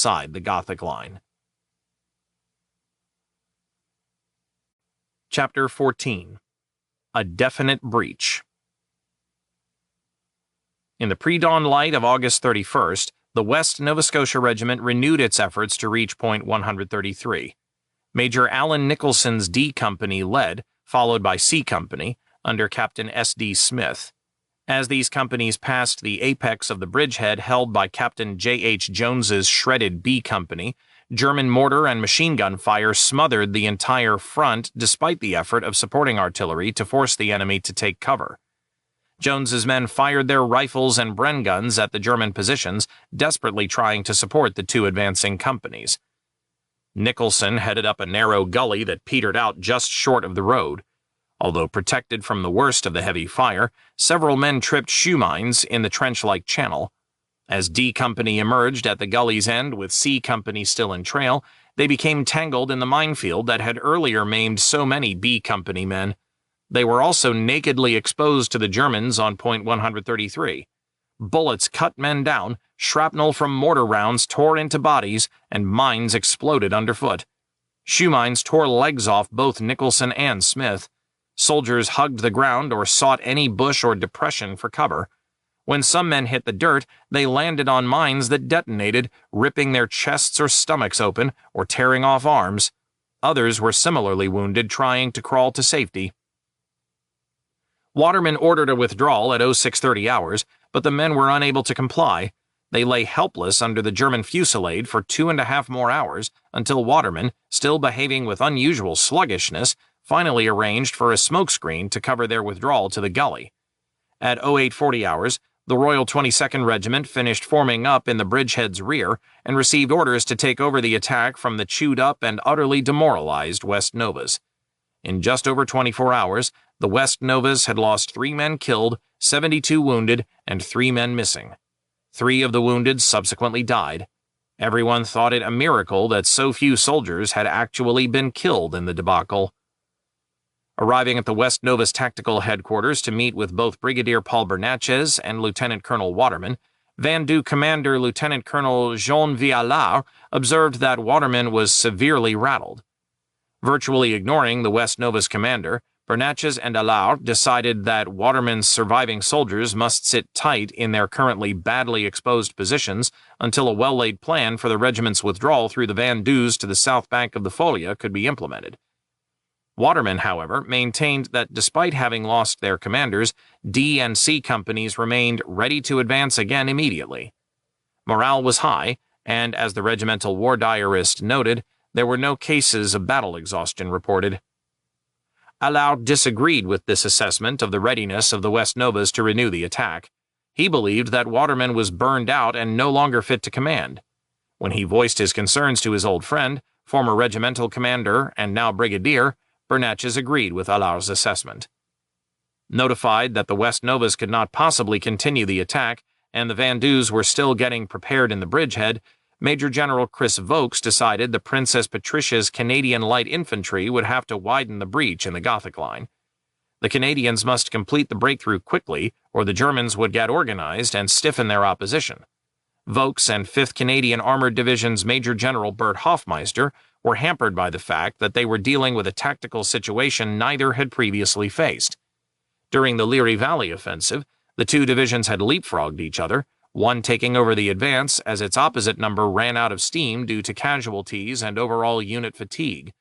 outside the Gothic Line. Chapter 14. A Definite Breach. In the pre-dawn light of August 31st, the West Nova Scotia Regiment renewed its efforts to reach Point 133. Major Alan Nicholson's D Company led, followed by C Company, under Captain S.D. Smith. As these companies passed the apex of the bridgehead held by Captain J.H. Jones's shredded B Company, German mortar and machine gun fire smothered the entire front despite the effort of supporting artillery to force the enemy to take cover. Jones's men fired their rifles and Bren guns at the German positions, desperately trying to support the two advancing companies. Nicholson headed up a narrow gully that petered out just short of the road. Although protected from the worst of the heavy fire, several men tripped shoe mines in the trench-like channel. As D Company emerged at the gully's end with C Company still in trail, they became tangled in the minefield that had earlier maimed so many B Company men. They were also nakedly exposed to the Germans on Point 133. Bullets cut men down, shrapnel from mortar rounds tore into bodies, and mines exploded underfoot. Shoe mines tore legs off both Nicholson and Smith. Soldiers hugged the ground or sought any bush or depression for cover. When some men hit the dirt, they landed on mines that detonated, ripping their chests or stomachs open or tearing off arms. Others were similarly wounded trying to crawl to safety. Waterman ordered a withdrawal at 0630 hours, but the men were unable to comply. They lay helpless under the German fusillade for 2.5 more hours until Waterman, still behaving with unusual sluggishness, finally arranged for a smokescreen to cover their withdrawal to the gully. At 0840 hours, the Royal 22nd Regiment finished forming up in the bridgehead's rear and received orders to take over the attack from the chewed-up and utterly demoralized West Novas. In just over 24 hours, the West Novas had lost 3 men killed, 72 wounded, and 3 men missing. 3 of the wounded subsequently died. Everyone thought it a miracle that so few soldiers had actually been killed in the debacle. Arriving at the West Novas Tactical Headquarters to meet with both Brigadier Paul Bernatchez and Lieutenant Colonel Waterman, Vendu Commander Lieutenant Colonel Jean Vialard observed that Waterman was severely rattled. Virtually ignoring the West Novas commander, Bernatchez and Allard decided that Waterman's surviving soldiers must sit tight in their currently badly exposed positions until a well-laid plan for the regiment's withdrawal through the Vendus to the south bank of the Folia could be implemented. Waterman, however, maintained that despite having lost their commanders, D and C companies remained ready to advance again immediately. Morale was high, and as the regimental war diarist noted, there were no cases of battle exhaustion reported. Allard disagreed with this assessment of the readiness of the West Novas to renew the attack. He believed that Waterman was burned out and no longer fit to command. When he voiced his concerns to his old friend, former regimental commander and now brigadier, Bernatchez agreed with Allard's assessment. Notified that the West Novas could not possibly continue the attack and the Vendus were still getting prepared in the bridgehead, Major General Chris Vokes decided the Princess Patricia's Canadian Light Infantry would have to widen the breach in the Gothic Line. The Canadians must complete the breakthrough quickly, or the Germans would get organized and stiffen their opposition. Vokes and 5th Canadian Armored Division's Major General Bert Hoffmeister were hampered by the fact that they were dealing with a tactical situation neither had previously faced. During the Leary Valley offensive, the two divisions had leapfrogged each other, one taking over the advance as its opposite number ran out of steam due to casualties and overall unit fatigue.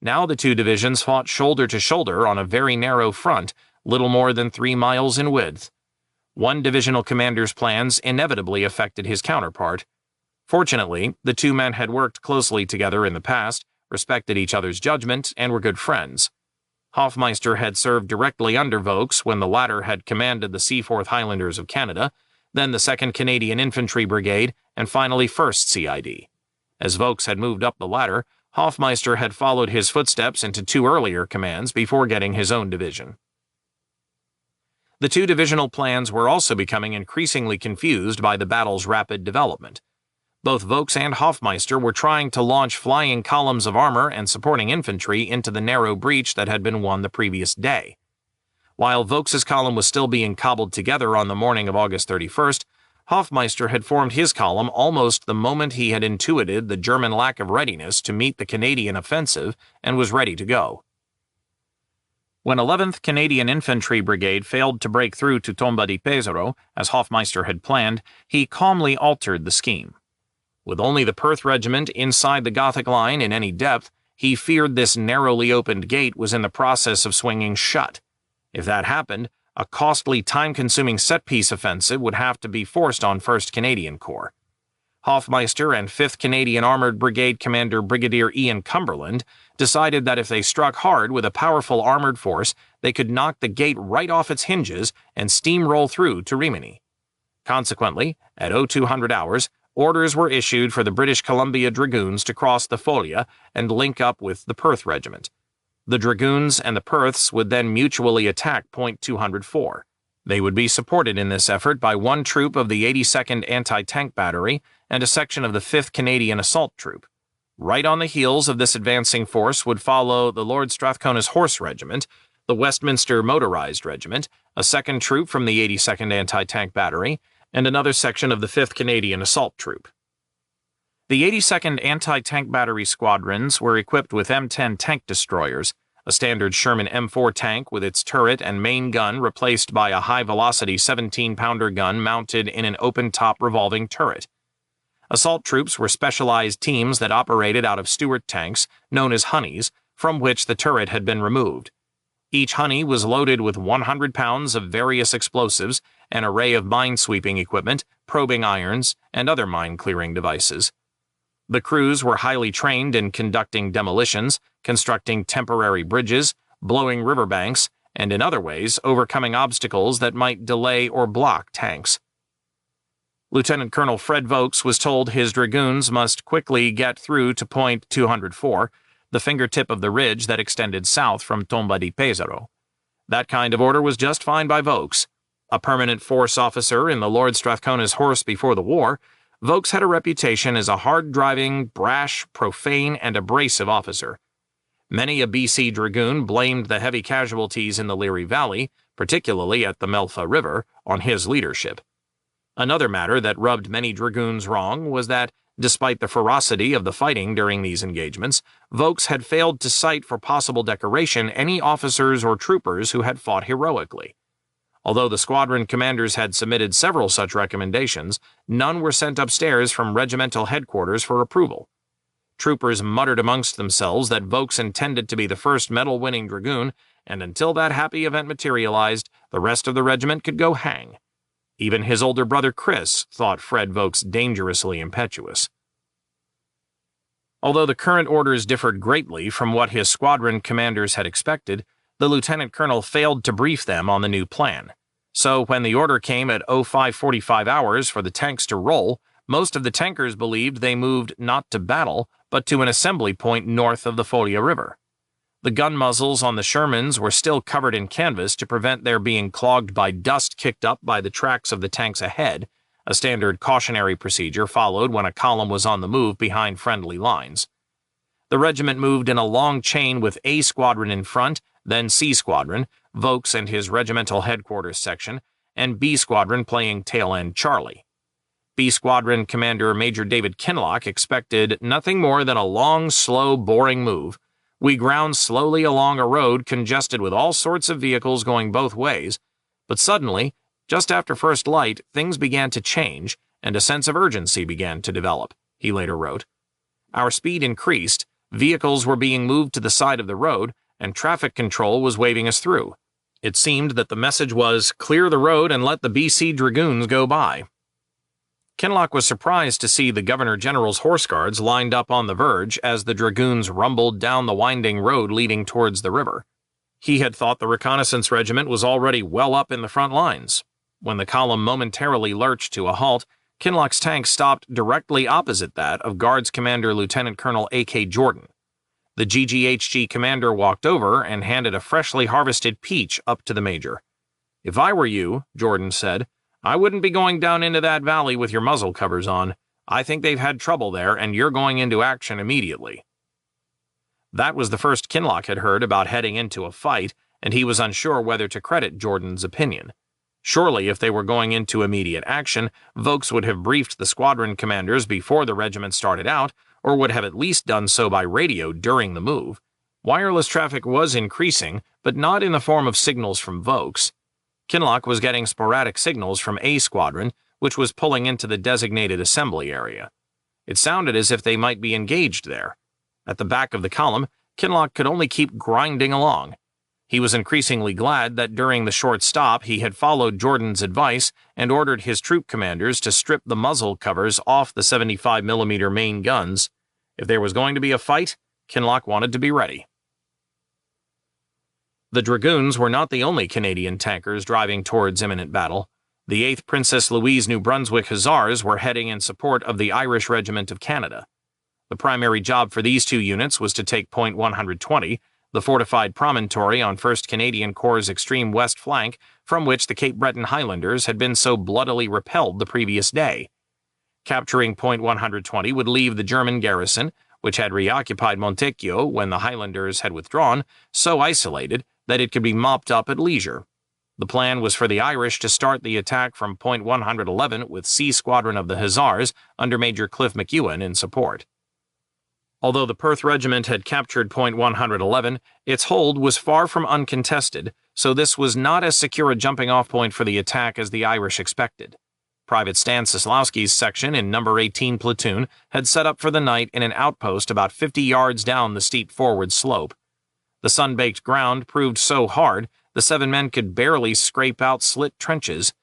Now the two divisions fought shoulder to shoulder on a very narrow front, little more than 3 miles in width. One divisional commander's plans inevitably affected his counterpart. Fortunately, the two men had worked closely together in the past, respected each other's judgment, and were good friends. Hoffmeister had served directly under Vokes when the latter had commanded the Seaforth Highlanders of Canada, then the 2nd Canadian Infantry Brigade, and finally 1st CID. As Vokes had moved up the ladder, Hoffmeister had followed his footsteps into 2 earlier commands before getting his own division. The 2 divisional plans were also becoming increasingly confused by the battle's rapid development. Both Vokes and Hoffmeister were trying to launch flying columns of armor and supporting infantry into the narrow breach that had been won the previous day. While Vokes's column was still being cobbled together on the morning of August 31st, Hofmeister had formed his column almost the moment he had intuited the German lack of readiness to meet the Canadian offensive and was ready to go. When 11th Canadian Infantry Brigade failed to break through to Tomba di Pesaro, as Hofmeister had planned, he calmly altered the scheme. With only the Perth Regiment inside the Gothic Line in any depth, he feared this narrowly opened gate was in the process of swinging shut. If that happened, a costly, time-consuming set-piece offensive would have to be forced on 1st Canadian Corps. Hofmeister and 5th Canadian Armoured Brigade Commander Brigadier Ian Cumberland decided that if they struck hard with a powerful armoured force, they could knock the gate right off its hinges and steamroll through to Rimini. Consequently, at 0200 hours, orders were issued for the British Columbia Dragoons to cross the Folia and link up with the Perth Regiment. The Dragoons and the Perths would then mutually attack Point 204. They would be supported in this effort by one troop of the 82nd Anti-Tank Battery and a section of the 5th Canadian Assault Troop. Right on the heels of this advancing force would follow the Lord Strathcona's Horse Regiment, the Westminster Motorized Regiment, a second troop from the 82nd Anti-Tank Battery, and another section of the 5th Canadian Assault Troop. The 82nd Anti-Tank Battery squadrons were equipped with M10 tank destroyers, a standard Sherman M4 tank with its turret and main gun replaced by a high-velocity 17-pounder gun mounted in an open-top revolving turret. Assault troops were specialized teams that operated out of Stuart tanks, known as Honeys, from which the turret had been removed. Each Honey was loaded with 100 pounds of various explosives, an array of mine-sweeping equipment, probing irons, and other mine-clearing devices. The crews were highly trained in conducting demolitions, constructing temporary bridges, blowing riverbanks, and in other ways overcoming obstacles that might delay or block tanks. Lieutenant Colonel Fred Vokes was told his dragoons must quickly get through to Point 204, the fingertip of the ridge that extended south from Tomba di Pesaro. That kind of order was just fine by Vokes. A permanent force officer in the Lord Strathcona's Horse before the war, Vokes had a reputation as a hard-driving, brash, profane, and abrasive officer. Many a BC dragoon blamed the heavy casualties in the Leary Valley, particularly at the Melfa River, on his leadership. Another matter that rubbed many dragoons wrong was that, despite the ferocity of the fighting during these engagements, Vokes had failed to cite for possible decoration any officers or troopers who had fought heroically. Although the squadron commanders had submitted several such recommendations, none were sent upstairs from regimental headquarters for approval. Troopers muttered amongst themselves that Vokes intended to be the first medal-winning dragoon, and until that happy event materialized, the rest of the regiment could go hang. Even his older brother Chris thought Fred Vokes dangerously impetuous. Although the current orders differed greatly from what his squadron commanders had expected, the lieutenant colonel failed to brief them on the new plan. So when the order came at 0545 hours for the tanks to roll, most of the tankers believed they moved not to battle, but to an assembly point north of the Folia River. The gun muzzles on the Shermans were still covered in canvas to prevent their being clogged by dust kicked up by the tracks of the tanks ahead, a standard cautionary procedure followed when a column was on the move behind friendly lines. The regiment moved in a long chain with A Squadron in front, then C Squadron, Vokes and his regimental headquarters section, and B Squadron playing tail end Charlie. B Squadron Commander Major David Kinloch expected nothing more than a long, slow, boring move. We ground slowly along a road congested with all sorts of vehicles going both ways, but suddenly, just after first light, things began to change, and a sense of urgency began to develop, he later wrote. Our speed increased, vehicles were being moved to the side of the road, and traffic control was waving us through. It seemed that the message was, clear the road and let the BC Dragoons go by. Kinloch was surprised to see the Governor-General's Horse Guards lined up on the verge as the Dragoons rumbled down the winding road leading towards the river. He had thought the reconnaissance regiment was already well up in the front lines. When the column momentarily lurched to a halt, Kinloch's tank stopped directly opposite that of Guards Commander Lieutenant Colonel A.K. Jordan. The GGHG commander walked over and handed a freshly harvested peach up to the major. "If I were you," Jordan said, "I wouldn't be going down into that valley with your muzzle covers on. I think they've had trouble there, and you're going into action immediately." That was the first Kinloch had heard about heading into a fight, and he was unsure whether to credit Jordan's opinion. Surely, if they were going into immediate action, Vokes would have briefed the squadron commanders before the regiment started out, or would have at least done so by radio during the move. Wireless traffic was increasing, but not in the form of signals from Vokes. Kinloch was getting sporadic signals from A Squadron, which was pulling into the designated assembly area. It sounded as if they might be engaged there. At the back of the column, Kinloch could only keep grinding along. He was increasingly glad that during the short stop he had followed Jordan's advice and ordered his troop commanders to strip the muzzle covers off the 75mm main guns. If there was going to be a fight, Kinloch wanted to be ready. The Dragoons were not the only Canadian tankers driving towards imminent battle. The 8th Princess Louise New Brunswick Hussars were heading in support of the Irish Regiment of Canada. The primary job for these two units was to take Point 120, the fortified promontory on 1st Canadian Corps' extreme west flank from which the Cape Breton Highlanders had been so bloodily repelled the previous day. Capturing Point 120 would leave the German garrison, which had reoccupied Montecchio when the Highlanders had withdrawn, so isolated that it could be mopped up at leisure. The plan was for the Irish to start the attack from Point 111 with C Squadron of the Hussars under Major Cliff McEwen in support. Although the Perth Regiment had captured Point 111, its hold was far from uncontested, so this was not as secure a jumping-off point for the attack as the Irish expected. Private Stan Sislowski's section in No. 18 Platoon had set up for the night in an outpost about 50 yards down the steep forward slope. The sun-baked ground proved so hard, the 7 men could barely scrape out slit trenches.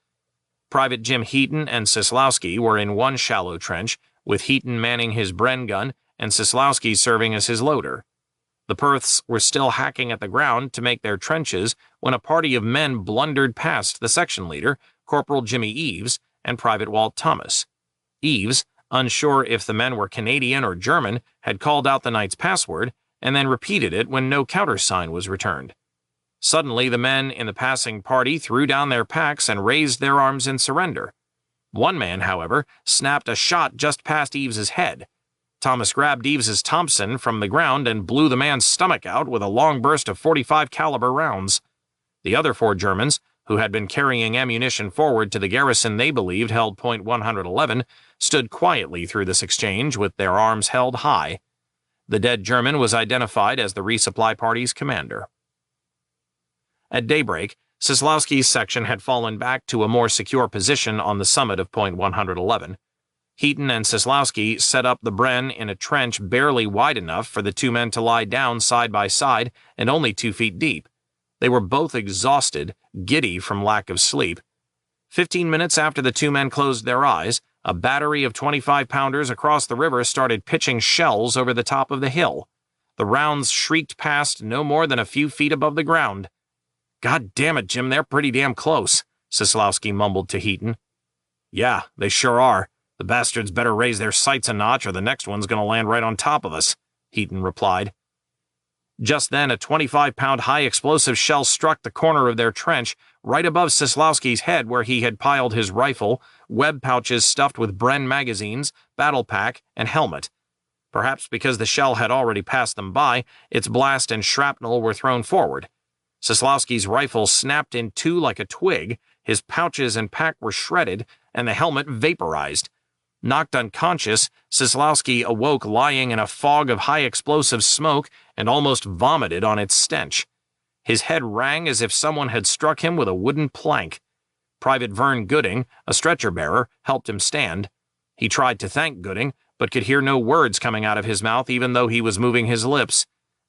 Private Jim Heaton and Sislowski were in one shallow trench, with Heaton manning his Bren gun and Sislowski serving as his loader. The Perths were still hacking at the ground to make their trenches when a party of men blundered past the section leader, Corporal Jimmy Eves, and Private Walt Thomas. Eves, unsure if the men were Canadian or German, had called out the night's password and then repeated it when no countersign was returned. Suddenly, the men in the passing party threw down their packs and raised their arms in surrender. One man, however, snapped a shot just past Eves's head. Thomas grabbed Eves's Thompson from the ground and blew the man's stomach out with a long burst of .45 caliber rounds. The other 4 Germans, who had been carrying ammunition forward to the garrison they believed held Point 111, stood quietly through this exchange with their arms held high. The dead German was identified as the resupply party's commander. At daybreak, Sislowski's section had fallen back to a more secure position on the summit of Point 111. Heaton and Sislowski set up the Bren in a trench barely wide enough for the 2 men to lie down side by side and only 2 feet deep. They were both exhausted, giddy from lack of sleep. 15 minutes after the 2 men closed their eyes, a battery of 25-pounders across the river started pitching shells over the top of the hill. The rounds shrieked past no more than a few feet above the ground. "God damn it, Jim, they're pretty damn close," Sislowski mumbled to Heaton. "Yeah, they sure are. The bastards better raise their sights a notch or the next one's going to land right on top of us," Heaton replied. Just then, a 25-pound high-explosive shell struck the corner of their trench, right above Sislowski's head where he had piled his rifle, web pouches stuffed with Bren magazines, battle pack, and helmet. Perhaps because the shell had already passed them by, its blast and shrapnel were thrown forward. Sislowski's rifle snapped in two like a twig, his pouches and pack were shredded, and the helmet vaporized. Knocked unconscious, Sislowski awoke lying in a fog of high-explosive smoke and almost vomited on its stench. His head rang as if someone had struck him with a wooden plank. Private Vern Gooding, a stretcher-bearer, helped him stand. He tried to thank Gooding, but could hear no words coming out of his mouth even though he was moving his lips.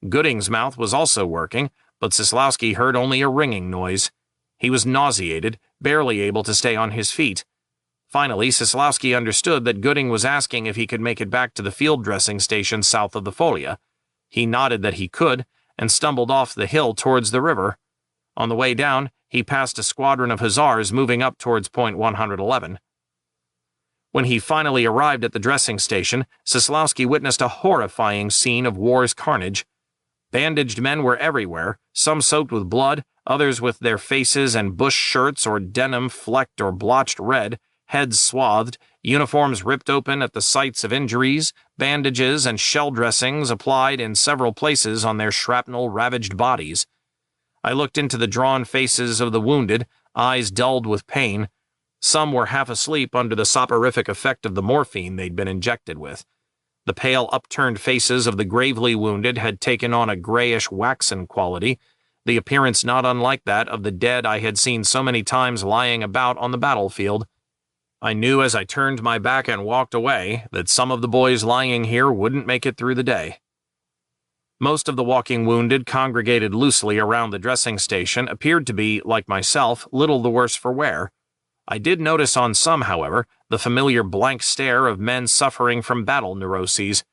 Gooding's mouth was also working, but Sislowski heard only a ringing noise. He was nauseated, barely able to stay on his feet. Finally, Sislowski understood that Gooding was asking if he could make it back to the field dressing station south of the Folia. He nodded that he could, and stumbled off the hill towards the river. On the way down, he passed a squadron of Hussars moving up towards Point 111. When he finally arrived at the dressing station, Sislowski witnessed a horrifying scene of war's carnage. Bandaged men were everywhere, some soaked with blood, others with their faces and bush shirts or denim flecked or blotched red, heads swathed, uniforms ripped open at the sites of injuries, bandages and shell dressings applied in several places on their shrapnel-ravaged bodies. I looked into the drawn faces of the wounded, eyes dulled with pain. Some were half asleep under the soporific effect of the morphine they'd been injected with. The pale, upturned faces of the gravely wounded had taken on a grayish waxen quality, the appearance not unlike that of the dead I had seen so many times lying about on the battlefield. I knew as I turned my back and walked away that some of the boys lying here wouldn't make it through the day. Most of the walking wounded congregated loosely around the dressing station appeared to be, like myself, little the worse for wear. I did notice on some, however, the familiar blank stare of men suffering from battle neuroses.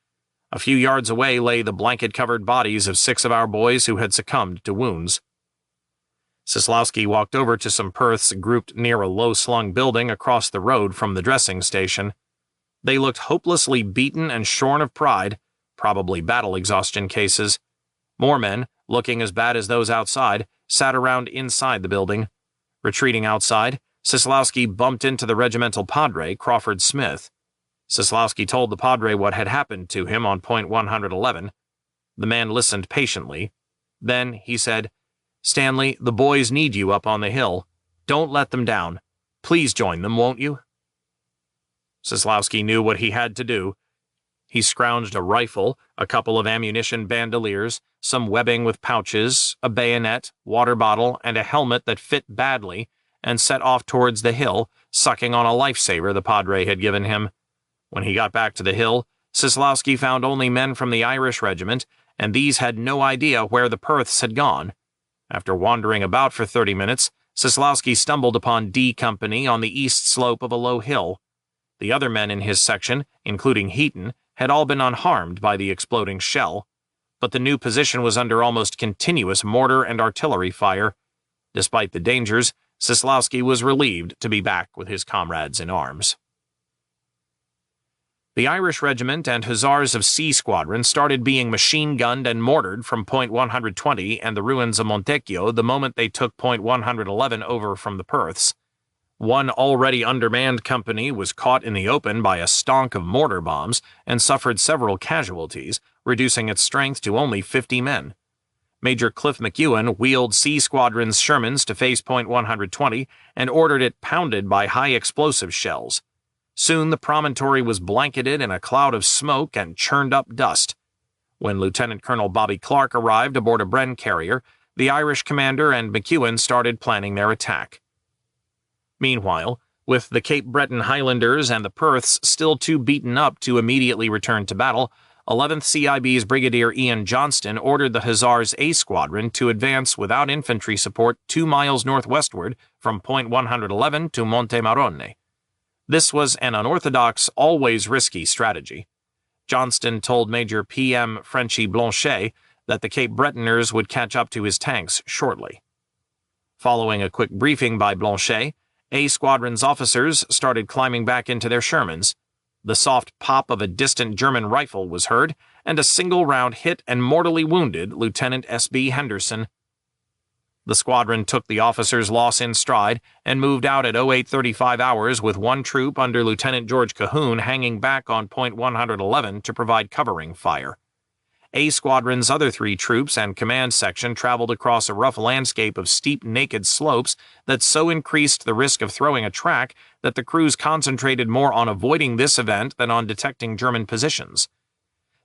A few yards away lay the blanket-covered bodies of 6 of our boys who had succumbed to wounds. Sislowski walked over to some Perths grouped near a low-slung building across the road from the dressing station. They looked hopelessly beaten and shorn of pride, probably battle exhaustion cases. More men, looking as bad as those outside, sat around inside the building. Retreating outside, Sislowski bumped into the regimental padre, Crawford Smith. Sislowski told the padre what had happened to him on point 111. The man listened patiently. Then he said, "Stanley, the boys need you up on the hill. Don't let them down. Please join them, won't you?" Sislowski knew what he had to do. He scrounged a rifle, a couple of ammunition bandoliers, some webbing with pouches, a bayonet, water bottle, and a helmet that fit badly, and set off towards the hill, sucking on a lifesaver the padre had given him. When he got back to the hill, Sislowski found only men from the Irish regiment, and these had no idea where the Perths had gone. After wandering about for 30 minutes, Sislowski stumbled upon D Company on the east slope of a low hill. The other men in his section, including Heaton, had all been unharmed by the exploding shell, but the new position was under almost continuous mortar and artillery fire. Despite the dangers, Sislowski was relieved to be back with his comrades in arms. The Irish Regiment and Hussars of C Squadron started being machine-gunned and mortared from point 120 and the ruins of Montecchio the moment they took point 111 over from the Perths. One already undermanned company was caught in the open by a stonk of mortar bombs and suffered several casualties, reducing its strength to only 50 men. Major Cliff McEwen wheeled C Squadron's Shermans to face point 120 and ordered it pounded by high-explosive shells. Soon the promontory was blanketed in a cloud of smoke and churned-up dust. When Lieutenant Colonel Bobby Clark arrived aboard a Bren carrier, the Irish commander and McEwen started planning their attack. Meanwhile, with the Cape Breton Highlanders and the Perths still too beaten up to immediately return to battle, 11th CIB's Brigadier Ian Johnston ordered the Hussars A Squadron to advance without infantry support 2 miles northwestward from point 111 to Monte Marone. This was an unorthodox, always risky strategy. Johnston told Major P.M. Frenchy Blanchet that the Cape Bretoners would catch up to his tanks shortly. Following a quick briefing by Blanchet, A Squadron's officers started climbing back into their Shermans. The soft pop of a distant German rifle was heard, and a single round hit and mortally wounded Lieutenant S.B. Henderson. The squadron took the officer's loss in stride and moved out at 08:35 hours with one troop under Lieutenant George Cahoon hanging back on point 111 to provide covering fire. A Squadron's other 3 troops and command section traveled across a rough landscape of steep, naked slopes that so increased the risk of throwing a track that the crews concentrated more on avoiding this event than on detecting German positions.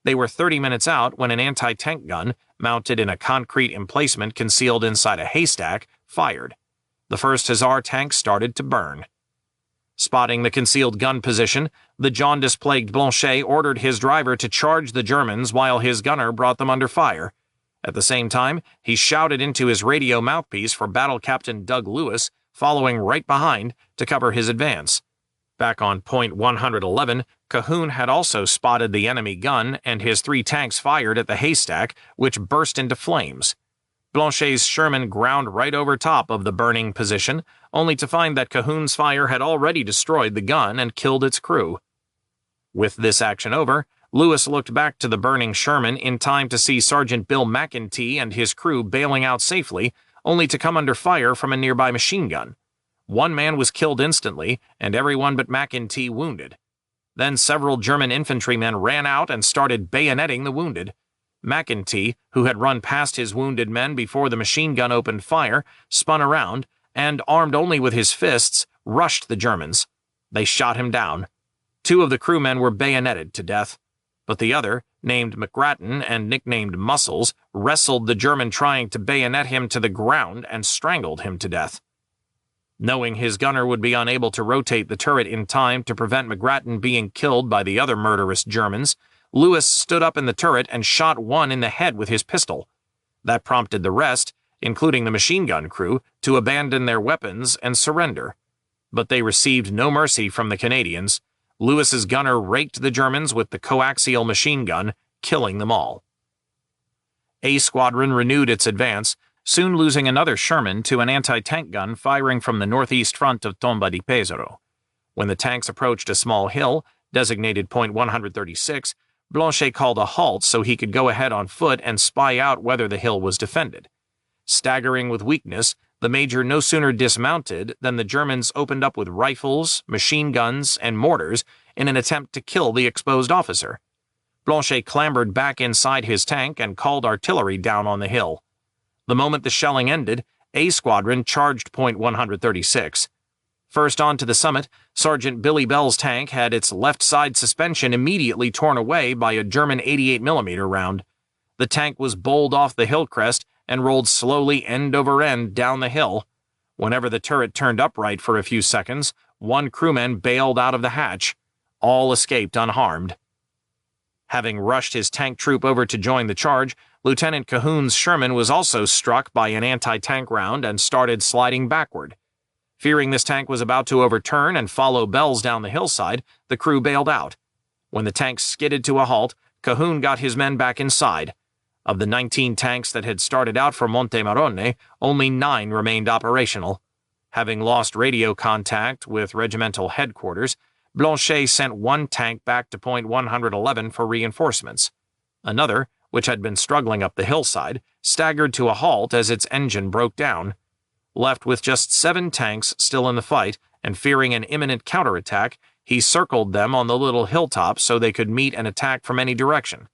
They were 30 minutes out when an anti-tank gun, mounted in a concrete emplacement concealed inside a haystack, fired. The first Hussar tank started to burn. Spotting the concealed gun position, the jaundice-plagued Blanchet ordered his driver to charge the Germans while his gunner brought them under fire. At the same time, he shouted into his radio mouthpiece for Battle Captain Doug Lewis, following right behind, to cover his advance. Back on point 111, Cahoon had also spotted the enemy gun, and his 3 tanks fired at the haystack, which burst into flames. Blanchet's Sherman ground right over top of the burning position, only to find that Cahoon's fire had already destroyed the gun and killed its crew. With this action over, Lewis looked back to the burning Sherman in time to see Sergeant Bill McEntee and his crew bailing out safely, only to come under fire from a nearby machine gun. 1 man was killed instantly, and everyone but McEntee wounded. Then several German infantrymen ran out and started bayoneting the wounded. McEntee, who had run past his wounded men before the machine gun opened fire, spun around, and, armed only with his fists, rushed the Germans. They shot him down. 2 of the crewmen were bayoneted to death, but the other, named McGrattan and nicknamed Muscles, wrestled the German trying to bayonet him to the ground and strangled him to death. Knowing his gunner would be unable to rotate the turret in time to prevent McGrattan being killed by the other murderous Germans, Lewis stood up in the turret and shot one in the head with his pistol. That prompted the rest, including the machine gun crew, to abandon their weapons and surrender. But they received no mercy from the Canadians. Lewis's gunner raked the Germans with the coaxial machine gun, killing them all. A Squadron renewed its advance, soon losing another Sherman to an anti-tank gun firing from the northeast front of Tomba di Pesaro. When the tanks approached a small hill, designated point 136, Blanchet called a halt so he could go ahead on foot and spy out whether the hill was defended. Staggering with weakness, the major no sooner dismounted than the Germans opened up with rifles, machine guns, and mortars in an attempt to kill the exposed officer. Blanchet clambered back inside his tank and called artillery down on the hill. The moment the shelling ended, A Squadron charged point 136. First on to the summit, Sergeant Billy Bell's tank had its left side suspension immediately torn away by a German 88mm round. The tank was bowled off the hill crest and rolled slowly end over end down the hill. Whenever the turret turned upright for a few seconds, one crewman bailed out of the hatch. All escaped unharmed. Having rushed his tank troop over to join the charge, Lieutenant Cahoon's Sherman was also struck by an anti-tank round and started sliding backward. Fearing this tank was about to overturn and follow Bell's down the hillside, the crew bailed out. When the tank skidded to a halt, Cahoon got his men back inside. Of the 19 tanks that had started out for Monte Marone, only 9 remained operational. Having lost radio contact with regimental headquarters, Blanchet sent one tank back to point 111 for reinforcements. Another, which had been struggling up the hillside, staggered to a halt as its engine broke down. Left with just 7 tanks still in the fight, and fearing an imminent counterattack, he circled them on the little hilltop so they could meet an attack from any direction.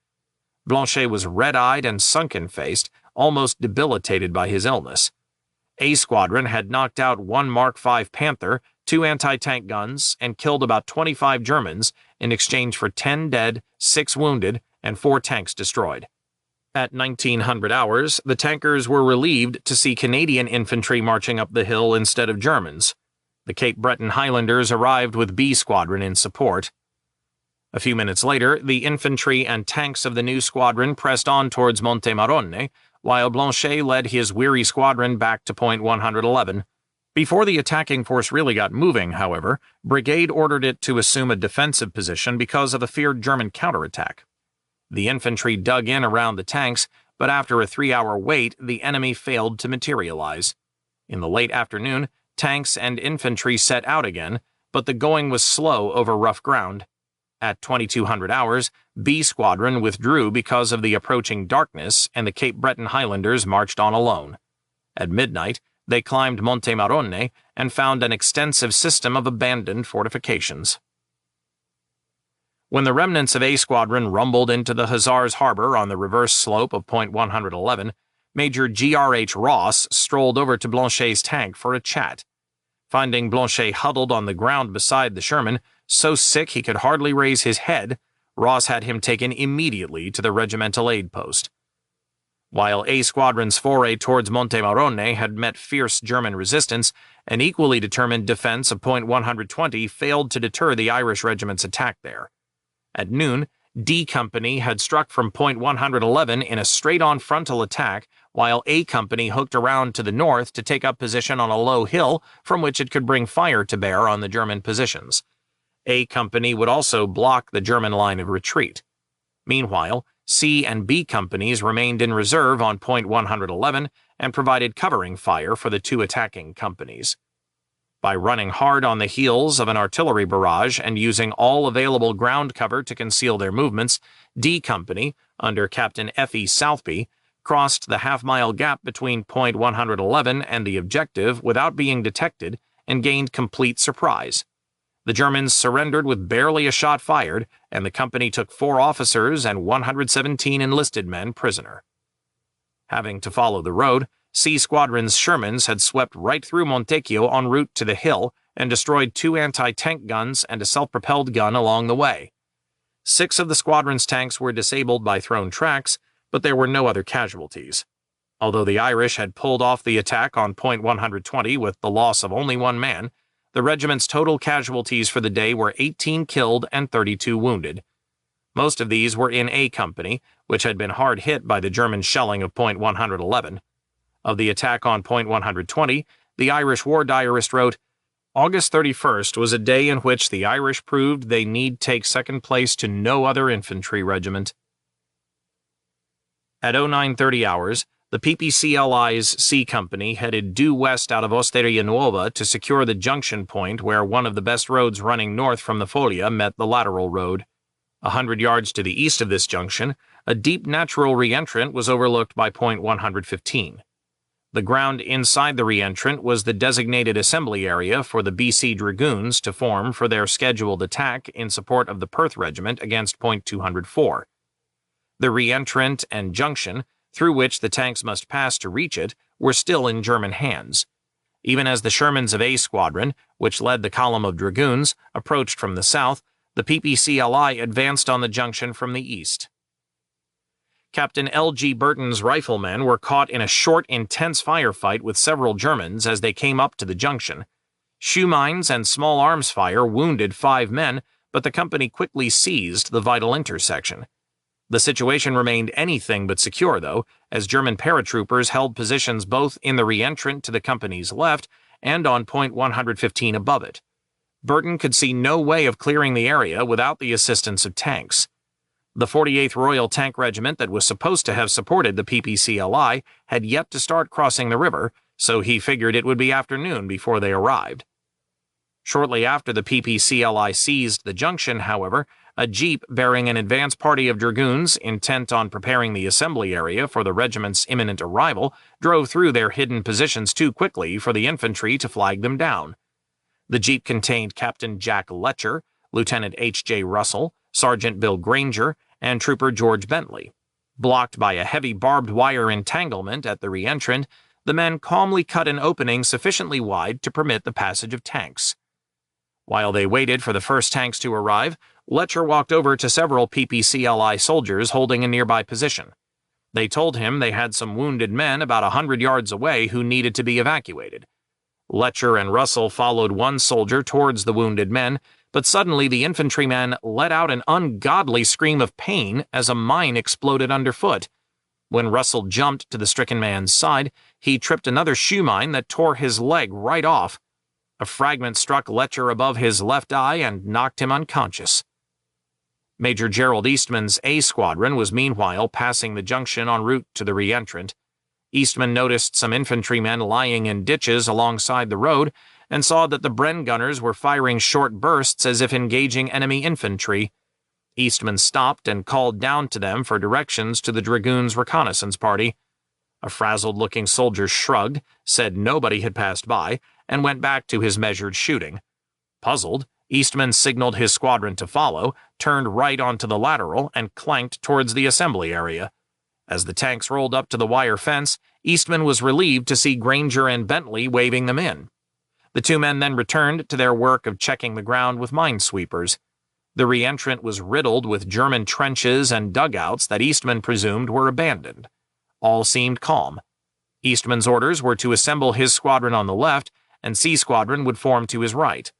Blanchet was red-eyed and sunken-faced, almost debilitated by his illness. A Squadron had knocked out 1 Mark V Panther, 2 anti-tank guns, and killed about 25 Germans in exchange for 10 dead, 6 wounded, and 4 tanks destroyed. At 1900 hours, the tankers were relieved to see Canadian infantry marching up the hill instead of Germans. The Cape Breton Highlanders arrived with B Squadron in support. A few minutes later, the infantry and tanks of the new squadron pressed on towards Monte Marone, while Blanchet led his weary squadron back to point 111. Before the attacking force really got moving, however, Brigade ordered it to assume a defensive position because of a feared German counterattack. The infantry dug in around the tanks, but after a 3-hour wait, the enemy failed to materialize. In the late afternoon, tanks and infantry set out again, but the going was slow over rough ground. At 2200 hours, B Squadron withdrew because of the approaching darkness, and the Cape Breton Highlanders marched on alone. At midnight, they climbed Monte Marone and found an extensive system of abandoned fortifications. When the remnants of A Squadron rumbled into the Hussars' harbor on the reverse slope of point 111, Major G.R.H. Ross strolled over to Blanchet's tank for a chat. Finding Blanchet huddled on the ground beside the Sherman, so sick he could hardly raise his head, Ross had him taken immediately to the regimental aid post. While A Squadron's foray towards Monte Marone had met fierce German resistance, an equally determined defense of point 120 failed to deter the Irish regiment's attack there. At noon, D Company had struck from point 111 in a straight-on frontal attack, while A Company hooked around to the north to take up position on a low hill from which it could bring fire to bear on the German positions. A Company would also block the German line of retreat. Meanwhile, C and B companies remained in reserve on point 111 and provided covering fire for the 2 attacking companies. By running hard on the heels of an artillery barrage and using all available ground cover to conceal their movements, D Company, under Captain F.E. Southby, crossed the half-mile gap between point 111 and the objective without being detected and gained complete surprise. The Germans surrendered with barely a shot fired, and the company took 4 officers and 117 enlisted men prisoner. Having to follow the road, C Squadron's Shermans had swept right through Montecchio en route to the hill and destroyed 2 anti-tank guns and a self-propelled gun along the way. 6 of the squadron's tanks were disabled by thrown tracks, but there were no other casualties. Although the Irish had pulled off the attack on point 120 with the loss of only 1 man, the regiment's total casualties for the day were 18 killed and 32 wounded. Most of these were in A Company, which had been hard hit by the German shelling of point 111. Of the attack on point 120, the Irish war diarist wrote, "August 31st was a day in which the Irish proved they need take second place to no other infantry regiment." At 0930 hours, the PPCLI's C Company headed due west out of Osteria Nuova to secure the junction point where one of the best roads running north from the Foglia met the lateral road. 100 yards to the east of this junction, a deep natural reentrant was overlooked by point 115. The ground inside the reentrant was the designated assembly area for the BC Dragoons to form for their scheduled attack in support of the Perth Regiment against point 204. The reentrant and junction, through which the tanks must pass to reach it, were still in German hands. Even as the Shermans of A Squadron, which led the column of dragoons, approached from the south, the PPCLI advanced on the junction from the east. Captain L.G. Burton's riflemen were caught in a short, intense firefight with several Germans as they came up to the junction. Shoe mines and small arms fire wounded 5 men, but the company quickly seized the vital intersection. The situation remained anything but secure, though, as German paratroopers held positions both in the reentrant to the company's left and on point 115 above it. Burton could see no way of clearing the area without the assistance of tanks. The 48th Royal Tank Regiment that was supposed to have supported the PPCLI had yet to start crossing the river, so he figured it would be afternoon before they arrived. Shortly after the PPCLI seized the junction, however, a jeep bearing an advance party of dragoons intent on preparing the assembly area for the regiment's imminent arrival drove through their hidden positions too quickly for the infantry to flag them down. The jeep contained Captain Jack Letcher, Lieutenant H.J. Russell, Sergeant Bill Granger, and Trooper George Bentley. Blocked by a heavy barbed wire entanglement at the reentrant, the men calmly cut an opening sufficiently wide to permit the passage of tanks. While they waited for the first tanks to arrive, Letcher walked over to several PPCLI soldiers holding a nearby position. They told him they had some wounded men about 100 yards away who needed to be evacuated. Letcher and Russell followed one soldier towards the wounded men, but suddenly the infantryman let out an ungodly scream of pain as a mine exploded underfoot. When Russell jumped to the stricken man's side, he tripped another shoe mine that tore his leg right off. A fragment struck Letcher above his left eye and knocked him unconscious. Major Gerald Eastman's A Squadron was meanwhile passing the junction en route to the reentrant. Eastman noticed some infantrymen lying in ditches alongside the road and saw that the Bren gunners were firing short bursts as if engaging enemy infantry. Eastman stopped and called down to them for directions to the dragoons' reconnaissance party. A frazzled-looking soldier shrugged, said nobody had passed by, and went back to his measured shooting. Puzzled, Eastman signaled his squadron to follow, turned right onto the lateral, and clanked towards the assembly area. As the tanks rolled up to the wire fence, Eastman was relieved to see Granger and Bentley waving them in. The 2 men then returned to their work of checking the ground with minesweepers. The reentrant was riddled with German trenches and dugouts that Eastman presumed were abandoned. All seemed calm. Eastman's orders were to assemble his squadron on the left, and C Squadron would form to his right.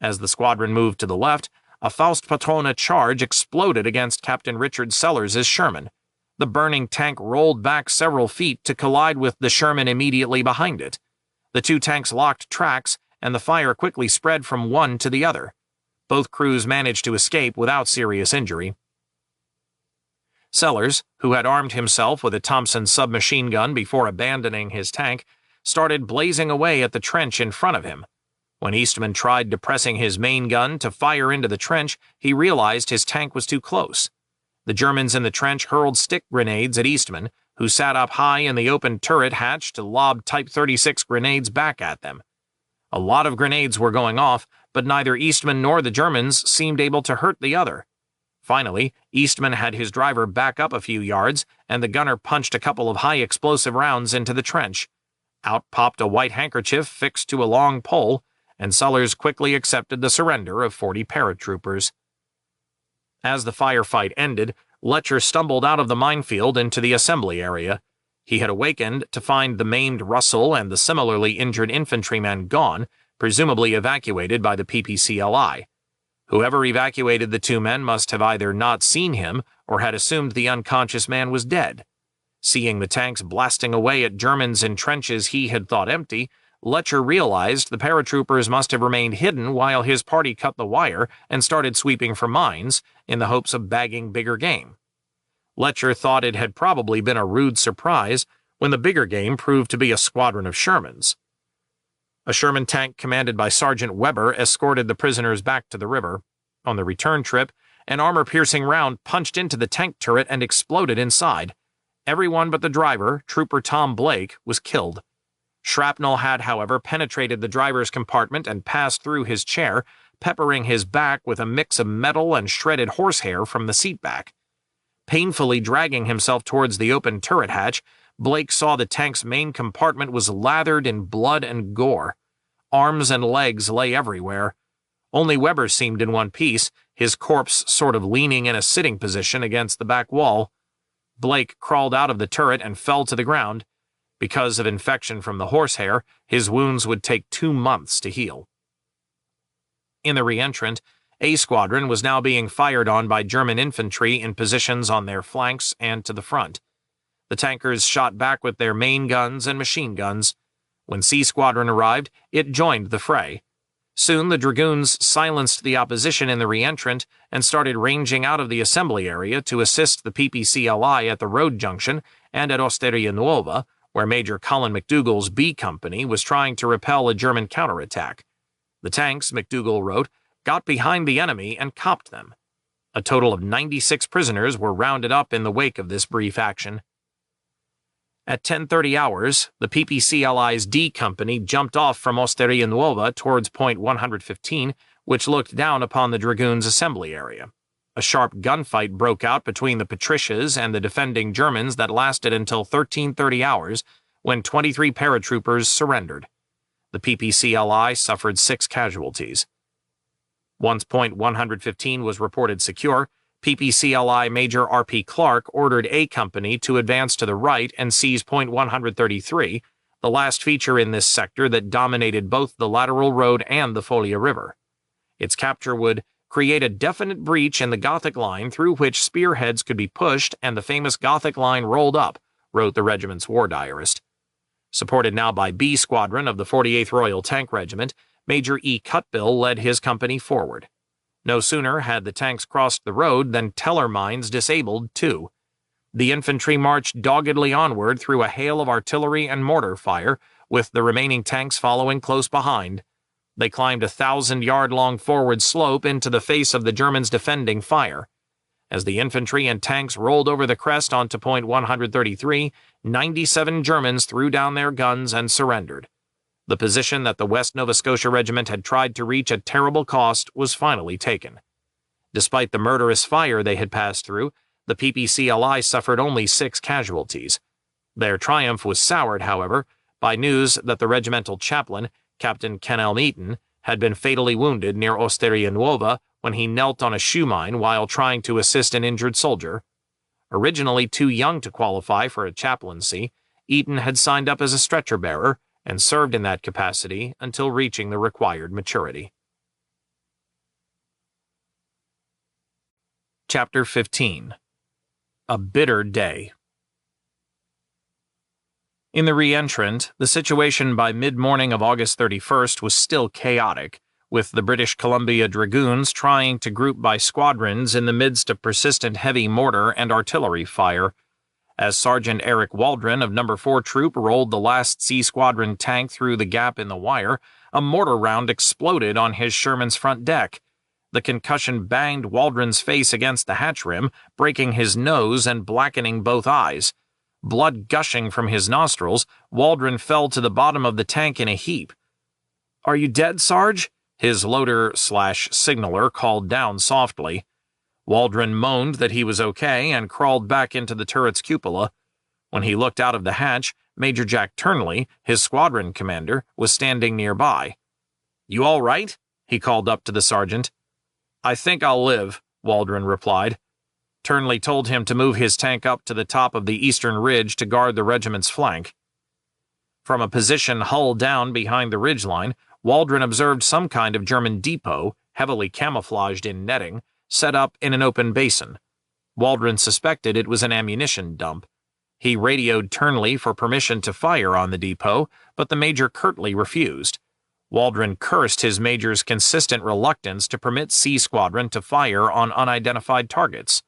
As the squadron moved to the left, a Faustpatrone charge exploded against Captain Richard Sellers' Sherman. The burning tank rolled back several feet to collide with the Sherman immediately behind it. The 2 tanks locked tracks, and the fire quickly spread from one to the other. Both crews managed to escape without serious injury. Sellers, who had armed himself with a Thompson submachine gun before abandoning his tank, started blazing away at the trench in front of him. When Eastman tried depressing his main gun to fire into the trench, he realized his tank was too close. The Germans in the trench hurled stick grenades at Eastman, who sat up high in the open turret hatch to lob Type 36 grenades back at them. A lot of grenades were going off, but neither Eastman nor the Germans seemed able to hurt the other. Finally, Eastman had his driver back up a few yards, and the gunner punched a couple of high-explosive rounds into the trench. Out popped a white handkerchief fixed to a long pole, and Sullers quickly accepted the surrender of 40 paratroopers. As the firefight ended, Letcher stumbled out of the minefield into the assembly area. He had awakened to find the maimed Russell and the similarly injured infantrymen gone, presumably evacuated by the PPCLI. Whoever evacuated the two men must have either not seen him or had assumed the unconscious man was dead. Seeing the tanks blasting away at Germans in trenches he had thought empty, Letcher realized the paratroopers must have remained hidden while his party cut the wire and started sweeping for mines in the hopes of bagging bigger game. Letcher thought it had probably been a rude surprise when the bigger game proved to be a squadron of Shermans. A Sherman tank commanded by Sergeant Weber escorted the prisoners back to the river. On the return trip, an armor-piercing round punched into the tank turret and exploded inside. Everyone but the driver, Trooper Tom Blake, was killed. Shrapnel had, however, penetrated the driver's compartment and passed through his chair, peppering his back with a mix of metal and shredded horsehair from the seatback. Painfully dragging himself towards the open turret hatch, Blake saw the tank's main compartment was lathered in blood and gore. Arms and legs lay everywhere. Only Weber seemed in one piece, his corpse sort of leaning in a sitting position against the back wall. Blake crawled out of the turret and fell to the ground. Because of infection from the horsehair, his wounds would take 2 months to heal. In the reentrant, A Squadron was now being fired on by German infantry in positions on their flanks and to the front. The tankers shot back with their main guns and machine guns. When C Squadron arrived, it joined the fray. Soon the dragoons silenced the opposition in the reentrant and started ranging out of the assembly area to assist the PPCLI at the road junction and at Osteria Nuova, where Major Colin McDougall's B Company was trying to repel a German counterattack. The tanks, McDougall wrote, got behind the enemy and copped them. A total of 96 prisoners were rounded up in the wake of this brief action. At 10:30 hours, the PPCLI's D Company jumped off from Osteria Nuova towards Point 115, which looked down upon the dragoons' assembly area. A sharp gunfight broke out between the Patricias and the defending Germans that lasted until 13:30 hours, when 23 paratroopers surrendered. The PPCLI suffered 6 casualties. Once Point 115 was reported secure, PPCLI Major R.P. Clark ordered A Company to advance to the right and seize Point 133, the last feature in this sector that dominated both the lateral road and the Folia River. Its capture would create a definite breach in the Gothic Line through which spearheads could be pushed and the famous Gothic Line rolled up, wrote the regiment's war diarist. Supported now by B Squadron of the 48th Royal Tank Regiment, Major E. Cutbill led his company forward. No sooner had the tanks crossed the road than teller mines disabled, too. The infantry marched doggedly onward through a hail of artillery and mortar fire, with the remaining tanks following close behind. They climbed a 1,000-yard-long forward slope into the face of the Germans' defending fire. As the infantry and tanks rolled over the crest onto Point 133, 97 Germans threw down their guns and surrendered. The position that the West Nova Scotia Regiment had tried to reach at terrible cost was finally taken. Despite the murderous fire they had passed through, the PPCLI suffered only 6 casualties. Their triumph was soured, however, by news that the regimental chaplain, Captain Kenelm Eaton, had been fatally wounded near Osteria Nuova when he knelt on a shoe mine while trying to assist an injured soldier. Originally too young to qualify for a chaplaincy, Eaton had signed up as a stretcher-bearer and served in that capacity until reaching the required maturity. Chapter 15. A Bitter Day. In the reentrant, the situation by mid-morning of August 31st was still chaotic, with the British Columbia Dragoons trying to group by squadrons in the midst of persistent heavy mortar and artillery fire. As Sergeant Eric Waldron of No. 4 Troop rolled the last C Squadron tank through the gap in the wire, a mortar round exploded on his Sherman's front deck. The concussion banged Waldron's face against the hatch rim, breaking his nose and blackening both eyes. Blood gushing from his nostrils, Waldron fell to the bottom of the tank in a heap. "Are you dead, Sarge?" his loader/signaler called down softly. Waldron moaned that he was okay and crawled back into the turret's cupola. When he looked out of the hatch, Major Jack Turnley, his squadron commander, was standing nearby. "You all right?" he called up to the sergeant. "I think I'll live," Waldron replied. Turnley told him to move his tank up to the top of the eastern ridge to guard the regiment's flank. From a position hull down behind the ridgeline, Waldron observed some kind of German depot, heavily camouflaged in netting, set up in an open basin. Waldron suspected it was an ammunition dump. He radioed Turnley for permission to fire on the depot, but the major curtly refused. Waldron cursed his major's consistent reluctance to permit C Squadron to fire on unidentified targets.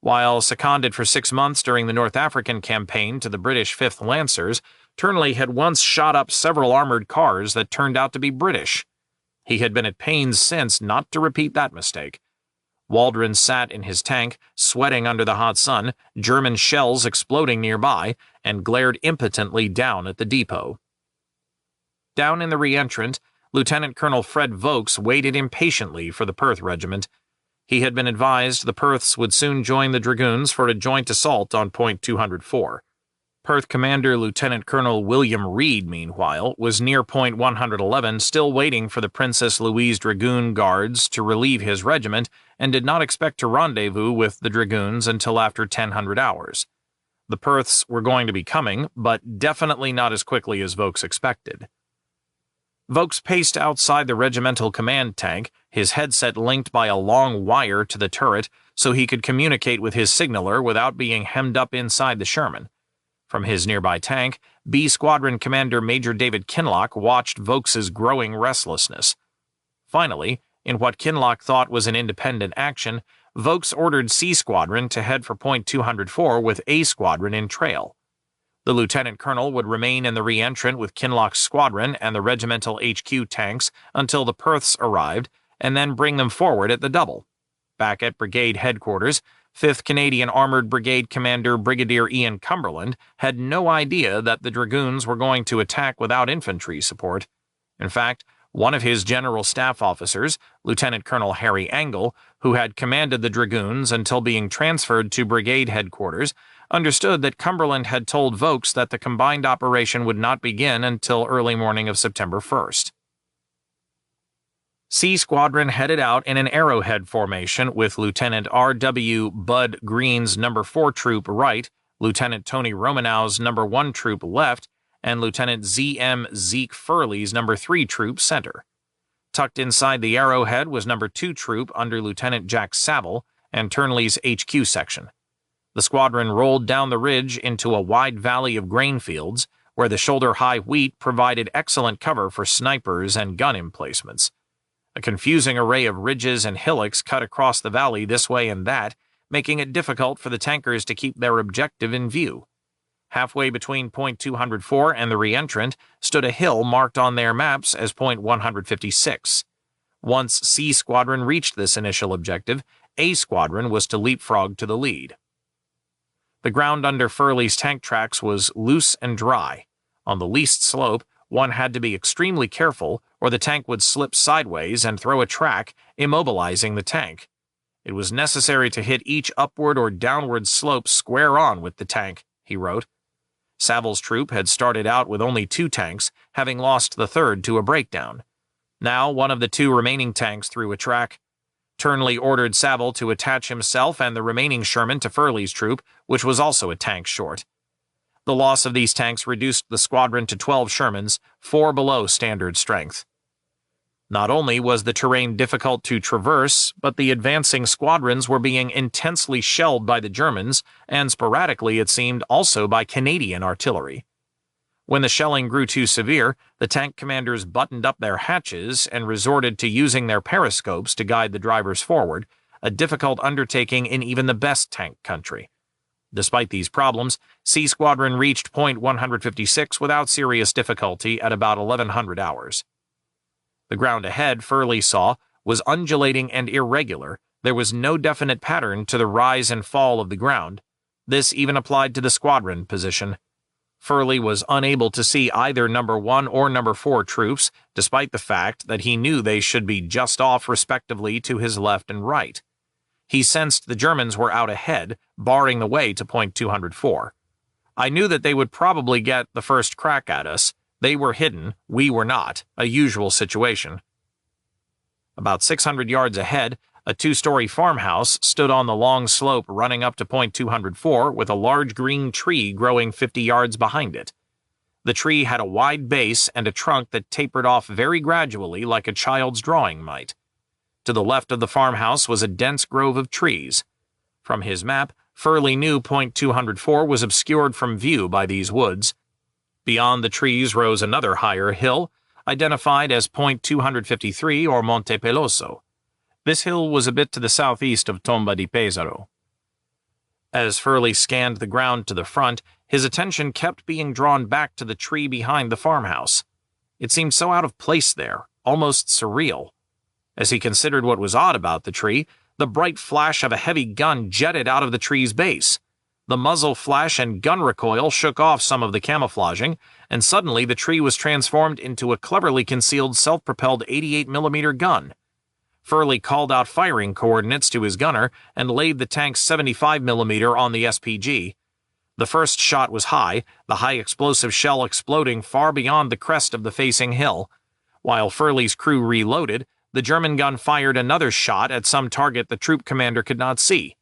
While seconded for 6 months during the North African campaign to the British 5th Lancers, Turnley had once shot up several armored cars that turned out to be British. He had been at pains since not to repeat that mistake. Waldron sat in his tank, sweating under the hot sun, German shells exploding nearby, and glared impotently down at the depot. Down in the re-entrant, Lieutenant Colonel Fred Vokes waited impatiently for the Perth Regiment. He had been advised the Perths would soon join the Dragoons for a joint assault on Point 204. Perth Commander Lieutenant Colonel William Reed, meanwhile, was near Point 111, still waiting for the Princess Louise Dragoon Guards to relieve his regiment, and did not expect to rendezvous with the Dragoons until after 1000 hours. The Perths were going to be coming, but definitely not as quickly as Vokes expected. Vokes paced outside the regimental command tank, his headset linked by a long wire to the turret so he could communicate with his signaler without being hemmed up inside the Sherman. From his nearby tank, B Squadron Commander Major David Kinloch watched Vokes's growing restlessness. Finally, in what Kinloch thought was an independent action, Vokes ordered C Squadron to head for Point 204 with A Squadron in trail. The lieutenant colonel would remain in the re-entrant with Kinloch's squadron and the regimental HQ tanks until the Perths arrived, and then bring them forward at the double. Back at brigade headquarters, 5th Canadian Armored Brigade Commander Brigadier Ian Cumberland had no idea that the Dragoons were going to attack without infantry support. In fact, one of his general staff officers, Lieutenant Colonel Harry Angle, who had commanded the Dragoons until being transferred to brigade headquarters, understood that Cumberland had told Vokes that the combined operation would not begin until early morning of September 1st. C Squadron headed out in an arrowhead formation with Lieutenant R.W. Bud Green's No. 4 Troop right, Lieutenant Tony Romanow's No. 1 Troop left, and Lieutenant Z.M. Zeke Furley's No. 3 Troop center. Tucked inside the arrowhead was No. 2 Troop under Lieutenant Jack Saville and Turnley's HQ section. The squadron rolled down the ridge into a wide valley of grain fields, where the shoulder-high wheat provided excellent cover for snipers and gun emplacements. A confusing array of ridges and hillocks cut across the valley this way and that, making it difficult for the tankers to keep their objective in view. Halfway between Point 204 and the re-entrant stood a hill marked on their maps as Point 156. Once C Squadron reached this initial objective, A Squadron was to leapfrog to the lead. The ground under Furley's tank tracks was loose and dry. On the least slope, one had to be extremely careful, or the tank would slip sideways and throw a track, immobilizing the tank. It was necessary to hit each upward or downward slope square on with the tank, he wrote. Saville's troop had started out with only 2 tanks, having lost the third to a breakdown. Now one of the 2 remaining tanks threw a track. Turnley ordered Saville to attach himself and the remaining Sherman to Furley's troop, which was also a tank short. The loss of these tanks reduced the squadron to 12 Shermans, 4 below standard strength. Not only was the terrain difficult to traverse, but the advancing squadrons were being intensely shelled by the Germans, and sporadically, it seemed, also by Canadian artillery. When the shelling grew too severe, the tank commanders buttoned up their hatches and resorted to using their periscopes to guide the drivers forward, a difficult undertaking in even the best tank country. Despite these problems, C Squadron reached Point 156 without serious difficulty at about 1100 hours. The ground ahead, Furley saw, was undulating and irregular. There was no definite pattern to the rise and fall of the ground. This even applied to the squadron position. Furley was unable to see either No. 1 or No. 4 troops, despite the fact that he knew they should be just off respectively to his left and right. He sensed the Germans were out ahead, barring the way to Point 204. I knew that they would probably get the first crack at us. They were hidden, we were not, a usual situation. About 600 yards ahead, a two-story farmhouse stood on the long slope running up to point 204 with a large green tree growing 50 yards behind it. The tree had a wide base and a trunk that tapered off very gradually like a child's drawing might. To the left of the farmhouse was a dense grove of trees. From his map, Furley knew point 204 was obscured from view by these woods. Beyond the trees rose another higher hill, identified as point 253 or Monte Peloso. This hill was a bit to the southeast of Tomba di Pesaro. As Furley scanned the ground to the front, his attention kept being drawn back to the tree behind the farmhouse. It seemed so out of place there, almost surreal. As he considered what was odd about the tree, the bright flash of a heavy gun jetted out of the tree's base. The muzzle flash and gun recoil shook off some of the camouflaging, and suddenly the tree was transformed into a cleverly concealed self-propelled 88mm gun. Furley called out firing coordinates to his gunner and laid the tank's 75mm on the SPG. The first shot was high, the high-explosive shell exploding far beyond the crest of the facing hill. While Furley's crew reloaded, the German gun fired another shot at some target the troop commander could not see.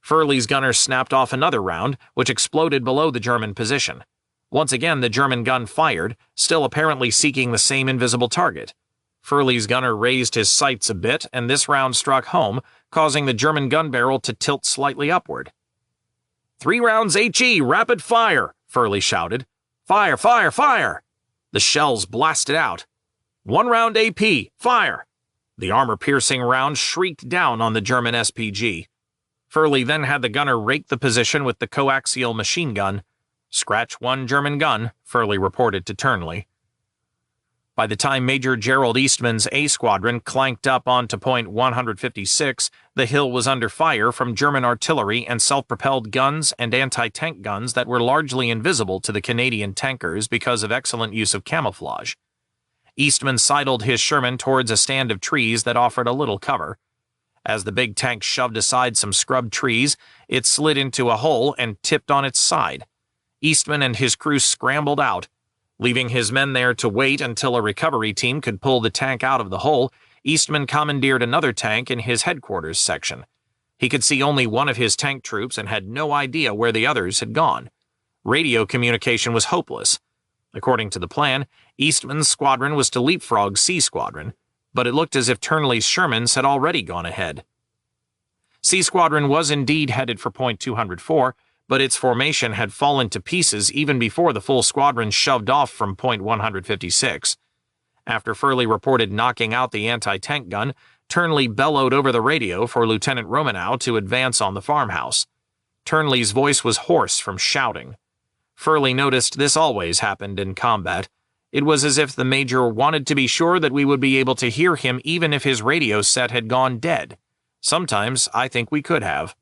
Furley's gunner snapped off another round, which exploded below the German position. Once again, the German gun fired, still apparently seeking the same invisible target. Furley's gunner raised his sights a bit, and this round struck home, causing the German gun barrel to tilt slightly upward. 3 rounds HE, rapid fire, Furley shouted. Fire, fire, fire! The shells blasted out. 1 round AP, fire! The armor-piercing round shrieked down on the German SPG. Furley then had the gunner rake the position with the coaxial machine gun. Scratch 1 German gun, Furley reported to Turnley. By the time Major Gerald Eastman's A Squadron clanked up onto point 156, the hill was under fire from German artillery and self-propelled guns and anti-tank guns that were largely invisible to the Canadian tankers because of excellent use of camouflage. Eastman sidled his Sherman towards a stand of trees that offered a little cover. As the big tank shoved aside some scrub trees, it slid into a hole and tipped on its side. Eastman and his crew scrambled out. Leaving his men there to wait until a recovery team could pull the tank out of the hole, Eastman commandeered another tank in his headquarters section. He could see only one of his tank troops and had no idea where the others had gone. Radio communication was hopeless. According to the plan, Eastman's squadron was to leapfrog C Squadron, but it looked as if Turnley's Shermans had already gone ahead. C Squadron was indeed headed for point 204, but its formation had fallen to pieces even before the full squadron shoved off from point 156. After Furley reported knocking out the anti-tank gun, Turnley bellowed over the radio for Lieutenant Romanow to advance on the farmhouse. Turnley's voice was hoarse from shouting. Furley noticed this always happened in combat. It was as if the major wanted to be sure that we would be able to hear him even if his radio set had gone dead. Sometimes I think we could have.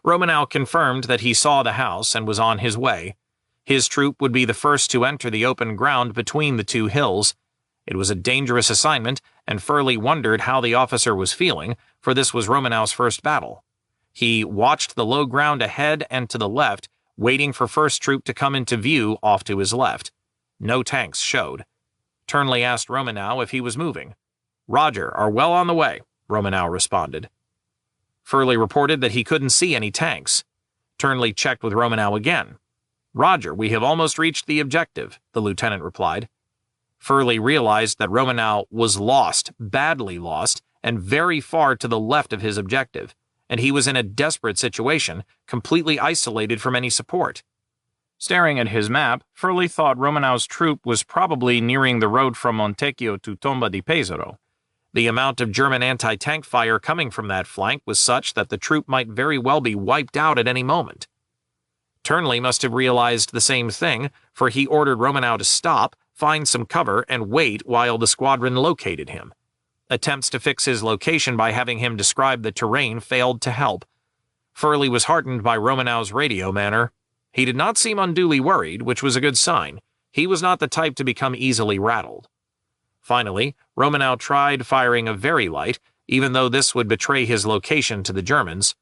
Romanow confirmed that he saw the house and was on his way. His troop would be the first to enter the open ground between the 2 hills. It was a dangerous assignment, and Furley wondered how the officer was feeling, for this was Romanow's first battle. He watched the low ground ahead and to the left, waiting for first troop to come into view off to his left. No tanks showed. Turnley asked Romanow if he was moving. "Roger, are well on the way," Romanow responded. Furley reported that he couldn't see any tanks. Turnley checked with Romanow again. "Roger, we have almost reached the objective," the lieutenant replied. Furley realized that Romanow was lost, badly lost, and very far to the left of his objective, and he was in a desperate situation, completely isolated from any support. Staring at his map, Furley thought Romanow's troop was probably nearing the road from Montecchio to Tomba di Pesaro. The amount of German anti-tank fire coming from that flank was such that the troop might very well be wiped out at any moment. Turnley must have realized the same thing, for he ordered Romanow to stop, find some cover, and wait while the squadron located him. Attempts to fix his location by having him describe the terrain failed to help. Furley was heartened by Romanow's radio manner. He did not seem unduly worried, which was a good sign. He was not the type to become easily rattled. Finally, Romanow tried firing a very light, even though this would betray his location to the Germans.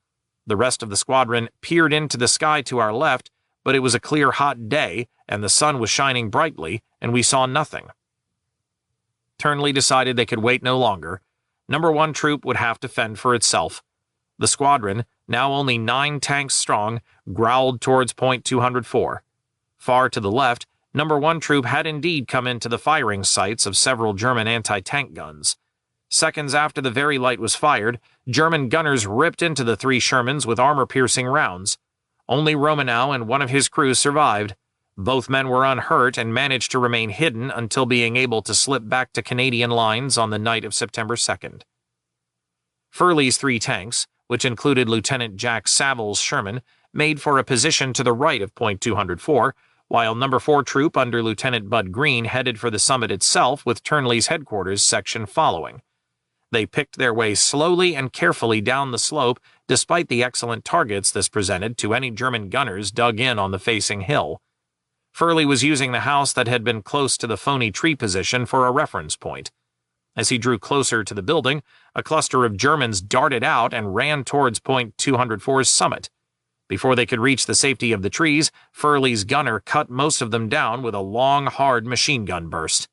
The rest of the squadron peered into the sky to our left, but it was a clear, hot day, and the sun was shining brightly, and we saw nothing. Turnley decided they could wait no longer. Number 1 troop would have to fend for itself. The squadron, now only 9 tanks strong, growled towards point 204. Far to the left, Number 1 troop had indeed come into the firing sights of several German anti-tank guns. Seconds after the very light was fired, German gunners ripped into the 3 Shermans with armor-piercing rounds. Only Romanow and one of his crew survived. Both men were unhurt and managed to remain hidden until being able to slip back to Canadian lines on the night of September 2nd. Furley's 3 tanks, which included Lieutenant Jack Saville's Sherman, made for a position to the right of point 204, while Number 4 Troop under Lieutenant Bud Green headed for the summit itself with Turnley's headquarters section following. They picked their way slowly and carefully down the slope despite the excellent targets this presented to any German gunners dug in on the facing hill. Furley was using the house that had been close to the phony tree position for a reference point. As he drew closer to the building, a cluster of Germans darted out and ran towards point 204's summit. Before they could reach the safety of the trees, Furley's gunner cut most of them down with a long, hard machine gun burst.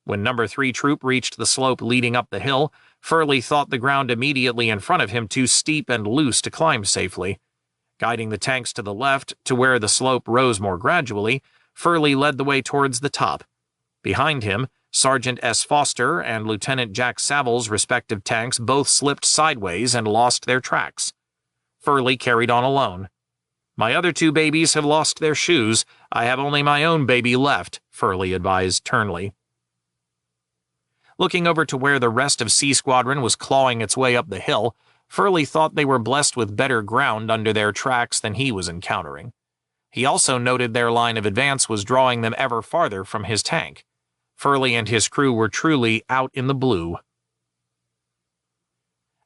When Number 3 Troop reached the slope leading up the hill, Furley thought the ground immediately in front of him too steep and loose to climb safely. Guiding the tanks to the left, to where the slope rose more gradually, Furley led the way towards the top. Behind him, Sergeant S. Foster and Lieutenant Jack Saville's respective tanks both slipped sideways and lost their tracks. Furley carried on alone. "My other 2 babies have lost their shoes. I have only my own baby left," Furley advised Turnley. Looking over to where the rest of C Squadron was clawing its way up the hill, Furley thought they were blessed with better ground under their tracks than he was encountering. He also noted their line of advance was drawing them ever farther from his tank. Furley and his crew were truly out in the blue.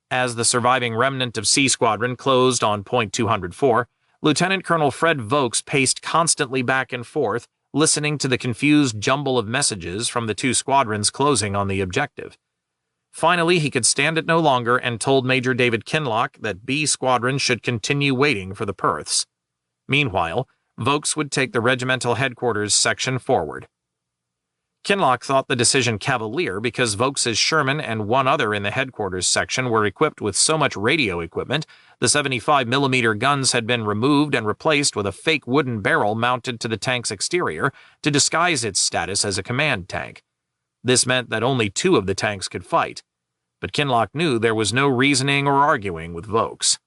As the surviving remnant of C Squadron closed on point 204, Lieutenant Colonel Fred Vokes paced constantly back and forth, listening to the confused jumble of messages from the 2 squadrons closing on the objective. Finally, he could stand it no longer and told Major David Kinloch that B Squadron should continue waiting for the Perths. Meanwhile, Vokes would take the regimental headquarters section forward. Kinloch thought the decision cavalier because Vokes's Sherman and one other in the headquarters section were equipped with so much radio equipment, the 75mm guns had been removed and replaced with a fake wooden barrel mounted to the tank's exterior to disguise its status as a command tank. This meant that only 2 of the tanks could fight, but Kinloch knew there was no reasoning or arguing with Vokes.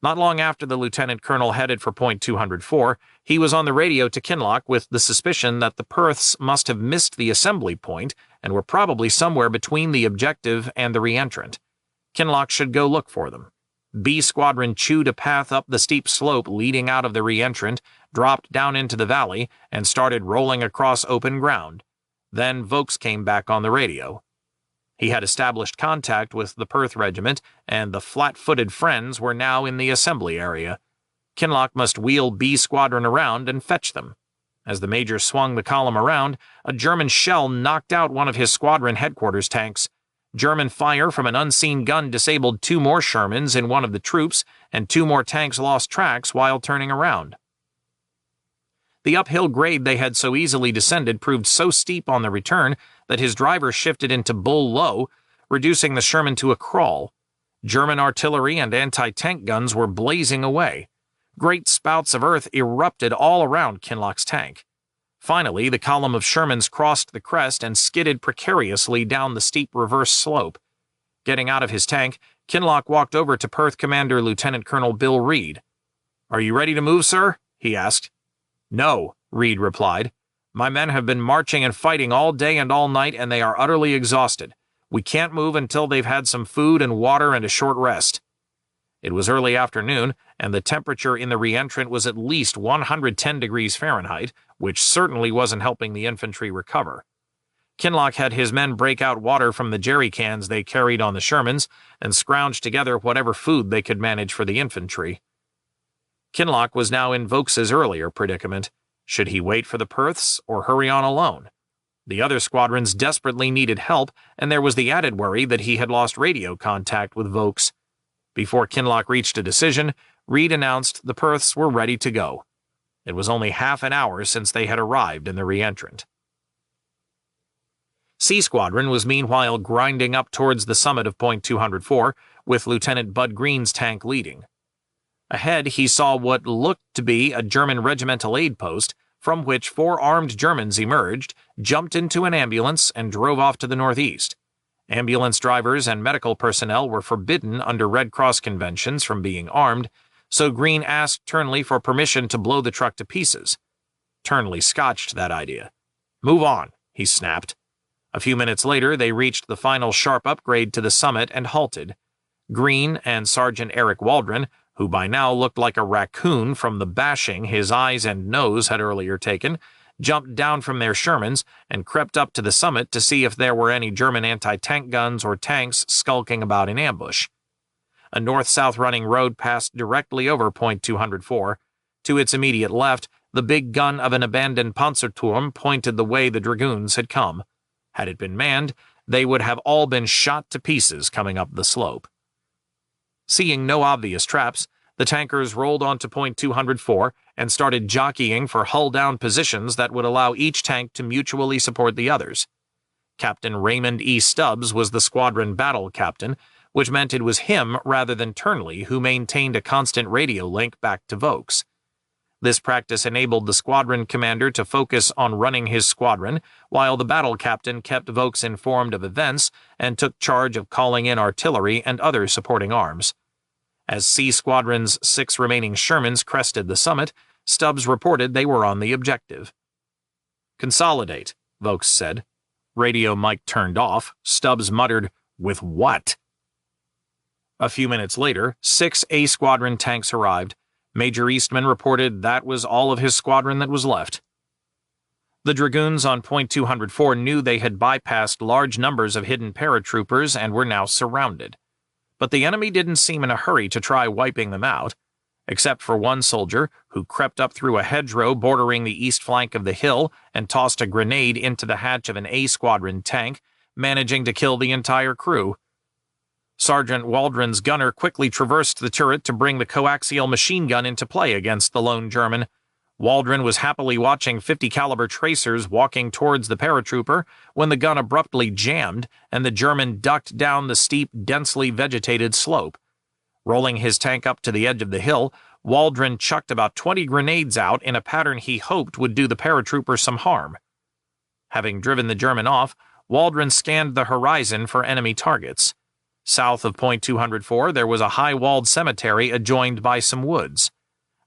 Not long after the lieutenant colonel headed for point 204, he was on the radio to Kinloch with the suspicion that the Perths must have missed the assembly point and were probably somewhere between the objective and the reentrant. Kinloch should go look for them. B Squadron chewed a path up the steep slope leading out of the reentrant, dropped down into the valley, and started rolling across open ground. Then Vokes came back on the radio. He had established contact with the Perth Regiment, and the flat-footed friends were now in the assembly area. Kinloch must wheel B Squadron around and fetch them. As the major swung the column around, a German shell knocked out one of his squadron headquarters tanks. German fire from an unseen gun disabled 2 more Shermans in one of the troops, and 2 more tanks lost tracks while turning around. The uphill grade they had so easily descended proved so steep on the return that his driver shifted into bull low, reducing the Sherman to a crawl. German artillery and anti-tank guns were blazing away. Great spouts of earth erupted all around Kinloch's tank. Finally, the column of Shermans crossed the crest and skidded precariously down the steep reverse slope. Getting out of his tank, Kinloch walked over to Perth Commander Lieutenant Colonel Bill Reed. "Are you ready to move, sir?" he asked. "No," Reed replied. "My men have been marching and fighting all day and all night, and they are utterly exhausted. We can't move until they've had some food and water and a short rest." It was early afternoon, and the temperature in the reentrant was at least 110 degrees Fahrenheit, which certainly wasn't helping the infantry recover. Kinloch had his men break out water from the jerry cans they carried on the Shermans and scrounge together whatever food they could manage for the infantry. Kinloch was now in Vokes's earlier predicament. Should he wait for the Perths or hurry on alone? The other squadrons desperately needed help, and there was the added worry that he had lost radio contact with Vokes. Before Kinloch reached a decision, Reed announced the Perths were ready to go. It was only half an hour since they had arrived in the reentrant. C Squadron was meanwhile grinding up towards the summit of Point 204, with Lieutenant Bud Green's tank leading. Ahead, he saw what looked to be a German regimental aid post, from which 4 armed Germans emerged, jumped into an ambulance, and drove off to the northeast. Ambulance drivers and medical personnel were forbidden under Red Cross conventions from being armed, so Green asked Turnley for permission to blow the truck to pieces. Turnley scotched that idea. "Move on," he snapped. A few minutes later, they reached the final sharp upgrade to the summit and halted. Green and Sergeant Eric Waldron, who by now looked like a raccoon from the bashing his eyes and nose had earlier taken, jumped down from their Shermans and crept up to the summit to see if there were any German anti-tank guns or tanks skulking about in ambush. A north-south running road passed directly over Point 204. To its immediate left, the big gun of an abandoned Panzerturm pointed the way the dragoons had come. Had it been manned, they would have all been shot to pieces coming up the slope. Seeing no obvious traps, the tankers rolled onto Point 204 and started jockeying for hull-down positions that would allow each tank to mutually support the others. Captain Raymond E. Stubbs was the squadron battle captain, which meant it was him rather than Turnley who maintained a constant radio link back to Vokes. This practice enabled the squadron commander to focus on running his squadron, while the battle captain kept Vokes informed of events and took charge of calling in artillery and other supporting arms. As C Squadron's 6 remaining Shermans crested the summit, Stubbs reported they were on the objective. "Consolidate," Vokes said. Radio mic turned off. Stubbs muttered, "With what?" A few minutes later, 6 A Squadron tanks arrived. Major Eastman reported that was all of his squadron that was left. The dragoons on Point 204 knew they had bypassed large numbers of hidden paratroopers and were now surrounded. But the enemy didn't seem in a hurry to try wiping them out, except for one soldier who crept up through a hedgerow bordering the east flank of the hill and tossed a grenade into the hatch of an A Squadron tank, managing to kill the entire crew. Sergeant Waldron's gunner quickly traversed the turret to bring the coaxial machine gun into play against the lone German. Waldron was happily watching 50 caliber tracers walking towards the paratrooper when the gun abruptly jammed and the German ducked down the steep, densely vegetated slope. Rolling his tank up to the edge of the hill, Waldron chucked about 20 grenades out in a pattern he hoped would do the paratrooper some harm. Having driven the German off, Waldron scanned the horizon for enemy targets. South of Point 204, there was a high-walled cemetery adjoined by some woods.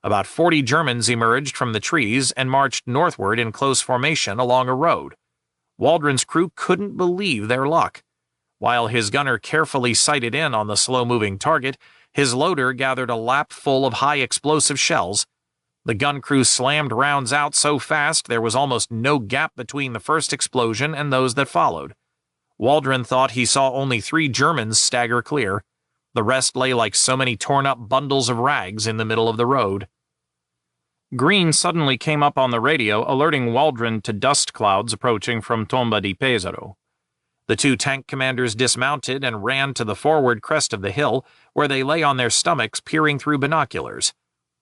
About 40 Germans emerged from the trees and marched northward in close formation along a road. Waldron's crew couldn't believe their luck. While his gunner carefully sighted in on the slow-moving target, his loader gathered a lap full of high-explosive shells. The gun crew slammed rounds out so fast there was almost no gap between the first explosion and those that followed. Waldron thought he saw only 3 Germans stagger clear. The rest lay like so many torn-up bundles of rags in the middle of the road. Green suddenly came up on the radio, alerting Waldron to dust clouds approaching from Tomba di Pesaro. The 2 tank commanders dismounted and ran to the forward crest of the hill, where they lay on their stomachs peering through binoculars.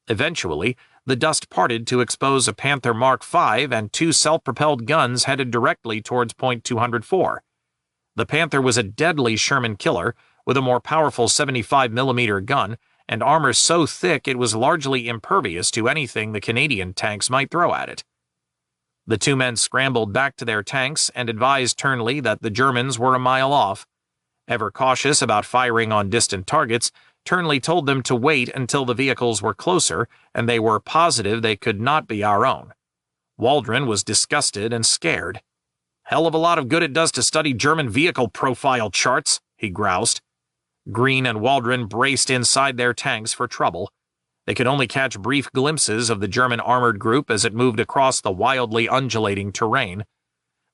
Eventually, the dust parted to expose a Panther Mark V and 2 self-propelled guns headed directly towards Point 204. The Panther was a deadly Sherman killer, with a more powerful 75mm gun, and armor so thick it was largely impervious to anything the Canadian tanks might throw at it. The 2 men scrambled back to their tanks and advised Turnley that the Germans were a mile off. Ever cautious about firing on distant targets, Turnley told them to wait until the vehicles were closer, and they were positive they could not be our own. Waldron was disgusted and scared. "Hell of a lot of good it does to study German vehicle profile charts," he groused. Green and Waldron braced inside their tanks for trouble. They could only catch brief glimpses of the German armored group as it moved across the wildly undulating terrain.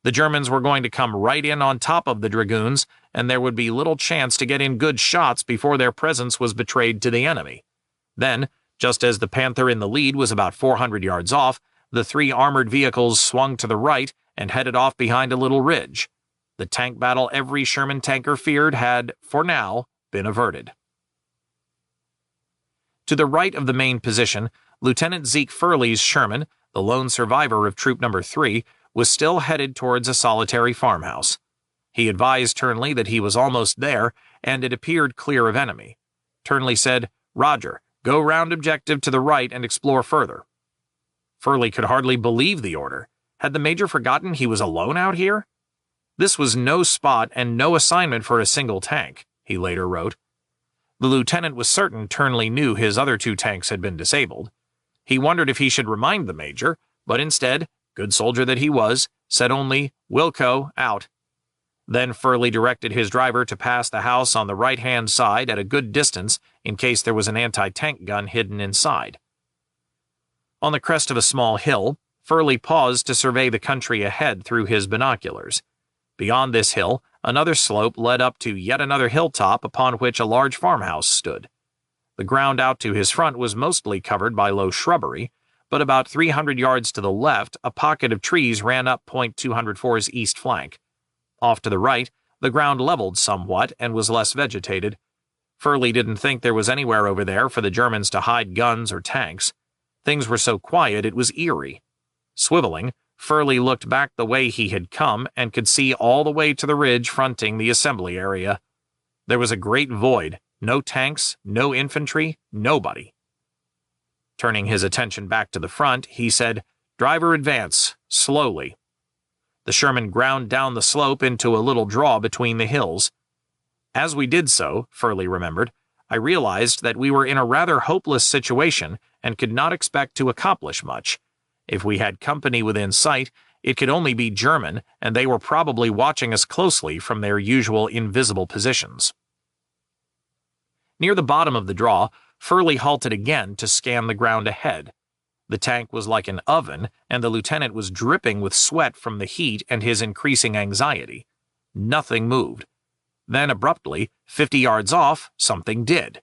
The Germans were going to come right in on top of the dragoons, and there would be little chance to get in good shots before their presence was betrayed to the enemy. Then, just as the Panther in the lead was about 400 yards off, the 3 armored vehicles swung to the right and headed off behind a little ridge. The tank battle every Sherman tanker feared had, for now, been averted. To the right of the main position, Lieutenant Zeke Furley's Sherman, the lone survivor of Troop Number 3, was still headed towards a solitary farmhouse. He advised Turnley that he was almost there, and it appeared clear of enemy. Turnley said, "Roger, go round objective to the right and explore further." Furley could hardly believe the order. Had the Major forgotten he was alone out here? This was no spot and no assignment for a single tank, he later wrote. The lieutenant was certain Turnley knew his other 2 tanks had been disabled. He wondered if he should remind the Major, but instead, good soldier that he was, said only, "Wilco, out." Then Furley directed his driver to pass the house on the right-hand side at a good distance in case there was an anti-tank gun hidden inside. On the crest of a small hill, Furley paused to survey the country ahead through his binoculars. Beyond this hill, another slope led up to yet another hilltop upon which a large farmhouse stood. The ground out to his front was mostly covered by low shrubbery, but about 300 yards to the left, a pocket of trees ran up Point 204's east flank. Off to the right, the ground leveled somewhat and was less vegetated. Furley didn't think there was anywhere over there for the Germans to hide guns or tanks. Things were so quiet it was eerie. Swiveling, Furley looked back the way he had come and could see all the way to the ridge fronting the assembly area. There was a great void, no tanks, no infantry, nobody. Turning his attention back to the front, he said, "Driver, advance, slowly." The Sherman ground down the slope into a little draw between the hills. As we did so, Furley remembered, I realized that we were in a rather hopeless situation and could not expect to accomplish much. If we had company within sight, it could only be German, and they were probably watching us closely from their usual invisible positions. Near the bottom of the draw, Furley halted again to scan the ground ahead. The tank was like an oven, and the lieutenant was dripping with sweat from the heat and his increasing anxiety. Nothing moved. Then abruptly, 50 yards off, something did.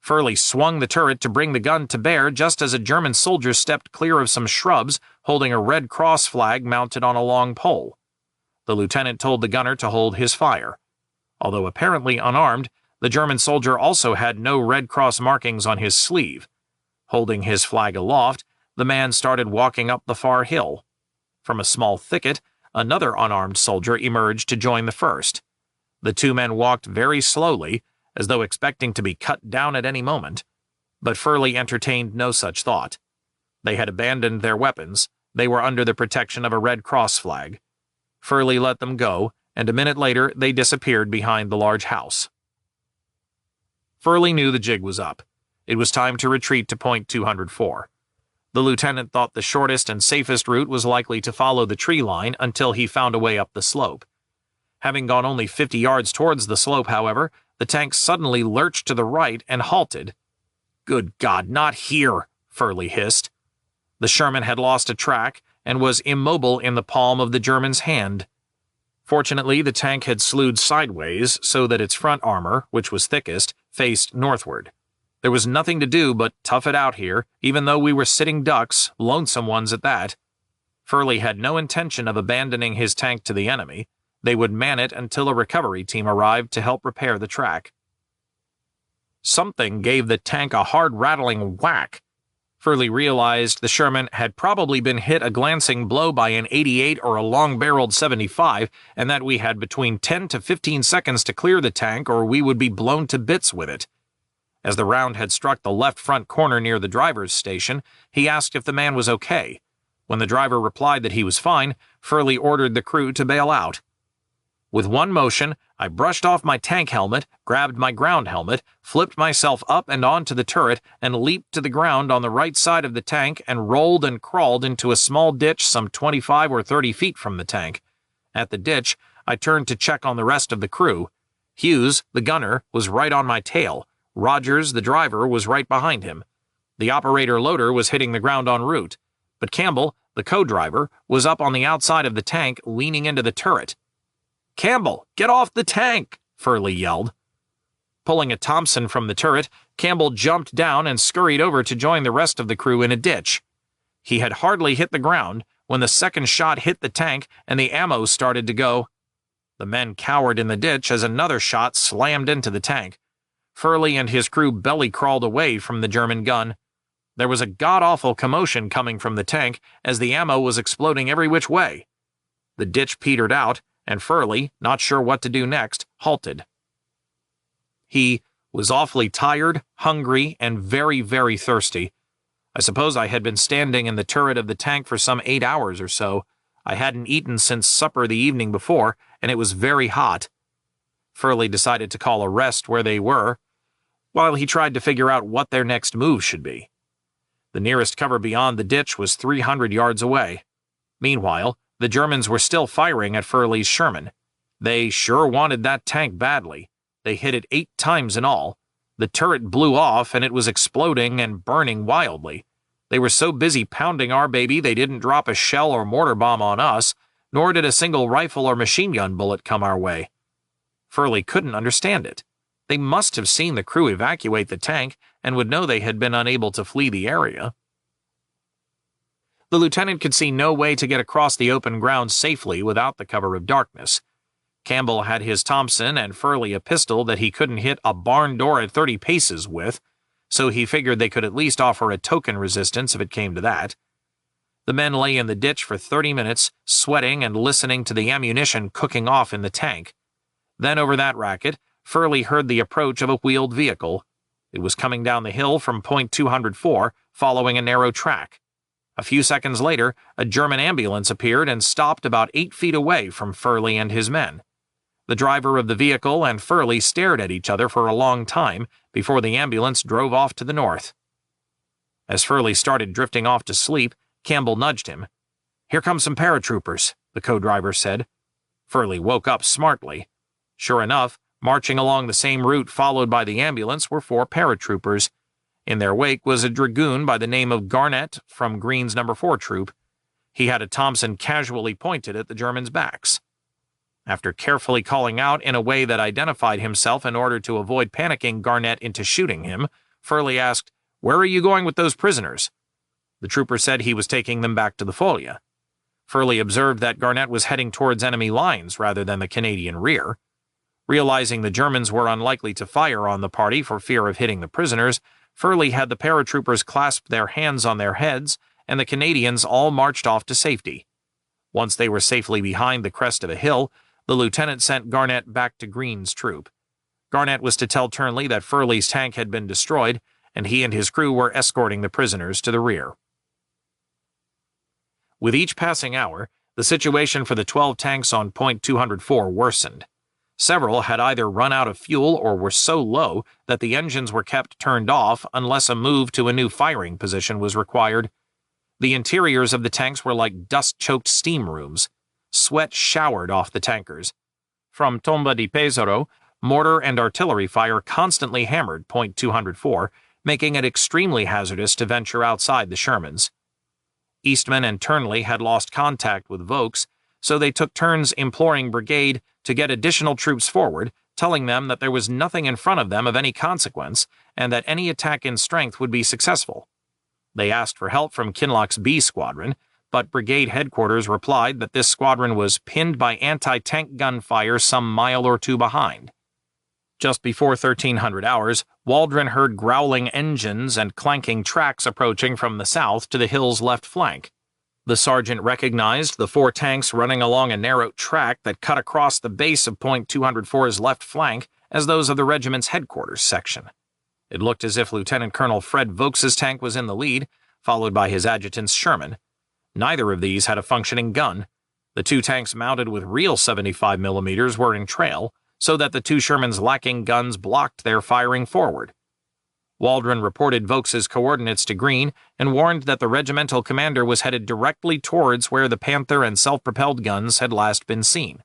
Furley swung the turret to bring the gun to bear just as a German soldier stepped clear of some shrubs, holding a Red Cross flag mounted on a long pole. The lieutenant told the gunner to hold his fire. Although apparently unarmed, the German soldier also had no Red Cross markings on his sleeve. Holding his flag aloft, the man started walking up the far hill. From a small thicket, another unarmed soldier emerged to join the first. The 2 men walked very slowly, as though expecting to be cut down at any moment, but Furley entertained no such thought. They had abandoned their weapons. They were under the protection of a Red Cross flag. Furley let them go, and a minute later they disappeared behind the large house. Furley knew the jig was up. It was time to retreat to Point 204. The lieutenant thought the shortest and safest route was likely to follow the tree line until he found a way up the slope. Having gone only 50 yards towards the slope, however, the tank suddenly lurched to the right and halted. "Good God, not here!" Furley hissed. The Sherman had lost a track and was immobile in the palm of the German's hand. Fortunately, the tank had slewed sideways so that its front armor, which was thickest, faced northward. There was nothing to do but tough it out here, even though we were sitting ducks, lonesome ones at that. Furley had no intention of abandoning his tank to the enemy. They would man it until a recovery team arrived to help repair the track. Something gave the tank a hard rattling whack. Furley realized the Sherman had probably been hit a glancing blow by an 88 or a long-barreled 75, and that we had between 10 to 15 seconds to clear the tank or we would be blown to bits with it. As the round had struck the left front corner near the driver's station, he asked if the man was okay. When the driver replied that he was fine, Furley ordered the crew to bail out. With one motion, I brushed off my tank helmet, grabbed my ground helmet, flipped myself up and onto the turret, and leaped to the ground on the right side of the tank and rolled and crawled into a small ditch some 25 or 30 feet from the tank. At the ditch, I turned to check on the rest of the crew. Hughes, the gunner, was right on my tail. Rogers, the driver, was right behind him. The operator-loader was hitting the ground en route. But Campbell, the co-driver, was up on the outside of the tank, leaning into the turret. "Campbell, get off the tank!" Furley yelled. Pulling a Thompson from the turret, Campbell jumped down and scurried over to join the rest of the crew in a ditch. He had hardly hit the ground when the second shot hit the tank and the ammo started to go. The men cowered in the ditch as another shot slammed into the tank. Furley and his crew belly-crawled away from the German gun. There was a god-awful commotion coming from the tank as the ammo was exploding every which way. The ditch petered out, and Furley, not sure what to do next, halted. He was awfully tired, hungry, and very, very thirsty. I suppose I had been standing in the turret of the tank for some 8 hours or so. I hadn't eaten since supper the evening before, and it was very hot. Furley decided to call a rest where they were, while he tried to figure out what their next move should be. The nearest cover beyond the ditch was 300 yards away. Meanwhile, the Germans were still firing at Furley's Sherman. They sure wanted that tank badly. They hit it 8 times in all. The turret blew off and it was exploding and burning wildly. They were so busy pounding our baby they didn't drop a shell or mortar bomb on us, nor did a single rifle or machine gun bullet come our way. Furley couldn't understand it. They must have seen the crew evacuate the tank and would know they had been unable to flee the area. The lieutenant could see no way to get across the open ground safely without the cover of darkness. Campbell had his Thompson and Furley a pistol that he couldn't hit a barn door at 30 paces with, so he figured they could at least offer a token resistance if it came to that. The men lay in the ditch for 30 minutes, sweating and listening to the ammunition cooking off in the tank. Then over that racket, Furley heard the approach of a wheeled vehicle. It was coming down the hill from point 204, following a narrow track. A few seconds later, a German ambulance appeared and stopped about 8 feet away from Furley and his men. The driver of the vehicle and Furley stared at each other for a long time before the ambulance drove off to the north. As Furley started drifting off to sleep, Campbell nudged him. "Here come some paratroopers," the co-driver said. Furley woke up smartly. Sure enough, marching along the same route followed by the ambulance were 4 paratroopers. In their wake was a dragoon by the name of Garnett from Green's No. 4 troop. He had a Thompson casually pointed at the Germans' backs. After carefully calling out in a way that identified himself in order to avoid panicking Garnett into shooting him, Furley asked, "Where are you going with those prisoners?" The trooper said he was taking them back to the Folia. Furley observed that Garnett was heading towards enemy lines rather than the Canadian rear. Realizing the Germans were unlikely to fire on the party for fear of hitting the prisoners, Furley had the paratroopers clasp their hands on their heads, and the Canadians all marched off to safety. Once they were safely behind the crest of a hill, the lieutenant sent Garnett back to Green's troop. Garnett was to tell Turnley that Furley's tank had been destroyed, and he and his crew were escorting the prisoners to the rear. With each passing hour, the situation for the 12 tanks on point 204 worsened. Several had either run out of fuel or were so low that the engines were kept turned off unless a move to a new firing position was required. The interiors of the tanks were like dust-choked steam rooms. Sweat showered off the tankers. From Tomba di Pesaro, mortar and artillery fire constantly hammered point 204, making it extremely hazardous to venture outside the Shermans. Eastman and Turnley had lost contact with Vokes, so they took turns imploring Brigade to get additional troops forward, telling them that there was nothing in front of them of any consequence and that any attack in strength would be successful. They asked for help from Kinloch's B Squadron, but Brigade Headquarters replied that this squadron was pinned by anti-tank gunfire some mile or two behind. Just before 1300 hours, Waldron heard growling engines and clanking tracks approaching from the south to the hill's left flank. The sergeant recognized the 4 tanks running along a narrow track that cut across the base of point 204's left flank as those of the regiment's headquarters section. It looked as if Lieutenant Colonel Fred Vokes's tank was in the lead, followed by his adjutant's Sherman. Neither of these had a functioning gun. The 2 tanks mounted with real 75mm were in trail, so that the 2 Shermans lacking guns blocked their firing forward. Waldron reported Vokes's coordinates to Green and warned that the regimental commander was headed directly towards where the Panther and self-propelled guns had last been seen.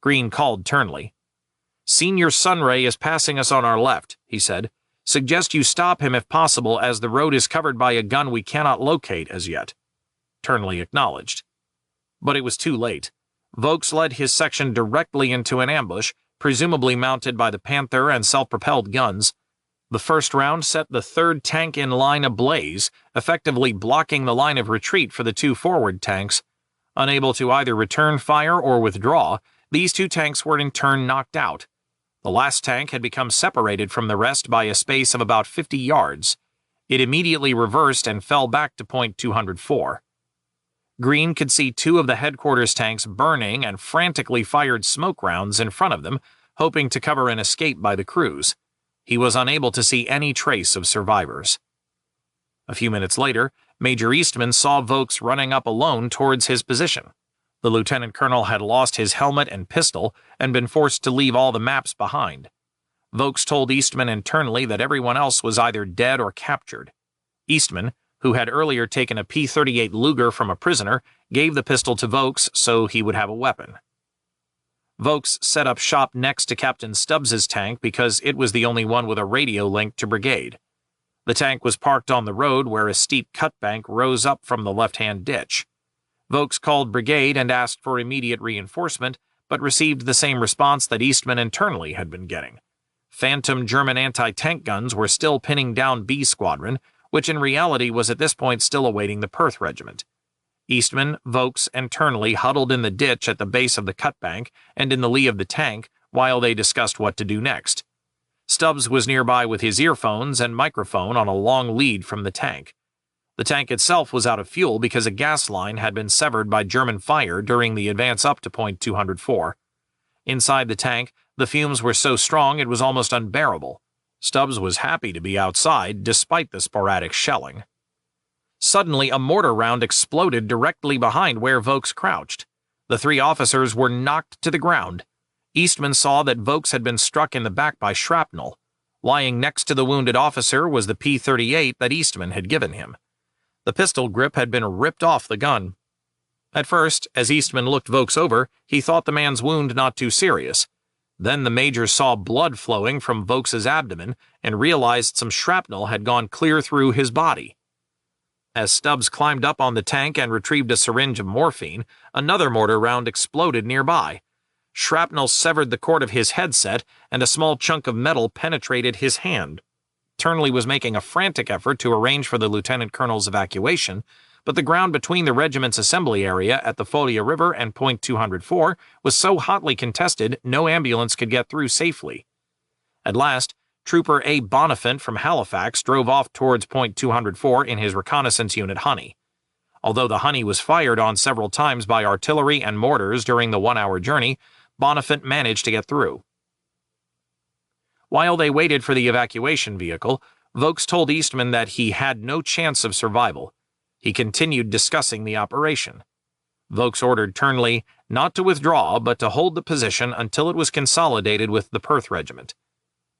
Green called Turnley. "Senior Sunray is passing us on our left," he said. "Suggest you stop him if possible, as the road is covered by a gun we cannot locate as yet." Turnley acknowledged. But it was too late. Vokes led his section directly into an ambush, presumably mounted by the Panther and self-propelled guns. The first round set the 3rd tank in line ablaze, effectively blocking the line of retreat for the 2 forward tanks. Unable to either return fire or withdraw, these 2 tanks were in turn knocked out. The last tank had become separated from the rest by a space of about 50 yards. It immediately reversed and fell back to point 204. Green could see two of the headquarters tanks burning and frantically fired smoke rounds in front of them, hoping to cover an escape by the crews. He was unable to see any trace of survivors. A few minutes later, Major Eastman saw Vokes running up alone towards his position. The lieutenant colonel had lost his helmet and pistol and been forced to leave all the maps behind. Vokes told Eastman internally that everyone else was either dead or captured. Eastman, who had earlier taken a P-38 Luger from a prisoner, gave the pistol to Vokes so he would have a weapon. Vokes set up shop next to Captain Stubbs's tank because it was the only one with a radio link to brigade. The tank was parked on the road where a steep cutbank rose up from the left-hand ditch. Vokes called brigade and asked for immediate reinforcement, but received the same response that Eastman internally had been getting. Phantom German anti-tank guns were still pinning down B Squadron, which in reality was at this point still awaiting the Perth Regiment. Eastman, Vokes, and Turnley huddled in the ditch at the base of the cutbank and in the lee of the tank while they discussed what to do next. Stubbs was nearby with his earphones and microphone on a long lead from the tank. The tank itself was out of fuel because a gas line had been severed by German fire during the advance up to point 204. Inside the tank, the fumes were so strong it was almost unbearable. Stubbs was happy to be outside despite the sporadic shelling. Suddenly, a mortar round exploded directly behind where Vokes crouched. The three officers were knocked to the ground. Eastman saw that Vokes had been struck in the back by shrapnel. Lying next to the wounded officer was the P-38 that Eastman had given him. The pistol grip had been ripped off the gun. At first, as Eastman looked Vokes over, he thought the man's wound not too serious. Then the major saw blood flowing from Vokes's abdomen and realized some shrapnel had gone clear through his body. As Stubbs climbed up on the tank and retrieved a syringe of morphine, another mortar round exploded nearby. Shrapnel severed the cord of his headset, and a small chunk of metal penetrated his hand. Turnley was making a frantic effort to arrange for the lieutenant colonel's evacuation, but the ground between the regiment's assembly area at the Folia River and point 204 was so hotly contested no ambulance could get through safely. At last, Trooper A. Bonifant from Halifax drove off towards point 204 in his reconnaissance unit Honey. Although the Honey was fired on several times by artillery and mortars during the 1-hour journey, Bonifant managed to get through. While they waited for the evacuation vehicle, Vokes told Eastman that he had no chance of survival. He continued discussing the operation. Vokes ordered Turnley not to withdraw but to hold the position until it was consolidated with the Perth Regiment.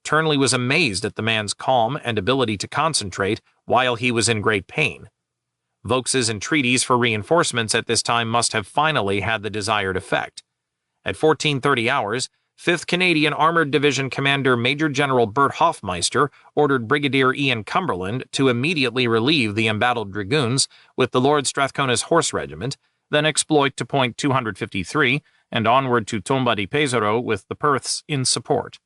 Turnley was amazed at the man's calm and ability to concentrate while he was in great pain. Vokes's entreaties for reinforcements at this time must have finally had the desired effect. At 14:30 hours, 5th Canadian Armored Division Commander Major General Bert Hoffmeister ordered Brigadier Ian Cumberland to immediately relieve the embattled dragoons with the Lord Strathcona's Horse Regiment, then exploit to point 253 and onward to Tomba di Pesaro with the Perths in support.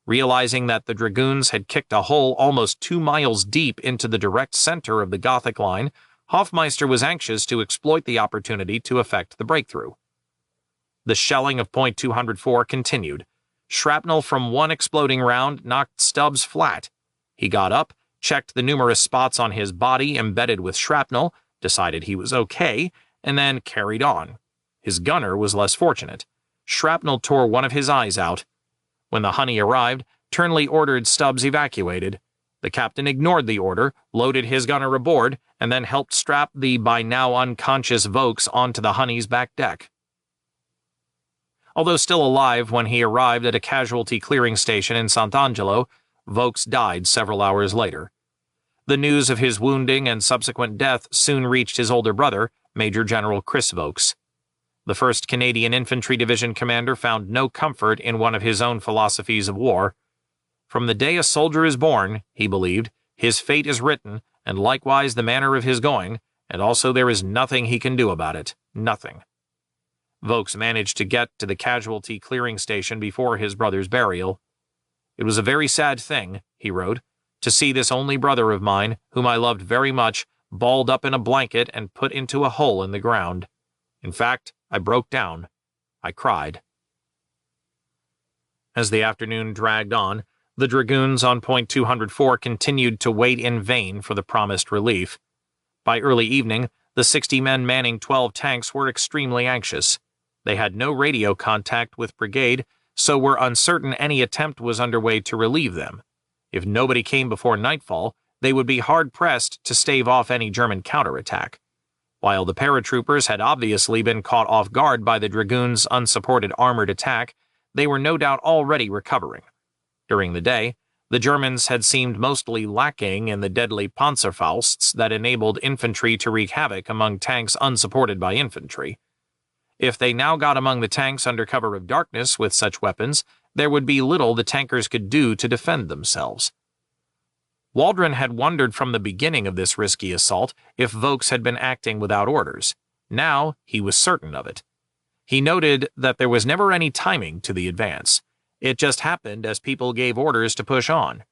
Realizing that the dragoons had kicked a hole almost 2 miles deep into the direct center of the Gothic Line, Hoffmeister was anxious to exploit the opportunity to effect the breakthrough. The shelling of point 204 continued. Shrapnel from one exploding round knocked Stubbs flat. He got up, checked the numerous spots on his body embedded with shrapnel, decided he was okay, and then carried on. His gunner was less fortunate. Shrapnel tore one of his eyes out. When the Honey arrived, Turnley ordered Stubbs evacuated. The captain ignored the order, loaded his gunner aboard, and then helped strap the by now unconscious Vokes onto the Honey's back deck. Although still alive when he arrived at a casualty clearing station in Sant'Angelo, Vokes died several hours later. The news of his wounding and subsequent death soon reached his older brother, Major General Chris Vokes. The 1st Canadian Infantry Division commander found no comfort in one of his own philosophies of war. From the day a soldier is born, he believed, his fate is written, and likewise the manner of his going, and also there is nothing he can do about it. Nothing. Vokes managed to get to the casualty clearing station before his brother's burial. "It was a very sad thing," he wrote, "to see this only brother of mine, whom I loved very much, balled up in a blanket and put into a hole in the ground. In fact, I broke down. I cried." As the afternoon dragged on, the dragoons on Point 204 continued to wait in vain for the promised relief. By early evening, the 60 men manning 12 tanks were extremely anxious. They had no radio contact with brigade, so were uncertain any attempt was underway to relieve them. If nobody came before nightfall, they would be hard-pressed to stave off any German counterattack. While the paratroopers had obviously been caught off guard by the dragoons' unsupported armored attack, they were no doubt already recovering. During the day, the Germans had seemed mostly lacking in the deadly Panzerfausts that enabled infantry to wreak havoc among tanks unsupported by infantry. If they now got among the tanks under cover of darkness with such weapons, there would be little the tankers could do to defend themselves. Waldron had wondered from the beginning of this risky assault if Vaux had been acting without orders. Now he was certain of it. He noted that there was never any timing to the advance. It just happened as people gave orders to push on.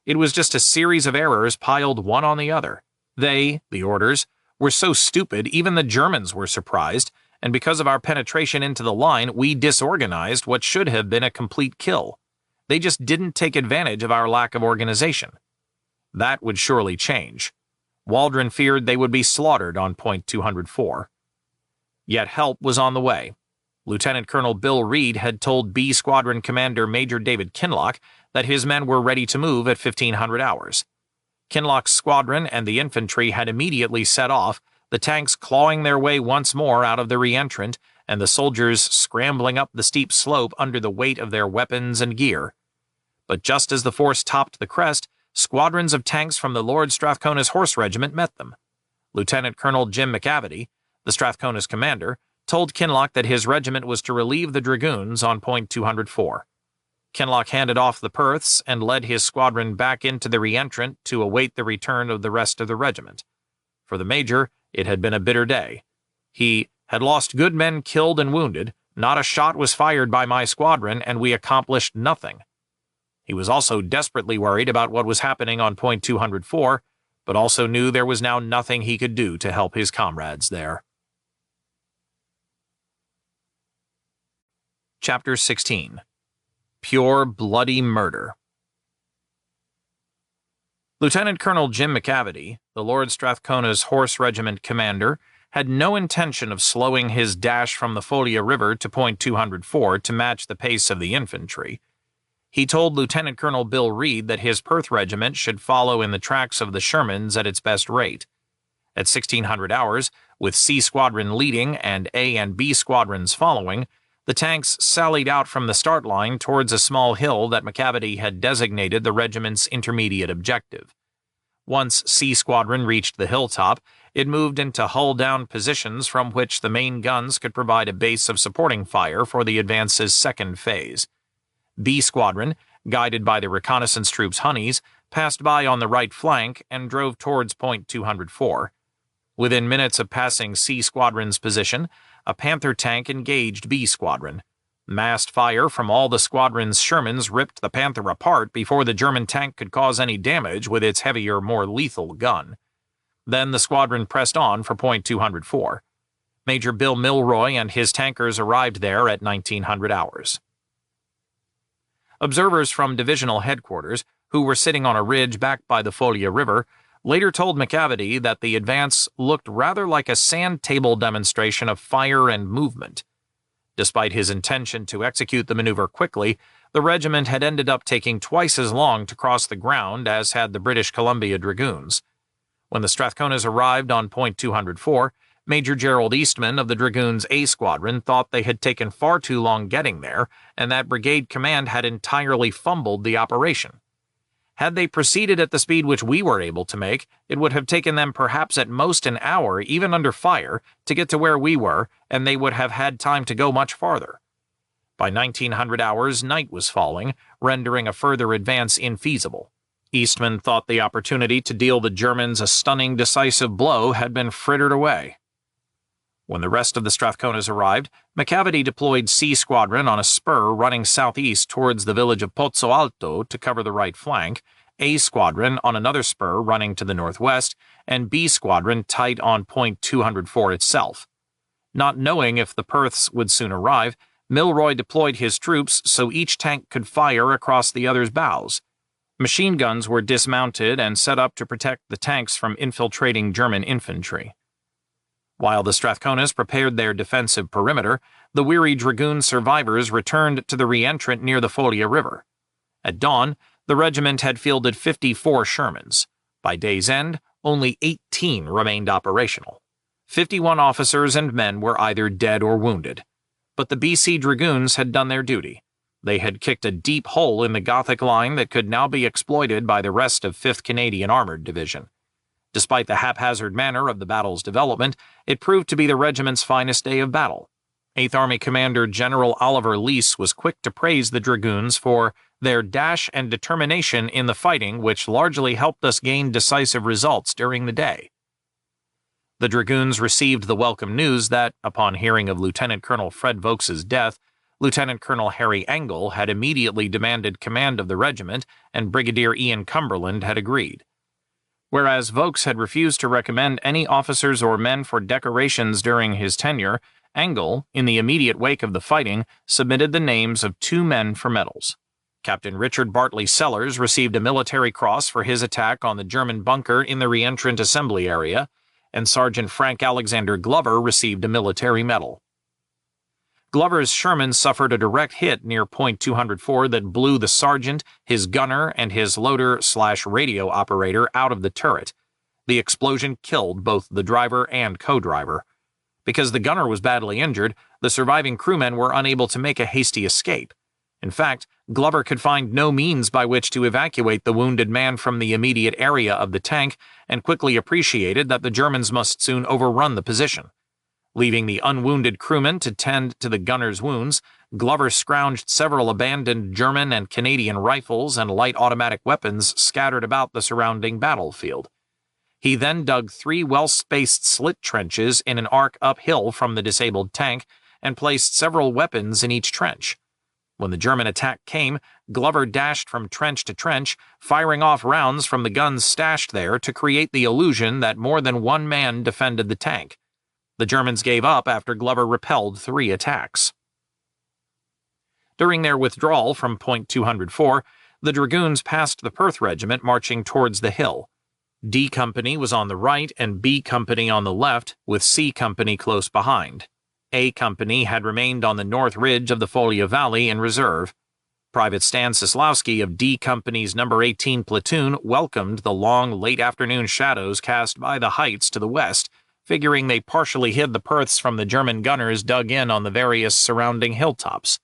It was just a series of errors piled one on the other. They, the orders, were so stupid even the Germans were surprised, and because of our penetration into the line, we disorganized what should have been a complete kill. They just didn't take advantage of our lack of organization. That would surely change. Waldron feared they would be slaughtered on Point 204. Yet help was on the way. Lieutenant Colonel Bill Reed had told B Squadron Commander Major David Kinloch that his men were ready to move at 1500 hours. Kinloch's squadron and the infantry had immediately set off, the tanks clawing their way once more out of the re-entrant, and the soldiers scrambling up the steep slope under the weight of their weapons and gear. But just as the force topped the crest, squadrons of tanks from the Lord Strathcona's Horse Regiment met them. Lieutenant Colonel Jim McAvity, the Strathcona's commander, told Kinloch that his regiment was to relieve the dragoons on Point 204. Kinloch handed off the Perths and led his squadron back into the re-entrant to await the return of the rest of the regiment. For the major, it had been a bitter day. He had lost good men killed and wounded, not a shot was fired by my squadron, and we accomplished nothing. He was also desperately worried about what was happening on Point 204, but also knew there was now nothing he could do to help his comrades there. Chapter 16. Pure Bloody Murder. Lieutenant Colonel Jim McAvity, the Lord Strathcona's Horse Regiment commander, had no intention of slowing his dash from the Folia River to Point 204 to match the pace of the infantry. He told Lieutenant Colonel Bill Reed that his Perth regiment should follow in the tracks of the Shermans at its best rate. At 1600 hours, with C Squadron leading and A and B Squadrons following, the tanks sallied out from the start line towards a small hill that McAvity had designated the regiment's intermediate objective. Once C Squadron reached the hilltop, it moved into hull-down positions from which the main guns could provide a base of supporting fire for the advance's second phase. B Squadron, guided by the reconnaissance troops Honeys, passed by on the right flank and drove towards Point 204. Within minutes of passing C Squadron's position, a Panther tank engaged B Squadron. Massed fire from all the squadron's Shermans ripped the Panther apart before the German tank could cause any damage with its heavier, more lethal gun. Then the squadron pressed on for Point 204. Major Bill Milroy and his tankers arrived there at 1900 hours. Observers from divisional headquarters, who were sitting on a ridge back by the Folia River, later told McAvity that the advance looked rather like a sand table demonstration of fire and movement. Despite his intention to execute the maneuver quickly, the regiment had ended up taking twice as long to cross the ground as had the British Columbia Dragoons. When the Strathconas arrived on Point 204, Major Gerald Eastman of the Dragoons' A Squadron thought they had taken far too long getting there and that brigade command had entirely fumbled the operation. Had they proceeded at the speed which we were able to make, it would have taken them perhaps at most an hour, even under fire, to get to where we were, and they would have had time to go much farther. By 1900 hours, night was falling, rendering a further advance infeasible. Eastman thought the opportunity to deal the Germans a stunning, decisive blow had been frittered away. When the rest of the Strathconas arrived, McAvity deployed C Squadron on a spur running southeast towards the village of Pozzo Alto to cover the right flank, A Squadron on another spur running to the northwest, and B Squadron tight on Point 204 itself. Not knowing if the Perths would soon arrive, Milroy deployed his troops so each tank could fire across the other's bows. Machine guns were dismounted and set up to protect the tanks from infiltrating German infantry. While the Strathconas prepared their defensive perimeter, the weary dragoon survivors returned to the re-entrant near the Folia River. At dawn, the regiment had fielded 54 Shermans. By day's end, only 18 remained operational. 51 officers and men were either dead or wounded. But the BC Dragoons had done their duty. They had kicked a deep hole in the Gothic Line that could now be exploited by the rest of 5th Canadian Armored Division. Despite the haphazard manner of the battle's development, it proved to be the regiment's finest day of battle. 8th Army Commander General Oliver Leese was quick to praise the Dragoons for their dash and determination in the fighting, which largely helped us gain decisive results during the day. The Dragoons received the welcome news that, upon hearing of Lieutenant Colonel Fred Vokes's death, Lieutenant Colonel Harry Engel had immediately demanded command of the regiment, and Brigadier Ian Cumberland had agreed. Whereas Vokes had refused to recommend any officers or men for decorations during his tenure, Engel, in the immediate wake of the fighting, submitted the names of 2 men for medals. Captain Richard Bartley Sellers received a military cross for his attack on the German bunker in the re-entrant assembly area, and Sergeant Frank Alexander Glover received a military medal. Glover's Sherman suffered a direct hit near Point 204 that blew the sergeant, his gunner, and his loader/radio operator out of the turret. The explosion killed both the driver and co-driver. Because the gunner was badly injured, the surviving crewmen were unable to make a hasty escape. In fact, Glover could find no means by which to evacuate the wounded man from the immediate area of the tank, and quickly appreciated that the Germans must soon overrun the position. Leaving the unwounded crewmen to tend to the gunner's wounds, Glover scrounged several abandoned German and Canadian rifles and light automatic weapons scattered about the surrounding battlefield. He then dug 3 well-spaced slit trenches in an arc uphill from the disabled tank and placed several weapons in each trench. When the German attack came, Glover dashed from trench to trench, firing off rounds from the guns stashed there to create the illusion that more than one man defended the tank. The Germans gave up after Glover repelled 3 attacks. During their withdrawal from Point 204, the Dragoons passed the Perth Regiment marching towards the hill. D Company was on the right and B Company on the left, with C Company close behind. A Company had remained on the north ridge of the Folia Valley in reserve. Private Stan Sislowski of D Company's No. 18 platoon welcomed the long, late-afternoon shadows cast by the heights to the west, figuring they partially hid the Perths from the German gunners dug in on the various surrounding hilltops.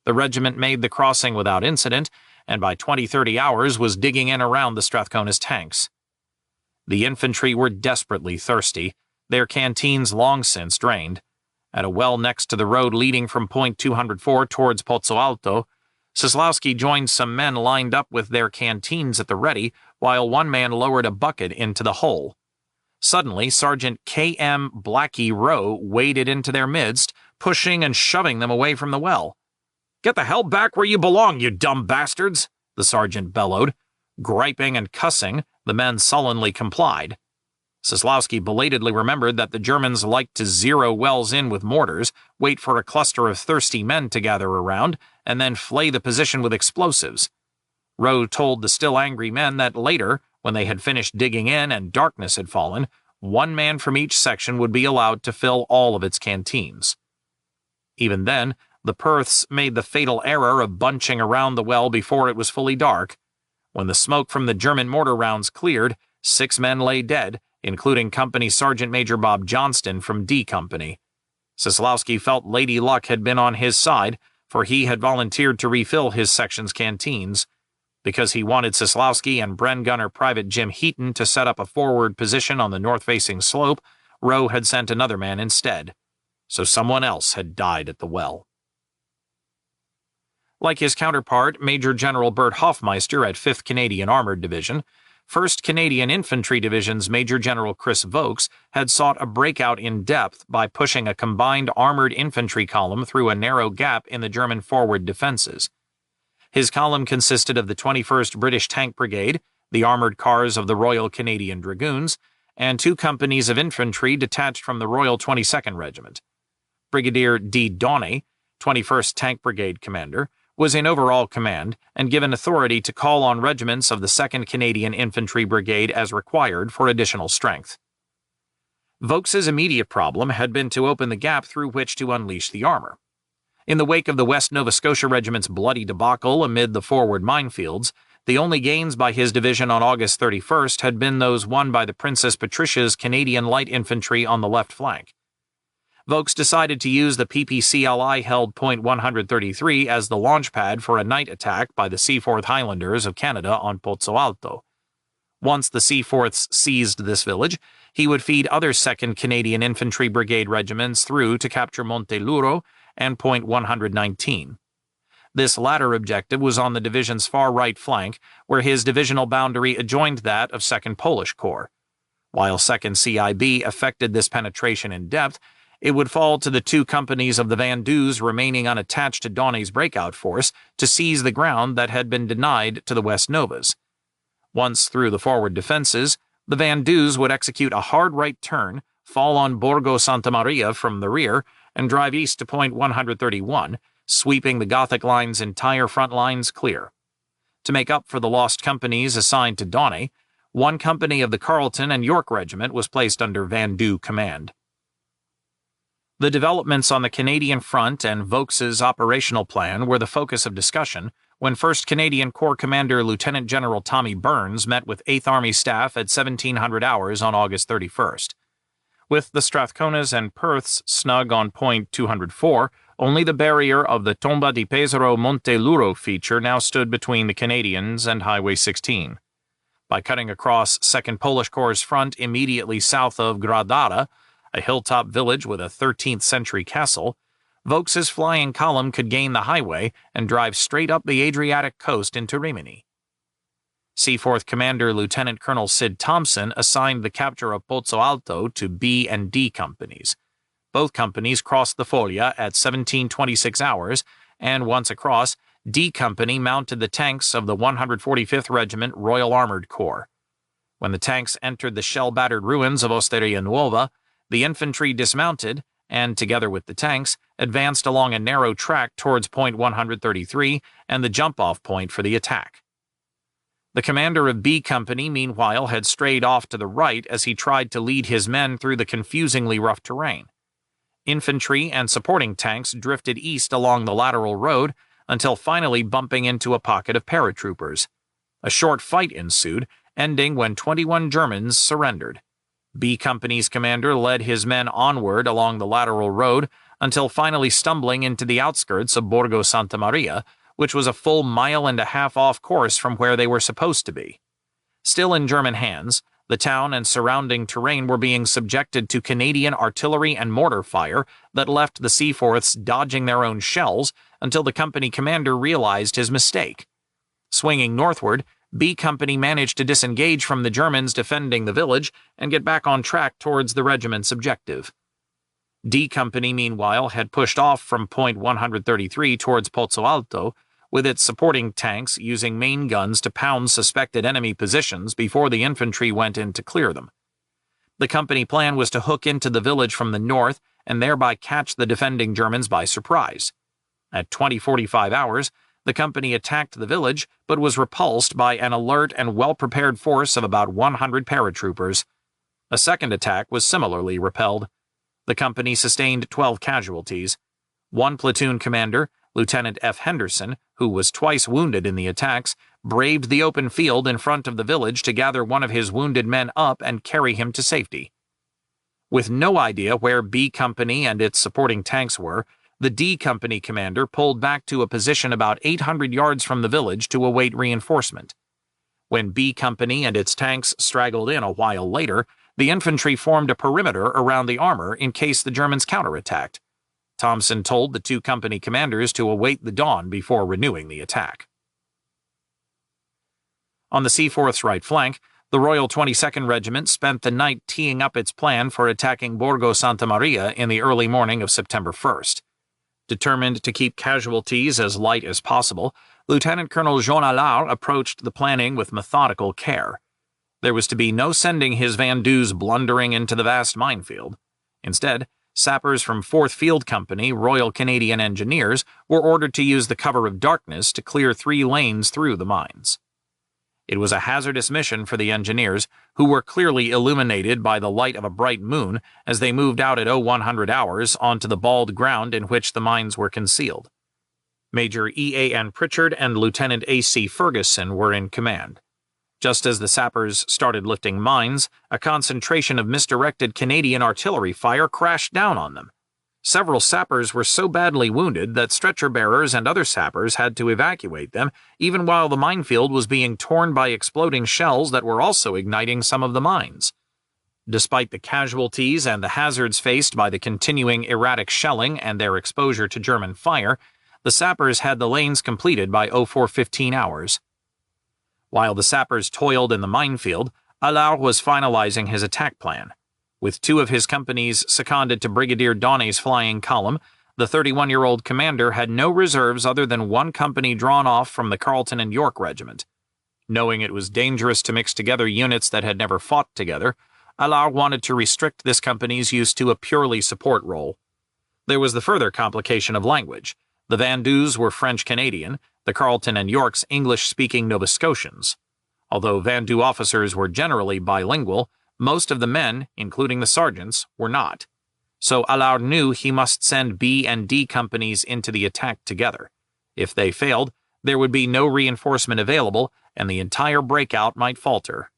The regiment made the crossing without incident, and by 20-30 hours was digging in around the Strathcona's tanks. The infantry were desperately thirsty, their canteens long since drained. At a well next to the road leading from Point 204 towards Pozzo Alto, Sislowski joined some men lined up with their canteens at the ready, while one man lowered a bucket into the hole. Suddenly, Sergeant K.M. Blackie Rowe waded into their midst, pushing and shoving them away from the well. "Get the hell back where you belong, you dumb bastards!" the sergeant bellowed. Griping and cussing, the men sullenly complied. Sislowski belatedly remembered that the Germans liked to zero wells in with mortars, wait for a cluster of thirsty men to gather around, and then flay the position with explosives. Rowe told the still angry men that later, when they had finished digging in and darkness had fallen, one man from each section would be allowed to fill all of its canteens. Even then, the Perths made the fatal error of bunching around the well before it was fully dark. When the smoke from the German mortar rounds cleared, 6 men lay dead, including Company Sergeant Major Bob Johnston from D Company. Sislowski felt Lady Luck had been on his side, for he had volunteered to refill his section's canteens. Because he wanted Sislowski and Bren Gunner Private Jim Heaton to set up a forward position on the north-facing slope, Rowe had sent another man instead. So someone else had died at the well. Like his counterpart, Major General Bert Hoffmeister at 5th Canadian Armored Division, 1st Canadian Infantry Division's Major General Chris Vokes had sought a breakout in depth by pushing a combined armored infantry column through a narrow gap in the German forward defenses. His column consisted of the 21st British Tank Brigade, the armored cars of the Royal Canadian Dragoons, and 2 companies of infantry detached from the Royal 22nd Regiment. Brigadier D. Dawnay, 21st Tank Brigade commander, was in overall command and given authority to call on regiments of the 2nd Canadian Infantry Brigade as required for additional strength. Vaux's immediate problem had been to open the gap through which to unleash the armor. In the wake of the West Nova Scotia Regiment's bloody debacle amid the forward minefields, the only gains by his division on August 31st had been those won by the Princess Patricia's Canadian Light Infantry on the left flank. Vaux decided to use the PPCLI-held Point 133 as the launchpad for a night attack by the Seaforth Highlanders of Canada on Pozzo Alto. Once the Seaforths seized this village, he would feed other 2nd Canadian Infantry Brigade regiments through to capture Monteluro and Point 119. This latter objective was on the division's far right flank, where his divisional boundary adjoined that of 2nd Polish Corps. While 2nd CIB effected this penetration in depth, it would fall to the 2 companies of the Van Duze remaining unattached to Donné's breakout force to seize the ground that had been denied to the West Novas. Once through the forward defenses, the Van Duze would execute a hard right turn, fall on Borgo Santa Maria from the rear, and drive east to Point 131, sweeping the Gothic Line's entire front lines clear. To make up for the lost companies assigned to Donné, 1 company of the Carleton and York Regiment was placed under Van Du command. The developments on the Canadian front and Vaux's operational plan were the focus of discussion when 1st Canadian Corps Commander Lieutenant General Tommy Burns met with 8th Army staff at 1700 hours on August 31st. With the Strathconas and Perths snug on Point 204, only the barrier of the Tomba di Pesaro Monteluro feature now stood between the Canadians and Highway 16. By cutting across 2nd Polish Corps' front immediately south of Gradara, a hilltop village with a 13th century castle, Vaux's flying column could gain the highway and drive straight up the Adriatic coast into Rimini. Seaforth Commander Lieutenant Colonel Sid Thompson assigned the capture of Pozzo Alto to B and D companies. Both companies crossed the Foglia at 1726 hours, and once across, D Company mounted the tanks of the 145th Regiment Royal Armored Corps. When the tanks entered the shell-battered ruins of Osteria Nuova, the infantry dismounted and, together with the tanks, advanced along a narrow track towards Point 133 and the jump-off point for the attack. The commander of B Company, meanwhile, had strayed off to the right as he tried to lead his men through the confusingly rough terrain. Infantry and supporting tanks drifted east along the lateral road until finally bumping into a pocket of paratroopers. A short fight ensued, ending when 21 Germans surrendered. B Company's commander led his men onward along the lateral road until finally stumbling into the outskirts of Borgo Santa Maria, which was a full mile and a half off course from where they were supposed to be. Still in German hands, the town and surrounding terrain were being subjected to Canadian artillery and mortar fire that left the Seaforths dodging their own shells until the company commander realized his mistake. Swinging northward, B Company managed to disengage from the Germans defending the village and get back on track towards the regiment's objective. D Company, meanwhile, had pushed off from Point 133 towards Pozzo Alto, with its supporting tanks using main guns to pound suspected enemy positions before the infantry went in to clear them. The company plan was to hook into the village from the north and thereby catch the defending Germans by surprise. At 20:45 hours, the company attacked the village but was repulsed by an alert and well-prepared force of about 100 paratroopers. A second attack was similarly repelled. The company sustained 12 casualties. One platoon commander, Lieutenant F. Henderson, who was twice wounded in the attacks, braved the open field in front of the village to gather one of his wounded men up and carry him to safety. With no idea where B Company and its supporting tanks were, the D Company commander pulled back to a position about 800 yards from the village to await reinforcement. When B Company and its tanks straggled in a while later, the infantry formed a perimeter around the armor in case the Germans counterattacked. Thompson told the 2 company commanders to await the dawn before renewing the attack. On the Seaforth's right flank, the Royal 22nd Regiment spent the night teeing up its plan for attacking Borgo Santa Maria in the early morning of September 1st. Determined to keep casualties as light as possible, Lieutenant Colonel Jean Allard approached the planning with methodical care. There was to be no sending his Van Duze blundering into the vast minefield. Instead, sappers from 4th Field Company, Royal Canadian Engineers, were ordered to use the cover of darkness to clear 3 lanes through the mines. It was a hazardous mission for the engineers, who were clearly illuminated by the light of a bright moon as they moved out at 0100 hours onto the bald ground in which the mines were concealed. Major E.A.N. Pritchard and Lieutenant A.C. Ferguson were in command. Just as the sappers started lifting mines, a concentration of misdirected Canadian artillery fire crashed down on them. Several sappers were so badly wounded that stretcher-bearers and other sappers had to evacuate them, even while the minefield was being torn by exploding shells that were also igniting some of the mines. Despite the casualties and the hazards faced by the continuing erratic shelling and their exposure to German fire, the sappers had the lanes completed by 04:15 hours. While the sappers toiled in the minefield, Allard was finalizing his attack plan. With 2 of his companies seconded to Brigadier Daunay's flying column, the 31-year-old commander had no reserves other than 1 company drawn off from the Carleton and York Regiment. Knowing it was dangerous to mix together units that had never fought together, Allard wanted to restrict this company's use to a purely support role. There was the further complication of language. The Vandus were French-Canadian, the Carleton and Yorks English-speaking Nova Scotians. Although Vandu officers were generally bilingual, most of the men, including the sergeants, were not. So Allard knew he must send B and D companies into the attack together. If they failed, there would be no reinforcement available, and the entire breakout might falter.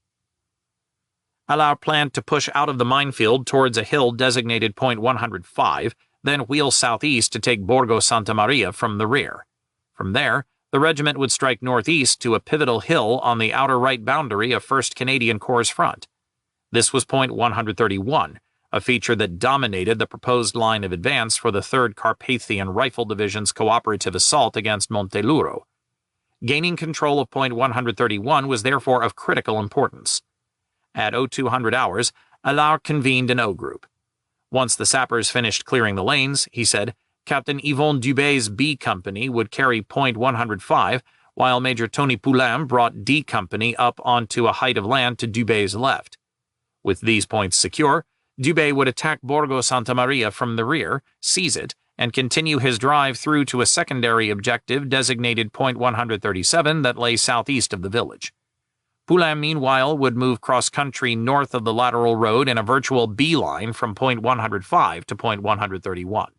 Allard planned to push out of the minefield towards a hill designated Point 105, then wheel southeast to take Borgo Santa Maria from the rear. From there, the regiment would strike northeast to a pivotal hill on the outer right boundary of 1st Canadian Corps' front. This was Point 131, a feature that dominated the proposed line of advance for the 3rd Carpathian Rifle Division's cooperative assault against Monteluro. Gaining control of Point 131 was therefore of critical importance. At 0200 hours, Allard convened an O Group. Once the sappers finished clearing the lanes, he said, Captain Yvon Dubé's B Company would carry Point 105, while Major Tony Poulain brought D Company up onto a height of land to Dubé's left. With these points secure, Dubé would attack Borgo Santa Maria from the rear, seize it, and continue his drive through to a secondary objective designated Point 137 that lay southeast of the village. Poulain, meanwhile, would move cross-country north of the lateral road in a virtual beeline from Point 105 to Point 131.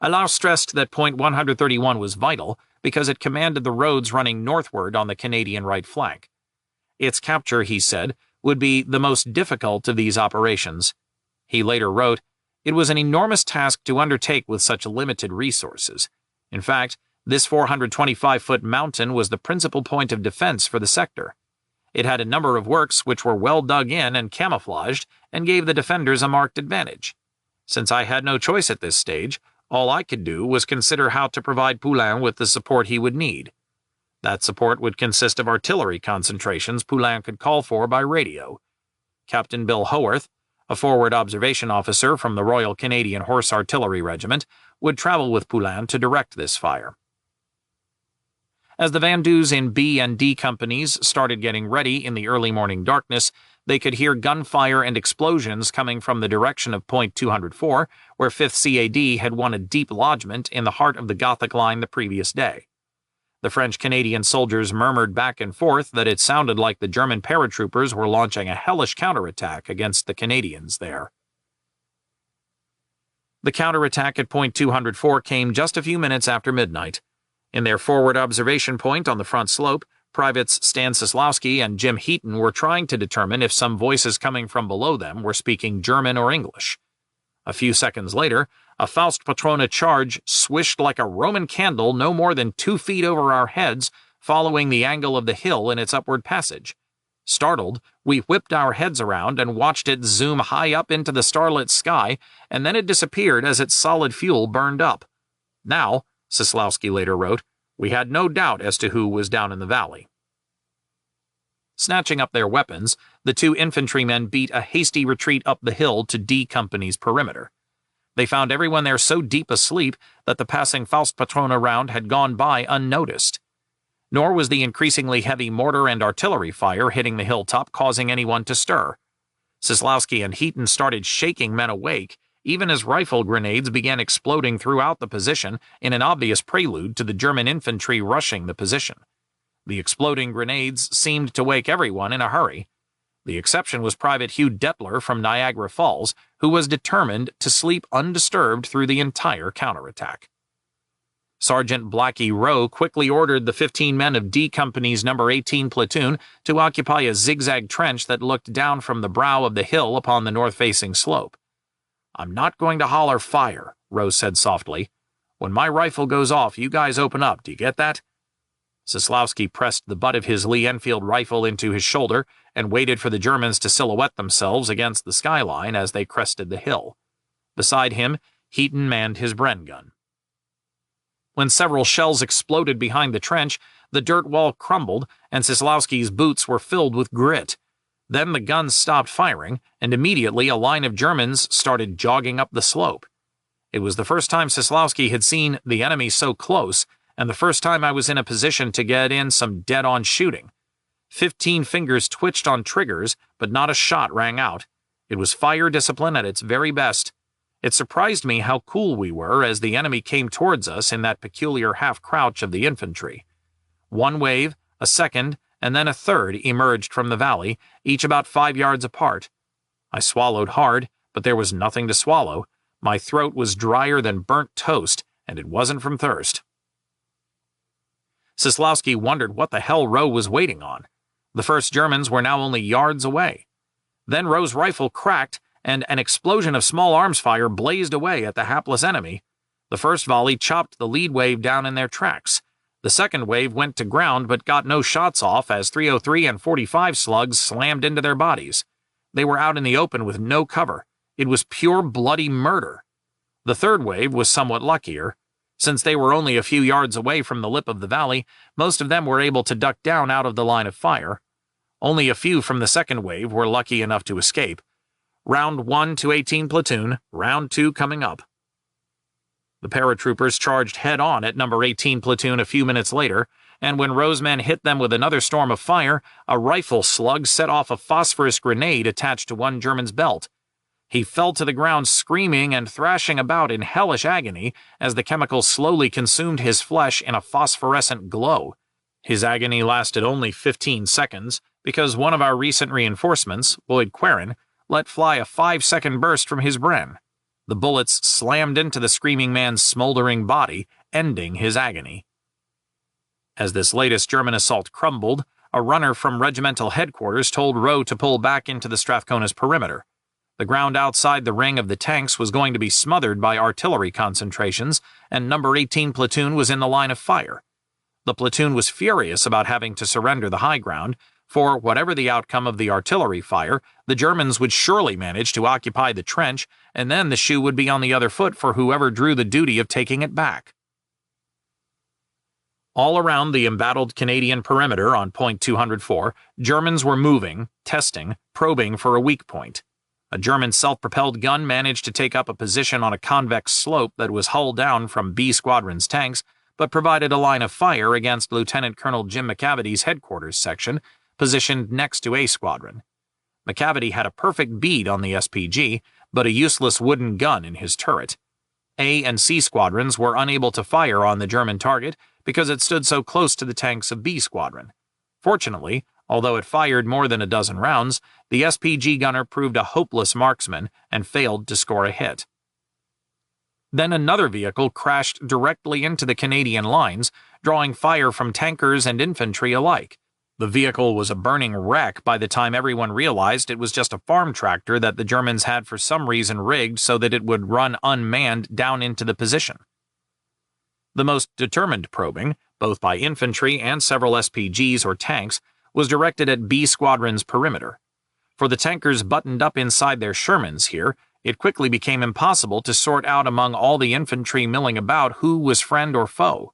Allard stressed that Point 131 was vital because it commanded the roads running northward on the Canadian right flank. Its capture, he said, would be the most difficult of these operations. He later wrote, "It was an enormous task to undertake with such limited resources. In fact, this 425-foot mountain was the principal point of defense for the sector. It had a number of works which were well dug in and camouflaged and gave the defenders a marked advantage. Since I had no choice at this stage, all I could do was consider how to provide Poulain with the support he would need. That support would consist of artillery concentrations Poulain could call for by radio. Captain Bill Howarth, a forward observation officer from the Royal Canadian Horse Artillery Regiment, would travel with Poulain to direct this fire." As the Vandus in B and D companies started getting ready in the early morning darkness, they could hear gunfire and explosions coming from the direction of Point 204, where 5th CAD had won a deep lodgment in the heart of the Gothic Line the previous day. The French-Canadian soldiers murmured back and forth that it sounded like the German paratroopers were launching a hellish counterattack against the Canadians there. The counterattack at Point 204 came just a few minutes after midnight. In their forward observation point on the front slope, Privates Stan Sislowski and Jim Heaton were trying to determine if some voices coming from below them were speaking German or English. A few seconds later, a Faustpatrone charge swished like a Roman candle no more than 2 feet over our heads, following the angle of the hill in its upward passage. Startled, we whipped our heads around and watched it zoom high up into the starlit sky, and then it disappeared as its solid fuel burned up. Now, Sislowski later wrote, we had no doubt as to who was down in the valley. Snatching up their weapons, the 2 infantrymen beat a hasty retreat up the hill to D Company's perimeter. They found everyone there so deep asleep that the passing Faustpatrone round had gone by unnoticed. Nor was the increasingly heavy mortar and artillery fire hitting the hilltop causing anyone to stir. Sislowski and Heaton started shaking men awake, even as rifle grenades began exploding throughout the position in an obvious prelude to the German infantry rushing the position. The exploding grenades seemed to wake everyone in a hurry. The exception was Private Hugh Detler from Niagara Falls, who was determined to sleep undisturbed through the entire counterattack. Sergeant Blackie Rowe quickly ordered the 15 men of D Company's No. 18 platoon to occupy a zigzag trench that looked down from the brow of the hill upon the north-facing slope. "I'm not going to holler fire," Rowe said softly. "When my rifle goes off, you guys open up, do you get that?" Sislowski pressed the butt of his Lee-Enfield rifle into his shoulder and waited for the Germans to silhouette themselves against the skyline as they crested the hill. Beside him, Heaton manned his Bren gun. When several shells exploded behind the trench, the dirt wall crumbled and Sislowski's boots were filled with grit. Then the guns stopped firing, and immediately a line of Germans started jogging up the slope. It was the first time Sislowski had seen the enemy so close, and the first time I was in a position to get in some dead-on shooting. 15 fingers twitched on triggers, but not a shot rang out. It was fire discipline at its very best. It surprised me how cool we were as the enemy came towards us in that peculiar half-crouch of the infantry. One wave, a second, and then a third emerged from the valley, each about 5 yards apart. I swallowed hard, but there was nothing to swallow. My throat was drier than burnt toast, and it wasn't from thirst. Sislowski wondered what the hell Rowe was waiting on. The first Germans were now only yards away. Then Rowe's rifle cracked, and an explosion of small arms fire blazed away at the hapless enemy. The first volley chopped the lead wave down in their tracks. The second wave went to ground but got no shots off as 303 and 45 slugs slammed into their bodies. They were out in the open with no cover. It was pure bloody murder. The third wave was somewhat luckier. Since they were only a few yards away from the lip of the valley, most of them were able to duck down out of the line of fire. Only a few from the second wave were lucky enough to escape. Round 1 to 18 platoon, round 2 coming up. The paratroopers charged head-on at No. 18 platoon a few minutes later, and when Rowe's men hit them with another storm of fire, a rifle slug set off a phosphorus grenade attached to one German's belt. He fell to the ground screaming and thrashing about in hellish agony as the chemical slowly consumed his flesh in a phosphorescent glow. His agony lasted only 15 seconds because one of our recent reinforcements, Boyd Querin, let fly a 5-second burst from his Bren. The bullets slammed into the screaming man's smoldering body, ending his agony. As this latest German assault crumbled, a runner from regimental headquarters told Rowe to pull back into the Strathcona's perimeter. The ground outside the ring of the tanks was going to be smothered by artillery concentrations, and No. 18 platoon was in the line of fire. The platoon was furious about having to surrender the high ground, for whatever the outcome of the artillery fire, the Germans would surely manage to occupy the trench, and then the shoe would be on the other foot for whoever drew the duty of taking it back. All around the embattled Canadian perimeter on Point 204, Germans were moving, testing, probing for a weak point. A German self-propelled gun managed to take up a position on a convex slope that was hull down from B Squadron's tanks, but provided a line of fire against Lieutenant Colonel Jim McCavity's headquarters section, positioned next to A Squadron. McCavity had a perfect bead on the SPG, but a useless wooden gun in his turret. A and C Squadrons were unable to fire on the German target because it stood so close to the tanks of B Squadron. Fortunately, although it fired more than a dozen rounds, the SPG gunner proved a hopeless marksman and failed to score a hit. Then another vehicle crashed directly into the Canadian lines, drawing fire from tankers and infantry alike. The vehicle was a burning wreck by the time everyone realized it was just a farm tractor that the Germans had for some reason rigged so that it would run unmanned down into the position. The most determined probing, both by infantry and several SPGs or tanks, was directed at B Squadron's perimeter. For the tankers buttoned up inside their Shermans here, it quickly became impossible to sort out among all the infantry milling about who was friend or foe.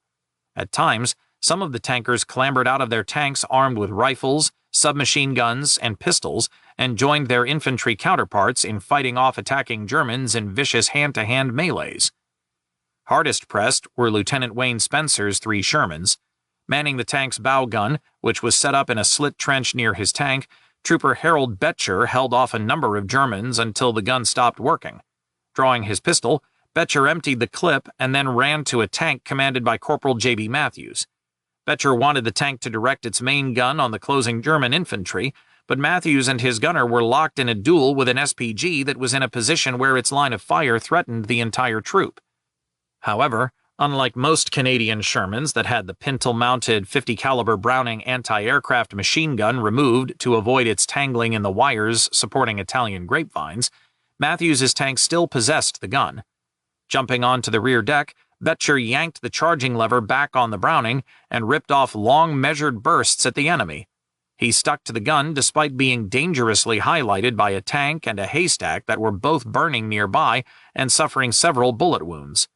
At times, some of the tankers clambered out of their tanks armed with rifles, submachine guns, and pistols, and joined their infantry counterparts in fighting off attacking Germans in vicious hand-to-hand melees. Hardest pressed were Lieutenant Wayne Spencer's 3 Shermans. Manning the tank's bow gun, which was set up in a slit trench near his tank, Trooper Harold Betcher held off a number of Germans until the gun stopped working. Drawing his pistol, Betcher emptied the clip and then ran to a tank commanded by Corporal J.B. Matthews. Betcher wanted the tank to direct its main gun on the closing German infantry, but Matthews and his gunner were locked in a duel with an SPG that was in a position where its line of fire threatened the entire troop. However, unlike most Canadian Shermans that had the pintle-mounted 50-caliber Browning anti-aircraft machine gun removed to avoid its tangling in the wires supporting Italian grapevines, Matthews's tank still possessed the gun. Jumping onto the rear deck, Betcher yanked the charging lever back on the Browning and ripped off long measured bursts at the enemy. He stuck to the gun despite being dangerously highlighted by a tank and a haystack that were both burning nearby and suffering several bullet wounds.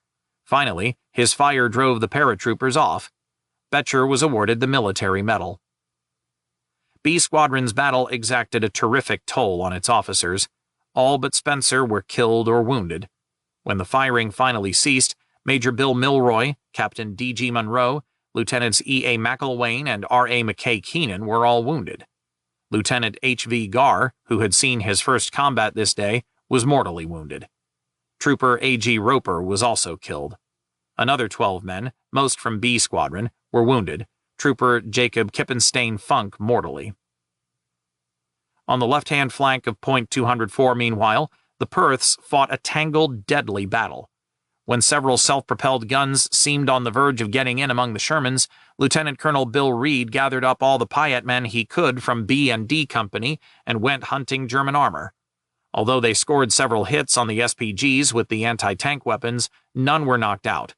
Finally, his fire drove the paratroopers off. Betcher was awarded the Military Medal. B Squadron's battle exacted a terrific toll on its officers. All but Spencer were killed or wounded. When the firing finally ceased, Major Bill Milroy, Captain D.G. Monroe, Lieutenants E.A. McIlwain and R.A. McKay Keenan were all wounded. Lieutenant H.V. Garr, who had seen his first combat this day, was mortally wounded. Trooper A.G. Roper was also killed. Another 12 men, most from B Squadron, were wounded, Trooper Jacob Kippenstein Funk mortally. On the left-hand flank of Point 204, meanwhile, the Perths fought a tangled, deadly battle. When several self-propelled guns seemed on the verge of getting in among the Shermans, Lieutenant Colonel Bill Reed gathered up all the Piat men he could from B and D Company and went hunting German armor. Although they scored several hits on the SPGs with the anti-tank weapons, none were knocked out.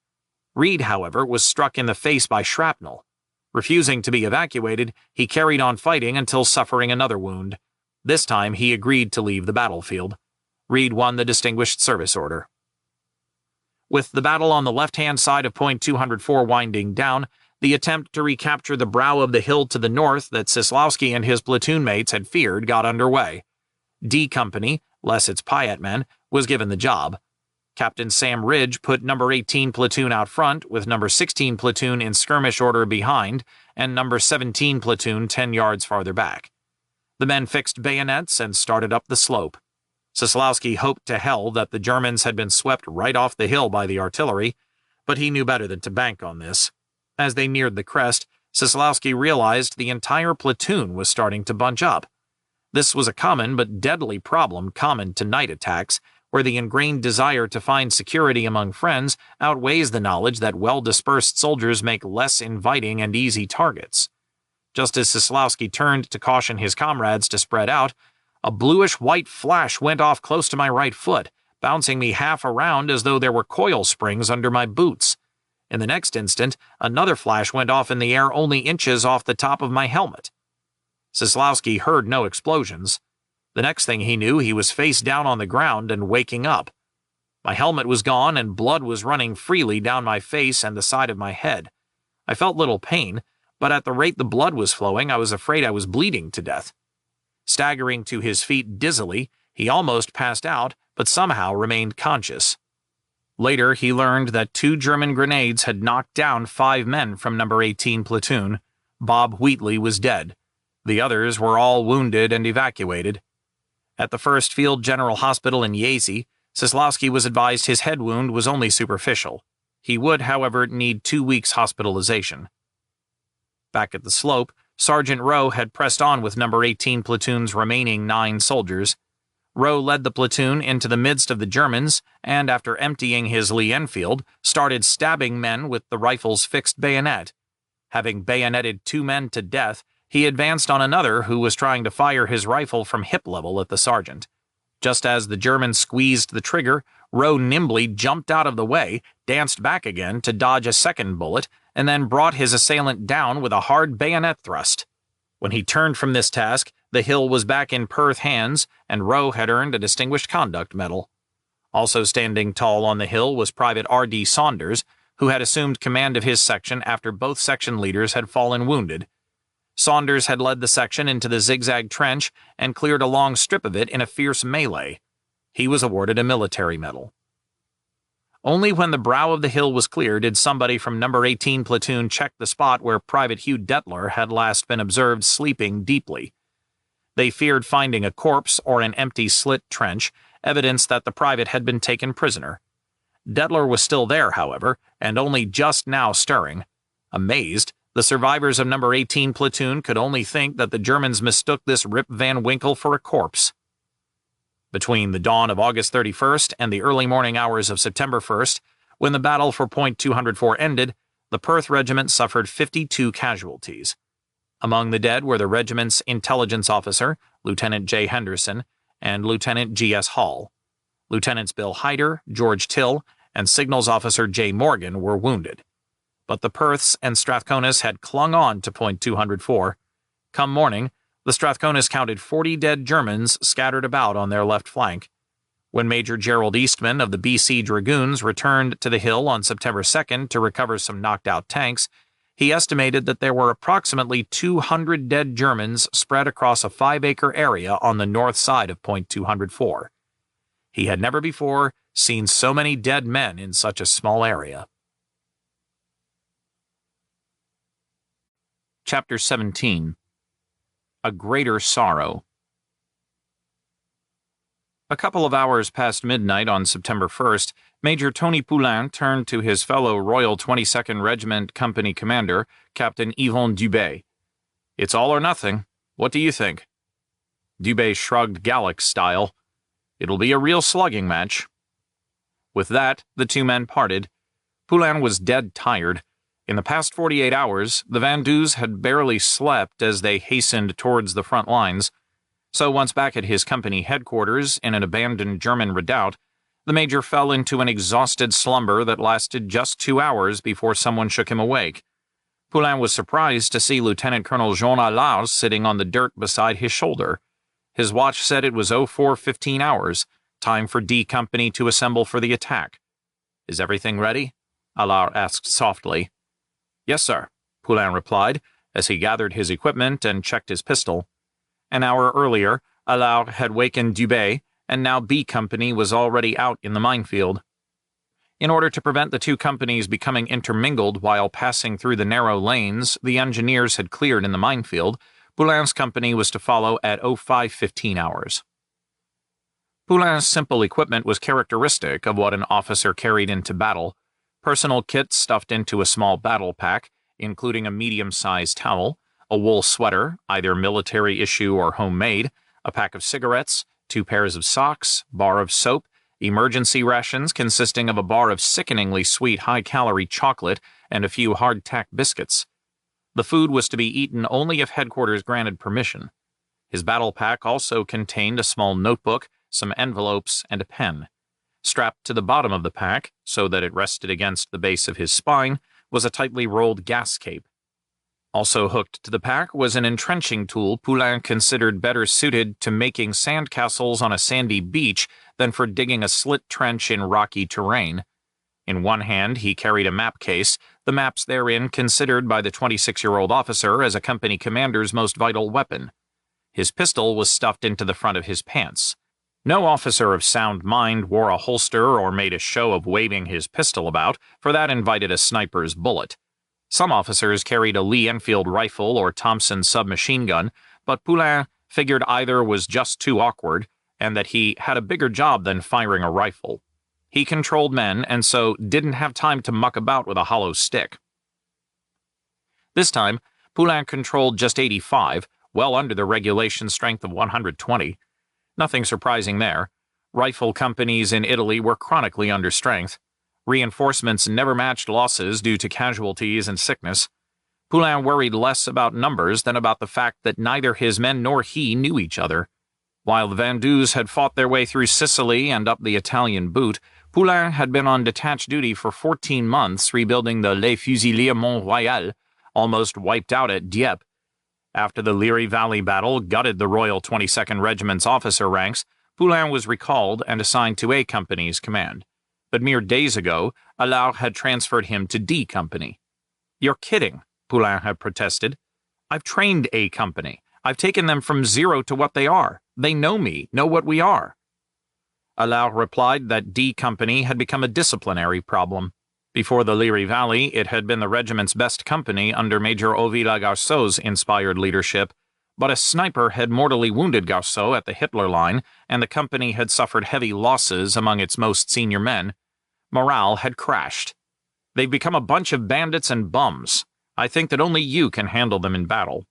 Reed, however, was struck in the face by shrapnel. Refusing to be evacuated, he carried on fighting until suffering another wound. This time he agreed to leave the battlefield. Reed won the Distinguished Service Order. With the battle on the left-hand side of Point 204 winding down, the attempt to recapture the brow of the hill to the north that Sislowski and his platoon mates had feared got underway. D Company, less its Piat men, was given the job. Captain Sam Ridge put No. 18 Platoon out front, with No. 16 Platoon in skirmish order behind, and No. 17 Platoon 10 yards farther back. The men fixed bayonets and started up the slope. Sislowski hoped to hell that the Germans had been swept right off the hill by the artillery, but he knew better than to bank on this. As they neared the crest, Sislowski realized the entire platoon was starting to bunch up. This was a common but deadly problem common to night attacks, where the ingrained desire to find security among friends outweighs the knowledge that well-dispersed soldiers make less inviting and easy targets. Just as Sislowski turned to caution his comrades to spread out, a bluish-white flash went off close to my right foot, bouncing me half around as though there were coil springs under my boots. In the next instant, another flash went off in the air only inches off the top of my helmet. Sislowski heard no explosions. The next thing he knew, he was face down on the ground and waking up. My helmet was gone and blood was running freely down my face and the side of my head. I felt little pain, but at the rate the blood was flowing, I was afraid I was bleeding to death. Staggering to his feet dizzily, he almost passed out, but somehow remained conscious. Later, he learned that 2 German grenades had knocked down 5 men from No. 18 Platoon. Bob Wheatley was dead. The others were all wounded and evacuated. At the 1st Field General Hospital in Yazy, Sislowski was advised his head wound was only superficial. He would, however, need 2 weeks' hospitalization. Back at the slope, Sergeant Rowe had pressed on with No. 18 Platoon's remaining 9 soldiers. Rowe led the platoon into the midst of the Germans and, after emptying his Lee-Enfield, started stabbing men with the rifle's fixed bayonet. Having bayoneted 2 men to death, he advanced on another who was trying to fire his rifle from hip level at the sergeant. Just as the German squeezed the trigger, Rowe nimbly jumped out of the way, danced back again to dodge a second bullet, and then brought his assailant down with a hard bayonet thrust. When he turned from this task, the hill was back in Perth hands, and Rowe had earned a Distinguished Conduct Medal. Also standing tall on the hill was Private R.D. Saunders, who had assumed command of his section after both section leaders had fallen wounded. Saunders had led the section into the zigzag trench and cleared a long strip of it in a fierce melee. He was awarded a military medal. Only when the brow of the hill was clear did somebody from No. 18 Platoon check the spot where Private Hugh Detler had last been observed sleeping deeply. They feared finding a corpse or an empty slit trench, evidence that the private had been taken prisoner. Detler was still there, however, and only just now stirring. Amazed, the survivors of No. 18 platoon could only think that the Germans mistook this Rip Van Winkle for a corpse. Between the dawn of August 31st and the early morning hours of September 1st, when the battle for Point 204 ended, the Perth Regiment suffered 52 casualties. Among the dead were the regiment's intelligence officer, Lieutenant J. Henderson, and Lieutenant G.S. Hall. Lieutenants Bill Hyder, George Till, and Signals Officer J. Morgan were wounded. But the Perths and Strathconas had clung on to Point 204. Come morning, the Strathconas counted 40 dead Germans scattered about on their left flank. When Major Gerald Eastman of the BC Dragoons returned to the hill on September 2nd to recover some knocked-out tanks, he estimated that there were approximately 200 dead Germans spread across a 5-acre area on the north side of Point 204. He had never before seen so many dead men in such a small area. Chapter 17. A Greater Sorrow. A couple of hours past midnight on September 1st, Major Tony Poulain turned to his fellow Royal 22nd Regiment Company commander, Captain Yvon Dubé. "It's all or nothing. What do you think?" Dubé shrugged Gallic style. "It'll be a real slugging match." With that, the two men parted. Poulain was dead tired. In the past 48 hours, the Vendus had barely slept as they hastened towards the front lines. So once back at his company headquarters in an abandoned German redoubt, the major fell into an exhausted slumber that lasted just 2 hours before someone shook him awake. Poulain was surprised to see Lieutenant Colonel Jean Allard sitting on the dirt beside his shoulder. His watch said it was 04:15 hours, time for D Company to assemble for the attack. "Is everything ready?" Allard asked softly. "Yes, sir," Poulain replied, as he gathered his equipment and checked his pistol. An hour earlier, Allard had wakened Dubé, and now B Company was already out in the minefield. In order to prevent the two companies becoming intermingled while passing through the narrow lanes the engineers had cleared in the minefield, Poulain's company was to follow at 05:15 hours. Poulain's simple equipment was characteristic of what an officer carried into battle. Personal kit stuffed into a small battle pack, including a medium-sized towel, a wool sweater, either military issue or homemade, a pack of cigarettes, 2 pairs of socks, bar of soap, emergency rations consisting of a bar of sickeningly sweet high-calorie chocolate and a few hardtack biscuits. The food was to be eaten only if headquarters granted permission. His battle pack also contained a small notebook, some envelopes, and a pen. Strapped to the bottom of the pack, so that it rested against the base of his spine, was a tightly rolled gas cape. Also hooked to the pack was an entrenching tool Poulain considered better suited to making sandcastles on a sandy beach than for digging a slit trench in rocky terrain. In one hand he carried a map case, the maps therein considered by the 26-year-old officer as a company commander's most vital weapon. His pistol was stuffed into the front of his pants. No officer of sound mind wore a holster or made a show of waving his pistol about, for that invited a sniper's bullet. Some officers carried a Lee Enfield rifle or Thompson submachine gun, but Poulain figured either was just too awkward, and that he had a bigger job than firing a rifle. He controlled men, and so didn't have time to muck about with a hollow stick. This time, Poulain controlled just 85, well under the regulation strength of 120. Nothing surprising there. Rifle companies in Italy were chronically under strength. Reinforcements never matched losses due to casualties and sickness. Poulain worried less about numbers than about the fact that neither his men nor he knew each other. While the Vendus had fought their way through Sicily and up the Italian boot, Poulain had been on detached duty for 14 months rebuilding the Les Fusiliers Mont-Royal, almost wiped out at Dieppe. After the Leary Valley battle gutted the Royal 22nd Regiment's officer ranks, Poulain was recalled and assigned to A Company's command. But mere days ago, Allard had transferred him to D Company. "You're kidding," Poulain had protested. "I've trained A Company. I've taken them from zero to what they are. They know me, know what we are." Allard replied that D Company had become a disciplinary problem. Before the Leary Valley, it had been the regiment's best company under Major Ovi Lagarceau's inspired leadership, But a sniper had mortally wounded Garceau at the Hitler Line, and the company had suffered heavy losses among its most senior men. Morale had crashed. They've become a bunch of bandits and bums. I think that only you can handle them in battle.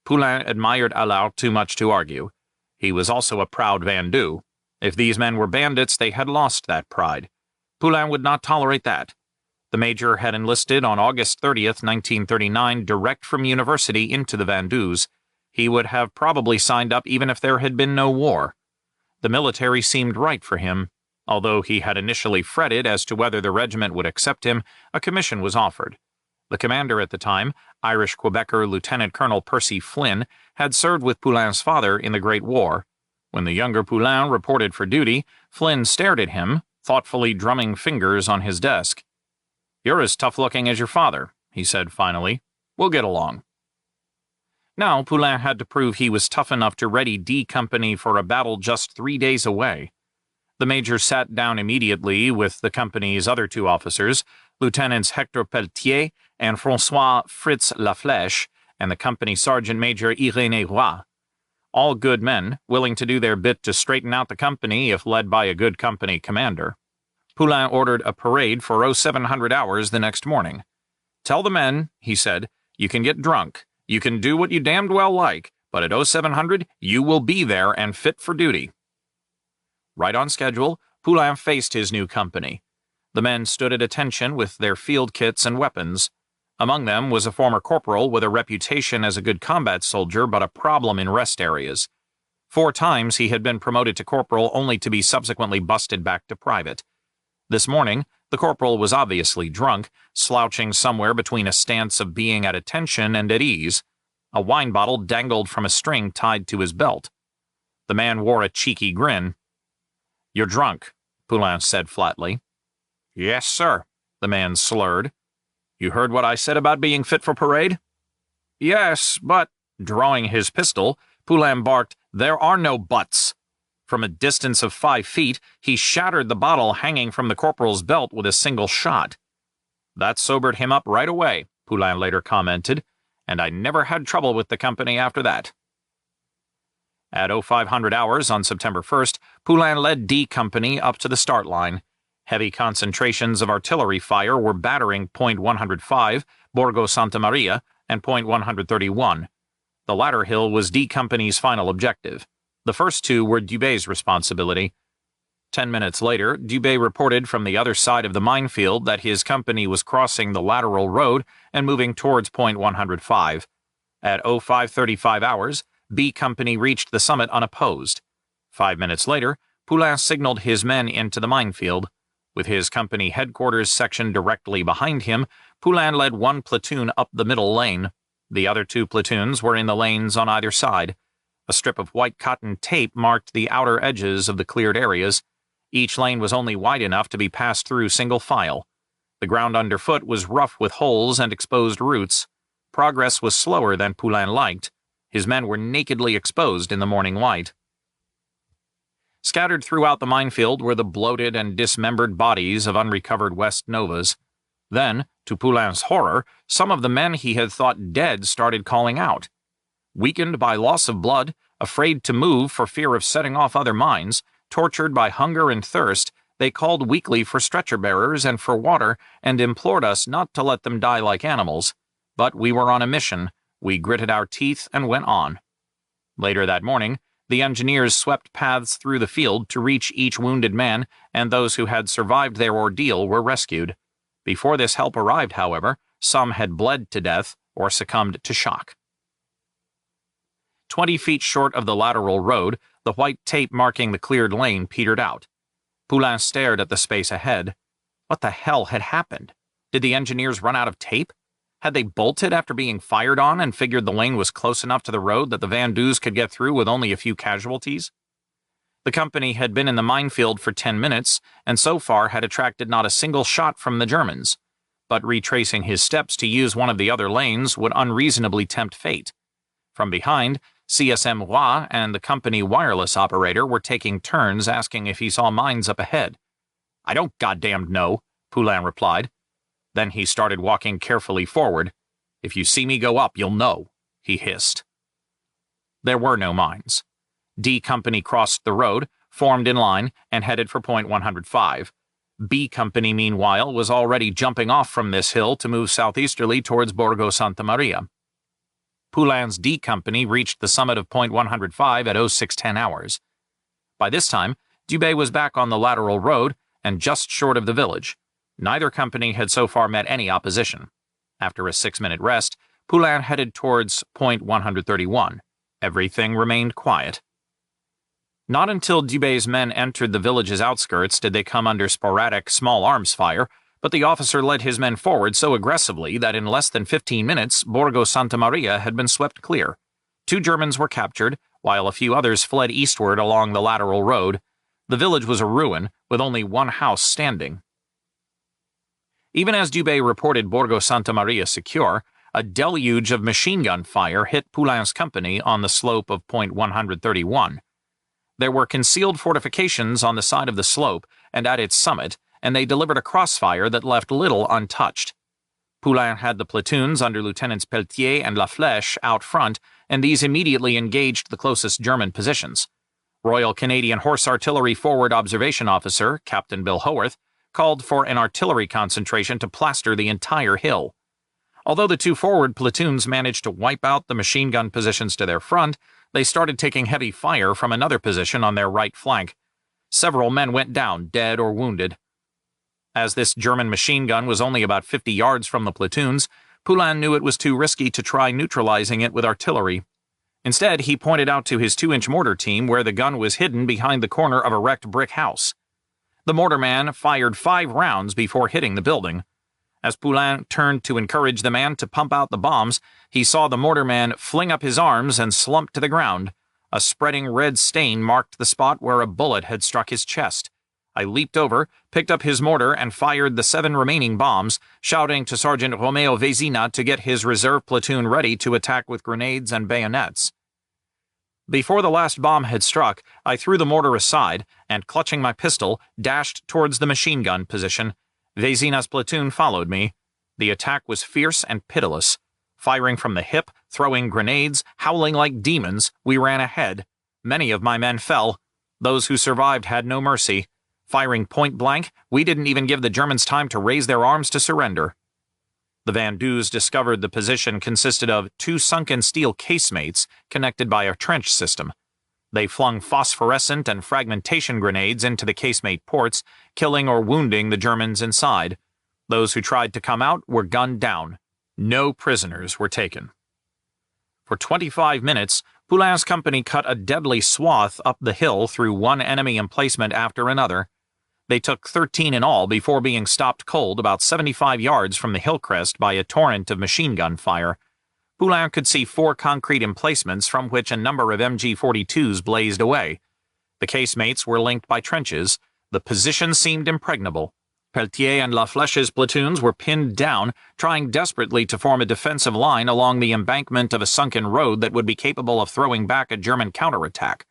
Poulain admired Allard too much to argue. He was also a proud Vendoux. If these men were bandits, they had lost that pride. Poulain would not tolerate that. The major had enlisted on August 30th, 1939, direct from university into the Vendouxs. He would have probably signed up even if there had been no war. The military seemed right for him. Although he had initially fretted as to whether the regiment would accept him, a commission was offered. The commander at the time, Irish Quebecer Lieutenant Colonel Percy Flynn, had served with Poulain's father in the Great War. When the younger Poulain reported for duty, Flynn stared at him, thoughtfully drumming fingers on his desk. "You're as tough-looking as your father," he said finally. "We'll get along." Now Poulain had to prove he was tough enough to ready D Company for a battle just 3 days away. The major sat down immediately with the company's other two officers, Lieutenants Hector Pelletier and François Fritz Laflèche, and the company Sergeant Major Irénée Roy. All good men, willing to do their bit to straighten out the company if led by a good company commander. Poulain ordered a parade for 0700 hours the next morning. "Tell the men," he said, "you can get drunk, you can do what you damned well like, but at 0700 you will be there and fit for duty." Right on schedule, Poulain faced his new company. The men stood at attention with their field kits and weapons. Among them was a former corporal with a reputation as a good combat soldier but a problem in rest areas. 4 times he had been promoted to corporal only to be subsequently busted back to private. This morning, the corporal was obviously drunk, slouching somewhere between a stance of being at attention and at ease. A wine bottle dangled from a string tied to his belt. The man wore a cheeky grin. "You're drunk," Poulain said flatly. "Yes, sir," the man slurred. "You heard what I said about being fit for parade?" "Yes, but," drawing his pistol, Poulain barked, "There are no buts." From a distance of 5 feet, he shattered the bottle hanging from the corporal's belt with a single shot. "That sobered him up right away," Poulain later commented, "and I never had trouble with the company after that." At 0500 hours on September 1st, Poulain led D Company up to the start line. Heavy concentrations of artillery fire were battering Point 105, Borgo Santa Maria, and Point 131. The latter hill was D Company's final objective. The first 2 were Dubé's responsibility. 10 minutes later, Dubé reported from the other side of the minefield that his company was crossing the lateral road and moving towards Point 105. At 0535 hours, B Company reached the summit unopposed. 5 minutes later, Poulain signaled his men into the minefield. With his company headquarters section directly behind him, Poulain led 1 platoon up the middle lane. The other 2 platoons were in the lanes on either side. A strip of white cotton tape marked the outer edges of the cleared areas. Each lane was only wide enough to be passed through single file. The ground underfoot was rough with holes and exposed roots. Progress was slower than Poulain liked. His men were nakedly exposed in the morning light. Scattered throughout the minefield were the bloated and dismembered bodies of unrecovered West Novas. Then, to Poulain's horror, some of the men he had thought dead started calling out. Weakened by loss of blood, afraid to move for fear of setting off other mines, tortured by hunger and thirst, they called weakly for stretcher-bearers and for water and implored us not to let them die like animals. But we were on a mission. We gritted our teeth and went on. Later that morning, the engineers swept paths through the field to reach each wounded man, and those who had survived their ordeal were rescued. Before this help arrived, however, some had bled to death or succumbed to shock. 20 feet short of the lateral road, the white tape marking the cleared lane petered out. Poulain stared at the space ahead. What the hell had happened? Did the engineers run out of tape? Had they bolted after being fired on and figured the lane was close enough to the road that the Vendouxs could get through with only a few casualties? The company had been in the minefield for 10 minutes, and so far had attracted not a single shot from the Germans. But retracing his steps to use one of the other lanes would unreasonably tempt fate. From behind, CSM Roy and the company wireless operator were taking turns asking if he saw mines up ahead. "I don't goddamn know," Poulain replied. Then he started walking carefully forward. "If you see me go up, you'll know," he hissed. There were no mines. D Company crossed the road, formed in line, and headed for point 105. B Company, meanwhile, was already jumping off from this hill to move southeasterly towards Borgo Santa Maria. Poulin's D Company reached the summit of point 105 at 0610 hours. By this time, Dubé was back on the lateral road and just short of the village. Neither company had so far met any opposition. After a 6-minute rest, Poulin headed towards point 131. Everything remained quiet. Not until Dubé's men entered the village's outskirts did they come under sporadic small arms fire, but the officer led his men forward so aggressively that in less than 15 minutes, Borgo Santa Maria had been swept clear. 2 Germans were captured, while a few others fled eastward along the lateral road. The village was a ruin, with only one house standing. Even as Dubé reported Borgo Santa Maria secure, a deluge of machine gun fire hit Poulin's company on the slope of point 131. There were concealed fortifications on the side of the slope and at its summit, and they delivered a crossfire that left little untouched. Poulin had the platoons under Lieutenants Pelletier and La Flèche out front, and these immediately engaged the closest German positions. Royal Canadian Horse Artillery Forward Observation Officer, Captain Bill Howarth, called for an artillery concentration to plaster the entire hill. Although the 2 forward platoons managed to wipe out the machine gun positions to their front, they started taking heavy fire from another position on their right flank. Several men went down, dead or wounded. As this German machine gun was only about 50 yards from the platoons, Poulin knew it was too risky to try neutralizing it with artillery. Instead, he pointed out to his 2-inch mortar team where the gun was hidden behind the corner of a wrecked brick house. The mortarman fired 5 rounds before hitting the building. As Poulin turned to encourage the man to pump out the bombs, he saw the mortarman fling up his arms and slump to the ground. A spreading red stain marked the spot where a bullet had struck his chest. I leaped over, picked up his mortar, and fired the 7 remaining bombs, shouting to Sergeant Romeo Vezina to get his reserve platoon ready to attack with grenades and bayonets. Before the last bomb had struck, I threw the mortar aside and, clutching my pistol, dashed towards the machine gun position. Vezina's platoon followed me. The attack was fierce and pitiless. Firing from the hip, throwing grenades, howling like demons, we ran ahead. Many of my men fell. Those who survived had no mercy. Firing point blank, we didn't even give the Germans time to raise their arms to surrender. The Van Duys discovered the position consisted of 2 sunken steel casemates connected by a trench system. They flung phosphorescent and fragmentation grenades into the casemate ports, killing or wounding the Germans inside. Those who tried to come out were gunned down. No prisoners were taken. For 25 minutes, Poulin's company cut a deadly swath up the hill through one enemy emplacement after another. They took 13 in all before being stopped cold about 75 yards from the hill crest by a torrent of machine gun fire. Poulin could see 4 concrete emplacements from which a number of MG-42s blazed away. The casemates were linked by trenches. The position seemed impregnable. Pelletier and La Flèche's platoons were pinned down, trying desperately to form a defensive line along the embankment of a sunken road that would be capable of throwing back a German counterattack.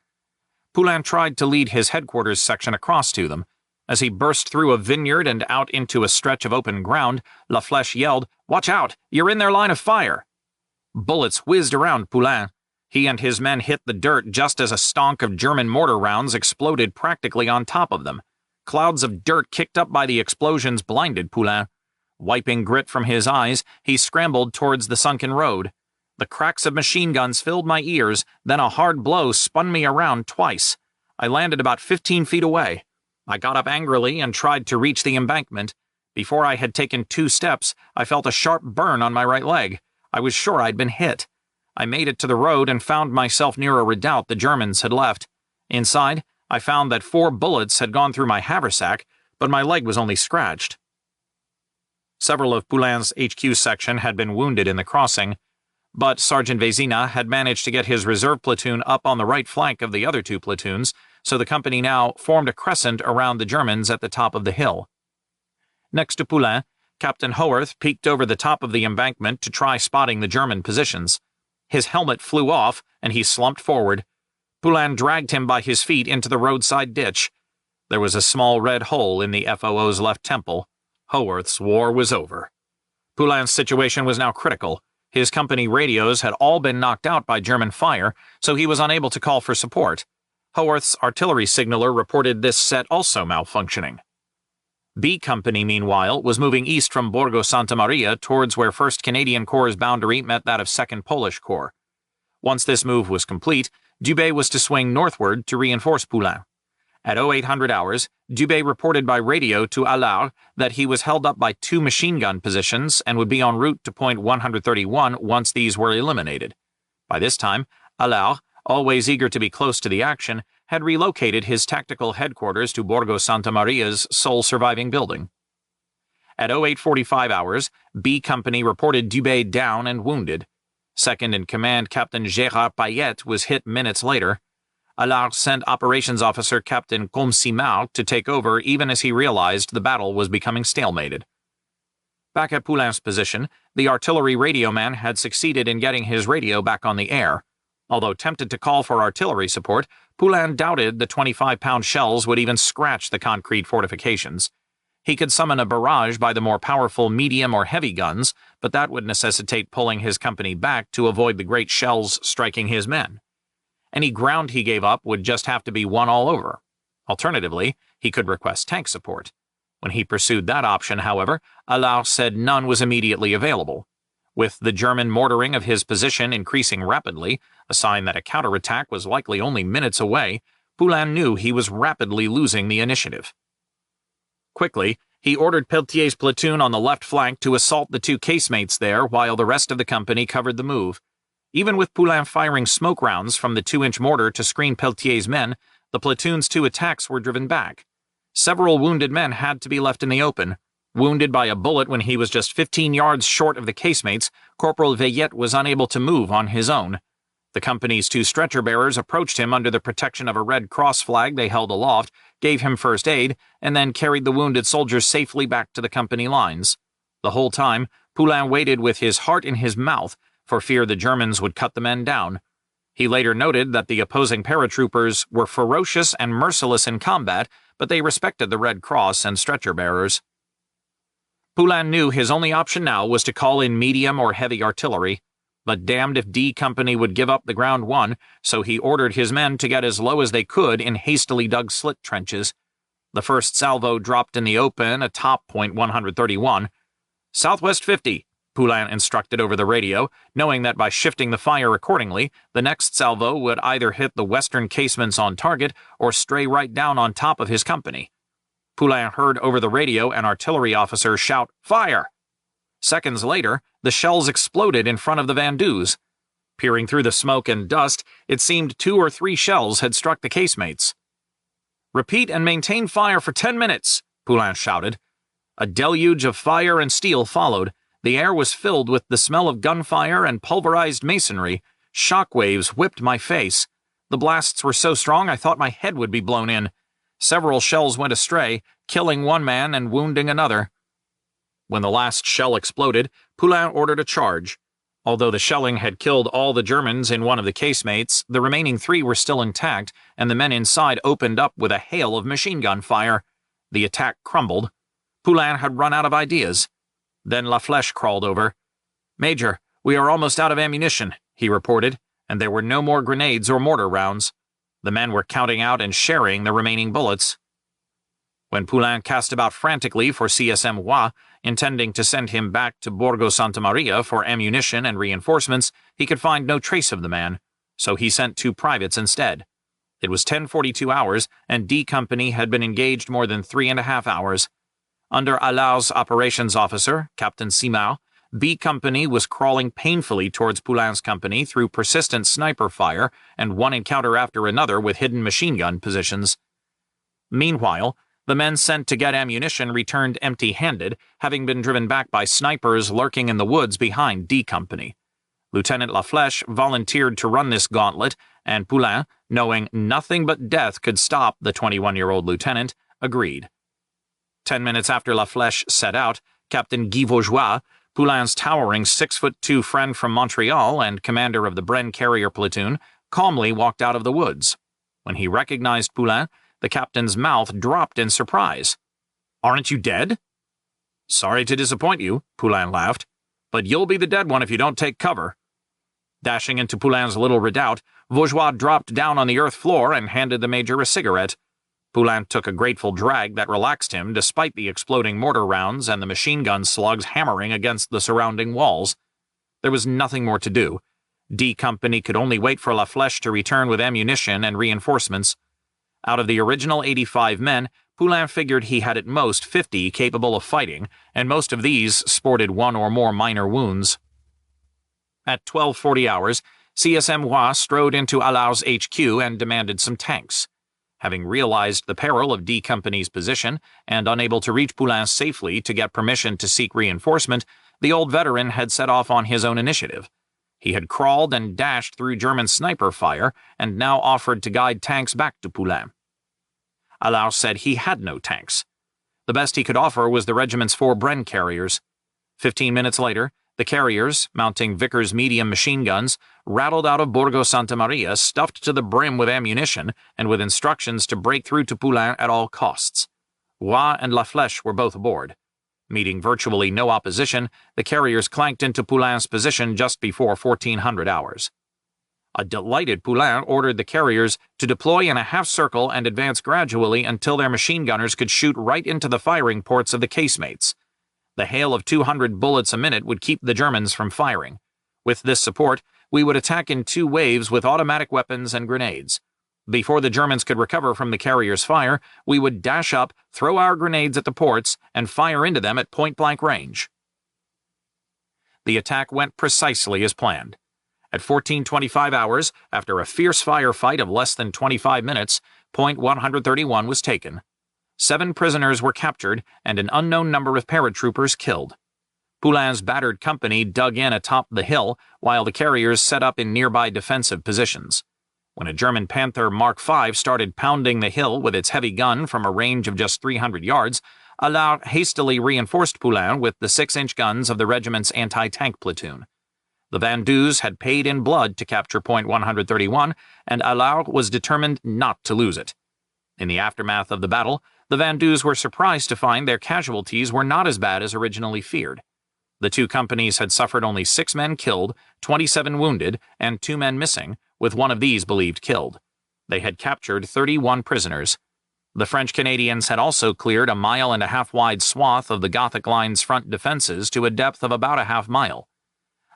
Poulin tried to lead his headquarters section across to them. As he burst through a vineyard and out into a stretch of open ground, La Flèche yelled, "Watch out! You're in their line of fire!" Bullets whizzed around Poulin. He and his men hit the dirt just as a stonk of German mortar rounds exploded practically on top of them. Clouds of dirt kicked up by the explosions blinded Poulin. Wiping grit from his eyes, he scrambled towards the sunken road. The cracks of machine guns filled my ears, then a hard blow spun me around twice. I landed about 15 feet away. I got up angrily and tried to reach the embankment. Before I had taken 2 steps, I felt a sharp burn on my right leg. I was sure I'd been hit. I made it to the road and found myself near a redoubt the Germans had left. Inside, I found that 4 bullets had gone through my haversack, but my leg was only scratched. Several of Poulin's HQ section had been wounded in the crossing, but Sergeant Vezina had managed to get his reserve platoon up on the right flank of the other 2 platoons, so the company now formed a crescent around the Germans at the top of the hill. Next to Poulin, Captain Howarth peeked over the top of the embankment to try spotting the German positions. His helmet flew off, and he slumped forward. Poulin dragged him by his feet into the roadside ditch. There was a small red hole in the FOO's left temple. Howarth's war was over. Poulin's situation was now critical. His company radios had all been knocked out by German fire, so he was unable to call for support. Haworth's artillery signaler reported this set also malfunctioning. B Company, meanwhile, was moving east from Borgo Santa Maria towards where 1st Canadian Corps' boundary met that of 2nd Polish Corps. Once this move was complete, Dubé was to swing northward to reinforce Poulain. At 0800 hours, Dubé reported by radio to Allard that he was held up by 2 machine gun positions and would be en route to point 131 once these were eliminated. By this time, Allard, always eager to be close to the action, had relocated his tactical headquarters to Borgo Santa Maria's sole surviving building. At 0845 hours, B Company reported Dubé down and wounded. Second-in-command Captain Gérard Payette was hit minutes later. Allard sent Operations Officer Captain Comsimard to take over even as he realized the battle was becoming stalemated. Back at Poulin's position, the artillery radio man had succeeded in getting his radio back on the air. Although tempted to call for artillery support, Poulain doubted the 25-pound shells would even scratch the concrete fortifications. He could summon a barrage by the more powerful medium or heavy guns, but that would necessitate pulling his company back to avoid the great shells striking his men. Any ground he gave up would just have to be won all over. Alternatively, he could request tank support. When he pursued that option, however, Allard said none was immediately available. With the German mortaring of his position increasing rapidly, a sign that a counterattack was likely only minutes away, Poulain knew he was rapidly losing the initiative. Quickly, he ordered Peltier's platoon on the left flank to assault the 2 casemates there while the rest of the company covered the move. Even with Poulain firing smoke rounds from the 2-inch mortar to screen Peltier's men, the platoon's 2 attacks were driven back. Several wounded men had to be left in the open. Wounded by a bullet when he was just 15 yards short of the casemates, Corporal Veillette was unable to move on his own. The company's 2 stretcher-bearers approached him under the protection of a Red Cross flag they held aloft, gave him first aid, and then carried the wounded soldiers safely back to the company lines. The whole time, Poulain waited with his heart in his mouth, for fear the Germans would cut the men down. He later noted that the opposing paratroopers were ferocious and merciless in combat, but they respected the Red Cross and stretcher-bearers. Poulain knew his only option now was to call in medium or heavy artillery, but damned if D Company would give up the ground won, so he ordered his men to get as low as they could in hastily dug slit trenches. The first salvo dropped in the open atop point 131. "Southwest 50, Poulain instructed over the radio, knowing that by shifting the fire accordingly, the next salvo would either hit the western casements on target or stray right down on top of his company. Poulain heard over the radio an artillery officer shout, "Fire!" Seconds later, the shells exploded in front of the Vendeus. Peering through the smoke and dust, it seemed 2 or 3 shells had struck the casemates. "Repeat and maintain fire for 10 minutes, Poulain shouted. A deluge of fire and steel followed. The air was filled with the smell of gunfire and pulverized masonry. Shock waves whipped my face. The blasts were so strong I thought my head would be blown in. Several shells went astray, killing 1 man and wounding another. When the last shell exploded, Poulain ordered a charge. Although the shelling had killed all the Germans in one of the casemates, the remaining 3 were still intact, and the men inside opened up with a hail of machine gun fire. The attack crumbled. Poulain had run out of ideas. Then Laflèche crawled over. "Major, we are almost out of ammunition," he reported, and there were no more grenades or mortar rounds. The men were counting out and sharing the remaining bullets. When Poulain cast about frantically for CSM Roy, intending to send him back to Borgo Santa Maria for ammunition and reinforcements, he could find no trace of the man, so he sent 2 privates instead. It was 10:42 hours, and D Company had been engaged more than 3.5 hours. Under Allard's operations officer, Captain Simard, B Company was crawling painfully towards Poulin's company through persistent sniper fire and one encounter after another with hidden machine gun positions. Meanwhile, the men sent to get ammunition returned empty-handed, having been driven back by snipers lurking in the woods behind D Company. Lieutenant Laflèche volunteered to run this gauntlet, and Poulain, knowing nothing but death could stop the 21-year-old lieutenant, agreed. 10 minutes after Laflèche set out, Captain Guy Vaugeois, Poulin's towering 6'2" friend from Montreal and commander of the Bren carrier platoon, calmly walked out of the woods. When he recognized Poulain, the captain's mouth dropped in surprise. "Aren't you dead?" "Sorry to disappoint you," Poulain laughed. but you'll be the dead one if you don't take cover." Dashing into Poulin's little redoubt, Vaugeois dropped down on the earth floor and handed the major a cigarette. Poulin took a grateful drag that relaxed him despite the exploding mortar rounds and the machine gun slugs hammering against the surrounding walls. There was nothing more to do. D Company could only wait for La Flèche to return with ammunition and reinforcements. Out of the original 85 men, Poulin figured he had at most 50 capable of fighting, and most of these sported one or more minor wounds. At 12:40 hours, CSM Roy strode into Alao's HQ and demanded some tanks. Having realized the peril of D Company's position and unable to reach Poulin safely to get permission to seek reinforcement, the old veteran had set off on his own initiative. He had crawled and dashed through German sniper fire and now offered to guide tanks back to Poulin. Alao said he had no tanks. The best he could offer was the regiment's 4 Bren carriers. 15 minutes later, the carriers, mounting Vickers medium machine guns, rattled out of Borgo Santa Maria stuffed to the brim with ammunition and with instructions to break through to Poulin at all costs. Roy and La Flèche were both aboard. Meeting virtually no opposition, the carriers clanked into Poulin's position just before 1400 hours. A delighted Poulin ordered the carriers to deploy in a half-circle and advance gradually until their machine gunners could shoot right into the firing ports of the casemates. The hail of 200 bullets a minute would keep the Germans from firing. With this support, we would attack in 2 waves with automatic weapons and grenades. Before the Germans could recover from the carriers' fire, we would dash up, throw our grenades at the ports, and fire into them at point-blank range. The attack went precisely as planned. At 14:25 hours, after a fierce firefight of less than 25 minutes, Point 131 was taken. 7 prisoners were captured and an unknown number of paratroopers killed. Poulin's battered company dug in atop the hill while the carriers set up in nearby defensive positions. When a German Panther Mark V started pounding the hill with its heavy gun from a range of just 300 yards, Alao hastily reinforced Poulin with the 6-inch guns of the regiment's anti-tank platoon. The Vendus had paid in blood to capture Point 131, and Alao was determined not to lose it. In the aftermath of the battle, the Vendus were surprised to find their casualties were not as bad as originally feared. The 2 companies had suffered only 6 men killed, 27 wounded, and 2 men missing, with one of these believed killed. They had captured 31 prisoners. The French Canadians had also cleared a 1.5 mile wide swath of the Gothic Line's front defenses to a depth of about a half mile.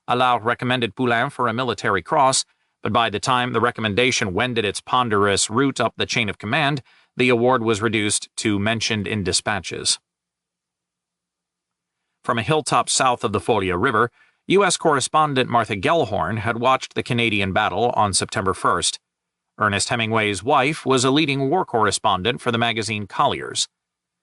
Alao recommended Poulin for a military cross, but by the time the recommendation wended its ponderous route up the chain of command, the award was reduced to mentioned in dispatches. From a hilltop south of the Folia River, U.S. correspondent Martha Gellhorn had watched the Canadian battle on September 1st. Ernest Hemingway's wife was a leading war correspondent for the magazine Collier's.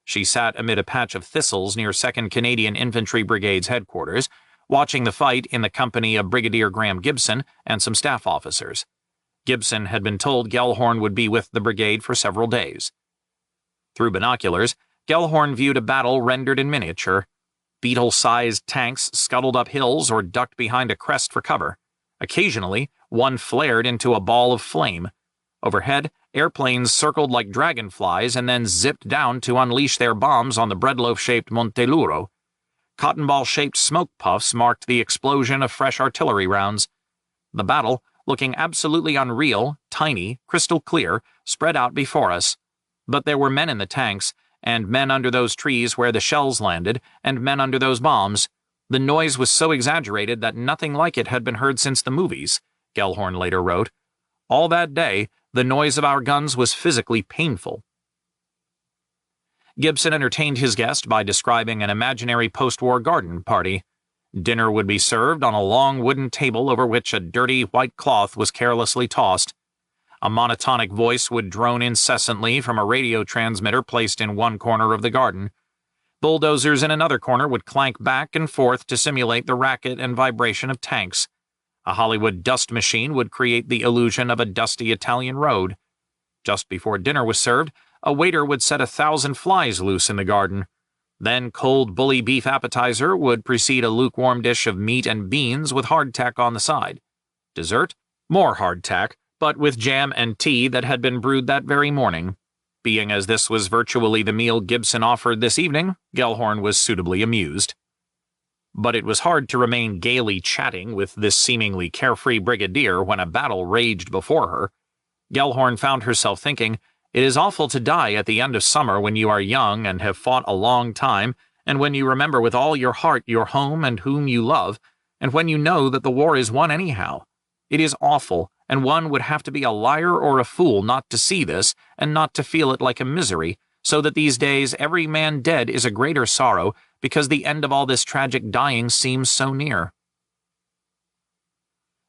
She sat amid a patch of thistles near 2nd Canadian Infantry Brigade's headquarters, watching the fight in the company of Brigadier Graham Gibson and some staff officers. Gibson had been told Gellhorn would be with the brigade for several days. Through binoculars, Gellhorn viewed a battle rendered in miniature. Beetle-sized tanks scuttled up hills or ducked behind a crest for cover. Occasionally, one flared into a ball of flame. Overhead, airplanes circled like dragonflies and then zipped down to unleash their bombs on the breadloaf-shaped Monteluro. Cotton-ball-shaped smoke puffs marked the explosion of fresh artillery rounds. The battle, looking absolutely unreal, tiny, crystal clear, spread out before us. But there were men in the tanks, and men under those trees where the shells landed, and men under those bombs. The noise was so exaggerated that nothing like it had been heard since the movies, Gellhorn later wrote. All that day, the noise of our guns was physically painful. Gibson entertained his guest by describing an imaginary post-war garden party. Dinner would be served on a long wooden table over which a dirty white cloth was carelessly tossed. A monotonic voice would drone incessantly from a radio transmitter placed in one corner of the garden. Bulldozers in another corner would clank back and forth to simulate the racket and vibration of tanks. A Hollywood dust machine would create the illusion of a dusty Italian road. Just before dinner was served, a waiter would set 1,000 flies loose in the garden. Then cold bully beef appetizer would precede a lukewarm dish of meat and beans with hardtack on the side. Dessert? More hardtack, but with jam and tea that had been brewed that very morning. Being as this was virtually the meal Gibson offered this evening, Gellhorn was suitably amused. But it was hard to remain gaily chatting with this seemingly carefree brigadier when a battle raged before her. Gellhorn found herself thinking, "It is awful to die at the end of summer when you are young and have fought a long time, and when you remember with all your heart your home and whom you love, and when you know that the war is won anyhow. It is awful, and one would have to be a liar or a fool not to see this, and not to feel it like a misery, so that these days every man dead is a greater sorrow, because the end of all this tragic dying seems so near."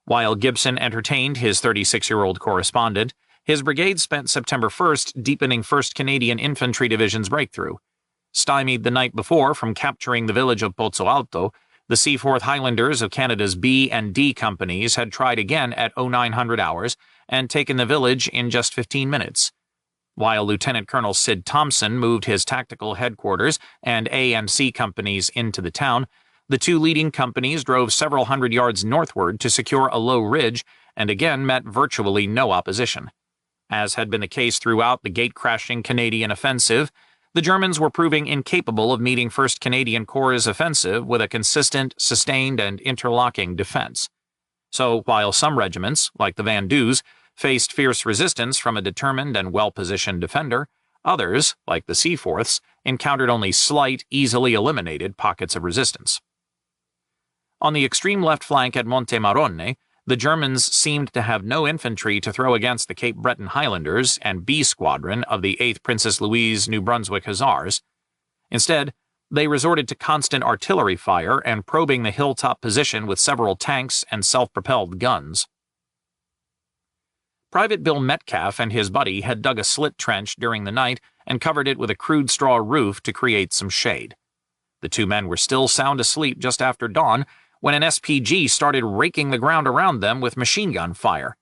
While Gibson entertained his 36-year-old correspondent, his brigade spent September 1st deepening 1st Canadian Infantry Division's breakthrough. Stymied the night before from capturing the village of Pozzo Alto, the Seaforth Highlanders of Canada's B and D companies had tried again at 0900 hours and taken the village in just 15 minutes. While Lieutenant Colonel Sid Thompson moved his tactical headquarters and A and C companies into the town, the two leading companies drove several hundred yards northward to secure a low ridge and again met virtually no opposition. As had been the case throughout the gate-crashing Canadian offensive, the Germans were proving incapable of meeting 1st Canadian Corps' offensive with a consistent, sustained, and interlocking defense. So, while some regiments, like the Van Duys, faced fierce resistance from a determined and well-positioned defender, others, like the Seaforths, encountered only slight, easily eliminated pockets of resistance. On the extreme left flank at Monte Marone, the Germans seemed to have no infantry to throw against the Cape Breton Highlanders and B Squadron of the 8th Princess Louise New Brunswick Hussars. Instead, they resorted to constant artillery fire and probing the hilltop position with several tanks and self-propelled guns. Private Bill Metcalf and his buddy had dug a slit trench during the night and covered it with a crude straw roof to create some shade. The two men were still sound asleep just after dawn when an SPG started raking the ground around them with machine gun fire.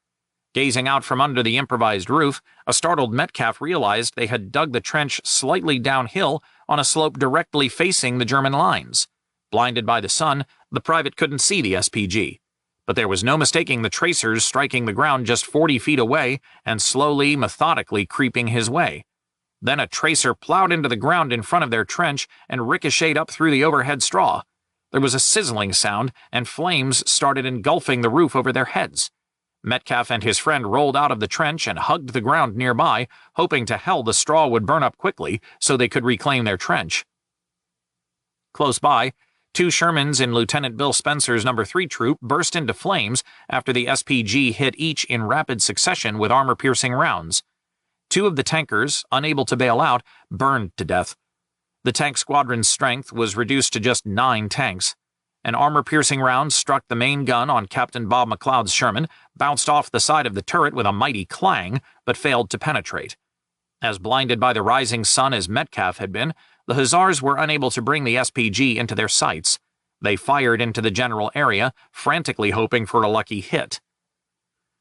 Gazing out from under the improvised roof, a startled Metcalf realized they had dug the trench slightly downhill on a slope directly facing the German lines. Blinded by the sun, the private couldn't see the SPG. But there was no mistaking the tracers striking the ground just 40 feet away and slowly, methodically creeping his way. Then a tracer plowed into the ground in front of their trench and ricocheted up through the overhead straw. There was a sizzling sound, and flames started engulfing the roof over their heads. Metcalf and his friend rolled out of the trench and hugged the ground nearby, hoping to hell the straw would burn up quickly so they could reclaim their trench. Close by, two Shermans in Lieutenant Bill Spencer's No. 3 troop burst into flames after the SPG hit each in rapid succession with armor-piercing rounds. Two of the tankers, unable to bail out, burned to death. The tank squadron's strength was reduced to just 9 tanks. An armor-piercing round struck the main gun on Captain Bob McLeod's Sherman, bounced off the side of the turret with a mighty clang, but failed to penetrate. As blinded by the rising sun as Metcalf had been, the Hussars were unable to bring the SPG into their sights. They fired into the general area, frantically hoping for a lucky hit.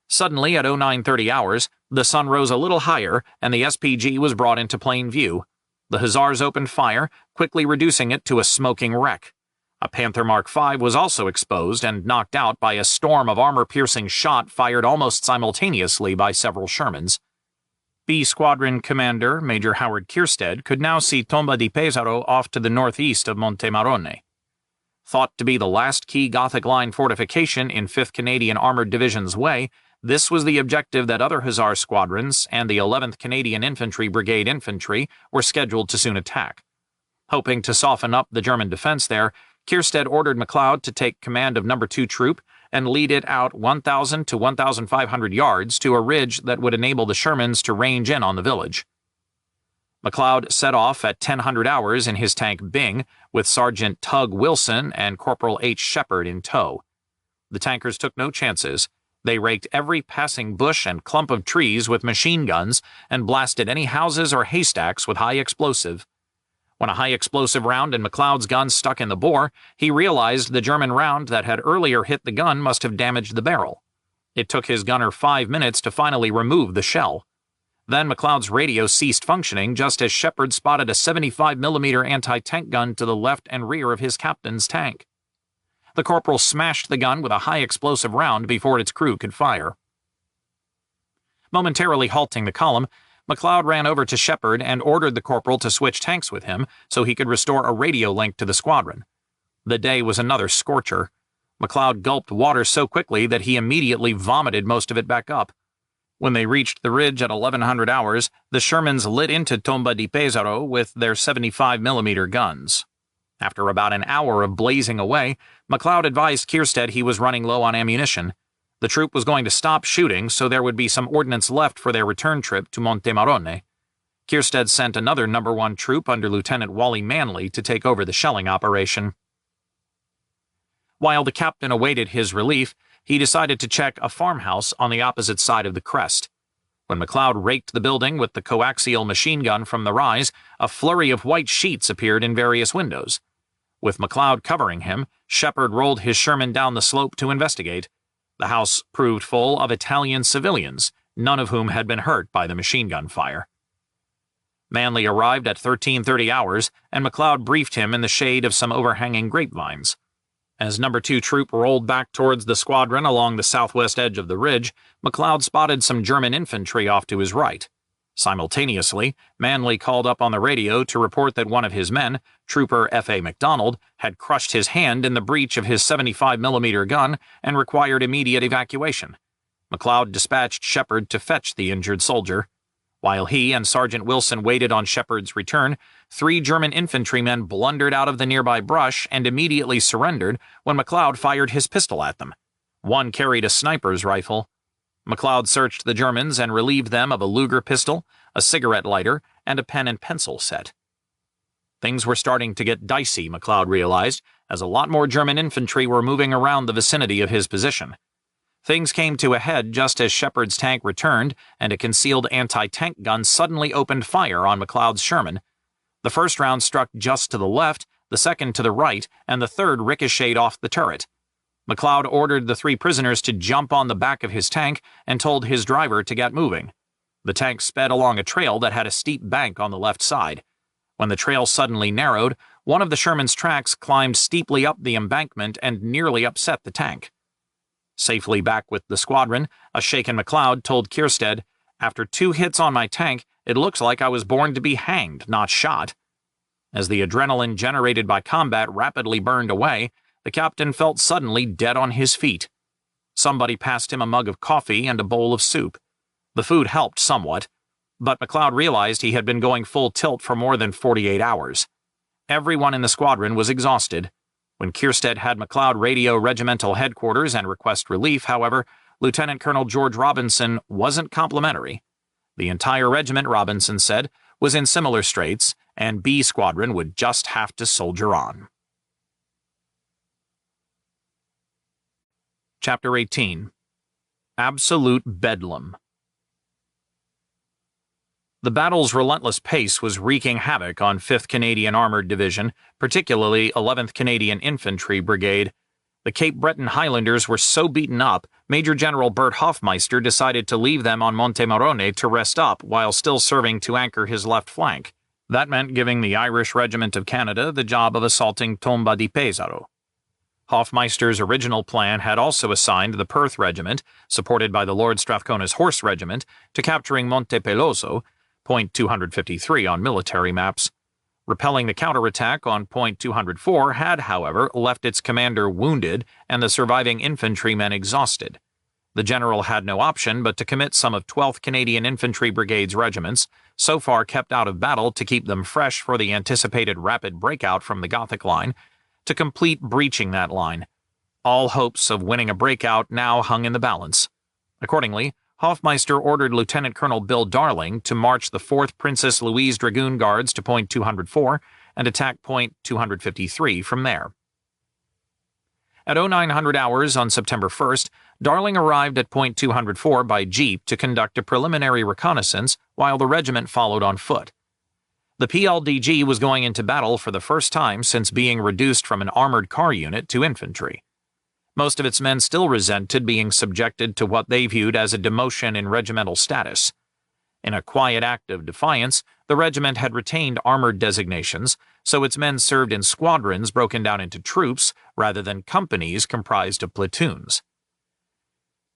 Suddenly, at 0930 hours, the sun rose a little higher, and the SPG was brought into plain view. The Hussars opened fire, quickly reducing it to a smoking wreck. A Panther Mark V was also exposed and knocked out by a storm of armor-piercing shot fired almost simultaneously by several Shermans. B Squadron Commander Major Howard Kierstead could now see Tomba di Pesaro off to the northeast of Monte Marone. Thought to be the last key Gothic Line fortification in 5th Canadian Armored Division's way, this was the objective that other Hussar squadrons and the 11th Canadian Infantry Brigade Infantry were scheduled to soon attack. Hoping to soften up the German defense there, Kierstead ordered McLeod to take command of No. 2 Troop and lead it out 1,000 to 1,500 yards to a ridge that would enable the Shermans to range in on the village. McLeod set off at 1000 hours in his tank Bing, with Sergeant Tug Wilson and Corporal H. Shepard in tow. The tankers took no chances. They raked every passing bush and clump of trees with machine guns and blasted any houses or haystacks with high explosive. When a high-explosive round in McLeod's gun stuck in the bore, he realized the German round that had earlier hit the gun must have damaged the barrel. It took his gunner 5 minutes to finally remove the shell. Then McLeod's radio ceased functioning just as Shepard spotted a 75mm anti-tank gun to the left and rear of his captain's tank. The corporal smashed the gun with a high-explosive round before its crew could fire. Momentarily halting the column, McLeod ran over to Shepard and ordered the corporal to switch tanks with him so he could restore a radio link to the squadron. The day was another scorcher. McLeod gulped water so quickly that he immediately vomited most of it back up. When they reached the ridge at 1100 hours, the Shermans lit into Tomba di Pesaro with their 75mm guns. After about an hour of blazing away, McLeod advised Kierstead he was running low on ammunition. The troop was going to stop shooting, so there would be some ordnance left for their return trip to Montemarone. Kierstead sent another No. 1 troop under Lieutenant Wally Manley to take over the shelling operation. While the captain awaited his relief, he decided to check a farmhouse on the opposite side of the crest. When McLeod raked the building with the coaxial machine gun from the rise, a flurry of white sheets appeared in various windows. With McLeod covering him, Shepard rolled his Sherman down the slope to investigate. The house proved full of Italian civilians, none of whom had been hurt by the machine gun fire. Manley arrived at 1330 hours, and McLeod briefed him in the shade of some overhanging grapevines. As No. 2 troop rolled back towards the squadron along the southwest edge of the ridge, McLeod spotted some German infantry off to his right. Simultaneously, Manley called up on the radio to report that one of his men, Trooper F.A. McDonald, had crushed his hand in the breech of his 75mm gun and required immediate evacuation. McLeod dispatched Shepard to fetch the injured soldier. While he and Sergeant Wilson waited on Shepard's return, 3 German infantrymen blundered out of the nearby brush and immediately surrendered when McLeod fired his pistol at them. One carried a sniper's rifle. McLeod searched the Germans and relieved them of a Luger pistol, a cigarette lighter, and a pen and pencil set. Things were starting to get dicey, McLeod realized, as a lot more German infantry were moving around the vicinity of his position. Things came to a head just as Shepard's tank returned and a concealed anti-tank gun suddenly opened fire on McLeod's Sherman. The first round struck just to the left, the second to the right, and the third ricocheted off the turret. McLeod ordered the 3 prisoners to jump on the back of his tank and told his driver to get moving. The tank sped along a trail that had a steep bank on the left side. When the trail suddenly narrowed, one of the Sherman's tracks climbed steeply up the embankment and nearly upset the tank. Safely back with the squadron, a shaken McLeod told Kierstead, "After 2 hits on my tank, it looks like I was born to be hanged, not shot." As the adrenaline generated by combat rapidly burned away, the captain felt suddenly dead on his feet. Somebody passed him a mug of coffee and a bowl of soup. The food helped somewhat, but McLeod realized he had been going full tilt for more than 48 hours. Everyone in the squadron was exhausted. When Kierstead had McLeod radio regimental headquarters and request relief, however, Lieutenant Colonel George Robinson wasn't complimentary. The entire regiment, Robinson said, was in similar straits, and B Squadron would just have to soldier on. Chapter 18. Absolute Bedlam. The battle's relentless pace was wreaking havoc on 5th Canadian Armored Division, particularly 11th Canadian Infantry Brigade. The Cape Breton Highlanders were so beaten up, Major General Bert Hoffmeister decided to leave them on Montemarone to rest up while still serving to anchor his left flank. That meant giving the Irish Regiment of Canada the job of assaulting Tomba di Pesaro. Hoffmeister's original plan had also assigned the Perth Regiment, supported by the Lord Strathcona's Horse Regiment, to capturing Monte Peloso, point 253 on military maps. Repelling the counterattack on point 204 had, however, left its commander wounded and the surviving infantrymen exhausted. The general had no option but to commit some of 12th Canadian Infantry Brigade's regiments, so far kept out of battle to keep them fresh for the anticipated rapid breakout from the Gothic Line, to complete breaching that line. All hopes of winning a breakout now hung in the balance. Accordingly, Hoffmeister ordered Lieutenant Colonel Bill Darling to march the 4th Princess Louise Dragoon Guards to point 204 and attack point 253 from there. At 0900 hours on September 1st, Darling arrived at point 204 by jeep to conduct a preliminary reconnaissance while the regiment followed on foot. The PLDG was going into battle for the first time since being reduced from an armored car unit to infantry. Most of its men still resented being subjected to what they viewed as a demotion in regimental status. In a quiet act of defiance, the regiment had retained armored designations, so its men served in squadrons broken down into troops rather than companies comprised of platoons.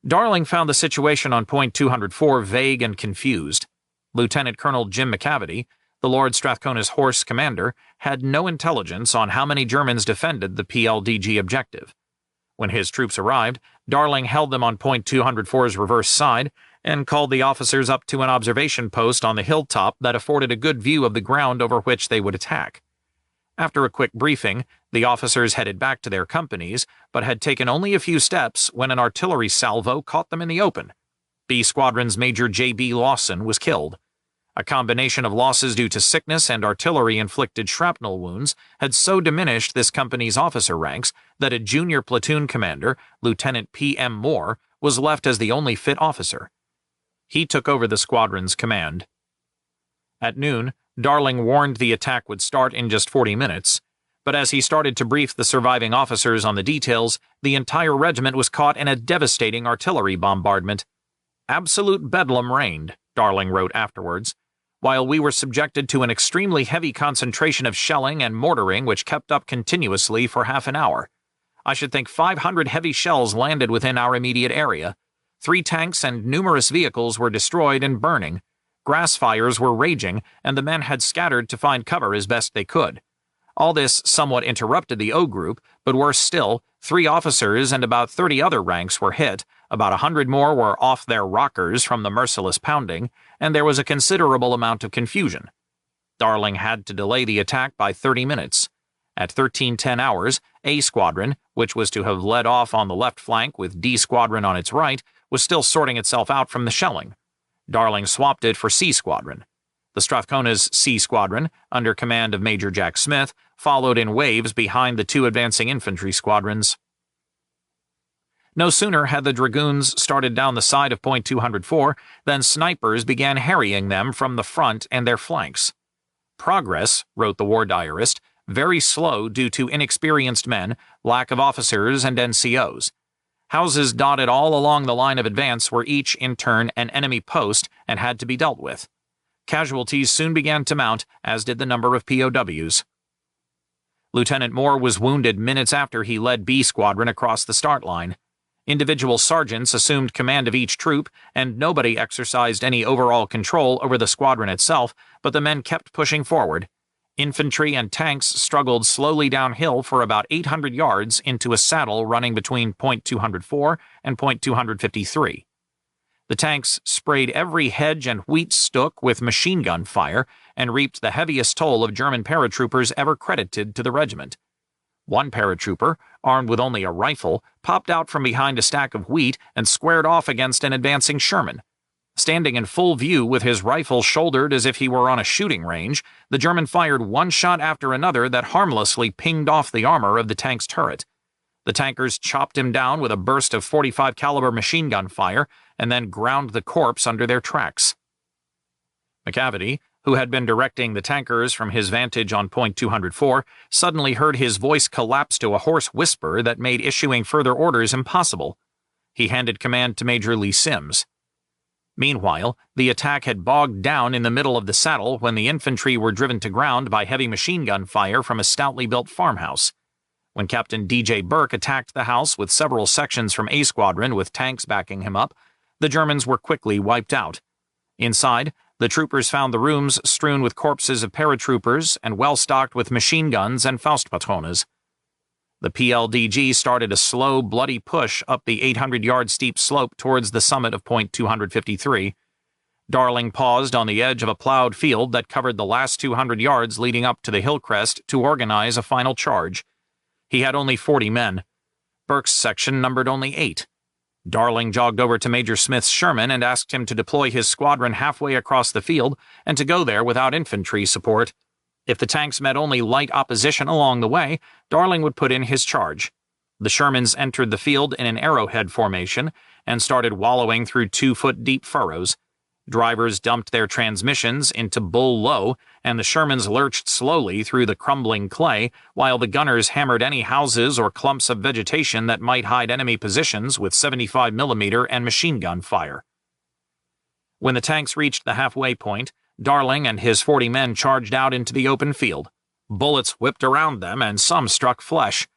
Darling found the situation on point 204 vague and confused. Lieutenant Colonel Jim McCavity, The Lord Strathcona's horse commander had no intelligence on how many Germans defended the PLDG objective. When his troops arrived, Darling held them on Point 204's reverse side and called the officers up to an observation post on the hilltop that afforded a good view of the ground over which they would attack. After a quick briefing, the officers headed back to their companies, but had taken only a few steps when an artillery salvo caught them in the open. B Squadron's Major J.B. Lawson was killed. A combination of losses due to sickness and artillery-inflicted shrapnel wounds had so diminished this company's officer ranks that a junior platoon commander, Lieutenant P.M. Moore, was left as the only fit officer. He took over the squadron's command. At noon, Darling warned the attack would start in just 40 minutes, but as he started to brief the surviving officers on the details, the entire regiment was caught in a devastating artillery bombardment. "Absolute bedlam reigned," Darling wrote afterwards, "while we were subjected to an extremely heavy concentration of shelling and mortaring which kept up continuously for half an hour. I should think 500 heavy shells landed within our immediate area. 3 tanks and numerous vehicles were destroyed and burning. Grass fires were raging, and the men had scattered to find cover as best they could. All this somewhat interrupted the O group, but worse still, 3 officers and about 30 other ranks were hit, about 100 more were off their rockers from the merciless pounding, and there was a considerable amount of confusion. Darling had to delay the attack by 30 minutes. At 13:10 hours, A Squadron, which was to have led off on the left flank with D Squadron on its right, was still sorting itself out from the shelling. Darling swapped it for C Squadron. The Strathcona's C Squadron, under command of Major Jack Smith, followed in waves behind the 2 advancing infantry squadrons. No sooner had the dragoons started down the side of Point 204 than snipers began harrying them from the front and their flanks. "Progress," wrote the war diarist, "very slow due to inexperienced men, lack of officers and NCOs. Houses dotted all along the line of advance were each, in turn, an enemy post and had to be dealt with. Casualties soon began to mount, as did the number of POWs. Lieutenant Moore was wounded minutes after he led B Squadron across the start line. Individual sergeants assumed command of each troop, and nobody exercised any overall control over the squadron itself, but the men kept pushing forward. Infantry and tanks struggled slowly downhill for about 800 yards into a saddle running between Point 204 and Point 253. The tanks sprayed every hedge and wheat stook with machine gun fire and reaped the heaviest toll of German paratroopers ever credited to the regiment. One paratrooper, armed with only a rifle, popped out from behind a stack of wheat and squared off against an advancing Sherman. Standing in full view with his rifle shouldered as if he were on a shooting range, the German fired one shot after another that harmlessly pinged off the armor of the tank's turret. The tankers chopped him down with a burst of .45 caliber machine gun fire and then ground the corpse under their tracks. McAvity, who had been directing the tankers from his vantage on Point 204, suddenly heard his voice collapse to a hoarse whisper that made issuing further orders impossible. He handed command to Major Lee Sims. Meanwhile, the attack had bogged down in the middle of the saddle when the infantry were driven to ground by heavy machine gun fire from a stoutly built farmhouse. When Captain D.J. Burke attacked the house with several sections from A Squadron with tanks backing him up, the Germans were quickly wiped out. Inside, the troopers found the rooms strewn with corpses of paratroopers and well stocked with machine guns and Faustpatrones. The PLDG started a slow, bloody push up the 800-yard steep slope towards the summit of Point 253. Darling paused on the edge of a plowed field that covered the last 200 yards leading up to the hill crest to organize a final charge. He had only 40 men. Burke's section numbered only 8. Darling jogged over to Major Smith's Sherman and asked him to deploy his squadron halfway across the field and to go there without infantry support. If the tanks met only light opposition along the way, Darling would put in his charge. The Shermans entered the field in an arrowhead formation and started wallowing through 2-foot-deep furrows. Drivers dumped their transmissions into bull low, and the Shermans lurched slowly through the crumbling clay, while the gunners hammered any houses or clumps of vegetation that might hide enemy positions with 75mm and machine gun fire. When the tanks reached the halfway point, Darling and his 40 men charged out into the open field. Bullets whipped around them, and some struck flesh.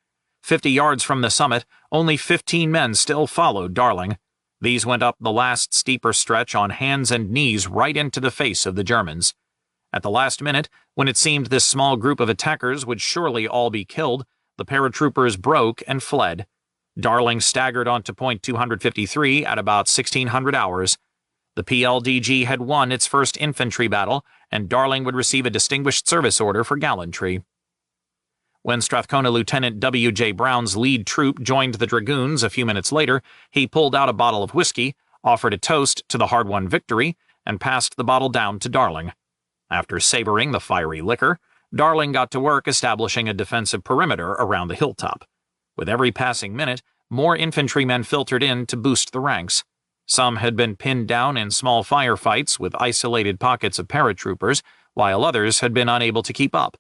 50 yards from the summit, only 15 men still followed Darling. These went up the last steeper stretch on hands and knees right into the face of the Germans. At the last minute, when it seemed this small group of attackers would surely all be killed, the paratroopers broke and fled. Darling staggered onto point 253 at about 1600 hours. The PLDG had won its first infantry battle, and Darling would receive a Distinguished Service Order for gallantry. When Strathcona Lieutenant W.J. Brown's lead troop joined the Dragoons a few minutes later, he pulled out a bottle of whiskey, offered a toast to the hard-won victory, and passed the bottle down to Darling. After savoring the fiery liquor, Darling got to work establishing a defensive perimeter around the hilltop. With every passing minute, more infantrymen filtered in to boost the ranks. Some had been pinned down in small firefights with isolated pockets of paratroopers, while others had been unable to keep up.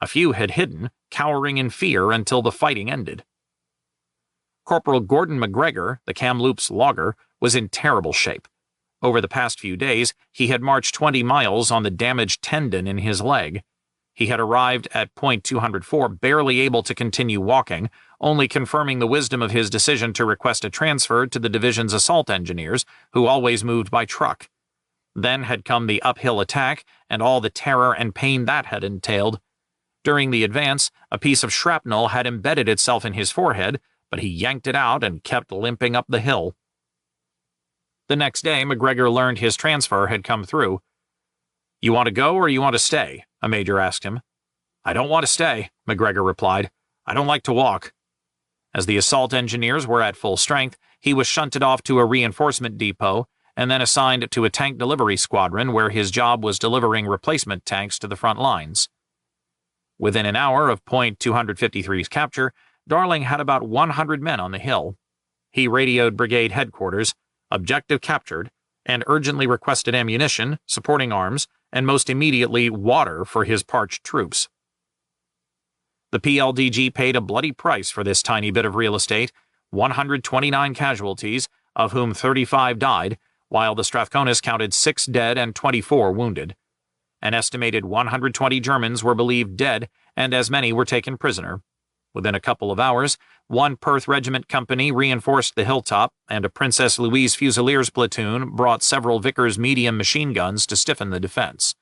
A few had hidden, cowering in fear until the fighting ended. Corporal Gordon McGregor, the Kamloops logger, was in terrible shape. Over the past few days, he had marched 20 miles on the damaged tendon in his leg. He had arrived at point 204 barely able to continue walking, only confirming the wisdom of his decision to request a transfer to the division's assault engineers, who always moved by truck. Then had come the uphill attack and all the terror and pain that had entailed. During the advance, a piece of shrapnel had embedded itself in his forehead, but he yanked it out and kept limping up the hill. The next day, McGregor learned his transfer had come through. "You want to go or you want to stay?" a major asked him. "I don't want to stay," McGregor replied. "I don't like to walk." As the assault engineers were at full strength, he was shunted off to a reinforcement depot and then assigned to a tank delivery squadron where his job was delivering replacement tanks to the front lines. Within an hour of point 253's capture, Darling had about 100 men on the hill. He radioed brigade headquarters, "Objective captured," and urgently requested ammunition, supporting arms, and most immediately water for his parched troops. The PLDG paid a bloody price for this tiny bit of real estate, 129 casualties, of whom 35 died, while the Strathconas counted 6 dead and 24 wounded. An estimated 120 Germans were believed dead, and as many were taken prisoner. Within a couple of hours, one Perth Regiment company reinforced the hilltop, and a Princess Louise Fusiliers platoon brought several Vickers medium machine guns to stiffen the defense.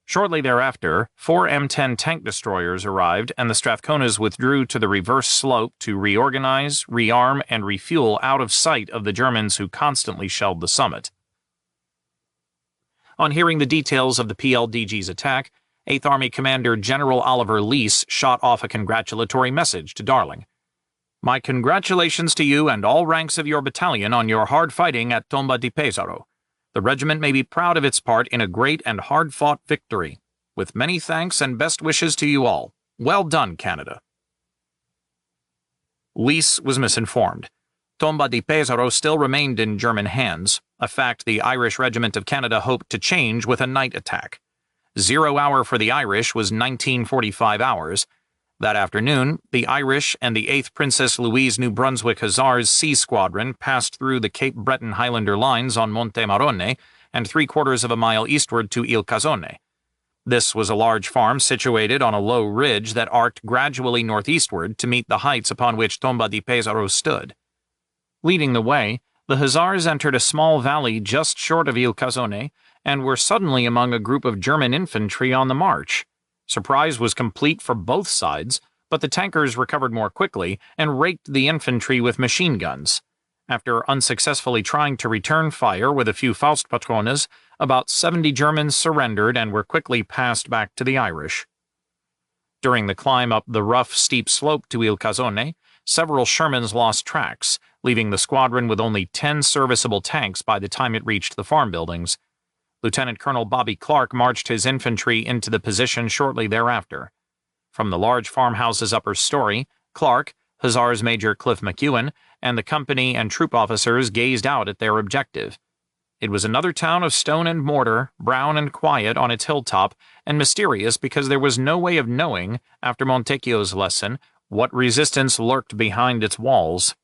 Shortly thereafter, 4 M10 tank destroyers arrived, and the Strathconas withdrew to the reverse slope to reorganize, rearm, and refuel out of sight of the Germans who constantly shelled the summit. On hearing the details of the PLDG's attack, 8th Army Commander General Oliver Leese shot off a congratulatory message to Darling. "My congratulations to you and all ranks of your battalion on your hard fighting at Tomba di Pesaro. The regiment may be proud of its part in a great and hard-fought victory. With many thanks and best wishes to you all. Well done, Canada." Leese was misinformed. Tomba di Pesaro still remained in German hands, a fact the Irish Regiment of Canada hoped to change with a night attack. 0 hour for the Irish was 1945 hours. That afternoon, the Irish and the 8th Princess Louise New Brunswick Hussars Sea Squadron passed through the Cape Breton Highlander lines on Monte Marone and 3/4 of a mile eastward to Il Casone. This was a large farm situated on a low ridge that arced gradually northeastward to meet the heights upon which Tomba di Pesaro stood. Leading the way, the Hussars entered a small valley just short of Il Casone and were suddenly among a group of German infantry on the march. Surprise was complete for both sides, but the tankers recovered more quickly and raked the infantry with machine guns. After unsuccessfully trying to return fire with a few Faustpatrones, about 70 Germans surrendered and were quickly passed back to the Irish. During the climb up the rough, steep slope to Il Casone, several Shermans lost tracks, leaving the squadron with only 10 serviceable tanks by the time it reached the farm buildings. Lieutenant Colonel Bobby Clark marched his infantry into the position shortly thereafter. From the large farmhouse's upper story, Clark, Hussars Major Cliff McEwen, and the company and troop officers gazed out at their objective. It was another town of stone and mortar, brown and quiet on its hilltop, and mysterious because there was no way of knowing, after Montecchio's lesson, what resistance lurked behind its walls.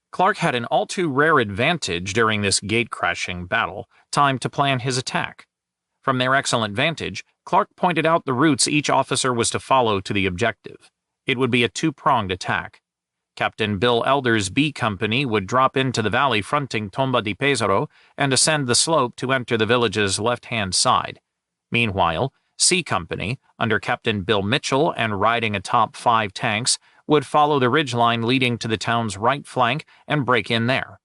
Clark had an all-too-rare advantage during this gate-crashing battle, time to plan his attack. From their excellent vantage, Clark pointed out the routes each officer was to follow to the objective. It would be a two-pronged attack. Captain Bill Elder's B Company would drop into the valley fronting Tomba di Pesaro and ascend the slope to enter the village's left-hand side. Meanwhile, C Company, under Captain Bill Mitchell and riding atop 5 tanks, would follow the ridgeline leading to the town's right flank and break in there.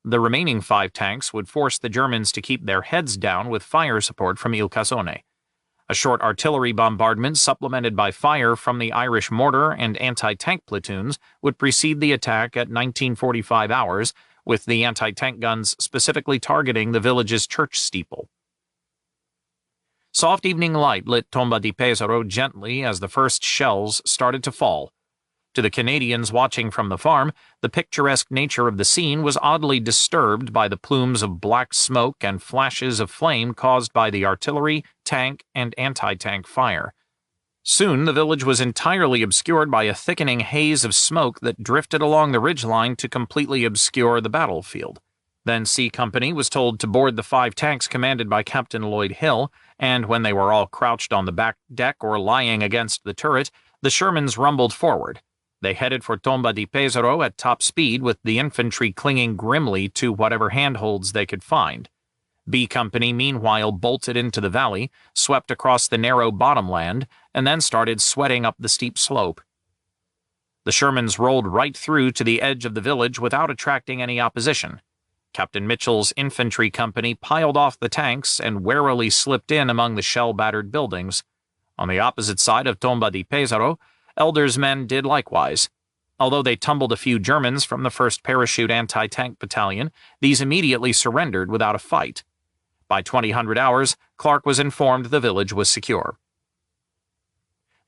The remaining 5 tanks would force the Germans to keep their heads down with fire support from Il Casone. A short artillery bombardment supplemented by fire from the Irish mortar and anti-tank platoons would precede the attack at 1945 hours, with the anti-tank guns specifically targeting the village's church steeple. Soft evening light lit Tomba di Pesaro gently as the first shells started to fall. To the Canadians watching from the farm, the picturesque nature of the scene was oddly disturbed by the plumes of black smoke and flashes of flame caused by the artillery, tank, and anti-tank fire. Soon the village was entirely obscured by a thickening haze of smoke that drifted along the ridgeline to completely obscure the battlefield. Then C Company was told to board the 5 tanks commanded by Captain Lloyd Hill, and when they were all crouched on the back deck or lying against the turret, the Shermans rumbled forward. They headed for Tomba di Pesaro at top speed, with the infantry clinging grimly to whatever handholds they could find. B Company meanwhile bolted into the valley, swept across the narrow bottomland, and then started sweating up the steep slope. The Shermans rolled right through to the edge of the village without attracting any opposition. Captain Mitchell's infantry company piled off the tanks and warily slipped in among the shell-battered buildings. On the opposite side of Tomba di Pesaro, Elder's men did likewise. Although they tumbled a few Germans from the 1st Parachute Anti-Tank Battalion, these immediately surrendered without a fight. By 2000 hours, Clark was informed the village was secure.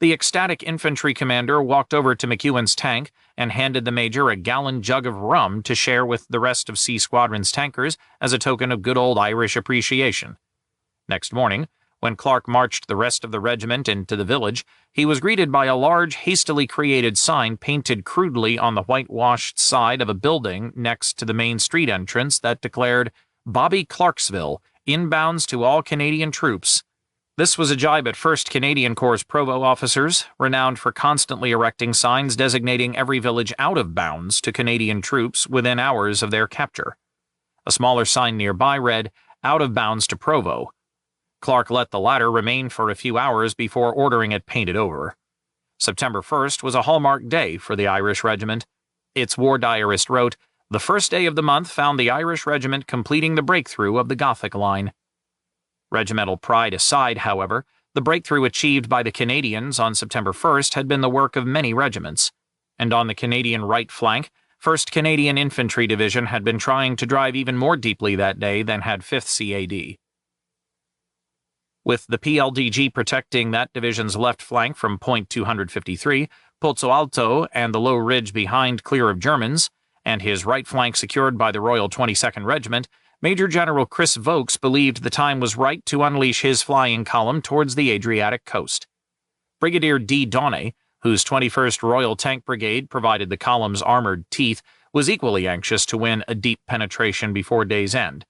The ecstatic infantry commander walked over to McEwen's tank and handed the major a gallon jug of rum to share with the rest of C Squadron's tankers as a token of good old Irish appreciation. Next morning, when Clark marched the rest of the regiment into the village, he was greeted by a large, hastily created sign painted crudely on the whitewashed side of a building next to the main street entrance that declared, "Bobby Clarksville, inbounds to all Canadian troops." This was a jibe at 1st Canadian Corps' Provo officers, renowned for constantly erecting signs designating every village out of bounds to Canadian troops within hours of their capture. A smaller sign nearby read, "Out of bounds to Provo." Clark let the latter remain for a few hours before ordering it painted over. September 1st was a hallmark day for the Irish Regiment. Its war diarist wrote, "The first day of the month found the Irish Regiment completing the breakthrough of the Gothic Line." Regimental pride aside, however, the breakthrough achieved by the Canadians on September 1st had been the work of many regiments, and on the Canadian right flank, 1st Canadian Infantry Division had been trying to drive even more deeply that day than had 5th CAD. With the PLDG protecting that division's left flank from Point 253, Pozzo Alto and the low ridge behind clear of Germans, and his right flank secured by the Royal 22nd Regiment, Major General Chris Vokes believed the time was right to unleash his flying column towards the Adriatic coast. Brigadier D. Dawnay, whose 21st Royal Tank Brigade provided the column's armored teeth, was equally anxious to win a deep penetration before day's end.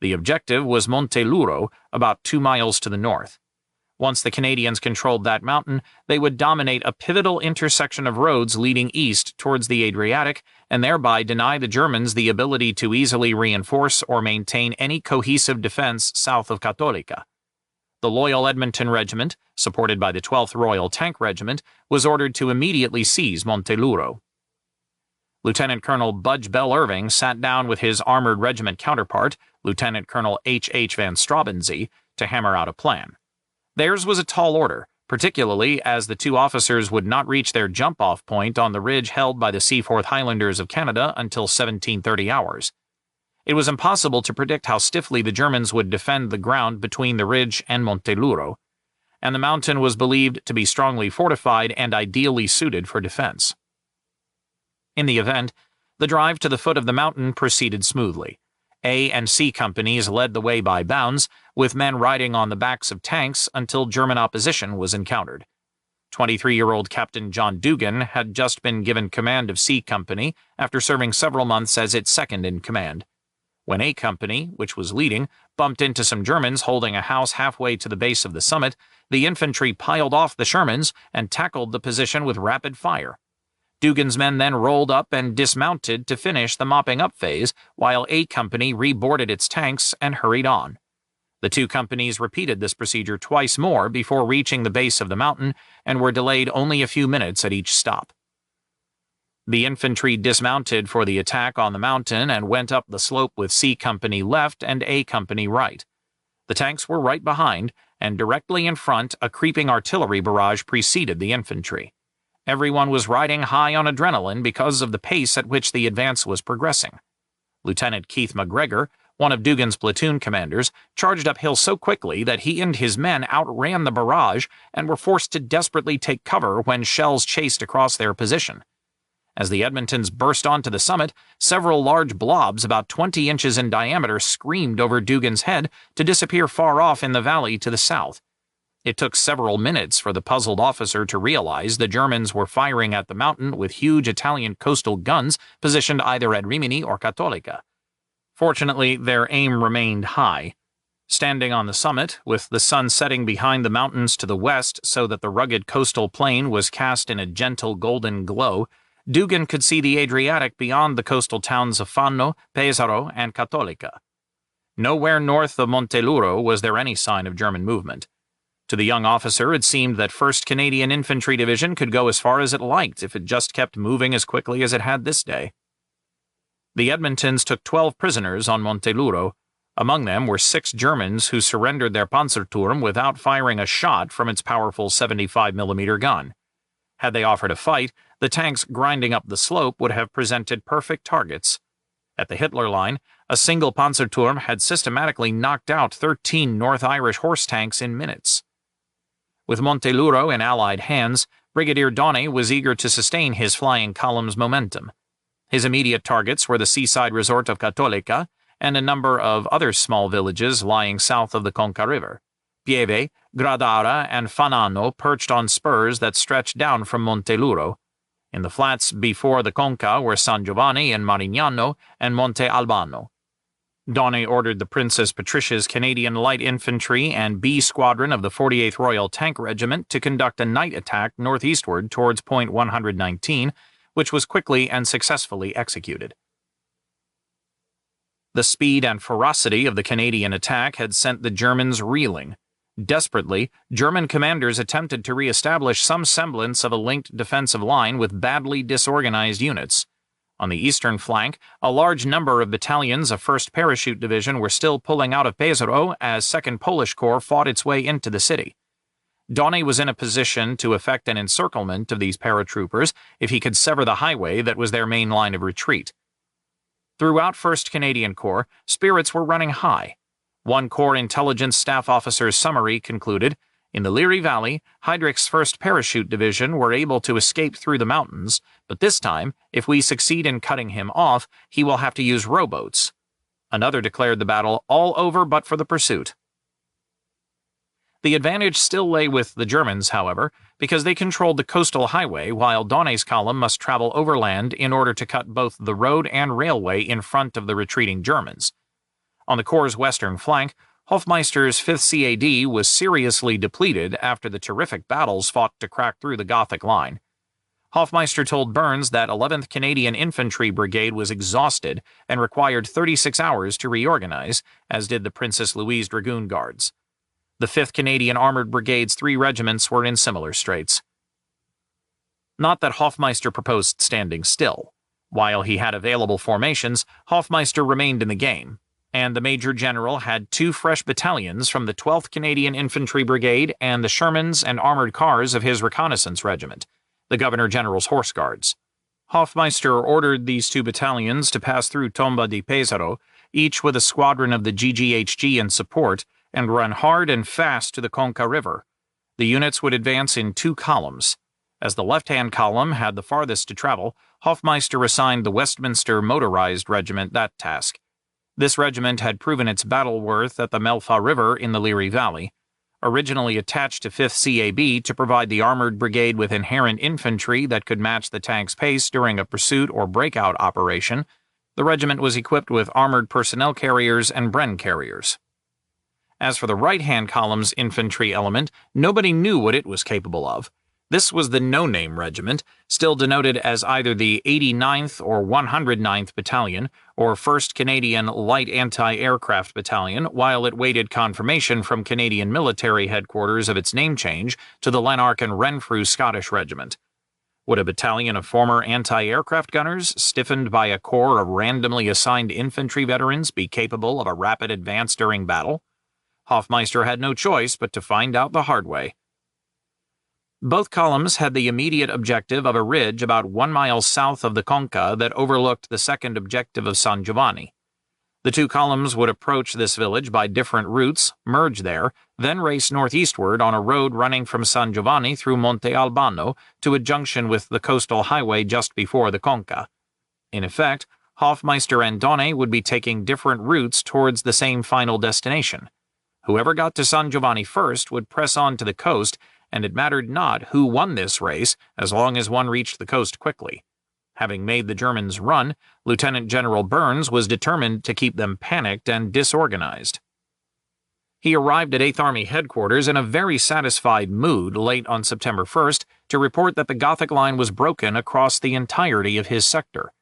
The objective was Monte Luro, about 2 miles to the north. Once the Canadians controlled that mountain, they would dominate a pivotal intersection of roads leading east towards the Adriatic and thereby deny the Germans the ability to easily reinforce or maintain any cohesive defense south of Cattolica. The loyal Edmonton Regiment, supported by the 12th Royal Tank Regiment, was ordered to immediately seize Monte Luro. Lieutenant Colonel Budge Bell Irving sat down with his armored regiment counterpart, Lieutenant Colonel H. H. Van Strabensee, to hammer out a plan. Theirs was a tall order, particularly as the two officers would not reach their jump-off point on the ridge held by the Seaforth Highlanders of Canada until 1730 hours. It was impossible to predict how stiffly the Germans would defend the ground between the ridge and Monte Luro, and the mountain was believed to be strongly fortified and ideally suited for defense. In the event, the drive to the foot of the mountain proceeded smoothly. A and C companies led the way by bounds, with men riding on the backs of tanks until German opposition was encountered. 23-year-old Captain John Dugan had just been given command of C Company after serving several months as its second in command. When A Company, which was leading, bumped into some Germans holding a house halfway to the base of the summit, the infantry piled off the Shermans and tackled the position with rapid fire. Dugan's men then rolled up and dismounted to finish the mopping-up phase, while A Company reboarded its tanks and hurried on. The two companies repeated this procedure twice more before reaching the base of the mountain and were delayed only a few minutes at each stop. The infantry dismounted for the attack on the mountain and went up the slope with C Company left and A Company right. The tanks were right behind, and directly in front a creeping artillery barrage preceded the infantry. Everyone was riding high on adrenaline because of the pace at which the advance was progressing. Lieutenant Keith McGregor, one of Dugan's platoon commanders, charged uphill so quickly that he and his men outran the barrage and were forced to desperately take cover when shells chased across their position. As the Edmontons burst onto the summit, several large blobs about 20 inches in diameter screamed over Dugan's head to disappear far off in the valley to the south. It took several minutes for the puzzled officer to realize the Germans were firing at the mountain with huge Italian coastal guns positioned either at Rimini or Cattolica. Fortunately, their aim remained high. Standing on the summit, with the sun setting behind the mountains to the west so that the rugged coastal plain was cast in a gentle golden glow, Dugan could see the Adriatic beyond the coastal towns of Fano, Pesaro, and Cattolica. Nowhere north of Monteluro was there any sign of German movement. To the young officer, it seemed that 1st Canadian Infantry Division could go as far as it liked if it just kept moving as quickly as it had this day. The Edmontons took 12 prisoners on Monteluro. Among them were 6 Germans who surrendered their Panzerturm without firing a shot from its powerful 75mm gun. Had they offered a fight, the tanks grinding up the slope would have presented perfect targets. At the Hitler Line, a single Panzerturm had systematically knocked out 13 North Irish horse tanks in minutes. With Monteluro in Allied hands, Brigadier Doney was eager to sustain his flying column's momentum. His immediate targets were the seaside resort of Cattolica and a number of other small villages lying south of the Conca River. Pieve, Gradara, and Fanano perched on spurs that stretched down from Monteluro. In the flats before the Conca were San Giovanni and Marignano and Monte Albano. Doney ordered the Princess Patricia's Canadian Light Infantry and B Squadron of the 48th Royal Tank Regiment to conduct a night attack northeastward towards Point 119, which was quickly and successfully executed. The speed and ferocity of the Canadian attack had sent the Germans reeling. Desperately, German commanders attempted to re-establish some semblance of a linked defensive line with badly disorganized units. On the eastern flank, a large number of battalions of 1st Parachute Division were still pulling out of Pesaro as 2nd Polish Corps fought its way into the city. Doney was in a position to effect an encirclement of these paratroopers if he could sever the highway that was their main line of retreat. Throughout 1st Canadian Corps, spirits were running high. One Corps Intelligence Staff Officer's summary concluded, "In the Leary Valley, Heydrich's 1st Parachute Division were able to escape through the mountains, but this time, if we succeed in cutting him off, he will have to use rowboats." Another declared the battle all over but for the pursuit. The advantage still lay with the Germans, however, because they controlled the coastal highway while Doney's column must travel overland in order to cut both the road and railway in front of the retreating Germans. On the Corps' western flank, Hofmeister's 5th CAD was seriously depleted after the terrific battles fought to crack through the Gothic Line. Hofmeister told Burns that 11th Canadian Infantry Brigade was exhausted and required 36 hours to reorganize, as did the Princess Louise Dragoon Guards. The 5th Canadian Armored Brigade's 3 regiments were in similar straits. Not that Hofmeister proposed standing still. While he had available formations, Hofmeister remained in the game, and the Major General had 2 fresh battalions from the 12th Canadian Infantry Brigade and the Shermans and armored cars of his reconnaissance regiment, the Governor General's Horse Guards. Hofmeister ordered these 2 battalions to pass through Tomba di Pesaro, each with a squadron of the GGHG in support, and run hard and fast to the Conca River. The units would advance in 2 columns. As the left-hand column had the farthest to travel, Hofmeister assigned the Westminster Motorized Regiment that task. This regiment had proven its battle worth at the Melfa River in the Leary Valley. Originally attached to 5th CAB to provide the armored brigade with inherent infantry that could match the tank's pace during a pursuit or breakout operation, the regiment was equipped with armored personnel carriers and Bren carriers. As for the right-hand column's infantry element, nobody knew what it was capable of. This was the no-name regiment, still denoted as either the 89th or 109th Battalion, or 1st Canadian Light Anti-Aircraft Battalion, while it waited confirmation from Canadian military headquarters of its name change to the Lanark and Renfrew Scottish Regiment. Would a battalion of former anti-aircraft gunners, stiffened by a corps of randomly assigned infantry veterans, be capable of a rapid advance during battle? Hoffmeister had no choice but to find out the hard way. Both columns had the immediate objective of a ridge about 1 mile south of the Conca that overlooked the second objective of San Giovanni. The two columns would approach this village by different routes, merge there, then race northeastward on a road running from San Giovanni through Monte Albano to a junction with the coastal highway just before the Conca. In effect, Hoffmeister and Donne would be taking different routes towards the same final destination. Whoever got to San Giovanni first would press on to the coast, and it mattered not who won this race as long as one reached the coast quickly. Having made the Germans run, Lieutenant General Burns was determined to keep them panicked and disorganized. He arrived at 8th Army headquarters in a very satisfied mood late on September 1st to report that the Gothic Line was broken across the entirety of his sector.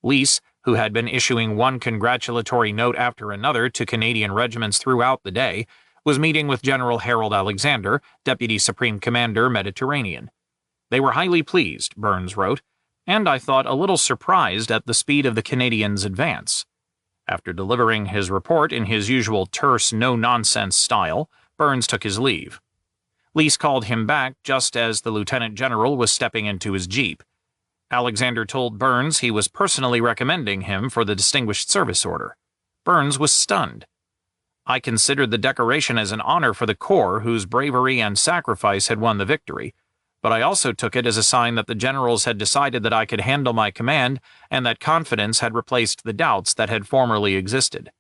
Leese, who had been issuing one congratulatory note after another to Canadian regiments throughout the day, was meeting with General Harold Alexander, Deputy Supreme Commander, Mediterranean. They were highly pleased, Burns wrote, and I thought a little surprised at the speed of the Canadians' advance. After delivering his report in his usual terse, no-nonsense style, Burns took his leave. Leese called him back just as the Lieutenant General was stepping into his jeep. Alexander told Burns he was personally recommending him for the Distinguished Service Order. Burns was stunned. I considered the decoration as an honor for the Corps whose bravery and sacrifice had won the victory, but I also took it as a sign that the generals had decided that I could handle my command and that confidence had replaced the doubts that had formerly existed.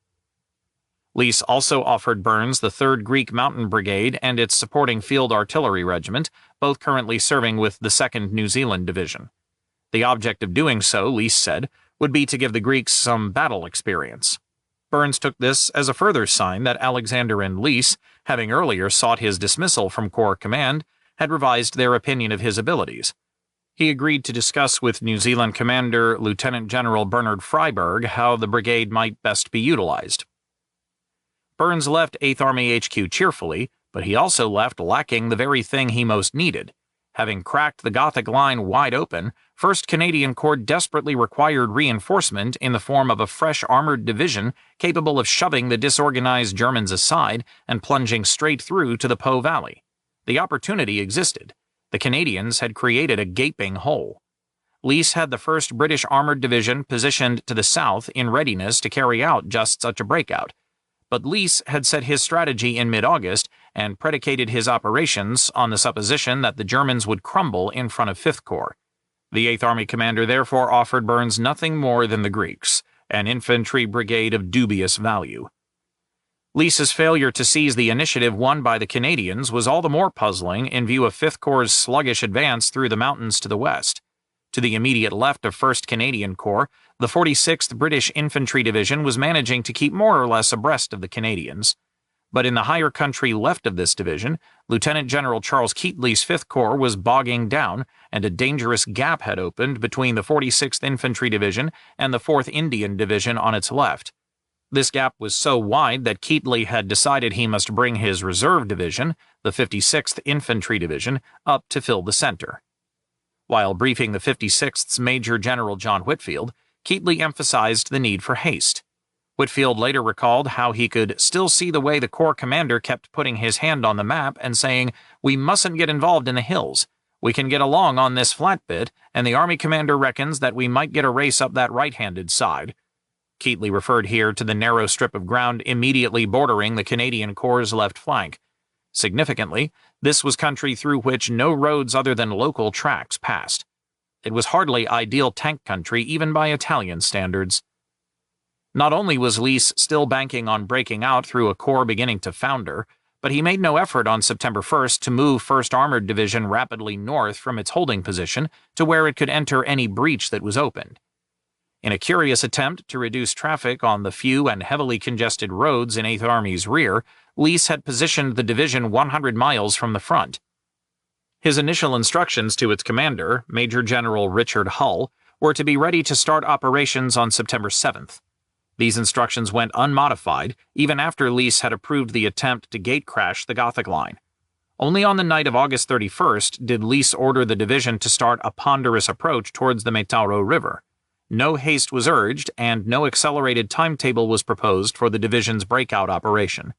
Leese also offered Burns the 3rd Greek Mountain Brigade and its supporting Field Artillery Regiment, both currently serving with the 2nd New Zealand Division. The object of doing so, Leese said, would be to give the Greeks some battle experience. Burns took this as a further sign that Alexander and Leese, having earlier sought his dismissal from Corps Command, had revised their opinion of his abilities. He agreed to discuss with New Zealand Commander Lieutenant General Bernard Freyberg how the brigade might best be utilized. Burns left 8th Army HQ cheerfully, but he also left lacking the very thing he most needed. Having cracked the Gothic Line wide open, 1st Canadian Corps desperately required reinforcement in the form of a fresh armored division capable of shoving the disorganized Germans aside and plunging straight through to the Po Valley. The opportunity existed. The Canadians had created a gaping hole. Leese had the 1st British Armored Division positioned to the south in readiness to carry out just such a breakout. But Leese had set his strategy in mid-August and predicated his operations on the supposition that the Germans would crumble in front of 5th Corps. The 8th Army commander therefore offered Burns nothing more than the Greeks, an infantry brigade of dubious value. Leese's failure to seize the initiative won by the Canadians was all the more puzzling in view of 5th Corps' sluggish advance through the mountains to the west. To the immediate left of 1st Canadian Corps, the 46th British Infantry Division was managing to keep more or less abreast of the Canadians. But in the higher country left of this division, Lieutenant General Charles Keatley's 5th Corps was bogging down, and a dangerous gap had opened between the 46th Infantry Division and the 4th Indian Division on its left. This gap was so wide that Keatley had decided he must bring his reserve division, the 56th Infantry Division, up to fill the center. While briefing the 56th's Major General John Whitfield, Keatley emphasized the need for haste. Whitfield later recalled how he could still see the way the Corps commander kept putting his hand on the map and saying, "We mustn't get involved in the hills. We can get along on this flat bit, and the Army commander reckons that we might get a race up that right-handed side." Keatley referred here to the narrow strip of ground immediately bordering the Canadian Corps' left flank. Significantly, this was country through which no roads other than local tracks passed. It was hardly ideal tank country even by Italian standards. Not only was Leese still banking on breaking out through a corps beginning to founder, but he made no effort on September 1st to move 1st Armored Division rapidly north from its holding position to where it could enter any breach that was opened. In a curious attempt to reduce traffic on the few and heavily congested roads in 8th Army's rear, Leese had positioned the division 100 miles from the front. His initial instructions to its commander, Major General Richard Hull, were to be ready to start operations on September 7th. These instructions went unmodified even after Leese had approved the attempt to gate-crash the Gothic Line. Only on the night of August 31st did Leese order the division to start a ponderous approach towards the Metauro River. No haste was urged, and no accelerated timetable was proposed for the division's breakout operation.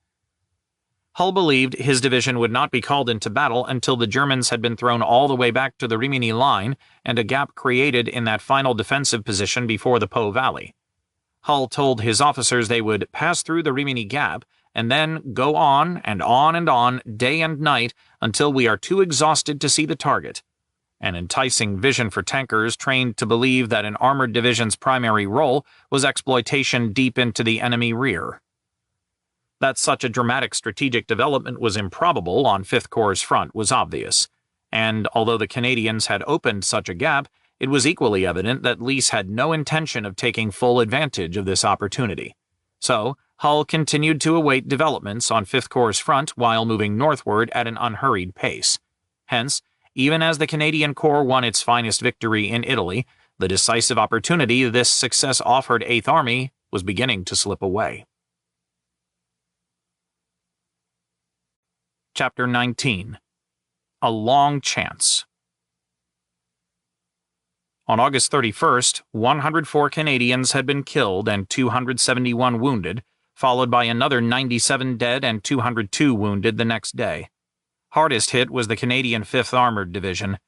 Hull believed his division would not be called into battle until the Germans had been thrown all the way back to the Rimini Line and a gap created in that final defensive position before the Po Valley. Hull told his officers they would pass through the Rimini Gap and then go on and on and on, day and night, until we are too exhausted to see the target. An enticing vision for tankers trained to believe that an armored division's primary role was exploitation deep into the enemy rear. That such a dramatic strategic development was improbable on Fifth Corps' front was obvious, and although the Canadians had opened such a gap, it was equally evident that Leese had no intention of taking full advantage of this opportunity. So, Hull continued to await developments on Fifth Corps' front while moving northward at an unhurried pace. Hence, even as the Canadian Corps won its finest victory in Italy, the decisive opportunity this success offered Eighth Army was beginning to slip away. Chapter 19. A Long Chance. On August 31st, 104 Canadians had been killed and 271 wounded, followed by another 97 dead and 202 wounded the next day. Hardest hit was the Canadian 5th Armored Division.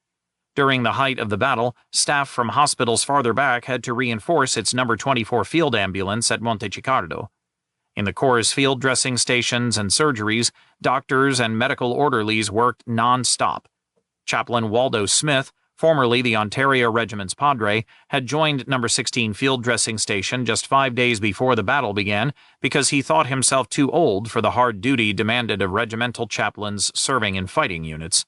During the height of the battle, staff from hospitals farther back had to reinforce its No. 24 field ambulance at Monteciccardo. In the Corps' field dressing stations and surgeries, doctors and medical orderlies worked non-stop. Chaplain Waldo Smith, formerly the Ontario Regiment's Padre, had joined No. 16 Field Dressing Station just 5 days before the battle began because he thought himself too old for the hard duty demanded of regimental chaplains serving in fighting units.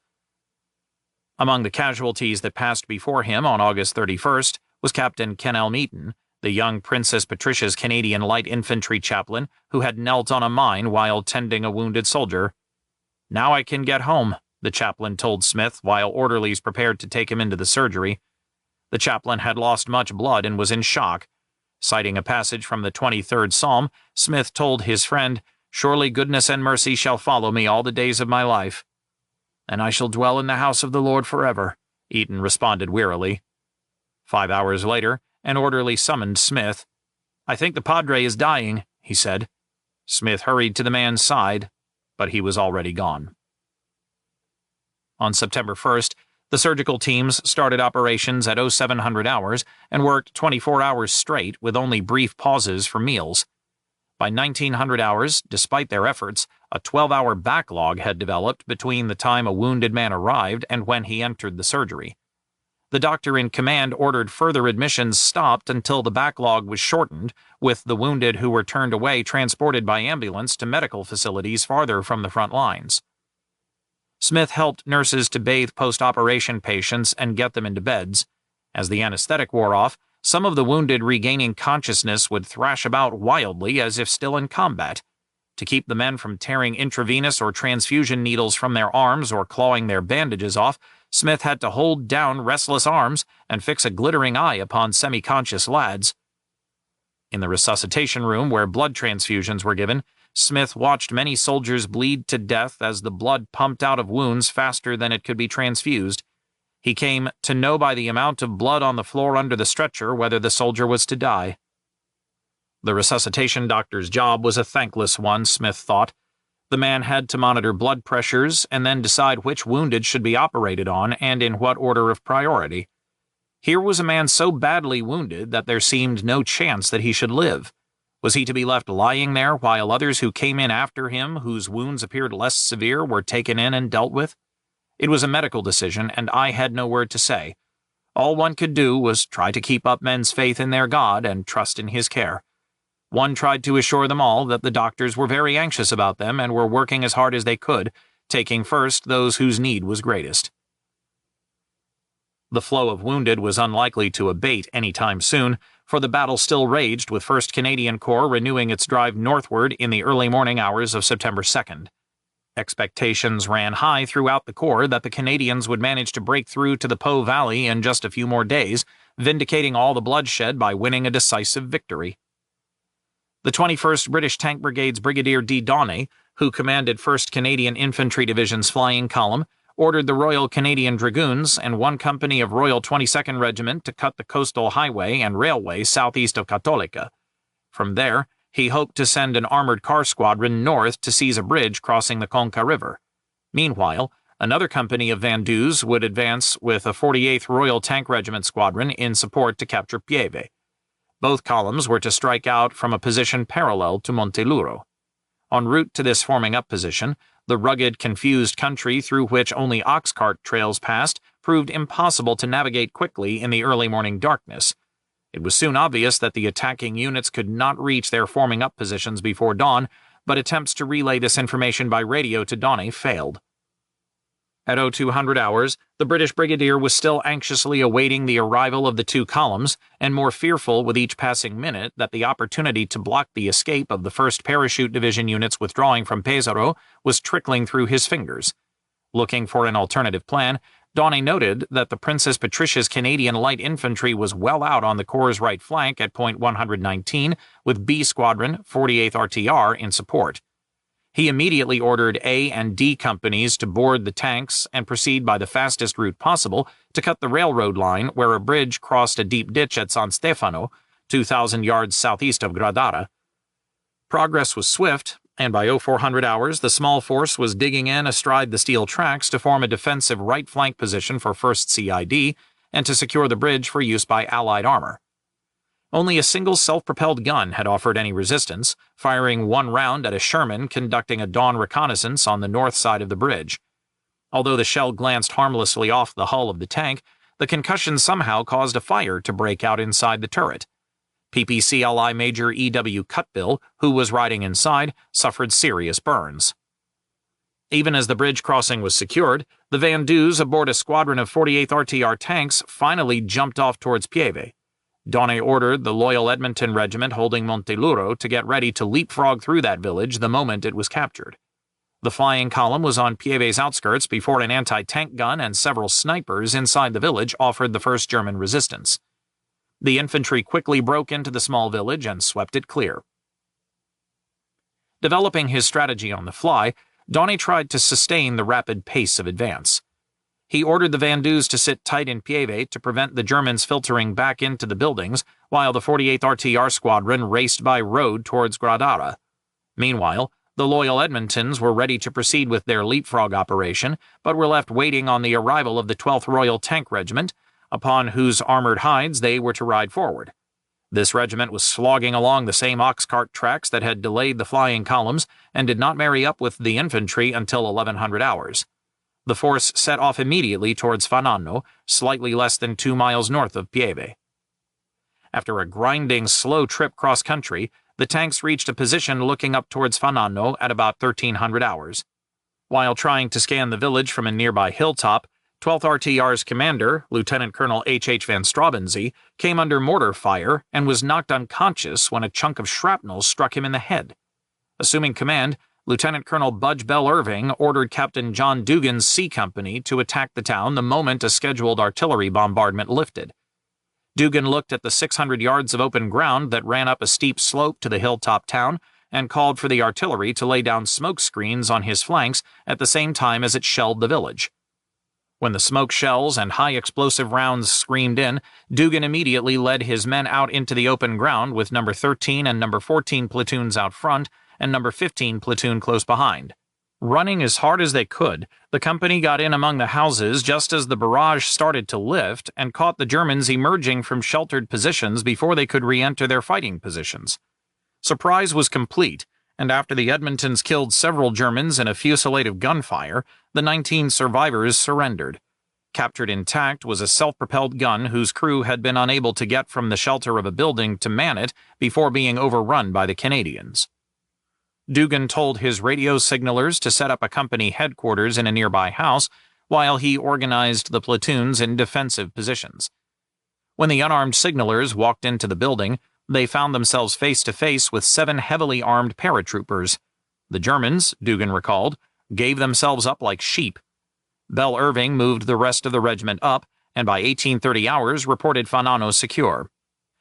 Among the casualties that passed before him on August 31st was Captain Kennel Meaton, the young Princess Patricia's Canadian Light Infantry chaplain who had knelt on a mine while tending a wounded soldier. "Now I can get home," the chaplain told Smith while orderlies prepared to take him into the surgery. The chaplain had lost much blood and was in shock. Citing a passage from the 23rd Psalm, Smith told his friend, "Surely goodness and mercy shall follow me all the days of my life." "And I shall dwell in the house of the Lord forever," Eaton responded wearily. 5 hours later, an orderly summoned Smith. "I think the Padre is dying," he said. Smith hurried to the man's side, but he was already gone. On September 1st, the surgical teams started operations at 0700 hours and worked 24 hours straight with only brief pauses for meals. By 1900 hours, despite their efforts, a 12-hour backlog had developed between the time a wounded man arrived and when he entered the surgery. The doctor in command ordered further admissions stopped until the backlog was shortened, with the wounded who were turned away transported by ambulance to medical facilities farther from the front lines. Smith helped nurses to bathe post-operation patients and get them into beds. As the anesthetic wore off, some of the wounded regaining consciousness would thrash about wildly as if still in combat. To keep the men from tearing intravenous or transfusion needles from their arms or clawing their bandages off, Smith had to hold down restless arms and fix a glittering eye upon semi-conscious lads. In the resuscitation room where blood transfusions were given, Smith watched many soldiers bleed to death as the blood pumped out of wounds faster than it could be transfused. He came to know by the amount of blood on the floor under the stretcher whether the soldier was to die. The resuscitation doctor's job was a thankless one, Smith thought. The man had to monitor blood pressures and then decide which wounded should be operated on and in what order of priority. Here was a man so badly wounded that there seemed no chance that he should live. Was he to be left lying there while others who came in after him, whose wounds appeared less severe, were taken in and dealt with? It was a medical decision, and I had no word to say. All one could do was try to keep up men's faith in their God and trust in his care. One tried to assure them all that the doctors were very anxious about them and were working as hard as they could, taking first those whose need was greatest. The flow of wounded was unlikely to abate any time soon, for the battle still raged with 1st Canadian Corps renewing its drive northward in the early morning hours of September 2nd. Expectations ran high throughout the Corps that the Canadians would manage to break through to the Po Valley in just a few more days, vindicating all the bloodshed by winning a decisive victory. The 21st British Tank Brigade's Brigadier D. Donnay, who commanded 1st Canadian Infantry Division's flying column, ordered the Royal Canadian Dragoons and one company of Royal 22nd Regiment to cut the coastal highway and railway southeast of Católica. From there, he hoped to send an armored car squadron north to seize a bridge crossing the Conca River. Meanwhile, another company of Vendus would advance with a 48th Royal Tank Regiment squadron in support to capture Pieve. Both columns were to strike out from a position parallel to Monteluro. En route to this forming up position, the rugged, confused country through which only ox cart trails passed proved impossible to navigate quickly in the early morning darkness. It was soon obvious that the attacking units could not reach their forming up positions before dawn, but attempts to relay this information by radio to Donnay failed. At 0200 hours, the British brigadier was still anxiously awaiting the arrival of the two columns, and more fearful with each passing minute that the opportunity to block the escape of the 1st Parachute Division units withdrawing from Pesaro was trickling through his fingers. Looking for an alternative plan, Donnay noted that the Princess Patricia's Canadian Light Infantry was well out on the Corps' right flank at point 119, with B Squadron, 48th RTR, in support. He immediately ordered A and D companies to board the tanks and proceed by the fastest route possible to cut the railroad line where a bridge crossed a deep ditch at San Stefano, 2,000 yards southeast of Gradara. Progress was swift, and by 0400 hours the small force was digging in astride the steel tracks to form a defensive right flank position for 1st CID and to secure the bridge for use by Allied armor. Only a single self-propelled gun had offered any resistance, firing one round at a Sherman conducting a dawn reconnaissance on the north side of the bridge. Although the shell glanced harmlessly off the hull of the tank, the concussion somehow caused a fire to break out inside the turret. PPCLI Major E.W. Cutbill, who was riding inside, suffered serious burns. Even as the bridge crossing was secured, the Vendus aboard a squadron of 48th RTR tanks finally jumped off towards Pieve. Donnay ordered the Loyal Edmonton Regiment holding Monteluro to get ready to leapfrog through that village the moment it was captured. The flying column was on Pieve's outskirts before an anti-tank gun and several snipers inside the village offered the first German resistance. The infantry quickly broke into the small village and swept it clear. Developing his strategy on the fly, Donnay tried to sustain the rapid pace of advance. He ordered the Vendus to sit tight in Pieve to prevent the Germans filtering back into the buildings, while the 48th RTR squadron raced by road towards Gradara. Meanwhile, the Loyal Edmontons were ready to proceed with their leapfrog operation, but were left waiting on the arrival of the 12th Royal Tank Regiment, upon whose armored hides they were to ride forward. This regiment was slogging along the same ox cart tracks that had delayed the flying columns and did not marry up with the infantry until 1100 hours. The force set off immediately towards Fananno, slightly less than 2 miles north of Pieve. After a grinding, slow trip cross-country, the tanks reached a position looking up towards Fananno at about 1300 hours. While trying to scan the village from a nearby hilltop, 12th RTR's commander, Lieutenant Colonel H. Van Strabensee, came under mortar fire and was knocked unconscious when a chunk of shrapnel struck him in the head. Assuming command, Lieutenant Colonel Budge Bell Irving ordered Captain John Dugan's C Company to attack the town the moment a scheduled artillery bombardment lifted. Dugan looked at the 600 yards of open ground that ran up a steep slope to the hilltop town and called for the artillery to lay down smoke screens on his flanks at the same time as it shelled the village. When the smoke shells and high explosive rounds screamed in, Dugan immediately led his men out into the open ground with No. 13 and No. 14 platoons out front and No. 15 platoon close behind. Running as hard as they could, the company got in among the houses just as the barrage started to lift and caught the Germans emerging from sheltered positions before they could re-enter their fighting positions. Surprise was complete, and after the Edmontons killed several Germans in a fusillade of gunfire, the 19 survivors surrendered. Captured intact was a self-propelled gun whose crew had been unable to get from the shelter of a building to man it before being overrun by the Canadians. Dugan told his radio signalers to set up a company headquarters in a nearby house, while he organized the platoons in defensive positions. When the unarmed signalers walked into the building, they found themselves face to face with 7 heavily armed paratroopers. The Germans, Dugan recalled, gave themselves up like sheep. Bell Irving moved the rest of the regiment up, and by 1830 hours reported Fanano secure.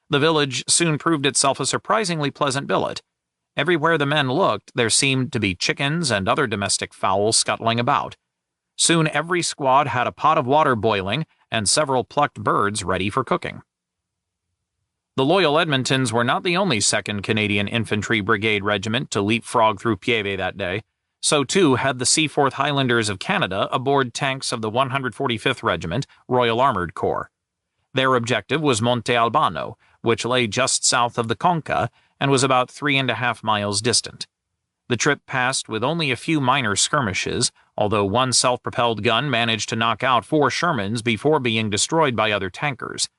The village soon proved itself a surprisingly pleasant billet. Everywhere the men looked, there seemed to be chickens and other domestic fowl scuttling about. Soon every squad had a pot of water boiling and several plucked birds ready for cooking. The loyal Edmontons were not the only 2nd Canadian Infantry Brigade Regiment to leapfrog through Pieve that day. So too had the Seaforth Highlanders of Canada aboard tanks of the 145th Regiment, Royal Armoured Corps. Their objective was Monte Albano, which lay just south of the Conca and was about 3.5 miles distant. The trip passed with only a few minor skirmishes, although one self-propelled gun managed to knock out 4 Shermans before being destroyed by other tankers.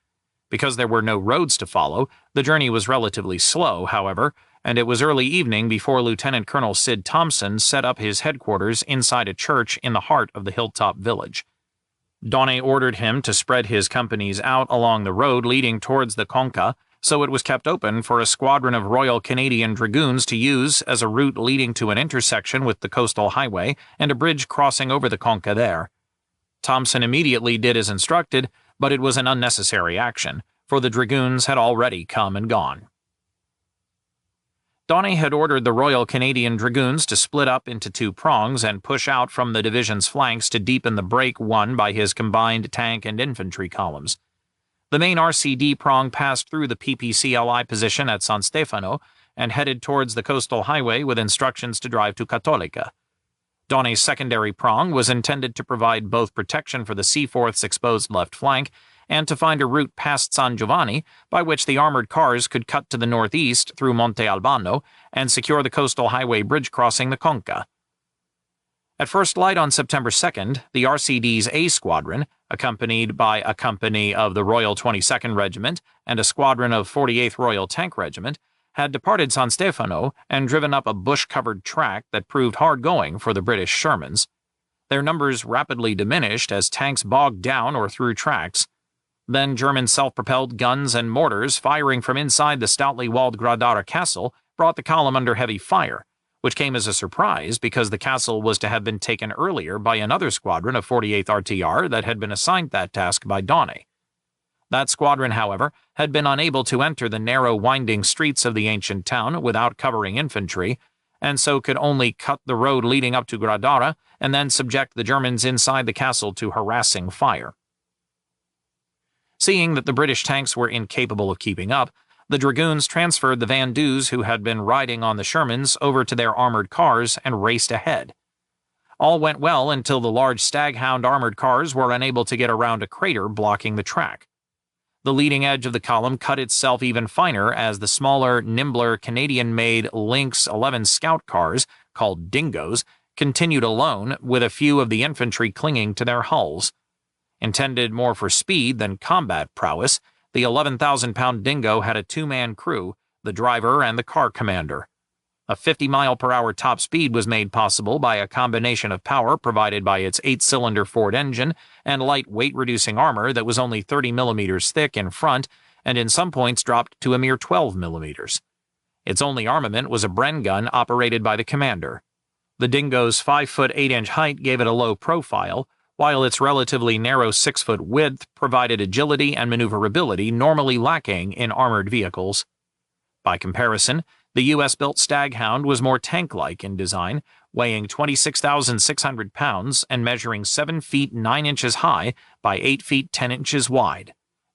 Because there were no roads to follow, the journey was relatively slow, however, and it was early evening before Lieutenant Colonel Sid Thompson set up his headquarters inside a church in the heart of the hilltop village. Donne ordered him to spread his companies out along the road leading towards the Conca, so it was kept open for a squadron of Royal Canadian Dragoons to use as a route leading to an intersection with the coastal highway and a bridge crossing over the Conca there. Thompson immediately did as instructed, but it was an unnecessary action, for the Dragoons had already come and gone. Donne had ordered the Royal Canadian Dragoons to split up into 2 prongs and push out from the division's flanks to deepen the break won by his combined tank and infantry columns. The main RCD prong passed through the PPCLI position at San Stefano and headed towards the coastal highway with instructions to drive to Cattolica. Donne's secondary prong was intended to provide both protection for the Seaforth's exposed left flank and to find a route past San Giovanni by which the armored cars could cut to the northeast through Monte Albano and secure the coastal highway bridge crossing the Conca. At first light on September 2nd, the RCD's A Squadron, accompanied by a company of the Royal 22nd Regiment and a squadron of 48th Royal Tank Regiment, had departed San Stefano and driven up a bush-covered track that proved hard going for the British Shermans. Their numbers rapidly diminished as tanks bogged down or through tracks. Then German self-propelled guns and mortars firing from inside the stoutly walled Gradara Castle brought the column under heavy fire, which came as a surprise because the castle was to have been taken earlier by another squadron of 48th RTR that had been assigned that task by Donne. That squadron, however, had been unable to enter the narrow winding streets of the ancient town without covering infantry, and so could only cut the road leading up to Gradara and then subject the Germans inside the castle to harassing fire. Seeing that the British tanks were incapable of keeping up, the Dragoons transferred the Vandus who had been riding on the Shermans over to their armored cars and raced ahead. All went well until the large Staghound armored cars were unable to get around a crater blocking the track. The leading edge of the column cut itself even finer as the smaller, nimbler Canadian-made Lynx 11 scout cars, called Dingoes, continued alone, with a few of the infantry clinging to their hulls. Intended more for speed than combat prowess, the 11,000-pound Dingo had a 2-man crew, the driver and the car commander. A 50-mile-per-hour top speed was made possible by a combination of power provided by its 8-cylinder Ford engine and light weight-reducing armor that was only 30 millimeters thick in front and in some points dropped to a mere 12 millimeters. Its only armament was a Bren gun operated by the commander. The Dingo's 5-foot 8-inch height gave it a low profile, while its relatively narrow 6-foot width provided agility and maneuverability normally lacking in armored vehicles. By comparison, the U.S.-built Staghound was more tank-like in design, weighing 26,600 pounds and measuring 7 feet 9 inches high by 8 feet 10 inches wide.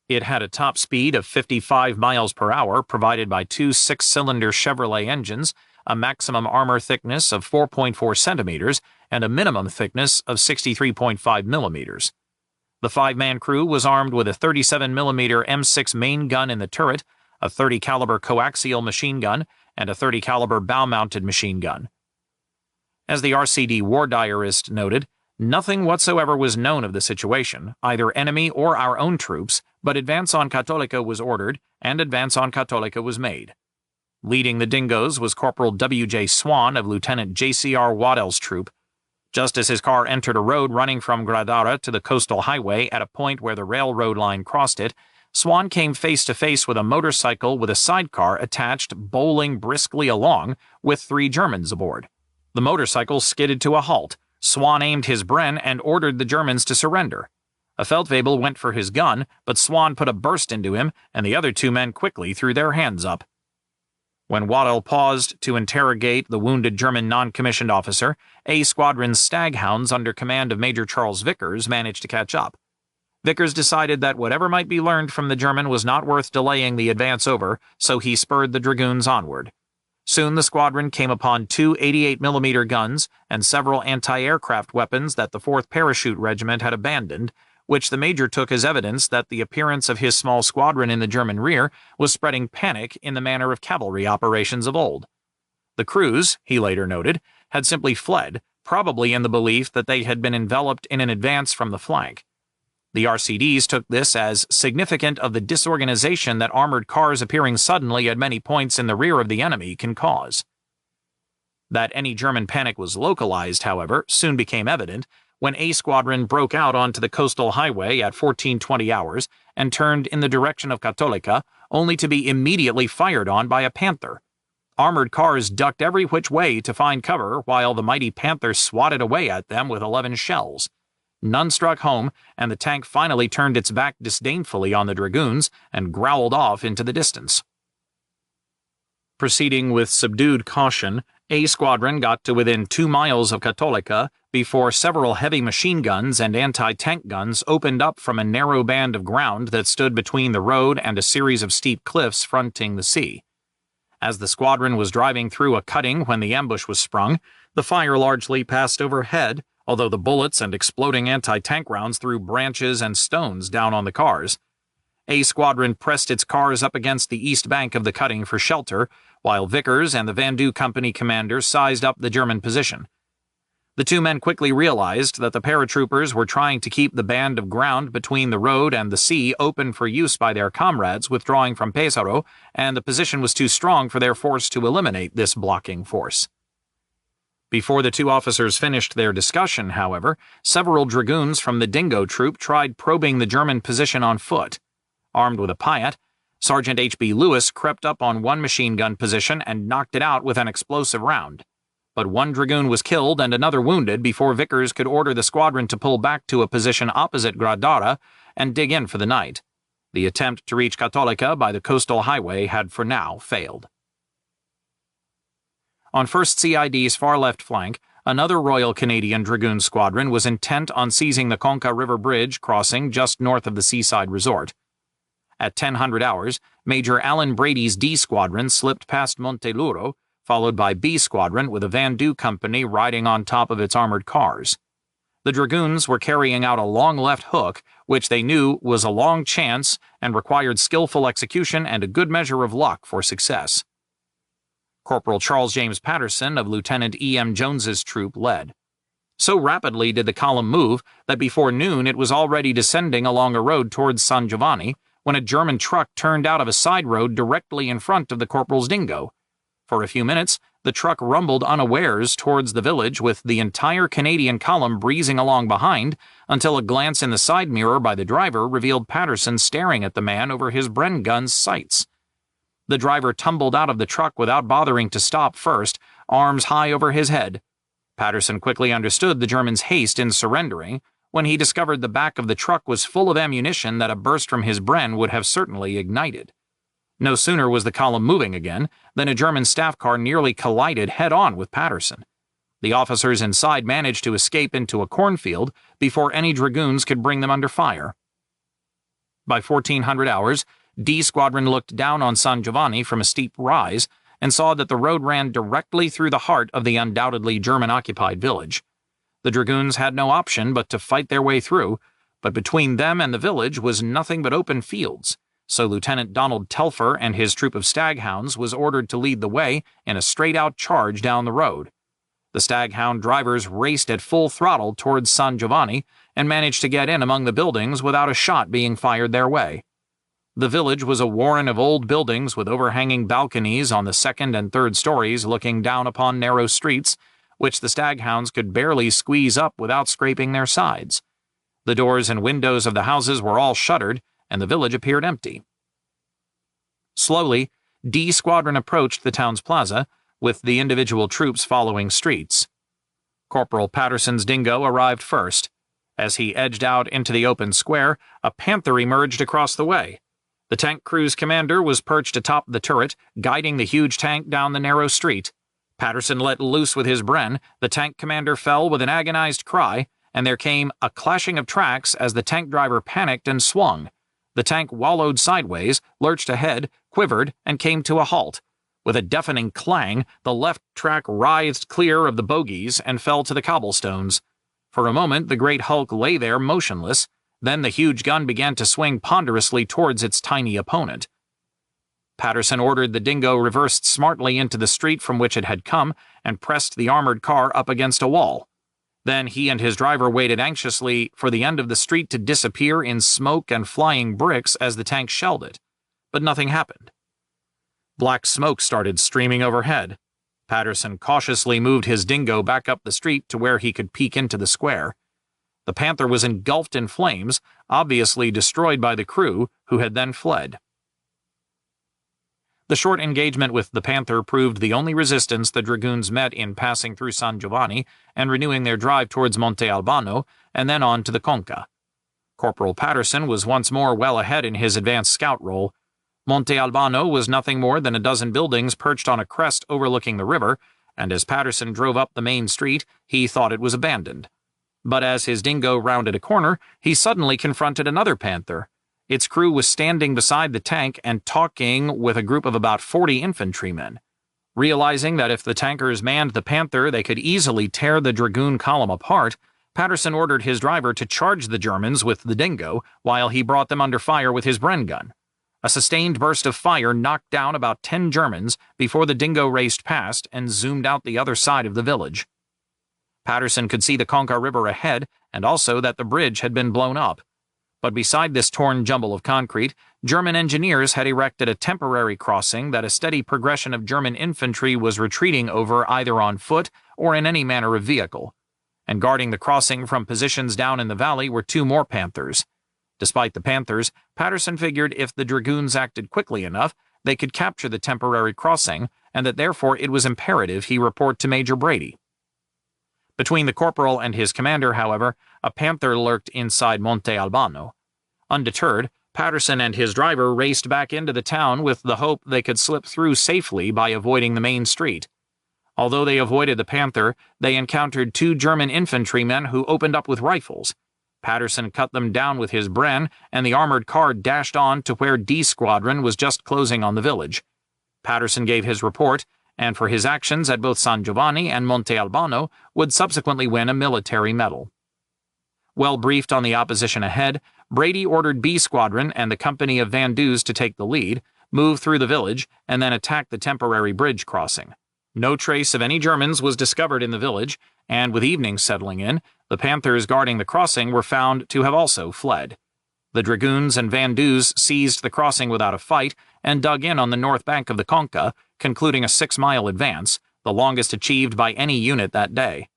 It had a top speed of 55 miles per hour provided by 2 6-cylinder Chevrolet engines, a maximum armor thickness of 4.4 centimeters, and a minimum thickness of 63.5 millimeters. The 5-man crew was armed with a 37mm M6 main gun in the turret, a 30 caliber coaxial machine gun, and a 30 caliber bow-mounted machine gun. As the RCD war diarist noted, nothing whatsoever was known of the situation, either enemy or our own troops, but advance on Cattolica was ordered, and advance on Cattolica was made. Leading the Dingoes was Corporal W.J. Swan of Lieutenant J.C.R. Waddell's troop. Just as his car entered a road running from Gradara to the coastal highway at a point where the railroad line crossed it, Swan came face to face with a motorcycle with a sidecar attached bowling briskly along with 3 Germans aboard. The motorcycle skidded to a halt, Swan aimed his Bren and ordered the Germans to surrender. A Feldwebel went for his gun, but Swan put a burst into him, and the other two men quickly threw their hands up. When Waddell paused to interrogate the wounded German non-commissioned officer, A Squadron's Staghounds under command of Major Charles Vickers managed to catch up. Vickers decided that whatever might be learned from the German was not worth delaying the advance over, so he spurred the dragoons onward. Soon the squadron came upon two 88mm guns and several anti-aircraft weapons that the 4th Parachute Regiment had abandoned, which the major took as evidence that the appearance of his small squadron in the German rear was spreading panic in the manner of cavalry operations of old. The crews, he later noted, had simply fled, probably in the belief that they had been enveloped in an advance from the flank. The RCDs took this as significant of the disorganization that armored cars appearing suddenly at many points in the rear of the enemy can cause. That any German panic was localized, however, soon became evident when A Squadron broke out onto the coastal highway at 14:20 hours and turned in the direction of Cattolica, only to be immediately fired on by a Panther. Armored cars ducked every which way to find cover while the mighty Panther swatted away at them with 11 shells. None struck home, and the tank finally turned its back disdainfully on the dragoons and growled off into the distance. Proceeding with subdued caution, A Squadron got to within 2 miles of Cattolica before several heavy machine guns and anti-tank guns opened up from a narrow band of ground that stood between the road and a series of steep cliffs fronting the sea. As the squadron was driving through a cutting when the ambush was sprung, the fire largely passed overhead, although the bullets and exploding anti-tank rounds threw branches and stones down on the cars. A Squadron pressed its cars up against the east bank of the cutting for shelter, while Vickers and the Vandu Company commander sized up the German position. The two men quickly realized that the paratroopers were trying to keep the band of ground between the road and the sea open for use by their comrades withdrawing from Pesaro, and the position was too strong for their force to eliminate this blocking force. Before the two officers finished their discussion, however, several dragoons from the Dingo Troop tried probing the German position on foot. Armed with a Piat, Sergeant H.B. Lewis crept up on one machine gun position and knocked it out with an explosive round. But one dragoon was killed and another wounded before Vickers could order the squadron to pull back to a position opposite Gradara and dig in for the night. The attempt to reach Cattolica by the coastal highway had for now failed. On 1st CID's far left flank, another Royal Canadian Dragoon Squadron was intent on seizing the Conca River Bridge crossing just north of the seaside resort. At 1000 hours, Major Alan Brady's D Squadron slipped past Monteluro, followed by B Squadron with a Vandu company riding on top of its armored cars. The dragoons were carrying out a long left hook, which they knew was a long chance and required skillful execution and a good measure of luck for success. Corporal Charles James Patterson of Lieutenant E.M. Jones's troop led. So rapidly did the column move that before noon it was already descending along a road towards San Giovanni when a German truck turned out of a side road directly in front of the corporal's dingo. For a few minutes, the truck rumbled unawares towards the village with the entire Canadian column breezing along behind until a glance in the side mirror by the driver revealed Patterson staring at the man over his Bren gun's sights. The driver tumbled out of the truck without bothering to stop first, arms high over his head. Patterson quickly understood the German's haste in surrendering when he discovered the back of the truck was full of ammunition that a burst from his Bren would have certainly ignited. No sooner was the column moving again than a German staff car nearly collided head-on with Patterson. The officers inside managed to escape into a cornfield before any dragoons could bring them under fire. By 1400 hours, D Squadron looked down on San Giovanni from a steep rise and saw that the road ran directly through the heart of the undoubtedly German-occupied village. The dragoons had no option but to fight their way through, but between them and the village was nothing but open fields, so Lieutenant Donald Telfer and his troop of staghounds was ordered to lead the way in a straight-out charge down the road. The staghound drivers raced at full throttle towards San Giovanni and managed to get in among the buildings without a shot being fired their way. The village was a warren of old buildings with overhanging balconies on the second and third stories looking down upon narrow streets, which the staghounds could barely squeeze up without scraping their sides. The doors and windows of the houses were all shuttered, and the village appeared empty. Slowly, D Squadron approached the town's plaza, with the individual troops following streets. Corporal Patterson's dingo arrived first. As he edged out into the open square, a panther emerged across the way. The tank crew's commander was perched atop the turret, guiding the huge tank down the narrow street. Patterson let loose with his Bren, the tank commander fell with an agonized cry, and there came a clashing of tracks as the tank driver panicked and swung. The tank wallowed sideways, lurched ahead, quivered, and came to a halt. With a deafening clang, the left track writhed clear of the bogies and fell to the cobblestones. For a moment, the great hulk lay there motionless. Then the huge gun began to swing ponderously towards its tiny opponent. Patterson ordered the dingo reversed smartly into the street from which it had come and pressed the armored car up against a wall. Then he and his driver waited anxiously for the end of the street to disappear in smoke and flying bricks as the tank shelled it. But nothing happened. Black smoke started streaming overhead. Patterson cautiously moved his dingo back up the street to where he could peek into the square. The panther was engulfed in flames, obviously destroyed by the crew, who had then fled. The short engagement with the panther proved the only resistance the dragoons met in passing through San Giovanni and renewing their drive towards Monte Albano and then on to the Conca. Corporal Patterson was once more well ahead in his advanced scout role. Monte Albano was nothing more than a dozen buildings perched on a crest overlooking the river, and as Patterson drove up the main street, he thought it was abandoned. But as his dingo rounded a corner, he suddenly confronted another panther. Its crew was standing beside the tank and talking with a group of about 40 infantrymen. Realizing that if the tankers manned the panther they could easily tear the dragoon column apart, Patterson ordered his driver to charge the Germans with the dingo while he brought them under fire with his Bren gun. A sustained burst of fire knocked down about 10 Germans before the dingo raced past and zoomed out the other side of the village. Patterson could see the Conca River ahead and also that the bridge had been blown up. But beside this torn jumble of concrete, German engineers had erected a temporary crossing that a steady progression of German infantry was retreating over either on foot or in any manner of vehicle. And guarding the crossing from positions down in the valley were 2 more panthers. Despite the panthers, Patterson figured if the dragoons acted quickly enough, they could capture the temporary crossing, and that therefore it was imperative he report to Major Brady. Between the corporal and his commander, however, a panther lurked inside Monte Albano. Undeterred, Patterson and his driver raced back into the town with the hope they could slip through safely by avoiding the main street. Although they avoided the panther, they encountered 2 German infantrymen who opened up with rifles. Patterson cut them down with his Bren, and the armored car dashed on to where D Squadron was just closing on the village. Patterson gave his report, and for his actions at both San Giovanni and Monte Albano would subsequently win a military medal. Well briefed on the opposition ahead, Brady ordered B Squadron and the company of Van Duze to take the lead, move through the village, and then attack the temporary bridge crossing. No trace of any Germans was discovered in the village, and with evening settling in, the panthers guarding the crossing were found to have also fled. The dragoons and Van Duze seized the crossing without a fight and dug in on the north bank of the Conca, concluding a 6-mile advance, the longest achieved by any unit that day.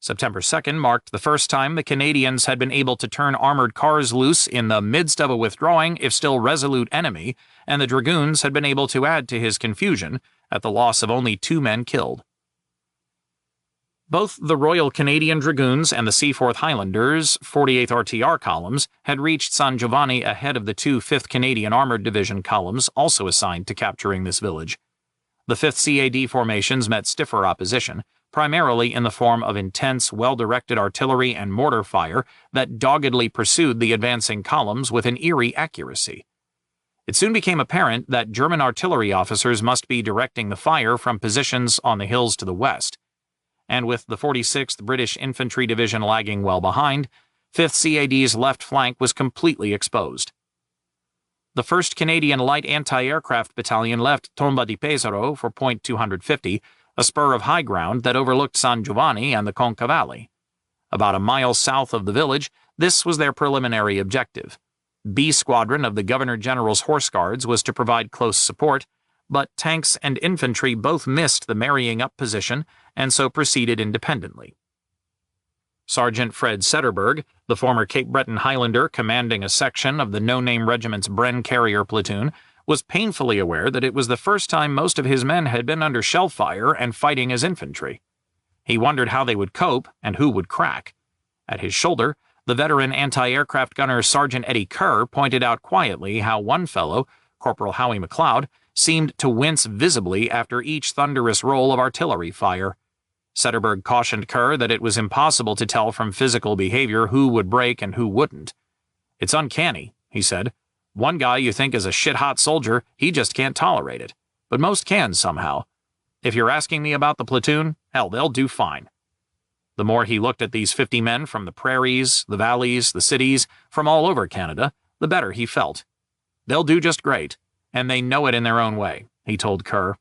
September 2nd marked the first time the Canadians had been able to turn armored cars loose in the midst of a withdrawing, if still resolute, enemy, and the dragoons had been able to add to his confusion at the loss of only 2 men killed. Both the Royal Canadian Dragoons and the Seaforth Highlanders, 48th RTR columns, had reached San Giovanni ahead of the 2 5th Canadian Armored Division columns also assigned to capturing this village. The 5th CAD formations met stiffer opposition, primarily in the form of intense, well-directed artillery and mortar fire that doggedly pursued the advancing columns with an eerie accuracy. It soon became apparent that German artillery officers must be directing the fire from positions on the hills to the west. And with the 46th British Infantry Division lagging well behind, 5th CAD's left flank was completely exposed. The 1st Canadian Light Anti-Aircraft Battalion left Tomba di Pesaro for Point 250, a spur of high ground that overlooked San Giovanni and the Conca Valley. About a mile south of the village, this was their preliminary objective. B Squadron of the Governor-General's Horse Guards was to provide close support, but tanks and infantry both missed the marrying up position and so proceeded independently. Sergeant Fred Setterberg, the former Cape Breton Highlander commanding a section of the no-name regiment's Bren Carrier platoon, was painfully aware that it was the first time most of his men had been under shell fire and fighting as infantry. He wondered how they would cope and who would crack. At his shoulder, the veteran anti-aircraft gunner Sergeant Eddie Kerr pointed out quietly how one fellow, Corporal Howie McLeod, seemed to wince visibly after each thunderous roll of artillery fire. Setterberg cautioned Kerr that it was impossible to tell from physical behavior who would break and who wouldn't. "It's uncanny," he said. "One guy you think is a shit-hot soldier, he just can't tolerate it. But most can somehow. If you're asking me about the platoon, hell, they'll do fine." The more he looked at these 50 men from the prairies, the valleys, the cities, from all over Canada, the better he felt. "They'll do just great, and they know it in their own way," he told Kerr.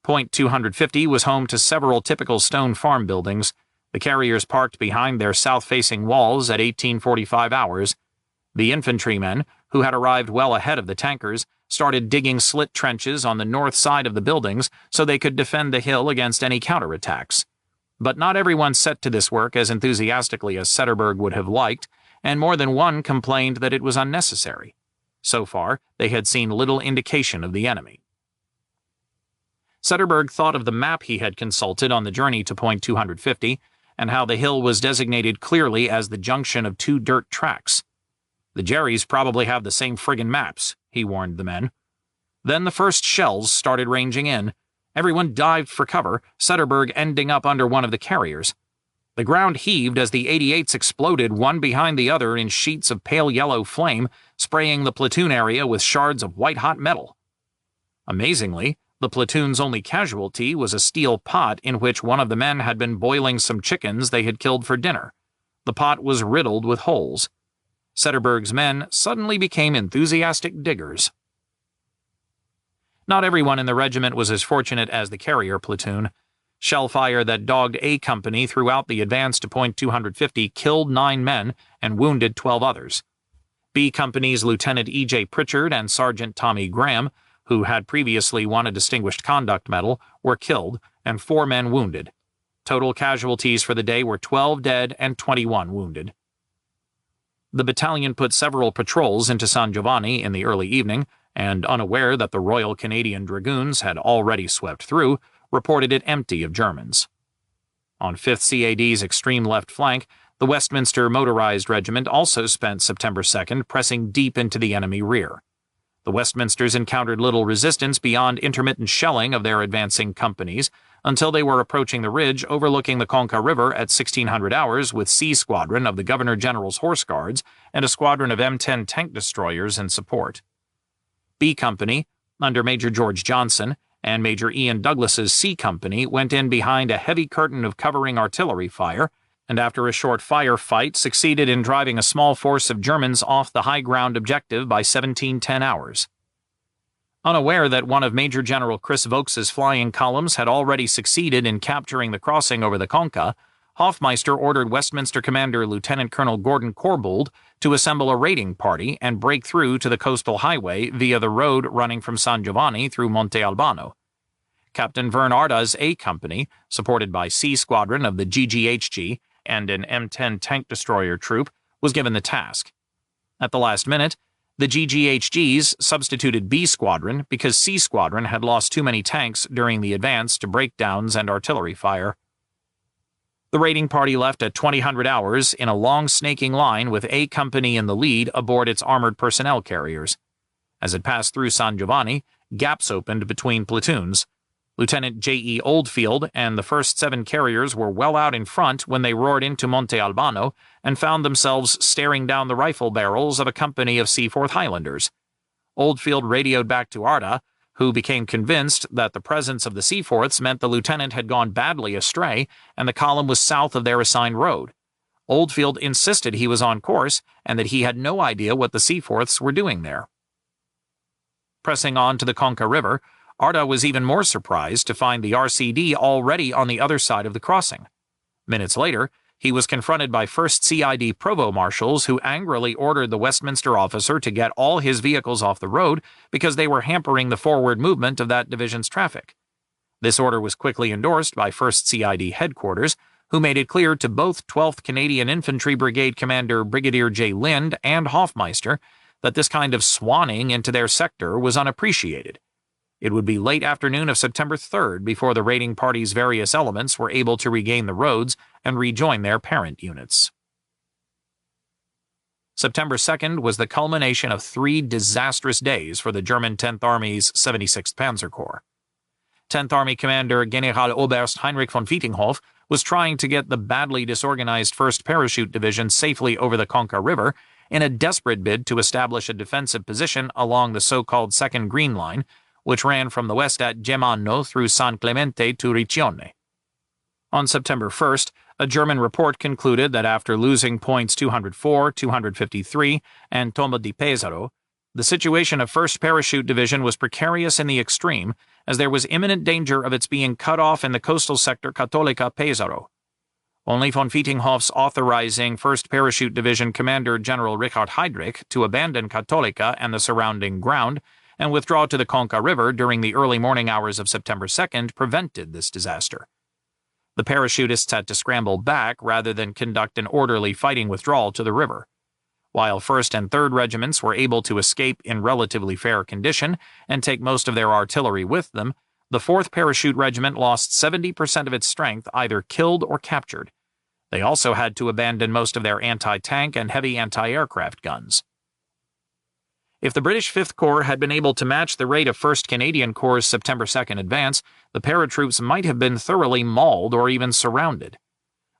Point 250 was home to several typical stone farm buildings, the carriers parked behind their south-facing walls at 1845 hours. The infantrymen, who had arrived well ahead of the tankers, started digging slit trenches on the north side of the buildings so they could defend the hill against any counterattacks. But not everyone set to this work as enthusiastically as Setterberg would have liked, and more than one complained that it was unnecessary. So far, they had seen little indication of the enemy. Setterberg thought of the map he had consulted on the journey to Point 250, and how the hill was designated clearly as the junction of two dirt tracks. "The Jerrys probably have the same friggin' maps," he warned the men. Then the first shells started ranging in. Everyone dived for cover, Setterberg ending up under one of the carriers. The ground heaved as the 88s exploded one behind the other in sheets of pale yellow flame, spraying the platoon area with shards of white-hot metal. Amazingly, the platoon's only casualty was a steel pot in which one of the men had been boiling some chickens they had killed for dinner. The pot was riddled with holes. Setterberg's men suddenly became enthusiastic diggers. Not everyone in the regiment was as fortunate as the carrier platoon. Shellfire that dogged A Company throughout the advance to Point 250 killed 9 men and wounded 12 others. B Company's Lieutenant E.J. Pritchard and Sergeant Tommy Graham, who had previously won a Distinguished Conduct Medal, were killed and 4 men wounded. Total casualties for the day were 12 dead and 21 wounded. The battalion put several patrols into San Giovanni in the early evening, and unaware that the Royal Canadian Dragoons had already swept through, reported it empty of Germans. On 5th CAD's extreme left flank, the Westminster Motorized Regiment also spent September 2nd pressing deep into the enemy rear. The Westminsters encountered little resistance beyond intermittent shelling of their advancing companies until they were approaching the ridge overlooking the Conca River at 1600 hours with C Squadron of the Governor-General's Horse Guards and a squadron of M10 tank destroyers in support. B Company, under Major George Johnson, and Major Ian Douglas's C Company went in behind a heavy curtain of covering artillery fire, and after a short firefight succeeded in driving a small force of Germans off the high ground objective by 1710 hours. Unaware that one of Major General Chris Vokes's flying columns had already succeeded in capturing the crossing over the Conca, Hoffmeister ordered Westminster Commander Lieutenant Colonel Gordon Corbould to assemble a raiding party and break through to the coastal highway via the road running from San Giovanni through Monte Albano. Captain Vern Arda's A Company, supported by C Squadron of the GGHG and an M10 tank destroyer troop, was given the task. At the last minute, the GGHGs substituted B Squadron because C Squadron had lost too many tanks during the advance to breakdowns and artillery fire. The raiding party left at 2000 hours in a long snaking line with A Company in the lead aboard its armored personnel carriers. As it passed through San Giovanni, gaps opened between platoons. Lieutenant J.E. Oldfield and the first 7 carriers were well out in front when they roared into Monte Albano and found themselves staring down the rifle barrels of a company of Seaforth Highlanders. Oldfield radioed back to Arda, who became convinced that the presence of the Seaforths meant the lieutenant had gone badly astray and the column was south of their assigned road. Oldfield insisted he was on course and that he had no idea what the Seaforths were doing there. Pressing on to the Conca River, Arda was even more surprised to find the RCD already on the other side of the crossing. Minutes later, he was confronted by 1st CID provost marshals who angrily ordered the Westminster officer to get all his vehicles off the road because they were hampering the forward movement of that division's traffic. This order was quickly endorsed by 1st CID headquarters, who made it clear to both 12th Canadian Infantry Brigade Commander Brigadier J. Lind and Hoffmeister that this kind of swanning into their sector was unappreciated. It would be late afternoon of September 3rd before the raiding party's various elements were able to regain the roads and rejoin their parent units. September 2nd was the culmination of 3 disastrous days for the German 10th Army's 76th Panzer Corps. 10th Army Commander Generaloberst Heinrich von Vietinghoff was trying to get the badly disorganized 1st Parachute Division safely over the Conca River in a desperate bid to establish a defensive position along the so-called Second Green Line, which ran from the west at Gemano through San Clemente to Riccione. On September 1st, a German report concluded that after losing points 204, 253, and Tomba di Pesaro, the situation of 1st Parachute Division was precarious in the extreme, as there was imminent danger of its being cut off in the coastal sector Cattolica Pesaro. Only von Vietinghoff's authorizing 1st Parachute Division Commander General Richard Heydrich to abandon Cattolica and the surrounding ground and withdraw to the Conca River during the early morning hours of September 2nd prevented this disaster. The parachutists had to scramble back rather than conduct an orderly fighting withdrawal to the river. While 1st and 3rd Regiments were able to escape in relatively fair condition and take most of their artillery with them, the 4th Parachute Regiment lost 70% of its strength either killed or captured. They also had to abandon most of their anti-tank and heavy anti-aircraft guns. If the British 5th Corps had been able to match the rate of 1st Canadian Corps' September 2nd advance, the paratroops might have been thoroughly mauled or even surrounded.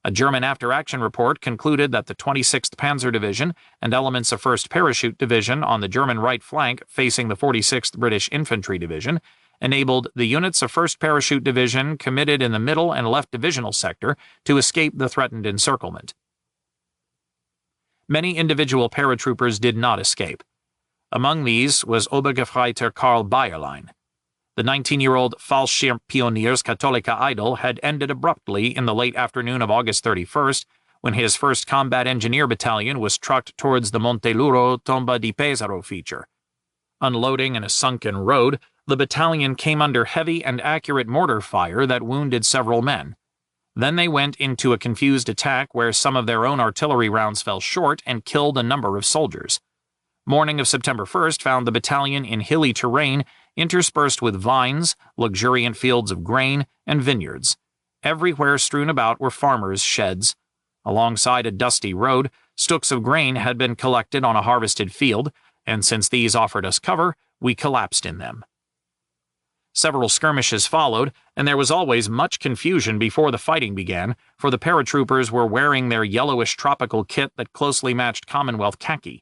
A German after-action report concluded that the 26th Panzer Division and elements of 1st Parachute Division on the German right flank facing the 46th British Infantry Division enabled the units of 1st Parachute Division committed in the middle and left divisional sector to escape the threatened encirclement. Many individual paratroopers did not escape. Among these was Obergefreiter Karl Bayerlein. The 19-year-old Fallschirmpioniers Cattolica idol had ended abruptly in the late afternoon of August 31st when his 1st Combat Engineer Battalion was trucked towards the Monteluro Tomba di Pesaro feature. Unloading in a sunken road, the battalion came under heavy and accurate mortar fire that wounded several men. Then they went into a confused attack where some of their own artillery rounds fell short and killed a number of soldiers. Morning of September 1st found the battalion in hilly terrain interspersed with vines, luxuriant fields of grain, and vineyards. Everywhere strewn about were farmers' sheds. Alongside a dusty road, stooks of grain had been collected on a harvested field, and since these offered us cover, we collapsed in them. Several skirmishes followed, and there was always much confusion before the fighting began, for the paratroopers were wearing their yellowish tropical kit that closely matched Commonwealth khaki.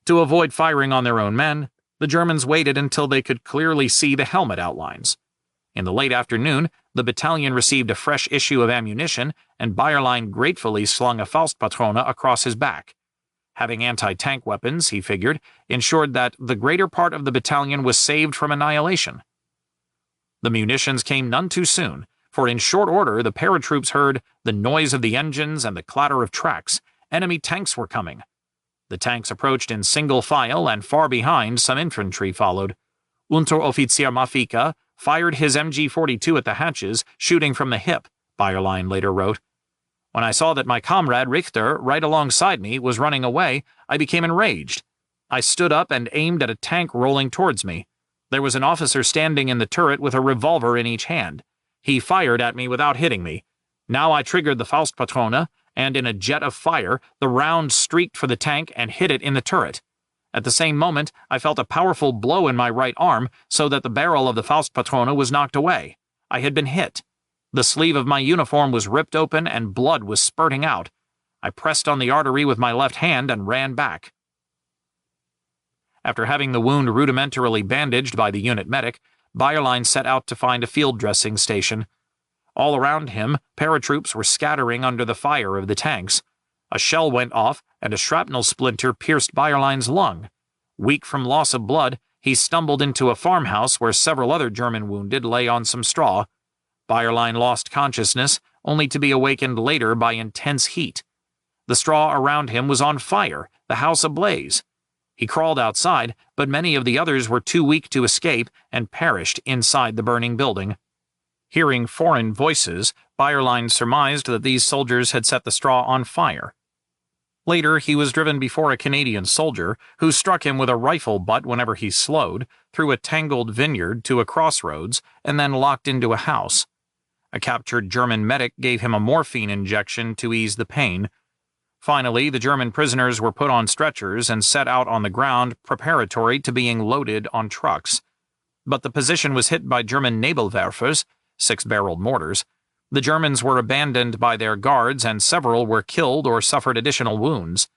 To avoid firing on their own men, the Germans waited until they could clearly see the helmet outlines. In the late afternoon, the battalion received a fresh issue of ammunition, and Bayerlein gratefully slung a Faustpatrone across his back. Having anti-tank weapons, he figured, ensured that the greater part of the battalion was saved from annihilation. The munitions came none too soon, for in short order the paratroops heard the noise of the engines and the clatter of tracks. Enemy tanks were coming. The tanks approached in single file, and far behind some infantry followed. Unteroffizier Mafika fired his MG-42 at the hatches, shooting from the hip, Bayerlein later wrote. When I saw that my comrade Richter, right alongside me, was running away, I became enraged. I stood up and aimed at a tank rolling towards me. There was an officer standing in the turret with a revolver in each hand. He fired at me without hitting me. Now I triggered the Faustpatrone, and in a jet of fire, the round streaked for the tank and hit it in the turret. At the same moment, I felt a powerful blow in my right arm, so that the barrel of the Faustpatrone was knocked away. I had been hit. The sleeve of my uniform was ripped open and blood was spurting out. I pressed on the artery with my left hand and ran back. After having the wound rudimentarily bandaged by the unit medic, Bayerlein set out to find a field dressing station. All around him, paratroops were scattering under the fire of the tanks. A shell went off, and a shrapnel splinter pierced Bayerlein's lung. Weak from loss of blood, he stumbled into a farmhouse where several other German wounded lay on some straw. Bayerlein lost consciousness, only to be awakened later by intense heat. The straw around him was on fire, the house ablaze. He crawled outside, but many of the others were too weak to escape and perished inside the burning building. Hearing foreign voices, Bayerlein surmised that these soldiers had set the straw on fire. Later, he was driven before a Canadian soldier, who struck him with a rifle butt whenever he slowed, through a tangled vineyard to a crossroads, and then locked into a house. A captured German medic gave him a morphine injection to ease the pain. Finally, the German prisoners were put on stretchers and set out on the ground preparatory to being loaded on trucks. But the position was hit by German Nebelwerfers, six-barreled mortars. The Germans were abandoned by their guards and several were killed or suffered additional wounds.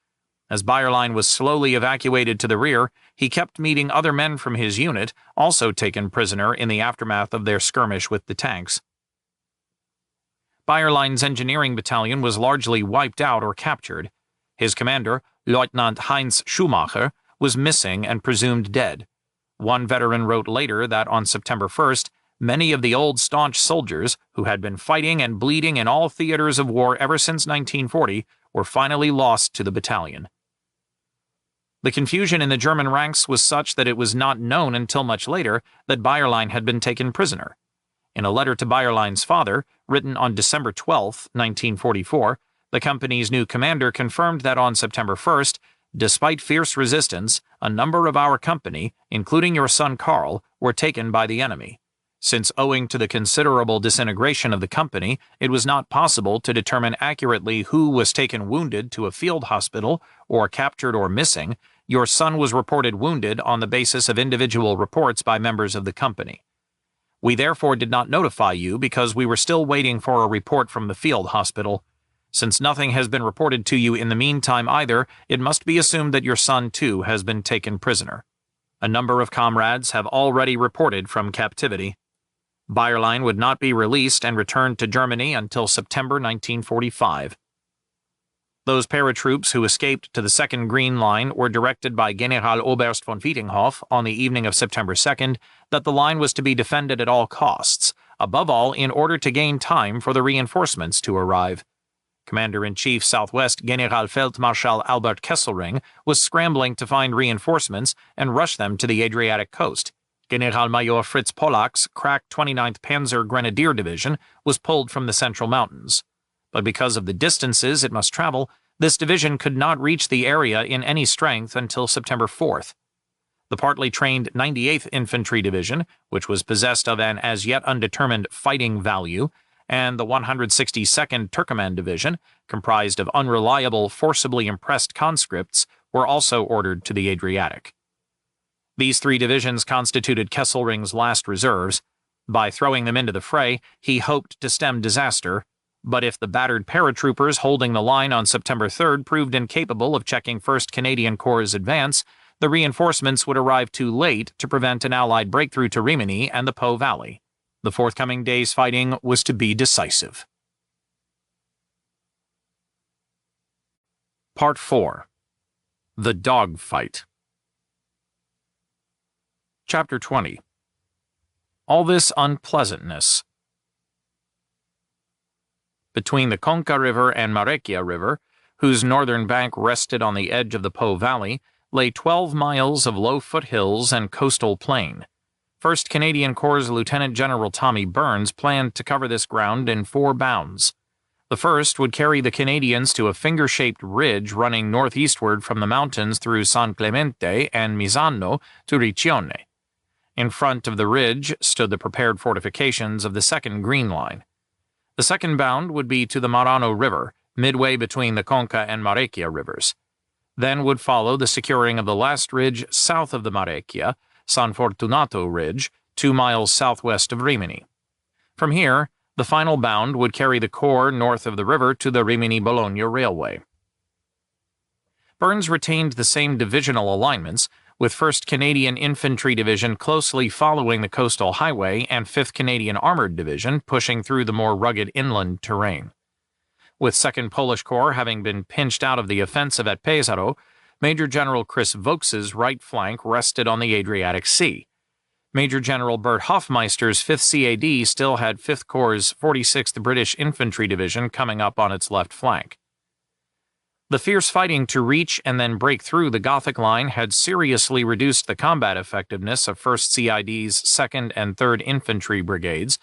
As Bayerlein was slowly evacuated to the rear, he kept meeting other men from his unit, also taken prisoner in the aftermath of their skirmish with the tanks. Bayerlein's engineering battalion was largely wiped out or captured. His commander, Lieutenant Heinz Schumacher, was missing and presumed dead. One veteran wrote later that on September 1st, many of the old staunch soldiers, who had been fighting and bleeding in all theaters of war ever since 1940, were finally lost to the battalion. The confusion in the German ranks was such that it was not known until much later that Bayerlein had been taken prisoner. In a letter to Bayerlein's father, written on December 12, 1944, the company's new commander confirmed that on September 1st, despite fierce resistance, a number of our company, including your son Karl, were taken by the enemy. Since owing to the considerable disintegration of the company, it was not possible to determine accurately who was taken wounded to a field hospital or captured or missing, your son was reported wounded on the basis of individual reports by members of the company. We therefore did not notify you because we were still waiting for a report from the field hospital. Since nothing has been reported to you in the meantime either, it must be assumed that your son too has been taken prisoner. A number of comrades have already reported from captivity. Bayerlein would not be released and returned to Germany until September 1945. Those paratroops who escaped to the Second Green Line were directed by General Oberst von Wiedinghoff on the evening of September 2nd that the line was to be defended at all costs, above all in order to gain time for the reinforcements to arrive. Commander-in-Chief Southwest Generalfeldmarschall Albert Kesselring was scrambling to find reinforcements and rush them to the Adriatic coast. Generalmajor Fritz Pollack's crack 29th Panzer Grenadier Division was pulled from the Central Mountains. But because of the distances it must travel, this division could not reach the area in any strength until September 4th. The partly trained 98th Infantry Division, which was possessed of an as yet undetermined fighting value, and the 162nd Turkoman Division, comprised of unreliable, forcibly impressed conscripts, were also ordered to the Adriatic. These three divisions constituted Kesselring's last reserves. By throwing them into the fray, he hoped to stem disaster, but if the battered paratroopers holding the line on September 3rd proved incapable of checking 1st Canadian Corps' advance, the reinforcements would arrive too late to prevent an Allied breakthrough to Rimini and the Po Valley. The forthcoming day's fighting was to be decisive. Part 4. The Dogfight. Chapter 20. All this unpleasantness. Between the Conca River and Marecchia River, whose northern bank rested on the edge of the Po Valley, lay 12 miles of low foothills and coastal plain. 1st Canadian Corps Lieutenant General Tommy Burns planned to cover this ground in 4 bounds. The first would carry the Canadians to a finger-shaped ridge running northeastward from the mountains through San Clemente and Misano to Riccione. In front of the ridge stood the prepared fortifications of the Second Green Line. The second bound would be to the Marano River, midway between the Conca and Marecchia rivers. Then would follow the securing of the last ridge south of the Marecchia, San Fortunato Ridge, 2 miles southwest of Rimini. From here, the final bound would carry the corps north of the river to the Rimini-Bologna Railway. Burns retained the same divisional alignments, with 1st Canadian Infantry Division closely following the coastal highway and 5th Canadian Armored Division pushing through the more rugged inland terrain. With 2nd Polish Corps having been pinched out of the offensive at Pesaro, Major General Chris Vokes's right flank rested on the Adriatic Sea. Major General Bert Hoffmeister's 5th CAD still had 5th Corps' 46th British Infantry Division coming up on its left flank. The fierce fighting to reach and then break through the Gothic Line had seriously reduced the combat effectiveness of 1st CID's 2nd and 3rd Infantry Brigades,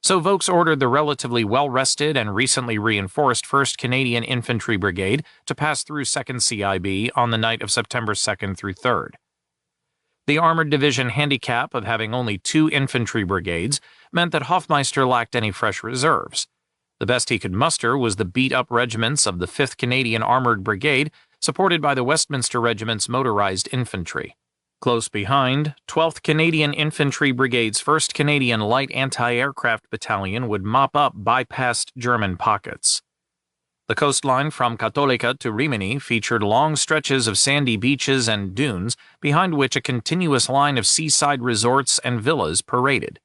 So Vokes ordered the relatively well-rested and recently reinforced 1st Canadian Infantry Brigade to pass through 2nd CIB on the night of September 2nd through 3rd. The Armored Division handicap of having only 2 infantry brigades meant that Hoffmeister lacked any fresh reserves. The best he could muster was the beat-up regiments of the 5th Canadian Armored Brigade, supported by the Westminster Regiment's motorized infantry. Close behind, 12th Canadian Infantry Brigade's 1st Canadian Light Anti-Aircraft Battalion would mop up bypassed German pockets. The coastline from Katolika to Rimini featured long stretches of sandy beaches and dunes, behind which a continuous line of seaside resorts and villas paraded.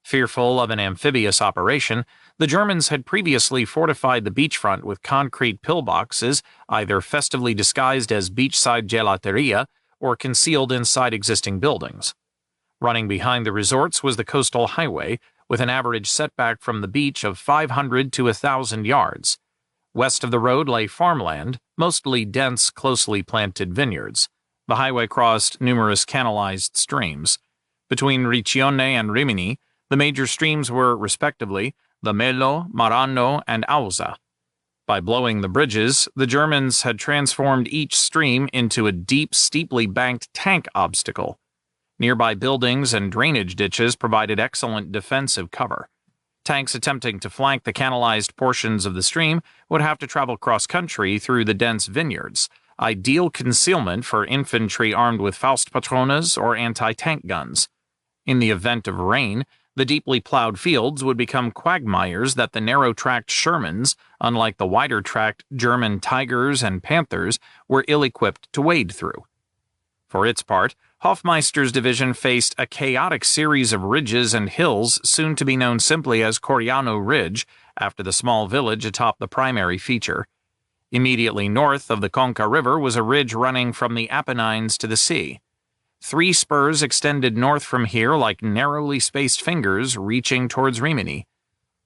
Fearful of an amphibious operation, the Germans had previously fortified the beachfront with concrete pillboxes, either festively disguised as beachside gelateria or concealed inside existing buildings. Running behind the resorts was the coastal highway, with an average setback from the beach of 500 to 1,000 yards. West of the road lay farmland, mostly dense, closely planted vineyards. The highway crossed numerous canalized streams. Between Riccione and Rimini, the major streams were, respectively, the Melo, Marano, and Ausa. By blowing the bridges, the Germans had transformed each stream into a deep, steeply banked tank obstacle. Nearby buildings and drainage ditches provided excellent defensive cover. Tanks attempting to flank the canalized portions of the stream would have to travel cross-country through the dense vineyards, ideal concealment for infantry armed with Faustpatrones or anti-tank guns. In the event of rain, the deeply plowed fields would become quagmires that the narrow-tracked Shermans, unlike the wider-tracked German Tigers and Panthers, were ill-equipped to wade through. For its part, Hoffmeister's division faced a chaotic series of ridges and hills soon to be known simply as Coriano Ridge, after the small village atop the primary feature. Immediately north of the Conca River was a ridge running from the Apennines to the sea. 3 spurs extended north from here like narrowly spaced fingers reaching towards Rimini.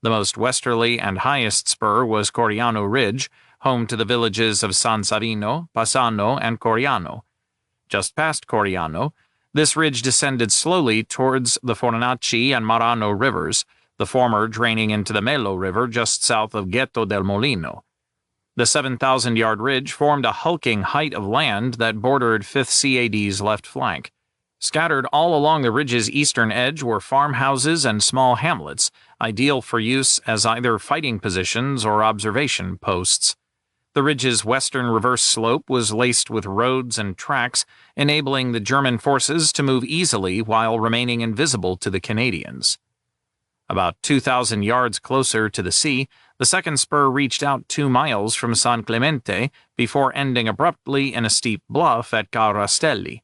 The most westerly and highest spur was Coriano Ridge, home to the villages of San Savino, Passano, and Coriano. Just past Coriano, this ridge descended slowly towards the Fornaci and Marano rivers, the former draining into the Melo River just south of Ghetto del Molino. The 7,000-yard ridge formed a hulking height of land that bordered 5th CAD's left flank. Scattered all along the ridge's eastern edge were farmhouses and small hamlets, ideal for use as either fighting positions or observation posts. The ridge's western reverse slope was laced with roads and tracks, enabling the German forces to move easily while remaining invisible to the Canadians. About 2,000 yards closer to the sea, the second spur reached out 2 miles from San Clemente before ending abruptly in a steep bluff at Carastelli.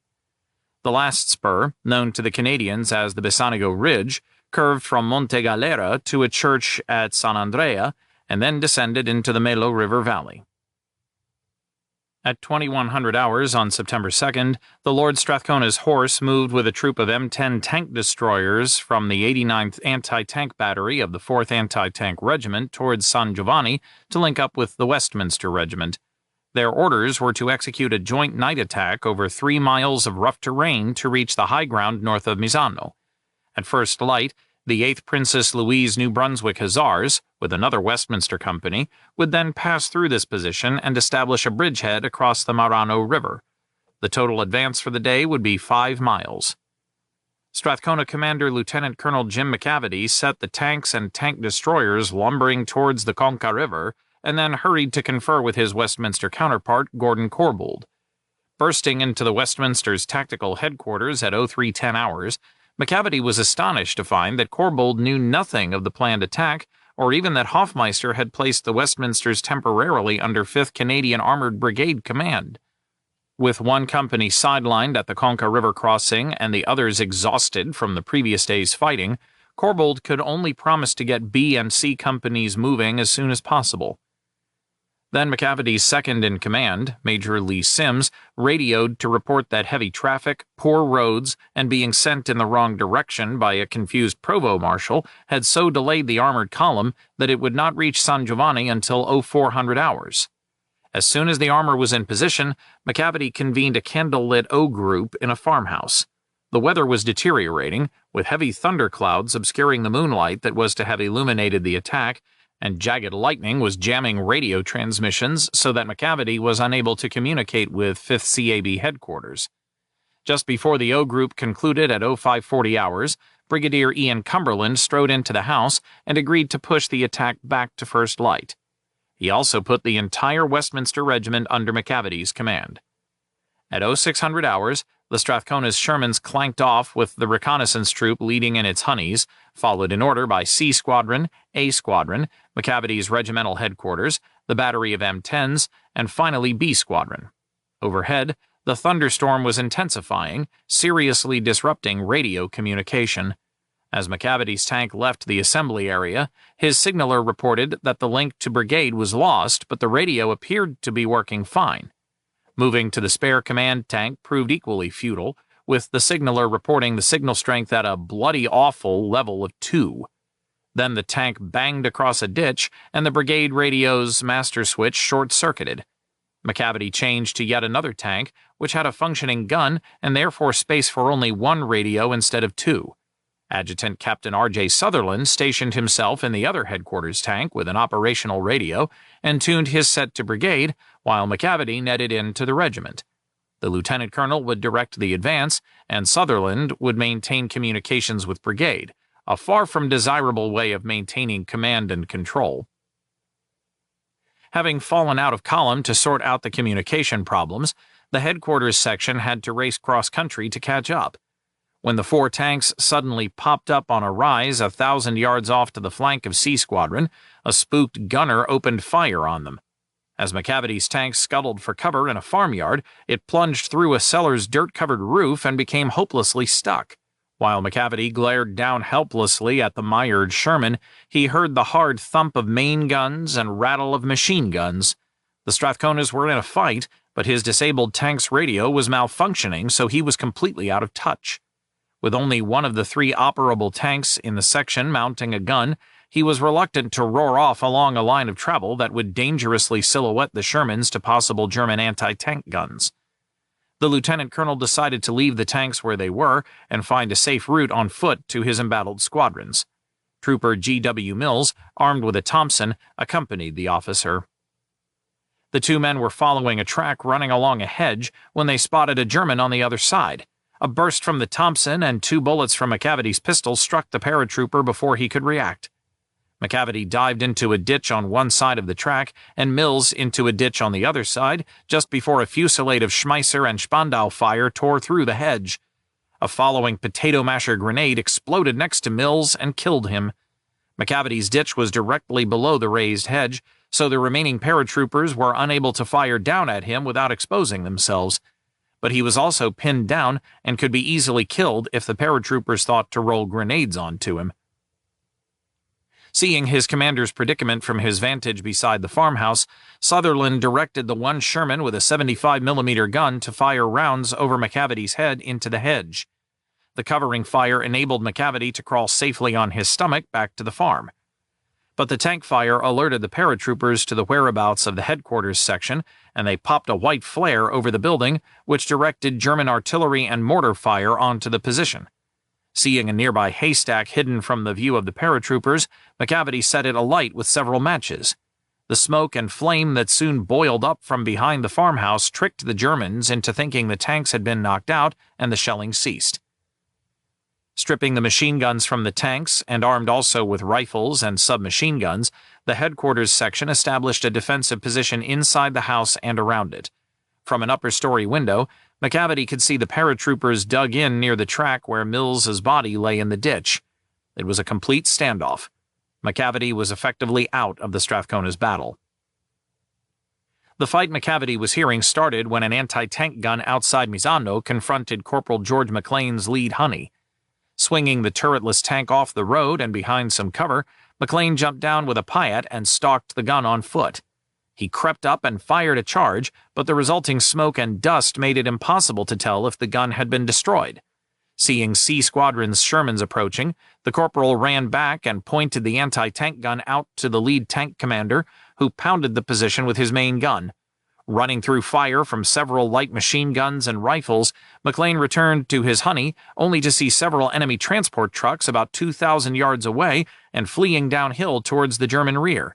The last spur, known to the Canadians as the Besanigo Ridge, curved from Monte Galera to a church at San Andrea and then descended into the Melo River Valley. At 2100 hours on September 2nd, the Lord Strathcona's horse moved with a troop of M10 tank destroyers from the 89th Anti-Tank Battery of the 4th Anti-Tank Regiment towards San Giovanni to link up with the Westminster Regiment. Their orders were to execute a joint night attack over 3 miles of rough terrain to reach the high ground north of Misano. At first light, the 8th Princess Louise New Brunswick Hussars, with another Westminster company, would then pass through this position and establish a bridgehead across the Marano River. The total advance for the day would be 5 miles. Strathcona Commander Lieutenant Colonel Jim McAvity set the tanks and tank destroyers lumbering towards the Conca River and then hurried to confer with his Westminster counterpart, Gordon Corbould. Bursting into the Westminster's tactical headquarters at 0310 hours, McAvity was astonished to find that Corbould knew nothing of the planned attack, or even that Hoffmeister had placed the Westminsters temporarily under 5th Canadian Armored Brigade command. With one company sidelined at the Conca River crossing and the others exhausted from the previous day's fighting, Corbould could only promise to get B and C companies moving as soon as possible. Then McAvity's second-in-command, Major Lee Sims, radioed to report that heavy traffic, poor roads, and being sent in the wrong direction by a confused provost marshal had so delayed the armored column that it would not reach San Giovanni until 0400 hours. As soon as the armor was in position, McAvity convened a candle-lit O group in a farmhouse. The weather was deteriorating, with heavy thunderclouds obscuring the moonlight that was to have illuminated the attack, and jagged lightning was jamming radio transmissions so that McCavity was unable to communicate with 5th CAB headquarters. Just before the O Group concluded at 0540 hours, Brigadier Ian Cumberland strode into the house and agreed to push the attack back to first light. He also put the entire Westminster Regiment under McCavity's command. At 0600 hours, the Strathcona's Shermans clanked off with the reconnaissance troop leading in its honeys, followed in order by C Squadron, A Squadron, McCavity's regimental headquarters, the battery of M10s, and finally B Squadron. Overhead, the thunderstorm was intensifying, seriously disrupting radio communication. As McCavity's tank left the assembly area, his signaler reported that the link to brigade was lost, but the radio appeared to be working fine. Moving to the spare command tank proved equally futile, with the signaler reporting the signal strength at a bloody awful level of 2. Then the tank banged across a ditch, and the brigade radio's master switch short-circuited. McCavity changed to yet another tank, which had a functioning gun and therefore space for only one radio instead of 2. Adjutant Captain R.J. Sutherland stationed himself in the other headquarters tank with an operational radio and tuned his set to brigade, while McCavity netted into the regiment. The lieutenant colonel would direct the advance, and Sutherland would maintain communications with brigade, a far from desirable way of maintaining command and control. Having fallen out of column to sort out the communication problems, the headquarters section had to race cross-country to catch up. When the 4 tanks suddenly popped up on a rise 1,000 yards off to the flank of C Squadron, a spooked gunner opened fire on them. As McCavity's tank scuttled for cover in a farmyard, it plunged through a cellar's dirt-covered roof and became hopelessly stuck. While McCavity glared down helplessly at the mired Sherman, he heard the hard thump of main guns and rattle of machine guns. The Strathconas were in a fight, but his disabled tank's radio was malfunctioning, so he was completely out of touch. With only one of the 3 operable tanks in the section mounting a gun, he was reluctant to roar off along a line of travel that would dangerously silhouette the Shermans to possible German anti-tank guns. The lieutenant colonel decided to leave the tanks where they were and find a safe route on foot to his embattled squadrons. Trooper G.W. Mills, armed with a Thompson, accompanied the officer. The 2 men were following a track running along a hedge when they spotted a German on the other side. A burst from the Thompson and 2 bullets from McCavity's pistol struck the paratrooper before he could react. McCavity dived into a ditch on one side of the track and Mills into a ditch on the other side just before a fusillade of Schmeisser and Spandau fire tore through the hedge. A following potato masher grenade exploded next to Mills and killed him. McCavity's ditch was directly below the raised hedge, so the remaining paratroopers were unable to fire down at him without exposing themselves. But he was also pinned down and could be easily killed if the paratroopers thought to roll grenades onto him. Seeing his commander's predicament from his vantage beside the farmhouse, Sutherland directed the 1 Sherman with a 75mm gun to fire rounds over McCavity's head into the hedge. The covering fire enabled McCavity to crawl safely on his stomach back to the farm. But the tank fire alerted the paratroopers to the whereabouts of the headquarters section, and they popped a white flare over the building, which directed German artillery and mortar fire onto the position. Seeing a nearby haystack hidden from the view of the paratroopers, McCavity set it alight with several matches. The smoke and flame that soon boiled up from behind the farmhouse tricked the Germans into thinking the tanks had been knocked out and the shelling ceased. Stripping the machine guns from the tanks, and armed also with rifles and submachine guns, the headquarters section established a defensive position inside the house and around it. From an upper-story window, McCavity could see the paratroopers dug in near the track where Mills's body lay in the ditch. It was a complete standoff. McCavity was effectively out of the Strathcona's battle. The fight McCavity was hearing started when an anti-tank gun outside Misano confronted Corporal George McLean's lead honey. Swinging the turretless tank off the road and behind some cover, McLean jumped down with a Piat and stalked the gun on foot. He crept up and fired a charge, but the resulting smoke and dust made it impossible to tell if the gun had been destroyed. Seeing C Squadron's Shermans approaching, the corporal ran back and pointed the anti-tank gun out to the lead tank commander, who pounded the position with his main gun. Running through fire from several light machine guns and rifles, McLean returned to his honey only to see several enemy transport trucks about 2,000 yards away and fleeing downhill towards the German rear.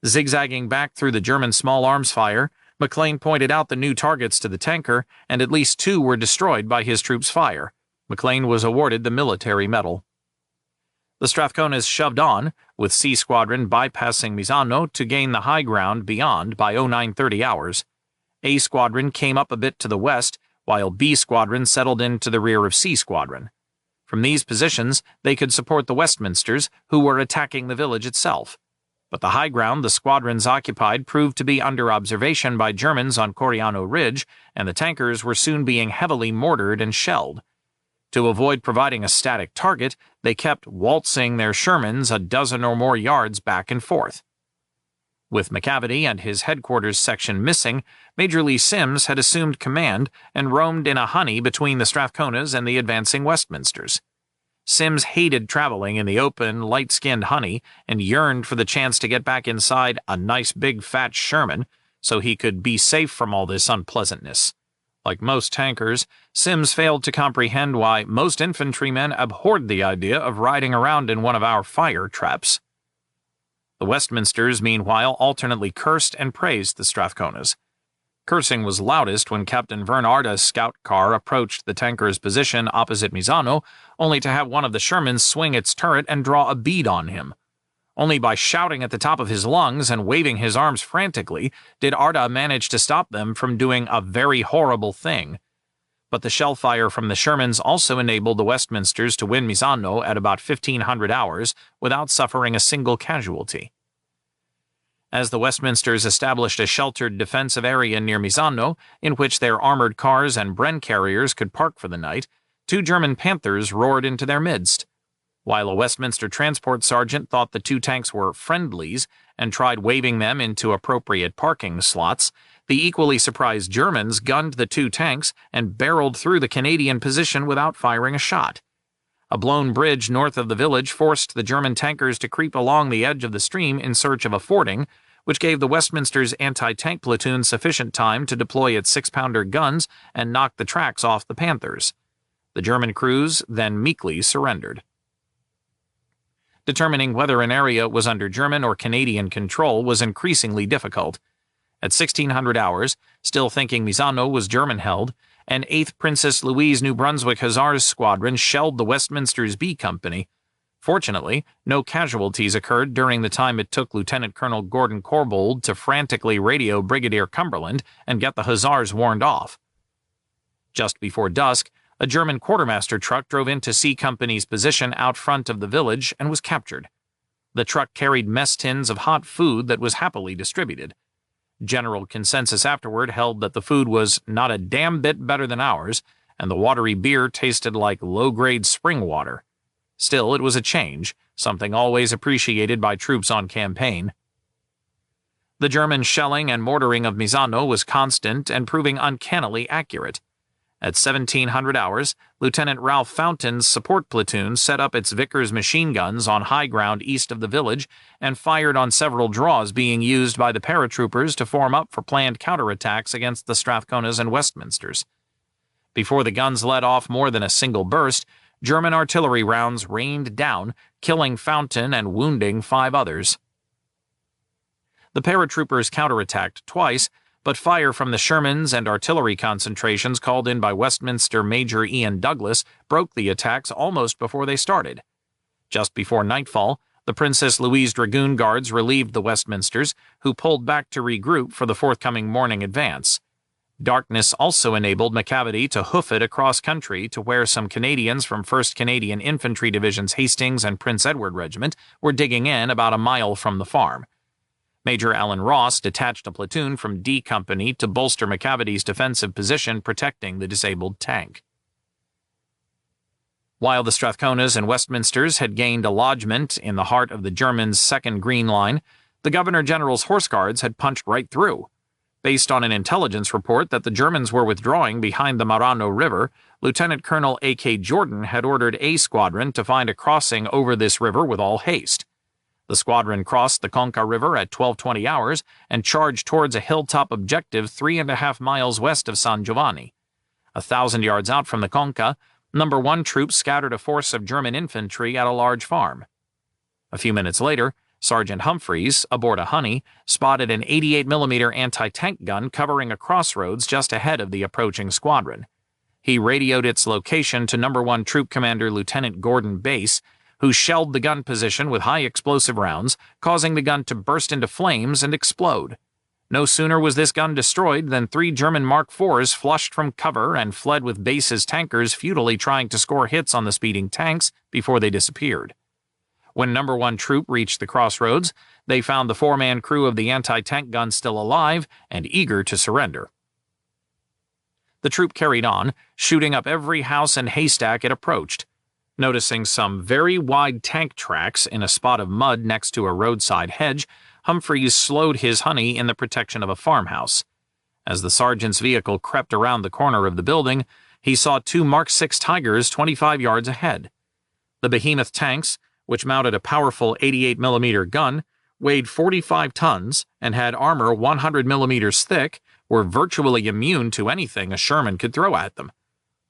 Zigzagging back through the German small arms fire, McLean pointed out the new targets to the tanker, and at least 2 were destroyed by his troops' fire. McLean was awarded the military medal. The Strathconas shoved on, with C Squadron bypassing Misano to gain the high ground beyond by 0930 hours. A Squadron came up a bit to the west, while B Squadron settled into the rear of C Squadron. From these positions, they could support the Westminsters, who were attacking the village itself. But the high ground the squadrons occupied proved to be under observation by Germans on Coriano Ridge, and the tankers were soon being heavily mortared and shelled. To avoid providing a static target, they kept waltzing their Shermans a dozen or more yards back and forth. With McAvity and his headquarters section missing, Major Lee Sims had assumed command and roamed in a honey between the Strathconas and the advancing Westminsters. Sims hated traveling in the open, light-skinned honey and yearned for the chance to get back inside a nice big fat Sherman so he could be safe from all this unpleasantness. Like most tankers, Sims failed to comprehend why most infantrymen abhorred the idea of riding around in one of our fire traps. The Westminsters, meanwhile, alternately cursed and praised the Strathconas. Cursing was loudest when Captain Vern Arda's scout car approached the tanker's position opposite Misano, only to have one of the Shermans swing its turret and draw a bead on him. Only by shouting at the top of his lungs and waving his arms frantically did Arda manage to stop them from doing a very horrible thing. But the shell fire from the Shermans also enabled the Westminsters to win Misano at about 1500 hours without suffering a single casualty. As the Westminsters established a sheltered defensive area near Misano, in which their armored cars and Bren carriers could park for the night, 2 German Panthers roared into their midst. While a Westminster transport sergeant thought the 2 tanks were friendlies and tried waving them into appropriate parking slots, the equally surprised Germans gunned the 2 tanks and barreled through the Canadian position without firing a shot. A blown bridge north of the village forced the German tankers to creep along the edge of the stream in search of a fording, which gave the Westminster's anti-tank platoon sufficient time to deploy its 6-pounder guns and knock the tracks off the Panthers. The German crews then meekly surrendered. Determining whether an area was under German or Canadian control was increasingly difficult. At 1600 hours, still thinking Misano was German-held, an 8th Princess Louise New Brunswick Hussars squadron shelled the Westminster's B Company. Fortunately, no casualties occurred during the time it took Lieutenant Colonel Gordon Corbould to frantically radio Brigadier Cumberland and get the Hussars warned off. Just before dusk, a German quartermaster truck drove into C Company's position out front of the village and was captured. The truck carried mess tins of hot food that was happily distributed. General consensus afterward held that the food was not a damn bit better than ours, and the watery beer tasted like low-grade spring water. Still, it was a change, something always appreciated by troops on campaign. The German shelling and mortaring of Misano was constant and proving uncannily accurate. At 1700 hours, Lieutenant Ralph Fountain's support platoon set up its Vickers machine guns on high ground east of the village and fired on several draws being used by the paratroopers to form up for planned counterattacks against the Strathconas and Westminsters. Before the guns let off more than a single burst, German artillery rounds rained down, killing Fountain and wounding 5 others. The paratroopers counterattacked twice, but fire from the Shermans and artillery concentrations called in by Westminster Major Ian Douglas broke the attacks almost before they started. Just before nightfall, the Princess Louise Dragoon Guards relieved the Westminsters, who pulled back to regroup for the forthcoming morning advance. Darkness also enabled McAvity to hoof it across country to where some Canadians from 1st Canadian Infantry Division's Hastings and Prince Edward Regiment were digging in about a mile from the farm. Major Alan Ross detached a platoon from D Company to bolster McAvity's defensive position protecting the disabled tank. While the Strathconas and Westminsters had gained a lodgment in the heart of the Germans' 2nd Green Line, the Governor-General's Horse Guards had punched right through. Based on an intelligence report that the Germans were withdrawing behind the Marano River, Lieutenant Colonel A.K. Jordan had ordered A Squadron to find a crossing over this river with all haste. The squadron crossed the Conca River at 12:20 hours and charged towards a hilltop objective 3.5 miles west of San Giovanni. 1,000 yards out from the Conca, No. 1 troops scattered a force of German infantry at a large farm. A few minutes later, Sergeant Humphreys, aboard a Honey, spotted an 88mm anti-tank gun covering a crossroads just ahead of the approaching squadron. He radioed its location to No. 1 Troop Commander Lieutenant Gordon Bass, who shelled the gun position with high explosive rounds, causing the gun to burst into flames and explode. No sooner was this gun destroyed than 3 German Mark IVs flushed from cover and fled with Bass's tankers futilely trying to score hits on the speeding tanks before they disappeared. When No. 1 Troop reached the crossroads, they found the 4-man crew of the anti-tank gun still alive and eager to surrender. The troop carried on, shooting up every house and haystack it approached. Noticing some very wide tank tracks in a spot of mud next to a roadside hedge, Humphreys slowed his Honey in the protection of a farmhouse. As the sergeant's vehicle crept around the corner of the building, he saw 2 Mark VI Tigers 25 yards ahead. The behemoth tanks, which mounted a powerful 88mm gun, weighed 45 tons, and had armor 100 millimeters thick, were virtually immune to anything a Sherman could throw at them.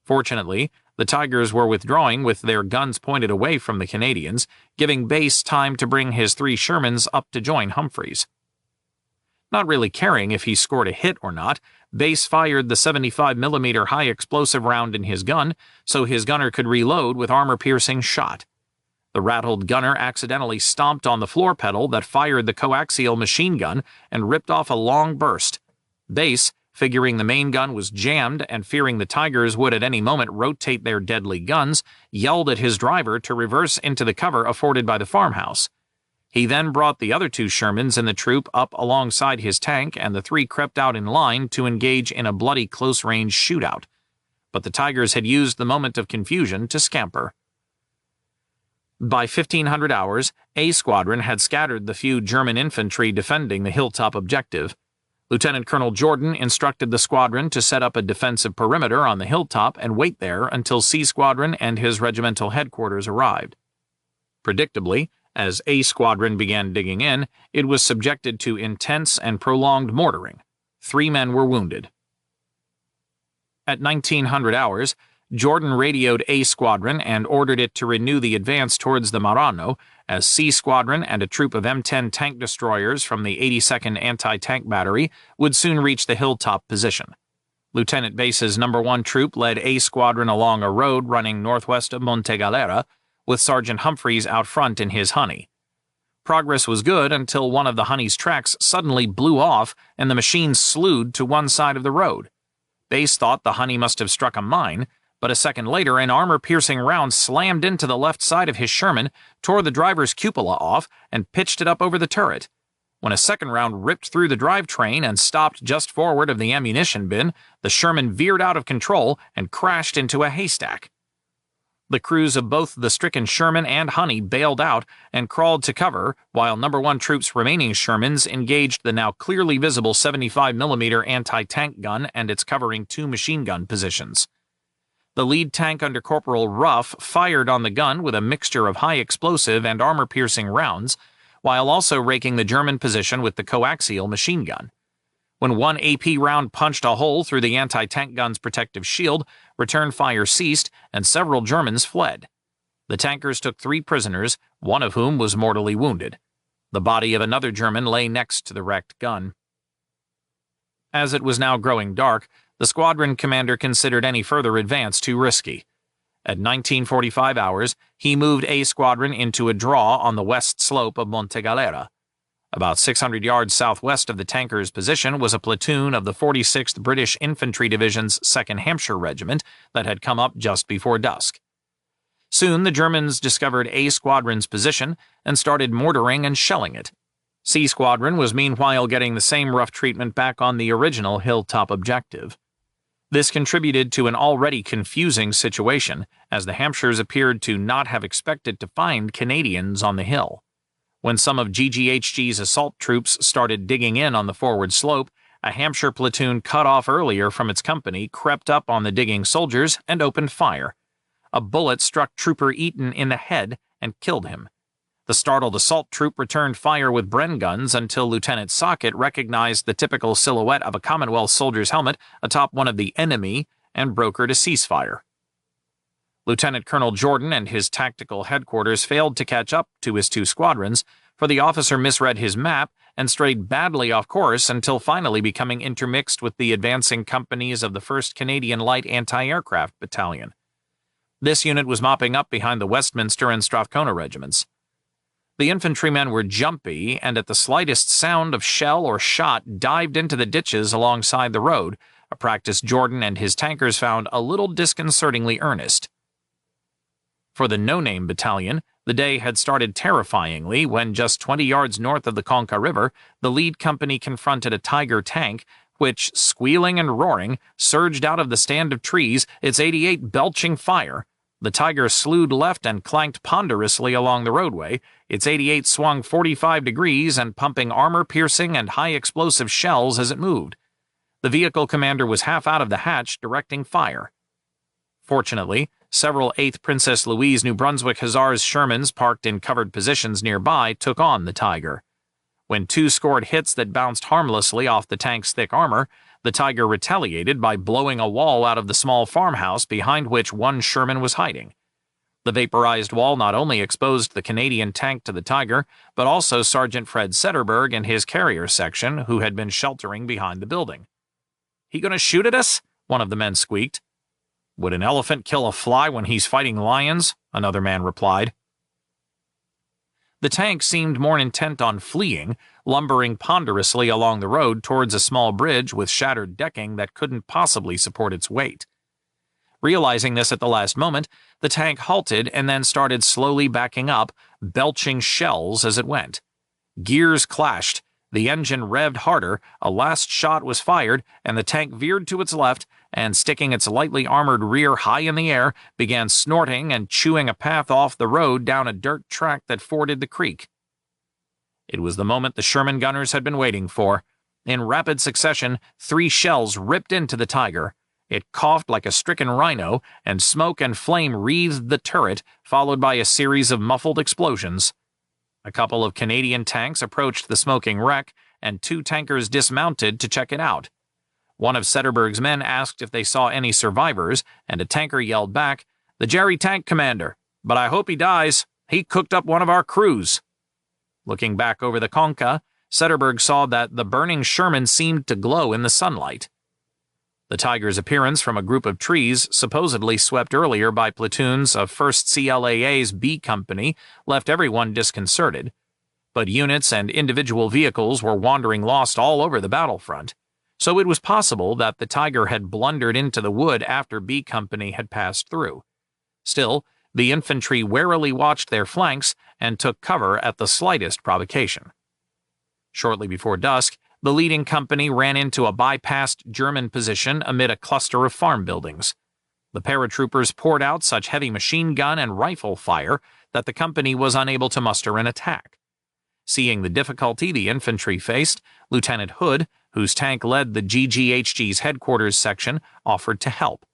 Fortunately, the Tigers were withdrawing with their guns pointed away from the Canadians, giving Bass time to bring his 3 Shermans up to join Humphreys. Not really caring if he scored a hit or not, Bass fired the 75mm high-explosive round in his gun so his gunner could reload with armor-piercing shot. The rattled gunner accidentally stomped on the floor pedal that fired the coaxial machine gun and ripped off a long burst. Bass, figuring the main gun was jammed and fearing the Tigers would at any moment rotate their deadly guns, yelled at his driver to reverse into the cover afforded by the farmhouse. He then brought the other 2 Shermans in the troop up alongside his tank, and the 3 crept out in line to engage in a bloody close-range shootout. But the Tigers had used the moment of confusion to scamper. By 1500 hours, A Squadron had scattered the few German infantry defending the hilltop objective. Lieutenant Colonel Jordan instructed the squadron to set up a defensive perimeter on the hilltop and wait there until C Squadron and his regimental headquarters arrived. Predictably, as A Squadron began digging in, it was subjected to intense and prolonged mortaring. 3 men were wounded. At 1900 hours, Jordan radioed A Squadron and ordered it to renew the advance towards the Marano, as C Squadron and a troop of M10 tank destroyers from the 82nd Anti-Tank Battery would soon reach the hilltop position. Lieutenant Bass's No. 1 Troop led A Squadron along a road running northwest of Monte Galera, with Sergeant Humphreys out front in his Honey. Progress was good until one of the Honey's tracks suddenly blew off and the machine slewed to one side of the road. Bass thought the Honey must have struck a mine, but a second later an armor-piercing round slammed into the left side of his Sherman, tore the driver's cupola off, and pitched it up over the turret. When a second round ripped through the drivetrain and stopped just forward of the ammunition bin, the Sherman veered out of control and crashed into a haystack. The crews of both the stricken Sherman and Honey bailed out and crawled to cover, while No. 1 Troop's remaining Shermans engaged the now clearly visible 75mm anti-tank gun and its covering 2 machine gun positions. The lead tank under Corporal Ruff fired on the gun with a mixture of high explosive and armor-piercing rounds, while also raking the German position with the coaxial machine gun. When one AP round punched a hole through the anti-tank gun's protective shield, return fire ceased, and several Germans fled. The tankers took 3 prisoners, one of whom was mortally wounded. The body of another German lay next to the wrecked gun. As it was now growing dark, the squadron commander considered any further advance too risky. At 1945 hours, he moved A Squadron into a draw on the west slope of Monte Galera. About 600 yards southwest of the tanker's position was a platoon of the 46th British Infantry Division's 2nd Hampshire Regiment that had come up just before dusk. Soon the Germans discovered A Squadron's position and started mortaring and shelling it. C Squadron was meanwhile getting the same rough treatment back on the original hilltop objective. This contributed to an already confusing situation, as the Hampshires appeared to not have expected to find Canadians on the hill. When some of GGHG's assault troops started digging in on the forward slope, a Hampshire platoon cut off earlier from its company crept up on the digging soldiers and opened fire. A bullet struck Trooper Eaton in the head and killed him. The startled assault troop returned fire with Bren guns until Lieutenant Socket recognized the typical silhouette of a Commonwealth soldier's helmet atop one of the enemy and brokered a ceasefire. Lieutenant Colonel Jordan and his tactical headquarters failed to catch up to his two squadrons, for the officer misread his map and strayed badly off course until finally becoming intermixed with the advancing companies of the 1st Canadian Light Anti-Aircraft Battalion. This unit was mopping up behind the Westminster and Strathcona regiments. The infantrymen were jumpy, and at the slightest sound of shell or shot dived into the ditches alongside the road, a practice Jordan and his tankers found a little disconcertingly earnest. For the no-name battalion, the day had started terrifyingly when just 20 yards north of the Conca River, the lead company confronted a Tiger tank, which, squealing and roaring, surged out of the stand of trees, its 88 belching fire. The Tiger slewed left and clanked ponderously along the roadway, its 88 swung 45 degrees and pumping armor-piercing and high-explosive shells as it moved. The vehicle commander was half out of the hatch, directing fire. Fortunately, several 8th Princess Louise New Brunswick Hussars Shermans parked in covered positions nearby took on the Tiger. When 2 scored hits that bounced harmlessly off the tank's thick armor, the Tiger retaliated by blowing a wall out of the small farmhouse behind which one Sherman was hiding. The vaporized wall not only exposed the Canadian tank to the Tiger, but also Sergeant Fred Setterberg and his carrier section, who had been sheltering behind the building. "He gonna shoot at us?" one of the men squeaked. "Would an elephant kill a fly when he's fighting lions?" another man replied. The tank seemed more intent on fleeing, lumbering ponderously along the road towards a small bridge with shattered decking that couldn't possibly support its weight. Realizing this at the last moment, the tank halted and then started slowly backing up, belching shells as it went. Gears clashed, the engine revved harder, a last shot was fired, and the tank veered to its left and, sticking its lightly armored rear high in the air, began snorting and chewing a path off the road down a dirt track that forded the creek. It was the moment the Sherman gunners had been waiting for. In rapid succession, 3 shells ripped into the Tiger. It coughed like a stricken rhino, and smoke and flame wreathed the turret, followed by a series of muffled explosions. A couple of Canadian tanks approached the smoking wreck, and 2 tankers dismounted to check it out. One of Setterberg's men asked if they saw any survivors, and a tanker yelled back, "The Jerry Tank Commander, but I hope he dies. He cooked up one of our crews." Looking back over the Conca, Setterberg saw that the burning Sherman seemed to glow in the sunlight. The Tiger's appearance from a group of trees, supposedly swept earlier by platoons of 1st CLAA's B Company, left everyone disconcerted. But units and individual vehicles were wandering lost all over the battlefront, so it was possible that the Tiger had blundered into the wood after B Company had passed through. Still, the infantry warily watched their flanks and took cover at the slightest provocation. Shortly before dusk, the leading company ran into a bypassed German position amid a cluster of farm buildings. The paratroopers poured out such heavy machine gun and rifle fire that the company was unable to muster an attack. Seeing the difficulty the infantry faced, Lieutenant Hood, whose tank led the GGHG's headquarters section, offered to help.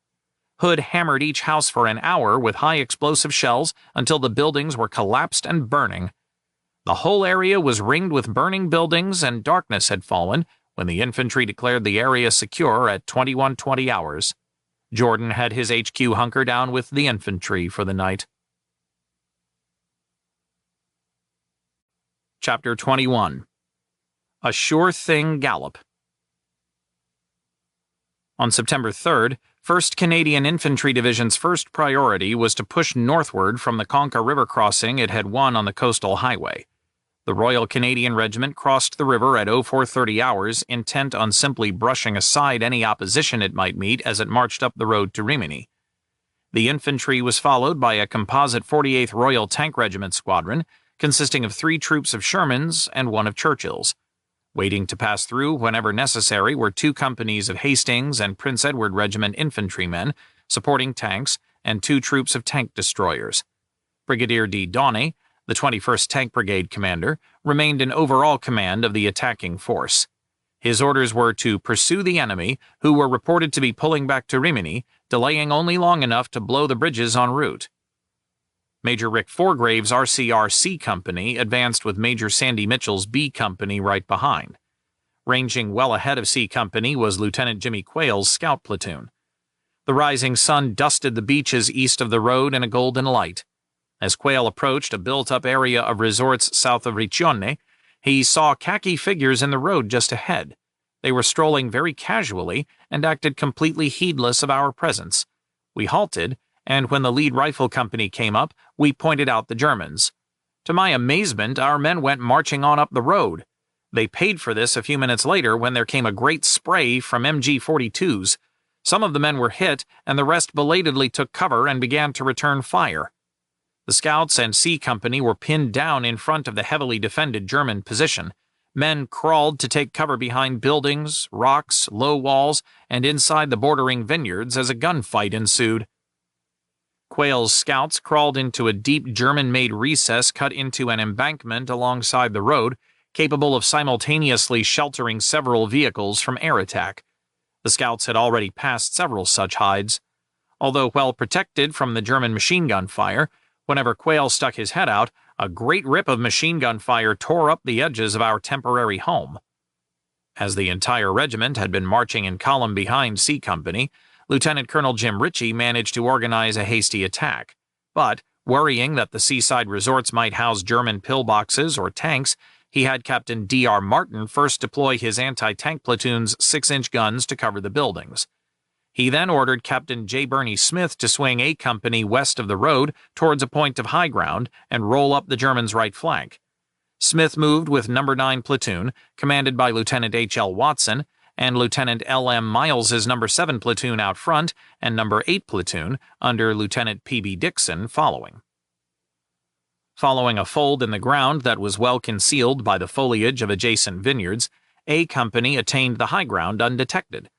Hood hammered each house for an hour with high explosive shells until the buildings were collapsed and burning. The whole area was ringed with burning buildings, and darkness had fallen when the infantry declared the area secure at 21:20 hours. Jordan had his HQ hunker down with the infantry for the night. Chapter 21. A Sure Thing Gallop. On September 3rd, 1st Canadian Infantry Division's first priority was to push northward from the Conca River crossing it had won on the coastal highway. The Royal Canadian Regiment crossed the river at 0430 hours, intent on simply brushing aside any opposition it might meet as it marched up the road to Rimini. The infantry was followed by a composite 48th Royal Tank Regiment squadron, consisting of 3 troops of Shermans and 1 of Churchill's. Waiting to pass through whenever necessary were 2 companies of Hastings and Prince Edward Regiment infantrymen, supporting tanks, and 2 troops of tank destroyers. Brigadier D. Dawnay, the 21st Tank Brigade commander, remained in overall command of the attacking force. His orders were to pursue the enemy, who were reported to be pulling back to Rimini, delaying only long enough to blow the bridges en route. Major Rick Foregrave's RCR C Company advanced with Major Sandy Mitchell's B Company right behind. Ranging well ahead of C Company was Lieutenant Jimmy Quayle's scout platoon. The rising sun dusted the beaches east of the road in a golden light. As Quayle approached a built-up area of resorts south of Riccione, he saw khaki figures in the road just ahead. They were strolling very casually and acted completely heedless of our presence. We halted, and when the lead rifle company came up, we pointed out the Germans. To my amazement, our men went marching on up the road. They paid for this a few minutes later when there came a great spray from MG-42s. Some of the men were hit, and the rest belatedly took cover and began to return fire. The scouts and C Company were pinned down in front of the heavily defended German position. Men crawled to take cover behind buildings, rocks, low walls, and inside the bordering vineyards as a gunfight ensued. Quayle's scouts crawled into a deep German-made recess cut into an embankment alongside the road, capable of simultaneously sheltering several vehicles from air attack. The scouts had already passed several such hides. Although well protected from the German machine gun fire, whenever Quayle stuck his head out, a great rip of machine gun fire tore up the edges of our temporary home. As the entire regiment had been marching in column behind C Company, Lieutenant Colonel Jim Ritchie managed to organize a hasty attack. But, worrying that the seaside resorts might house German pillboxes or tanks, he had Captain D.R. Martin first deploy his anti-tank platoon's 6-inch guns to cover the buildings. He then ordered Captain J. Birney Smith to swing A Company west of the road towards a point of high ground and roll up the Germans' right flank. Smith moved with No. 9 Platoon, commanded by Lieutenant H.L. Watson, and Lieutenant L.M. Miles's No. 7 Platoon out front and No. 8 Platoon under Lieutenant P.B. Dixon following. Following a fold in the ground that was well concealed by the foliage of adjacent vineyards, A Company attained the high ground undetected.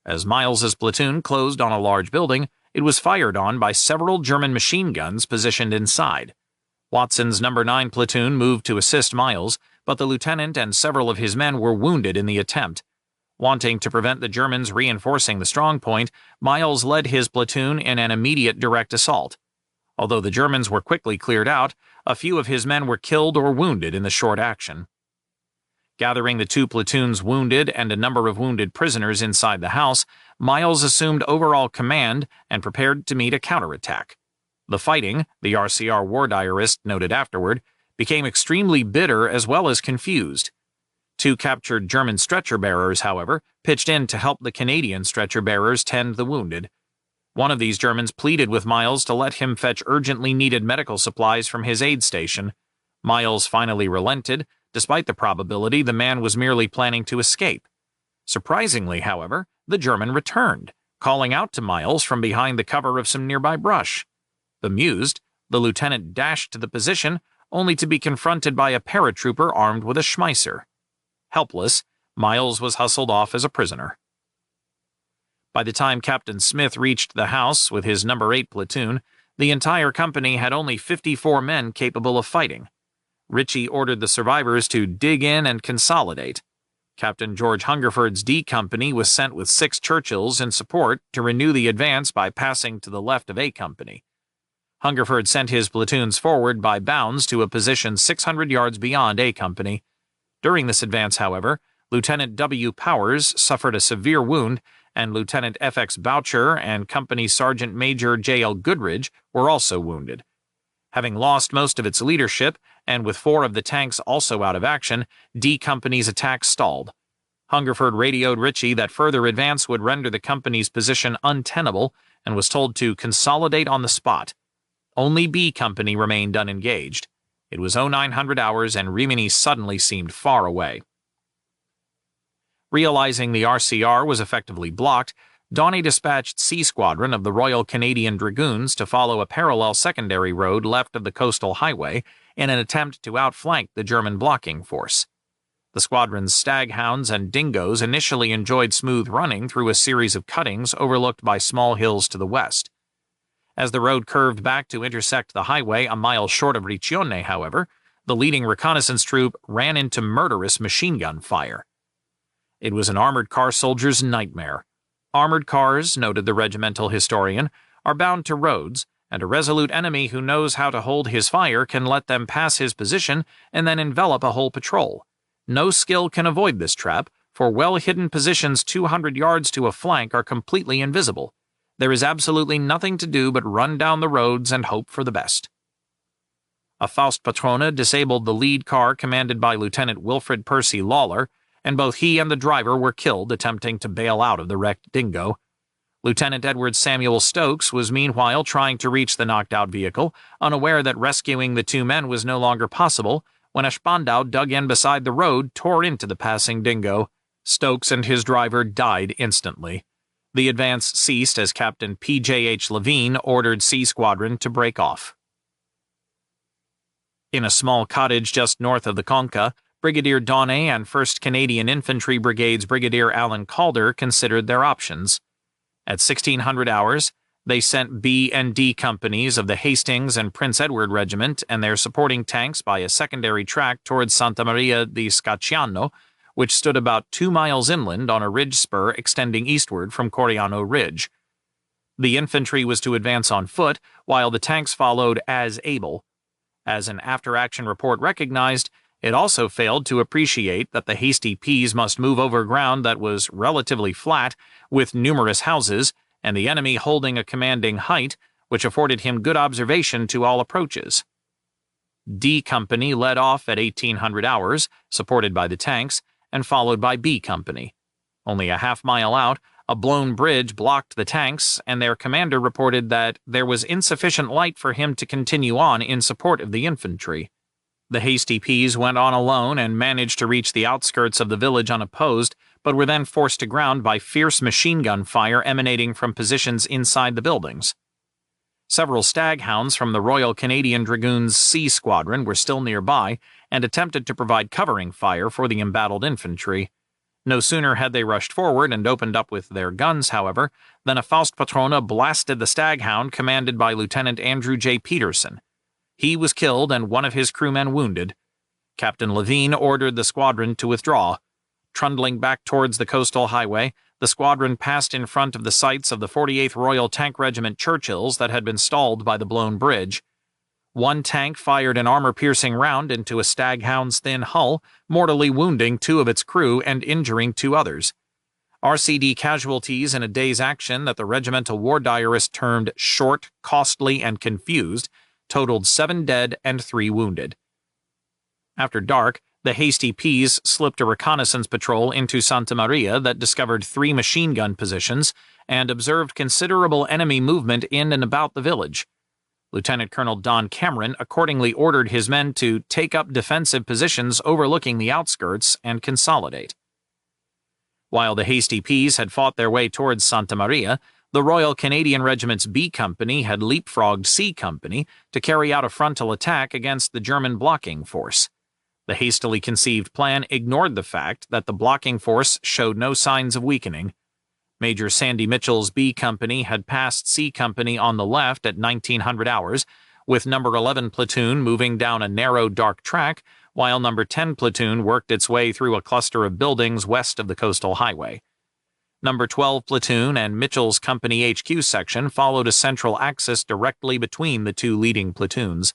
As Miles's platoon closed on a large building, it was fired on by several German machine guns positioned inside. Watson's No. 9 Platoon moved to assist Miles, but the lieutenant and several of his men were wounded in the attempt. Wanting to prevent the Germans reinforcing the strong point, Miles led his platoon in an immediate direct assault. Although the Germans were quickly cleared out, a few of his men were killed or wounded in the short action. Gathering the 2 platoons' wounded and a number of wounded prisoners inside the house, Miles assumed overall command and prepared to meet a counterattack. The fighting, the RCR war diarist noted afterward, became extremely bitter as well as confused. 2 captured German stretcher-bearers, however, pitched in to help the Canadian stretcher-bearers tend the wounded. One of these Germans pleaded with Miles to let him fetch urgently needed medical supplies from his aid station. Miles finally relented, despite the probability the man was merely planning to escape. Surprisingly, however, the German returned, calling out to Miles from behind the cover of some nearby brush. Bemused, the lieutenant dashed to the position, only to be confronted by a paratrooper armed with a Schmeisser. Helpless, Miles was hustled off as a prisoner. By the time Captain Smith reached the house with his No. 8 Platoon, the entire company had only 54 men capable of fighting. Ritchie ordered the survivors to dig in and consolidate. Captain George Hungerford's D Company was sent with 6 Churchills in support to renew the advance by passing to the left of A Company. Hungerford sent his platoons forward by bounds to a position 600 yards beyond A Company. During this advance, however, Lieutenant W. Powers suffered a severe wound, and Lieutenant F.X. Boucher and Company Sergeant Major J.L. Goodridge were also wounded. Having lost most of its leadership, and with 4 of the tanks also out of action, D Company's attack stalled. Hungerford radioed Ritchie that further advance would render the company's position untenable and was told to consolidate on the spot. Only B Company remained unengaged. It was 0900 hours and Rimini suddenly seemed far away. Realizing the RCR was effectively blocked, Donny dispatched C Squadron of the Royal Canadian Dragoons to follow a parallel secondary road left of the coastal highway in an attempt to outflank the German blocking force. The squadron's staghounds and dingoes initially enjoyed smooth running through a series of cuttings overlooked by small hills to the west. As the road curved back to intersect the highway a mile short of Riccione, however, the leading reconnaissance troop ran into murderous machine gun fire. It was an armored car soldier's nightmare. Armored cars, noted the regimental historian, are bound to roads, and a resolute enemy who knows how to hold his fire can let them pass his position and then envelop a whole patrol. No skill can avoid this trap, for well-hidden positions 200 yards to a flank are completely invisible. There is absolutely nothing to do but run down the roads and hope for the best. A Faustpatrone disabled the lead car commanded by Lieutenant Wilfred Percy Lawler, and both he and the driver were killed attempting to bail out of the wrecked dingo. Lieutenant Edward Samuel Stokes was meanwhile trying to reach the knocked-out vehicle, unaware that rescuing the two men was no longer possible, when a Spandau dug in beside the road tore into the passing dingo. Stokes and his driver died instantly. The advance ceased as Captain P.J.H. Levine ordered C Squadron to break off. In a small cottage just north of the Conca, Brigadier Dawnay and 1st Canadian Infantry Brigade's Brigadier Alan Calder considered their options. At 1600 hours, they sent B and D companies of the Hastings and Prince Edward Regiment and their supporting tanks by a secondary track towards Santa Maria di Scacciano, which stood about 2 miles inland on a ridge spur extending eastward from Coriano Ridge. The infantry was to advance on foot, while the tanks followed as able. As an after-action report recognized, it also failed to appreciate that the hasty Ps must move over ground that was relatively flat, with numerous houses, and the enemy holding a commanding height, which afforded him good observation to all approaches. D Company led off at 1800 hours, supported by the tanks, and followed by B Company. Only a half-mile out, a blown bridge blocked the tanks, and their commander reported that there was insufficient light for him to continue on in support of the infantry. The hasty Ps went on alone and managed to reach the outskirts of the village unopposed, but were then forced to ground by fierce machine gun fire emanating from positions inside the buildings. Several staghounds from the Royal Canadian Dragoons C Squadron were still nearby and attempted to provide covering fire for the embattled infantry. No sooner had they rushed forward and opened up with their guns, however, than a Faustpatrone blasted the staghound commanded by Lieutenant Andrew J. Peterson. He was killed and one of his crewmen wounded. Captain Levine ordered the squadron to withdraw. Trundling back towards the coastal highway, the squadron passed in front of the sights of the 48th Royal Tank Regiment Churchills that had been stalled by the blown bridge. One tank fired an armor-piercing round into a staghound's thin hull, mortally wounding 2 of its crew and injuring 2 others. RCD casualties in a day's action that the regimental war diarist termed short, costly, and confused totaled 7 dead and 3 wounded. After dark, the hasty Ps slipped a reconnaissance patrol into Santa Maria that discovered 3 machine gun positions and observed considerable enemy movement in and about the village. Lieutenant Colonel Don Cameron accordingly ordered his men to take up defensive positions overlooking the outskirts and consolidate. While the hasty Ps had fought their way towards Santa Maria, the Royal Canadian Regiment's B Company had leapfrogged C Company to carry out a frontal attack against the German blocking force. The hastily conceived plan ignored the fact that the blocking force showed no signs of weakening. Major Sandy Mitchell's B Company had passed C Company on the left at 1900 hours, with No. 11 Platoon moving down a narrow, dark track, while No. 10 Platoon worked its way through a cluster of buildings west of the coastal highway. No. 12 Platoon and Mitchell's Company HQ section followed a central axis directly between the 2 leading platoons.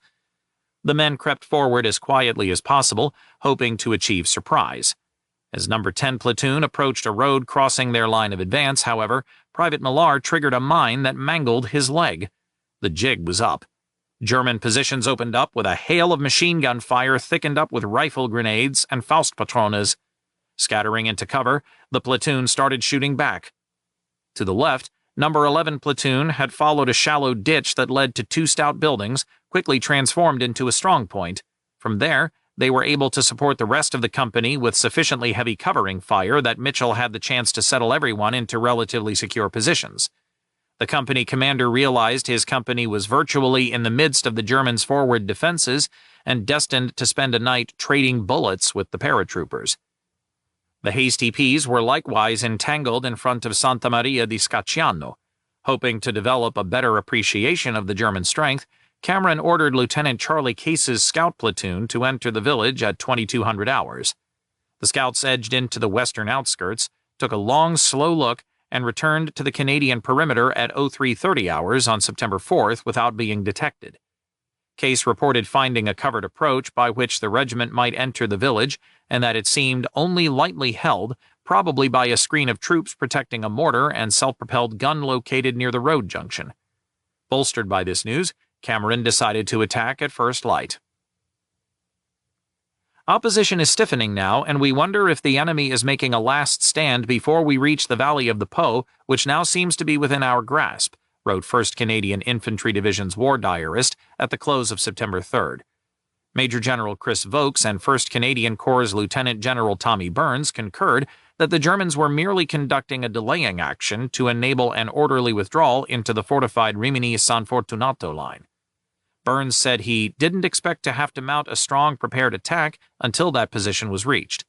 The men crept forward as quietly as possible, hoping to achieve surprise. As No. 10 Platoon approached a road crossing their line of advance, however, Private Millar triggered a mine that mangled his leg. The jig was up. German positions opened up with a hail of machine gun fire thickened up with rifle grenades and Faustpatrones. Scattering into cover, the platoon started shooting back. To the left, No. 11 Platoon had followed a shallow ditch that led to 2 stout buildings, quickly transformed into a strong point. From there, they were able to support the rest of the company with sufficiently heavy covering fire that Mitchell had the chance to settle everyone into relatively secure positions. The company commander realized his company was virtually in the midst of the Germans' forward defenses and destined to spend a night trading bullets with the paratroopers. The hasty Ps were likewise entangled in front of Santa Maria di Scacciano. Hoping to develop a better appreciation of the German strength, Cameron ordered Lieutenant Charlie Case's scout platoon to enter the village at 2200 hours. The scouts edged into the western outskirts, took a long, slow look, and returned to the Canadian perimeter at 0330 hours on September 4th without being detected. Case reported finding a covered approach by which the regiment might enter the village, and that it seemed only lightly held, probably by a screen of troops protecting a mortar and self-propelled gun located near the road junction. Bolstered by this news, Cameron decided to attack at first light. Opposition is stiffening now, and we wonder if the enemy is making a last stand before we reach the valley of the Po, which now seems to be within our grasp, wrote 1st Canadian Infantry Division's war diarist at the close of September 3rd. Major General Chris Vokes and 1st Canadian Corps Lieutenant General Tommy Burns concurred that the Germans were merely conducting a delaying action to enable an orderly withdrawal into the fortified Rimini-San Fortunato line. Burns said he didn't expect to have to mount a strong prepared attack until that position was reached.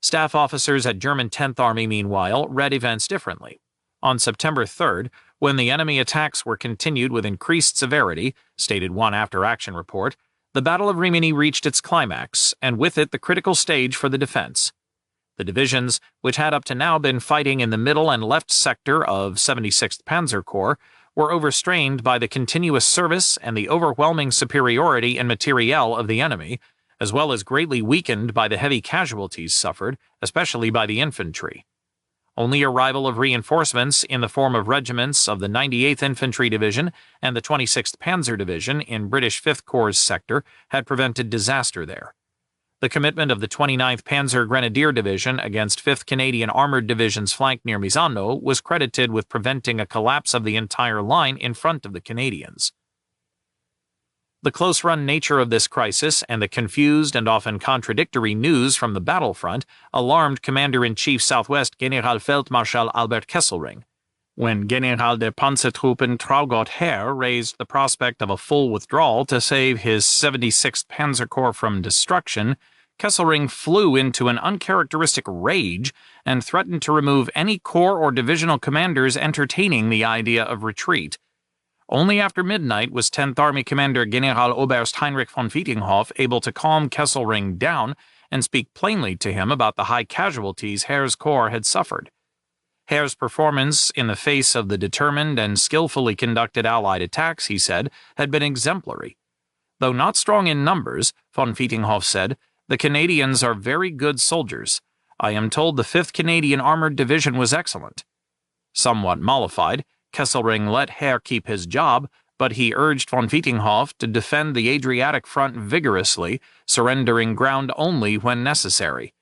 Staff officers at German 10th Army, meanwhile, read events differently. On September 3rd, when the enemy attacks were continued with increased severity, stated one after-action report, the Battle of Rimini reached its climax, and with it the critical stage for the defense. The divisions, which had up to now been fighting in the middle and left sector of 76th Panzer Corps, were overstrained by the continuous service and the overwhelming superiority in materiel of the enemy, as well as greatly weakened by the heavy casualties suffered, especially by the infantry. Only arrival of reinforcements in the form of regiments of the 98th Infantry Division and the 26th Panzer Division in British 5th Corps' sector had prevented disaster there. The commitment of the 29th Panzer Grenadier Division against 5th Canadian Armored Division's flank near Misano was credited with preventing a collapse of the entire line in front of the Canadians. The close-run nature of this crisis and the confused and often contradictory news from the battlefront alarmed Commander-in-Chief Southwest Generalfeldmarschall Albert Kesselring. When General der Panzertruppen Traugott Herr raised the prospect of a full withdrawal to save his 76th Panzer Corps from destruction, Kesselring flew into an uncharacteristic rage and threatened to remove any corps or divisional commanders entertaining the idea of retreat. Only after midnight was 10th Army Commander Generaloberst Heinrich von Vietinghoff able to calm Kesselring down and speak plainly to him about the high casualties Herr's corps had suffered. Herr's performance in the face of the determined and skillfully conducted Allied attacks, he said, had been exemplary. Though not strong in numbers, von Vietinghoff said, the Canadians are very good soldiers. I am told the 5th Canadian Armored Division was excellent. Somewhat mollified, Kesselring let Herr keep his job, but he urged von Vietinghoff to defend the Adriatic front vigorously, surrendering ground only when necessary.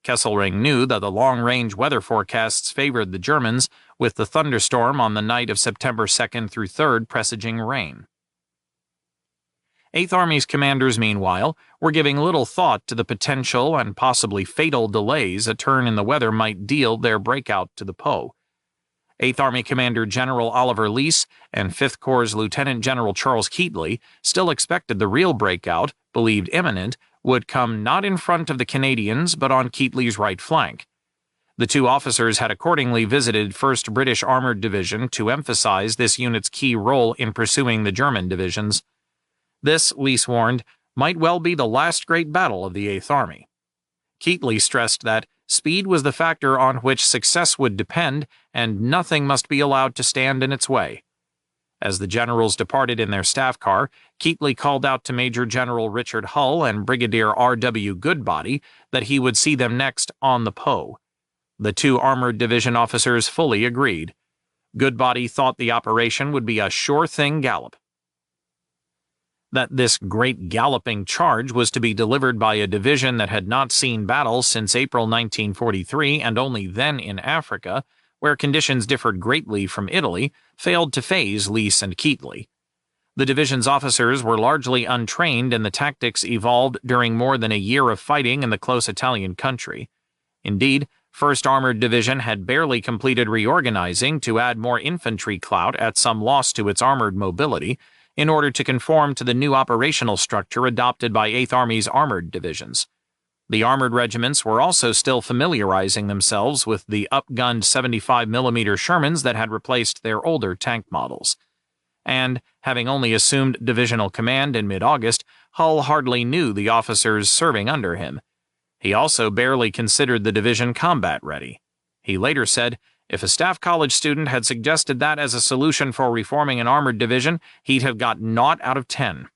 Kesselring knew that the long-range weather forecasts favored the Germans, with the thunderstorm on the night of September 2nd through 3rd presaging rain. 8th Army's commanders, meanwhile, were giving little thought to the potential and possibly fatal delays a turn in the weather might deal their breakout to the Po. 8th Army Commander General Oliver Leese and 5th Corps Lieutenant General Charles Keatley still expected the real breakout, believed imminent, would come not in front of the Canadians but on Keatley's right flank. The two officers had accordingly visited 1st British Armored Division to emphasize this unit's key role in pursuing the German divisions. This, Leese warned, might well be the last great battle of the 8th Army. Keatley stressed that speed was the factor on which success would depend, and nothing must be allowed to stand in its way. As the generals departed in their staff car, Keatley called out to Major General Richard Hull and Brigadier R.W. Goodbody that he would see them next on the Po. The two Armored Division officers fully agreed. Goodbody thought the operation would be a sure-thing gallop. That this great galloping charge was to be delivered by a division that had not seen battle since April 1943 and only then in Africa, where conditions differed greatly from Italy, failed to faze Leese and Keatley. The division's officers were largely untrained in the tactics evolved during more than a year of fighting in the close Italian country. Indeed, 1st Armored Division had barely completed reorganizing to add more infantry clout at some loss to its armored mobility, in order to conform to the new operational structure adopted by 8th Army's armored divisions. The armored regiments were also still familiarizing themselves with the up-gunned 75mm Shermans that had replaced their older tank models. And, having only assumed divisional command in mid-August, Hull hardly knew the officers serving under him. He also barely considered the division combat ready. He later said, If a staff college student had suggested that as a solution for reforming an armored division, he'd have got 0 out of 10.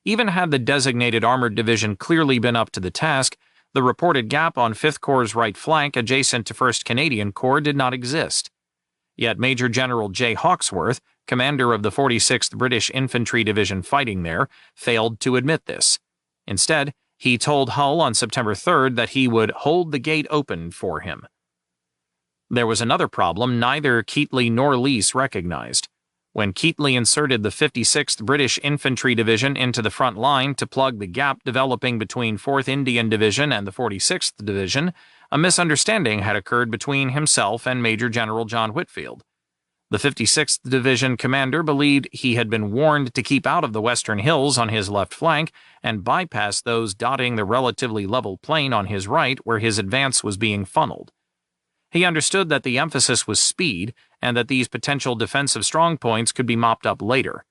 Even had the designated armored division clearly been up to the task, the reported gap on 5th Corps' right flank adjacent to 1st Canadian Corps did not exist. Yet Major General J. Hawkesworth, commander of the 46th British Infantry Division fighting there, failed to admit this. Instead, he told Hull on September 3rd that he would hold the gate open for him. There was another problem neither Keatley nor Leese recognized. When Keatley inserted the 56th British Infantry Division into the front line to plug the gap developing between 4th Indian Division and the 46th Division, a misunderstanding had occurred between himself and Major General John Whitfield. The 56th Division commander believed he had been warned to keep out of the western hills on his left flank and bypass those dotting the relatively level plain on his right where his advance was being funneled. He understood that the emphasis was speed and that these potential defensive strongpoints could be mopped up later.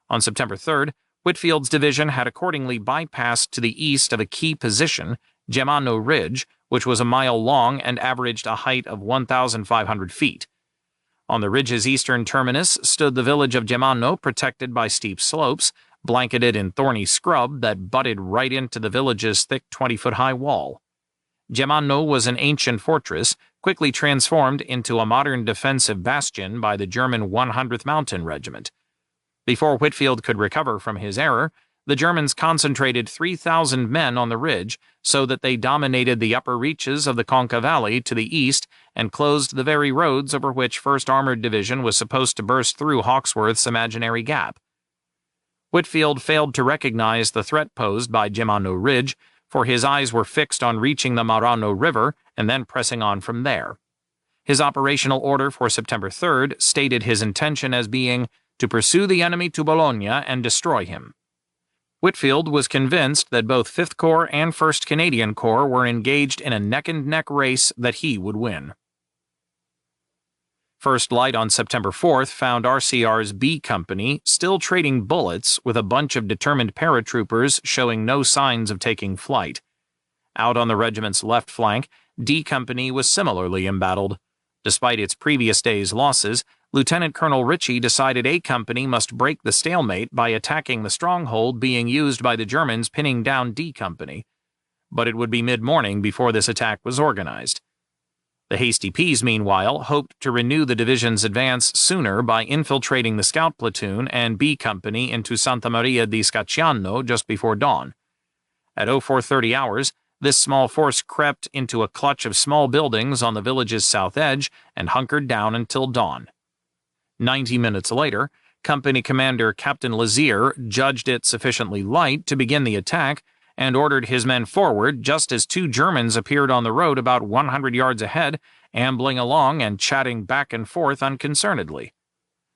On September 3rd, Whitfield's division had accordingly bypassed to the east of a key position, Germano Ridge, which was a mile long and averaged a height of 1,500 feet. On the ridge's eastern terminus stood the village of Germano, protected by steep slopes, blanketed in thorny scrub that butted right into the village's thick 20-foot-high wall. Germano was an ancient fortress, quickly transformed into a modern defensive bastion by the German 100th Mountain Regiment. Before Whitfield could recover from his error, the Germans concentrated 3,000 men on the ridge so that they dominated the upper reaches of the Conca Valley to the east and closed the very roads over which 1st Armored Division was supposed to burst through Hawkesworth's imaginary gap. Whitfield failed to recognize the threat posed by Germano Ridge, for his eyes were fixed on reaching the Marano River and then pressing on from there. His operational order for September 3rd stated his intention as being to pursue the enemy to Bologna and destroy him. Whitfield was convinced that both 5th Corps and 1st Canadian Corps were engaged in a neck-and-neck race that he would win. First Light on September 4th found RCR's B Company still trading bullets with a bunch of determined paratroopers showing no signs of taking flight. Out on the regiment's left flank, D Company was similarly embattled. Despite its previous day's losses, Lieutenant Colonel Ritchie decided A Company must break the stalemate by attacking the stronghold being used by the Germans pinning down D Company. But it would be mid-morning before this attack was organized. The Hasty Peas, meanwhile, hoped to renew the division's advance sooner by infiltrating the scout platoon and B Company into Santa Maria di Scacciano just before dawn. At 0430 hours, this small force crept into a clutch of small buildings on the village's south edge and hunkered down until dawn. 90 minutes later, Company Commander Captain Lazier judged it sufficiently light to begin the attack and ordered his men forward just as 2 Germans appeared on the road about 100 yards ahead, ambling along and chatting back and forth unconcernedly.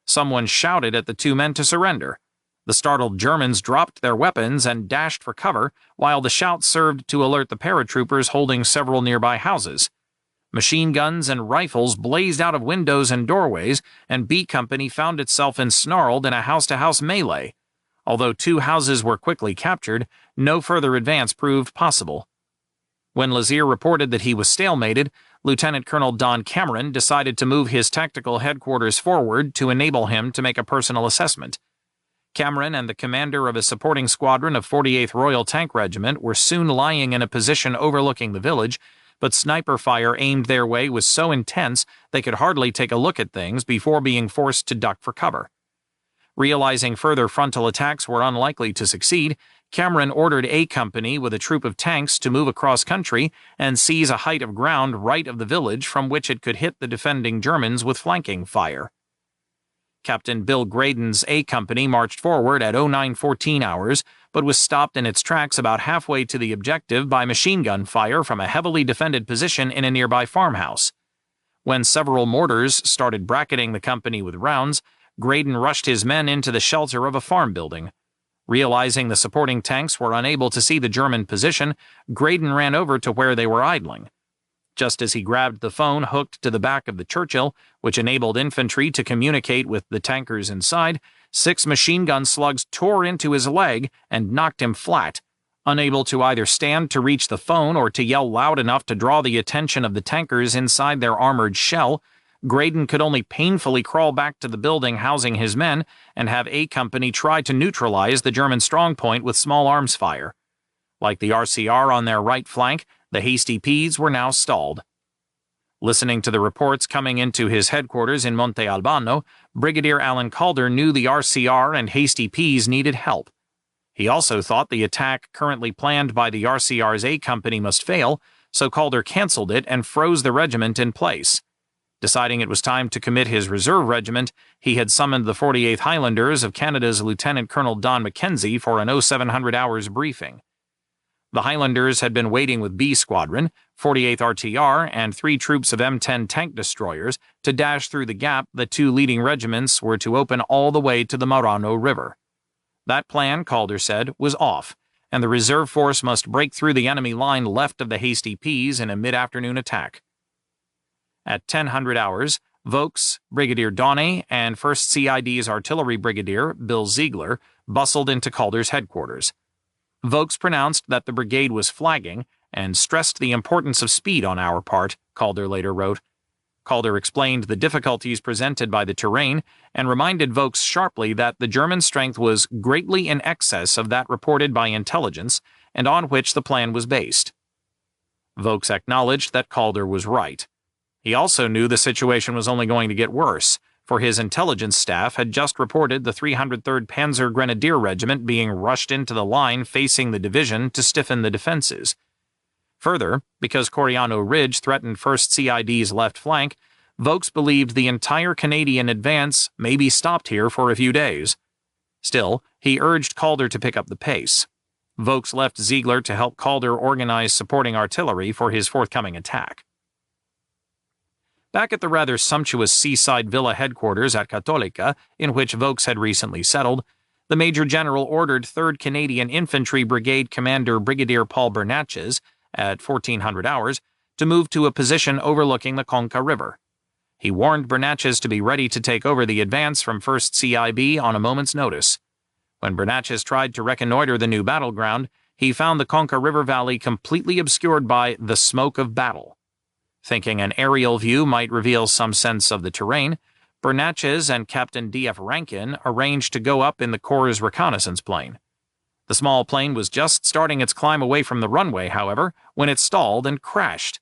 Someone shouted at the 2 men to surrender. The startled Germans dropped their weapons and dashed for cover, while the shout served to alert the paratroopers holding several nearby houses. Machine guns and rifles blazed out of windows and doorways, and B Company found itself ensnarled in a house-to-house melee. Although 2 houses were quickly captured, no further advance proved possible. When Lazier reported that he was stalemated, Lieutenant Colonel Don Cameron decided to move his tactical headquarters forward to enable him to make a personal assessment. Cameron and the commander of a supporting squadron of 48th Royal Tank Regiment were soon lying in a position overlooking the village, but sniper fire aimed their way was so intense they could hardly take a look at things before being forced to duck for cover. Realizing further frontal attacks were unlikely to succeed, Cameron ordered A Company with a troop of tanks to move across country and seize a height of ground right of the village from which it could hit the defending Germans with flanking fire. Captain Bill Graydon's A Company marched forward at 0914 hours, but was stopped in its tracks about halfway to the objective by machine gun fire from a heavily defended position in a nearby farmhouse. When several mortars started bracketing the company with rounds, Graydon rushed his men into the shelter of a farm building. Realizing the supporting tanks were unable to see the German position, Graydon ran over to where they were idling. Just as he grabbed the phone hooked to the back of the Churchill, which enabled infantry to communicate with the tankers inside, 6 machine gun slugs tore into his leg and knocked him flat. Unable to either stand to reach the phone or to yell loud enough to draw the attention of the tankers inside their armored shell, Graydon could only painfully crawl back to the building housing his men and have A Company try to neutralize the German strongpoint with small arms fire. Like the RCR on their right flank, the Hasty Peas were now stalled. Listening to the reports coming into his headquarters in Monte Albano, Brigadier Alan Calder knew the RCR and Hasty Peas needed help. He also thought the attack currently planned by the RCR's A Company must fail, so Calder cancelled it and froze the regiment in place. Deciding it was time to commit his reserve regiment, he had summoned the 48th Highlanders of Canada's Lieutenant Colonel Don Mackenzie for an 0700 hours briefing. The Highlanders had been waiting with B Squadron, 48th RTR, and 3 troops of M10 tank destroyers to dash through the gap the 2 leading regiments were to open all the way to the Marano River. That plan, Calder said, was off, and the reserve force must break through the enemy line left of the Hasty Peas in a mid-afternoon attack. At 1000 hours, Vaux, Brigadier Donné, and 1st CID's Artillery Brigadier, Bill Ziegler, bustled into Calder's headquarters. Vaux pronounced that the brigade was flagging and stressed the importance of speed on our part, Calder later wrote. Calder explained the difficulties presented by the terrain and reminded Vaux sharply that the German strength was greatly in excess of that reported by intelligence and on which the plan was based. Vaux acknowledged that Calder was right. He also knew the situation was only going to get worse, for his intelligence staff had just reported the 303rd Panzer Grenadier Regiment being rushed into the line facing the division to stiffen the defenses. Further, because Coriano Ridge threatened 1st CID's left flank, Vaux believed the entire Canadian advance may be stopped here for a few days. Still, he urged Calder to pick up the pace. Vaux left Ziegler to help Calder organize supporting artillery for his forthcoming attack. Back at the rather sumptuous seaside villa headquarters at Católica, in which Vaux had recently settled, the Major General ordered 3rd Canadian Infantry Brigade Commander Brigadier Paul Bernatchez, at 1400 hours, to move to a position overlooking the Conca River. He warned Bernatchez to be ready to take over the advance from 1st CIB on a moment's notice. When Bernatchez tried to reconnoiter the new battleground, he found the Conca River Valley completely obscured by the smoke of battle. Thinking an aerial view might reveal some sense of the terrain, Bernatchez and Captain D.F. Rankin arranged to go up in the Corps' reconnaissance plane. The small plane was just starting its climb away from the runway, however, when it stalled and crashed.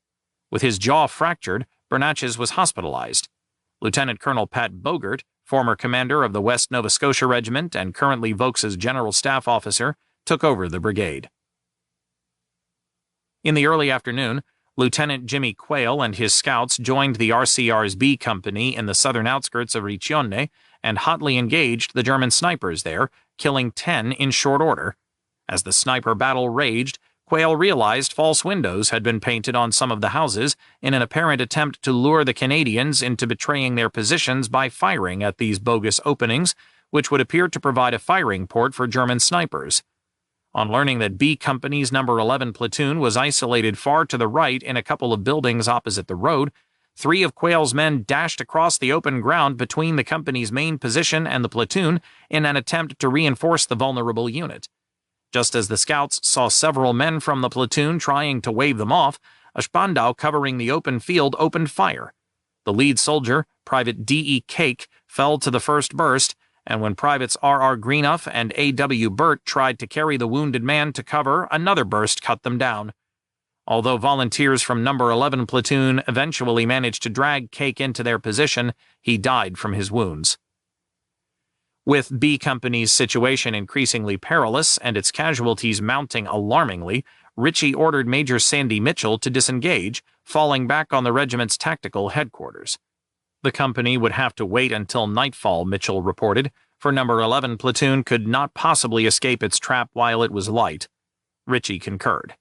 With his jaw fractured, Bernatchez was hospitalized. Lieutenant Colonel Pat Bogert, former commander of the West Nova Scotia Regiment and currently Vaux's General Staff Officer, took over the brigade. In the early afternoon, Lieutenant Jimmy Quayle and his scouts joined the RCR's B Company in the southern outskirts of Riccione and hotly engaged the German snipers there, killing 10 in short order. As the sniper battle raged, Quayle realized false windows had been painted on some of the houses in an apparent attempt to lure the Canadians into betraying their positions by firing at these bogus openings, which would appear to provide a firing port for German snipers. On learning that B Company's No. 11 platoon was isolated far to the right in a couple of buildings opposite the road, 3 of Quayle's men dashed across the open ground between the company's main position and the platoon in an attempt to reinforce the vulnerable unit. Just as the scouts saw several men from the platoon trying to wave them off, a Spandau covering the open field opened fire. The lead soldier, Private D.E. Cake, fell to the first burst, and when Privates R.R. Greenuff and A.W. Burt tried to carry the wounded man to cover, another burst cut them down. Although volunteers from No. 11 platoon eventually managed to drag Cake into their position, he died from his wounds. With B Company's situation increasingly perilous and its casualties mounting alarmingly, Ritchie ordered Major Sandy Mitchell to disengage, falling back on the regiment's tactical headquarters. The company would have to wait until nightfall, Mitchell reported, for No. 11 platoon could not possibly escape its trap while it was light. Ritchie concurred.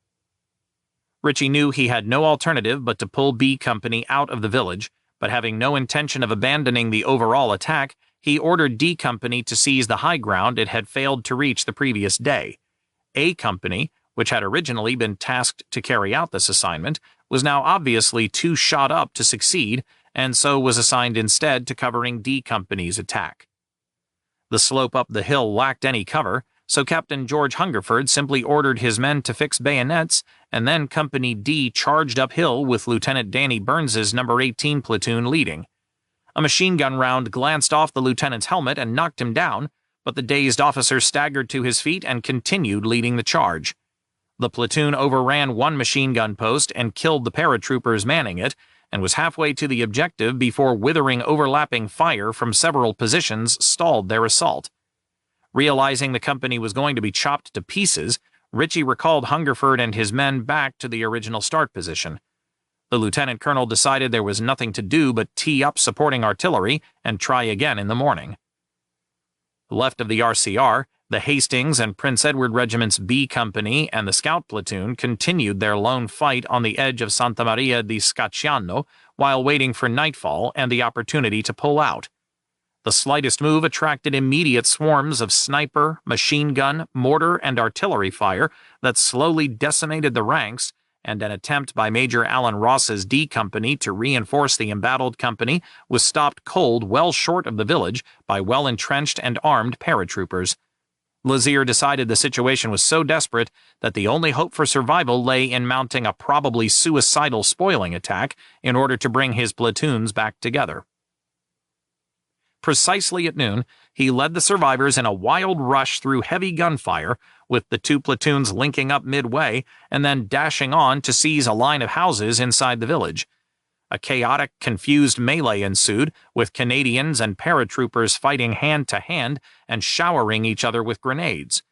Ritchie knew he had no alternative but to pull B Company out of the village, but having no intention of abandoning the overall attack, he ordered D Company to seize the high ground it had failed to reach the previous day. A Company, which had originally been tasked to carry out this assignment, was now obviously too shot up to succeed, and so was assigned instead to covering D Company's attack. The slope up the hill lacked any cover, so Captain George Hungerford simply ordered his men to fix bayonets, and then Company D charged uphill with Lieutenant Danny Burns's No. 18 platoon leading. A machine gun round glanced off the lieutenant's helmet and knocked him down, but the dazed officer staggered to his feet and continued leading the charge. The platoon overran one machine gun post and killed the paratroopers manning it, and was halfway to the objective before withering overlapping fire from several positions stalled their assault. Realizing the company was going to be chopped to pieces, Ritchie recalled Hungerford and his men back to the original start position. The lieutenant colonel decided there was nothing to do but tee up supporting artillery and try again in the morning. Left of the RCR, the Hastings and Prince Edward Regiments B Company and the Scout Platoon continued their lone fight on the edge of Santa Maria di Scacciano while waiting for nightfall and the opportunity to pull out. The slightest move attracted immediate swarms of sniper, machine gun, mortar, and artillery fire that slowly decimated the ranks, and an attempt by Major Alan Ross's D Company to reinforce the embattled company was stopped cold well short of the village by well-entrenched and armed paratroopers. Lazier decided the situation was so desperate that the only hope for survival lay in mounting a probably suicidal spoiling attack in order to bring his platoons back together. Precisely at noon, he led the survivors in a wild rush through heavy gunfire, with the two platoons linking up midway and then dashing on to seize a line of houses inside the village. A chaotic, confused melee ensued, with Canadians and paratroopers fighting hand-to-hand and showering each other with grenades.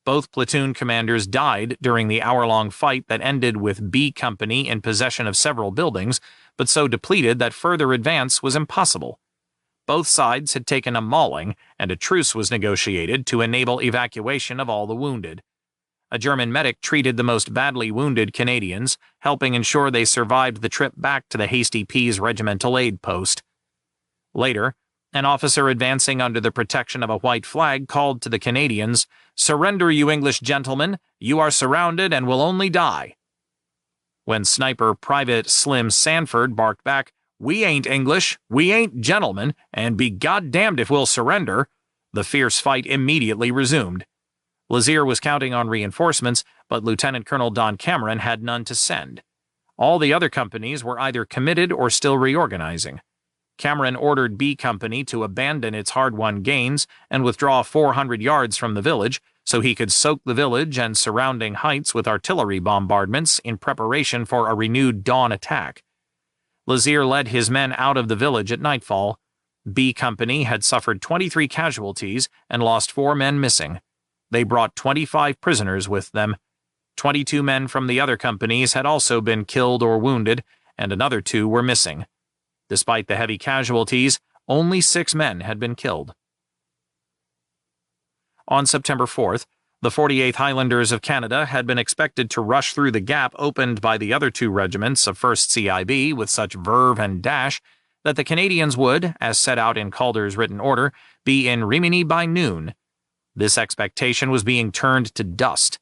Both platoon commanders died during the hour-long fight that ended with B Company in possession of several buildings, but so depleted that further advance was impossible. Both sides had taken a mauling, and a truce was negotiated to enable evacuation of all the wounded. A German medic treated the most badly wounded Canadians, helping ensure they survived the trip back to the Hasty Peas Regimental Aid Post. Later, an officer advancing under the protection of a white flag called to the Canadians, "Surrender, you English gentlemen! You are surrounded and will only die." When Sniper Private Slim Sanford barked back, "We ain't English, we ain't gentlemen, and be goddamned if we'll surrender," the fierce fight immediately resumed. Lazier was counting on reinforcements, but Lieutenant Colonel Don Cameron had none to send. All the other companies were either committed or still reorganizing. Cameron ordered B Company to abandon its hard-won gains and withdraw 400 yards from the village so he could soak the village and surrounding heights with artillery bombardments in preparation for a renewed dawn attack. Lazier led his men out of the village at nightfall. B Company had suffered 23 casualties and lost 4 men missing. They brought 25 prisoners with them. 22 men from the other companies had also been killed or wounded, and another 2 were missing. Despite the heavy casualties, only 6 men had been killed. On September 4th, the 48th Highlanders of Canada had been expected to rush through the gap opened by the other 2 regiments of 1st CIB with such verve and dash that the Canadians would, as set out in Calder's written order, be in Rimini by noon. This expectation was being turned to dust.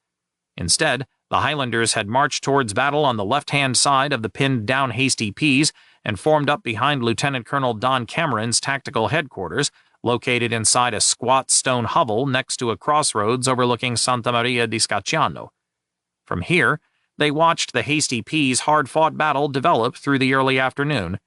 Instead, the Highlanders had marched towards battle on the left-hand side of the pinned-down Hasty Peas and formed up behind Lieutenant Colonel Don Cameron's tactical headquarters, located inside a squat stone hovel next to a crossroads overlooking Santa Maria di Scacciano. From here, they watched the Hasty Peas' hard-fought battle develop through the early afternoon.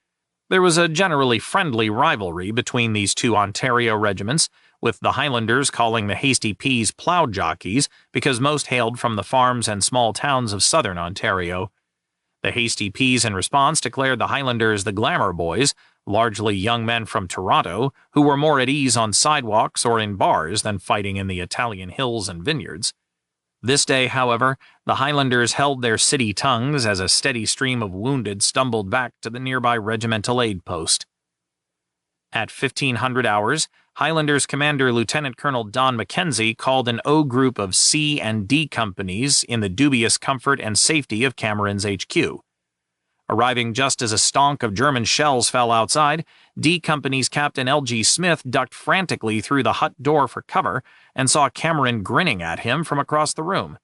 There was a generally friendly rivalry between these 2 Ontario regiments, with the Highlanders calling the Hasty Peas plow jockeys because most hailed from the farms and small towns of southern Ontario. The Hasty Peas in response declared the Highlanders the Glamour Boys, largely young men from Toronto who were more at ease on sidewalks or in bars than fighting in the Italian hills and vineyards. This day, however, the Highlanders held their city tongues as a steady stream of wounded stumbled back to the nearby regimental aid post. At 1500 hours, Highlanders Commander Lieutenant Colonel Don Mackenzie called an O group of C and D companies in the dubious comfort and safety of Cameron's HQ. Arriving just as a stonk of German shells fell outside, D Company's Captain L.G. Smith ducked frantically through the hut door for cover and saw Cameron grinning at him from across the room.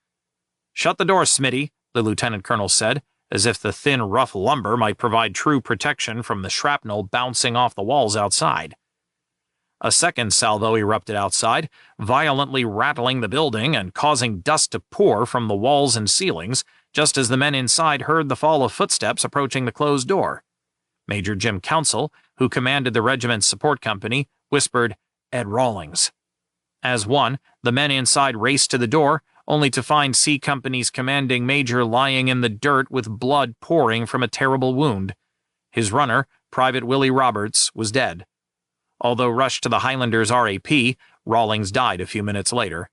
"Shut the door, Smitty," the lieutenant colonel said, as if the thin, rough lumber might provide true protection from the shrapnel bouncing off the walls outside. A second salvo erupted outside, violently rattling the building and causing dust to pour from the walls and ceilings, just as the men inside heard the fall of footsteps approaching the closed door. Major Jim Council, who commanded the regiment's support company, whispered, "Ed Rawlings." As one, the men inside raced to the door, only to find C Company's commanding major lying in the dirt with blood pouring from a terrible wound. His runner, Private Willie Roberts, was dead. Although rushed to the Highlanders RAP, Rawlings died a few minutes later.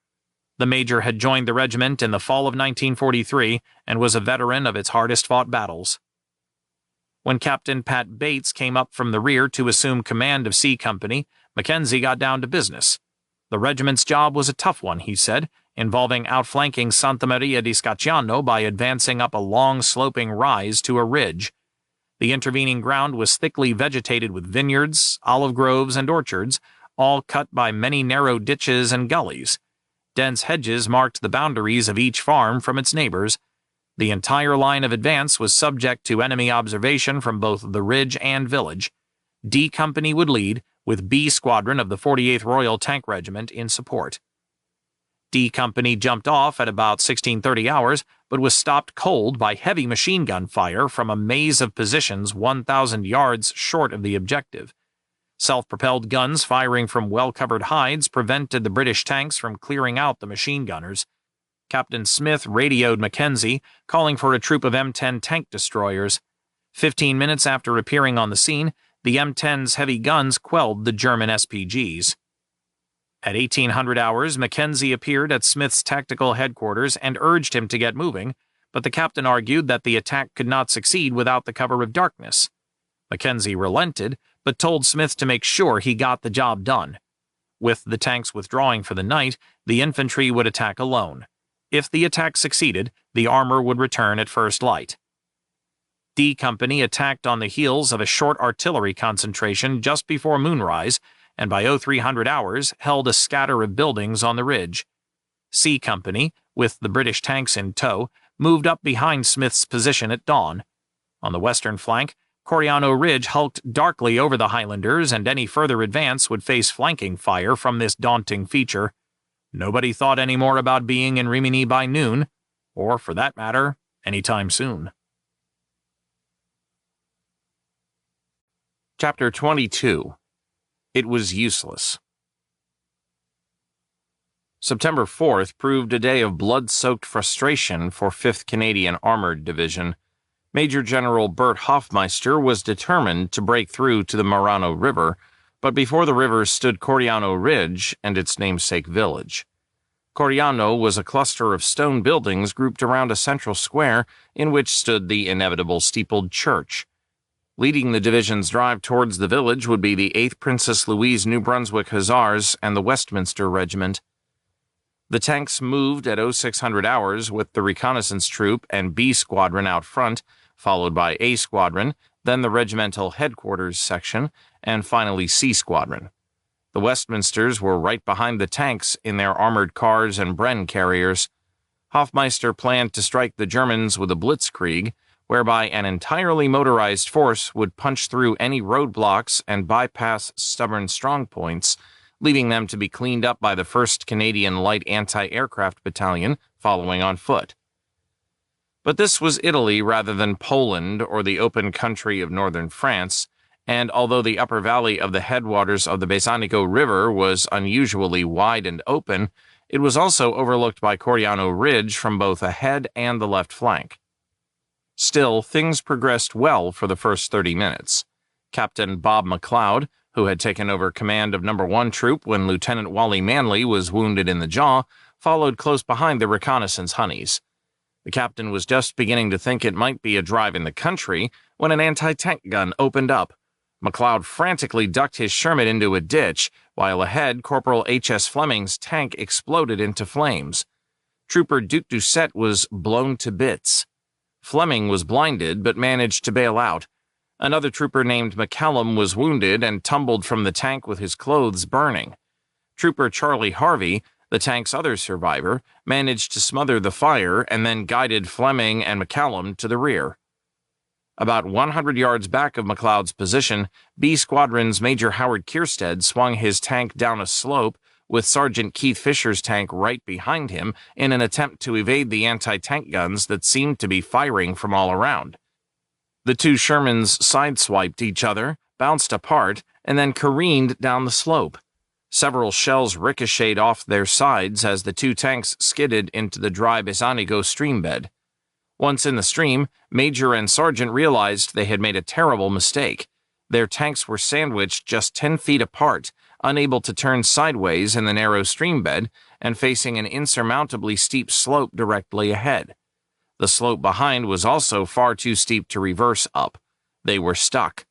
The major had joined the regiment in the fall of 1943 and was a veteran of its hardest-fought battles. When Captain Pat Bates came up from the rear to assume command of C Company, Mackenzie got down to business. The regiment's job was a tough one, he said, involving outflanking Santa Maria di Scacciano by advancing up a long sloping rise to a ridge. The intervening ground was thickly vegetated with vineyards, olive groves, and orchards, all cut by many narrow ditches and gullies. Dense hedges marked the boundaries of each farm from its neighbors. The entire line of advance was subject to enemy observation from both the ridge and village. D Company would lead, with B Squadron of the 48th Royal Tank Regiment in support. D Company jumped off at about 16:30 hours, but was stopped cold by heavy machine gun fire from a maze of positions 1,000 yards short of the objective. Self-propelled guns firing from well-covered hides prevented the British tanks from clearing out the machine gunners. Captain Smith radioed Mackenzie, calling for a troop of M10 tank destroyers. 15 minutes after appearing on the scene, the M10's heavy guns quelled the German SPGs. At 1800 hours, Mackenzie appeared at Smith's tactical headquarters and urged him to get moving, but the captain argued that the attack could not succeed without the cover of darkness. Mackenzie relented, but told Smith to make sure he got the job done. With the tanks withdrawing for the night, the infantry would attack alone. If the attack succeeded, the armor would return at first light. D Company attacked on the heels of a short artillery concentration just before moonrise, and by 0300 hours held a scatter of buildings on the ridge. C Company, with the British tanks in tow, moved up behind Smith's position at dawn. On the western flank, Coriano Ridge hulked darkly over the Highlanders, and any further advance would face flanking fire from this daunting feature. Nobody thought any more about being in Rimini by noon, or, for that matter, any time soon. Chapter 22. It was useless. September 4th proved a day of blood-soaked frustration for 5th Canadian Armored Division. Major General Bert Hoffmeister was determined to break through to the Marano River, but before the river stood Coriano Ridge and its namesake village. Coriano was a cluster of stone buildings grouped around a central square in which stood the inevitable steepled church. Leading the division's drive towards the village would be the 8th Princess Louise New Brunswick Hussars and the Westminster Regiment. The tanks moved at 0600 hours with the reconnaissance troop and B Squadron out front, followed by A Squadron, then the regimental headquarters section, and finally C Squadron. The Westminsters were right behind the tanks in their armored cars and Bren carriers. Hoffmeister planned to strike the Germans with a blitzkrieg, whereby an entirely motorized force would punch through any roadblocks and bypass stubborn strongpoints, leaving them to be cleaned up by the 1st Canadian Light Anti-Aircraft Battalion following on foot. But this was Italy rather than Poland or the open country of northern France, and although the upper valley of the headwaters of the Besanico River was unusually wide and open, it was also overlooked by Coriano Ridge from both ahead and the left flank. Still, things progressed well for the first 30 minutes. Captain Bob McLeod, who had taken over command of No. 1 Troop when Lieutenant Wally Manley was wounded in the jaw, followed close behind the reconnaissance honeys. The captain was just beginning to think it might be a drive in the country when an anti-tank gun opened up. McLeod frantically ducked his Sherman into a ditch, while ahead Corporal H.S. Fleming's tank exploded into flames. Trooper Duc Doucette was blown to bits. Fleming was blinded but managed to bail out. Another trooper named McCallum was wounded and tumbled from the tank with his clothes burning. Trooper Charlie Harvey, the tank's other survivor, managed to smother the fire and then guided Fleming and McCallum to the rear. About 100 yards back of McLeod's position, B Squadron's Major Howard Kierstead swung his tank down a slope with Sergeant Keith Fisher's tank right behind him in an attempt to evade the anti-tank guns that seemed to be firing from all around. The two Shermans sideswiped each other, bounced apart, and then careened down the slope. Several shells ricocheted off their sides as the two tanks skidded into the dry Besanigo streambed. Once in the stream, Major and Sergeant realized they had made a terrible mistake. Their tanks were sandwiched just 10 feet apart, unable to turn sideways in the narrow streambed, and facing an insurmountably steep slope directly ahead. The slope behind was also far too steep to reverse up. They were stuck.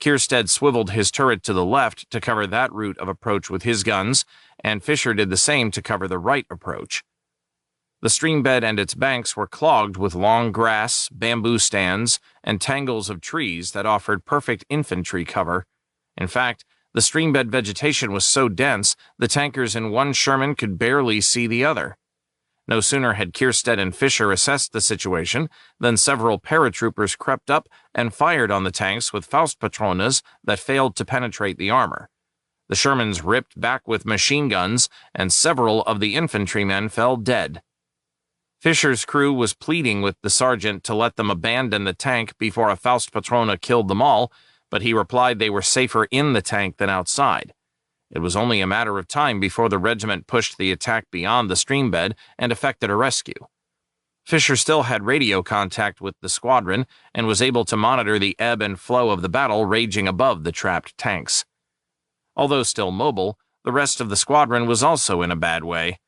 Kierstead swiveled his turret to the left to cover that route of approach with his guns, and Fisher did the same to cover the right approach. The streambed and its banks were clogged with long grass, bamboo stands, and tangles of trees that offered perfect infantry cover. In fact, the streambed vegetation was so dense the tankers in one Sherman could barely see the other. No sooner had Kierstead and Fisher assessed the situation than several paratroopers crept up and fired on the tanks with Faustpatrones that failed to penetrate the armor. The Shermans ripped back with machine guns, and several of the infantrymen fell dead. Fisher's crew was pleading with the sergeant to let them abandon the tank before a Faustpatrone killed them all, but he replied they were safer in the tank than outside. It was only a matter of time before the regiment pushed the attack beyond the streambed and effected a rescue. Fisher still had radio contact with the squadron and was able to monitor the ebb and flow of the battle raging above the trapped tanks. Although still mobile, the rest of the squadron was also in a bad way.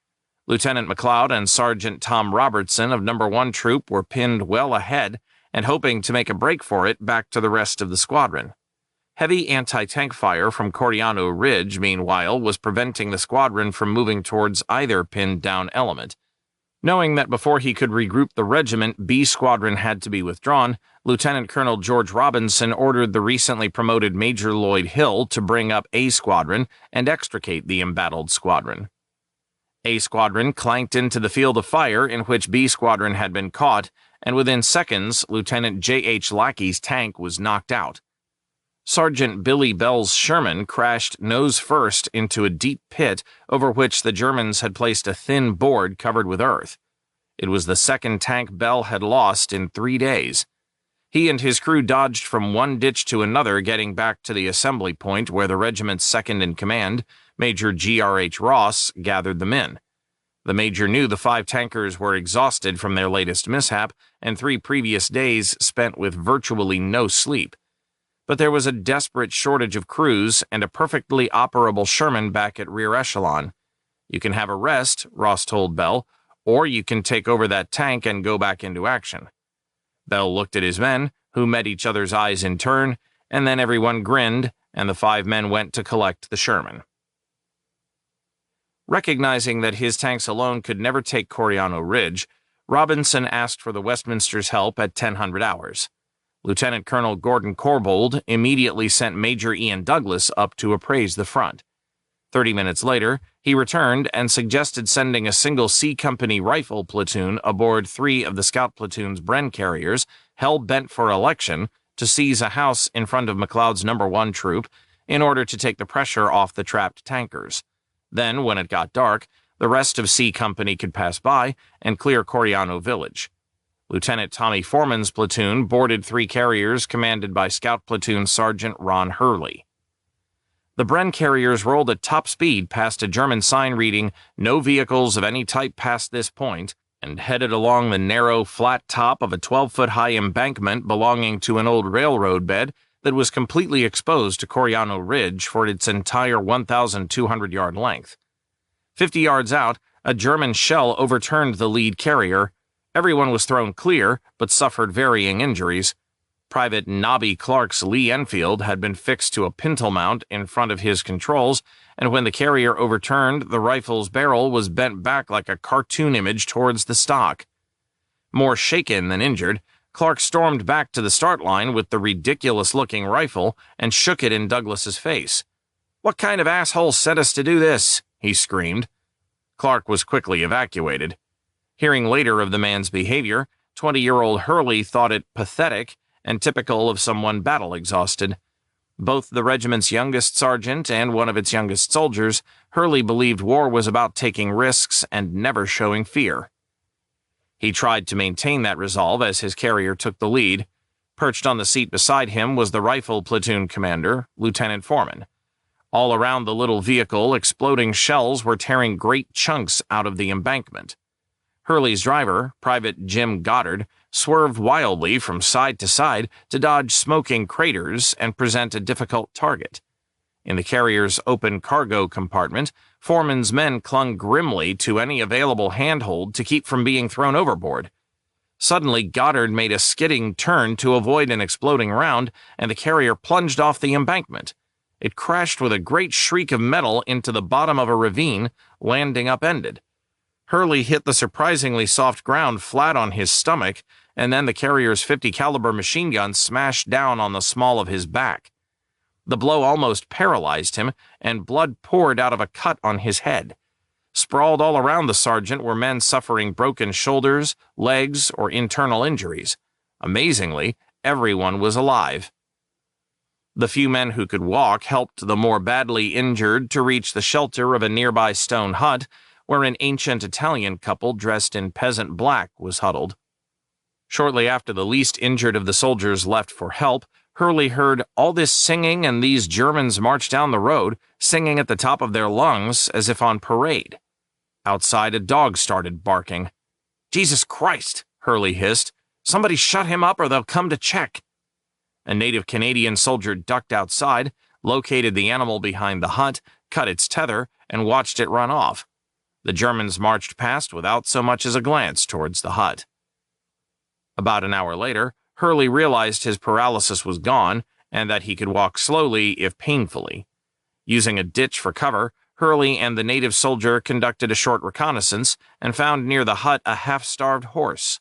Lieutenant McLeod and Sergeant Tom Robertson of No. 1 Troop were pinned well ahead and hoping to make a break for it back to the rest of the squadron. Heavy anti-tank fire from Coriano Ridge, meanwhile, was preventing the squadron from moving towards either pinned-down element. Knowing that before he could regroup the regiment, B Squadron had to be withdrawn, Lieutenant Colonel George Robinson ordered the recently promoted Major Lloyd Hill to bring up A Squadron and extricate the embattled squadron. A Squadron clanked into the field of fire in which B Squadron had been caught, and within seconds, Lieutenant J.H. Lackey's tank was knocked out. Sergeant Billy Bell's Sherman crashed nose first into a deep pit over which the Germans had placed a thin board covered with earth. It was the second tank Bell had lost in 3 days. He and his crew dodged from one ditch to another, getting back to the assembly point where the regiment's second-in-command, Major G.R.H. Ross, gathered them in. The major knew the 5 tankers were exhausted from their latest mishap and 3 previous days spent with virtually no sleep. But there was a desperate shortage of crews and a perfectly operable Sherman back at rear echelon. "You can have a rest," Ross told Bell, "or you can take over that tank and go back into action." Bell looked at his men, who met each other's eyes in turn, and then everyone grinned, and the 5 men went to collect the Sherman. Recognizing that his tanks alone could never take Coriano Ridge, Robinson asked for the Westminster's help at 1000 hours. Lieutenant Colonel Gordon Corbould immediately sent Major Ian Douglas up to appraise the front. 30 minutes later, he returned and suggested sending a single C Company rifle platoon aboard 3 of the scout platoon's Bren carriers, hell-bent for election, to seize a house in front of McLeod's No. 1 Troop in order to take the pressure off the trapped tankers. Then, when it got dark, the rest of C Company could pass by and clear Coriano Village. Lieutenant Tommy Foreman's platoon boarded 3 carriers commanded by Scout Platoon Sergeant Ron Hurley. The Bren carriers rolled at top speed past a German sign reading "No vehicles of any type past this point," and headed along the narrow, flat top of a 12-foot-high embankment belonging to an old railroad bed that was completely exposed to Coriano Ridge for its entire 1,200-yard length. 50 yards out, a German shell overturned the lead carrier. Everyone was thrown clear, but suffered varying injuries. Private Nobby Clark's Lee Enfield had been fixed to a pintle mount in front of his controls, and when the carrier overturned, the rifle's barrel was bent back like a cartoon image towards the stock. More shaken than injured, Clark stormed back to the start line with the ridiculous-looking rifle and shook it in Douglas's face. "What kind of asshole sent us to do this?" he screamed. Clark was quickly evacuated. Hearing later of the man's behavior, 20-year-old Hurley thought it pathetic and typical of someone battle-exhausted. Both the regiment's youngest sergeant and one of its youngest soldiers, Hurley believed war was about taking risks and never showing fear. He tried to maintain that resolve as his carrier took the lead. Perched on the seat beside him was the rifle platoon commander, Lieutenant Foreman. All around the little vehicle, exploding shells were tearing great chunks out of the embankment. Hurley's driver, Private Jim Goddard, swerved wildly from side to side to dodge smoking craters and present a difficult target. In the carrier's open cargo compartment, Foreman's men clung grimly to any available handhold to keep from being thrown overboard. Suddenly, Goddard made a skidding turn to avoid an exploding round, and the carrier plunged off the embankment. It crashed with a great shriek of metal into the bottom of a ravine, landing upended. Hurley hit the surprisingly soft ground flat on his stomach, and then the carrier's .50 caliber machine gun smashed down on the small of his back. The blow almost paralyzed him, and blood poured out of a cut on his head. Sprawled all around the sergeant were men suffering broken shoulders, legs, or internal injuries. Amazingly, everyone was alive. The few men who could walk helped the more badly injured to reach the shelter of a nearby stone hut, where an ancient Italian couple dressed in peasant black was huddled. Shortly after the least injured of the soldiers left for help, Hurley heard all this singing, and these Germans marched down the road, singing at the top of their lungs as if on parade. Outside, a dog started barking. "Jesus Christ," Hurley hissed. "Somebody shut him up or they'll come to check." A native Canadian soldier ducked outside, located the animal behind the hut, cut its tether, and watched it run off. The Germans marched past without so much as a glance towards the hut. About an hour later, Hurley realized his paralysis was gone and that he could walk slowly if painfully. Using a ditch for cover, Hurley and the native soldier conducted a short reconnaissance and found near the hut a half-starved horse.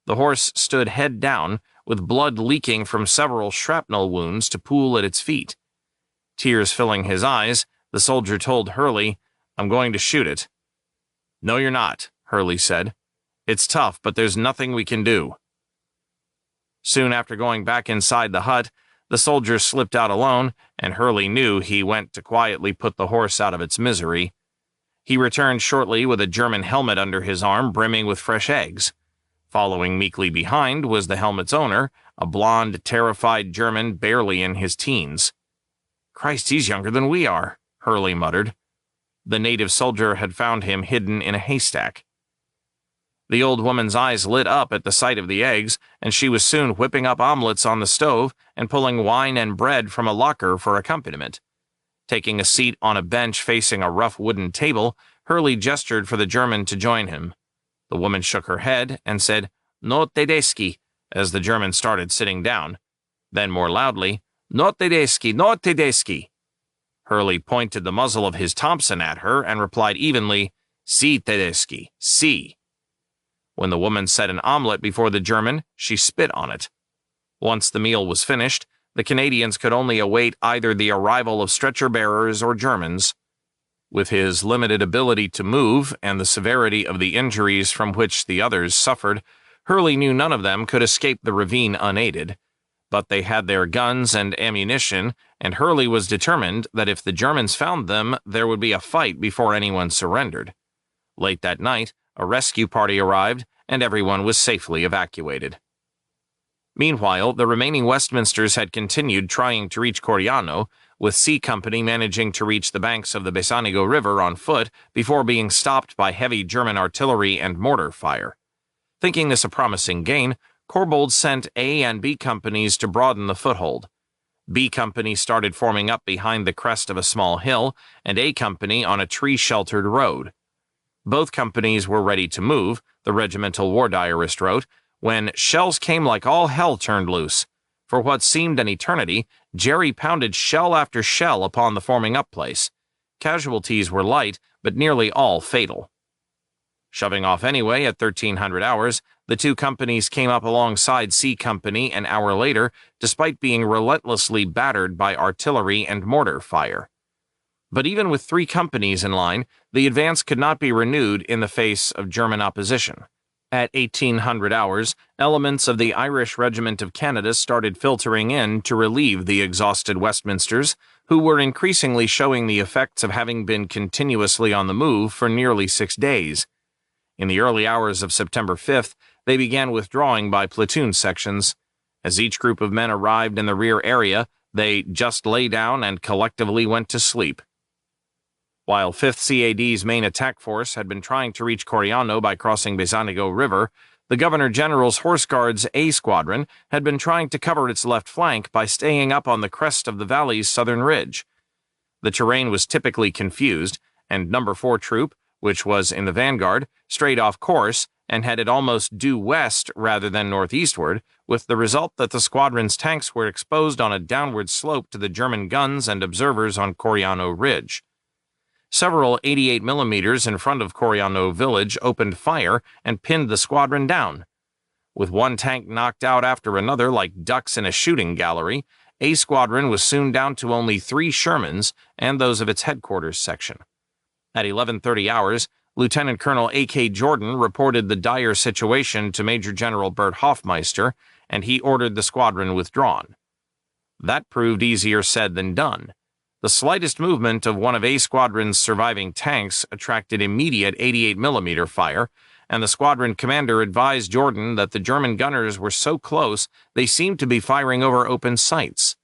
The horse stood head down, with blood leaking from several shrapnel wounds to pool at its feet. Tears filling his eyes, the soldier told Hurley, "I'm going to shoot it." "No, you're not," Hurley said. "It's tough, but there's nothing we can do." Soon after going back inside the hut, the soldier slipped out alone, and Hurley knew he went to quietly put the horse out of its misery. He returned shortly with a German helmet under his arm brimming with fresh eggs. Following meekly behind was the helmet's owner, a blond, terrified German barely in his teens. "Christ, he's younger than we are," Hurley muttered. The native soldier had found him hidden in a haystack. The old woman's eyes lit up at the sight of the eggs, and she was soon whipping up omelets on the stove and pulling wine and bread from a locker for accompaniment. Taking a seat on a bench facing a rough wooden table, Hurley gestured for the German to join him. The woman shook her head and said, "No tedeschi," as the German started sitting down. Then more loudly, "No tedeschi, no tedeschi." Hurley pointed the muzzle of his Thompson at her and replied evenly, "Si tedeschi, si." When the woman set an omelet before the German, she spit on it. Once the meal was finished, the Canadians could only await either the arrival of stretcher-bearers or Germans. With his limited ability to move and the severity of the injuries from which the others suffered, Hurley knew none of them could escape the ravine unaided. But they had their guns and ammunition, and Hurley was determined that if the Germans found them, there would be a fight before anyone surrendered. Late that night, a rescue party arrived, and everyone was safely evacuated. Meanwhile, the remaining Westminsters had continued trying to reach Coriano, with C Company managing to reach the banks of the Besanigo River on foot before being stopped by heavy German artillery and mortar fire. Thinking this a promising gain, Corbould sent A and B companies to broaden the foothold. B Company started forming up behind the crest of a small hill, and A Company on a tree-sheltered road. Both companies were ready to move, the regimental war diarist wrote, when shells came like all hell turned loose. For what seemed an eternity, Jerry pounded shell after shell upon the forming-up place. Casualties were light, but nearly all fatal. Shoving off anyway at 1300 hours, the two companies came up alongside C Company an hour later, despite being relentlessly battered by artillery and mortar fire. But even with 3 companies in line, the advance could not be renewed in the face of German opposition. At 1800 hours, elements of the Irish Regiment of Canada started filtering in to relieve the exhausted Westminsters, who were increasingly showing the effects of having been continuously on the move for nearly 6 days. In the early hours of September 5th, they began withdrawing by platoon sections. As each group of men arrived in the rear area, they just lay down and collectively went to sleep. While 5th CAD's main attack force had been trying to reach Coriano by crossing Bezanigo River, the Governor-General's Horse Guards A Squadron had been trying to cover its left flank by staying up on the crest of the valley's southern ridge. The terrain was typically confused, and No. 4 Troop, which was in the vanguard, strayed off course and headed almost due west rather than northeastward, with the result that the squadron's tanks were exposed on a downward slope to the German guns and observers on Coriano Ridge. Several 88mm in front of Coriano village opened fire and pinned the squadron down. With one tank knocked out after another like ducks in a shooting gallery, A Squadron was soon down to only 3 Shermans and those of its headquarters section. At 11:30 hours, Lieutenant Colonel A.K. Jordan reported the dire situation to Major General Bert Hoffmeister, and he ordered the squadron withdrawn. That proved easier said than done. The slightest movement of one of A Squadron's surviving tanks attracted immediate 88mm fire, and the squadron commander advised Jordan that the German gunners were so close they seemed to be firing over open sights.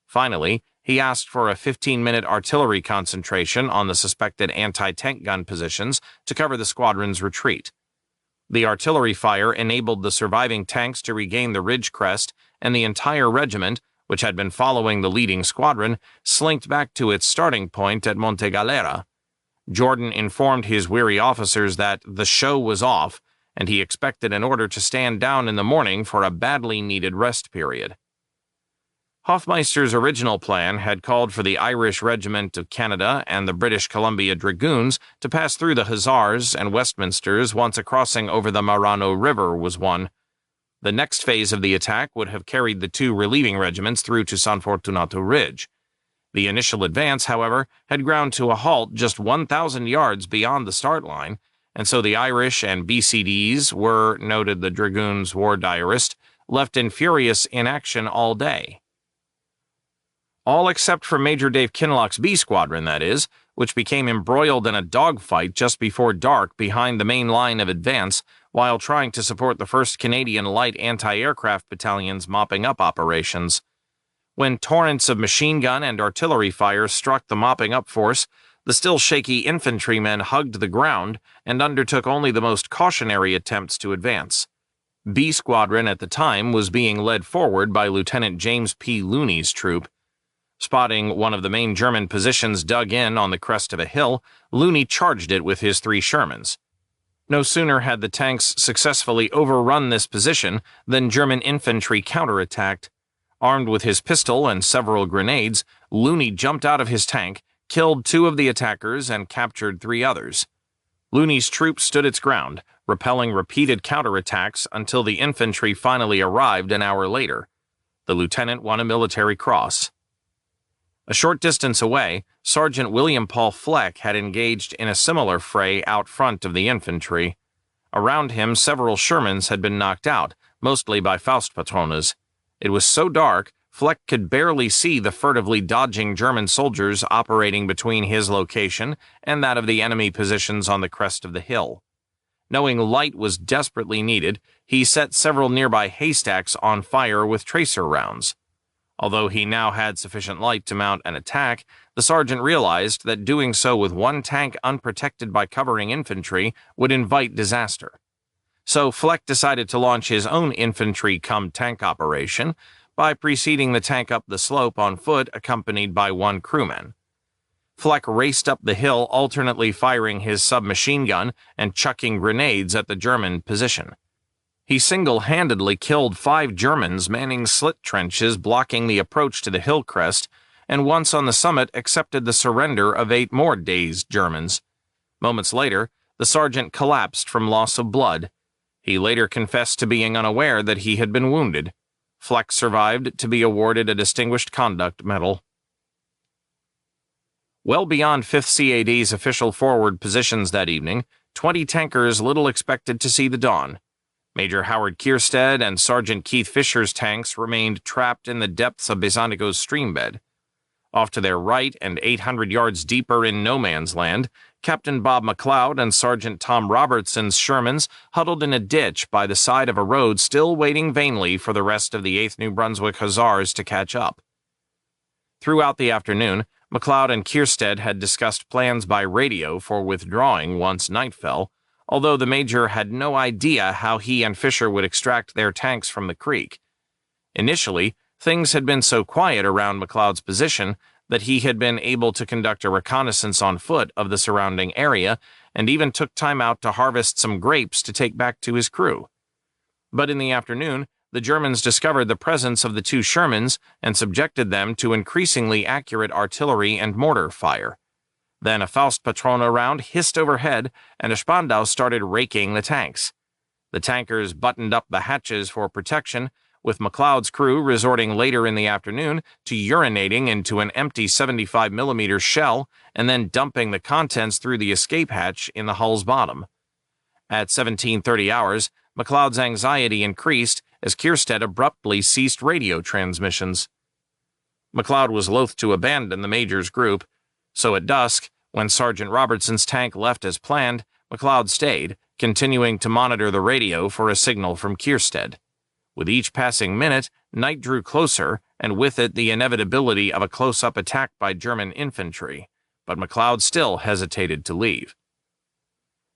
Finally, he asked for a 15-minute artillery concentration on the suspected anti-tank gun positions to cover the squadron's retreat. The artillery fire enabled the surviving tanks to regain the ridge crest, and the entire regiment, which had been following the leading squadron, slinked back to its starting point at Monte Galera. Jordan informed his weary officers that the show was off, and he expected an order to stand down in the morning for a badly needed rest period. Hoffmeister's original plan had called for the Irish Regiment of Canada and the British Columbia Dragoons to pass through the Hussars and Westminsters once a crossing over the Marano River was won. The next phase of the attack would have carried the 2 relieving regiments through to San Fortunato Ridge. The initial advance, however, had ground to a halt just 1,000 yards beyond the start line, and so the Irish and BCDs were, noted the Dragoons' war diarist, left in furious inaction all day. All except for Major Dave Kinloch's B Squadron, that is, which became embroiled in a dogfight just before dark behind the main line of advance while trying to support the 1st Canadian Light Anti-Aircraft Battalion's mopping-up operations. When torrents of machine gun and artillery fire struck the mopping-up force, the still shaky infantrymen hugged the ground and undertook only the most cautionary attempts to advance. B Squadron at the time was being led forward by Lieutenant James P. Looney's troop. Spotting one of the main German positions dug in on the crest of a hill, Looney charged it with his 3 Shermans. No sooner had the tanks successfully overrun this position than German infantry counterattacked. Armed with his pistol and several grenades, Looney jumped out of his tank, killed 2 of the attackers, and captured 3 others. Looney's troop stood its ground, repelling repeated counterattacks until the infantry finally arrived an hour later. The lieutenant won a military cross. A short distance away, Sergeant William Paul Fleck had engaged in a similar fray out front of the infantry. Around him, several Shermans had been knocked out, mostly by Faustpatrones. It was so dark, Fleck could barely see the furtively dodging German soldiers operating between his location and that of the enemy positions on the crest of the hill. Knowing light was desperately needed, he set several nearby haystacks on fire with tracer rounds. Although he now had sufficient light to mount an attack, the sergeant realized that doing so with one tank unprotected by covering infantry would invite disaster. So Fleck decided to launch his own infantry-cum-tank operation by preceding the tank up the slope on foot accompanied by 1 crewman. Fleck raced up the hill, alternately firing his submachine gun and chucking grenades at the German position. He single-handedly killed 5 Germans manning slit trenches blocking the approach to the hill crest, and once on the summit accepted the surrender of 8 more dazed Germans. Moments later, the sergeant collapsed from loss of blood. He later confessed to being unaware that he had been wounded. Fleck survived to be awarded a Distinguished Conduct Medal. Well beyond 5th CAD's official forward positions that evening, 20 tankers little expected to see the dawn. Major Howard Kierstead and Sergeant Keith Fisher's tanks remained trapped in the depths of Bezantico's streambed. Off to their right and 800 yards deeper in no man's land, Captain Bob McLeod and Sergeant Tom Robertson's Shermans huddled in a ditch by the side of a road, still waiting vainly for the rest of the 8th New Brunswick Hussars to catch up. Throughout the afternoon, McLeod and Kierstead had discussed plans by radio for withdrawing once night fell, although the Major had no idea how he and Fisher would extract their tanks from the creek. Initially, things had been so quiet around McLeod's position that he had been able to conduct a reconnaissance on foot of the surrounding area and even took time out to harvest some grapes to take back to his crew. But in the afternoon, the Germans discovered the presence of the two Shermans and subjected them to increasingly accurate artillery and mortar fire. Then a Faustpatrone round hissed overhead, and a Spandau started raking the tanks. The tankers buttoned up the hatches for protection, with McLeod's crew resorting later in the afternoon to urinating into an empty 75mm shell and then dumping the contents through the escape hatch in the hull's bottom. At 17:30 hours, McLeod's anxiety increased as Kierstead abruptly ceased radio transmissions. McLeod was loath to abandon the Major's group, so at dusk, when Sergeant Robertson's tank left as planned, McLeod stayed, continuing to monitor the radio for a signal from Kierstead. With each passing minute, night drew closer, and with it the inevitability of a close-up attack by German infantry, but McLeod still hesitated to leave.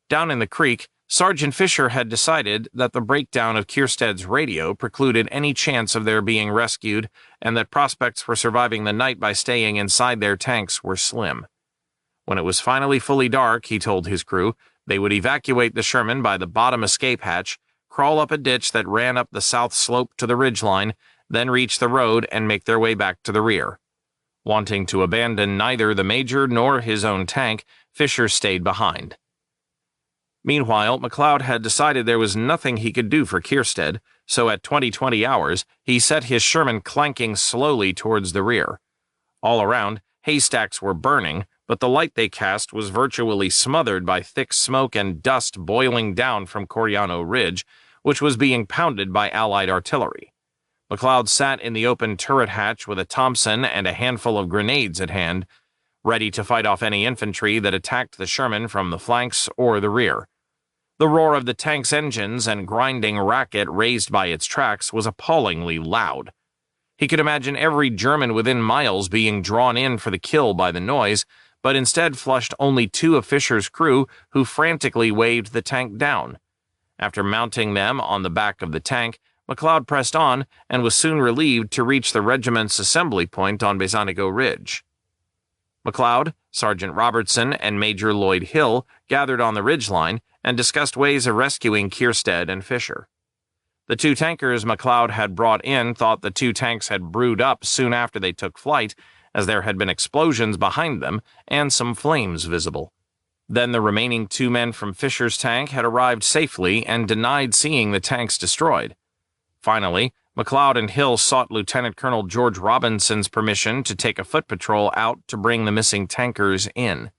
Down in the creek, Sergeant Fisher had decided that the breakdown of Kierstead's radio precluded any chance of their being rescued, and that prospects for surviving the night by staying inside their tanks were slim. When it was finally fully dark, he told his crew, they would evacuate the Sherman by the bottom escape hatch, crawl up a ditch that ran up the south slope to the ridgeline, then reach the road and make their way back to the rear. Wanting to abandon neither the Major nor his own tank, Fisher stayed behind. Meanwhile, McLeod had decided there was nothing he could do for Kierstead, so at 20:20 hours, he set his Sherman clanking slowly towards the rear. All around, haystacks were burning, but the light they cast was virtually smothered by thick smoke and dust boiling down from Coriano Ridge, which was being pounded by Allied artillery. McLeod sat in the open turret hatch with a Thompson and a handful of grenades at hand, ready to fight off any infantry that attacked the Sherman from the flanks or the rear. The roar of the tank's engines and grinding racket raised by its tracks was appallingly loud. He could imagine every German within miles being drawn in for the kill by the noise, but instead flushed only two of Fisher's crew who frantically waved the tank down. After mounting them on the back of the tank, McLeod pressed on and was soon relieved to reach the regiment's assembly point on Bezantico Ridge. McLeod, Sergeant Robertson, and Major Lloyd Hill gathered on the ridgeline and discussed ways of rescuing Kierstead and Fisher. The two tankers McLeod had brought in thought the two tanks had brewed up soon after they took flight, as there had been explosions behind them and some flames visible. Then the remaining two men from Fisher's tank had arrived safely and denied seeing the tanks destroyed. Finally, McLeod and Hill sought Lieutenant Colonel George Robinson's permission to take a foot patrol out to bring the missing tankers in.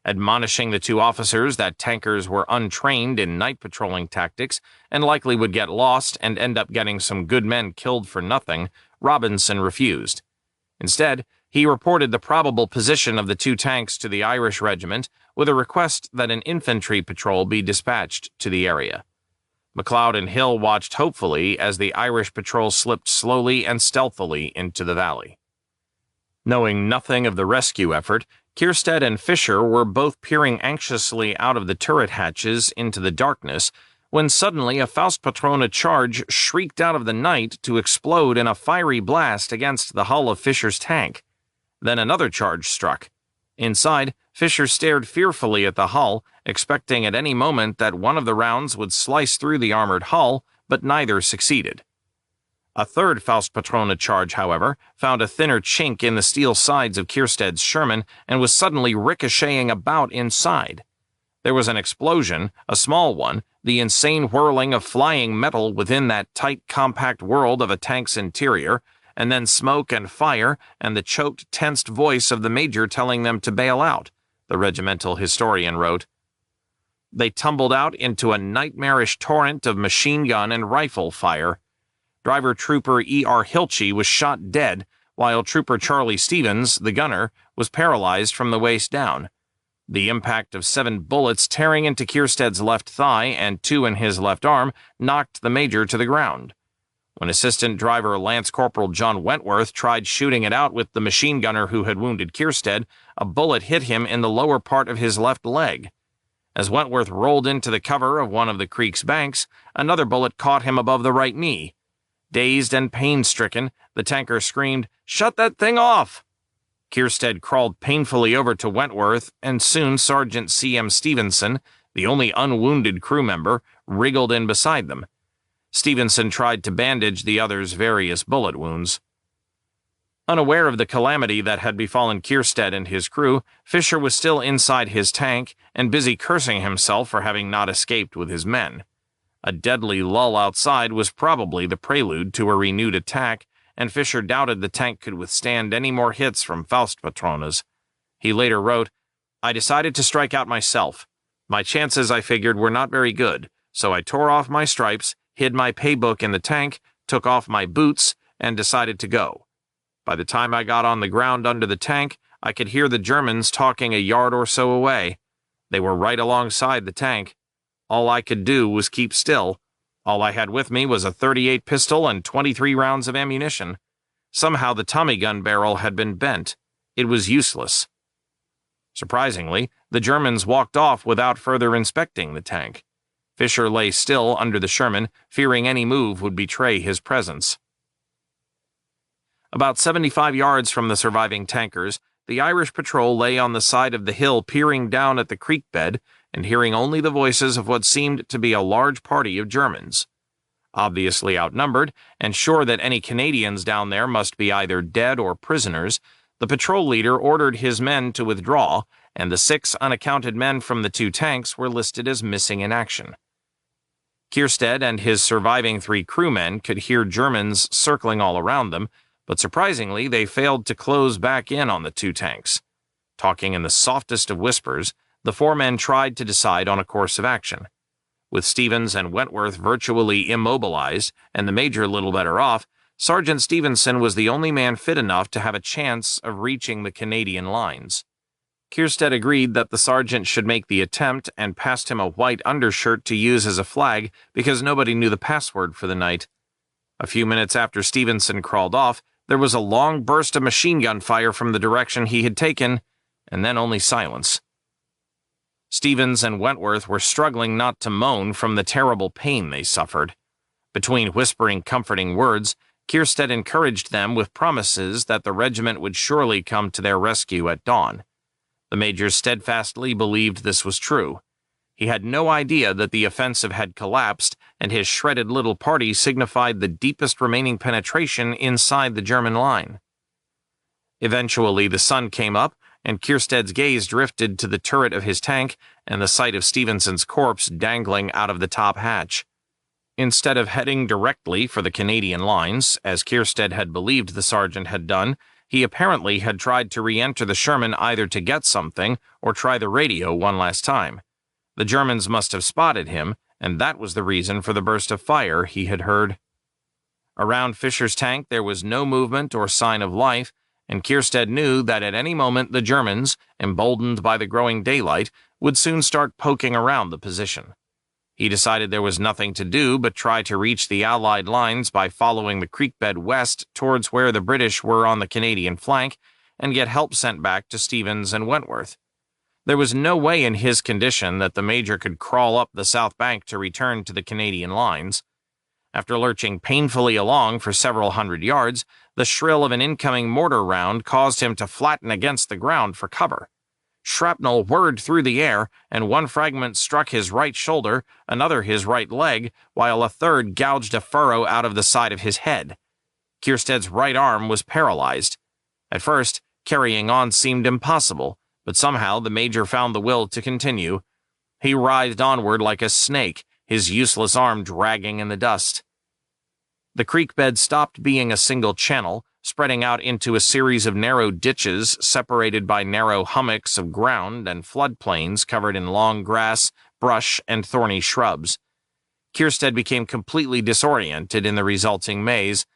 Admonishing the two officers that tankers were untrained in night patrolling tactics and likely would get lost and end up getting some good men killed for nothing, Robinson refused. Instead, he reported the probable position of the two tanks to the Irish regiment with a request that an infantry patrol be dispatched to the area. McLeod and Hill watched hopefully as the Irish patrol slipped slowly and stealthily into the valley. Knowing nothing of the rescue effort, Kierstead and Fisher were both peering anxiously out of the turret hatches into the darkness when suddenly a Faustpatrone charge shrieked out of the night to explode in a fiery blast against the hull of Fisher's tank. Then another charge struck. Inside, Fisher stared fearfully at the hull, expecting at any moment that one of the rounds would slice through the armored hull, but neither succeeded. A third Faustpatrone charge, however, found a thinner chink in the steel sides of Kierstead's Sherman and was suddenly ricocheting about inside. There was an explosion, a small one, the insane whirling of flying metal within that tight, compact world of a tank's interior, and then smoke and fire and the choked, tensed voice of the Major telling them to bail out, the regimental historian wrote. They tumbled out into a nightmarish torrent of machine gun and rifle fire. Driver Trooper E.R. Hilchey was shot dead, while Trooper Charlie Stevens, the gunner, was paralyzed from the waist down. The impact of 7 bullets tearing into Kierstead's left thigh and 2 in his left arm knocked the major to the ground. When Assistant Driver Lance Corporal John Wentworth tried shooting it out with the machine gunner who had wounded Kierstead, a bullet hit him in the lower part of his left leg. As Wentworth rolled into the cover of one of the creek's banks, another bullet caught him above the right knee. Dazed and pain-stricken, the tanker screamed, "Shut that thing off!" Kierstead crawled painfully over to Wentworth, and soon Sergeant C.M. Stevenson, the only unwounded crew member, wriggled in beside them. Stevenson tried to bandage the other's various bullet wounds. Unaware of the calamity that had befallen Kierstead and his crew, Fisher was still inside his tank and busy cursing himself for having not escaped with his men. A deadly lull outside was probably the prelude to a renewed attack, and Fisher doubted the tank could withstand any more hits from Faustpatrones. He later wrote, "I decided to strike out myself. My chances, I figured, were not very good, so I tore off my stripes, hid my paybook in the tank, took off my boots, and decided to go. By the time I got on the ground under the tank, I could hear the Germans talking a yard or so away. They were right alongside the tank. All I could do was keep still. All I had with me was a .38 pistol and 23 rounds of ammunition. Somehow the Tommy gun barrel had been bent. It was useless." Surprisingly, the Germans walked off without further inspecting the tank. Fisher lay still under the Sherman, fearing any move would betray his presence. About 75 yards from the surviving tankers, the Irish patrol lay on the side of the hill peering down at the creek bed and hearing only the voices of what seemed to be a large party of Germans. Obviously outnumbered, and sure that any Canadians down there must be either dead or prisoners, the patrol leader ordered his men to withdraw, and the 6 unaccounted men from the 2 tanks were listed as missing in action. Kierstead and his surviving 3 crewmen could hear Germans circling all around them, but surprisingly they failed to close back in on the 2 tanks. Talking in the softest of whispers, the 4 men tried to decide on a course of action. With Stevens and Wentworth virtually immobilized and the major little better off, Sergeant Stevenson was the only man fit enough to have a chance of reaching the Canadian lines. Kierstead agreed that the sergeant should make the attempt and passed him a white undershirt to use as a flag because nobody knew the password for the night. A few minutes after Stevenson crawled off, there was a long burst of machine gun fire from the direction he had taken, and then only silence. Stevens and Wentworth were struggling not to moan from the terrible pain they suffered. Between whispering comforting words, Kierstead encouraged them with promises that the regiment would surely come to their rescue at dawn. The major steadfastly believed this was true. He had no idea that the offensive had collapsed, and his shredded little party signified the deepest remaining penetration inside the German line. Eventually the sun came up, and Kierstead's gaze drifted to the turret of his tank and the sight of Stevenson's corpse dangling out of the top hatch. Instead of heading directly for the Canadian lines, as Kierstead had believed the sergeant had done, he apparently had tried to re-enter the Sherman either to get something or try the radio one last time. The Germans must have spotted him, and that was the reason for the burst of fire he had heard. Around Fisher's tank there was no movement or sign of life, and Kierstead knew that at any moment the Germans, emboldened by the growing daylight, would soon start poking around the position. He decided there was nothing to do but try to reach the Allied lines by following the creek bed west towards where the British were on the Canadian flank and get help sent back to Stevens and Wentworth. There was no way in his condition that the major could crawl up the south bank to return to the Canadian lines. After lurching painfully along for several hundred yards, the shrill of an incoming mortar round caused him to flatten against the ground for cover. Shrapnel whirred through the air, and one fragment struck his right shoulder, another his right leg, while a third gouged a furrow out of the side of his head. Kierstead's right arm was paralyzed. At first, carrying on seemed impossible, but somehow the major found the will to continue. He writhed onward like a snake, his useless arm dragging in the dust. The creek bed stopped being a single channel, spreading out into a series of narrow ditches separated by narrow hummocks of ground and floodplains covered in long grass, brush and thorny shrubs. Kierstead became completely disoriented in the resulting maze.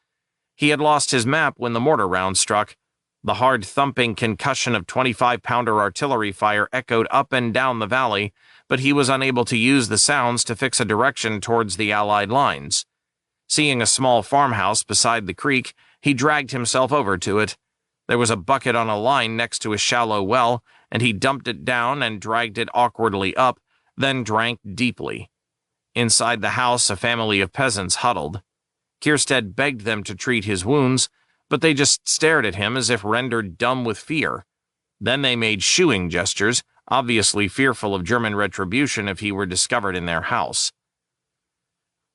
He had lost his map when the mortar round struck. The hard thumping concussion of 25-pounder artillery fire echoed up and down the valley, but he was unable to use the sounds to fix a direction towards the Allied lines. Seeing a small farmhouse beside the creek, he dragged himself over to it. There was a bucket on a line next to a shallow well, and he dumped it down and dragged it awkwardly up, then drank deeply. Inside the house, a family of peasants huddled. Kierstead begged them to treat his wounds, but they just stared at him as if rendered dumb with fear. Then they made shooing gestures, obviously fearful of German retribution if he were discovered in their house.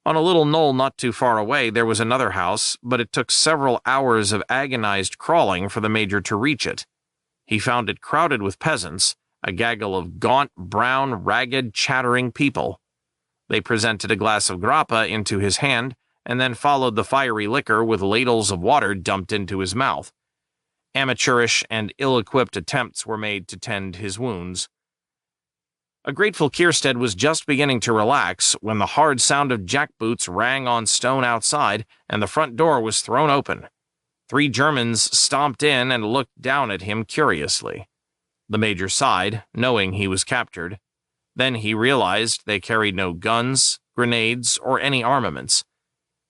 On a little knoll not too far away there was another house, but it took several hours of agonized crawling for the major to reach it. He found it crowded with peasants, a gaggle of gaunt, brown, ragged, chattering people. They presented a glass of grappa into his hand, and then followed the fiery liquor with ladles of water dumped into his mouth. Amateurish and ill-equipped attempts were made to tend his wounds. A grateful Kierstead was just beginning to relax when the hard sound of jackboots rang on stone outside, and the front door was thrown open. 3 Germans stomped in and looked down at him curiously. The major sighed, knowing he was captured. Then he realized they carried no guns, grenades, or any armaments.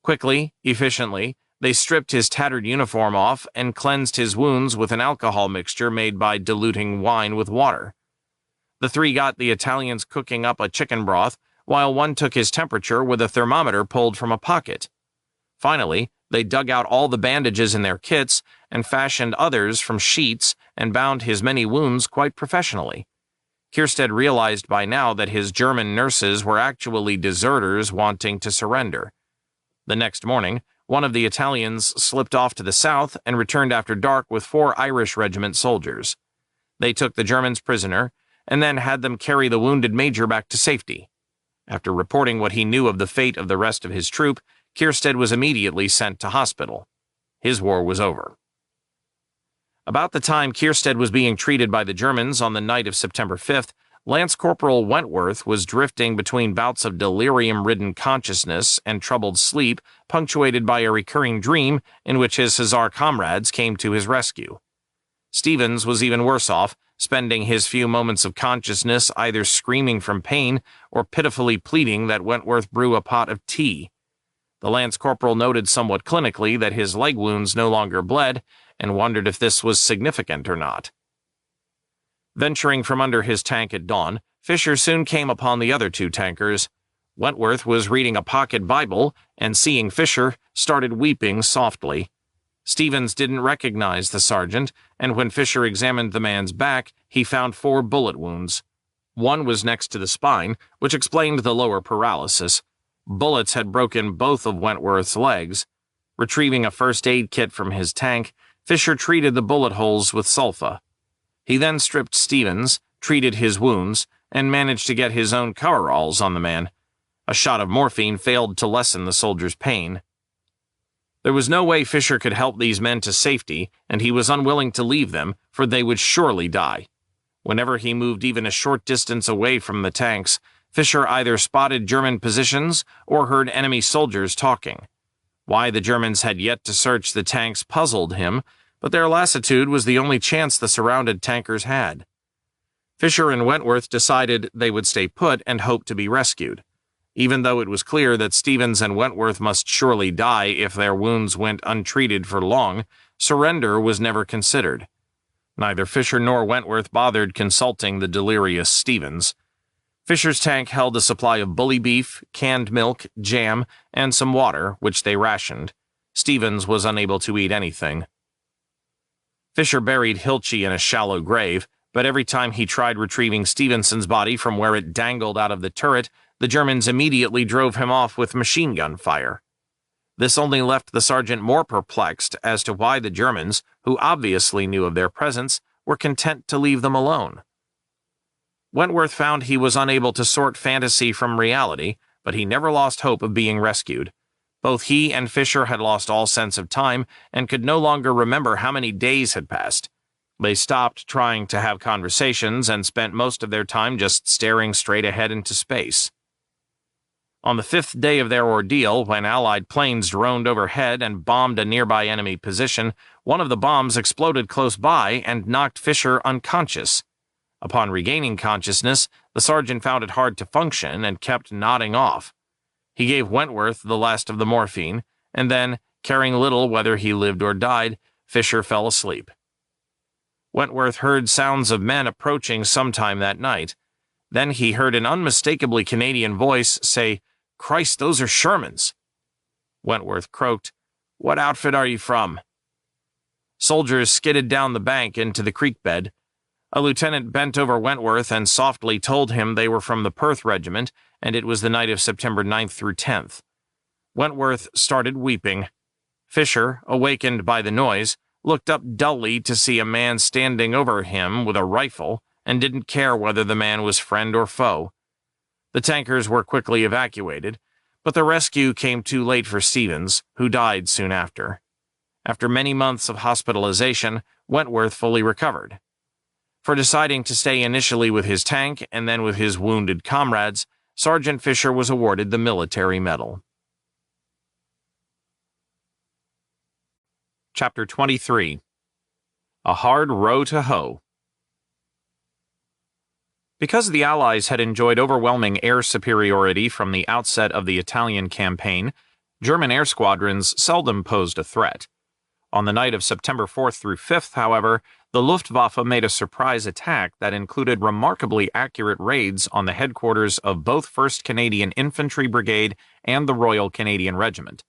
Quickly, efficiently, they stripped his tattered uniform off and cleansed his wounds with an alcohol mixture made by diluting wine with water. The 3 got the Italians cooking up a chicken broth, while one took his temperature with a thermometer pulled from a pocket. Finally, they dug out all the bandages in their kits and fashioned others from sheets and bound his many wounds quite professionally. Kierstead realized by now that his German nurses were actually deserters wanting to surrender. The next morning, one of the Italians slipped off to the south and returned after dark with 4 Irish regiment soldiers. They took the Germans prisoner and then had them carry the wounded major back to safety. After reporting what he knew of the fate of the rest of his troop, Kierstead was immediately sent to hospital. His war was over. About the time Kierstead was being treated by the Germans on the night of September 5th, Lance Corporal Wentworth was drifting between bouts of delirium-ridden consciousness and troubled sleep, punctuated by a recurring dream in which his Hussar comrades came to his rescue. Stevens was even worse off, spending his few moments of consciousness either screaming from pain or pitifully pleading that Wentworth brew a pot of tea. The Lance Corporal noted somewhat clinically that his leg wounds no longer bled, and wondered if this was significant or not. Venturing from under his tank at dawn, Fisher soon came upon the other 2 tankers. Wentworth was reading a pocket Bible, and seeing Fisher, started weeping softly. Stevens didn't recognize the sergeant, and when Fisher examined the man's back, he found 4 bullet wounds. One was next to the spine, which explained the lower paralysis. Bullets had broken both of Wentworth's legs. Retrieving a first aid kit from his tank, Fisher treated the bullet holes with sulfa. He then stripped Stevens, treated his wounds, and managed to get his own coveralls on the man. A shot of morphine failed to lessen the soldier's pain. There was no way Fisher could help these men to safety, and he was unwilling to leave them, for they would surely die. Whenever he moved even a short distance away from the tanks, Fisher either spotted German positions or heard enemy soldiers talking. Why the Germans had yet to search the tanks puzzled him, but their lassitude was the only chance the surrounded tankers had. Fisher and Wentworth decided they would stay put and hope to be rescued. Even though it was clear that Stevens and Wentworth must surely die if their wounds went untreated for long, surrender was never considered. Neither Fisher nor Wentworth bothered consulting the delirious Stevens. Fisher's tank held a supply of bully beef, canned milk, jam, and some water, which they rationed. Stevens was unable to eat anything. Fisher buried Hilchey in a shallow grave, but every time he tried retrieving Stevenson's body from where it dangled out of the turret, the Germans immediately drove him off with machine gun fire. This only left the sergeant more perplexed as to why the Germans, who obviously knew of their presence, were content to leave them alone. Wentworth found he was unable to sort fantasy from reality, but he never lost hope of being rescued. Both he and Fisher had lost all sense of time and could no longer remember how many days had passed. They stopped trying to have conversations and spent most of their time just staring straight ahead into space. On the 5th day of their ordeal, when Allied planes droned overhead and bombed a nearby enemy position, one of the bombs exploded close by and knocked Fisher unconscious. Upon regaining consciousness, the sergeant found it hard to function and kept nodding off. He gave Wentworth the last of the morphine, and then, caring little whether he lived or died, Fisher fell asleep. Wentworth heard sounds of men approaching sometime that night. Then he heard an unmistakably Canadian voice say, "Christ, those are Shermans." Wentworth croaked, "What outfit are you from?" Soldiers skidded down the bank into the creek bed. A lieutenant bent over Wentworth and softly told him they were from the Perth Regiment, and it was the night of September 9th through 10th. Wentworth started weeping. Fisher, awakened by the noise, looked up dully to see a man standing over him with a rifle and didn't care whether the man was friend or foe. The tankers were quickly evacuated, but the rescue came too late for Stevens, who died soon after. After many months of hospitalization, Wentworth fully recovered. For deciding to stay initially with his tank and then with his wounded comrades, Sergeant Fisher was awarded the Military Medal. Chapter 23. A Hard Row to Hoe. Because the Allies had enjoyed overwhelming air superiority from the outset of the Italian campaign, German air squadrons seldom posed a threat. On the night of September 4th through 5th, however, the Luftwaffe made a surprise attack that included remarkably accurate raids on the headquarters of both 1st Canadian Infantry Brigade and the Royal Canadian Regiment.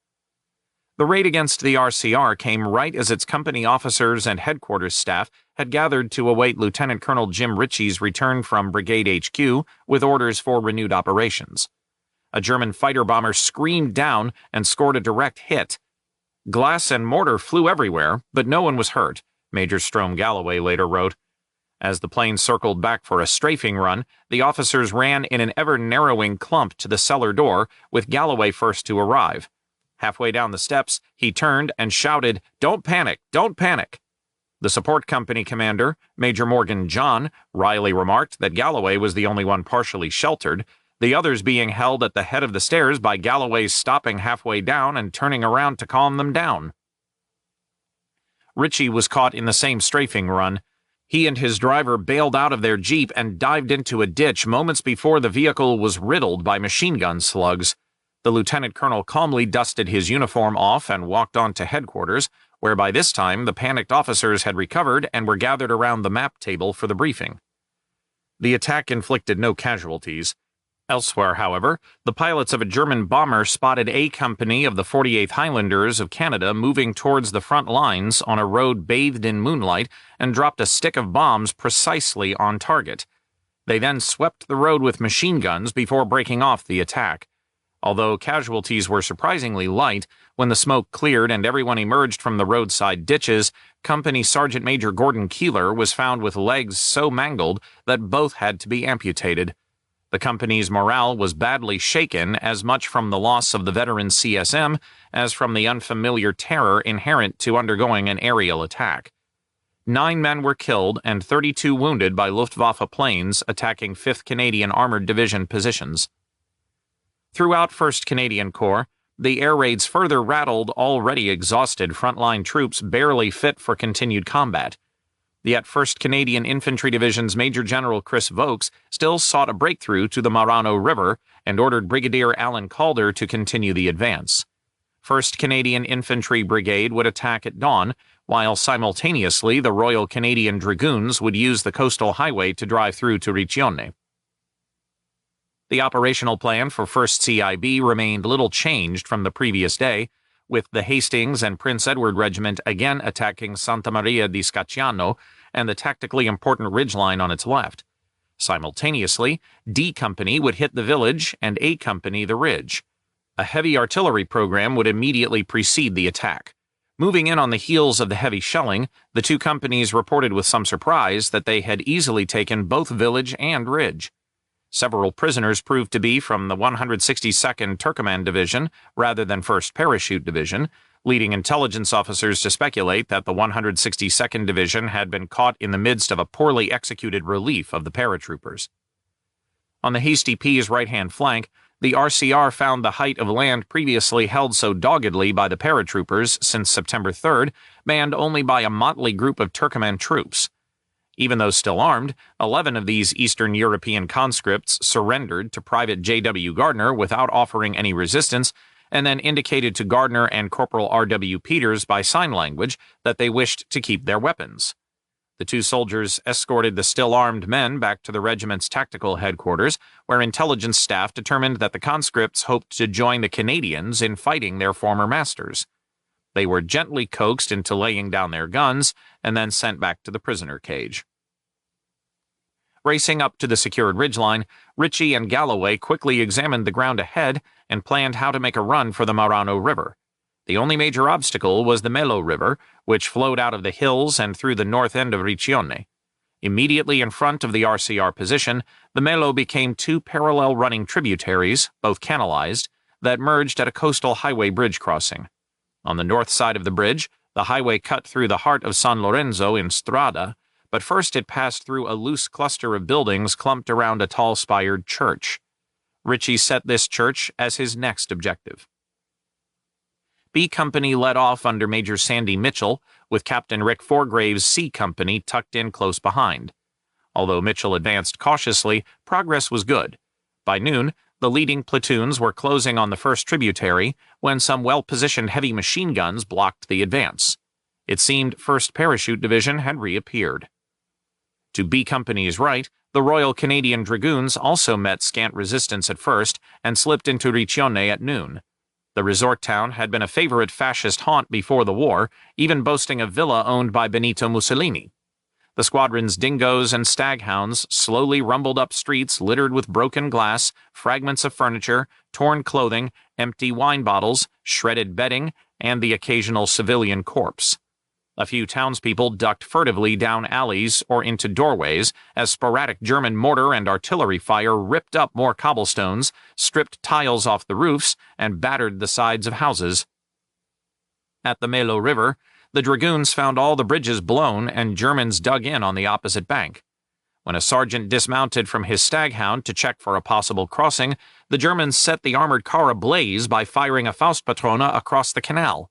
The raid against the RCR came right as its company officers and headquarters staff had gathered to await Lieutenant Colonel Jim Ritchie's return from Brigade HQ with orders for renewed operations. A German fighter bomber screamed down and scored a direct hit. Glass and mortar flew everywhere, but no one was hurt, Major Strom Galloway later wrote. As the plane circled back for a strafing run, the officers ran in an ever-narrowing clump to the cellar door, with Galloway first to arrive. Halfway down the steps, he turned and shouted, "Don't panic! Don't panic!" The support company commander, Major Morgan John, wryly remarked that Galloway was the only one partially sheltered, the others being held at the head of the stairs by Galloway's stopping halfway down and turning around to calm them down. Ritchie was caught in the same strafing run. He and his driver bailed out of their Jeep and dived into a ditch moments before the vehicle was riddled by machine gun slugs. The lieutenant colonel calmly dusted his uniform off and walked on to headquarters, where by this time the panicked officers had recovered and were gathered around the map table for the briefing. The attack inflicted no casualties. Elsewhere, however, the pilots of a German bomber spotted A Company of the 48th Highlanders of Canada moving towards the front lines on a road bathed in moonlight and dropped a stick of bombs precisely on target. They then swept the road with machine guns before breaking off the attack. Although casualties were surprisingly light, when the smoke cleared and everyone emerged from the roadside ditches, Company Sergeant Major Gordon Keeler was found with legs so mangled that both had to be amputated. The company's morale was badly shaken as much from the loss of the veteran CSM as from the unfamiliar terror inherent to undergoing an aerial attack. 9 men were killed and 32 wounded by Luftwaffe planes attacking 5th Canadian Armored Division positions. Throughout 1st Canadian Corps, the air raids further rattled already exhausted frontline troops barely fit for continued combat. Yet 1st Canadian Infantry Division's Major General Chris Vokes still sought a breakthrough to the Marano River and ordered Brigadier Alan Calder to continue the advance. 1st Canadian Infantry Brigade would attack at dawn, while simultaneously the Royal Canadian Dragoons would use the coastal highway to drive through to Riccione. The operational plan for 1st CIB remained little changed from the previous day, with the Hastings and Prince Edward Regiment again attacking Santa Maria di Scacciano and the tactically important ridgeline on its left. Simultaneously, D Company would hit the village and A Company the ridge. A heavy artillery program would immediately precede the attack. Moving in on the heels of the heavy shelling, the two companies reported with some surprise that they had easily taken both village and ridge. Several prisoners proved to be from the 162nd Turkoman Division rather than 1st Parachute Division, leading intelligence officers to speculate that the 162nd Division had been caught in the midst of a poorly executed relief of the paratroopers. On the Hasty P's right-hand flank, the RCR found the height of land previously held so doggedly by the paratroopers since September 3rd, manned only by a motley group of Turkoman troops. Even though still armed, 11 of these Eastern European conscripts surrendered to Private J.W. Gardner without offering any resistance, and then indicated to Gardner and Corporal R.W. Peters by sign language that they wished to keep their weapons. The two soldiers escorted the still-armed men back to the regiment's tactical headquarters, where intelligence staff determined that the conscripts hoped to join the Canadians in fighting their former masters. They were gently coaxed into laying down their guns and then sent back to the prisoner cage. Racing up to the secured ridgeline, Ritchie and Galloway quickly examined the ground ahead and planned how to make a run for the Marano River. The only major obstacle was the Melo River, which flowed out of the hills and through the north end of Riccione. Immediately in front of the RCR position, the Melo became two parallel running tributaries, both canalized, that merged at a coastal highway bridge crossing. On the north side of the bridge, the highway cut through the heart of San Lorenzo in Strada, but first it passed through a loose cluster of buildings clumped around a tall-spired church. Ritchie set this church as his next objective. B Company led off under Major Sandy Mitchell, with Captain Rick Foregrave's C Company tucked in close behind. Although Mitchell advanced cautiously, progress was good. By noon, the leading platoons were closing on the first tributary when some well-positioned heavy machine guns blocked the advance. It seemed 1st Parachute Division had reappeared. To B Company's right, the Royal Canadian Dragoons also met scant resistance at first and slipped into Riccione at noon. The resort town had been a favorite fascist haunt before the war, even boasting a villa owned by Benito Mussolini. The squadron's dingoes and staghounds slowly rumbled up streets littered with broken glass, fragments of furniture, torn clothing, empty wine bottles, shredded bedding, and the occasional civilian corpse. A few townspeople ducked furtively down alleys or into doorways as sporadic German mortar and artillery fire ripped up more cobblestones, stripped tiles off the roofs, and battered the sides of houses. At the Melo River, the dragoons found all the bridges blown and Germans dug in on the opposite bank. When a sergeant dismounted from his staghound to check for a possible crossing, the Germans set the armored car ablaze by firing a Faustpatrone across the canal.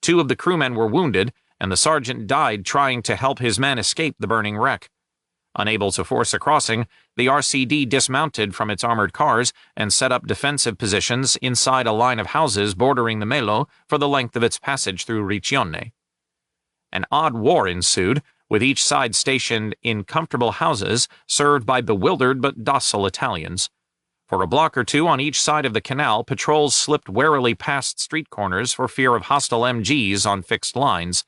2 of the crewmen were wounded, and the sergeant died trying to help his men escape the burning wreck. Unable to force a crossing, the RCD dismounted from its armored cars and set up defensive positions inside a line of houses bordering the Melo for the length of its passage through Riccione. An odd war ensued, with each side stationed in comfortable houses served by bewildered but docile Italians. For a block or two on each side of the canal, patrols slipped warily past street corners for fear of hostile MGs on fixed lines.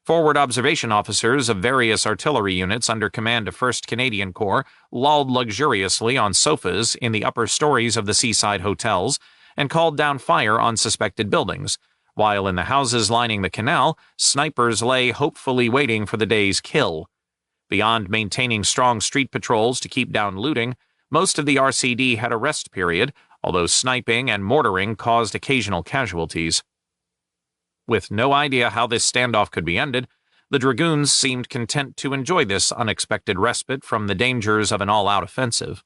Forward observation officers of various artillery units under command of 1st Canadian Corps lolled luxuriously on sofas in the upper stories of the seaside hotels and called down fire on suspected buildings, while in the houses lining the canal, snipers lay hopefully waiting for the day's kill. Beyond maintaining strong street patrols to keep down looting, most of the RCD had a rest period, although sniping and mortaring caused occasional casualties. With no idea how this standoff could be ended, the dragoons seemed content to enjoy this unexpected respite from the dangers of an all-out offensive.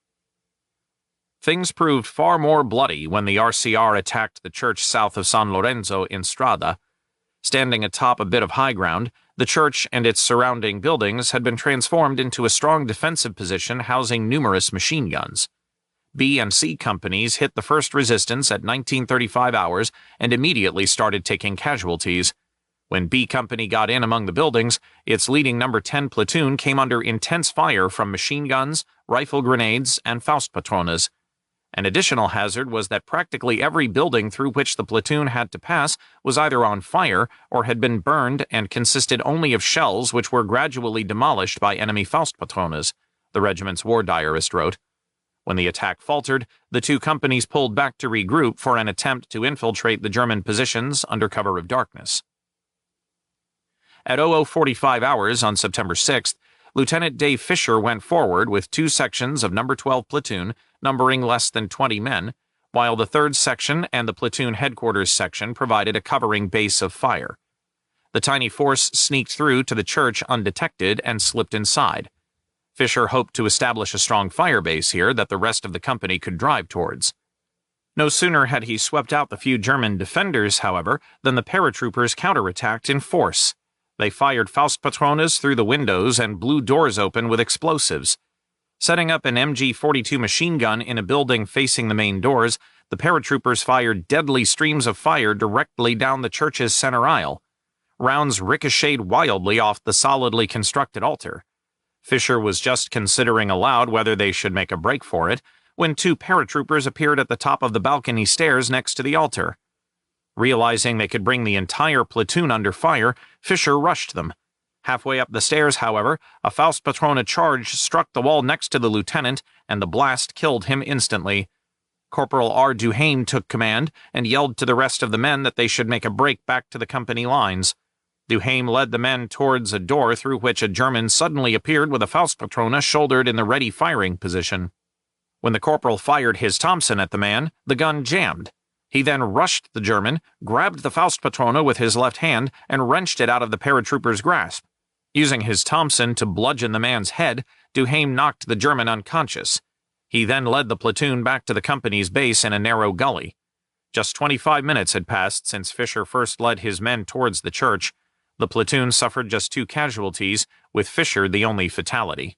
Things proved far more bloody when the RCR attacked the church south of San Lorenzo in Strada. Standing atop a bit of high ground, the church and its surrounding buildings had been transformed into a strong defensive position housing numerous machine guns. B and C companies hit the first resistance at 1935 hours and immediately started taking casualties. When B Company got in among the buildings, its leading No. 10 platoon came under intense fire from machine guns, rifle grenades, and Faustpatrones. An additional hazard was that practically every building through which the platoon had to pass was either on fire or had been burned and consisted only of shells which were gradually demolished by enemy Faustpatrones, the regiment's war diarist wrote. When the attack faltered, the 2 companies pulled back to regroup for an attempt to infiltrate the German positions under cover of darkness. At 00:45 hours on September 6th, Lieutenant Dave Fisher went forward with 2 sections of No. 12 platoon, numbering less than 20 men, while the 3rd Section and the platoon headquarters section provided a covering base of fire. The tiny force sneaked through to the church undetected and slipped inside. Fisher hoped to establish a strong fire base here that the rest of the company could drive towards. No sooner had he swept out the few German defenders, however, than the paratroopers counterattacked in force. They fired Faustpatrones through the windows and blew doors open with explosives. Setting up an MG-42 machine gun in a building facing the main doors, the paratroopers fired deadly streams of fire directly down the church's center aisle. Rounds ricocheted wildly off the solidly constructed altar. Fisher was just considering aloud whether they should make a break for it when 2 paratroopers appeared at the top of the balcony stairs next to the altar. Realizing they could bring the entire platoon under fire, Fisher rushed them. Halfway up the stairs, however, a Faustpatrone charge struck the wall next to the lieutenant, and the blast killed him instantly. Corporal R. Duhame took command and yelled to the rest of the men that they should make a break back to the company lines. Duhame led the men towards a door through which a German suddenly appeared with a Faustpatrone shouldered in the ready firing position. When the corporal fired his Thompson at the man, the gun jammed. He then rushed the German, grabbed the Faustpatrone with his left hand, and wrenched it out of the paratrooper's grasp. Using his Thompson to bludgeon the man's head, Duhame knocked the German unconscious. He then led the platoon back to the company's base in a narrow gully. Just 25 minutes had passed since Fisher first led his men towards the church. The platoon suffered just 2 casualties, with Fisher the only fatality.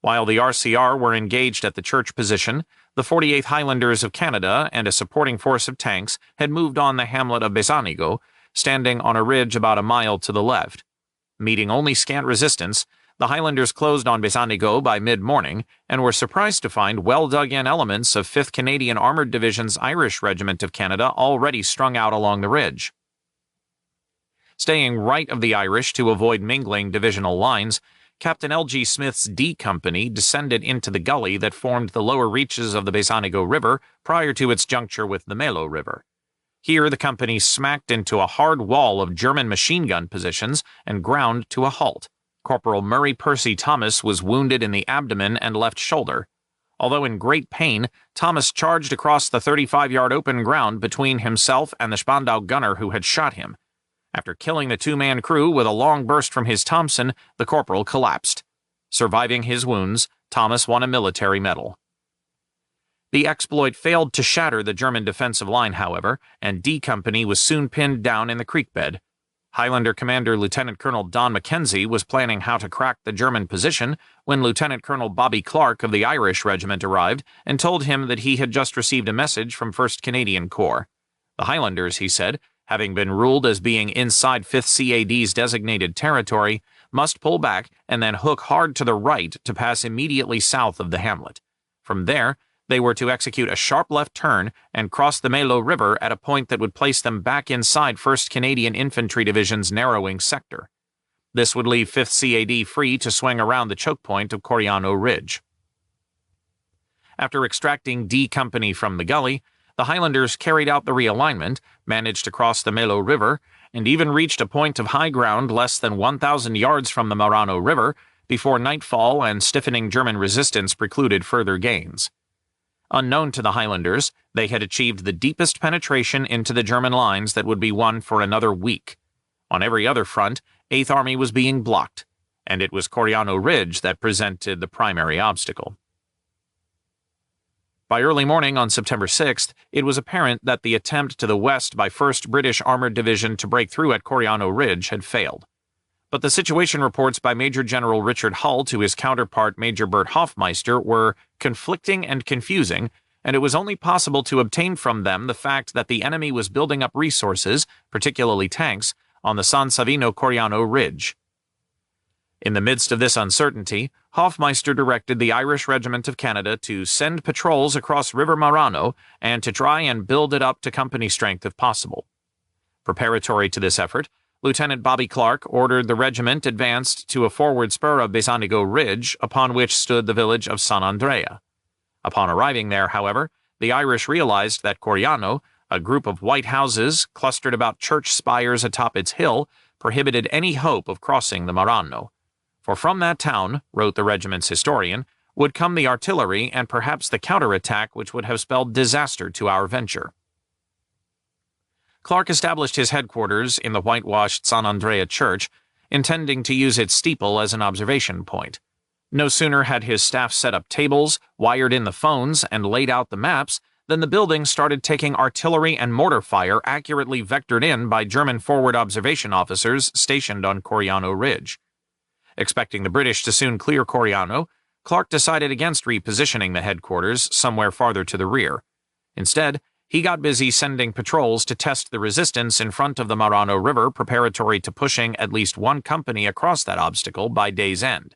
While the RCR were engaged at the church position, the 48th Highlanders of Canada and a supporting force of tanks had moved on the hamlet of Besanigo, standing on a ridge about a mile to the left. Meeting only scant resistance, the Highlanders closed on Besanigo by mid-morning and were surprised to find well-dug-in elements of 5th Canadian Armoured Division's Irish Regiment of Canada already strung out along the ridge. Staying right of the Irish to avoid mingling divisional lines, Captain L.G. Smith's D Company descended into the gully that formed the lower reaches of the Besanigo River prior to its juncture with the Melo River. Here the company smacked into a hard wall of German machine gun positions and ground to a halt. Corporal Murray Percy Thomas was wounded in the abdomen and left shoulder. Although in great pain, Thomas charged across the 35-yard open ground between himself and the Spandau gunner who had shot him. After killing the 2-man crew with a long burst from his Thompson, the corporal collapsed. Surviving his wounds, Thomas won a military medal. The exploit failed to shatter the German defensive line, however, and D Company was soon pinned down in the creek bed. Highlander Commander Lieutenant Colonel Don Mackenzie was planning how to crack the German position when Lieutenant Colonel Bobby Clark of the Irish Regiment arrived and told him that he had just received a message from 1st Canadian Corps. The Highlanders, he said, having been ruled as being inside 5th CAD's designated territory, must pull back and then hook hard to the right to pass immediately south of the hamlet. From there, they were to execute a sharp left turn and cross the Melo River at a point that would place them back inside 1st Canadian Infantry Division's narrowing sector. This would leave 5th CAD free to swing around the choke point of Coriano Ridge. After extracting D Company from the gully, the Highlanders carried out the realignment, managed to cross the Melo River, and even reached a point of high ground less than 1,000 yards from the Marano River before nightfall and stiffening German resistance precluded further gains. Unknown to the Highlanders, they had achieved the deepest penetration into the German lines that would be won for another week. On every other front, 8th Army was being blocked, and it was Coriano Ridge that presented the primary obstacle. By early morning on September 6th, it was apparent that the attempt to the west by 1st British Armoured Division to break through at Coriano Ridge had failed. But the situation reports by Major General Richard Hull to his counterpart Major Bert Hoffmeister were conflicting and confusing, and it was only possible to obtain from them the fact that the enemy was building up resources, particularly tanks, on the San Savino-Coriano Ridge. In the midst of this uncertainty, Hoffmeister directed the Irish Regiment of Canada to send patrols across River Marano and to try and build it up to company strength if possible. Preparatory to this effort, Lieutenant Bobby Clark ordered the regiment advanced to a forward spur of Besanigo Ridge upon which stood the village of San Andrea. Upon arriving there, however, the Irish realized that Coriano, a group of white houses clustered about church spires atop its hill, prohibited any hope of crossing the Marano. For from that town, wrote the regiment's historian, would come the artillery and perhaps the counterattack which would have spelled disaster to our venture. Clark established his headquarters in the whitewashed San Andrea Church, intending to use its steeple as an observation point. No sooner had his staff set up tables, wired in the phones, and laid out the maps than the building started taking artillery and mortar fire accurately vectored in by German forward observation officers stationed on Coriano Ridge. Expecting the British to soon clear Coriano, Clark decided against repositioning the headquarters somewhere farther to the rear. Instead, he got busy sending patrols to test the resistance in front of the Marano River preparatory to pushing at least one company across that obstacle by day's end.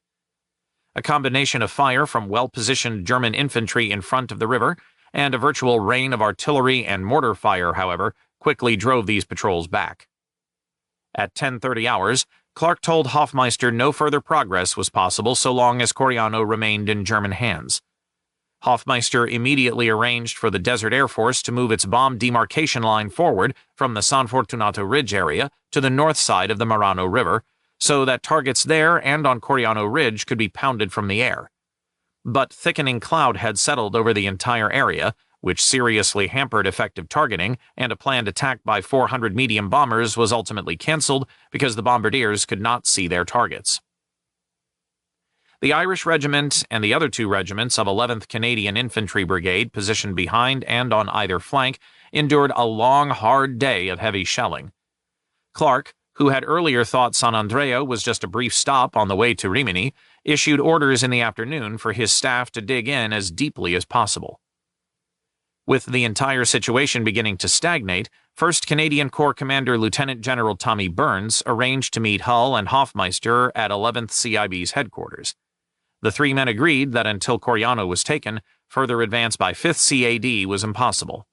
A combination of fire from well-positioned German infantry in front of the river and a virtual rain of artillery and mortar fire, however, quickly drove these patrols back. At 10:30 hours, Clark told Hoffmeister no further progress was possible so long as Coriano remained in German hands. Hoffmeister immediately arranged for the Desert Air Force to move its bomb demarcation line forward from the San Fortunato Ridge area to the north side of the Marano River, so that targets there and on Coriano Ridge could be pounded from the air. But thickening cloud had settled over the entire area, which seriously hampered effective targeting, and a planned attack by 400 medium bombers was ultimately cancelled because the bombardiers could not see their targets. The Irish Regiment and the other two regiments of 11th Canadian Infantry Brigade, positioned behind and on either flank, endured a long, hard day of heavy shelling. Clark, who had earlier thought San Andrea was just a brief stop on the way to Rimini, issued orders in the afternoon for his staff to dig in as deeply as possible. With the entire situation beginning to stagnate, 1st Canadian Corps Commander Lieutenant General Tommy Burns arranged to meet Hull and Hoffmeister at 11th CIB's headquarters. The three men agreed that until Coriano was taken, further advance by 5th CAD was impossible.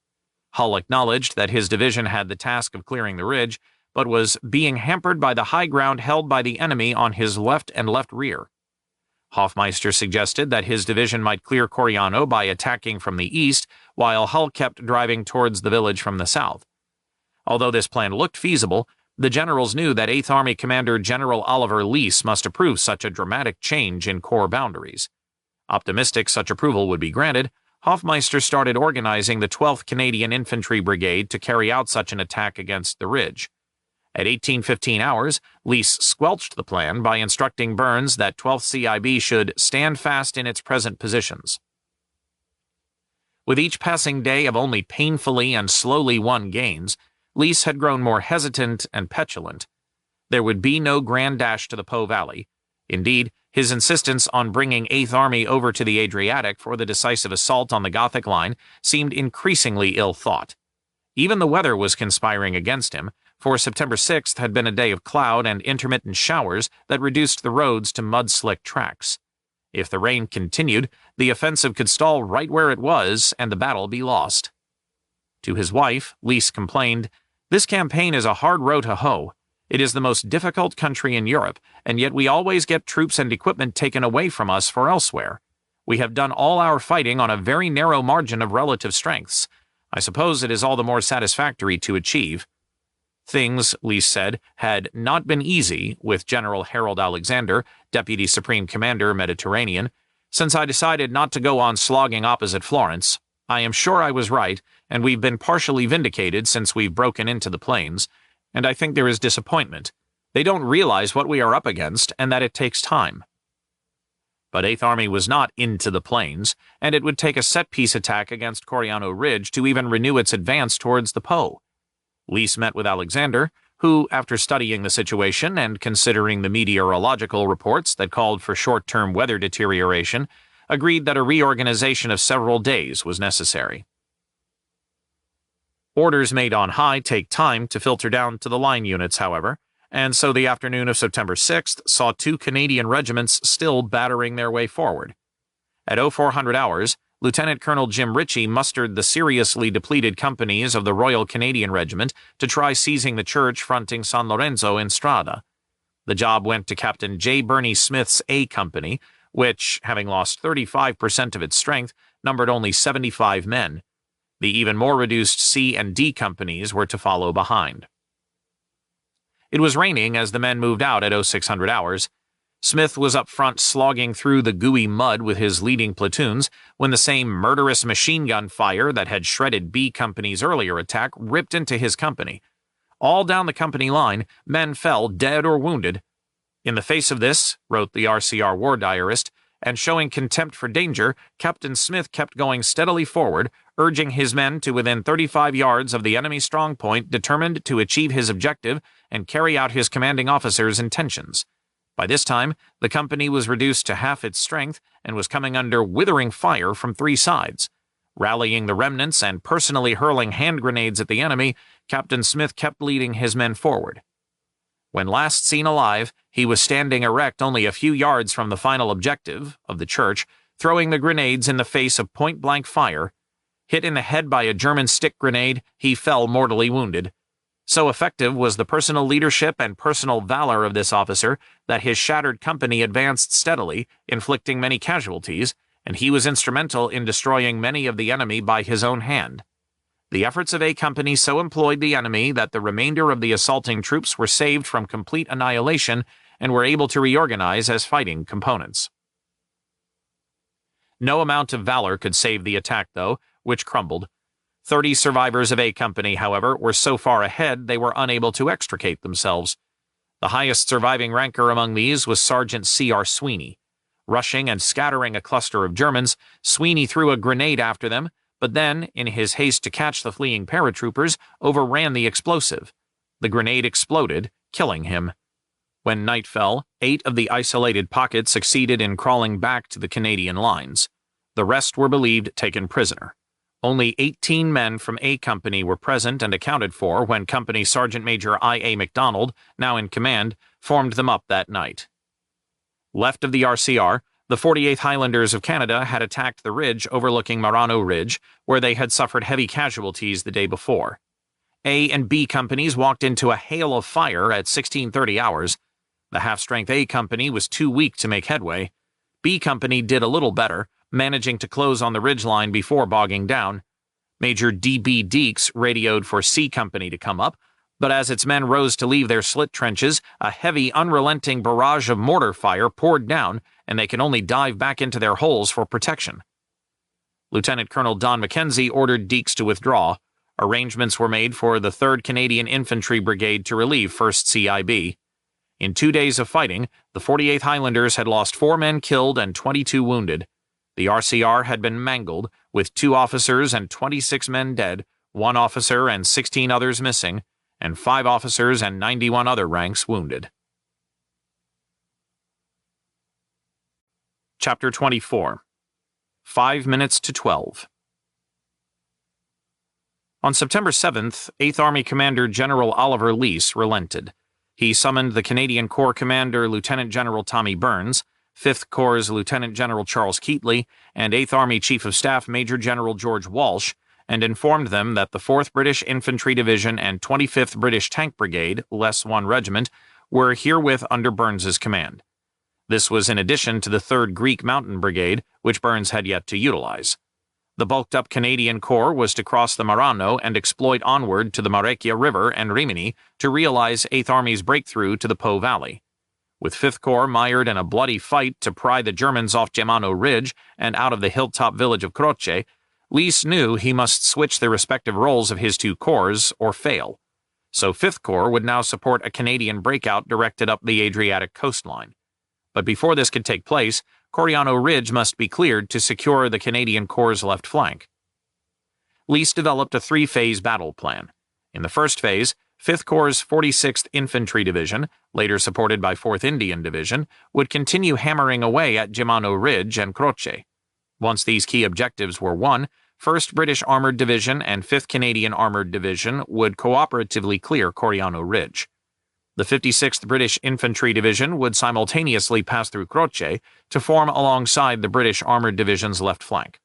Hull acknowledged that his division had the task of clearing the ridge, but was being hampered by the high ground held by the enemy on his left and left rear. Hoffmeister suggested that his division might clear Coriano by attacking from the east, while Hull kept driving towards the village from the south. Although this plan looked feasible, the generals knew that 8th Army Commander General Oliver Leese must approve such a dramatic change in corps boundaries. Optimistic such approval would be granted, Hoffmeister started organizing the 12th Canadian Infantry Brigade to carry out such an attack against the ridge. At 18:15 hours, Leese squelched the plan by instructing Burns that 12th CIB should stand fast in its present positions. With each passing day of only painfully and slowly won gains, Leese had grown more hesitant and petulant. There would be no grand dash to the Po Valley. Indeed, his insistence on bringing 8th Army over to the Adriatic for the decisive assault on the Gothic Line seemed increasingly ill-thought. Even the weather was conspiring against him, for September 6th had been a day of cloud and intermittent showers that reduced the roads to mud-slick tracks. If the rain continued, the offensive could stall right where it was and the battle be lost. To his wife, Leese complained, "This campaign is a hard row to hoe. It is the most difficult country in Europe, and yet we always get troops and equipment taken away from us for elsewhere. We have done all our fighting on a very narrow margin of relative strengths. I suppose it is all the more satisfactory to achieve." Things, Leese said, had not been easy with General Harold Alexander, Deputy Supreme Commander Mediterranean, since I decided not to go on slogging opposite Florence. I am sure I was right, and we've been partially vindicated since we've broken into the plains, and I think there is disappointment. They don't realize what we are up against and that it takes time. But 8th Army was not into the plains, and it would take a set-piece attack against Coriano Ridge to even renew its advance towards the Po. Leese met with Alexander, who, after studying the situation and considering the meteorological reports that called for short-term weather deterioration, agreed that a reorganization of several days was necessary. Orders made on high take time to filter down to the line units, however, and so the afternoon of September 6th saw two Canadian regiments still battering their way forward. At 0400 hours, Lieutenant Colonel Jim Ritchie mustered the seriously depleted companies of the Royal Canadian Regiment to try seizing the church fronting San Lorenzo in Strada. The job went to Captain J. Birney Smith's A Company, which, having lost 35% of its strength, numbered only 75 men. The even more reduced C and D companies were to follow behind. It was raining as the men moved out at 0600 hours. Smith was up front slogging through the gooey mud with his leading platoons when the same murderous machine gun fire that had shredded B Company's earlier attack ripped into his company. All down the company line, men fell dead or wounded. In the face of this, wrote the RCR war diarist, and showing contempt for danger, Captain Smith kept going steadily forward, urging his men to within 35 yards of the enemy strong point, determined to achieve his objective and carry out his commanding officer's intentions. By this time, the company was reduced to half its strength and was coming under withering fire from three sides. Rallying the remnants and personally hurling hand grenades at the enemy, Captain Smith kept leading his men forward. When last seen alive, he was standing erect only a few yards from the final objective, of the church, throwing the grenades in the face of point-blank fire. Hit in the head by a German stick grenade, he fell mortally wounded. So effective was the personal leadership and personal valor of this officer that his shattered company advanced steadily, inflicting many casualties, and he was instrumental in destroying many of the enemy by his own hand. The efforts of A Company so employed the enemy that the remainder of the assaulting troops were saved from complete annihilation and were able to reorganize as fighting components. No amount of valor could save the attack, though, which crumbled. 30 survivors of A Company, however, were so far ahead they were unable to extricate themselves. The highest surviving ranker among these was Sergeant C.R. Sweeney. Rushing and scattering a cluster of Germans, Sweeney threw a grenade after them, but then, in his haste to catch the fleeing paratroopers, overran the explosive. The grenade exploded, killing him. When night fell, 8 of the isolated pockets succeeded in crawling back to the Canadian lines. The rest were believed taken prisoner. Only 18 men from A Company were present and accounted for when Company Sergeant Major I.A. MacDonald, now in command, formed them up that night. Left of the RCR, the 48th Highlanders of Canada had attacked the ridge overlooking Marano Ridge, where they had suffered heavy casualties the day before. A and B companies walked into a hail of fire at 16:30 hours. The half-strength A Company was too weak to make headway. B Company did a little better, managing to close on the ridgeline before bogging down. Major D.B. Deeks radioed for C Company to come up, but as its men rose to leave their slit trenches, a heavy, unrelenting barrage of mortar fire poured down, and they could only dive back into their holes for protection. Lieutenant Colonel Don Mackenzie ordered Deeks to withdraw. Arrangements were made for the 3rd Canadian Infantry Brigade to relieve 1st CIB. In 2 days of fighting, the 48th Highlanders had lost 4 men killed and 22 wounded. The RCR had been mangled, with 2 officers and 26 men dead, 1 officer and 16 others missing, and 5 officers and 91 other ranks wounded. Chapter 24. 5 minutes to 12. On September 7th, 8th Army Commander General Oliver Leese relented. He summoned the Canadian Corps Commander Lieutenant General Tommy Burns, 5th Corps' Lieutenant General Charles Keatley, and 8th Army Chief of Staff Major General George Walsh, and informed them that the 4th British Infantry Division and 25th British Tank Brigade, less 1 regiment, were herewith under Burns's command. This was in addition to the 3rd Greek Mountain Brigade, which Burns had yet to utilize. The bulked-up Canadian Corps was to cross the Marano and exploit onward to the Marecchia River and Rimini to realize 8th Army's breakthrough to the Po Valley. With 5th Corps mired in a bloody fight to pry the Germans off Germano Ridge and out of the hilltop village of Croce, Leese knew he must switch the respective roles of his 2 corps or fail. So 5th Corps would now support a Canadian breakout directed up the Adriatic coastline. But before this could take place, Coriano Ridge must be cleared to secure the Canadian Corps' left flank. Leese developed a 3-phase battle plan. In the first phase, 5th Corps' 46th Infantry Division, later supported by 4th Indian Division, would continue hammering away at Germano Ridge and Croce. Once these key objectives were won, 1st British Armored Division and 5th Canadian Armored Division would cooperatively clear Coriano Ridge. The 56th British Infantry Division would simultaneously pass through Croce to form alongside the British Armored Division's left flank.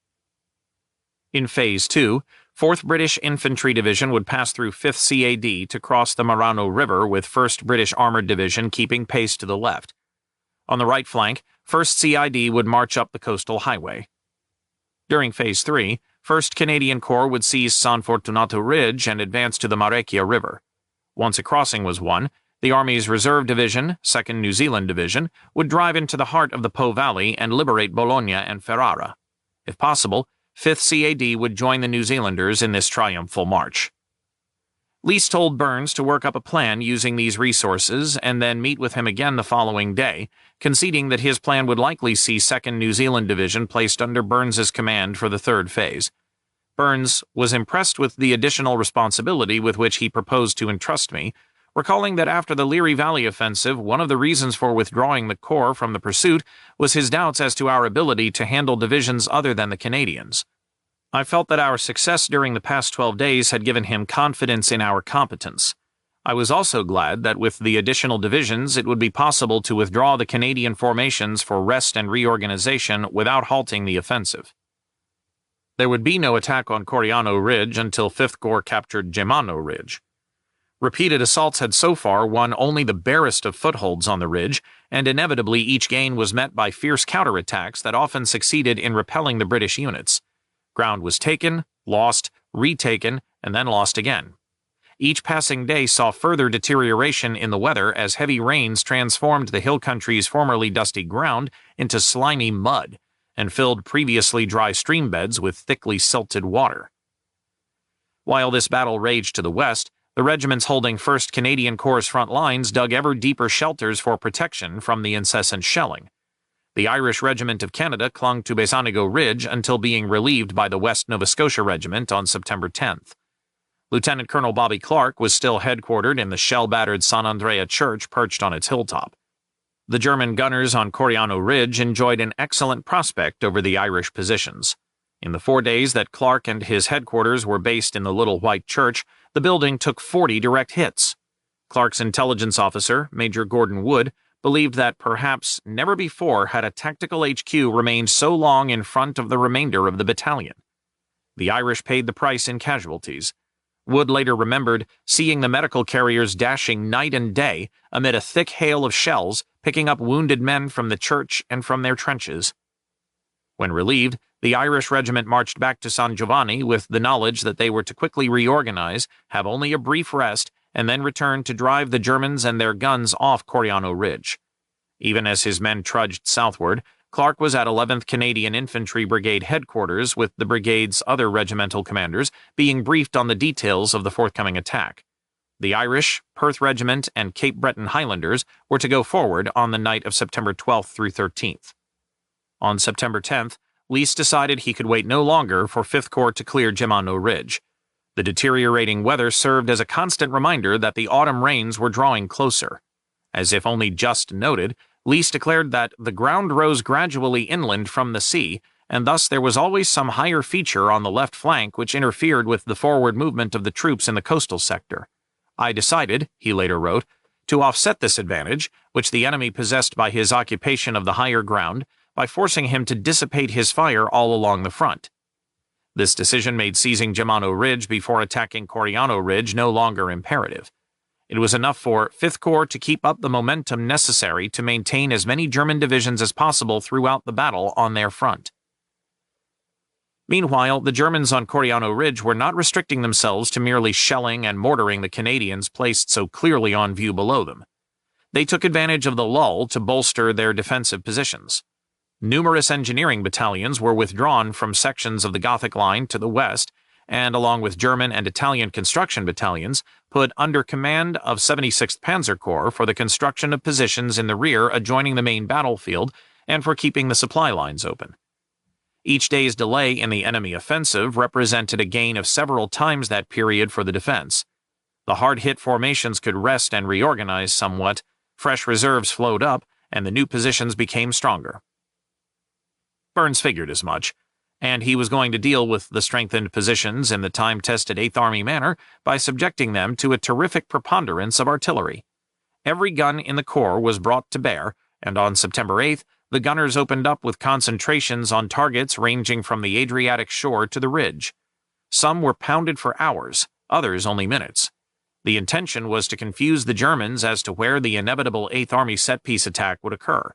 In Phase 2, 4th British Infantry Division would pass through 5th CAD to cross the Marano River with 1st British Armored Division keeping pace to the left. On the right flank, 1st CID would march up the coastal highway. During Phase 3, 1st Canadian Corps would seize San Fortunato Ridge and advance to the Marecchia River. Once a crossing was won, The Army's Reserve Division, 2nd New Zealand Division, would drive into the heart of the Po Valley and liberate Bologna and Ferrara. If possible, 5th CAD would join the New Zealanders in this triumphal march. Leese told Burns to work up a plan using these resources and then meet with him again the following day, conceding that his plan would likely see 2nd New Zealand Division placed under Burns's command for the third phase. Burns was impressed with the additional responsibility with which he proposed to entrust me, recalling that after the Leary Valley offensive, one of the reasons for withdrawing the Corps from the pursuit was his doubts as to our ability to handle divisions other than the Canadians. I felt that our success during the past 12 days had given him confidence in our competence. I was also glad that with the additional divisions it would be possible to withdraw the Canadian formations for rest and reorganization without halting the offensive. There would be no attack on Coriano Ridge until 5th Corps captured Germano Ridge. Repeated assaults had so far won only the barest of footholds on the ridge, and inevitably each gain was met by fierce counterattacks that often succeeded in repelling the British units. Ground was taken, lost, retaken, and then lost again. Each passing day saw further deterioration in the weather as heavy rains transformed the hill country's formerly dusty ground into slimy mud and filled previously dry stream beds with thickly silted water. While this battle raged to the west, the regiments holding 1st Canadian Corps' front lines dug ever deeper shelters for protection from the incessant shelling. The Irish Regiment of Canada clung to Besanigo Ridge until being relieved by the West Nova Scotia Regiment on September 10th. Lieutenant Colonel Bobby Clark was still headquartered in the shell-battered San Andrea Church perched on its hilltop. The German gunners on Coriano Ridge enjoyed an excellent prospect over the Irish positions. In the 4 days that Clark and his headquarters were based in the Little White Church, the building took 40 direct hits. Clark's intelligence officer, Major Gordon Wood, believed that perhaps never before had a tactical HQ remained so long in front of the remainder of the battalion. The Irish paid the price in casualties. Wood later remembered seeing the medical carriers dashing night and day amid a thick hail of shells, picking up wounded men from the church and from their trenches. When relieved, the Irish regiment marched back to San Giovanni with the knowledge that they were to quickly reorganize, have only a brief rest, and then return to drive the Germans and their guns off Coriano Ridge. Even as his men trudged southward, Clark was at 11th Canadian Infantry Brigade headquarters with the brigade's other regimental commanders being briefed on the details of the forthcoming attack. The Irish, Perth Regiment, and Cape Breton Highlanders were to go forward on the night of September 12th through 13th. On September 10th, Leese decided he could wait no longer for 5th Corps to clear Germano Ridge. The deteriorating weather served as a constant reminder that the autumn rains were drawing closer. As if only just noted, Leese declared that the ground rose gradually inland from the sea, and thus there was always some higher feature on the left flank which interfered with the forward movement of the troops in the coastal sector. I decided, he later wrote, to offset this advantage, which the enemy possessed by his occupation of the higher ground, by forcing him to dissipate his fire all along the front. This decision made seizing Germano Ridge before attacking Coriano Ridge no longer imperative. It was enough for 5th Corps to keep up the momentum necessary to maintain as many German divisions as possible throughout the battle on their front. Meanwhile, the Germans on Coriano Ridge were not restricting themselves to merely shelling and mortaring the Canadians placed so clearly on view below them. They took advantage of the lull to bolster their defensive positions. Numerous engineering battalions were withdrawn from sections of the Gothic Line to the west, and along with German and Italian construction battalions, put under command of 76th Panzer Corps for the construction of positions in the rear adjoining the main battlefield and for keeping the supply lines open. Each day's delay in the enemy offensive represented a gain of several times that period for the defense. The hard-hit formations could rest and reorganize somewhat, fresh reserves flowed up, and the new positions became stronger. Burns figured as much, and he was going to deal with the strengthened positions in the time-tested 8th Army manner by subjecting them to a terrific preponderance of artillery. Every gun in the Corps was brought to bear, and on September 8th, the gunners opened up with concentrations on targets ranging from the Adriatic shore to the ridge. Some were pounded for hours, others only minutes. The intention was to confuse the Germans as to where the inevitable 8th Army set-piece attack would occur.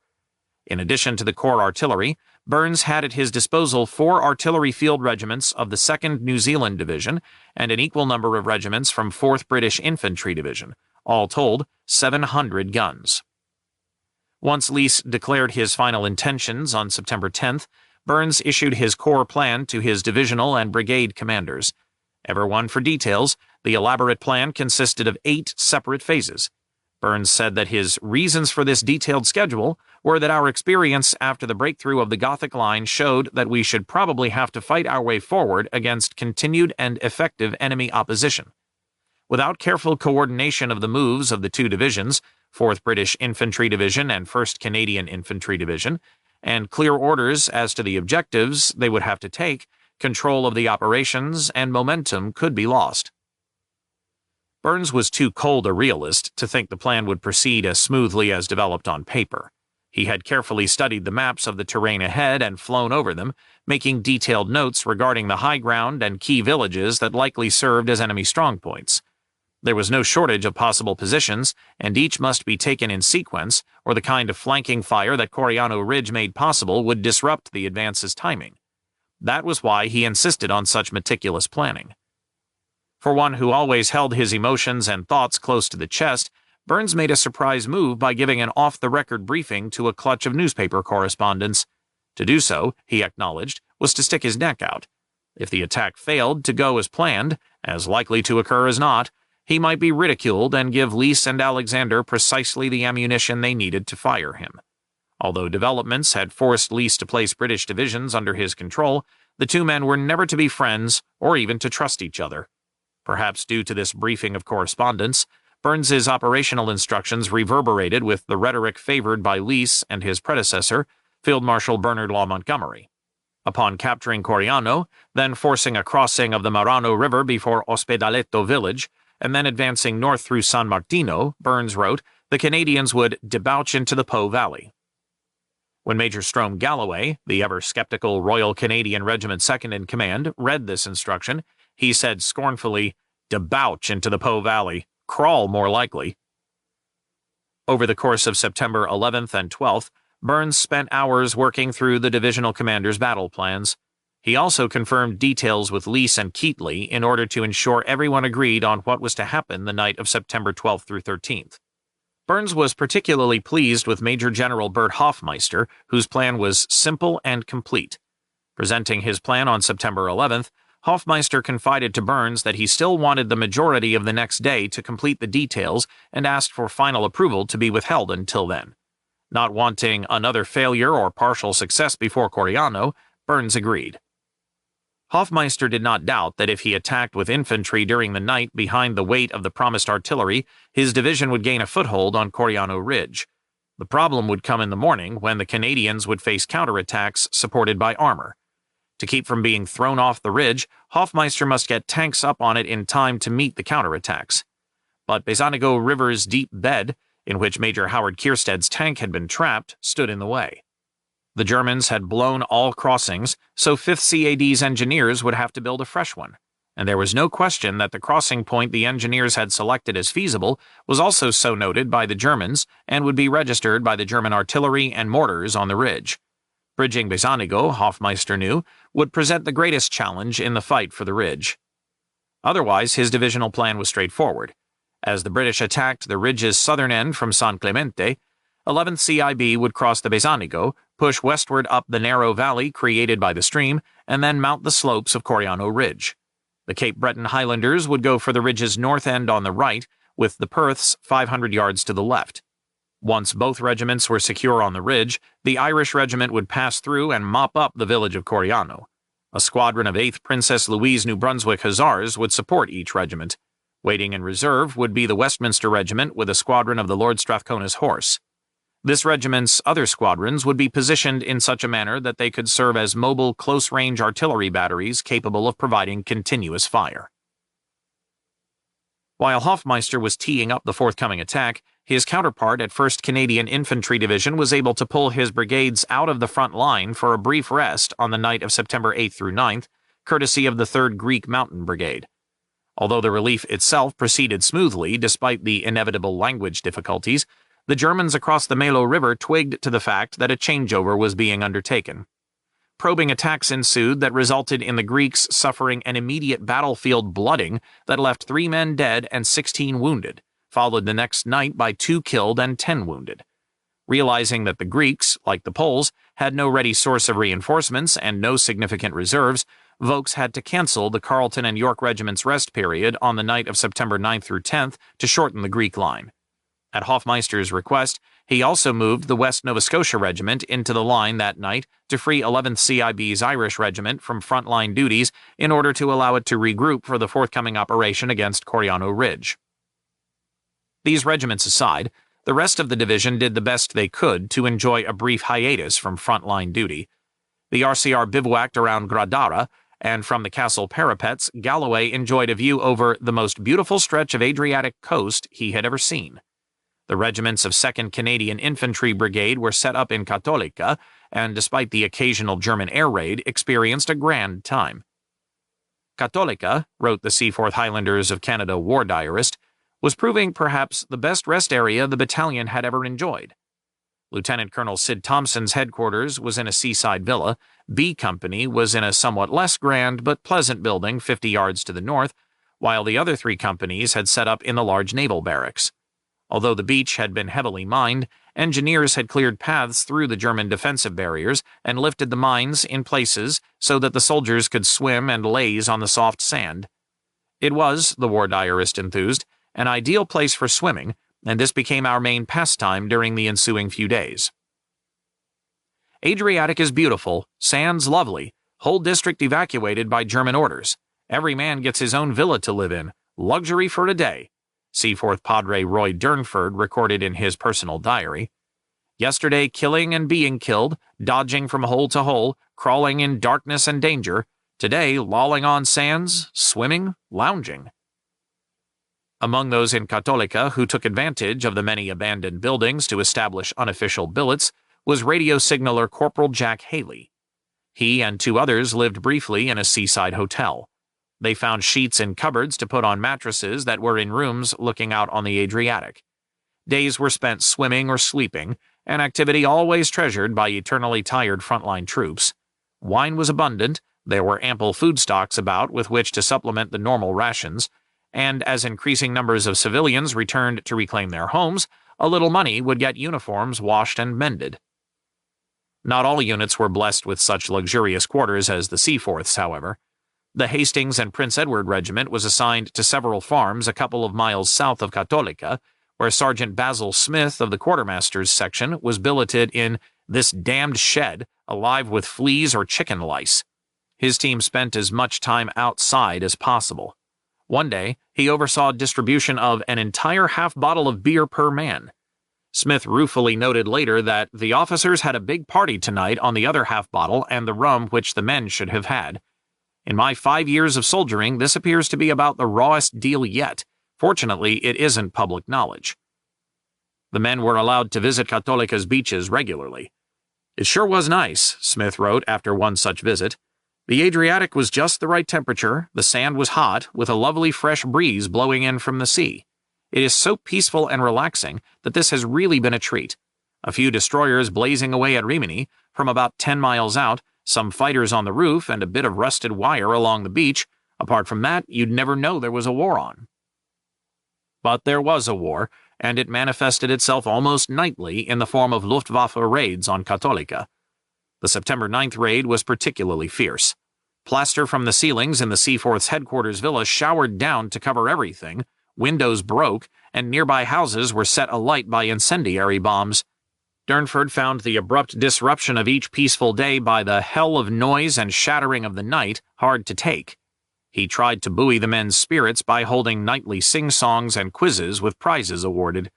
In addition to the Corps artillery, Burns had at his disposal 4 artillery field regiments of the 2nd New Zealand Division and an equal number of regiments from 4th British Infantry Division, all told 700 guns. Once Leese declared his final intentions on September 10th, Burns issued his corps plan to his divisional and brigade commanders. Everyone for details, the elaborate plan consisted of 8 separate phases. Burns said that his reasons for this detailed schedule were that our experience after the breakthrough of the Gothic Line showed that we should probably have to fight our way forward against continued and effective enemy opposition. Without careful coordination of the moves of the 2 divisions, 4th British Infantry Division and 1st Canadian Infantry Division, and clear orders as to the objectives they would have to take, control of the operations and momentum could be lost. Burns was too cold a realist to think the plan would proceed as smoothly as developed on paper. He had carefully studied the maps of the terrain ahead and flown over them, making detailed notes regarding the high ground and key villages that likely served as enemy strongpoints. There was no shortage of possible positions, and each must be taken in sequence, or the kind of flanking fire that Coriano Ridge made possible would disrupt the advance's timing. That was why he insisted on such meticulous planning. For one who always held his emotions and thoughts close to the chest, Burns made a surprise move by giving an off-the-record briefing to a clutch of newspaper correspondents. To do so, he acknowledged, was to stick his neck out. If the attack failed to go as planned, as likely to occur as not, he might be ridiculed and give Leese and Alexander precisely the ammunition they needed to fire him. Although developments had forced Leese to place British divisions under his control, the 2 men were never to be friends or even to trust each other. Perhaps due to this briefing of correspondence, Burns's operational instructions reverberated with the rhetoric favored by Leese and his predecessor, Field Marshal Bernard Law Montgomery. Upon capturing Coriano, then forcing a crossing of the Marano River before Ospedaletto village, and then advancing north through San Martino, Burns wrote, the Canadians would debouch into the Po Valley. When Major Strome Galloway, the ever-skeptical Royal Canadian Regiment second in command, read this instruction, he said scornfully, "Debouch into the Po Valley. Crawl more likely." Over the course of September 11th and 12th, Burns spent hours working through the divisional commander's battle plans. He also confirmed details with Leese and Keatley in order to ensure everyone agreed on what was to happen the night of September 12th through 13th. Burns was particularly pleased with Major General Bert Hoffmeister, whose plan was simple and complete. Presenting his plan on September 11th, Hoffmeister confided to Burns that he still wanted the majority of the next day to complete the details and asked for final approval to be withheld until then. Not wanting another failure or partial success before Coriano, Burns agreed. Hoffmeister did not doubt that if he attacked with infantry during the night behind the weight of the promised artillery, his division would gain a foothold on Coriano Ridge. The problem would come in the morning when the Canadians would face counterattacks supported by armor. To keep from being thrown off the ridge, Hoffmeister must get tanks up on it in time to meet the counterattacks. But Bezanigo River's deep bed, in which Major Howard Kierstead's tank had been trapped, stood in the way. The Germans had blown all crossings, so 5th CAD's engineers would have to build a fresh one, and there was no question that the crossing point the engineers had selected as feasible was also so noted by the Germans and would be registered by the German artillery and mortars on the ridge. Bridging Bezanigo, Hoffmeister knew, would present the greatest challenge in the fight for the ridge. Otherwise, his divisional plan was straightforward. As the British attacked the ridge's southern end from San Clemente, 11th CIB would cross the Bezanigo, push westward up the narrow valley created by the stream, and then mount the slopes of Coriano Ridge. The Cape Breton Highlanders would go for the ridge's north end on the right, with the Perths 500 yards to the left. Once both regiments were secure on the ridge, the Irish regiment would pass through and mop up the village of Coriano. A squadron of 8th Princess Louise New Brunswick Hussars would support each regiment. Waiting in reserve would be the Westminster Regiment with a squadron of the Lord Strathcona's Horse. This regiment's other squadrons would be positioned in such a manner that they could serve as mobile close-range artillery batteries capable of providing continuous fire. While Hoffmeister was teeing up the forthcoming attack, his counterpart at 1st Canadian Infantry Division was able to pull his brigades out of the front line for a brief rest on the night of September 8th through 9th, courtesy of the 3rd Greek Mountain Brigade. Although the relief itself proceeded smoothly despite the inevitable language difficulties, the Germans across the Melo River twigged to the fact that a changeover was being undertaken. Probing attacks ensued that resulted in the Greeks suffering an immediate battlefield blooding that left 3 men dead and 16 wounded, followed the next night by 2 killed and 10 wounded. Realizing that the Greeks, like the Poles, had no ready source of reinforcements and no significant reserves, Vaux had to cancel the Carleton and York Regiments' rest period on the night of September 9th through 10th to shorten the Greek line. At Hoffmeister's request, he also moved the West Nova Scotia Regiment into the line that night to free 11th CIB's Irish Regiment from frontline duties in order to allow it to regroup for the forthcoming operation against Coriano Ridge. These regiments aside, the rest of the division did the best they could to enjoy a brief hiatus from frontline duty. The RCR bivouacked around Gradara, and from the castle parapets, Galloway enjoyed a view over the most beautiful stretch of Adriatic coast he had ever seen. The regiments of 2nd Canadian Infantry Brigade were set up in Cattolica, and despite the occasional German air raid, experienced a grand time. Cattolica, wrote the Seaforth Highlanders of Canada war diarist, was proving perhaps the best rest area the battalion had ever enjoyed. Lieutenant Colonel Sid Thompson's headquarters was in a seaside villa, B Company was in a somewhat less grand but pleasant building 50 yards to the north, while the other 3 companies had set up in the large naval barracks. Although the beach had been heavily mined, engineers had cleared paths through the German defensive barriers and lifted the mines in places so that the soldiers could swim and laze on the soft sand. It was, the war diarist enthused, an ideal place for swimming, and this became our main pastime during the ensuing few days. Adriatic is beautiful, sands lovely, whole district evacuated by German orders. Every man gets his own villa to live in, luxury for a day, Seaforth Padre Roy Durnford recorded in his personal diary. Yesterday killing and being killed, dodging from hole to hole, crawling in darkness and danger. Today lolling on sands, swimming, lounging. Among those in Cattolica who took advantage of the many abandoned buildings to establish unofficial billets was radio signaller Corporal Jack Haley. He and 2 others lived briefly in a seaside hotel. They found sheets in cupboards to put on mattresses that were in rooms looking out on the Adriatic. Days were spent swimming or sleeping, an activity always treasured by eternally tired frontline troops. Wine was abundant, there were ample food stocks about with which to supplement the normal rations, and as increasing numbers of civilians returned to reclaim their homes, a little money would get uniforms washed and mended. Not all units were blessed with such luxurious quarters as the Seaforths, however. The Hastings and Prince Edward Regiment was assigned to several farms a couple of miles south of Cattolica, where Sergeant Basil Smith of the Quartermaster's section was billeted in this damned shed, alive with fleas or chicken lice. His team spent as much time outside as possible. One day, he oversaw distribution of an entire half bottle of beer per man. Smith ruefully noted later that the officers had a big party tonight on the other half bottle and the rum which the men should have had. In my 5 years of soldiering, this appears to be about the rawest deal yet. Fortunately, it isn't public knowledge. The men were allowed to visit Cattolica's beaches regularly. It sure was nice, Smith wrote after one such visit. The Adriatic was just the right temperature, the sand was hot, with a lovely fresh breeze blowing in from the sea. It is so peaceful and relaxing that this has really been a treat. A few destroyers blazing away at Rimini, from about 10 miles out, some fighters on the roof, and a bit of rusted wire along the beach. Apart from that, you'd never know there was a war on. But there was a war, and it manifested itself almost nightly in the form of Luftwaffe raids on Cattolica. The September 9th raid was particularly fierce. Plaster from the ceilings in the Seaforth's headquarters villa showered down to cover everything, windows broke, and nearby houses were set alight by incendiary bombs. Durnford found the abrupt disruption of each peaceful day by the hell of noise and shattering of the night hard to take. He tried to buoy the men's spirits by holding nightly sing-songs and quizzes with prizes awarded.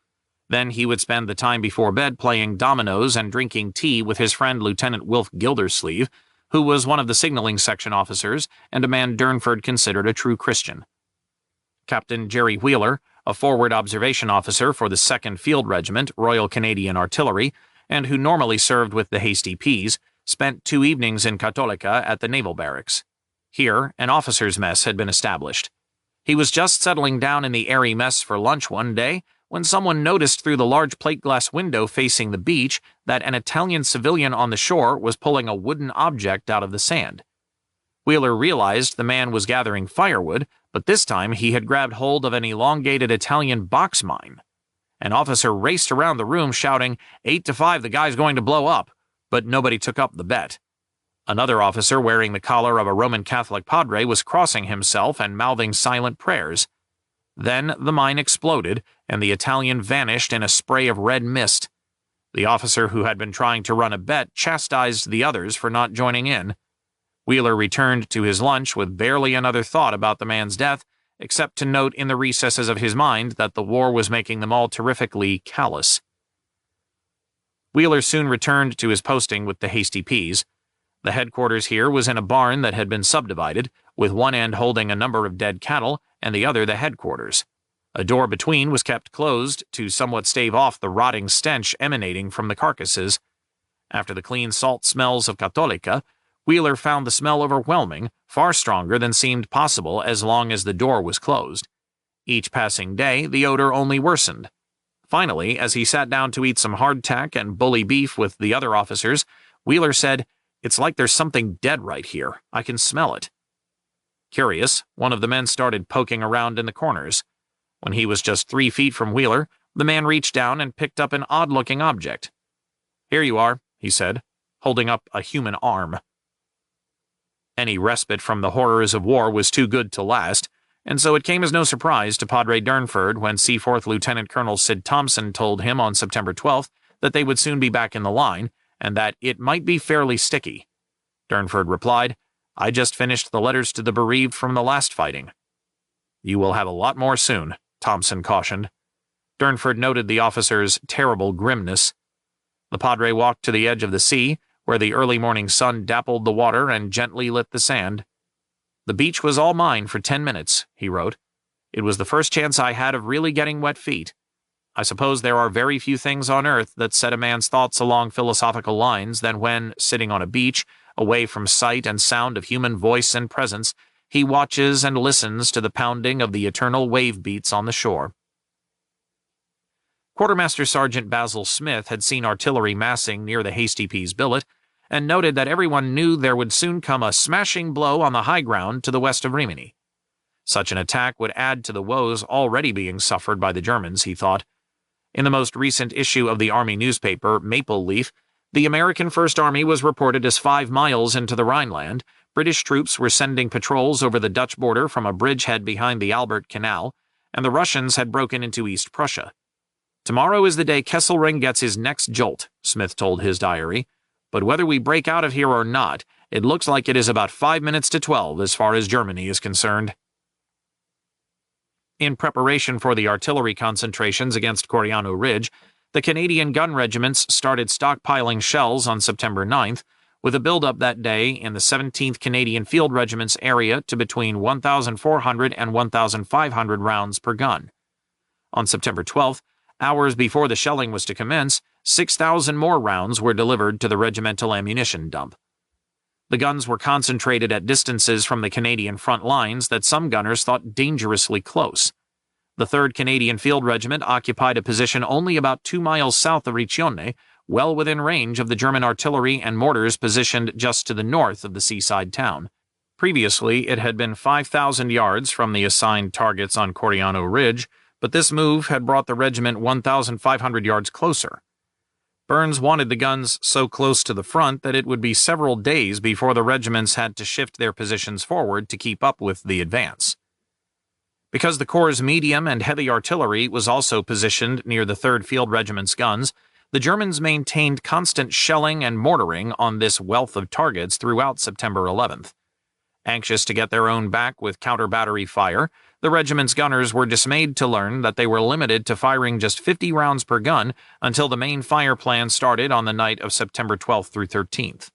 Then he would spend the time before bed playing dominoes and drinking tea with his friend Lieutenant Wilf Gildersleeve, who was one of the signaling section officers and a man Durnford considered a true Christian. Captain Jerry Wheeler, a forward observation officer for the 2nd Field Regiment, Royal Canadian Artillery, and who normally served with the Hasty Peas, spent 2 evenings in Cattolica at the naval barracks. Here, an officer's mess had been established. He was just settling down in the airy mess for lunch one day when someone noticed through the large plate glass window facing the beach that an Italian civilian on the shore was pulling a wooden object out of the sand. Wheeler realized the man was gathering firewood, But this time he had grabbed hold of an elongated Italian box mine. An officer raced around the room shouting, 8-5, the guy's going to blow up, but nobody took up the bet. Another officer wearing the collar of a Roman Catholic padre was crossing himself and mouthing silent prayers. Then the mine exploded, and the Italian vanished in a spray of red mist. The officer who had been trying to run a bet chastised the others for not joining in. Wheeler returned to his lunch with barely another thought about the man's death, except to note in the recesses of his mind that the war was making them all terrifically callous. Wheeler soon returned to his posting with the Hasty Peas. The headquarters here was in a barn that had been subdivided, with one end holding a number of dead cattle and the other the headquarters. A door between was kept closed to somewhat stave off the rotting stench emanating from the carcasses. After the clean salt smells of Cattolica, Wheeler found the smell overwhelming, far stronger than seemed possible as long as the door was closed. Each passing day, the odor only worsened. Finally, as he sat down to eat some hardtack and bully beef with the other officers, Wheeler said, "It's like there's something dead right here. I can smell it." Curious, one of the men started poking around in the corners. When he was just 3 feet from Wheeler, the man reached down and picked up an odd-looking object. "Here you are," he said, holding up a human arm. Any respite from the horrors of war was too good to last, and so it came as no surprise to Padre Durnford when Seaforth Lieutenant Colonel Sid Thompson told him on September 12th that they would soon be back in the line, and that it might be fairly sticky. Durnford replied, "I just finished the letters to the bereaved from the last fighting." "You will have a lot more soon," Thompson cautioned. Durnford noted the officer's terrible grimness. The padre walked to the edge of the sea, where the early morning sun dappled the water and gently lit the sand. "The beach was all mine for 10 minutes, he wrote. "It was the first chance I had of really getting wet feet. I suppose there are very few things on earth that set a man's thoughts along philosophical lines than when, sitting on a beach, away from sight and sound of human voice and presence, he watches and listens to the pounding of the eternal wave beats on the shore." Quartermaster Sergeant Basil Smith had seen artillery massing near the Hasty Peas billet, and noted that everyone knew there would soon come a smashing blow on the high ground to the west of Rimini. Such an attack would add to the woes already being suffered by the Germans, he thought. In the most recent issue of the Army newspaper, Maple Leaf, the American First Army was reported as 5 miles into the Rhineland. British troops were sending patrols over the Dutch border from a bridgehead behind the Albert Canal, and the Russians had broken into East Prussia. "Tomorrow is the day Kesselring gets his next jolt," Smith told his diary. "But whether we break out of here or not, it looks like it is about 5 minutes to 12 as far as Germany is concerned." In preparation for the artillery concentrations against Coriano Ridge, the Canadian gun regiments started stockpiling shells on September 9th, with a buildup that day in the 17th Canadian Field Regiment's area to between 1,400 and 1,500 rounds per gun. On September 12th, hours before the shelling was to commence, 6,000 more rounds were delivered to the regimental ammunition dump. The guns were concentrated at distances from the Canadian front lines that some gunners thought dangerously close. The 3rd Canadian Field Regiment occupied a position only about 2 miles south of Riccione, well within range of the German artillery and mortars positioned just to the north of the seaside town. Previously, it had been 5,000 yards from the assigned targets on Coriano Ridge, but this move had brought the regiment 1,500 yards closer. Burns wanted the guns so close to the front that it would be several days before the regiments had to shift their positions forward to keep up with the advance. Because the Corps' medium and heavy artillery was also positioned near the 3rd Field Regiment's guns, the Germans maintained constant shelling and mortaring on this wealth of targets throughout September 11th. Anxious to get their own back with counter-battery fire, the regiment's gunners were dismayed to learn that they were limited to firing just 50 rounds per gun until the main fire plan started on the night of September 12th through 13th.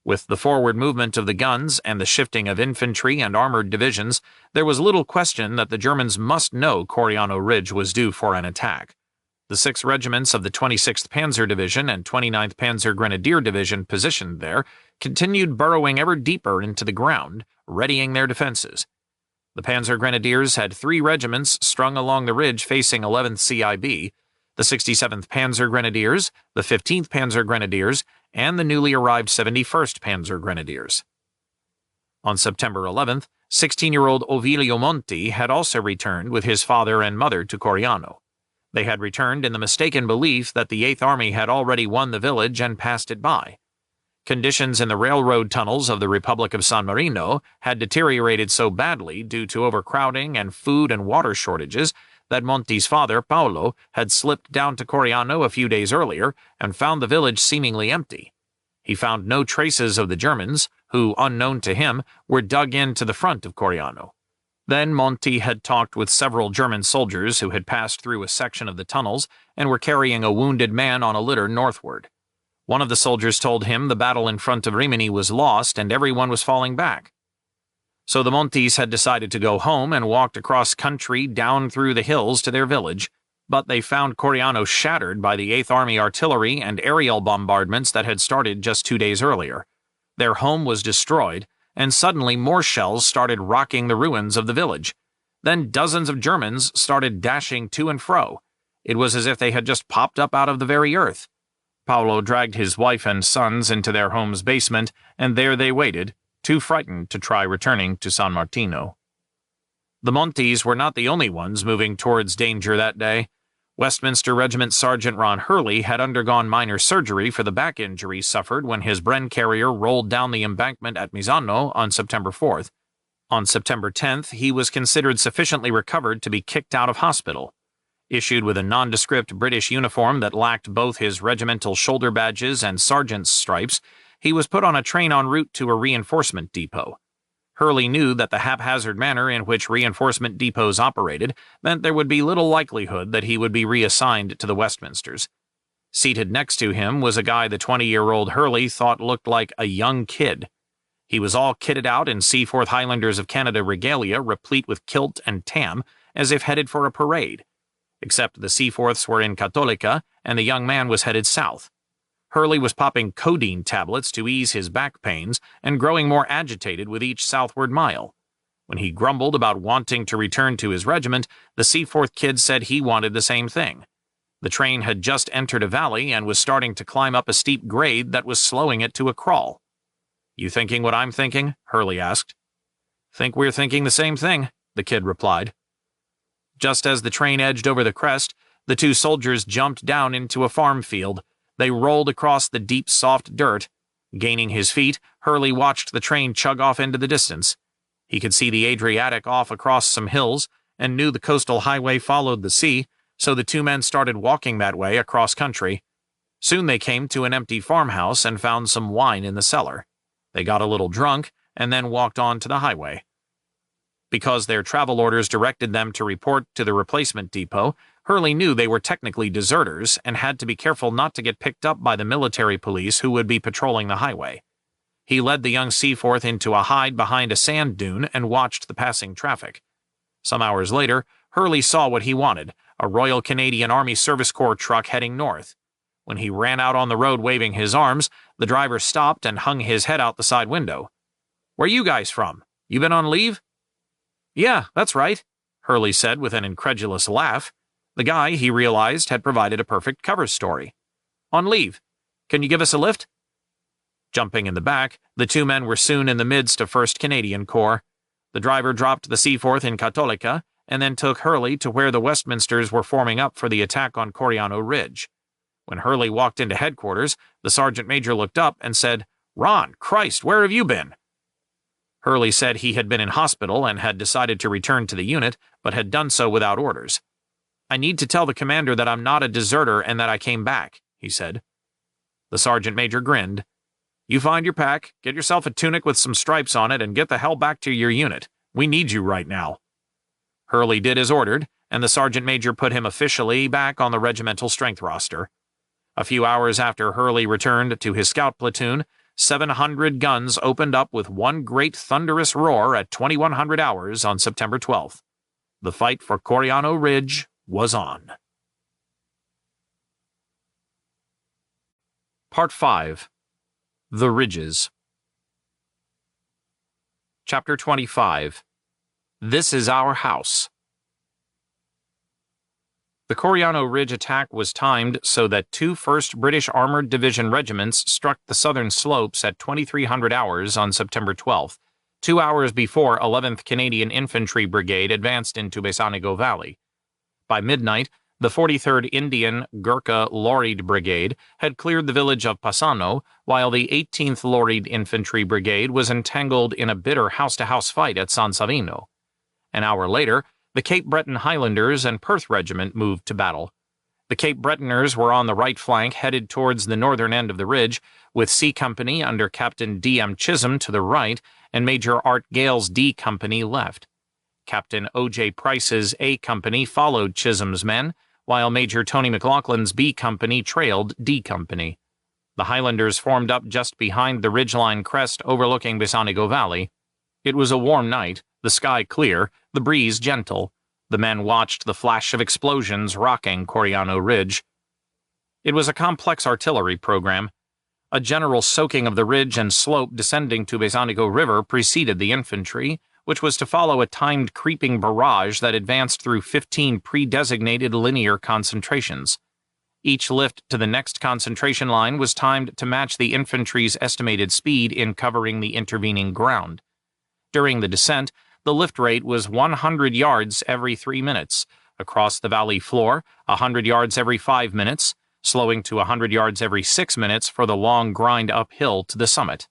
With the forward movement of the guns and the shifting of infantry and armored divisions, there was little question that the Germans must know Coriano Ridge was due for an attack. The 6 regiments of the 26th Panzer Division and 29th Panzer Grenadier Division positioned there continued burrowing ever deeper into the ground, readying their defenses. The Panzer Grenadiers had 3 regiments strung along the ridge facing 11th CIB, the 67th Panzer Grenadiers, the 15th Panzer Grenadiers, and the newly arrived 71st Panzer Grenadiers. On September 11th, 16-year-old Ovilio Monti had also returned with his father and mother to Coriano. They had returned in the mistaken belief that the Eighth Army had already won the village and passed it by. Conditions in the railroad tunnels of the Republic of San Marino had deteriorated so badly due to overcrowding and food and water shortages that Monti's father, Paolo, had slipped down to Coriano a few days earlier and found the village seemingly empty. He found no traces of the Germans, who, unknown to him, were dug into the front of Coriano. Then Monti had talked with several German soldiers who had passed through a section of the tunnels and were carrying a wounded man on a litter northward. One of the soldiers told him the battle in front of Rimini was lost and everyone was falling back. So the Montis had decided to go home and walked across country down through the hills to their village, but they found Coriano shattered by the Eighth Army artillery and aerial bombardments that had started just 2 days earlier. Their home was destroyed, and suddenly more shells started rocking the ruins of the village. Then dozens of Germans started dashing to and fro. It was as if they had just popped up out of the very earth. Paolo dragged his wife and sons into their home's basement, and there they waited, too frightened to try returning to San Martino. The Montis were not the only ones moving towards danger that day. Westminster Regiment Sergeant Ron Hurley had undergone minor surgery for the back injury suffered when his Bren carrier rolled down the embankment at Misano on September 4th. On September 10th, he was considered sufficiently recovered to be kicked out of hospital. Issued with a nondescript British uniform that lacked both his regimental shoulder badges and sergeant's stripes, he was put on a train en route to a reinforcement depot. Hurley knew that the haphazard manner in which reinforcement depots operated meant there would be little likelihood that he would be reassigned to the Westminsters. Seated next to him was a guy the 20-year-old Hurley thought looked like a young kid. He was all kitted out in Seaforth Highlanders of Canada regalia replete with kilt and tam, as if headed for a parade. Except the Seaforths were in Cattolica, and the young man was headed south. Hurley was popping codeine tablets to ease his back pains and growing more agitated with each southward mile. When he grumbled about wanting to return to his regiment, the Seaforth kid said he wanted the same thing. The train had just entered a valley and was starting to climb up a steep grade that was slowing it to a crawl. "You thinking what I'm thinking?" Hurley asked. "Think we're thinking the same thing," the kid replied. Just as the train edged over the crest, the two soldiers jumped down into a farm field. They rolled across the deep, soft dirt. Gaining his feet, Hurley watched the train chug off into the distance. He could see the Adriatic off across some hills and knew the coastal highway followed the sea, so the two men started walking that way across country. Soon they came to an empty farmhouse and found some wine in the cellar. They got a little drunk and then walked on to the highway. Because their travel orders directed them to report to the replacement depot, Hurley knew they were technically deserters and had to be careful not to get picked up by the military police who would be patrolling the highway. He led the young Seaforth into a hide behind a sand dune and watched the passing traffic. Some hours later, Hurley saw what he wanted, a Royal Canadian Army Service Corps truck heading north. When he ran out on the road waving his arms, the driver stopped and hung his head out the side window. "Where you guys from? You been on leave?" "Yeah, that's right," Hurley said with an incredulous laugh. The guy, he realized, had provided a perfect cover story. "On leave. Can you give us a lift?" Jumping in the back, the two men were soon in the midst of 1st Canadian Corps. The driver dropped the Seaforth in Cattolica and then took Hurley to where the Westminsters were forming up for the attack on Coriano Ridge. When Hurley walked into headquarters, the sergeant major looked up and said, "Ron, Christ, where have you been?" Hurley said he had been in hospital and had decided to return to the unit, but had done so without orders. "I need to tell the commander that I'm not a deserter and that I came back," he said. The sergeant major grinned. "You find your pack, get yourself a tunic with some stripes on it, and get the hell back to your unit. We need you right now." Hurley did as ordered, and the sergeant major put him officially back on the regimental strength roster. A few hours after Hurley returned to his scout platoon, 700 guns opened up with one great thunderous roar at 2100 hours on September 12th. The fight for Coriano Ridge was on. Part 5. The Ridges. Chapter 25. This is Our House. The Coriano Ridge attack was timed so that two 1st British Armored Division regiments struck the southern slopes at 2300 hours on September 12th, 2 hours before 11th Canadian Infantry Brigade advanced into Besanigo Valley. By midnight, the 43rd Indian Gurkha Lorried Brigade had cleared the village of Pasano, while the 18th Lorried Infantry Brigade was entangled in a bitter house-to-house fight at San Savino. An hour later, the Cape Breton Highlanders and Perth Regiment moved to battle. The Cape Bretoners were on the right flank headed towards the northern end of the ridge, with C Company under Captain D. M. Chisholm to the right and Major Art Gale's D Company left. Captain O. J. Price's A Company followed Chisholm's men, while Major Tony McLaughlin's B Company trailed D Company. The Highlanders formed up just behind the ridgeline crest overlooking Besanigo Valley. It was a warm night, the sky clear, the breeze gentle. The men watched the flash of explosions rocking Coriano Ridge. It was a complex artillery program. A general soaking of the ridge and slope descending to Besanigo River preceded the infantry, which was to follow a timed creeping barrage that advanced through 15 pre-designated linear concentrations. Each lift to the next concentration line was timed to match the infantry's estimated speed in covering the intervening ground. During the descent, the lift rate was 100 yards every 3 minutes, across the valley floor, 100 yards every 5 minutes, slowing to 100 yards every 6 minutes for the long grind uphill to the summit.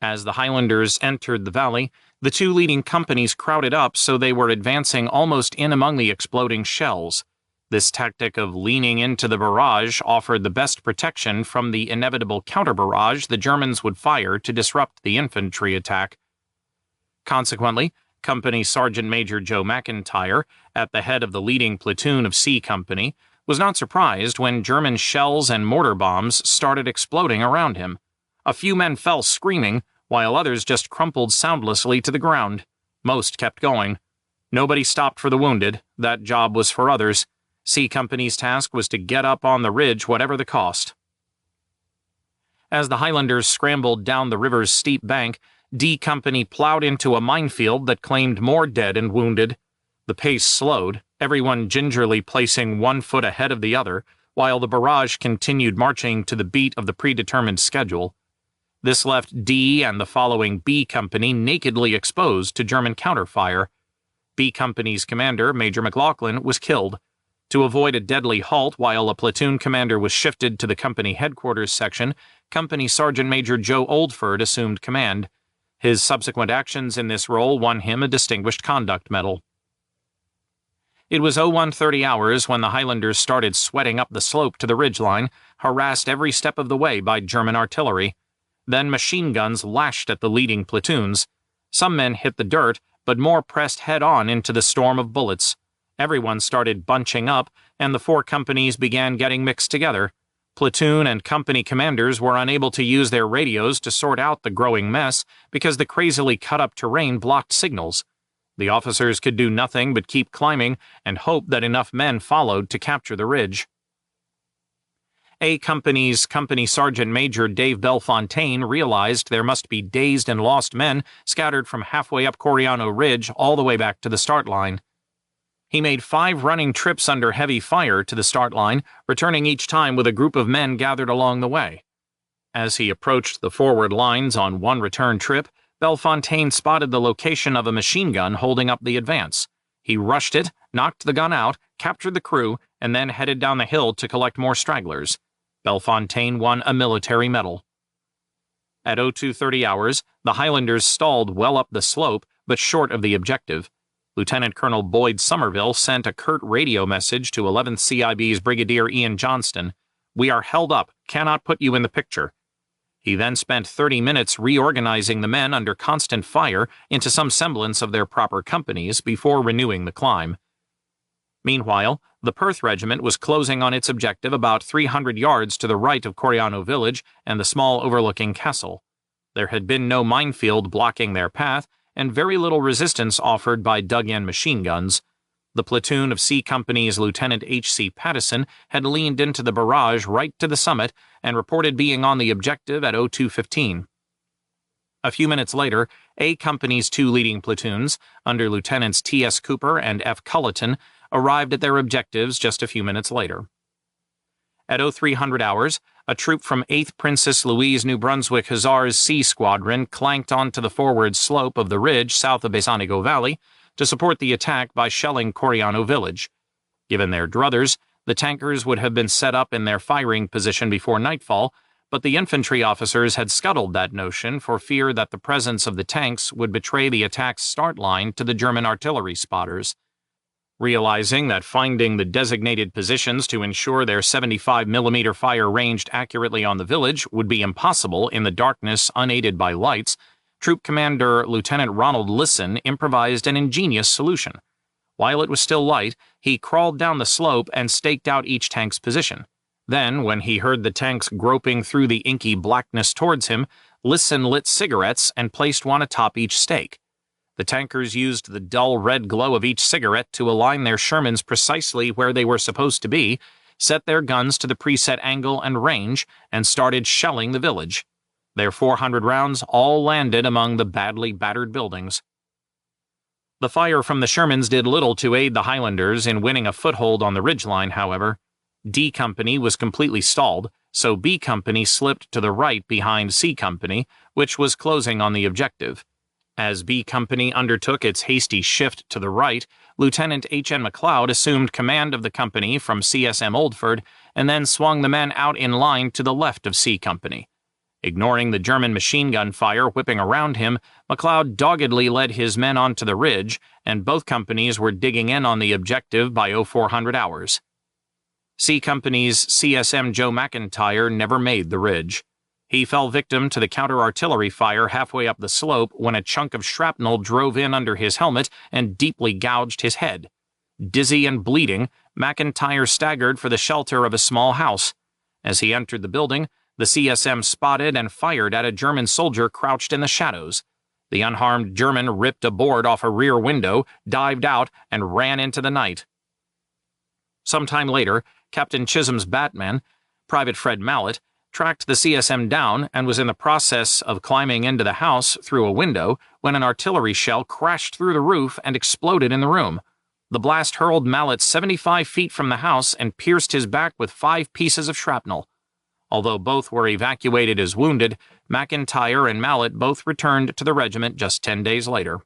As the Highlanders entered the valley, the two leading companies crowded up so they were advancing almost in among the exploding shells. This tactic of leaning into the barrage offered the best protection from the inevitable counter-barrage the Germans would fire to disrupt the infantry attack. Consequently, Company Sergeant Major Joe McIntyre, at the head of the leading platoon of C Company, was not surprised when German shells and mortar bombs started exploding around him. A few men fell screaming, while others just crumpled soundlessly to the ground. Most kept going. Nobody stopped for the wounded. That job was for others. C Company's task was to get up on the ridge whatever the cost. As the Highlanders scrambled down the river's steep bank, D Company plowed into a minefield that claimed more dead and wounded. The pace slowed, everyone gingerly placing 1 foot ahead of the other, while the barrage continued marching to the beat of the predetermined schedule. This left D and the following B Company nakedly exposed to German counterfire. B Company's commander, Major McLaughlin, was killed. To avoid a deadly halt while a platoon commander was shifted to the company headquarters section, Company Sergeant Major Joe Oldford assumed command. His subsequent actions in this role won him a Distinguished Conduct Medal. It was 01:30 hours when the Highlanders started sweating up the slope to the ridgeline, harassed every step of the way by German artillery. Then machine guns lashed at the leading platoons. Some men hit the dirt, but more pressed head-on into the storm of bullets. Everyone started bunching up, and the 4 companies began getting mixed together. Platoon and company commanders were unable to use their radios to sort out the growing mess because the crazily cut-up terrain blocked signals. The officers could do nothing but keep climbing and hope that enough men followed to capture the ridge. A Company's Company Sergeant Major Dave Bellefontaine realized there must be dazed and lost men scattered from halfway up Coriano Ridge all the way back to the start line. He made 5 running trips under heavy fire to the start line, returning each time with a group of men gathered along the way. As he approached the forward lines on one return trip, Bellefontaine spotted the location of a machine gun holding up the advance. He rushed it, knocked the gun out, captured the crew, and then headed down the hill to collect more stragglers. Bellefontaine won a military medal. At 02:30 hours, the Highlanders stalled well up the slope, but short of the objective. Lieutenant Colonel Boyd Somerville sent a curt radio message to 11th CIB's Brigadier Ian Johnston. "We are held up, cannot put you in the picture." He then spent 30 minutes reorganizing the men under constant fire into some semblance of their proper companies before renewing the climb. Meanwhile, the Perth Regiment was closing on its objective about 300 yards to the right of Coriano Village and the small overlooking castle. There had been no minefield blocking their path, and very little resistance offered by dug-in machine guns. The platoon of C Company's Lieutenant H.C. Pattison had leaned into the barrage right to the summit and reported being on the objective at 02:15. A few minutes later, A Company's 2 leading platoons, under Lieutenants T.S. Cooper and F. Culleton, arrived at their objectives just a few minutes later. At 0300 hours, a troop from 8th Princess Louise New Brunswick Hussars C Squadron clanked onto the forward slope of the ridge south of Besanigo Valley to support the attack by shelling Coriano Village. Given their druthers, the tankers would have been set up in their firing position before nightfall, but the infantry officers had scuttled that notion for fear that the presence of the tanks would betray the attack's start line to the German artillery spotters. Realizing that finding the designated positions to ensure their 75mm fire ranged accurately on the village would be impossible in the darkness unaided by lights, Troop Commander Lieutenant Ronald Lisson improvised an ingenious solution. While it was still light, he crawled down the slope and staked out each tank's position. Then, when he heard the tanks groping through the inky blackness towards him, Lisson lit cigarettes and placed one atop each stake. The tankers used the dull red glow of each cigarette to align their Shermans precisely where they were supposed to be, set their guns to the preset angle and range, and started shelling the village. Their 400 rounds all landed among the badly battered buildings. The fire from the Shermans did little to aid the Highlanders in winning a foothold on the ridgeline, however. D Company was completely stalled, so B Company slipped to the right behind C Company, which was closing on the objective. As B Company undertook its hasty shift to the right, Lieutenant H.N. McLeod assumed command of the company from CSM Oldford and then swung the men out in line to the left of C Company. Ignoring the German machine gun fire whipping around him, McLeod doggedly led his men onto the ridge, and both companies were digging in on the objective by 0400 hours. C Company's CSM Joe McIntyre never made the ridge. He fell victim to the counter-artillery fire halfway up the slope when a chunk of shrapnel drove in under his helmet and deeply gouged his head. Dizzy and bleeding, McIntyre staggered for the shelter of a small house. As he entered the building, the CSM spotted and fired at a German soldier crouched in the shadows. The unharmed German ripped a board off a rear window, dived out, and ran into the night. Sometime later, Captain Chisholm's Batman, Private Fred Mallet, tracked the CSM down and was in the process of climbing into the house through a window when an artillery shell crashed through the roof and exploded in the room. The blast hurled Mallet 75 feet from the house and pierced his back with 5 pieces of shrapnel. Although both were evacuated as wounded, McIntyre and Mallet both returned to the regiment just 10 days later.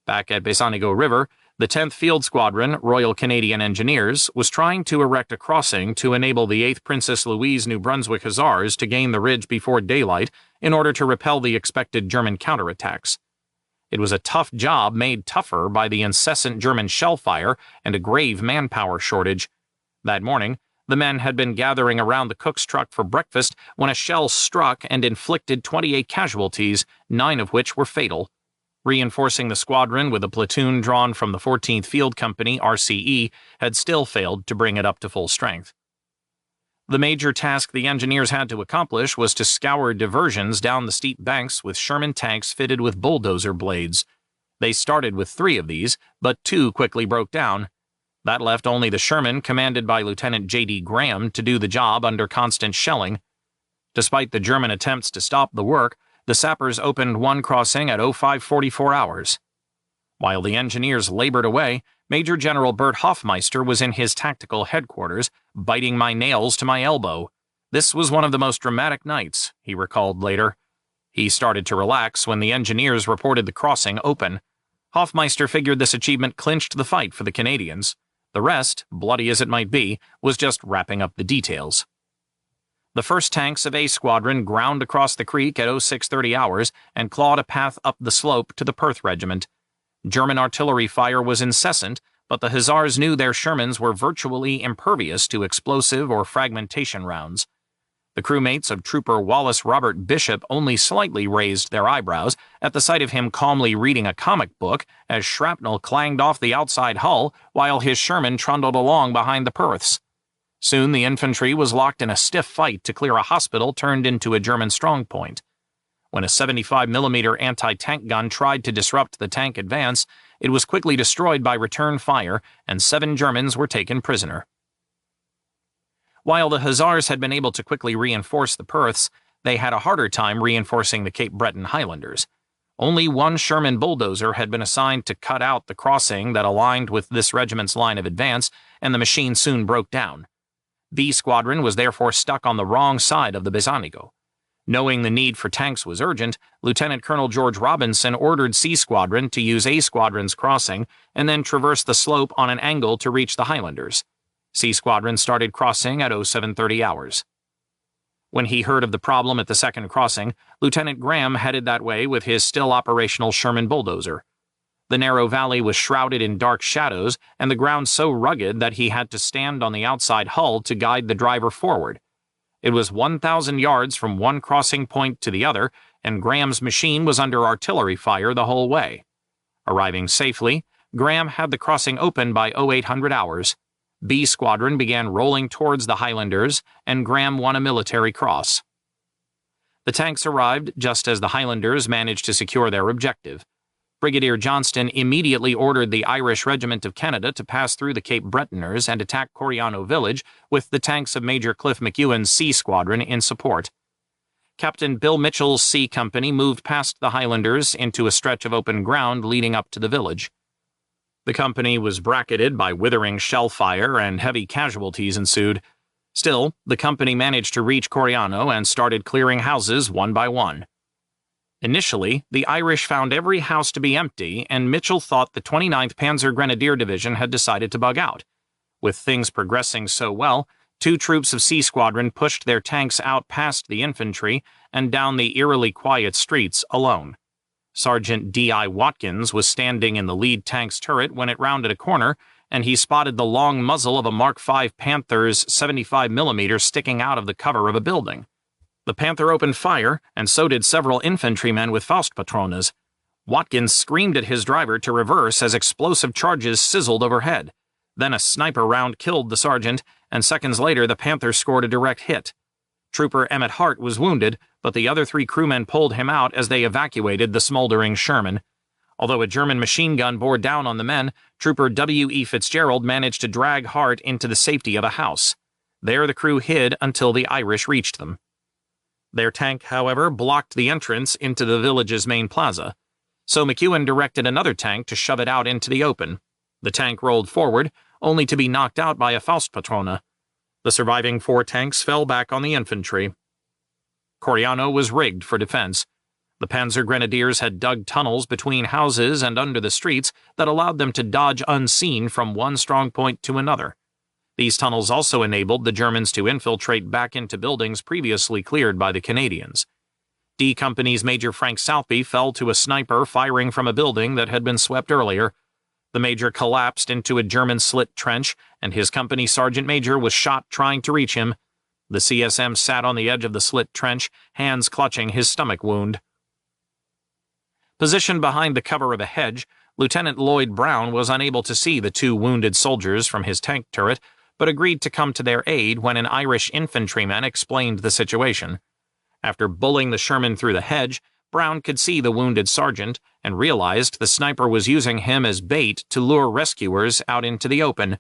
Back at Besanigo River, the 10th Field Squadron, Royal Canadian Engineers, was trying to erect a crossing to enable the 8th Princess Louise New Brunswick Hussars to gain the ridge before daylight in order to repel the expected German counterattacks. It was a tough job made tougher by the incessant German shell fire and a grave manpower shortage. That morning, the men had been gathering around the cook's truck for breakfast when a shell struck and inflicted 28 casualties, 9 of which were fatal. Reinforcing the squadron with a platoon drawn from the 14th Field Company, RCE, had still failed to bring it up to full strength. The major task the engineers had to accomplish was to scour diversions down the steep banks with Sherman tanks fitted with bulldozer blades. They started with 3 of these, but 2 quickly broke down. That left only the Sherman, commanded by Lieutenant J.D. Graham, to do the job under constant shelling. Despite the German attempts to stop the work, the sappers opened one crossing at 0544 hours. While the engineers labored away, Major General Bert Hoffmeister was in his tactical headquarters, biting my nails to my elbow. This was one of the most dramatic nights, he recalled later. He started to relax when the engineers reported the crossing open. Hoffmeister figured this achievement clinched the fight for the Canadians. The rest, bloody as it might be, was just wrapping up the details. The first tanks of A Squadron ground across the creek at 0630 hours and clawed a path up the slope to the Perth Regiment. German artillery fire was incessant, but the Hussars knew their Shermans were virtually impervious to explosive or fragmentation rounds. The crewmates of Trooper Wallace Robert Bishop only slightly raised their eyebrows at the sight of him calmly reading a comic book as shrapnel clanged off the outside hull while his Sherman trundled along behind the Perths. Soon the infantry was locked in a stiff fight to clear a hospital turned into a German strongpoint. When a 75mm anti-tank gun tried to disrupt the tank advance, it was quickly destroyed by return fire, and 7 Germans were taken prisoner. While the Hussars had been able to quickly reinforce the Perths, they had a harder time reinforcing the Cape Breton Highlanders. Only 1 Sherman bulldozer had been assigned to cut out the crossing that aligned with this regiment's line of advance, and the machine soon broke down. B Squadron was therefore stuck on the wrong side of the Bisanico. Knowing the need for tanks was urgent, Lieutenant Colonel George Robinson ordered C Squadron to use A Squadron's crossing and then traverse the slope on an angle to reach the Highlanders. C Squadron started crossing at 0730 hours. When he heard of the problem at the second crossing, Lieutenant Graham headed that way with his still operational Sherman bulldozer. The narrow valley was shrouded in dark shadows and the ground so rugged that he had to stand on the outside hull to guide the driver forward. It was 1,000 yards from one crossing point to the other, and Graham's machine was under artillery fire the whole way. Arriving safely, Graham had the crossing open by 0800 hours. B Squadron began rolling towards the Highlanders, and Graham won a military cross. The tanks arrived just as the Highlanders managed to secure their objective. Brigadier Johnston immediately ordered the Irish Regiment of Canada to pass through the Cape Bretoners and attack Coriano village with the tanks of Major Cliff McEwen's C Squadron in support. Captain Bill Mitchell's C Company moved past the Highlanders into a stretch of open ground leading up to the village. The company was bracketed by withering shell fire and heavy casualties ensued. Still, the company managed to reach Coriano and started clearing houses one by one. Initially, the Irish found every house to be empty, and Mitchell thought the 29th Panzer Grenadier Division had decided to bug out. With things progressing so well, 2 troops of C Squadron pushed their tanks out past the infantry and down the eerily quiet streets alone. Sergeant D.I. Watkins was standing in the lead tank's turret when it rounded a corner, and he spotted the long muzzle of a Mark V Panther's 75mm sticking out of the cover of a building. The Panther opened fire, and so did several infantrymen with Faustpatrones. Watkins screamed at his driver to reverse as explosive charges sizzled overhead. Then a sniper round killed the sergeant, and seconds later the Panther scored a direct hit. Trooper Emmett Hart was wounded, but the other 3 crewmen pulled him out as they evacuated the smoldering Sherman. Although a German machine gun bore down on the men, Trooper W.E. Fitzgerald managed to drag Hart into the safety of a house. There the crew hid until the Irish reached them. Their tank, however, blocked the entrance into the village's main plaza, so McEwen directed another tank to shove it out into the open. The tank rolled forward, only to be knocked out by a Faustpatrone. The surviving 4 tanks fell back on the infantry. Coriano was rigged for defense. The Panzer Grenadiers had dug tunnels between houses and under the streets that allowed them to dodge unseen from one strong point to another. These tunnels also enabled the Germans to infiltrate back into buildings previously cleared by the Canadians. D Company's Major Frank Southby fell to a sniper firing from a building that had been swept earlier. The major collapsed into a German slit trench, and his company sergeant major was shot trying to reach him. The CSM sat on the edge of the slit trench, hands clutching his stomach wound. Positioned behind the cover of a hedge, Lieutenant Lloyd Brown was unable to see the 2 wounded soldiers from his tank turret, but agreed to come to their aid when an Irish infantryman explained the situation. After bullying the Sherman through the hedge, Brown could see the wounded sergeant and realized the sniper was using him as bait to lure rescuers out into the open.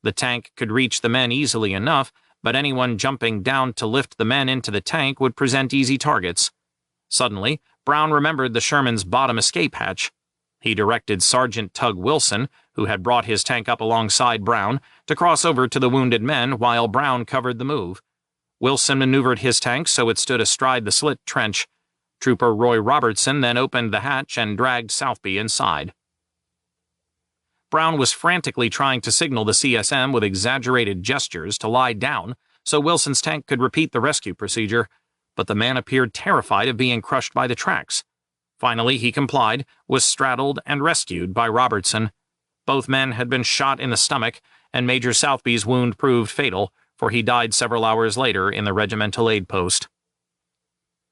The tank could reach the men easily enough, but anyone jumping down to lift the men into the tank would present easy targets. Suddenly, Brown remembered the Sherman's bottom escape hatch. He directed Sergeant Tug Wilson, who had brought his tank up alongside Brown, to cross over to the wounded men while Brown covered the move. Wilson maneuvered his tank so it stood astride the slit trench. Trooper Roy Robertson then opened the hatch and dragged Southby inside. Brown was frantically trying to signal the CSM with exaggerated gestures to lie down so Wilson's tank could repeat the rescue procedure, but the man appeared terrified of being crushed by the tracks. Finally, he complied, was straddled and rescued by Robertson. Both men had been shot in the stomach, and Major Southby's wound proved fatal, for he died several hours later in the regimental aid post.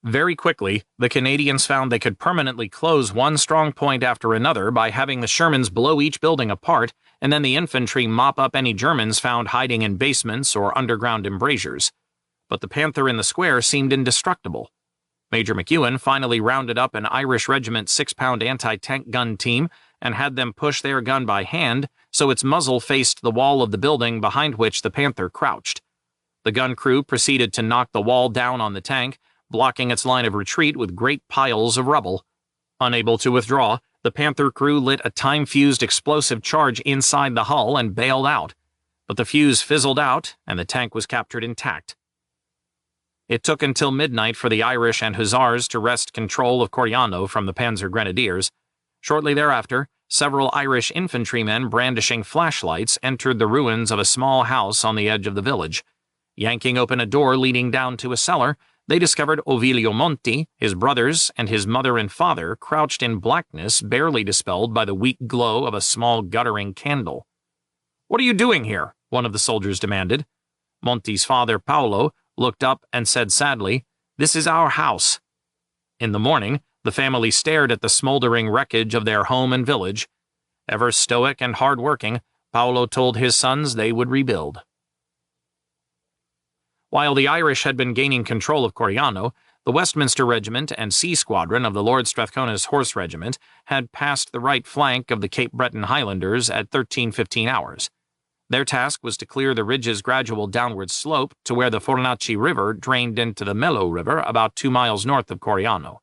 Very quickly, the Canadians found they could permanently close one strong point after another by having the Shermans blow each building apart, and then the infantry mop up any Germans found hiding in basements or underground embrasures. But the Panther in the square seemed indestructible. Major McEwen finally rounded up an Irish Regiment 6-pound anti-tank gun team and had them push their gun by hand so its muzzle faced the wall of the building behind which the Panther crouched. The gun crew proceeded to knock the wall down on the tank, blocking its line of retreat with great piles of rubble. Unable to withdraw, the Panther crew lit a time-fused explosive charge inside the hull and bailed out. but the fuse fizzled out and the tank was captured intact. It took until midnight for the Irish and Hussars to wrest control of Coriano from the Panzer Grenadiers. Shortly thereafter, several Irish infantrymen brandishing flashlights entered the ruins of a small house on the edge of the village. Yanking open a door leading down to a cellar, they discovered Ovilio Monti, his brothers, and his mother and father crouched in blackness barely dispelled by the weak glow of a small guttering candle. "What are you doing here?" one of the soldiers demanded. Monti's father, Paolo, looked up and said sadly, "This is our house." In the morning, the family stared at the smoldering wreckage of their home and village. Ever stoic and hard-working, Paolo told his sons they would rebuild. While the Irish had been gaining control of Coriano, the Westminster Regiment and C Squadron of the Lord Strathcona's Horse Regiment had passed the right flank of the Cape Breton Highlanders at 13:15 hours. Their task was to clear the ridge's gradual downward slope to where the Fornaci River drained into the Melo River about 2 miles north of Coriano.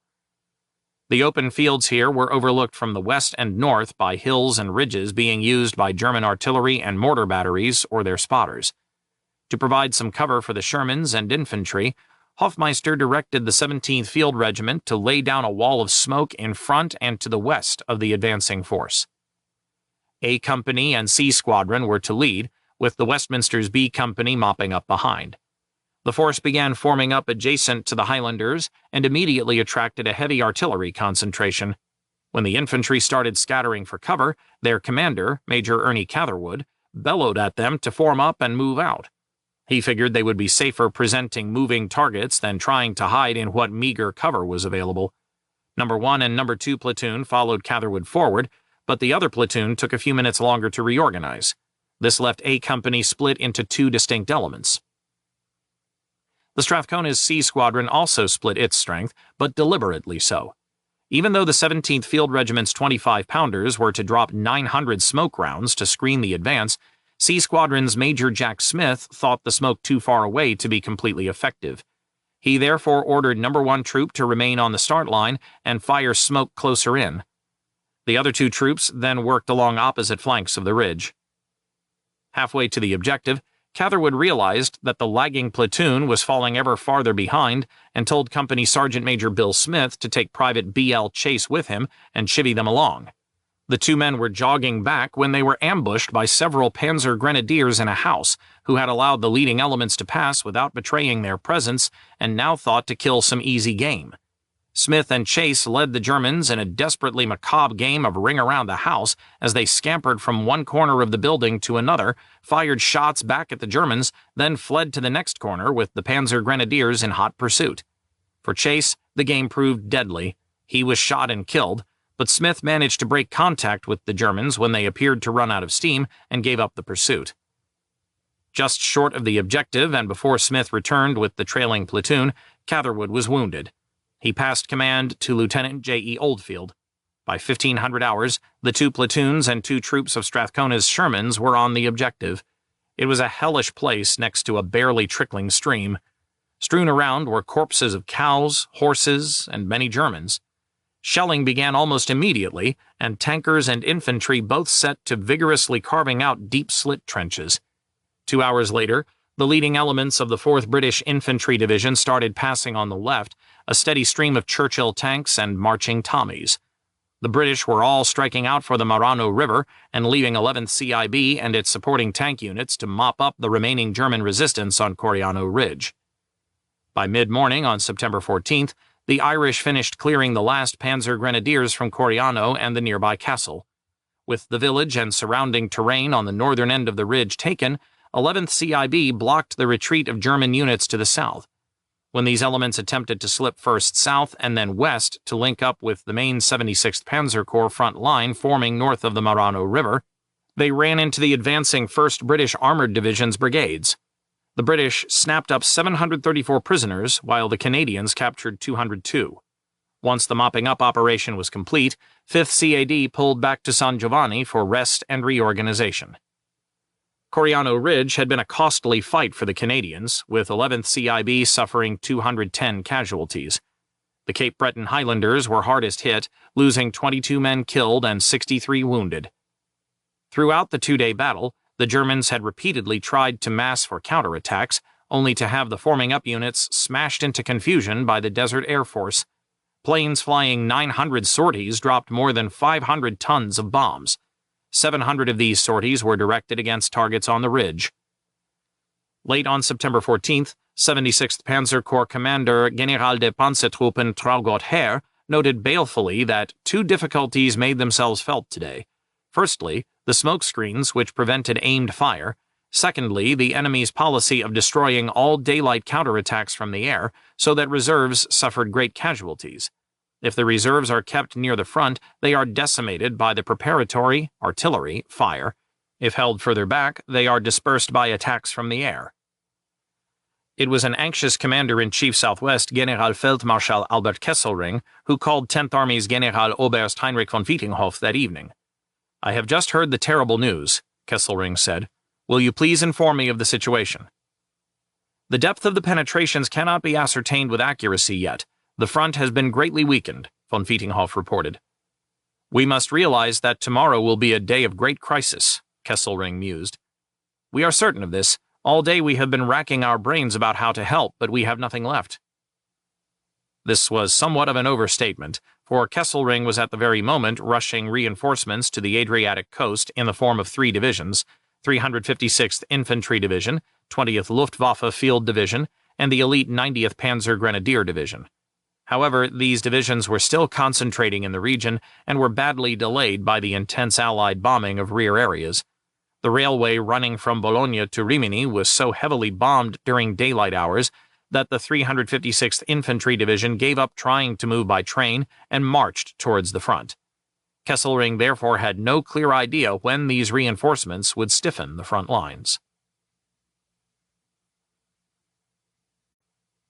The open fields here were overlooked from the west and north by hills and ridges being used by German artillery and mortar batteries or their spotters. To provide some cover for the Shermans and infantry, Hofmeister directed the 17th Field Regiment to lay down a wall of smoke in front and to the west of the advancing force. A Company and C Squadron were to lead, with the Westminster's B Company mopping up behind. The force began forming up adjacent to the Highlanders and immediately attracted a heavy artillery concentration. When the infantry started scattering for cover, their commander, Major Ernie Catherwood, bellowed at them to form up and move out. He figured they would be safer presenting moving targets than trying to hide in what meager cover was available. Number 1 and Number 2 platoon followed Catherwood forward, but the other platoon took a few minutes longer to reorganize. This left A Company split into 2 distinct elements. The Strathcona's C Squadron also split its strength, but deliberately so. Even though the 17th Field Regiment's 25-pounders were to drop 900 smoke rounds to screen the advance, C Squadron's Major Jack Smith thought the smoke too far away to be completely effective. He therefore ordered Number 1 troop to remain on the start line and fire smoke closer in. The other 2 troops then worked along opposite flanks of the ridge. Halfway to the objective, Catherwood realized that the lagging platoon was falling ever farther behind and told Company Sergeant Major Bill Smith to take Private B.L. Chase with him and chivvy them along. The 2 men were jogging back when they were ambushed by several Panzer Grenadiers in a house who had allowed the leading elements to pass without betraying their presence and now thought to kill some easy game. Smith and Chase led the Germans in a desperately macabre game of ring around the house as they scampered from one corner of the building to another, fired shots back at the Germans, then fled to the next corner with the Panzer Grenadiers in hot pursuit. For Chase, the game proved deadly. He was shot and killed, but Smith managed to break contact with the Germans when they appeared to run out of steam and gave up the pursuit. Just short of the objective and before Smith returned with the trailing platoon, Catherwood was wounded. He passed command to Lieutenant J.E. Oldfield. By 1500 hours, the 2 platoons and 2 troops of Strathcona's Shermans were on the objective. It was a hellish place next to a barely trickling stream. Strewn around were corpses of cows, horses, and many Germans. Shelling began almost immediately, and tankers and infantry both set to vigorously carving out deep slit trenches. 2 hours later, the leading elements of the 4th British Infantry Division started passing on the left, a steady stream of Churchill tanks and marching Tommies. The British were all striking out for the Marano River and leaving 11th CIB and its supporting tank units to mop up the remaining German resistance on Coriano Ridge. By mid-morning on September 14th, the Irish finished clearing the last Panzer Grenadiers from Coriano and the nearby castle. With the village and surrounding terrain on the northern end of the ridge taken, 11th CIB blocked the retreat of German units to the south. When these elements attempted to slip first south and then west to link up with the main 76th Panzer Corps front line forming north of the Marano River, they ran into the advancing 1st British Armoured Division's brigades. The British snapped up 734 prisoners, while the Canadians captured 202. Once the mopping-up operation was complete, 5th CAD pulled back to San Giovanni for rest and reorganization. Coriano Ridge had been a costly fight for the Canadians, with 11th CIB suffering 210 casualties. The Cape Breton Highlanders were hardest hit, losing 22 men killed and 63 wounded. Throughout the 2-day battle, The Germans had repeatedly tried to mass for counterattacks, only to have the forming up units smashed into confusion by the Desert Air Force. Planes flying 900 sorties dropped more than 500 tons of bombs. 700 of these sorties were directed against targets on the ridge. Late on September 14th, 76th Panzer Corps Commander General de Panzertruppen Traugott Herr noted balefully that two difficulties made themselves felt today. Firstly, the smoke screens which prevented aimed fire. Secondly, the enemy's policy of destroying all daylight counterattacks from the air, so that reserves suffered great casualties. If the reserves are kept near the front, they are decimated by the preparatory artillery fire. If held further back, they are dispersed by attacks from the air. It was an anxious Commander-in-Chief Southwest Generalfeldmarschall Albert Kesselring who called 10th Army's Generaloberst Heinrich von Vietinghoff that evening. "I have just heard the terrible news," Kesselring said. "Will you please inform me of the situation?" "The depth of the penetrations cannot be ascertained with accuracy yet. The front has been greatly weakened," von Vietinghoff reported. "We must realize that tomorrow will be a day of great crisis," Kesselring mused. "We are certain of this. All day we have been racking our brains about how to help, but we have nothing left." This was somewhat of an overstatement, for Kesselring was at the very moment rushing reinforcements to the Adriatic coast in the form of 3 divisions, 356th Infantry Division, 20th Luftwaffe Field Division, and the elite 90th Panzer Grenadier Division. However, these divisions were still concentrating in the region and were badly delayed by the intense Allied bombing of rear areas. The railway running from Bologna to Rimini was so heavily bombed during daylight hours that the 356th Infantry Division gave up trying to move by train and marched towards the front. Kesselring therefore had no clear idea when these reinforcements would stiffen the front lines.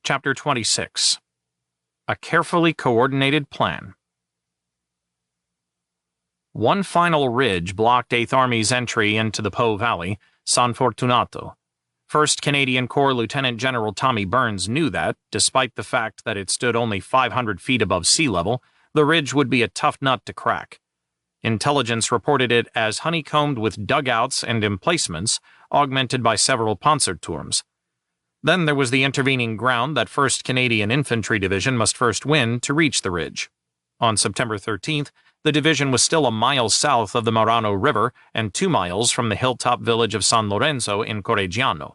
Chapter 26. A carefully coordinated plan. One final ridge blocked 8th Army's entry into the Po Valley, San Fortunato. 1st Canadian Corps Lieutenant General Tommy Burns knew that, despite the fact that it stood only 500 feet above sea level, the ridge would be a tough nut to crack. Intelligence reported it as honeycombed with dugouts and emplacements, augmented by several Panzerturms. Then there was the intervening ground that 1st Canadian Infantry Division must first win to reach the ridge. On September 13th, the division was still a mile south of the Marano River and 2 miles from the hilltop village of San Lorenzo in Correggiano.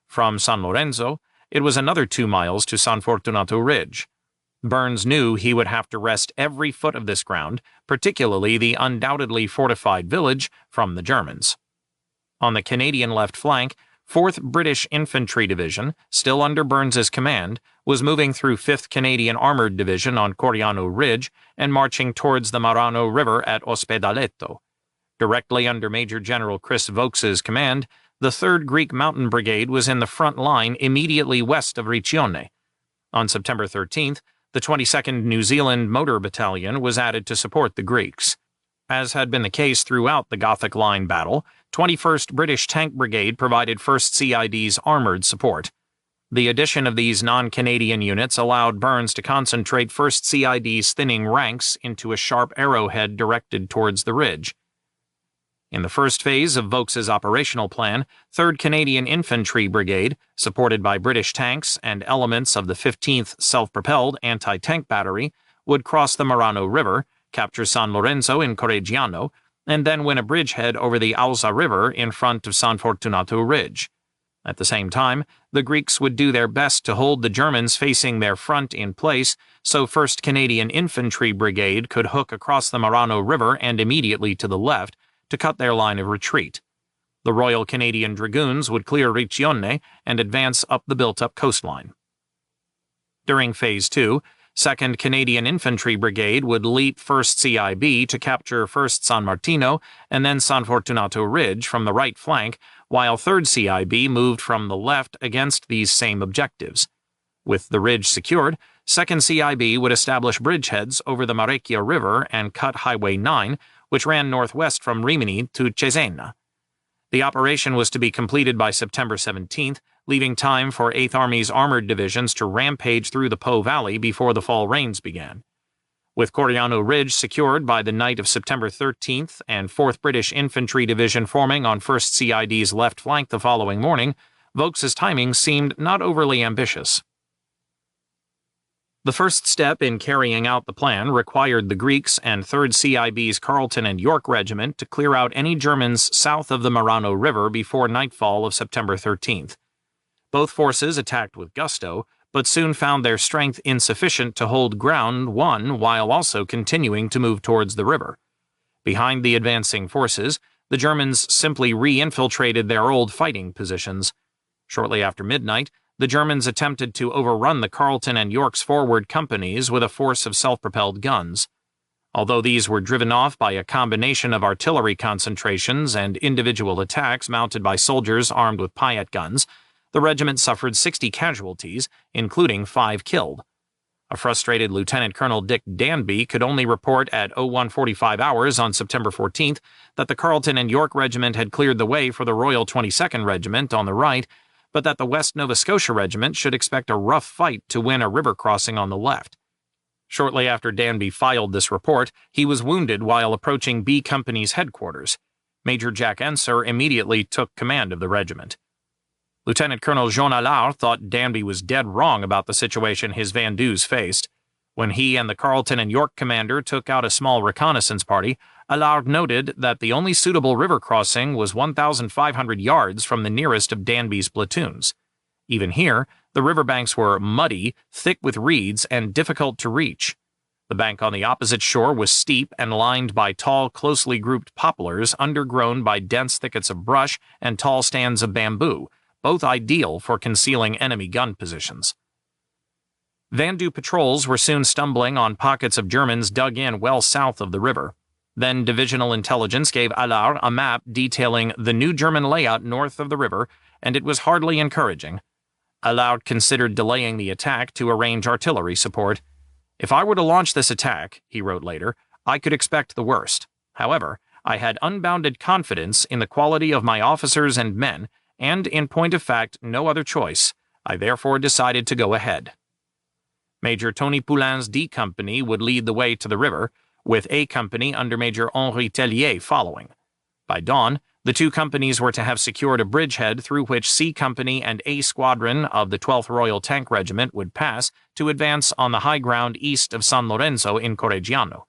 From San Lorenzo, it was another 2 miles to San Fortunato Ridge. Burns knew he would have to wrest every foot of this ground, particularly the undoubtedly fortified village, from the Germans. On the Canadian left flank, 4th British Infantry Division, still under Burns's command, was moving through 5th Canadian Armored Division on Coriano Ridge and marching towards the Marano River at Ospedaletto. Directly under Major General Chris Vokes's command, the 3rd Greek Mountain Brigade was in the front line immediately west of Riccione. On September 13th, the 22nd New Zealand Motor Battalion was added to support the Greeks. As had been the case throughout the Gothic Line battle, 21st British Tank Brigade provided 1st CID's armored support. The addition of these non-Canadian units allowed Burns to concentrate 1st CID's thinning ranks into a sharp arrowhead directed towards the ridge. In the first phase of Vokes's operational plan, 3rd Canadian Infantry Brigade, supported by British tanks and elements of the 15th Self-Propelled Anti-Tank Battery, would cross the Marano River, capture San Lorenzo in Correggiano, and then win a bridgehead over the Ausa River in front of San Fortunato Ridge. At the same time, the Greeks would do their best to hold the Germans facing their front in place so 1st Canadian Infantry Brigade could hook across the Marano River and immediately to the left to cut their line of retreat. The Royal Canadian Dragoons would clear Riccione and advance up the built-up coastline. During Phase 2, 2nd Canadian Infantry Brigade would leap 1st CIB to capture 1st San Martino and then San Fortunato Ridge from the right flank, while 3rd CIB moved from the left against these same objectives. With the ridge secured, 2nd CIB would establish bridgeheads over the Marecchia River and cut Highway 9, which ran northwest from Rimini to Cesena. The operation was to be completed by September 17th, leaving time for 8th Army's armored divisions to rampage through the Po Valley before the fall rains began. With Coriano Ridge secured by the night of September 13th and 4th British Infantry Division forming on 1st CID's left flank the following morning, Vokes's timing seemed not overly ambitious. The first step in carrying out the plan required the Greeks and 3rd CIB's Carleton and York Regiment to clear out any Germans south of the Marano River before nightfall of September 13th. Both forces attacked with gusto, but soon found their strength insufficient to hold ground while also continuing to move towards the river. Behind the advancing forces, the Germans simply re-infiltrated their old fighting positions. Shortly after midnight, the Germans attempted to overrun the Carleton and York's forward companies with a force of self-propelled guns. Although these were driven off by a combination of artillery concentrations and individual attacks mounted by soldiers armed with Piat guns, the regiment suffered 60 casualties, including 5 killed. A frustrated Lieutenant Colonel Dick Danby could only report at 01:45 hours on September 14th that the Carleton and York Regiment had cleared the way for the Royal 22nd Regiment on the right, but that the West Nova Scotia Regiment should expect a rough fight to win a river crossing on the left. Shortly after Danby filed this report, he was wounded while approaching B Company's headquarters. Major Jack Enser immediately took command of the regiment. Lieutenant Colonel Jean Allard thought Danby was dead wrong about the situation his Vendus faced. When he and the Carleton and York commander took out a small reconnaissance party, Allard noted that the only suitable river crossing was 1,500 yards from the nearest of Danby's platoons. Even here, the riverbanks were muddy, thick with reeds, and difficult to reach. The bank on the opposite shore was steep and lined by tall, closely grouped poplars undergrown by dense thickets of brush and tall stands of bamboo, both ideal for concealing enemy gun positions. Vendu patrols were soon stumbling on pockets of Germans dug in well south of the river. Then divisional intelligence gave Allard a map detailing the new German layout north of the river, and it was hardly encouraging. Allard considered delaying the attack to arrange artillery support. "If I were to launch this attack," he wrote later, "I could expect the worst. However, I had unbounded confidence in the quality of my officers and men, and in point of fact no other choice. I therefore decided to go ahead." Major Tony Poulin's D Company would lead the way to the river, with A Company under Major Henri Tellier following. By dawn, the two companies were to have secured a bridgehead through which C Company and A Squadron of the 12th Royal Tank Regiment would pass to advance on the high ground east of San Lorenzo in Correggiano.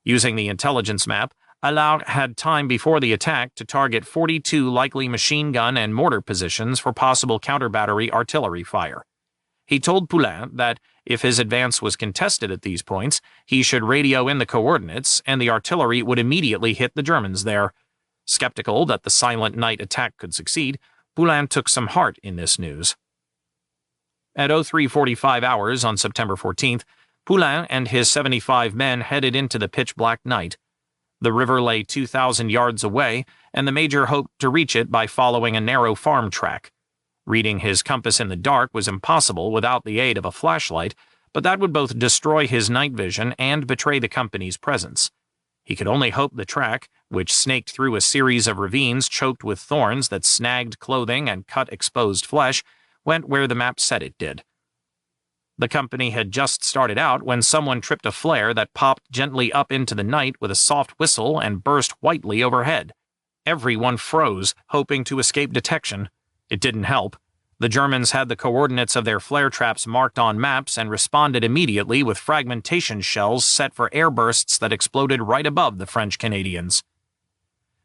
Using the intelligence map, Allard had time before the attack to target 42 likely machine gun and mortar positions for possible counter-battery artillery fire. He told Poulin that if his advance was contested at these points, he should radio in the coordinates and the artillery would immediately hit the Germans there. Skeptical that the silent night attack could succeed, Poulin took some heart in this news. At 03:45 hours on September 14th, Poulin and his 75 men headed into the pitch-black night. The river lay 2,000 yards away, and the major hoped to reach it by following a narrow farm track. Reading his compass in the dark was impossible without the aid of a flashlight, but that would both destroy his night vision and betray the company's presence. He could only hope the track, which snaked through a series of ravines choked with thorns that snagged clothing and cut exposed flesh, went where the map said it did. The company had just started out when someone tripped a flare that popped gently up into the night with a soft whistle and burst whitely overhead. Everyone froze, hoping to escape detection. It didn't help. The Germans had the coordinates of their flare traps marked on maps and responded immediately with fragmentation shells set for air bursts that exploded right above the French Canadians.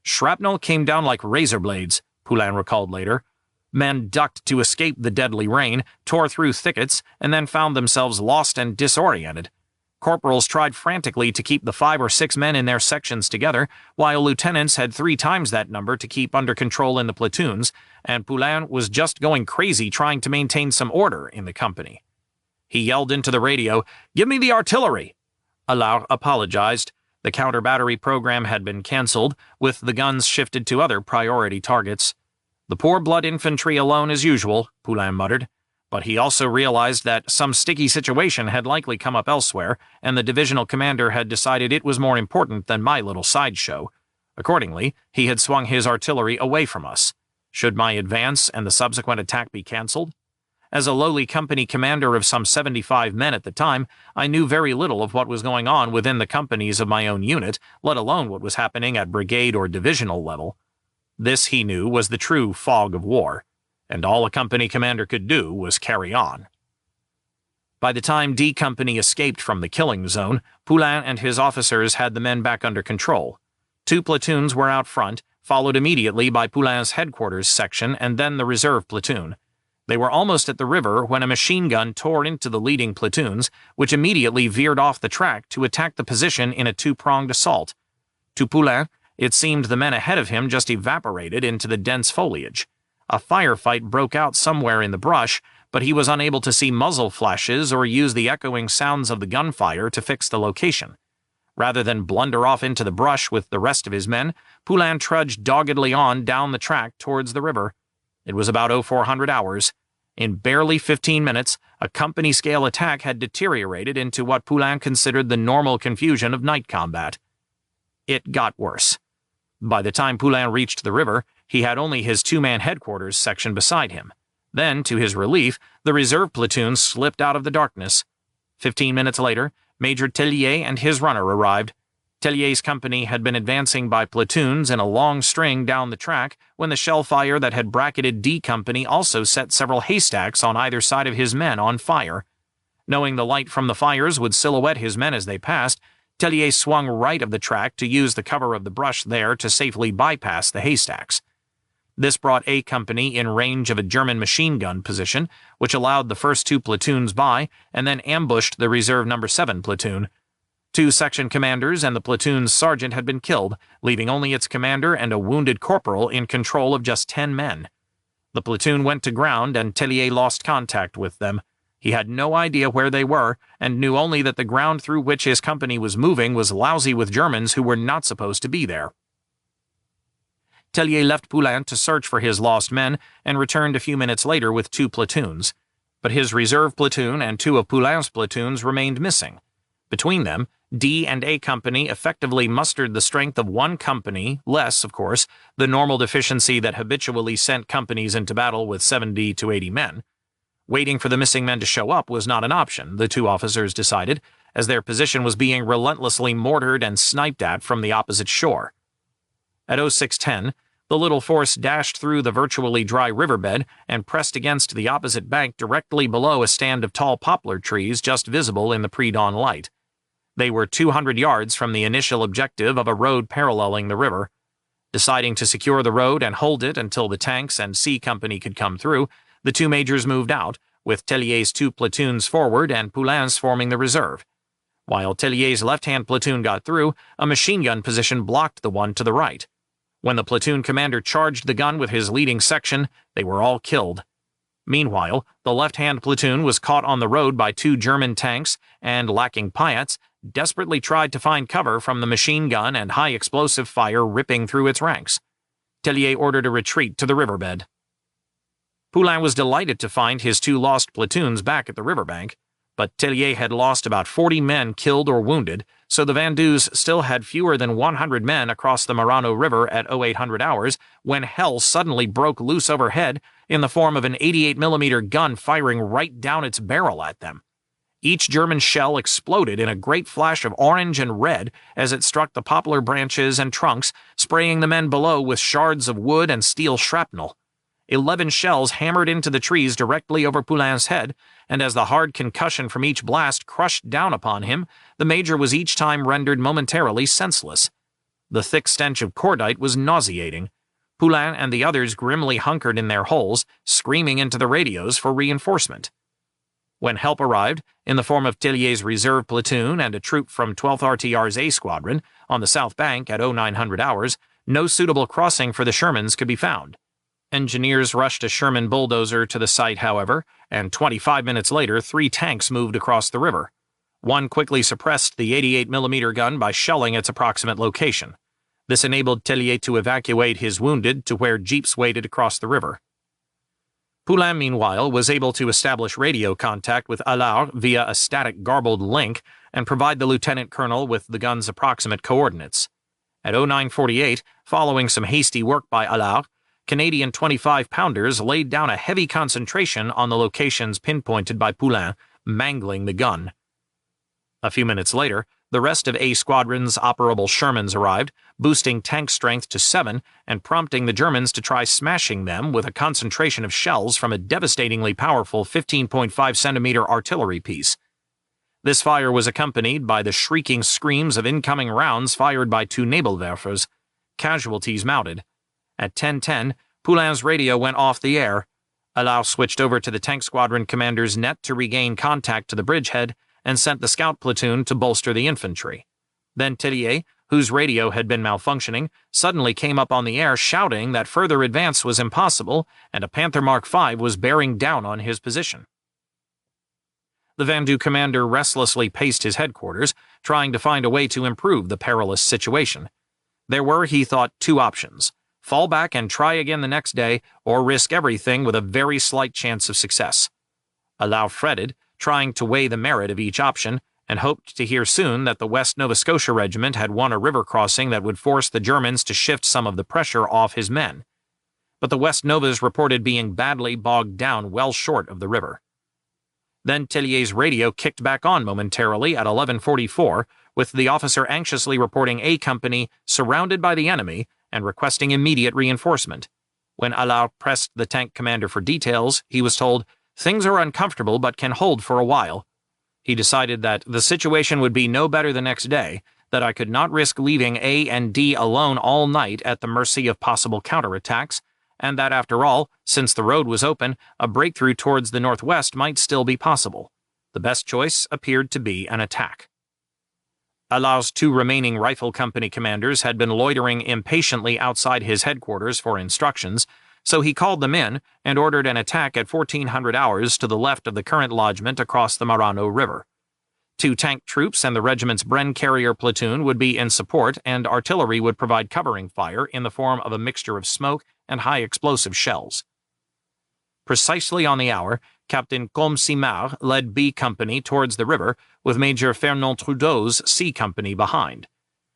"Shrapnel came down like razor blades," Poulin recalled later. Men ducked to escape the deadly rain, tore through thickets, and then found themselves lost and disoriented. Corporals tried frantically to keep the 5 or 6 men in their sections together, while lieutenants had 3 times that number to keep under control in the platoons, and Poulin was just going crazy trying to maintain some order in the company. He yelled into the radio, "Give me the artillery!" Allard apologized. The counter-battery program had been cancelled, with the guns shifted to other priority targets. "The poor blood infantry alone as usual," Poulin muttered. But he also realized that some sticky situation had likely come up elsewhere, and the divisional commander had decided it was more important than my little sideshow. Accordingly, he had swung his artillery away from us. Should my advance and the subsequent attack be cancelled? As a lowly company commander of some 75 men at the time, I knew very little of what was going on within the companies of my own unit, let alone what was happening at brigade or divisional level. This, he knew, was the true fog of war, and all a company commander could do was carry on. By the time D Company escaped from the killing zone, Poulain and his officers had the men back under control. 2 platoons were out front, followed immediately by Poulain's headquarters section and then the reserve platoon. They were almost at the river when a machine gun tore into the leading platoons, which immediately veered off the track to attack the position in a 2-pronged assault. To Poulain, it seemed the men ahead of him just evaporated into the dense foliage. A firefight broke out somewhere in the brush, but he was unable to see muzzle flashes or use the echoing sounds of the gunfire to fix the location. Rather than blunder off into the brush with the rest of his men, Poulain trudged doggedly on down the track towards the river. It was about 0400 hours. In barely 15 minutes, a company-scale attack had deteriorated into what Poulain considered the normal confusion of night combat. It got worse. By the time Poulain reached the river, he had only his 2-man headquarters section beside him. Then, to his relief, the reserve platoon slipped out of the darkness. 15 minutes later, Major Tellier and his runner arrived. Tellier's company had been advancing by platoons in a long string down the track when the shell fire that had bracketed D Company also set several haystacks on either side of his men on fire. Knowing the light from the fires would silhouette his men as they passed, Tellier swung right of the track to use the cover of the brush there to safely bypass the haystacks. This brought A Company in range of a German machine gun position, which allowed the first 2 platoons by, and then ambushed the reserve No. 7 platoon. 2 section commanders and the platoon's sergeant had been killed, leaving only its commander and a wounded corporal in control of just 10 men. The platoon went to ground and Tellier lost contact with them. He had no idea where they were, and knew only that the ground through which his company was moving was lousy with Germans who were not supposed to be there. Tellier left Poulain to search for his lost men and returned a few minutes later with 2 platoons. But his reserve platoon and 2 of Poulain's platoons remained missing. Between them, D and A Company effectively mustered the strength of 1 company, less, of course, the normal deficiency that habitually sent companies into battle with 70 to 80 men. Waiting for the missing men to show up was not an option, the 2 officers decided, as their position was being relentlessly mortared and sniped at from the opposite shore. At 0610, the little force dashed through the virtually dry riverbed and pressed against the opposite bank directly below a stand of tall poplar trees just visible in the pre-dawn light. They were 200 yards from the initial objective of a road paralleling the river. Deciding to secure the road and hold it until the tanks and C Company could come through, the 2 majors moved out, with Tellier's 2 platoons forward and Poulain's forming the reserve. While Tellier's left-hand platoon got through, a machine gun position blocked the one to the right. When the platoon commander charged the gun with his leading section, they were all killed. Meanwhile, the left-hand platoon was caught on the road by 2 German tanks and, lacking pilots, desperately tried to find cover from the machine gun and high-explosive fire ripping through its ranks. Tellier ordered a retreat to the riverbed. Poulain was delighted to find his 2 lost platoons back at the riverbank, but Tellier had lost about 40 men killed or wounded, so the Vendus still had fewer than 100 men across the Marano River at 0800 hours when hell suddenly broke loose overhead in the form of an 88mm gun firing right down its barrel at them. Each German shell exploded in a great flash of orange and red as it struck the poplar branches and trunks, spraying the men below with shards of wood and steel shrapnel. 11 shells hammered into the trees directly over Poulain's head, and as the hard concussion from each blast crushed down upon him, the major was each time rendered momentarily senseless. The thick stench of cordite was nauseating. Poulain and the others grimly hunkered in their holes, screaming into the radios for reinforcement. When help arrived, in the form of Tellier's reserve platoon and a troop from 12th RTR's A Squadron, on the south bank at 0900 hours, no suitable crossing for the Shermans could be found. Engineers rushed a Sherman bulldozer to the site, however, and 25 minutes later 3 tanks moved across the river. One quickly suppressed the 88mm gun by shelling its approximate location. This enabled Tellier to evacuate his wounded to where jeeps waited across the river. Poulain, meanwhile, was able to establish radio contact with Allard via a static garbled link and provide the lieutenant colonel with the gun's approximate coordinates. At 0948, following some hasty work by Allard, Canadian 25-pounders laid down a heavy concentration on the locations pinpointed by Poulain, mangling the gun. A few minutes later, the rest of A Squadron's operable Shermans arrived, boosting tank strength to 7 and prompting the Germans to try smashing them with a concentration of shells from a devastatingly powerful 15.5-centimeter artillery piece. This fire was accompanied by the shrieking screams of incoming rounds fired by 2 Nebelwerfers. Casualties mounted. At 10:10, Poulin's radio went off the air. Allau switched over to the tank squadron commander's net to regain contact to the bridgehead and sent the scout platoon to bolster the infantry. Then Tellier, whose radio had been malfunctioning, suddenly came up on the air shouting that further advance was impossible and a Panther Mark V was bearing down on his position. The Vendoux commander restlessly paced his headquarters, trying to find a way to improve the perilous situation. There were, he thought, 2 options: fall back and try again the next day, or risk everything with a very slight chance of success. Allau fretted, trying to weigh the merit of each option, and hoped to hear soon that the West Nova Scotia Regiment had won a river crossing that would force the Germans to shift some of the pressure off his men. But the West Novas reported being badly bogged down well short of the river. Then Tellier's radio kicked back on momentarily at 11:44, with the officer anxiously reporting A Company surrounded by the enemy and requesting immediate reinforcement. When Allau pressed the tank commander for details, he was told, "Things are uncomfortable but can hold for a while." He decided that the situation would be no better the next day, that I could not risk leaving A and D alone all night at the mercy of possible counterattacks, and that after all, since the road was open, a breakthrough towards the northwest might still be possible. The best choice appeared to be an attack. Allau's 2 remaining rifle company commanders had been loitering impatiently outside his headquarters for instructions, so he called them in and ordered an attack at 1400 hours to the left of the current lodgment across the Marano River. 2 tank troops and the regiment's Bren carrier platoon would be in support, and artillery would provide covering fire in the form of a mixture of smoke and high-explosive shells. Precisely on the hour, Captain Combe-Simard led B Company towards the river, with Major Fernand Trudeau's C Company behind.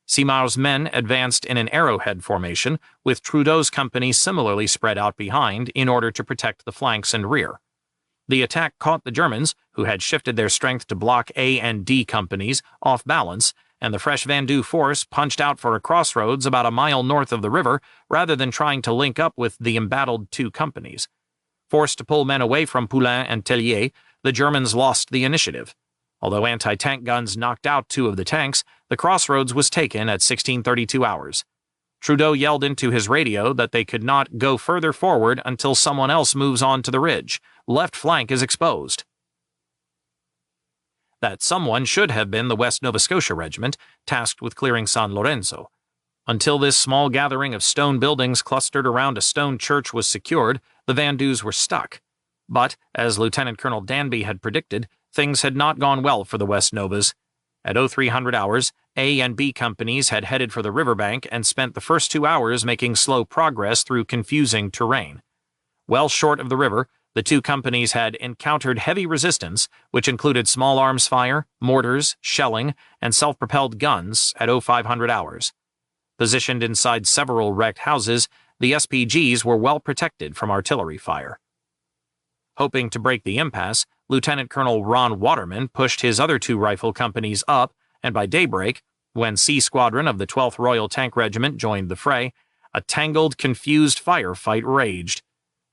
Simard's men advanced in an arrowhead formation, with Trudeau's company similarly spread out behind in order to protect the flanks and rear. The attack caught the Germans, who had shifted their strength to block A and D companies, off balance, and the fresh Vendoux force punched out for a crossroads about a mile north of the river rather than trying to link up with the embattled 2 companies. Forced to pull men away from Poulain and Tellier, the Germans lost the initiative. Although anti-tank guns knocked out 2 of the tanks, the crossroads was taken at 16:32 hours. Trudeau yelled into his radio that they could not go further forward until someone else moves on to the ridge. Left flank is exposed. That someone should have been the West Nova Scotia Regiment, tasked with clearing San Lorenzo. Until this small gathering of stone buildings clustered around a stone church was secured, the Vendouxs were stuck. But, as Lieutenant Colonel Danby had predicted, things had not gone well for the West Novas. At 0300 hours, A and B companies had headed for the riverbank and spent the first 2 hours making slow progress through confusing terrain. Well short of the river, the 2 companies had encountered heavy resistance, which included small arms fire, mortars, shelling, and self-propelled guns at 0500 hours. Positioned inside several wrecked houses, the SPGs were well protected from artillery fire. Hoping to break the impasse, Lieutenant Colonel Ron Waterman pushed his other 2 rifle companies up, and by daybreak, when C Squadron of the 12th Royal Tank Regiment joined the fray, a tangled, confused firefight raged.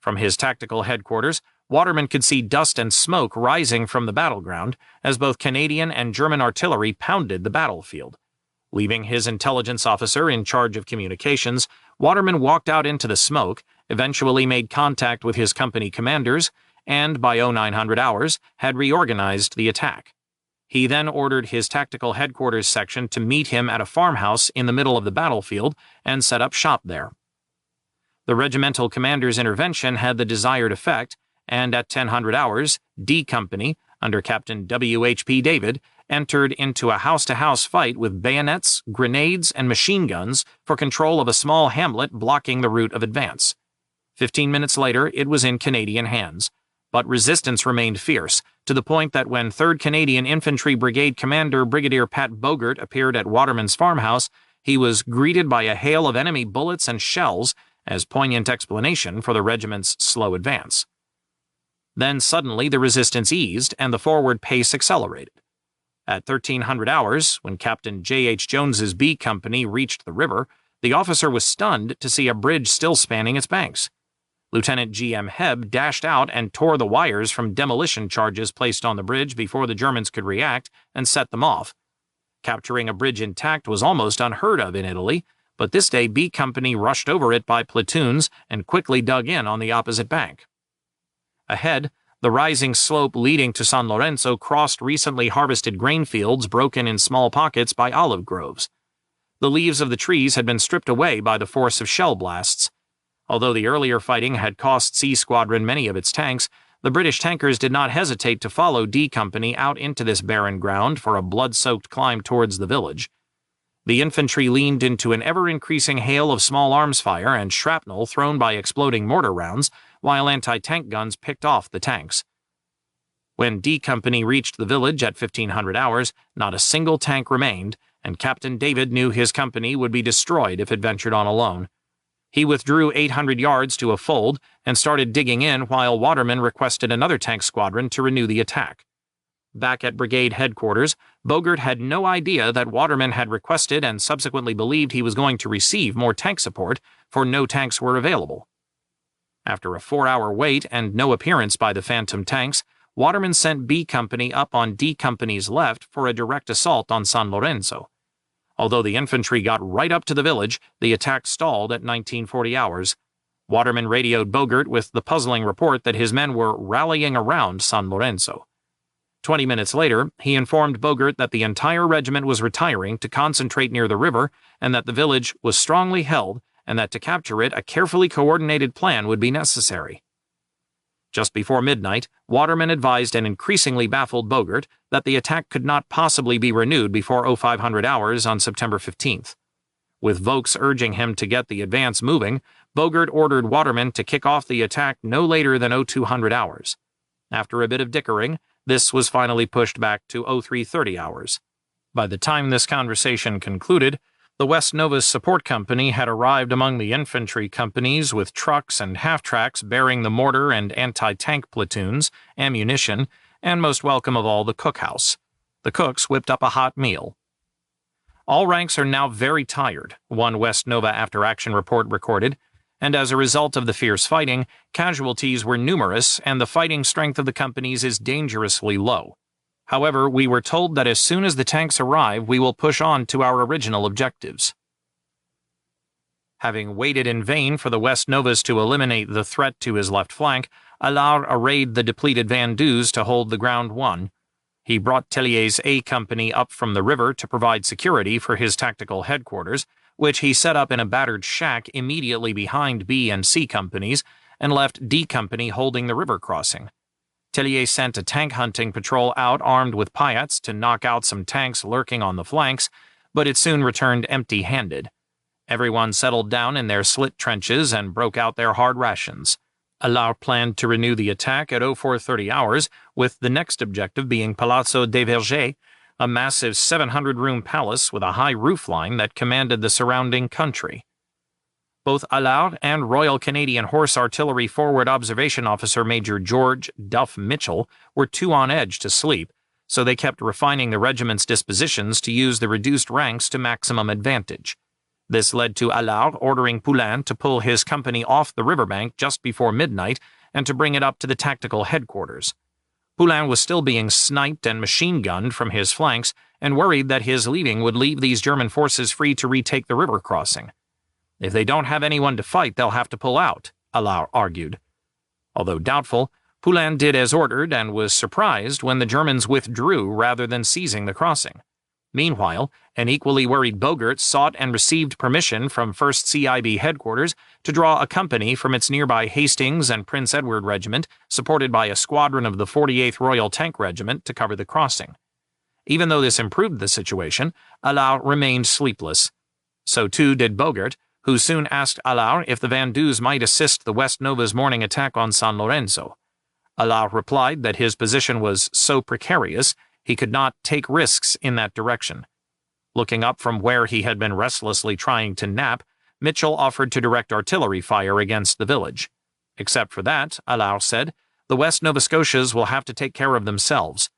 From his tactical headquarters, Waterman could see dust and smoke rising from the battleground as both Canadian and German artillery pounded the battlefield. Leaving his intelligence officer in charge of communications, Waterman walked out into the smoke, eventually made contact with his company commanders, and by 0900 hours had reorganized the attack. He then ordered his tactical headquarters section to meet him at a farmhouse in the middle of the battlefield and set up shop there. The regimental commander's intervention had the desired effect, and at 1000 hours, D Company, under Captain W.H.P. David, entered into a house-to-house fight with bayonets, grenades, and machine guns for control of a small hamlet blocking the route of advance. 15 minutes later, it was in Canadian hands, but resistance remained fierce, to the point that when 3rd Canadian Infantry Brigade Commander Brigadier Pat Bogert appeared at Waterman's farmhouse, he was greeted by a hail of enemy bullets and shells as poignant explanation for the regiment's slow advance. Then suddenly the resistance eased and the forward pace accelerated. At 1300 hours, when Captain J.H. Jones's B Company reached the river, the officer was stunned to see a bridge still spanning its banks. Lieutenant G.M. Hebb dashed out and tore the wires from demolition charges placed on the bridge before the Germans could react and set them off. Capturing a bridge intact was almost unheard of in Italy, but this day B Company rushed over it by platoons and quickly dug in on the opposite bank. Ahead, the rising slope leading to San Lorenzo crossed recently harvested grain fields broken in small pockets by olive groves. The leaves of the trees had been stripped away by the force of shell blasts. Although the earlier fighting had cost C Squadron many of its tanks, the British tankers did not hesitate to follow D Company out into this barren ground for a blood-soaked climb towards the village. The infantry leaned into an ever-increasing hail of small arms fire and shrapnel thrown by exploding mortar rounds, while anti-tank guns picked off the tanks. When D Company reached the village at 1500 hours, not a single tank remained, and Captain David knew his company would be destroyed if it ventured on alone. He withdrew 800 yards to a fold and started digging in while Waterman requested another tank squadron to renew the attack. Back at brigade headquarters, Bogert had no idea that Waterman had requested and subsequently believed he was going to receive more tank support, for no tanks were available. After a 4-hour wait and no appearance by the Phantom tanks, Waterman sent B Company up on D Company's left for a direct assault on San Lorenzo. Although the infantry got right up to the village, the attack stalled at 1940 hours. Waterman radioed Bogert with the puzzling report that his men were rallying around San Lorenzo. 20 minutes later, he informed Bogert that the entire regiment was retiring to concentrate near the river and that the village was strongly held and that to capture it a carefully coordinated plan would be necessary. Just before midnight, Waterman advised an increasingly baffled Bogert that the attack could not possibly be renewed before 0500 hours on September 15th. With Vokes urging him to get the advance moving, Bogert ordered Waterman to kick off the attack no later than 0200 hours. After a bit of dickering, this was finally pushed back to 0330 hours. By the time this conversation concluded, the West Nova's support company had arrived among the infantry companies with trucks and half-tracks bearing the mortar and anti-tank platoons, ammunition, and most welcome of all, the cookhouse. The cooks whipped up a hot meal. All ranks are now very tired, one West Nova after-action report recorded, and as a result of the fierce fighting, casualties were numerous and the fighting strength of the companies is dangerously low. However, we were told that as soon as the tanks arrive, we will push on to our original objectives. Having waited in vain for the West Novas to eliminate the threat to his left flank, Allard arrayed the depleted Vendus to hold the ground won. He brought Tellier's A Company up from the river to provide security for his tactical headquarters, which he set up in a battered shack immediately behind B and C Companies, and left D Company holding the river crossing. Tellier sent a tank hunting patrol out armed with Piats to knock out some tanks lurking on the flanks, but it soon returned empty-handed. Everyone settled down in their slit trenches and broke out their hard rations. Allard planned to renew the attack at 0430 hours, with the next objective being Palazzo des Vergers, a massive 700-room palace with a high roofline that commanded the surrounding country. Both Allard and Royal Canadian Horse Artillery Forward Observation Officer Major George Duff Mitchell were too on edge to sleep, so they kept refining the regiment's dispositions to use the reduced ranks to maximum advantage. This led to Allard ordering Poulain to pull his company off the riverbank just before midnight and to bring it up to the tactical headquarters. Poulain was still being sniped and machine-gunned from his flanks and worried that his leaving would leave these German forces free to retake the river crossing. If they don't have anyone to fight, they'll have to pull out, Allard argued. Although doubtful, Poulain did as ordered and was surprised when the Germans withdrew rather than seizing the crossing. Meanwhile, an equally worried Bogert sought and received permission from 1st CIB headquarters to draw a company from its nearby Hastings and Prince Edward Regiment, supported by a squadron of the 48th Royal Tank Regiment, to cover the crossing. Even though this improved the situation, Allard remained sleepless. So too did Bogert, who soon asked Allard if the Vendus might assist the West Nova's morning attack on San Lorenzo. Allard replied that his position was so precarious he could not take risks in that direction. Looking up from where he had been restlessly trying to nap, Mitchell offered to direct artillery fire against the village. Except for that, Allard said, the West Nova Scotias will have to take care of themselves.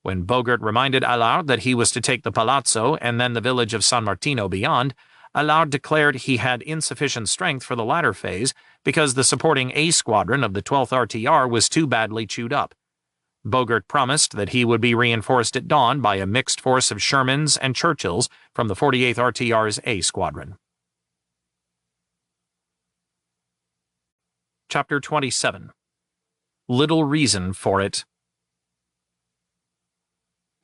When Bogert reminded Allard that he was to take the Palazzo and then the village of San Martino beyond, Allard declared he had insufficient strength for the latter phase because the supporting A Squadron of the 12th RTR was too badly chewed up. Bogert promised that he would be reinforced at dawn by a mixed force of Shermans and Churchills from the 48th RTR's A Squadron. Chapter 27. Little Reason for It.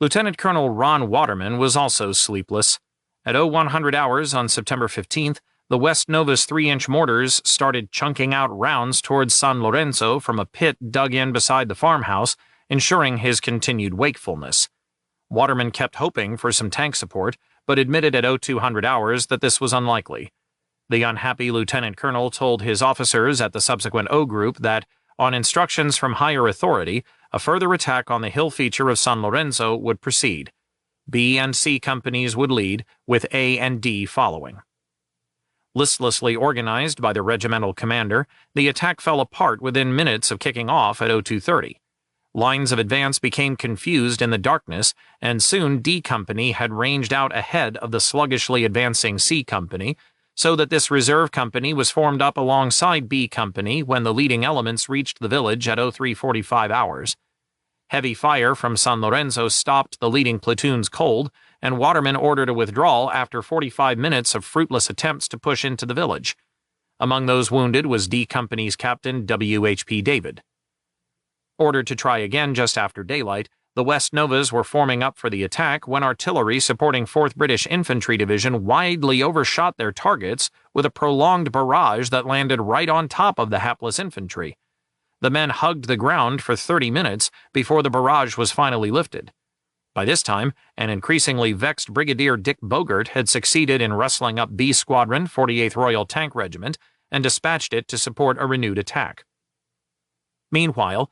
Lieutenant Colonel Ron Waterman was also sleepless. At 0100 hours on September 15th, the West Nova's 3-inch mortars started chunking out rounds towards San Lorenzo from a pit dug in beside the farmhouse, ensuring his continued wakefulness. Waterman kept hoping for some tank support, but admitted at 0200 hours that this was unlikely. The unhappy lieutenant colonel told his officers at the subsequent O Group that, on instructions from higher authority, a further attack on the hill feature of San Lorenzo would proceed. B and C companies would lead, with A and D following. Listlessly organized by the regimental commander, the attack fell apart within minutes of kicking off at 0230. Lines of advance became confused in the darkness, and soon D Company had ranged out ahead of the sluggishly advancing C Company, so that this reserve company was formed up alongside B Company when the leading elements reached the village at 0345 hours. Heavy fire from San Lorenzo stopped the leading platoons cold, and Waterman ordered a withdrawal after 45 minutes of fruitless attempts to push into the village. Among those wounded was D Company's captain W.H.P. David. Ordered to try again just after daylight, the West Novas were forming up for the attack when artillery supporting 4th British Infantry Division widely overshot their targets with a prolonged barrage that landed right on top of the hapless infantry. The men hugged the ground for 30 minutes before the barrage was finally lifted. By this time, an increasingly vexed Brigadier Dick Bogert had succeeded in wrestling up B Squadron, 48th Royal Tank Regiment, and dispatched it to support a renewed attack. Meanwhile,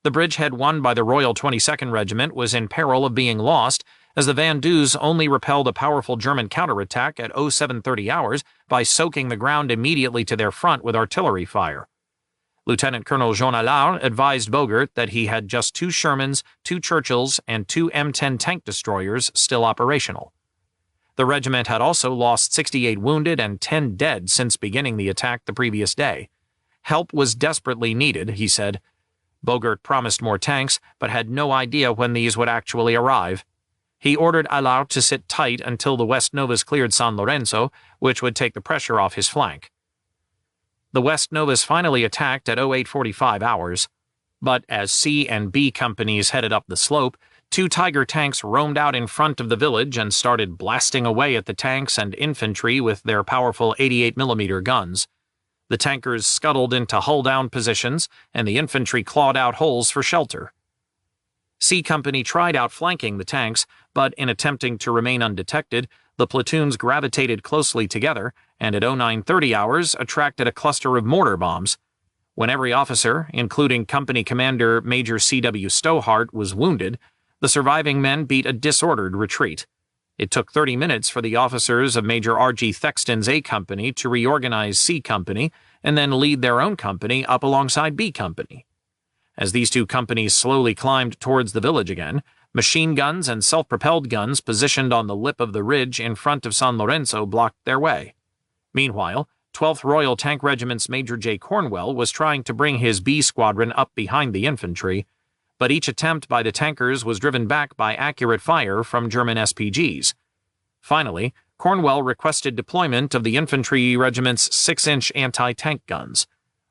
the bridgehead won by the Royal 22nd Regiment was in peril of being lost, as the Van Duze only repelled a powerful German counterattack at 0730 hours by soaking the ground immediately to their front with artillery fire. Lieutenant Colonel Jean Allard advised Bogert that he had just 2 Shermans, 2 Churchills, and 2 M10 tank destroyers still operational. The regiment had also lost 68 wounded and 10 dead since beginning the attack the previous day. Help was desperately needed, he said. Bogert promised more tanks, but had no idea when these would actually arrive. He ordered Allard to sit tight until the West Novas cleared San Lorenzo, which would take the pressure off his flank. The West Novas finally attacked at 0845 hours, but as C and B companies headed up the slope, 2 Tiger tanks roamed out in front of the village and started blasting away at the tanks and infantry with their powerful 88mm guns. The tankers scuttled into hull-down positions, and the infantry clawed out holes for shelter. C Company tried outflanking the tanks, but in attempting to remain undetected, the platoons gravitated closely together and at 0930 hours attracted a cluster of mortar bombs. When every officer, including Company Commander Major C.W. Stohart, was wounded, the surviving men beat a disordered retreat. It took 30 minutes for the officers of Major R.G. Thexton's A Company to reorganize C Company and then lead their own company up alongside B Company. As these 2 companies slowly climbed towards the village again, machine guns and self-propelled guns positioned on the lip of the ridge in front of San Lorenzo blocked their way. Meanwhile, 12th Royal Tank Regiment's Major J. Cornwell was trying to bring his B Squadron up behind the infantry, but each attempt by the tankers was driven back by accurate fire from German SPGs. Finally, Cornwell requested deployment of the infantry regiment's 6-inch anti-tank guns.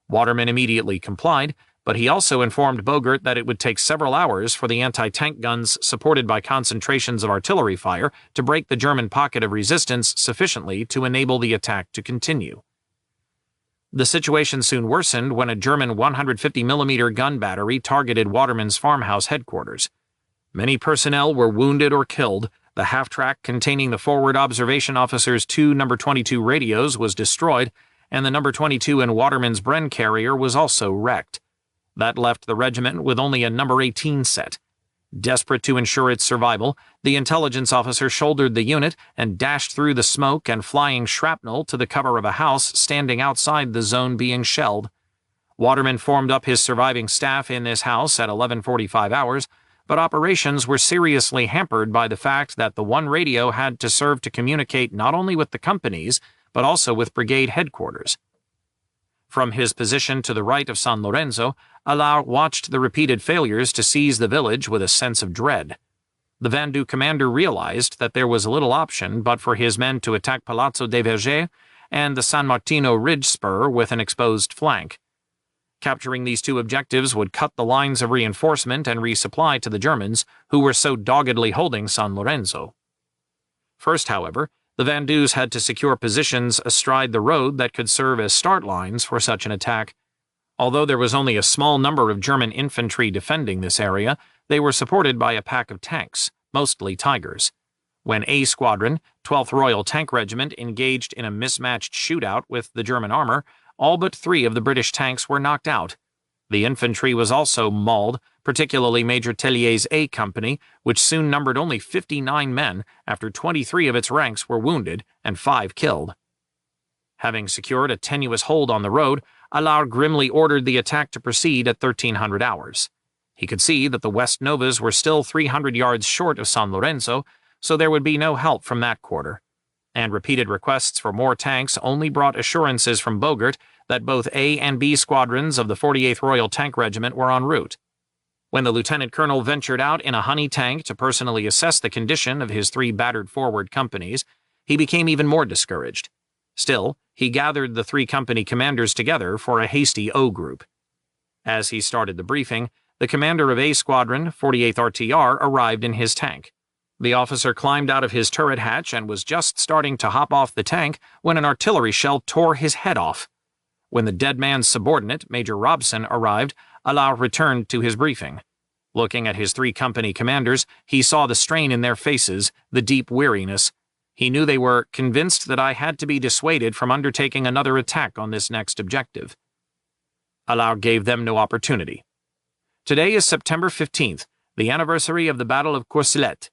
Waterman immediately complied, but he also informed Bogert that it would take several hours for the anti-tank guns supported by concentrations of artillery fire to break the German pocket of resistance sufficiently to enable the attack to continue. The situation soon worsened when a German 150mm gun battery targeted Waterman's farmhouse headquarters. Many personnel were wounded or killed. The half-track containing the forward observation officer's 2 No. 22 radios was destroyed, and the No. 22 in Waterman's Bren carrier was also wrecked. That left the regiment with only a No. 18 set. Desperate to ensure its survival, the intelligence officer shouldered the unit and dashed through the smoke and flying shrapnel to the cover of a house standing outside the zone being shelled. Waterman formed up his surviving staff in this house at 11:45 hours, but operations were seriously hampered by the fact that the one radio had to serve to communicate not only with the companies, but also with brigade headquarters. From his position to the right of San Lorenzo, Allard watched the repeated failures to seize the village with a sense of dread. The Vendoux commander realized that there was little option but for his men to attack Palazzo dei Vergers and the San Martino ridge spur with an exposed flank. Capturing these two objectives would cut the lines of reinforcement and resupply to the Germans, who were so doggedly holding San Lorenzo. First, however, the Vendouxs had to secure positions astride the road that could serve as start lines for such an attack. Although there was only a small number of German infantry defending this area, they were supported by a pack of tanks, mostly Tigers. When A Squadron, 12th Royal Tank Regiment, engaged in a mismatched shootout with the German armor, all but 3 of the British tanks were knocked out. The infantry was also mauled, particularly Major Tellier's A Company, which soon numbered only 59 men after 23 of its ranks were wounded and 5 killed. Having secured a tenuous hold on the road, Allard grimly ordered the attack to proceed at 1300 hours. He could see that the West Novas were still 300 yards short of San Lorenzo, so there would be no help from that quarter. And repeated requests for more tanks only brought assurances from Bogart that both A and B squadrons of the 48th Royal Tank Regiment were en route. When the lieutenant colonel ventured out in a Honey tank to personally assess the condition of his 3 battered forward companies, he became even more discouraged. Still, he gathered the 3 company commanders together for a hasty O group. As he started the briefing, the commander of A Squadron, 48th RTR, arrived in his tank. The officer climbed out of his turret hatch and was just starting to hop off the tank when an artillery shell tore his head off. When the dead man's subordinate, Major Robson, arrived, Allard returned to his briefing. Looking at his 3 company commanders, he saw the strain in their faces, the deep weariness. He knew they were convinced that I had to be dissuaded from undertaking another attack on this next objective. Allard gave them no opportunity. Today is September 15th, the anniversary of the Battle of Courcelette.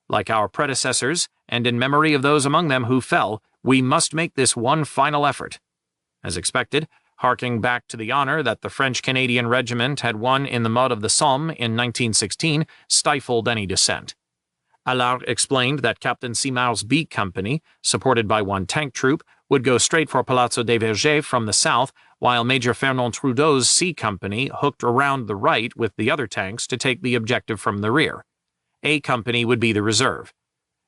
Like our predecessors, and in memory of those among them who fell, we must make this one final effort. As expected, harking back to the honor that the French-Canadian regiment had won in the mud of the Somme in 1916, stifled any dissent. Allard explained that Captain Simar's B Company, supported by 1 tank troop, would go straight for Palazzo dei Vergers from the south, while Major Fernand Trudeau's C Company hooked around the right with the other tanks to take the objective from the rear. A Company would be the reserve.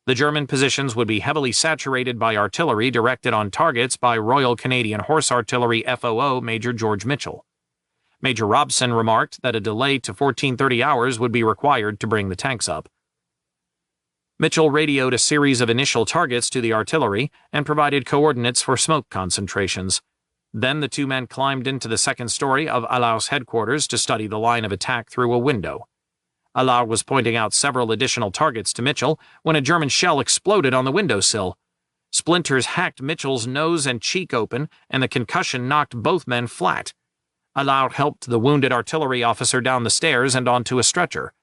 The German positions would be heavily saturated by artillery directed on targets by Royal Canadian Horse Artillery FOO Major George Mitchell. Major Robson remarked that a delay to 1430 hours would be required to bring the tanks up. Mitchell radioed a series of initial targets to the artillery and provided coordinates for smoke concentrations. Then the 2 men climbed into the second story of Allard's headquarters to study the line of attack through a window. Allard was pointing out several additional targets to Mitchell when a German shell exploded on the windowsill. Splinters hacked Mitchell's nose and cheek open, and the concussion knocked both men flat. Allard helped the wounded artillery officer down the stairs and onto a stretcher.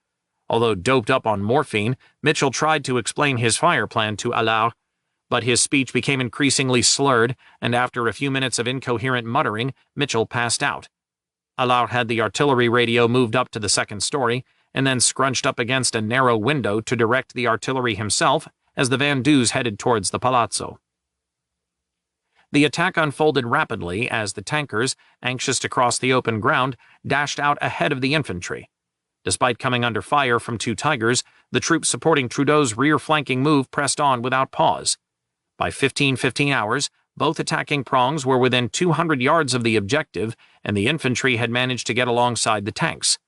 Although doped up on morphine, Mitchell tried to explain his fire plan to Allard, but his speech became increasingly slurred, and after a few minutes of incoherent muttering, Mitchell passed out. Allard had the artillery radio moved up to the second story, and then scrunched up against a narrow window to direct the artillery himself as the Vendouxs headed towards the palazzo. The attack unfolded rapidly as the tankers, anxious to cross the open ground, dashed out ahead of the infantry. Despite coming under fire from 2 Tigers, the troops supporting Trudeau's rear-flanking move pressed on without pause. By 15:15 hours, both attacking prongs were within 200 yards of the objective, and the infantry had managed to get alongside the tanks.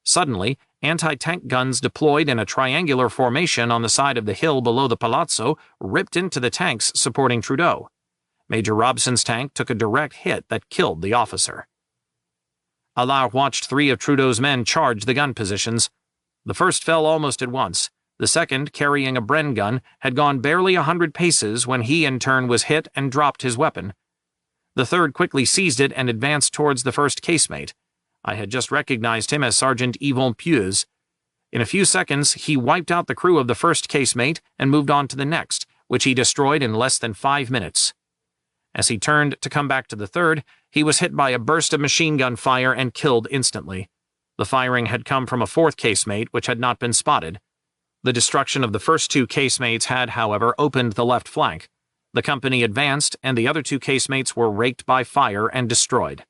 Suddenly, anti-tank guns deployed in a triangular formation on the side of the hill below the palazzo ripped into the tanks supporting Trudeau. Major Robson's tank took a direct hit that killed the officer. Allard watched 3 of Trudeau's men charge the gun positions. The first fell almost at once. The second, carrying a Bren gun, had gone barely 100 paces when he in turn was hit and dropped his weapon. The third quickly seized it and advanced towards the first casemate. I had just recognized him as Sergeant Yvon Pieux. In a few seconds, he wiped out the crew of the first casemate and moved on to the next, which he destroyed in less than 5 minutes. As he turned to come back to the third, he was hit by a burst of machine gun fire and killed instantly. The firing had come from a fourth casemate, which had not been spotted. The destruction of the first 2 casemates had, however, opened the left flank. The company advanced, and the other 2 casemates were raked by fire and destroyed.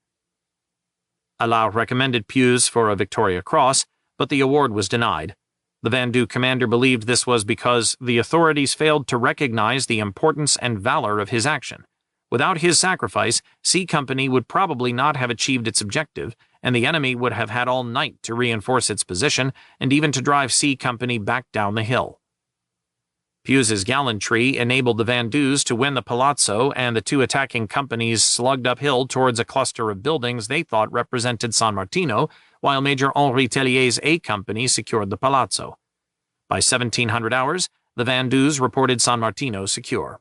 Allard recommended Puys for a Victoria Cross, but the award was denied. The Vendoux commander believed this was because the authorities failed to recognize the importance and valor of his action. Without his sacrifice, C Company would probably not have achieved its objective, and the enemy would have had all night to reinforce its position and even to drive C Company back down the hill. Puys's gallantry enabled the Vendouxs to win the Palazzo, and the 2 attacking companies slugged uphill towards a cluster of buildings they thought represented San Martino, while Major Henri Tellier's A Company secured the Palazzo. By 1700 hours, the Vendouxs reported San Martino secure.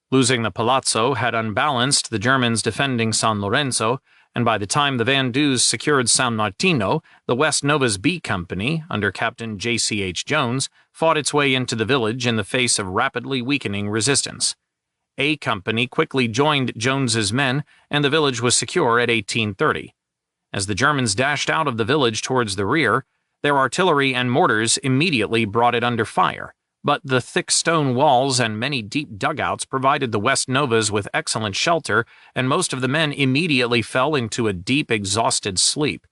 Losing the Palazzo had unbalanced the Germans defending San Lorenzo, and by the time the Vendouxs secured San Martino, the West Nova's B Company, under Captain J.C.H. Jones, fought its way into the village in the face of rapidly weakening resistance. A Company quickly joined Jones's men, and the village was secure at 1830. As the Germans dashed out of the village towards the rear, their artillery and mortars immediately brought it under fire. But the thick stone walls and many deep dugouts provided the West Novas with excellent shelter, and most of the men immediately fell into a deep, exhausted sleep.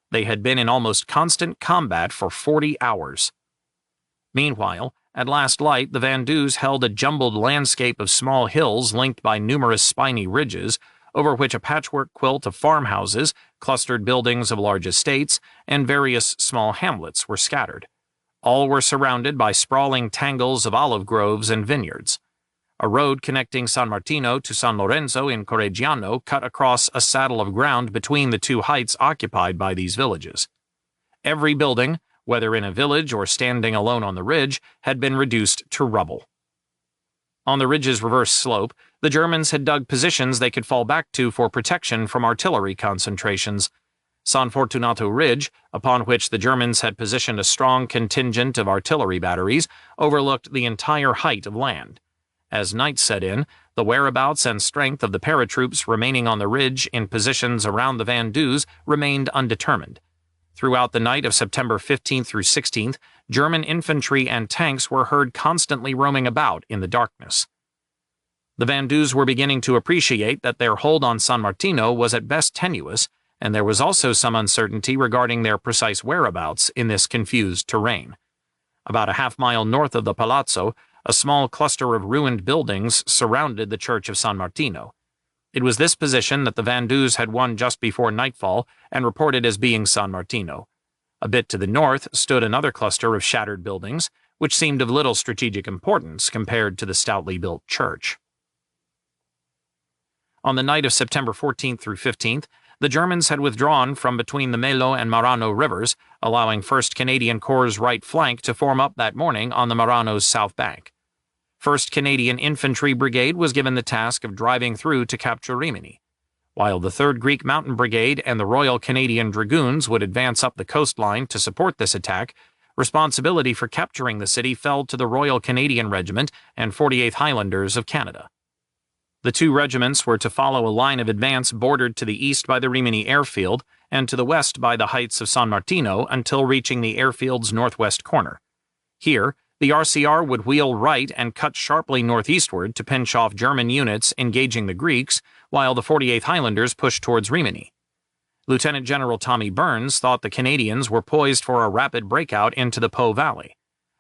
They had been in almost constant combat for 40 hours. Meanwhile, at last light, the Vendouxs held a jumbled landscape of small hills linked by numerous spiny ridges, over which a patchwork quilt of farmhouses, clustered buildings of large estates, and various small hamlets were scattered. All were surrounded by sprawling tangles of olive groves and vineyards. A road connecting San Martino to San Lorenzo in Correggiano cut across a saddle of ground between the 2 heights occupied by these villages. Every building, whether in a village or standing alone on the ridge, had been reduced to rubble. On the ridge's reverse slope, the Germans had dug positions they could fall back to for protection from artillery concentrations. San Fortunato Ridge, upon which the Germans had positioned a strong contingent of artillery batteries, overlooked the entire height of land. As night set in, the whereabouts and strength of the paratroops remaining on the ridge in positions around the Vendouxs remained undetermined. Throughout the night of September 15th through 16th, German infantry and tanks were heard constantly roaming about in the darkness. The Vendouxs were beginning to appreciate that their hold on San Martino was at best tenuous, and there was also some uncertainty regarding their precise whereabouts in this confused terrain. About a half-mile north of the Palazzo, a small cluster of ruined buildings surrounded the Church of San Martino. It was this position that the Vendouxs had won just before nightfall and reported as being San Martino. A bit to the north stood another cluster of shattered buildings, which seemed of little strategic importance compared to the stoutly built church. On the night of September 14th through 15th, the Germans had withdrawn from between the Melo and Marano rivers, allowing 1st Canadian Corps' right flank to form up that morning on the Marano's south bank. 1st Canadian Infantry Brigade was given the task of driving through to capture Rimini, while the 3rd Greek Mountain Brigade and the Royal Canadian Dragoons would advance up the coastline to support this attack. Responsibility for capturing the city fell to the Royal Canadian Regiment and 48th Highlanders of Canada. The 2 regiments were to follow a line of advance bordered to the east by the Rimini airfield and to the west by the heights of San Martino until reaching the airfield's northwest corner. Here, the RCR would wheel right and cut sharply northeastward to pinch off German units engaging the Greeks, while the 48th Highlanders pushed towards Rimini. Lieutenant General Tommy Burns thought the Canadians were poised for a rapid breakout into the Po Valley.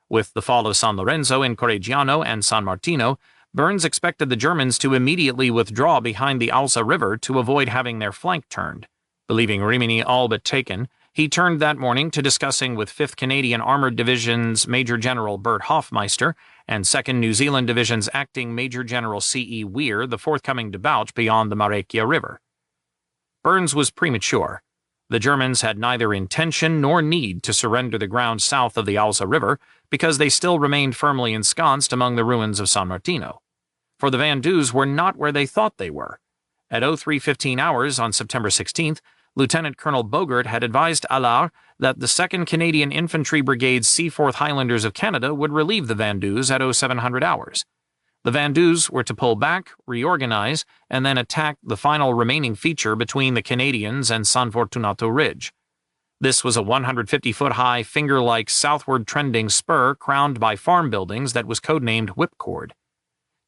With the fall of San Lorenzo in Correggiano and San Martino, Burns expected the Germans to immediately withdraw behind the Alza River to avoid having their flank turned. Believing Rimini all but taken, he turned that morning to discussing with 5th Canadian Armored Division's Major General Bert Hoffmeister and 2nd New Zealand Division's Acting Major General C.E. Weir the forthcoming debauch beyond the Marecchia River. Burns was premature. The Germans had neither intention nor need to surrender the ground south of the Alza River because they still remained firmly ensconced among the ruins of San Martino. For the Vendouxs were not where they thought they were. At 03:15 hours on September 16th, Lieutenant Colonel Bogert had advised Allard that the 2nd Canadian Infantry Brigade's Seaforth Highlanders of Canada would relieve the Vendus at 0700 hours. The Vendus were to pull back, reorganize, and then attack the final remaining feature between the Canadians and San Fortunato Ridge. This was a 150-foot-high, finger-like, southward-trending spur crowned by farm buildings that was codenamed Whipcord.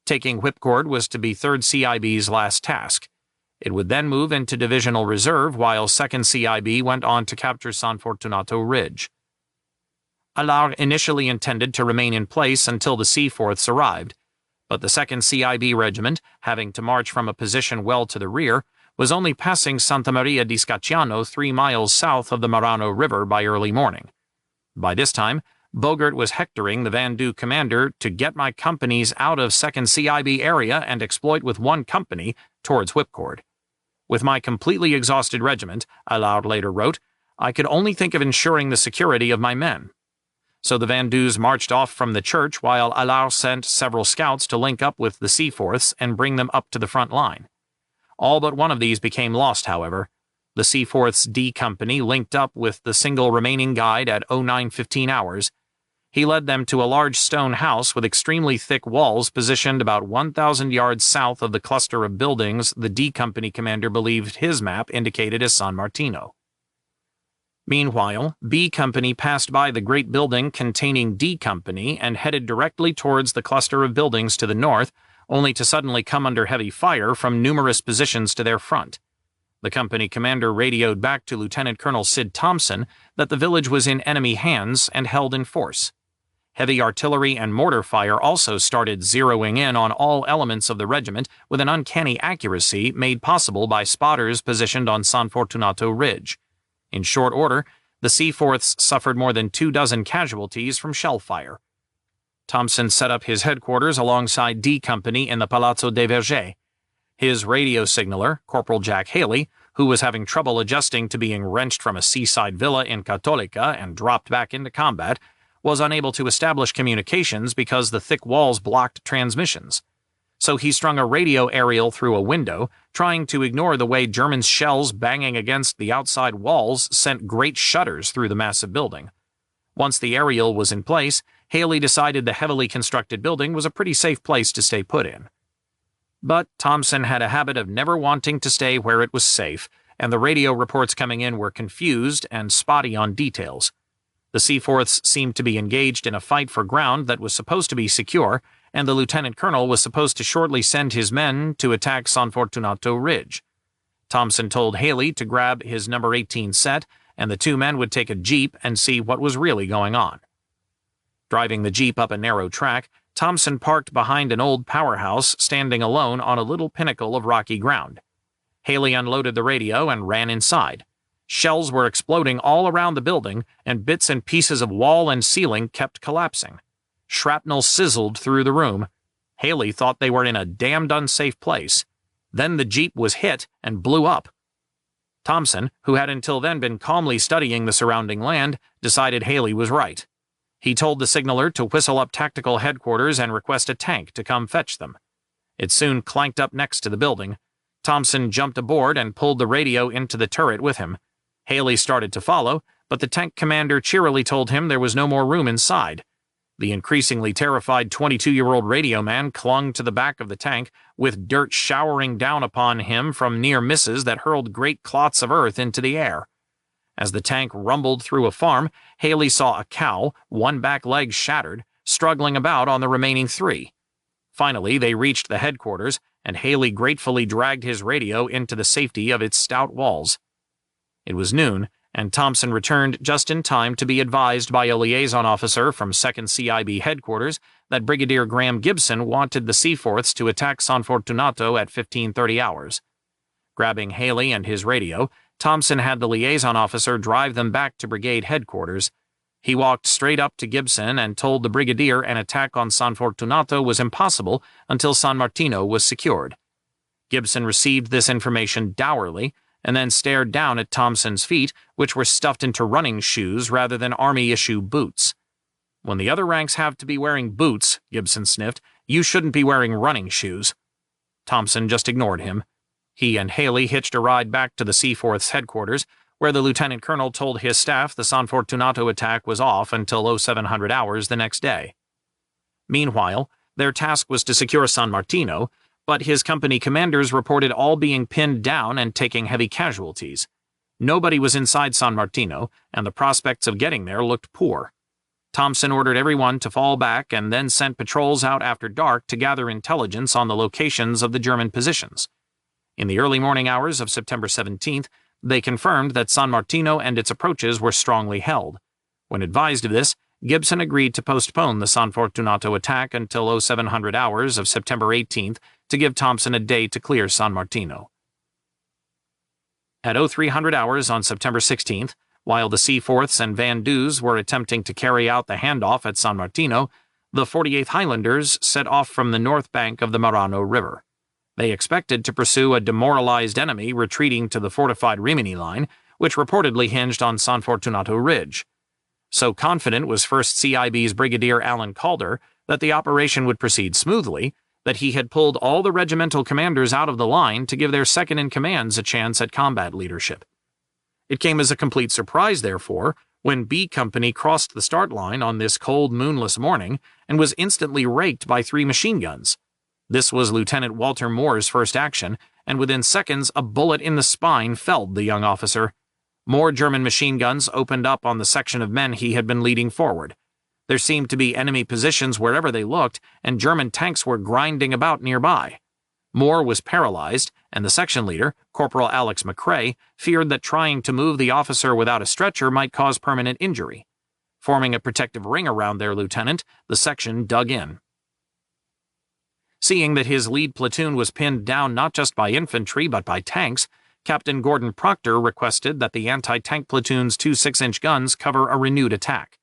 Taking Whipcord was to be 3rd CIB's last task. It would then move into Divisional Reserve while 2nd CIB went on to capture San Fortunato Ridge. Allard initially intended to remain in place until the Seaforths arrived, but the 2nd CIB regiment, having to march from a position well to the rear, was only passing Santa Maria di Scacciano 3 miles south of the Marano River by early morning. By this time, Bogert was hectoring the Vendu commander to get my companies out of 2nd CIB area and exploit with one company towards Whipcord. With my completely exhausted regiment, Allard later wrote, I could only think of ensuring the security of my men. So the Vendus marched off from the church while Allard sent several scouts to link up with the Seaforths and bring them up to the front line. All but one of these became lost, however. The Seaforths D Company linked up with the single remaining guide at 0915 hours. He led them to a large stone house with extremely thick walls positioned about 1,000 yards south of the cluster of buildings the D Company commander believed his map indicated as San Martino. Meanwhile, B Company passed by the great building containing D Company and headed directly towards the cluster of buildings to the north, only to suddenly come under heavy fire from numerous positions to their front. The company commander radioed back to Lieutenant Colonel Sid Thompson that the village was in enemy hands and held in force. Heavy artillery and mortar fire also started zeroing in on all elements of the regiment with an uncanny accuracy made possible by spotters positioned on San Fortunato Ridge. In short order, the Seaforths suffered more than 24 casualties from shell fire. Thompson set up his headquarters alongside D Company in the Palazzo dei Vergers. His radio signaler, Corporal Jack Haley, who was having trouble adjusting to being wrenched from a seaside villa in Cattolica and dropped back into combat, was unable to establish communications because the thick walls blocked transmissions. So he strung a radio aerial through a window, trying to ignore the way German shells banging against the outside walls sent great shudders through the massive building. Once the aerial was in place, Haley decided the heavily constructed building was a pretty safe place to stay put in. But Thompson had a habit of never wanting to stay where it was safe, and the radio reports coming in were confused and spotty on details. The Seaforths seemed to be engaged in a fight for ground that was supposed to be secure, and the lieutenant colonel was supposed to shortly send his men to attack San Fortunato Ridge. Thompson told Haley to grab his number 18 set, and the two men would take a jeep and see what was really going on. Driving the jeep up a narrow track, Thompson parked behind an old powerhouse standing alone on a little pinnacle of rocky ground. Haley unloaded the radio and ran inside. Shells were exploding all around the building, and bits and pieces of wall and ceiling kept collapsing. Shrapnel sizzled through the room. Haley thought they were in a damned unsafe place. Then the jeep was hit and blew up. Thompson, who had until then been calmly studying the surrounding land, decided Haley was right. He told the signaler to whistle up tactical headquarters and request a tank to come fetch them. It soon clanked up next to the building. Thompson jumped aboard and pulled the radio into the turret with him. Haley started to follow, but the tank commander cheerily told him there was no more room inside. The increasingly terrified 22-year-old radio man clung to the back of the tank, with dirt showering down upon him from near misses that hurled great clots of earth into the air. As the tank rumbled through a farm, Haley saw a cow, one back leg shattered, struggling about on the remaining three. Finally, they reached the headquarters, and Haley gratefully dragged his radio into the safety of its stout walls. It was noon, and Thompson returned just in time to be advised by a liaison officer from 2nd CIB headquarters that Brigadier Graham Gibson wanted the Seaforths to attack San Fortunato at 15:30 hours. Grabbing Haley and his radio, Thompson had the liaison officer drive them back to brigade headquarters. He walked straight up to Gibson and told the brigadier an attack on San Fortunato was impossible until San Martino was secured. Gibson received this information dourly, and then stared down at Thompson's feet, which were stuffed into running shoes rather than Army-issue boots. "When the other ranks have to be wearing boots," Gibson sniffed, "you shouldn't be wearing running shoes." Thompson just ignored him. He and Haley hitched a ride back to the Seaforths' headquarters, where the lieutenant colonel told his staff the San Fortunato attack was off until 0700 hours the next day. Meanwhile, their task was to secure San Martino, but his company commanders reported all being pinned down and taking heavy casualties. Nobody was inside San Martino, and the prospects of getting there looked poor. Thompson ordered everyone to fall back and then sent patrols out after dark to gather intelligence on the locations of the German positions. In the early morning hours of September 17th, they confirmed that San Martino and its approaches were strongly held. When advised of this, Gibson agreed to postpone the San Fortunato attack until 0700 hours of September 18th to give Thompson a day to clear San Martino. At 0300 hours on September 16th, while the Seaforths and Van Duys were attempting to carry out the handoff at San Martino, the 48th Highlanders set off from the north bank of the Marano River. They expected to pursue a demoralized enemy retreating to the fortified Rimini Line, which reportedly hinged on San Fortunato Ridge. So confident was 1st CIB's Brigadier Alan Calder that the operation would proceed smoothly, that he had pulled all the regimental commanders out of the line to give their second-in-commands a chance at combat leadership. It came as a complete surprise, therefore, when B Company crossed the start line on this cold, moonless morning and was instantly raked by 3 machine guns. This was Lieutenant Walter Moore's first action, and within seconds a bullet in the spine felled the young officer. More German machine guns opened up on the section of men he had been leading forward. There seemed to be enemy positions wherever they looked, and German tanks were grinding about nearby. Moore was paralyzed, and the section leader, Corporal Alex McCrae, feared that trying to move the officer without a stretcher might cause permanent injury. Forming a protective ring around their lieutenant, the section dug in. Seeing that his lead platoon was pinned down not just by infantry but by tanks, Captain Gordon Proctor requested that the anti-tank platoon's 2 6-inch guns cover a renewed attack.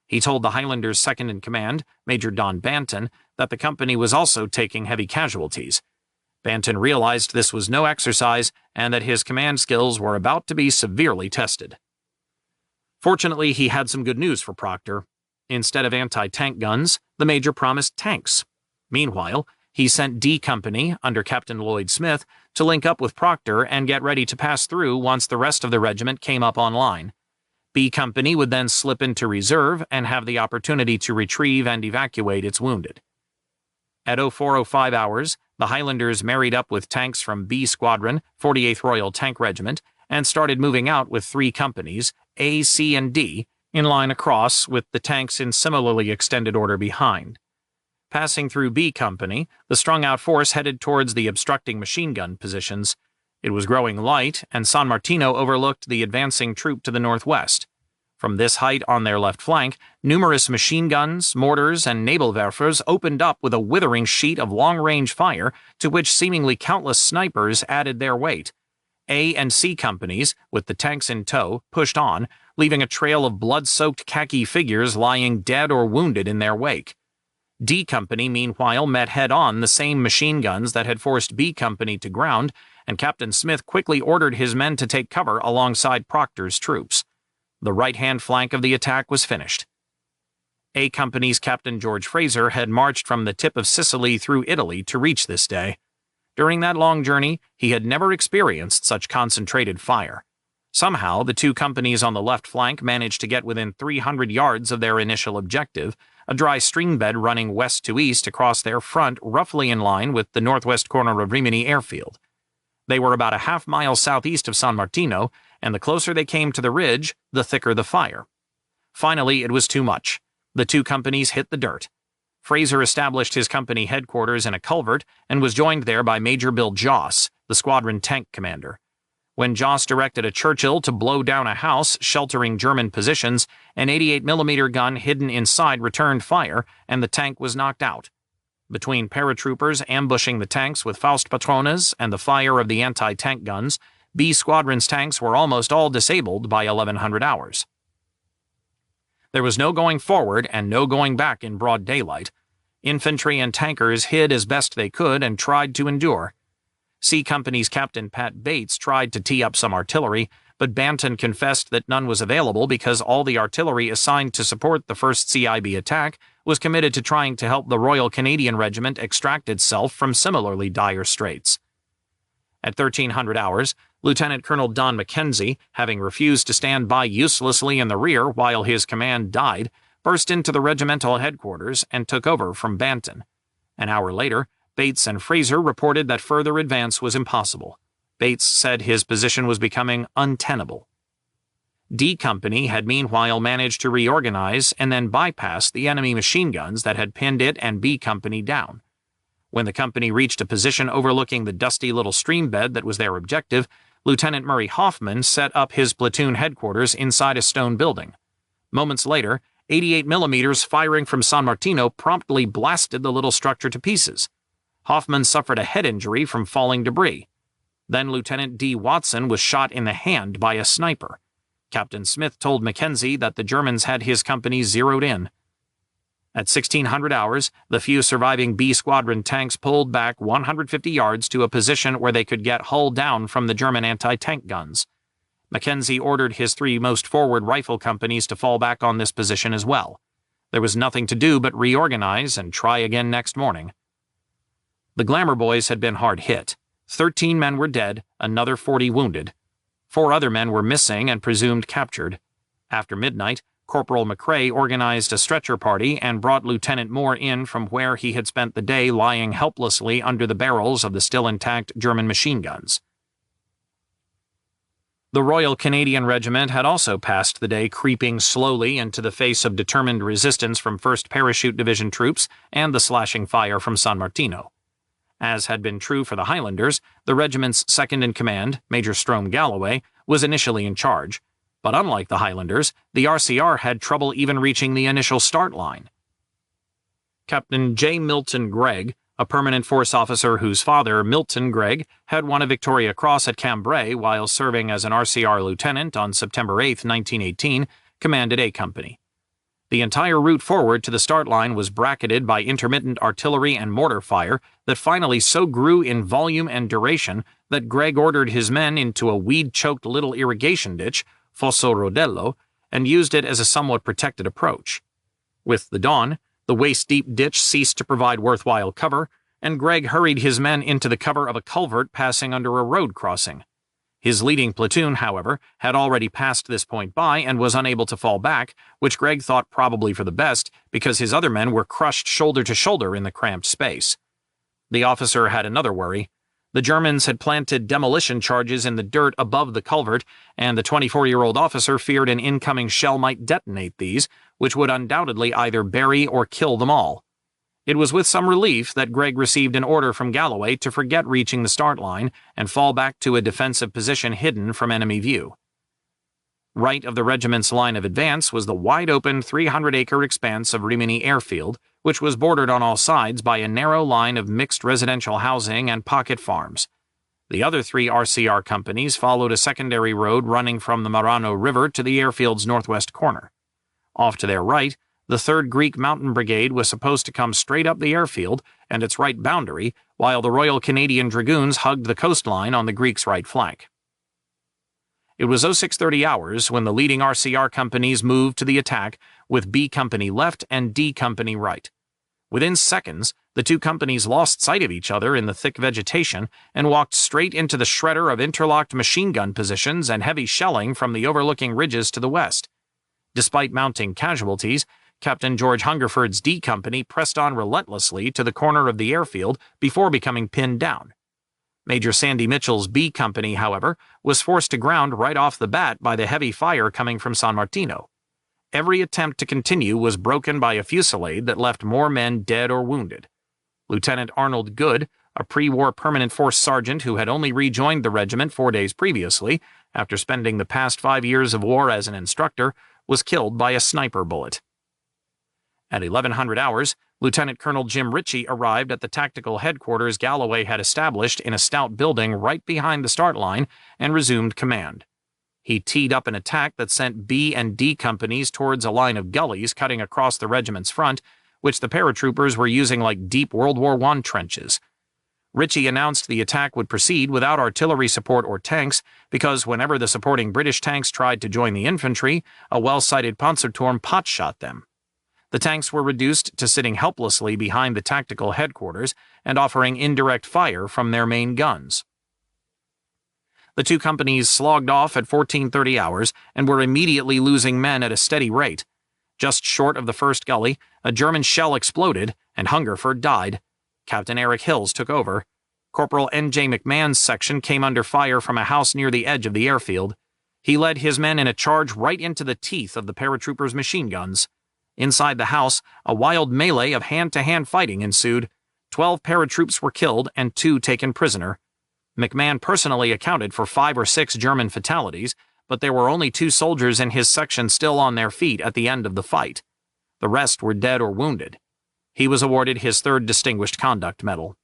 He told the Highlanders' second-in-command, Major Don Banton, that the company was also taking heavy casualties. Banton realized this was no exercise and that his command skills were about to be severely tested. Fortunately, he had some good news for Proctor. Instead of anti-tank guns, the Major promised tanks. Meanwhile, he sent D Company, under Captain Lloyd Smith, to link up with Proctor and get ready to pass through once the rest of the regiment came up online. B Company would then slip into reserve and have the opportunity to retrieve and evacuate its wounded. At 0405 hours, the Highlanders married up with tanks from B Squadron, 48th Royal Tank Regiment, and started moving out with 3 companies, A, C, and D, in line across with the tanks in similarly extended order behind. Passing through B Company, the strung-out force headed towards the obstructing machine gun positions. It was growing light, and San Martino overlooked the advancing troop to the northwest. From this height on their left flank, numerous machine guns, mortars, and Nebelwerfers opened up with a withering sheet of long-range fire to which seemingly countless snipers added their weight. A and C companies, with the tanks in tow, pushed on, leaving a trail of blood-soaked khaki figures lying dead or wounded in their wake. D Company, meanwhile, met head-on the same machine guns that had forced B Company to ground, and Captain Smith quickly ordered his men to take cover alongside Proctor's troops. The right-hand flank of the attack was finished. A Company's Captain George Fraser had marched from the tip of Sicily through Italy to reach this day. During that long journey, he had never experienced such concentrated fire. Somehow, the 2 companies on the left flank managed to get within 300 yards of their initial objective, a dry stream bed running west to east across their front roughly in line with the northwest corner of Rimini Airfield. They were about a half-mile southeast of San Martino, and the closer they came to the ridge, the thicker the fire. Finally, it was too much. The 2 companies hit the dirt. Fraser established his company headquarters in a culvert and was joined there by Major Bill Joss, the squadron tank commander. When Joss directed a Churchill to blow down a house sheltering German positions, an 88mm gun hidden inside returned fire, and the tank was knocked out. Between paratroopers ambushing the tanks with Faustpatrones and the fire of the anti-tank guns, B Squadron's tanks were almost all disabled by 1100 hours. There was no going forward and no going back in broad daylight. Infantry and tankers hid as best they could and tried to endure. C Company's Captain Pat Bates tried to tee up some artillery, but Banton confessed that none was available because all the artillery assigned to support the 1st CIB attack was committed to trying to help the Royal Canadian Regiment extract itself from similarly dire straits. At 1300 hours, Lieutenant Colonel Don Mackenzie, having refused to stand by uselessly in the rear while his command died, burst into the regimental headquarters and took over from Banton. An hour later, Bates and Fraser reported that further advance was impossible. Bates said his position was becoming untenable. D Company had meanwhile managed to reorganize and then bypass the enemy machine guns that had pinned it and B Company down. When the company reached a position overlooking the dusty little stream bed that was their objective, Lieutenant Murray Hoffman set up his platoon headquarters inside a stone building. Moments later, 88 millimeters firing from San Martino promptly blasted the little structure to pieces. Hoffman suffered a head injury from falling debris. Then Lieutenant D. Watson was shot in the hand by a sniper. Captain Smith told Mackenzie that the Germans had his company zeroed in. At 1600 hours, the few surviving B Squadron tanks pulled back 150 yards to a position where they could get hull down from the German anti-tank guns. Mackenzie ordered his 3 most forward rifle companies to fall back on this position as well. There was nothing to do but reorganize and try again next morning. The Glamour Boys had been hard hit. 13 men were dead, another 40 wounded. 4 other men were missing and presumed captured. After midnight, Corporal McRae organized a stretcher party and brought Lieutenant Moore in from where he had spent the day lying helplessly under the barrels of the still intact German machine guns. The Royal Canadian Regiment had also passed the day creeping slowly into the face of determined resistance from 1st Parachute Division troops and the slashing fire from San Martino. As had been true for the Highlanders, the regiment's second-in-command, Major Strome Galloway, was initially in charge. But unlike the Highlanders, the RCR had trouble even reaching the initial start line. Captain J. Milton Gregg, a permanent force officer whose father, Milton Gregg, had won a Victoria Cross at Cambrai while serving as an RCR lieutenant on September 8, 1918, commanded A Company. The entire route forward to the start line was bracketed by intermittent artillery and mortar fire that finally so grew in volume and duration that Gregg ordered his men into a weed-choked little irrigation ditch, Fosso Rodello, and used it as a somewhat protected approach. With the dawn, the waist-deep ditch ceased to provide worthwhile cover, and Gregg hurried his men into the cover of a culvert passing under a road crossing. His leading platoon, however, had already passed this point by and was unable to fall back, which Gregg thought probably for the best because his other men were crushed shoulder to shoulder in the cramped space. The officer had another worry. The Germans had planted demolition charges in the dirt above the culvert, and the 24-year-old officer feared an incoming shell might detonate these, which would undoubtedly either bury or kill them all. It was with some relief that Gregg received an order from Galloway to forget reaching the start line and fall back to a defensive position hidden from enemy view. Right of the regiment's line of advance was the wide-open 300-acre expanse of Rimini Airfield, which was bordered on all sides by a narrow line of mixed residential housing and pocket farms. The other 3 RCR companies followed a secondary road running from the Marano River to the airfield's northwest corner. Off to their right, the 3rd Greek Mountain Brigade was supposed to come straight up the airfield and its right boundary, while the Royal Canadian Dragoons hugged the coastline on the Greeks' right flank. It was 0630 hours when the leading RCR companies moved to the attack, with B Company left and D Company right. Within seconds, the 2 companies lost sight of each other in the thick vegetation and walked straight into the shredder of interlocked machine gun positions and heavy shelling from the overlooking ridges to the west. Despite mounting casualties, Captain George Hungerford's D Company pressed on relentlessly to the corner of the airfield before becoming pinned down. Major Sandy Mitchell's B Company, however, was forced to ground right off the bat by the heavy fire coming from San Martino. Every attempt to continue was broken by a fusillade that left more men dead or wounded. Lieutenant Arnold Good, a pre-war permanent force sergeant who had only rejoined the regiment 4 days previously, after spending the past 5 years of war as an instructor, was killed by a sniper bullet. At 1100 hours, Lieutenant Colonel Jim Ritchie arrived at the tactical headquarters Galloway had established in a stout building right behind the start line and resumed command. He teed up an attack that sent B and D companies towards a line of gullies cutting across the regiment's front, which the paratroopers were using like deep World War I trenches. Ritchie announced the attack would proceed without artillery support or tanks because whenever the supporting British tanks tried to join the infantry, a well-sighted Panzerturm pot-shot them. The tanks were reduced to sitting helplessly behind the tactical headquarters and offering indirect fire from their main guns. The two companies slogged off at 14:30 hours and were immediately losing men at a steady rate. Just short of the first gully, a German shell exploded, and Hungerford died. Captain Eric Hills took over. Corporal N.J. McMahon's section came under fire from a house near the edge of the airfield. He led his men in a charge right into the teeth of the paratroopers' machine guns. Inside the house, a wild melee of hand-to-hand fighting ensued. 12 paratroops were killed and 2 taken prisoner. McMahon personally accounted for 5 or 6 German fatalities, but there were only 2 soldiers in his section still on their feet at the end of the fight. The rest were dead or wounded. He was awarded his 3rd Distinguished Conduct Medal.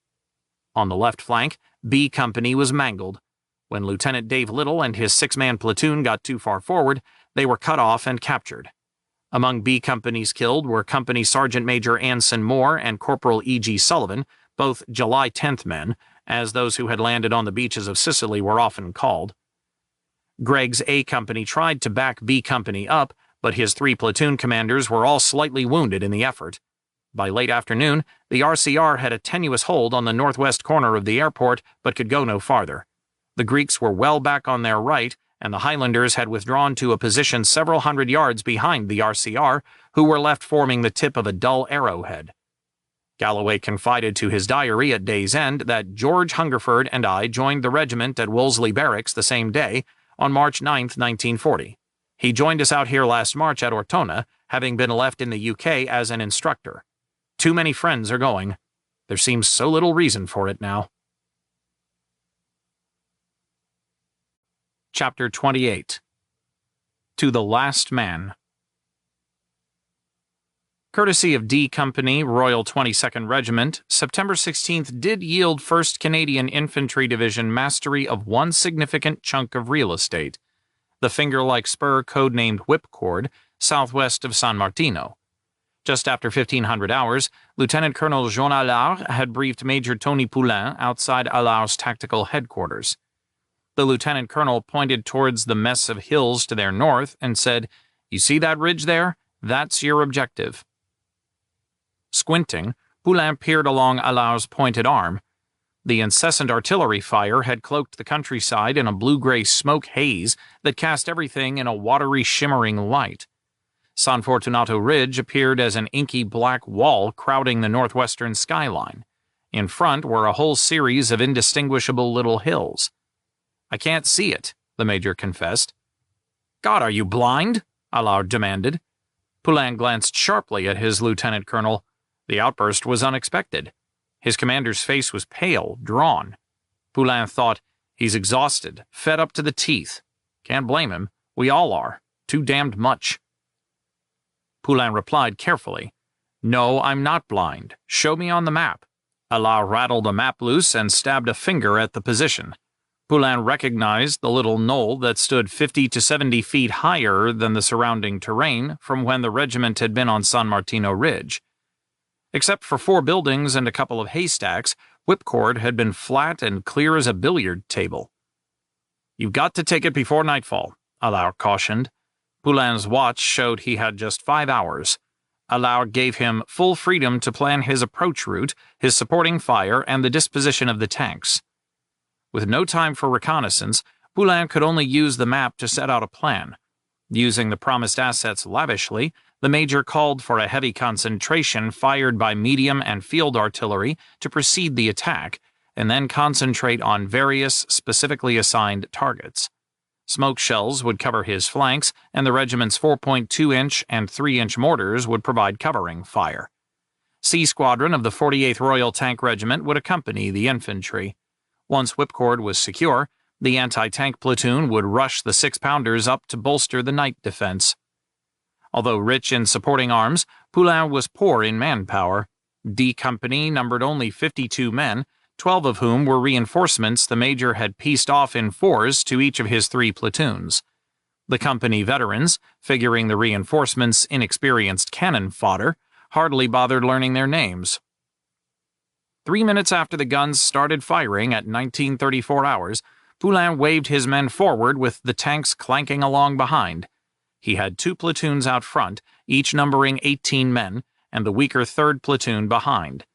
On the left flank, B Company was mangled. When Lieutenant Dave Little and his 6-man platoon got too far forward, they were cut off and captured. Among B Company's killed were Company Sergeant Major Anson Moore and Corporal E.G. Sullivan, both July 10th men, as those who had landed on the beaches of Sicily were often called. Gregg's A Company tried to back B Company up, but his 3 platoon commanders were all slightly wounded in the effort. By late afternoon, the RCR had a tenuous hold on the northwest corner of the airport but could go no farther. The Greeks were well back on their right, and the Highlanders had withdrawn to a position several hundred yards behind the RCR, who were left forming the tip of a dull arrowhead. Galloway confided to his diary at day's end that George Hungerford and I joined the regiment at Wolseley Barracks the same day, on March 9, 1940. He joined us out here last March at Ortona, having been left in the UK as an instructor. Too many friends are going. There seems so little reason for it now. Chapter 28. To the Last Man. Courtesy of D Company, Royal 22nd Regiment, September 16th did yield 1st Canadian Infantry Division mastery of one significant chunk of real estate, the finger-like spur codenamed Whipcord, southwest of San Martino. Just after 1500 hours, Lieutenant Colonel Jean Allard had briefed Major Tony Poulain outside Allard's tactical headquarters. The lieutenant colonel pointed towards the mess of hills to their north and said, "You see that ridge there? That's your objective." Squinting, Poulain peered along Allard's pointed arm. The incessant artillery fire had cloaked the countryside in a blue-gray smoke haze that cast everything in a watery, shimmering light. San Fortunato Ridge appeared as an inky black wall crowding the northwestern skyline. In front were a whole series of indistinguishable little hills. "I can't see it," the major confessed. "God, are you blind?" Allard demanded. Poulain glanced sharply at his lieutenant colonel. The outburst was unexpected. His commander's face was pale, drawn. Poulain thought, "He's exhausted, fed up to the teeth. Can't blame him. We all are. Too damned much." Poulain replied carefully, "No, I'm not blind. Show me on the map." Allard rattled a map loose and stabbed a finger at the position. Poulain recognized the little knoll that stood 50 to 70 feet higher than the surrounding terrain from when the regiment had been on San Martino Ridge. Except for 4 buildings and a couple of haystacks, Whipcord had been flat and clear as a billiard table. "You've got to take it before nightfall," Allard cautioned. Poulain's watch showed he had just 5 hours. Allard gave him full freedom to plan his approach route, his supporting fire, and the disposition of the tanks. With no time for reconnaissance, Poulain could only use the map to set out a plan. Using the promised assets lavishly, the major called for a heavy concentration fired by medium and field artillery to precede the attack, and then concentrate on various specifically assigned targets. Smoke shells would cover his flanks, and the regiment's 4.2-inch and 3-inch mortars would provide covering fire. C Squadron of the 48th Royal Tank Regiment would accompany the infantry. Once Whipcord was secure, the anti-tank platoon would rush the 6-pounders up to bolster the night defense. Although rich in supporting arms, Poulain was poor in manpower. D Company numbered only 52 men, 12 of whom were reinforcements the major had pieced off in 4s to each of his 3 platoons. The company veterans, figuring the reinforcements' inexperienced cannon fodder, hardly bothered learning their names. 3 minutes after the guns started firing at 1934 hours, Poulain waved his men forward with the tanks clanking along behind. He had 2 platoons out front, each numbering 18 men, and the weaker 3rd platoon behind.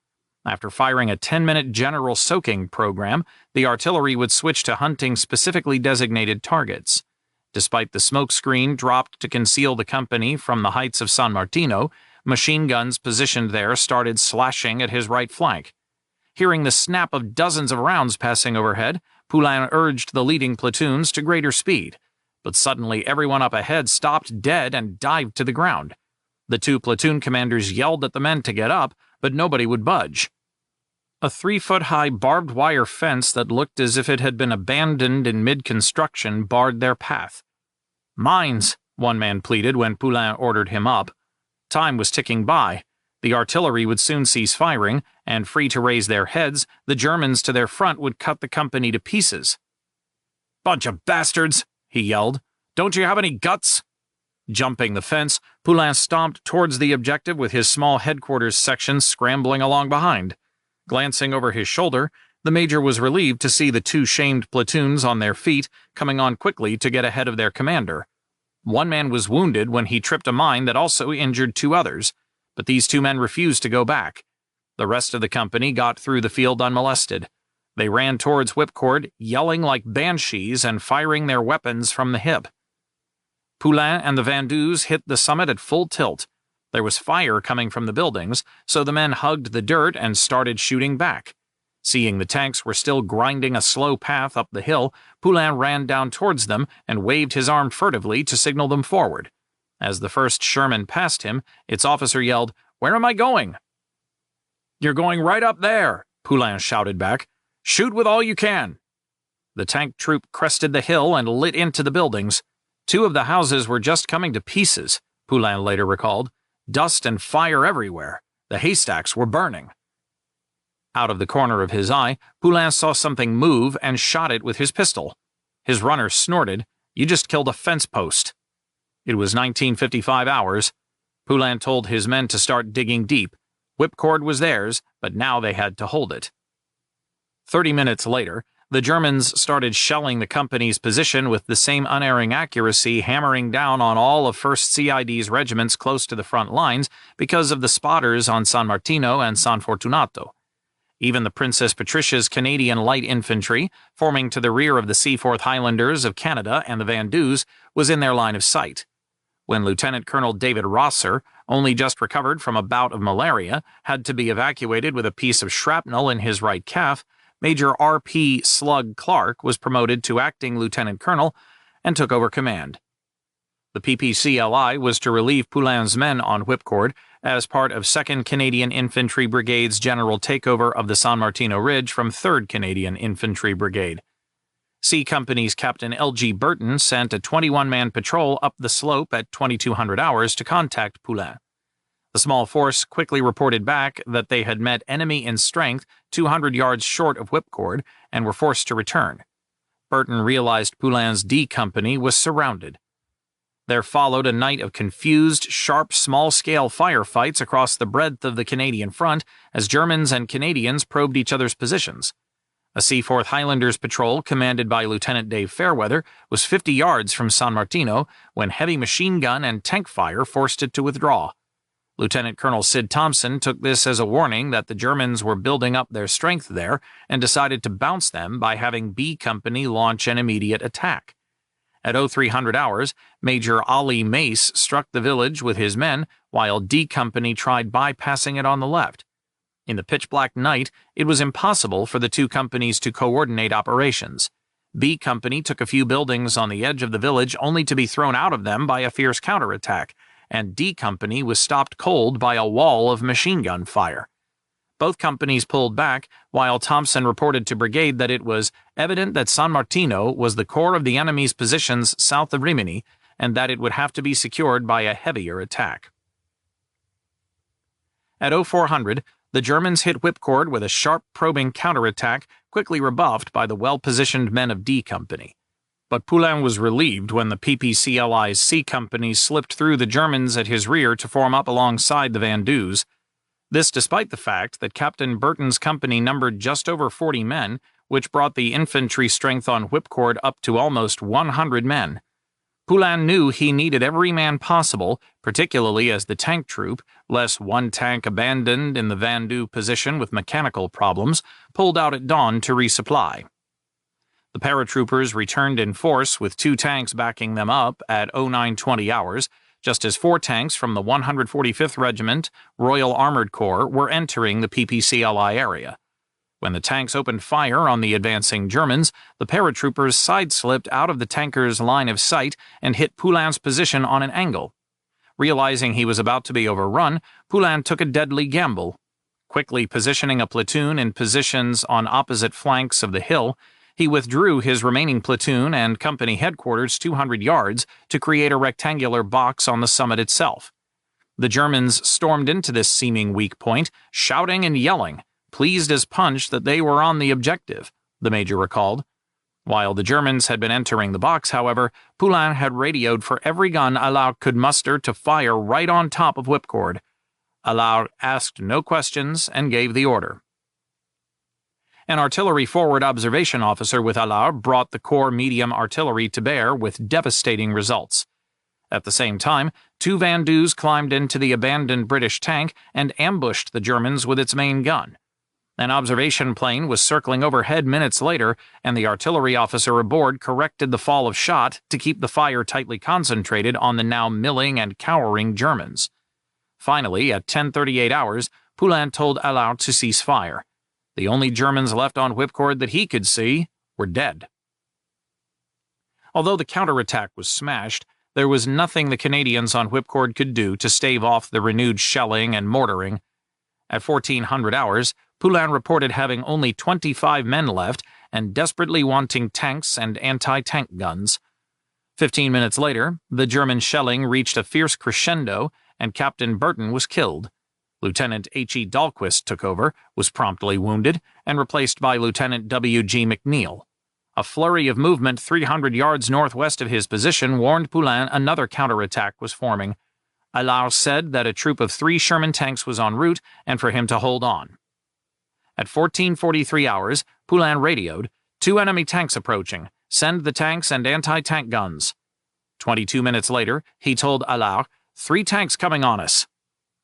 After firing a 10-minute general soaking program, the artillery would switch to hunting specifically designated targets. Despite the smoke screen dropped to conceal the company from the heights of San Martino, machine guns positioned there started slashing at his right flank. Hearing the snap of dozens of rounds passing overhead, Poulain urged the leading platoons to greater speed, but suddenly everyone up ahead stopped dead and dived to the ground. The two platoon commanders yelled at the men to get up, but nobody would budge. A 3-foot-high barbed wire fence that looked as if it had been abandoned in mid-construction barred their path. "Mines," one man pleaded when Poulain ordered him up. Time was ticking by. The artillery would soon cease firing, and free to raise their heads, the Germans to their front would cut the company to pieces. "Bunch of bastards!" he yelled. "Don't you have any guts?" Jumping the fence, Poulain stomped towards the objective with his small headquarters section scrambling along behind. Glancing over his shoulder, the major was relieved to see the two shamed platoons on their feet coming on quickly to get ahead of their commander. One man was wounded when he tripped a mine that also injured two others, but these two men refused to go back. The rest of the company got through the field unmolested. They ran towards whipcord, yelling like banshees and firing their weapons from the hip. Poulain and the Vendus hit the summit at full tilt. There was fire coming from the buildings, so the men hugged the dirt and started shooting back. Seeing the tanks were still grinding a slow path up the hill, Poulain ran down towards them and waved his arm furtively to signal them forward. As the first Sherman passed him, its officer yelled, "Where am I going?" "You're going right up there," Poulain shouted back. "Shoot with all you can." The tank troop crested the hill and lit into the buildings. Two of the houses were just coming to pieces, Poulain later recalled. Dust and fire everywhere. The haystacks were burning. Out of the corner of his eye, Poulain saw something move and shot it with his pistol. His runner snorted, "You just killed a fence post." It was 1955 hours. Poulain told his men to start digging deep. Whipcord was theirs, but now they had to hold it. 30 minutes later, the Germans started shelling the company's position with the same unerring accuracy, hammering down on all of 1st CID's regiments close to the front lines because of the spotters on San Martino and San Fortunato. Even the Princess Patricia's Canadian Light Infantry, forming to the rear of the Seaforth Highlanders of Canada and the Vendus, was in their line of sight. When Lieutenant Colonel David Rosser, only just recovered from a bout of malaria, had to be evacuated with a piece of shrapnel in his right calf, Major R.P. Slug Clark was promoted to acting lieutenant colonel and took over command. The PPCLI was to relieve Poulain's men on whipcord as part of 2nd Canadian Infantry Brigade's general takeover of the San Martino Ridge from 3rd Canadian Infantry Brigade. C Company's Captain L.G. Burton sent a 21-man patrol up the slope at 2200 hours to contact Poulain. The small force quickly reported back that they had met enemy in strength 200 yards short of whipcord and were forced to return. Burton realized Poulain's D Company was surrounded. There followed a night of confused, sharp, small-scale firefights across the breadth of the Canadian front as Germans and Canadians probed each other's positions. A Seaforth Highlanders patrol commanded by Lieutenant Dave Fairweather was 50 yards from San Martino when heavy machine gun and tank fire forced it to withdraw. Lieutenant Colonel Sid Thompson took this as a warning that the Germans were building up their strength there and decided to bounce them by having B Company launch an immediate attack. At 0300 hours, Major Ali Mace struck the village with his men while D Company tried bypassing it on the left. In the pitch-black night, it was impossible for the two companies to coordinate operations. B Company took a few buildings on the edge of the village only to be thrown out of them by a fierce counterattack, and D Company was stopped cold by a wall of machine gun fire. Both companies pulled back, while Thompson reported to brigade that it was evident that San Martino was the core of the enemy's positions south of Rimini, and that it would have to be secured by a heavier attack. At 0400, the Germans hit whipcord with a sharp, probing counterattack, quickly rebuffed by the well-positioned men of D Company. But Poulain was relieved when the PPCLI's C Company slipped through the Germans at his rear to form up alongside the Vendus. This despite the fact that Captain Burton's company numbered just over 40 men, which brought the infantry strength on whipcord up to almost 100 men. Poulain knew he needed every man possible, particularly as the tank troop, less one tank abandoned in the Vendoux position with mechanical problems, pulled out at dawn to resupply. The paratroopers returned in force with 2 tanks backing them up at 0920 hours, just as 4 tanks from the 145th Regiment, Royal Armoured Corps, were entering the PPCLI area. When the tanks opened fire on the advancing Germans, the paratroopers side-slipped out of the tankers' line of sight and hit Poulin's position on an angle. Realizing he was about to be overrun, Poulain took a deadly gamble. Quickly positioning a platoon in positions on opposite flanks of the hill, he withdrew his remaining platoon and company headquarters 200 yards to create a rectangular box on the summit itself. The Germans stormed into this seeming weak point, shouting and yelling, pleased as punch that they were on the objective, the major recalled. While the Germans had been entering the box, however, Poulain had radioed for every gun Allard could muster to fire right on top of whipcord. Allard asked no questions and gave the order. An artillery forward observation officer with Allard brought the Corps medium artillery to bear with devastating results. At the same time, 2 Vendouxs climbed into the abandoned British tank and ambushed the Germans with its main gun. An observation plane was circling overhead minutes later, and the artillery officer aboard corrected the fall of shot to keep the fire tightly concentrated on the now milling and cowering Germans. Finally, at 10:38 hours, Poulain told Allard to cease fire. The only Germans left on whipcord that he could see were dead. Although the counterattack was smashed, there was nothing the Canadians on whipcord could do to stave off the renewed shelling and mortaring. At 1400 hours, Poulain reported having only 25 men left and desperately wanting tanks and anti-tank guns. 15 minutes later, the German shelling reached a fierce crescendo and Captain Burton was killed. Lieutenant H.E. Dahlquist took over, was promptly wounded, and replaced by Lieutenant W.G. McNeil. A flurry of movement 300 yards northwest of his position warned Poulain another counterattack was forming. Allard said that a troop of 3 Sherman tanks was en route and for him to hold on. At 14:43 hours, Poulain radioed, 2 enemy tanks approaching. Send the tanks and anti-tank guns. 22 minutes later, he told Allard, 3 tanks coming on us.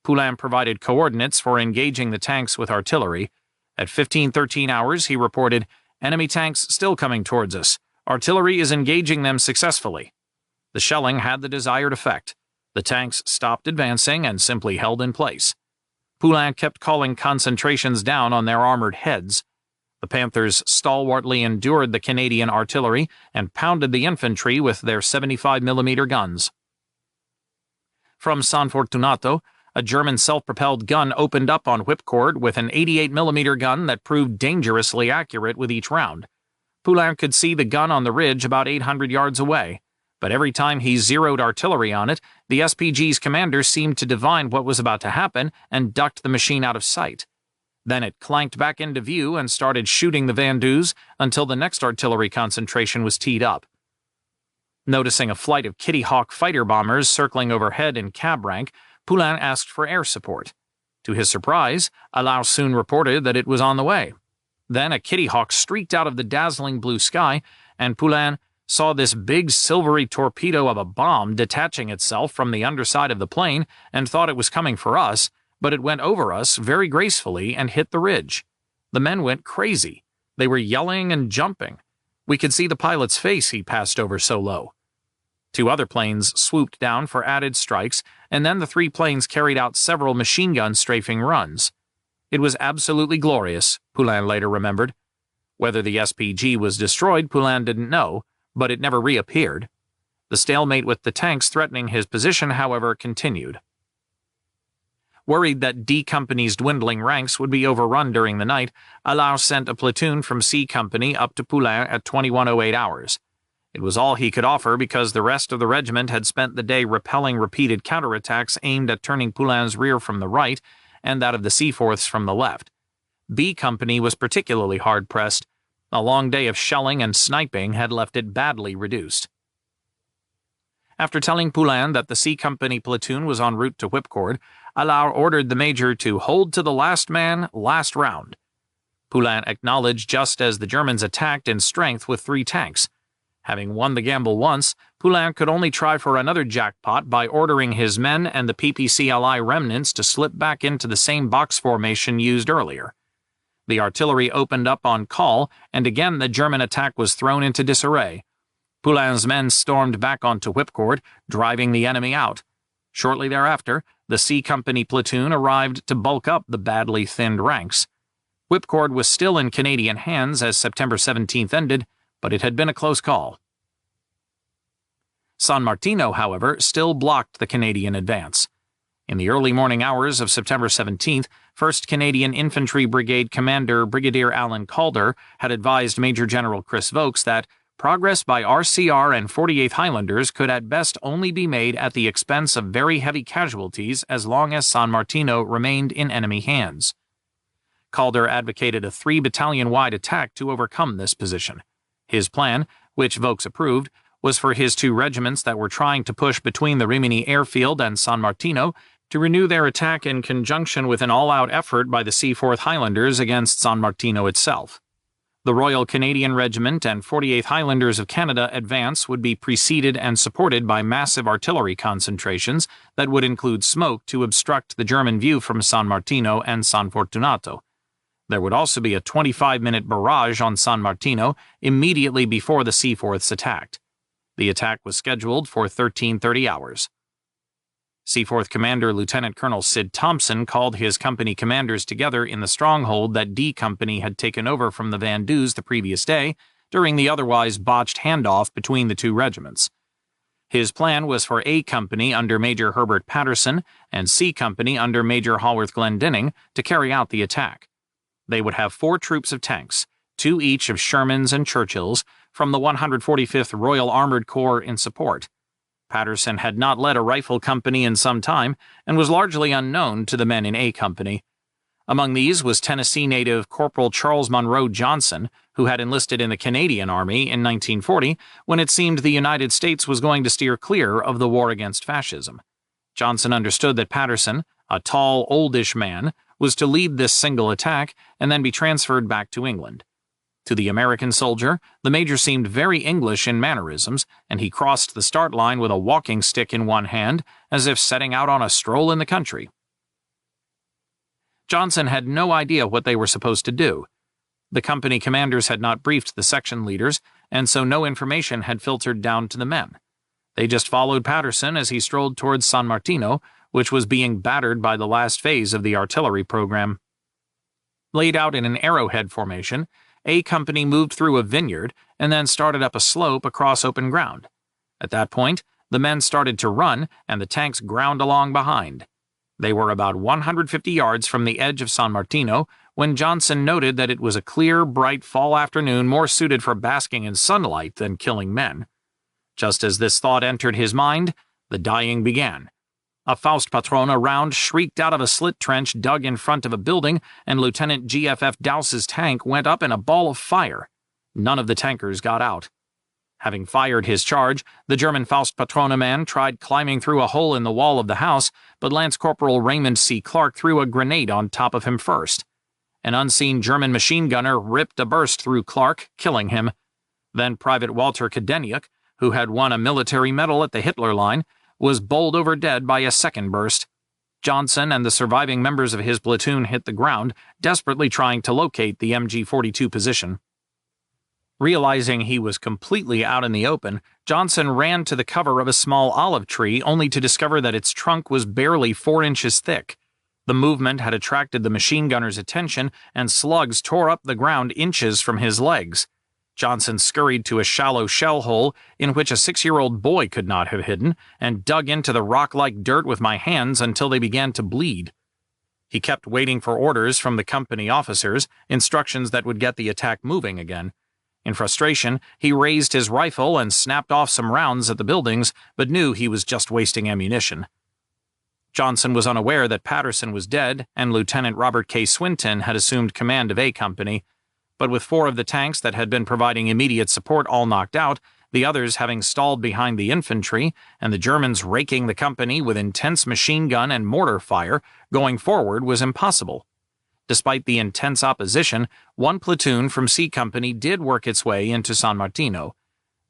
Poulain provided coordinates for engaging the tanks with artillery. At 15:13 hours, he reported, enemy tanks still coming towards us. Artillery is engaging them successfully. The shelling had the desired effect. The tanks stopped advancing and simply held in place. Poulain kept calling concentrations down on their armored heads. The Panthers stalwartly endured the Canadian artillery and pounded the infantry with their 75mm guns. From San Fortunato, a German self-propelled gun opened up on whipcord with an 88mm gun that proved dangerously accurate with each round. Poulain could see the gun on the ridge about 800 yards away, but every time he zeroed artillery on it, the SPG's commander seemed to divine what was about to happen and ducked the machine out of sight. Then it clanked back into view and started shooting the Vendouxs until the next artillery concentration was teed up. Noticing a flight of Kitty Hawk fighter bombers circling overhead in cab rank, Poulain asked for air support. To his surprise, Allard soon reported that it was on the way. Then a Kitty Hawk streaked out of the dazzling blue sky, and Poulain saw this big silvery torpedo of a bomb detaching itself from the underside of the plane and thought it was coming for us, but it went over us very gracefully and hit the ridge. The men went crazy. They were yelling and jumping. We could see the pilot's face he passed over so low. 2 other planes swooped down for added strikes, and then the 3 planes carried out several machine gun strafing runs. It was absolutely glorious, Poulain later remembered. Whether the SPG was destroyed, Poulain didn't know, but it never reappeared. The stalemate with the tanks threatening his position, however, continued. Worried that D Company's dwindling ranks would be overrun during the night, Allard sent a platoon from C Company up to Poulain at 21:08 hours. It was all he could offer because the rest of the regiment had spent the day repelling repeated counterattacks aimed at turning Poulin's rear from the right and that of the Seaforths from the left. B Company was particularly hard-pressed. A long day of shelling and sniping had left it badly reduced. After telling Poulain that the C Company platoon was en route to whipcord, Allard ordered the major to hold to the last man, last round. Poulain acknowledged just as the Germans attacked in strength with 3 tanks. Having won the gamble once, Poulain could only try for another jackpot by ordering his men and the PPCLI remnants to slip back into the same box formation used earlier. The artillery opened up on call, and again the German attack was thrown into disarray. Poulain's men stormed back onto Whipcord, driving the enemy out. Shortly thereafter, the C Company platoon arrived to bulk up the badly thinned ranks. Whipcord was still in Canadian hands as September 17th ended, but it had been a close call. San Martino, however, still blocked the Canadian advance. In the early morning hours of September 17th, 1st Canadian Infantry Brigade Commander Brigadier Alan Calder had advised Major General Chris Vokes that progress by RCR and 48th Highlanders could at best only be made at the expense of very heavy casualties as long as San Martino remained in enemy hands. Calder advocated a 3-battalion-wide attack to overcome this position. His plan, which Vokes approved, was for his 2 regiments that were trying to push between the Rimini airfield and San Martino to renew their attack in conjunction with an all-out effort by the Seaforth Highlanders against San Martino itself. The Royal Canadian Regiment and 48th Highlanders of Canada advance would be preceded and supported by massive artillery concentrations that would include smoke to obstruct the German view from San Martino and San Fortunato. There would also be a 25-minute barrage on San Martino immediately before the Seaforths attacked. The attack was scheduled for 13:30 hours. Seaforth Commander Lieutenant Colonel Sid Thompson called his company commanders together in the stronghold that D Company had taken over from the Vandus the previous day during the otherwise botched handoff between the 2 regiments. His plan was for A Company under Major Herbert Patterson and C Company under Major Haworth Glendinning to carry out the attack. They would have 4 troops of tanks, 2 each of Shermans and Churchills, from the 145th Royal Armoured Corps in support. Patterson had not led a rifle company in some time and was largely unknown to the men in A Company. Among these was Tennessee native Corporal Charles Monroe Johnson, who had enlisted in the Canadian Army in 1940 when it seemed the United States was going to steer clear of the war against fascism. Johnson understood that Patterson, a tall, oldish man, was to lead this single attack and then be transferred back to England. To the American soldier, the major seemed very English in mannerisms, and he crossed the start line with a walking stick in one hand, as if setting out on a stroll in the country. Johnson had no idea what they were supposed to do. The company commanders had not briefed the section leaders, and so no information had filtered down to the men. They just followed Patterson as he strolled towards San Martino, which was being battered by the last phase of the artillery program. Laid out in an arrowhead formation, A Company moved through a vineyard and then started up a slope across open ground. At that point, the men started to run and the tanks ground along behind. They were about 150 yards from the edge of San Martino when Johnson noted that it was a clear, bright fall afternoon more suited for basking in sunlight than killing men. Just as this thought entered his mind, the dying began. A Faustpatrone round shrieked out of a slit trench dug in front of a building, and Lieutenant GFF Dowse's tank went up in a ball of fire. None of the tankers got out. Having fired his charge, the German Faustpatrone man tried climbing through a hole in the wall of the house, but Lance Corporal Raymond C. Clark threw a grenade on top of him first. An unseen German machine gunner ripped a burst through Clark, killing him. Then Private Walter Kadeniuk, who had won a military medal at the Hitler Line, was bowled over dead by a second burst. Johnson and the surviving members of his platoon hit the ground, desperately trying to locate the MG-42 position. Realizing he was completely out in the open, Johnson ran to the cover of a small olive tree only to discover that its trunk was barely 4 inches thick. The movement had attracted the machine gunner's attention, and slugs tore up the ground inches from his legs. Johnson scurried to a shallow shell hole in which a 6-year-old boy could not have hidden, and dug into the rock-like dirt with my hands until they began to bleed. He kept waiting for orders from the company officers, instructions that would get the attack moving again. In frustration, he raised his rifle and snapped off some rounds at the buildings, but knew he was just wasting ammunition. Johnson was unaware that Patterson was dead, and Lieutenant Robert K. Swinton had assumed command of A Company. But with 4 of the tanks that had been providing immediate support all knocked out, the others having stalled behind the infantry, and the Germans raking the company with intense machine gun and mortar fire, going forward was impossible. Despite the intense opposition, one platoon from C Company did work its way into San Martino.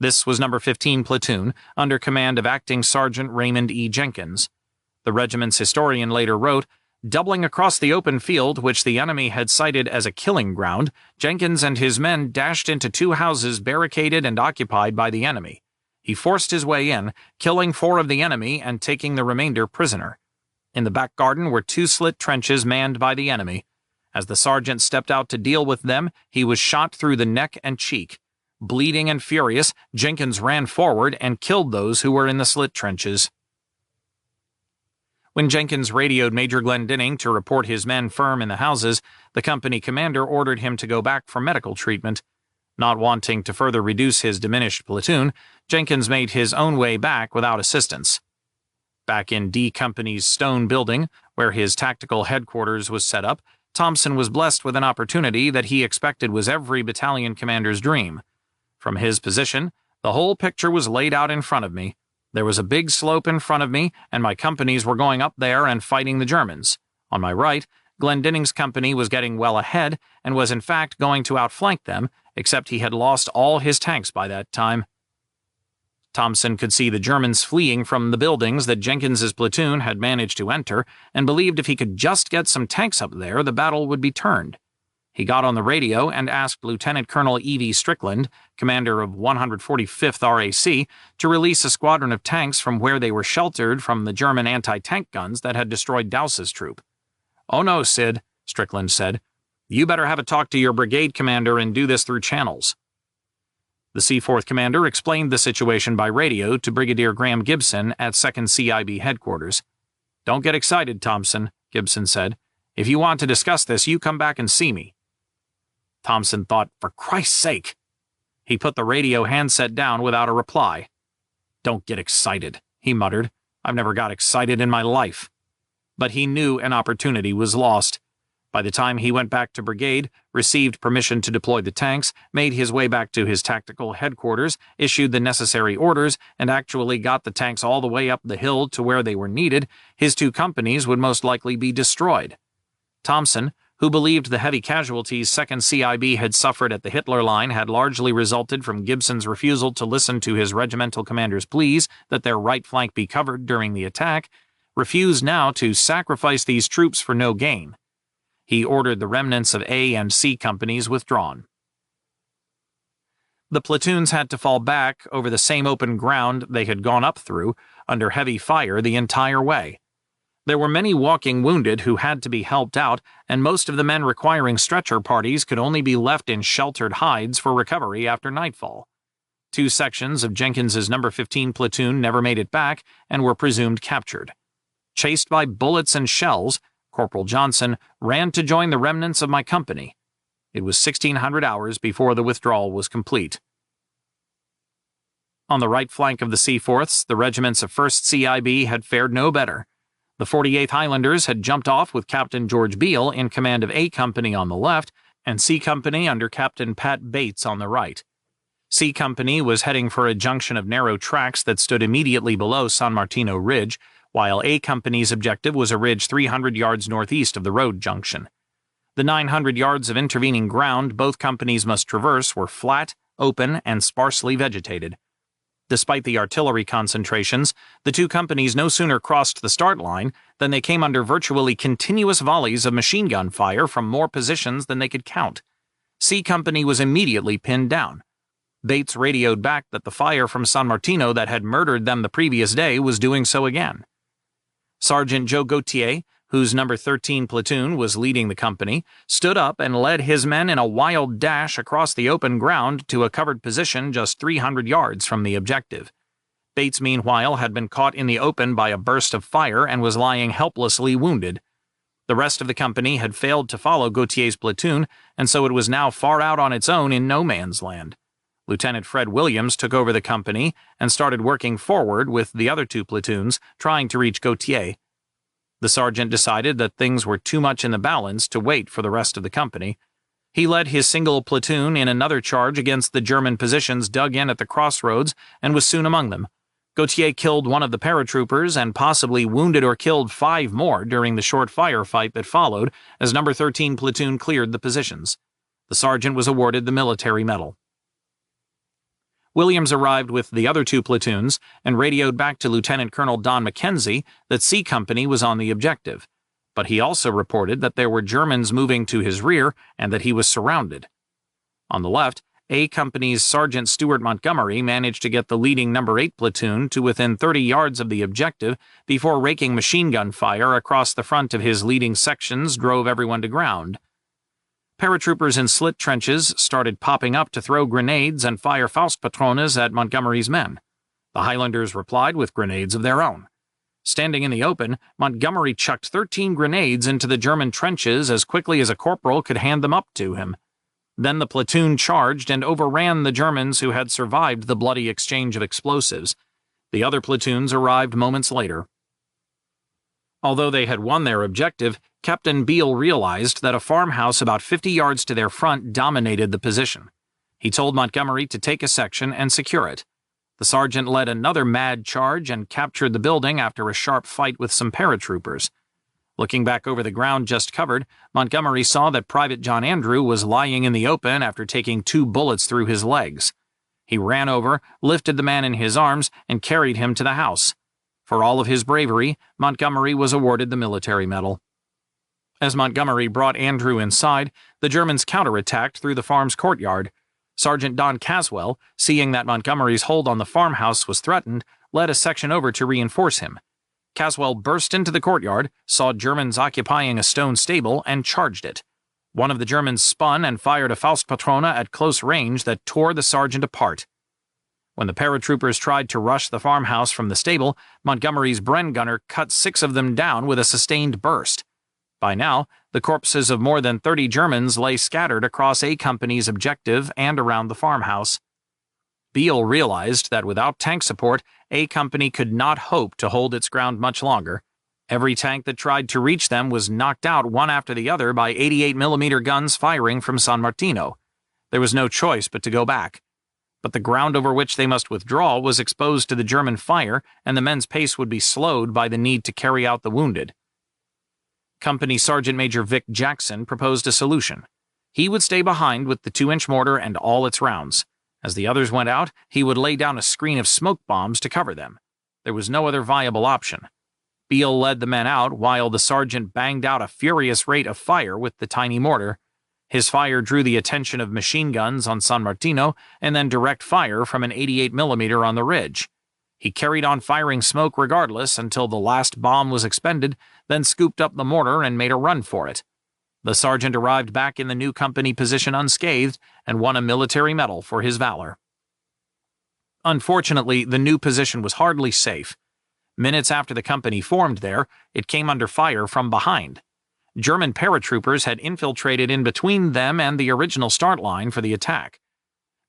This was No. 15 Platoon, under command of Acting Sergeant Raymond E. Jenkins. The regiment's historian later wrote, "Doubling across the open field, which the enemy had cited as a killing ground, Jenkins and his men dashed into 2 houses barricaded and occupied by the enemy. He forced his way in, killing 4 of the enemy and taking the remainder prisoner. In the back garden were 2 slit trenches manned by the enemy. As the sergeant stepped out to deal with them, he was shot through the neck and cheek. Bleeding and furious, Jenkins ran forward and killed those who were in the slit trenches." When Jenkins radioed Major Glendinning to report his men firm in the houses, the company commander ordered him to go back for medical treatment. Not wanting to further reduce his diminished platoon, Jenkins made his own way back without assistance. Back in D Company's stone building, where his tactical headquarters was set up, Thompson was blessed with an opportunity that he expected was every battalion commander's dream. From his position, the whole picture was laid out in front of me. There was a big slope in front of me, and my companies were going up there and fighting the Germans. On my right, Glendinning's company was getting well ahead and was in fact going to outflank them, except he had lost all his tanks by that time. Thompson could see the Germans fleeing from the buildings that Jenkins's platoon had managed to enter, and believed if he could just get some tanks up there, the battle would be turned. He got on the radio and asked Lieutenant Colonel E.V. Strickland, commander of 145th RAC, to release a squadron of tanks from where they were sheltered from the German anti-tank guns that had destroyed Dowse's troop. "Oh no, Sid," Strickland said. "You better have a talk to your brigade commander and do this through channels." The Seaforth commander explained the situation by radio to Brigadier Graham Gibson at 2nd CIB headquarters. "Don't get excited, Thompson," Gibson said. "If you want to discuss this, you come back and see me." Thompson thought, for Christ's sake. He put the radio handset down without a reply. "Don't get excited," he muttered. "I've never got excited in my life." But he knew an opportunity was lost. By the time he went back to brigade, received permission to deploy the tanks, made his way back to his tactical headquarters, issued the necessary orders, and actually got the tanks all the way up the hill to where they were needed, his 2 companies would most likely be destroyed. Thompson, who believed the heavy casualties 2nd CIB had suffered at the Hitler Line had largely resulted from Gibson's refusal to listen to his regimental commander's pleas that their right flank be covered during the attack, refused now to sacrifice these troops for no gain. He ordered the remnants of A and C companies withdrawn. The platoons had to fall back over the same open ground they had gone up through, under heavy fire the entire way. There were many walking wounded who had to be helped out, and most of the men requiring stretcher parties could only be left in sheltered hides for recovery after nightfall. 2 sections of Jenkins's No. 15 platoon never made it back and were presumed captured. Chased by bullets and shells, Corporal Johnson ran to join the remnants of my company. It was 1600 hours before the withdrawal was complete. On the right flank of the Seaforths, the regiments of 1st CIB had fared no better. The 48th Highlanders had jumped off with Captain George Beale in command of A Company on the left and C Company under Captain Pat Bates on the right. C Company was heading for a junction of narrow tracks that stood immediately below San Martino Ridge, while A Company's objective was a ridge 300 yards northeast of the road junction. The 900 yards of intervening ground both companies must traverse were flat, open, and sparsely vegetated. Despite the artillery concentrations, the 2 companies no sooner crossed the start line than they came under virtually continuous volleys of machine gun fire from more positions than they could count. C Company was immediately pinned down. Bates radioed back that the fire from San Martino that had murdered them the previous day was doing so again. Sergeant Joe Gautier, whose No. 13 platoon was leading the company, stood up and led his men in a wild dash across the open ground to a covered position just 300 yards from the objective. Bates, meanwhile, had been caught in the open by a burst of fire and was lying helplessly wounded. The rest of the company had failed to follow Gautier's platoon, and so it was now far out on its own in no man's land. Lieutenant Fred Williams took over the company and started working forward with the other 2 platoons, trying to reach Gautier. The sergeant decided that things were too much in the balance to wait for the rest of the company. He led his single platoon in another charge against the German positions dug in at the crossroads and was soon among them. Gautier killed one of the paratroopers and possibly wounded or killed 5 more during the short firefight that followed as No. 13 platoon cleared the positions. The sergeant was awarded the military medal. Williams arrived with the other 2 platoons and radioed back to Lieutenant Colonel Don Mackenzie that C Company was on the objective, but he also reported that there were Germans moving to his rear and that he was surrounded. On the left, A Company's Sergeant Stuart Montgomery managed to get the leading No. 8 platoon to within 30 yards of the objective before raking machine gun fire across the front of his leading sections drove everyone to ground. Paratroopers in slit trenches started popping up to throw grenades and fire Faustpatrones at Montgomery's men. The Highlanders replied with grenades of their own. Standing in the open, Montgomery chucked 13 grenades into the German trenches as quickly as a corporal could hand them up to him. Then the platoon charged and overran the Germans who had survived the bloody exchange of explosives. The other platoons arrived moments later. Although they had won their objective, Captain Beale realized that a farmhouse about 50 yards to their front dominated the position. He told Montgomery to take a section and secure it. The sergeant led another mad charge and captured the building after a sharp fight with some paratroopers. Looking back over the ground just covered, Montgomery saw that Private John Andrew was lying in the open after taking 2 bullets through his legs. He ran over, lifted the man in his arms, and carried him to the house. For all of his bravery, Montgomery was awarded the military medal. As Montgomery brought Andrew inside, the Germans counterattacked through the farm's courtyard. Sergeant Don Caswell, seeing that Montgomery's hold on the farmhouse was threatened, led a section over to reinforce him. Caswell burst into the courtyard, saw Germans occupying a stone stable, and charged it. One of the Germans spun and fired a Faustpatrone at close range that tore the sergeant apart. When the paratroopers tried to rush the farmhouse from the stable, Montgomery's Bren gunner cut 6 of them down with a sustained burst. By now, the corpses of more than 30 Germans lay scattered across A Company's objective and around the farmhouse. Beale realized that without tank support, A Company could not hope to hold its ground much longer. Every tank that tried to reach them was knocked out one after the other by 88mm guns firing from San Martino. There was no choice but to go back. But the ground over which they must withdraw was exposed to the German fire, and the men's pace would be slowed by the need to carry out the wounded. Company Sergeant Major Vic Jackson proposed a solution. He would stay behind with the 2-inch mortar and all its rounds. As the others went out, he would lay down a screen of smoke bombs to cover them. There was no other viable option. Beale led the men out while the sergeant banged out a furious rate of fire with the tiny mortar. His fire drew the attention of machine guns on San Martino and then direct fire from an 88mm on the ridge. He carried on firing smoke regardless until the last bomb was expended, then scooped up the mortar and made a run for it. The sergeant arrived back in the new company position unscathed and won a military medal for his valor. Unfortunately, the new position was hardly safe. Minutes after the company formed there, it came under fire from behind. German paratroopers had infiltrated in between them and the original start line for the attack.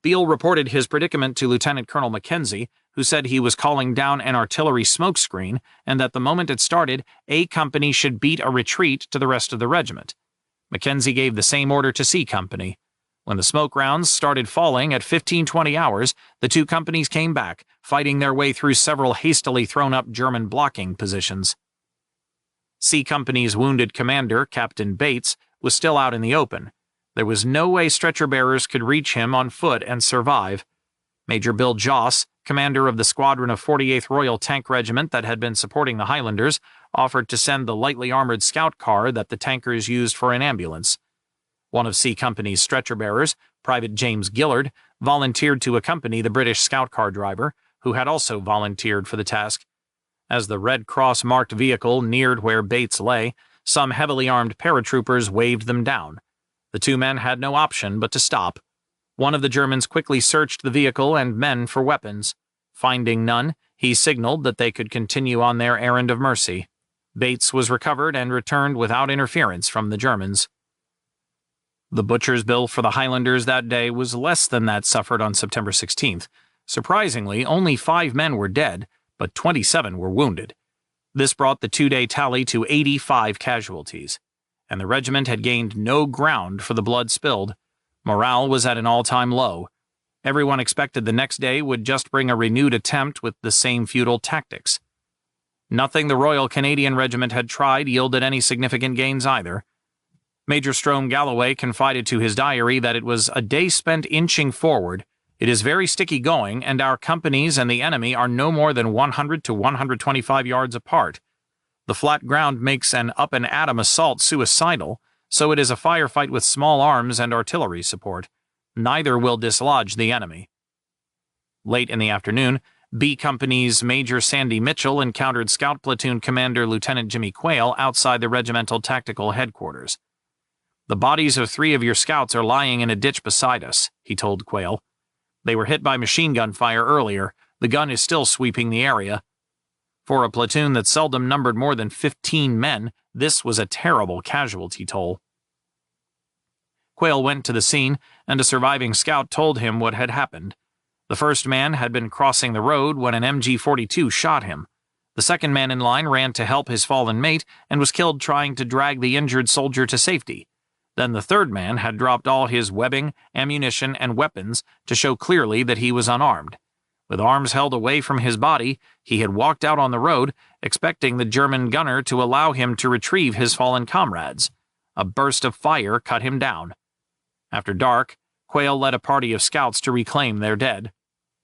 Beale reported his predicament to Lieutenant Colonel Mackenzie, who said he was calling down an artillery smoke screen and that the moment it started, A Company should beat a retreat to the rest of the regiment. Mackenzie gave the same order to C Company. When the smoke rounds started falling at 15-20 hours, the 2 companies came back, fighting their way through several hastily thrown-up German blocking positions. C Company's wounded commander, Captain Bates, was still out in the open. There was no way stretcher-bearers could reach him on foot and survive. Major Bill Joss, commander of the squadron of 48th Royal Tank Regiment that had been supporting the Highlanders, offered to send the lightly armored scout car that the tankers used for an ambulance. One of C Company's stretcher-bearers, Private James Gillard, volunteered to accompany the British scout car driver, who had also volunteered for the task. As the Red Cross-marked vehicle neared where Bates lay, some heavily armed paratroopers waved them down. The 2 men had no option but to stop. One of the Germans quickly searched the vehicle and men for weapons. Finding none, he signaled that they could continue on their errand of mercy. Bates was recovered and returned without interference from the Germans. The butcher's bill for the Highlanders that day was less than that suffered on September 16th. Surprisingly, only 5 men were dead, but 27 were wounded. This brought the 2-day tally to 85 casualties, and the regiment had gained no ground for the blood spilled. Morale was at an all-time low. Everyone expected the next day would just bring a renewed attempt with the same futile tactics. Nothing the Royal Canadian Regiment had tried yielded any significant gains either. Major Strome Galloway confided to his diary that it was a day spent inching forward, It is very sticky going, and our companies and the enemy are no more than 100 to 125 yards apart. The flat ground makes an up-and-atom assault suicidal, so it is a firefight with small arms and artillery support. Neither will dislodge the enemy. Late in the afternoon, B Company's Major Sandy Mitchell encountered Scout Platoon Commander Lieutenant Jimmy Quayle outside the regimental tactical headquarters. "The bodies of 3 of your scouts are lying in a ditch beside us," he told Quayle. "They were hit by machine gun fire earlier. The gun is still sweeping the area." For a platoon that seldom numbered more than 15 men, this was a terrible casualty toll. Quayle went to the scene, and a surviving scout told him what had happened. The first man had been crossing the road when an MG-42 shot him. The second man in line ran to help his fallen mate and was killed trying to drag the injured soldier to safety. Then the third man had dropped all his webbing, ammunition, and weapons to show clearly that he was unarmed. With arms held away from his body, he had walked out on the road, expecting the German gunner to allow him to retrieve his fallen comrades. A burst of fire cut him down. After dark, Quayle led a party of scouts to reclaim their dead.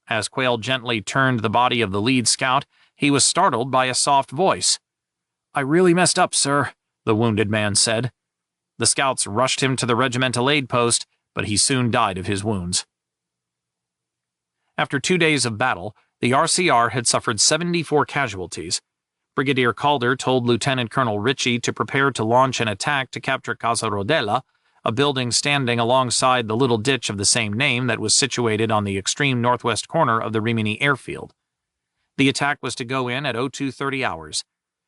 As Quayle gently turned the body of the lead scout, he was startled by a soft voice. "I really messed up, sir," the wounded man said. The scouts rushed him to the regimental aid post, but he soon died of his wounds. After 2 days of battle, the RCR had suffered 74 casualties. Brigadier Calder told Lieutenant Colonel Ritchie to prepare to launch an attack to capture Casa Rodella, a building standing alongside the little ditch of the same name that was situated on the extreme northwest corner of the Rimini airfield. The attack was to go in at 02:30 hours.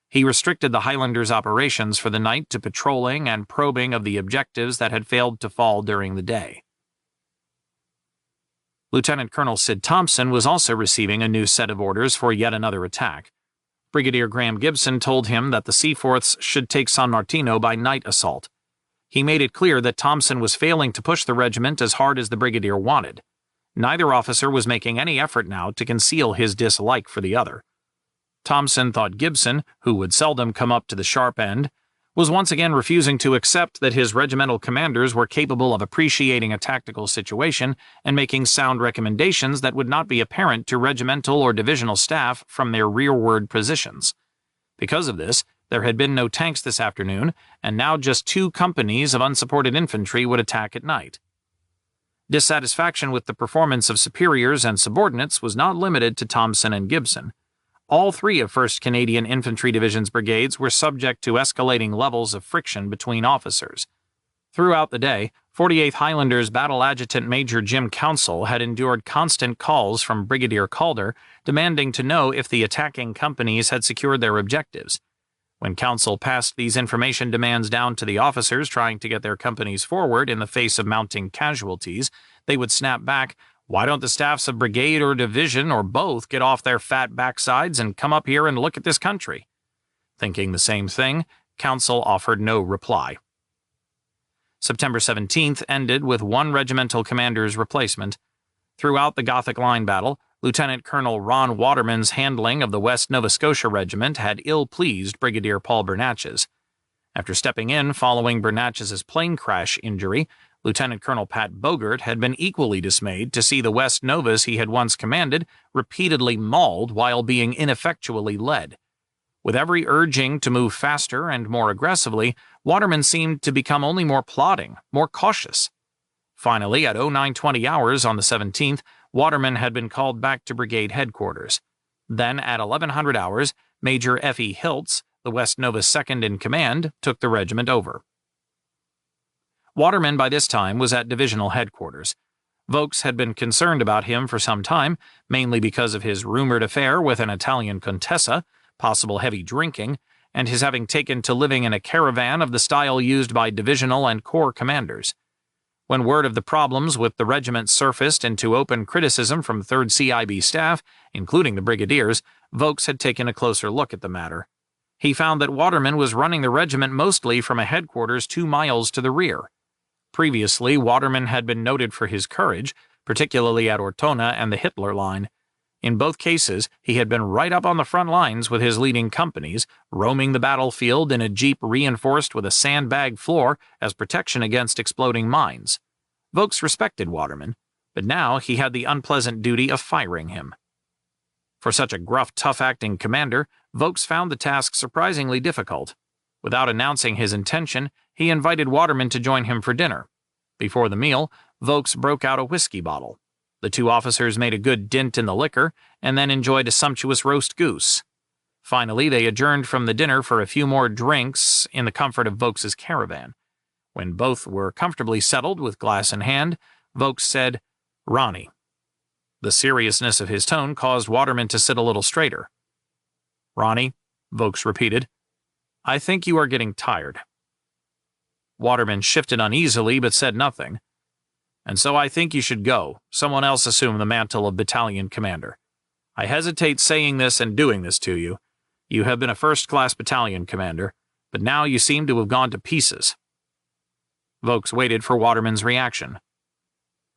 He restricted the Highlanders' operations for the night to patrolling and probing of the objectives that had failed to fall during the day. Lieutenant Colonel Sid Thompson was also receiving a new set of orders for yet another attack. Brigadier Graham Gibson told him that the Seaforths should take San Martino by night assault. He made it clear that Thompson was failing to push the regiment as hard as the brigadier wanted. Neither officer was making any effort now to conceal his dislike for the other. Thompson thought Gibson, who would seldom come up to the sharp end, was once again refusing to accept that his regimental commanders were capable of appreciating a tactical situation and making sound recommendations that would not be apparent to regimental or divisional staff from their rearward positions. Because of this, there had been no tanks this afternoon, and now just 2 companies of unsupported infantry would attack at night. Dissatisfaction with the performance of superiors and subordinates was not limited to Thompson and Gibson. All 3 of 1st Canadian Infantry Division's brigades were subject to escalating levels of friction between officers. Throughout the day, 48th Highlanders Battle Adjutant Major Jim Council had endured constant calls from Brigadier Calder demanding to know if the attacking companies had secured their objectives. When Council passed these information demands down to the officers trying to get their companies forward in the face of mounting casualties, they would snap back, "Why don't the staffs of brigade or division or both get off their fat backsides and come up here and look at this country?" Thinking the same thing, Council offered no reply. September 17th ended with 1 regimental commander's replacement. Throughout the Gothic Line battle, Lieutenant Colonel Ron Waterman's handling of the West Nova Scotia Regiment had ill-pleased Brigadier Paul Bernatchez. After stepping in following Bernatchez's plane crash injury, Lieutenant Colonel Pat Bogert had been equally dismayed to see the West Novas he had once commanded repeatedly mauled while being ineffectually led. With every urging to move faster and more aggressively, Waterman seemed to become only more plodding, more cautious. Finally, at 09:20 hours on the 17th, Waterman had been called back to brigade headquarters. Then, at 1100 hours, Major F.E. Hiltz, the West Nova's second in command, took the regiment over. Waterman by this time was at divisional headquarters. Vokes had been concerned about him for some time, mainly because of his rumored affair with an Italian contessa, possible heavy drinking, and his having taken to living in a caravan of the style used by divisional and corps commanders. When word of the problems with the regiment surfaced into open criticism from 3rd CIB staff, including the brigadiers, Vokes had taken a closer look at the matter. He found that Waterman was running the regiment mostly from a headquarters 2 miles to the rear. Previously, Waterman had been noted for his courage, particularly at Ortona and the Hitler Line. In both cases, he had been right up on the front lines with his leading companies, roaming the battlefield in a jeep reinforced with a sandbag floor as protection against exploding mines. Vokes respected Waterman. but now he had the unpleasant duty of firing him. For such a gruff, tough-acting commander, Vokes found the task surprisingly difficult. Without announcing his intention, he invited Waterman to join him for dinner. Before the meal, Vokes broke out a whiskey bottle. The two officers made a good dint in the liquor, and then enjoyed a sumptuous roast goose. Finally, they adjourned from the dinner for a few more drinks in the comfort of Vokes's caravan. When both were comfortably settled with glass in hand, Vokes said, "Ronnie." The seriousness of his tone caused Waterman to sit a little straighter. "Ronnie," Vokes repeated, "I think you are getting tired." Waterman shifted uneasily but said nothing. "And so I think you should go. Someone else assume the mantle of battalion commander. I hesitate saying this and doing this to you. You have been a first-class battalion commander, but now you seem to have gone to pieces." Vokes waited for Waterman's reaction.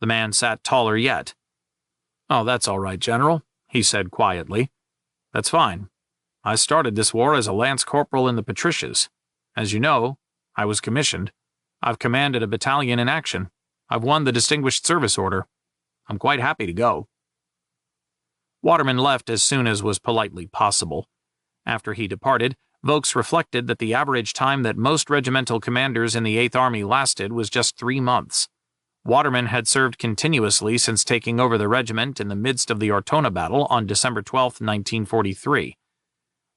The man sat taller yet. "Oh, that's all right, General," he said quietly. "That's fine. I started this war as a lance corporal in the Patricias. As you know, I was commissioned. I've commanded a battalion in action. I've won the Distinguished Service Order. I'm quite happy to go." Waterman left as soon as was politely possible. After he departed, Vokes reflected that the average time that most regimental commanders in the 8th Army lasted was just 3 months. Waterman had served continuously since taking over the regiment in the midst of the Ortona battle on December 12, 1943.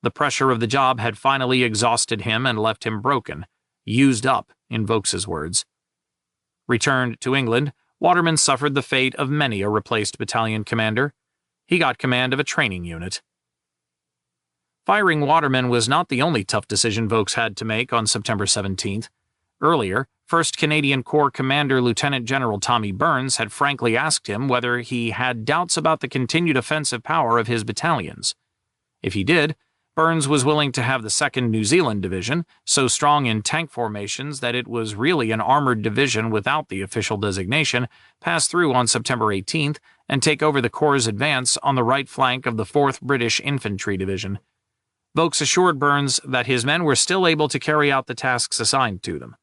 The pressure of the job had finally exhausted him and left him broken, used up, in Vokes's words. Returned to England, Waterman suffered the fate of many a replaced battalion commander. He got command of a training unit. Firing Waterman was not the only tough decision Vokes had to make on September 17th. Earlier, 1st Canadian Corps Commander Lieutenant General Tommy Burns had frankly asked him whether he had doubts about the continued offensive power of his battalions. If he did, Burns was willing to have the 2nd New Zealand Division, so strong in tank formations that it was really an armored division without the official designation, pass through on September 18th and take over the Corps' advance on the right flank of the 4th British Infantry Division. Vokes assured Burns that his men were still able to carry out the tasks assigned to them.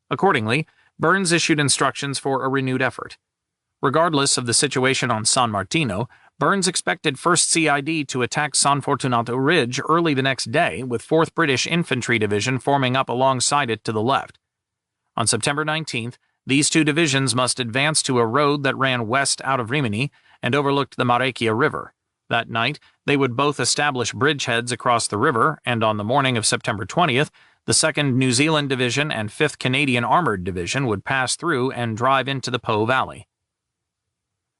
Accordingly, Burns issued instructions for a renewed effort. Regardless of the situation on San Martino, Burns expected 1st CID to attack San Fortunato Ridge early the next day, with 4th British Infantry Division forming up alongside it to the left. On September 19th, these two divisions must advance to a road that ran west out of Rimini and overlooked the Marecchia River. That night, they would both establish bridgeheads across the river, and on the morning of September 20th, the 2nd New Zealand Division and 5th Canadian Armored Division would pass through and drive into the Po Valley.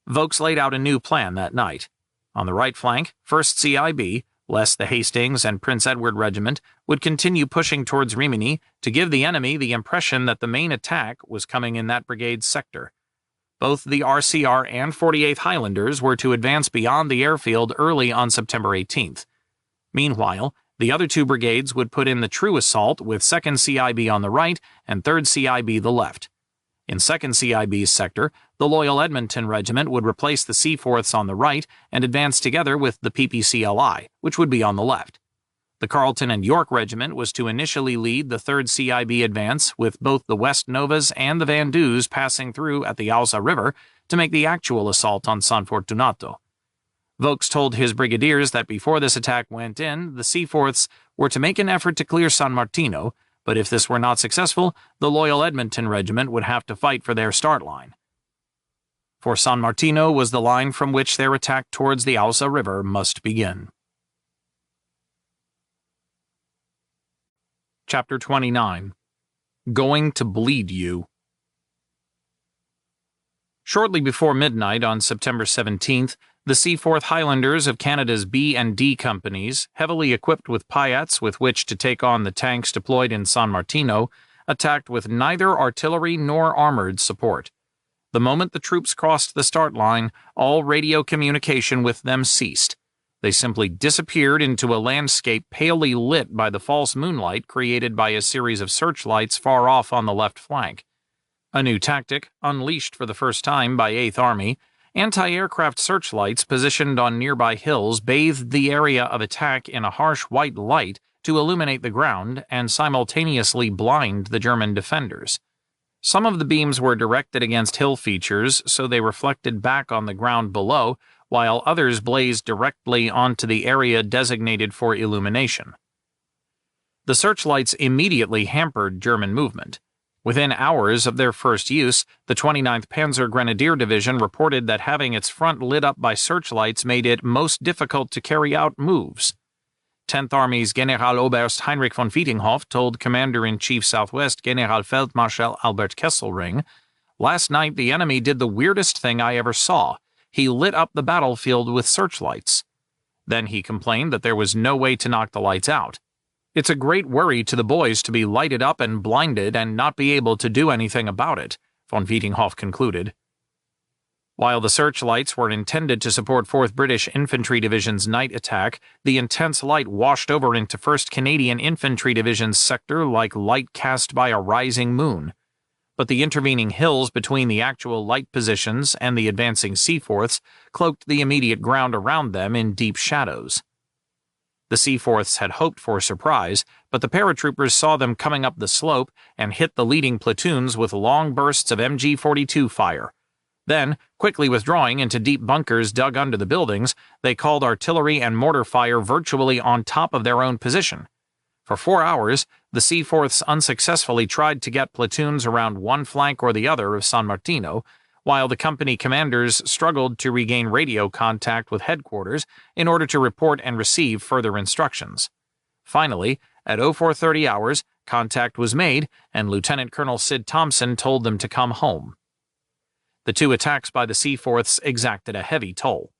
Vokes laid out a new plan that night. On the right flank, 1st CIB, less the Hastings and Prince Edward Regiment, would continue pushing towards Rimini to give the enemy the impression that the main attack was coming in that brigade's sector. Both the RCR and 48th Highlanders were to advance beyond the airfield early on September 18th. Meanwhile, the other two brigades would put in the true assault with 2nd CIB on the right and 3rd CIB the left. In 2nd CIB's sector, the Loyal Edmonton Regiment would replace the Seaforths on the right and advance together with the PPCLI, which would be on the left. The Carleton and York Regiment was to initially lead the 3rd CIB advance, with both the West Novas and the Vandeus passing through at the Ausa River to make the actual assault on San Fortunato. Vokes told his brigadiers that before this attack went in, the Seaforths were to make an effort to clear San Martino, but if this were not successful, the Loyal Edmonton Regiment would have to fight for their start line. For San Martino was the line from which their attack towards the Ausa River must begin. Chapter 29. Going to Bleed You. Shortly before midnight on September 17th, the Seaforth Highlanders of Canada's B and D companies, heavily equipped with Piats with which to take on the tanks deployed in San Martino, attacked with neither artillery nor armored support. The moment the troops crossed the start line, all radio communication with them ceased. They simply disappeared into a landscape palely lit by the false moonlight created by a series of searchlights far off on the left flank. A new tactic, unleashed for the first time by 8th Army, anti-aircraft searchlights positioned on nearby hills bathed the area of attack in a harsh white light to illuminate the ground and simultaneously blind the German defenders. Some of the beams were directed against hill features, so they reflected back on the ground below, while others blazed directly onto the area designated for illumination. The searchlights immediately hampered German movement. Within hours of their first use, the 29th Panzer Grenadier Division reported that having its front lit up by searchlights made it most difficult to carry out moves. 10th Army's Generaloberst Heinrich von Vietinghoff told Commander-in-Chief Southwest Generalfeldmarschall Albert Kesselring, "Last night the enemy did the weirdest thing I ever saw. He lit up the battlefield with searchlights." Then he complained that there was no way to knock the lights out. "It's a great worry to the boys to be lighted up and blinded and not be able to do anything about it," von Vietinghoff concluded. While the searchlights were intended to support 4th British Infantry Division's night attack, the intense light washed over into 1st Canadian Infantry Division's sector like light cast by a rising moon. But the intervening hills between the actual light positions and the advancing Seaforths cloaked the immediate ground around them in deep shadows. The Seaforths had hoped for surprise, but the paratroopers saw them coming up the slope and hit the leading platoons with long bursts of MG-42 fire. Then, quickly withdrawing into deep bunkers dug under the buildings, they called artillery and mortar fire virtually on top of their own position. For 4 hours, the Seaforths unsuccessfully tried to get platoons around one flank or the other of San Martino, while the company commanders struggled to regain radio contact with headquarters in order to report and receive further instructions. Finally, at 0430 hours, contact was made, and Lieutenant Colonel Sid Thompson told them to come home. The two attacks by the Seaforths exacted a heavy toll.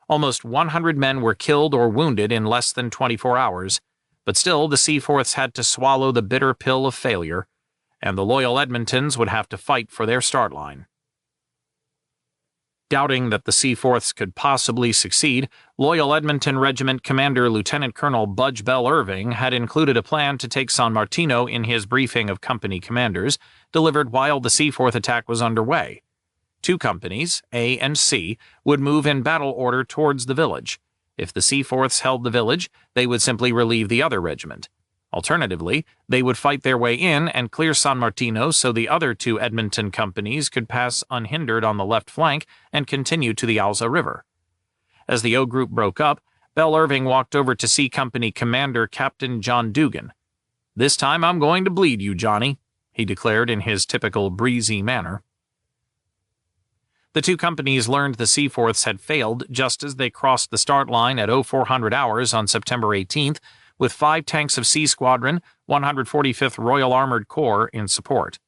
Almost 100 men were killed or wounded in less than 24 hours, but still the Seaforths had to swallow the bitter pill of failure, and the loyal Edmontons would have to fight for their start line. Doubting that the Seaforths could possibly succeed, Loyal Edmonton Regiment Commander Lieutenant Colonel Budge Bell Irving had included a plan to take San Martino in his briefing of company commanders, delivered while the Seaforth attack was underway. 2 companies, A and C, would move in battle order towards the village. If the Seaforths held the village, they would simply relieve the other regiment. Alternatively, they would fight their way in and clear San Martino so the other 2 Edmonton companies could pass unhindered on the left flank and continue to the Alza River. As the O Group broke up, Bell Irving walked over to C Company Commander Captain John Dugan. "This time I'm going to bleed you, Johnny," he declared in his typical breezy manner. The 2 companies learned the Seaforths had failed just as they crossed the start line at 0400 hours on September 18th, with 5 tanks of C Squadron, 145th Royal Armored Corps in support.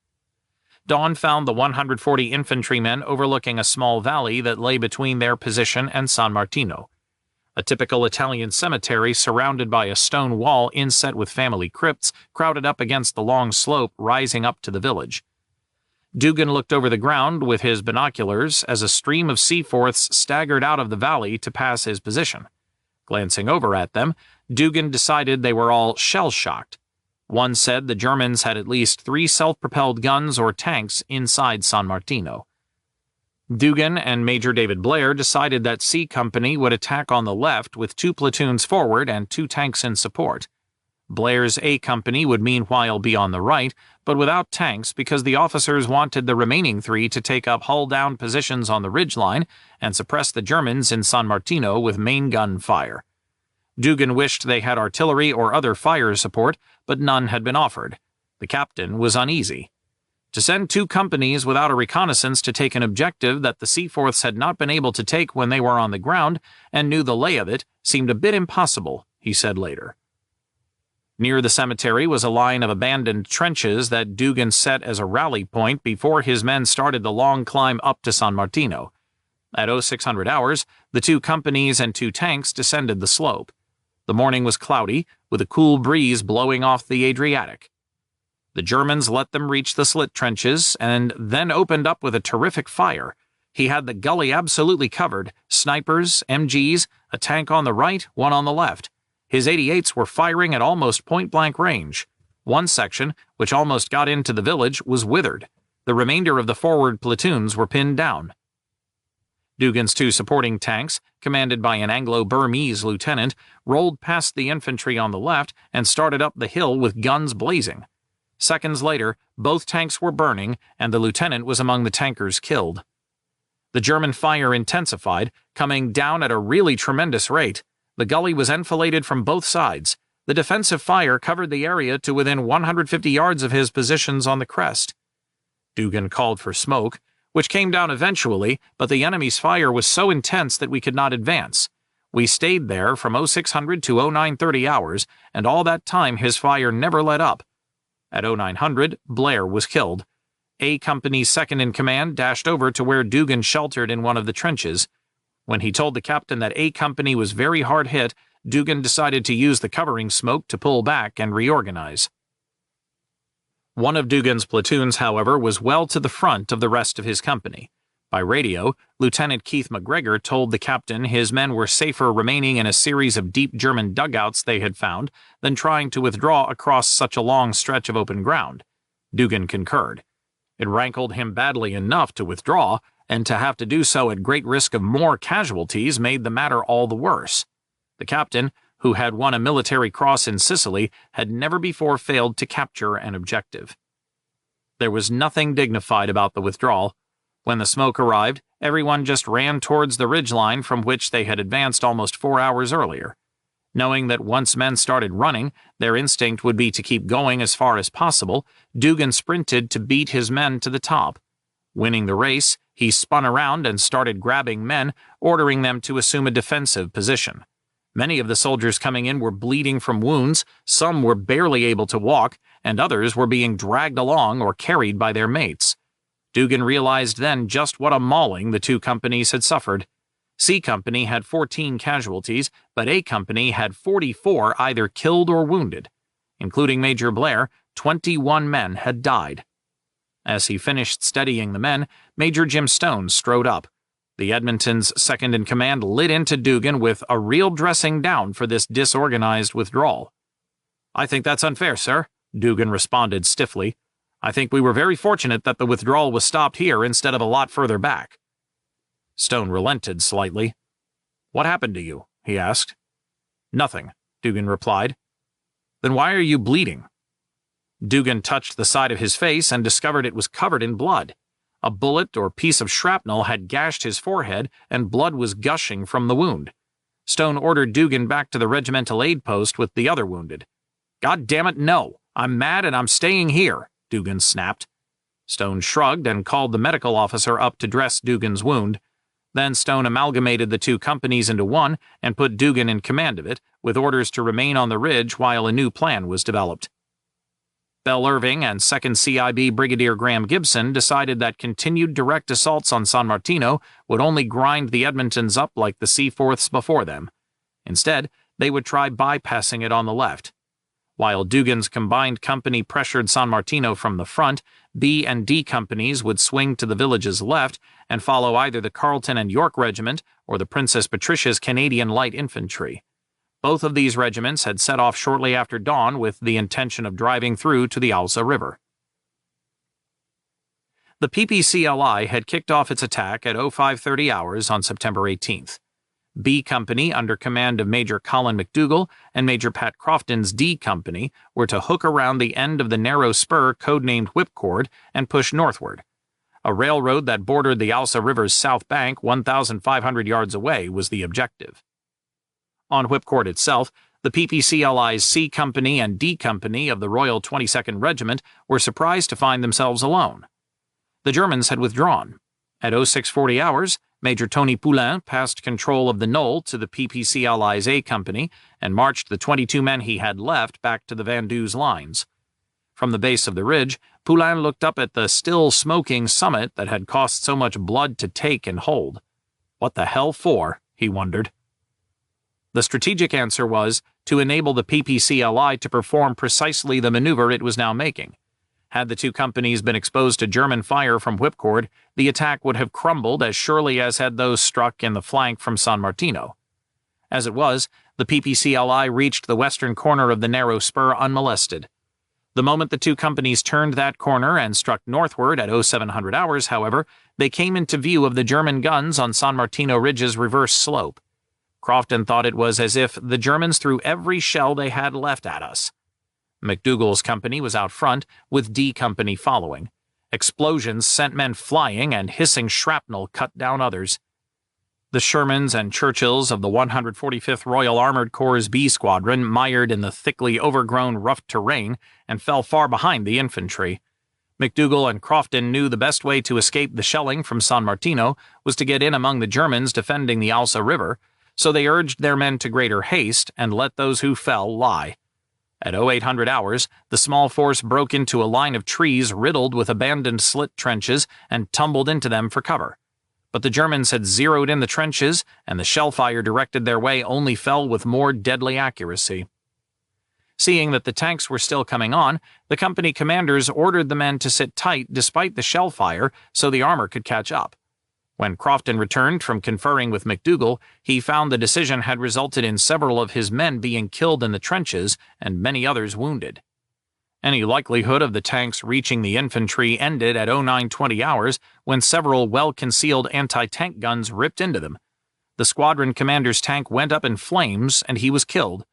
Dawn found the 140 infantrymen overlooking a small valley that lay between their position and San Martino. A typical Italian cemetery surrounded by a stone wall inset with family crypts crowded up against the long slope rising up to the village. Dugan looked over the ground with his binoculars as a stream of Seaforths staggered out of the valley to pass his position. Glancing over at them, Dugan decided they were all shell-shocked. One said the Germans had at least 3 self-propelled guns or tanks inside San Martino. Dugan and Major David Blair decided that C Company would attack on the left with 2 platoons forward and 2 tanks in support. Blair's A Company would meanwhile be on the right, but without tanks because the officers wanted the remaining 3 to take up hull-down positions on the ridgeline and suppress the Germans in San Martino with main gun fire. Dugan wished they had artillery or other fire support, but none had been offered. The captain was uneasy. To send 2 companies without a reconnaissance to take an objective that the Seaforths had not been able to take when they were on the ground and knew the lay of it seemed a bit impossible, he said later. Near the cemetery was a line of abandoned trenches that Dugan set as a rally point before his men started the long climb up to San Martino. At 0600 hours, the 2 companies and 2 tanks descended the slope. The morning was cloudy, with a cool breeze blowing off the Adriatic. The Germans let them reach the slit trenches and then opened up with a terrific fire. He had the gully absolutely covered, snipers, MGs, a tank on the right, one on the left. His 88s were firing at almost point-blank range. One section, which almost got into the village, was withered. The remainder of the forward platoons were pinned down. Dugan's 2 supporting tanks, commanded by an Anglo-Burmese lieutenant, rolled past the infantry on the left and started up the hill with guns blazing. Seconds later, both tanks were burning, and the lieutenant was among the tankers killed. The German fire intensified, coming down at a really tremendous rate. The gully was enfiladed from both sides. The defensive fire covered the area to within 150 yards of his positions on the crest. Dugan called for smoke, which came down eventually, but the enemy's fire was so intense that we could not advance. We stayed there from 0600 to 0930 hours, and all that time his fire never let up. At 0900, Blair was killed. A Company's second-in-command dashed over to where Dugan sheltered in one of the trenches. When he told the captain that A Company was very hard hit, Dugan decided to use the covering smoke to pull back and reorganize. One of Dugan's platoons, however, was well to the front of the rest of his company. By radio, Lieutenant Keith McGregor told the captain his men were safer remaining in a series of deep German dugouts they had found than trying to withdraw across such a long stretch of open ground. Dugan concurred. It rankled him badly enough to withdraw, and to have to do so at great risk of more casualties made the matter all the worse. The captain, who had won a military cross in Sicily, had never before failed to capture an objective. There was nothing dignified about the withdrawal. When the smoke arrived, everyone just ran towards the ridgeline from which they had advanced almost 4 hours earlier. Knowing that once men started running, their instinct would be to keep going as far as possible, Dugan sprinted to beat his men to the top. Winning the race, he spun around and started grabbing men, ordering them to assume a defensive position. Many of the soldiers coming in were bleeding from wounds, some were barely able to walk, and others were being dragged along or carried by their mates. Dugan realized then just what a mauling the two companies had suffered. C Company had 14 casualties, but A Company had 44 either killed or wounded. Including Major Blair, 21 men had died. As he finished steadying the men, Major Jim Stone strode up. The Edmonton's second-in-command lit into Dugan with a real dressing down for this disorganized withdrawal. "I think that's unfair, sir," Dugan responded stiffly. "I think we were very fortunate that the withdrawal was stopped here instead of a lot further back." Stone relented slightly. "What happened to you?" he asked. "Nothing," Dugan replied. "Then why are you bleeding?" Dugan touched the side of his face and discovered it was covered in blood. A bullet or piece of shrapnel had gashed his forehead, and blood was gushing from the wound. Stone ordered Dugan back to the regimental aid post with the other wounded. "God damn it, no! I'm mad and I'm staying here," Dugan snapped. Stone shrugged and called the medical officer up to dress Dugan's wound. Then Stone amalgamated the two companies into one and put Dugan in command of it, with orders to remain on the ridge while a new plan was developed. Bell Irving and 2nd CIB Brigadier Graham Gibson decided that continued direct assaults on San Martino would only grind the Edmontons up like the Seaforths before them. Instead, they would try bypassing it on the left. While Dugan's combined company pressured San Martino from the front, B and D companies would swing to the village's left and follow either the Carleton and York Regiment or the Princess Patricia's Canadian Light Infantry. Both of these regiments had set off shortly after dawn with the intention of driving through to the Alsa River. The PPCLI had kicked off its attack at 0530 hours on September 18th. B Company, under command of Major Colin McDougall, and Major Pat Crofton's D Company were to hook around the end of the narrow spur codenamed Whipcord and push northward. A railroad that bordered the Alsa River's south bank 1,500 yards away was the objective. On Whipcord itself, the PPCLI's C Company and D Company of the Royal 22nd Regiment were surprised to find themselves alone. The Germans had withdrawn. At 0640 hours, Major Tony Poulain passed control of the knoll to the PPCLI's A Company and marched the 22 men he had left back to the Vandeu's lines. From the base of the ridge, Poulain looked up at the still smoking summit that had cost so much blood to take and hold. What the hell for, he wondered. The strategic answer was to enable the PPCLI to perform precisely the maneuver it was now making. Had the two companies been exposed to German fire from Whipcord, the attack would have crumbled as surely as had those struck in the flank from San Martino. As it was, the PPCLI reached the western corner of the narrow spur unmolested. The moment the two companies turned that corner and struck northward at 0700 hours, however, they came into view of the German guns on San Martino Ridge's reverse slope. Crofton thought it was as if the Germans threw every shell they had left at us. McDougall's company was out front, with D Company following. Explosions sent men flying, and hissing shrapnel cut down others. The Shermans and Churchills of the 145th Royal Armoured Corps' B Squadron mired in the thickly overgrown rough terrain and fell far behind the infantry. McDougall and Crofton knew the best way to escape the shelling from San Martino was to get in among the Germans defending the Alsa River, so they urged their men to greater haste and let those who fell lie. At 0800 hours, the small force broke into a line of trees riddled with abandoned slit trenches and tumbled into them for cover. But the Germans had zeroed in the trenches, and the shell fire directed their way only fell with more deadly accuracy. Seeing that the tanks were still coming on, the company commanders ordered the men to sit tight despite the shell fire so the armor could catch up. When Crofton returned from conferring with McDougall, he found the decision had resulted in several of his men being killed in the trenches and many others wounded. Any likelihood of the tanks reaching the infantry ended at 0920 hours when several well-concealed anti-tank guns ripped into them. The squadron commander's tank went up in flames and he was killed.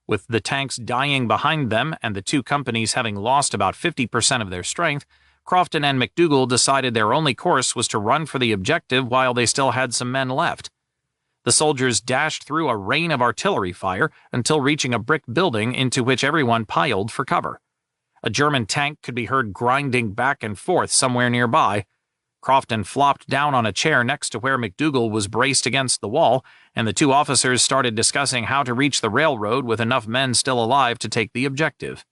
With the tanks dying behind them and the two companies having lost about 50% of their strength, Crofton and McDougall decided their only course was to run for the objective while they still had some men left. The soldiers dashed through a rain of artillery fire until reaching a brick building into which everyone piled for cover. A German tank could be heard grinding back and forth somewhere nearby. Crofton flopped down on a chair next to where McDougall was braced against the wall, and the two officers started discussing how to reach the railroad with enough men still alive to take the objective.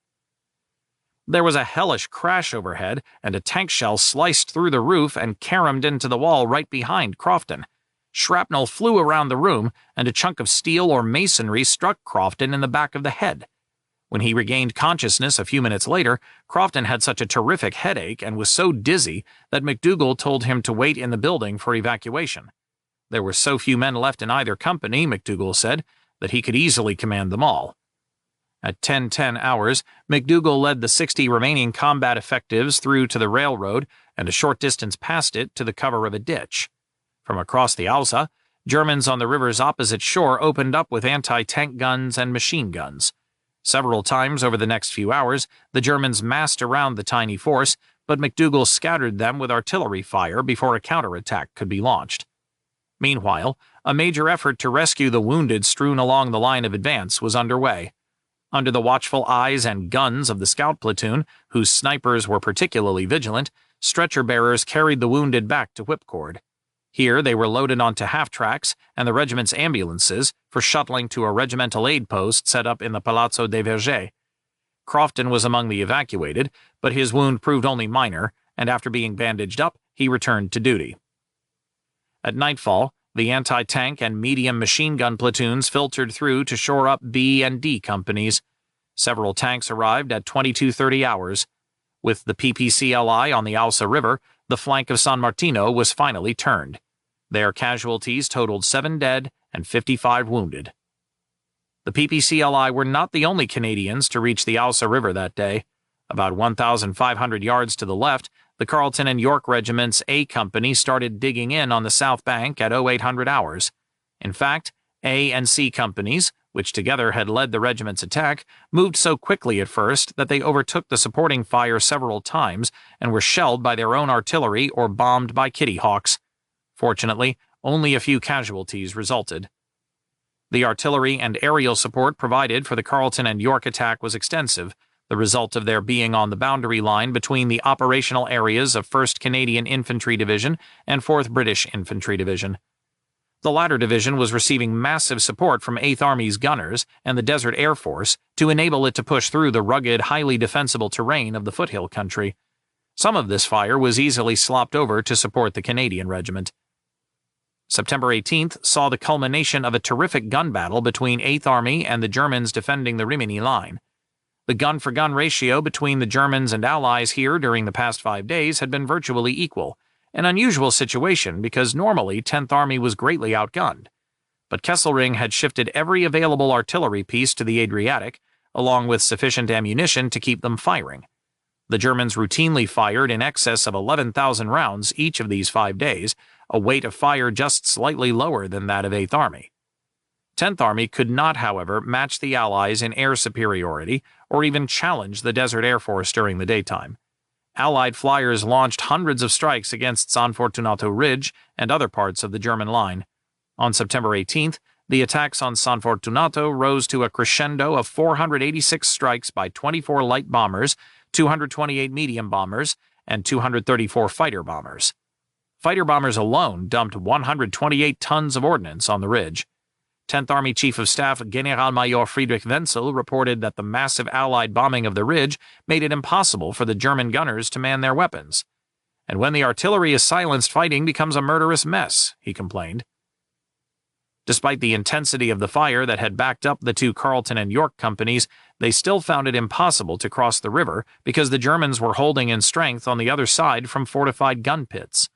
There was a hellish crash overhead, and a tank shell sliced through the roof and caromed into the wall right behind Crofton. Shrapnel flew around the room, and a chunk of steel or masonry struck Crofton in the back of the head. When he regained consciousness a few minutes later, Crofton had such a terrific headache and was so dizzy that McDougall told him to wait in the building for evacuation. There were so few men left in either company, McDougall said, that he could easily command them all. At 10:10 hours, McDougall led the 60 remaining combat effectives through to the railroad and a short distance past it to the cover of a ditch. From across the Alsa, Germans on the river's opposite shore opened up with anti-tank guns and machine guns. Several times over the next few hours, the Germans massed around the tiny force, but McDougall scattered them with artillery fire before a counterattack could be launched. Meanwhile, a major effort to rescue the wounded strewn along the line of advance was underway. Under the watchful eyes and guns of the scout platoon, whose snipers were particularly vigilant, stretcher-bearers carried the wounded back to Whipcord. Here they were loaded onto half-tracks and the regiment's ambulances for shuttling to a regimental aid post set up in the Palazzo dei Vergers. Crofton was among the evacuated, but his wound proved only minor, and after being bandaged up, he returned to duty. At nightfall, the anti-tank and medium machine gun platoons filtered through to shore up B and D companies. Several tanks arrived at 22:30 hours. With the PPCLI on the Alsa River, the flank of San Martino was finally turned. Their casualties totaled 7 dead and 55 wounded. The PPCLI were not the only Canadians to reach the Alsa River that day. About 1,500 yards to the left, the Carleton and York Regiment's A Company started digging in on the south bank at 0800 hours. In fact, A and C Companies, which together had led the regiment's attack, moved so quickly at first that they overtook the supporting fire several times and were shelled by their own artillery or bombed by Kitty Hawks. Fortunately, only a few casualties resulted. The artillery and aerial support provided for the Carleton and York attack was extensive, the result of their being on the boundary line between the operational areas of 1st Canadian Infantry Division and 4th British Infantry Division. The latter division was receiving massive support from 8th Army's gunners and the Desert Air Force to enable it to push through the rugged, highly defensible terrain of the foothill country. Some of this fire was easily slopped over to support the Canadian regiment. September 18th saw the culmination of a terrific gun battle between 8th Army and the Germans defending the Rimini Line. The gun-for-gun ratio between the Germans and Allies here during the past 5 days had been virtually equal, an unusual situation because normally 10th Army was greatly outgunned. But Kesselring had shifted every available artillery piece to the Adriatic, along with sufficient ammunition to keep them firing. The Germans routinely fired in excess of 11,000 rounds each of these 5 days, a weight of fire just slightly lower than that of 8th Army. Tenth Army could not, however, match the Allies in air superiority or even challenge the Desert Air Force during the daytime. Allied flyers launched hundreds of strikes against San Fortunato Ridge and other parts of the German line. On September 18th, the attacks on San Fortunato rose to a crescendo of 486 strikes by 24 light bombers, 228 medium bombers, and 234 fighter bombers. Fighter bombers alone dumped 128 tons of ordnance on the ridge. 10th Army Chief of Staff Generalmajor Friedrich Wenzel reported that the massive Allied bombing of the ridge made it impossible for the German gunners to man their weapons. And when the artillery is silenced, fighting becomes a murderous mess, he complained. Despite the intensity of the fire that had backed up the two Carleton and York companies, they still found it impossible to cross the river because the Germans were holding in strength on the other side from fortified gun pits.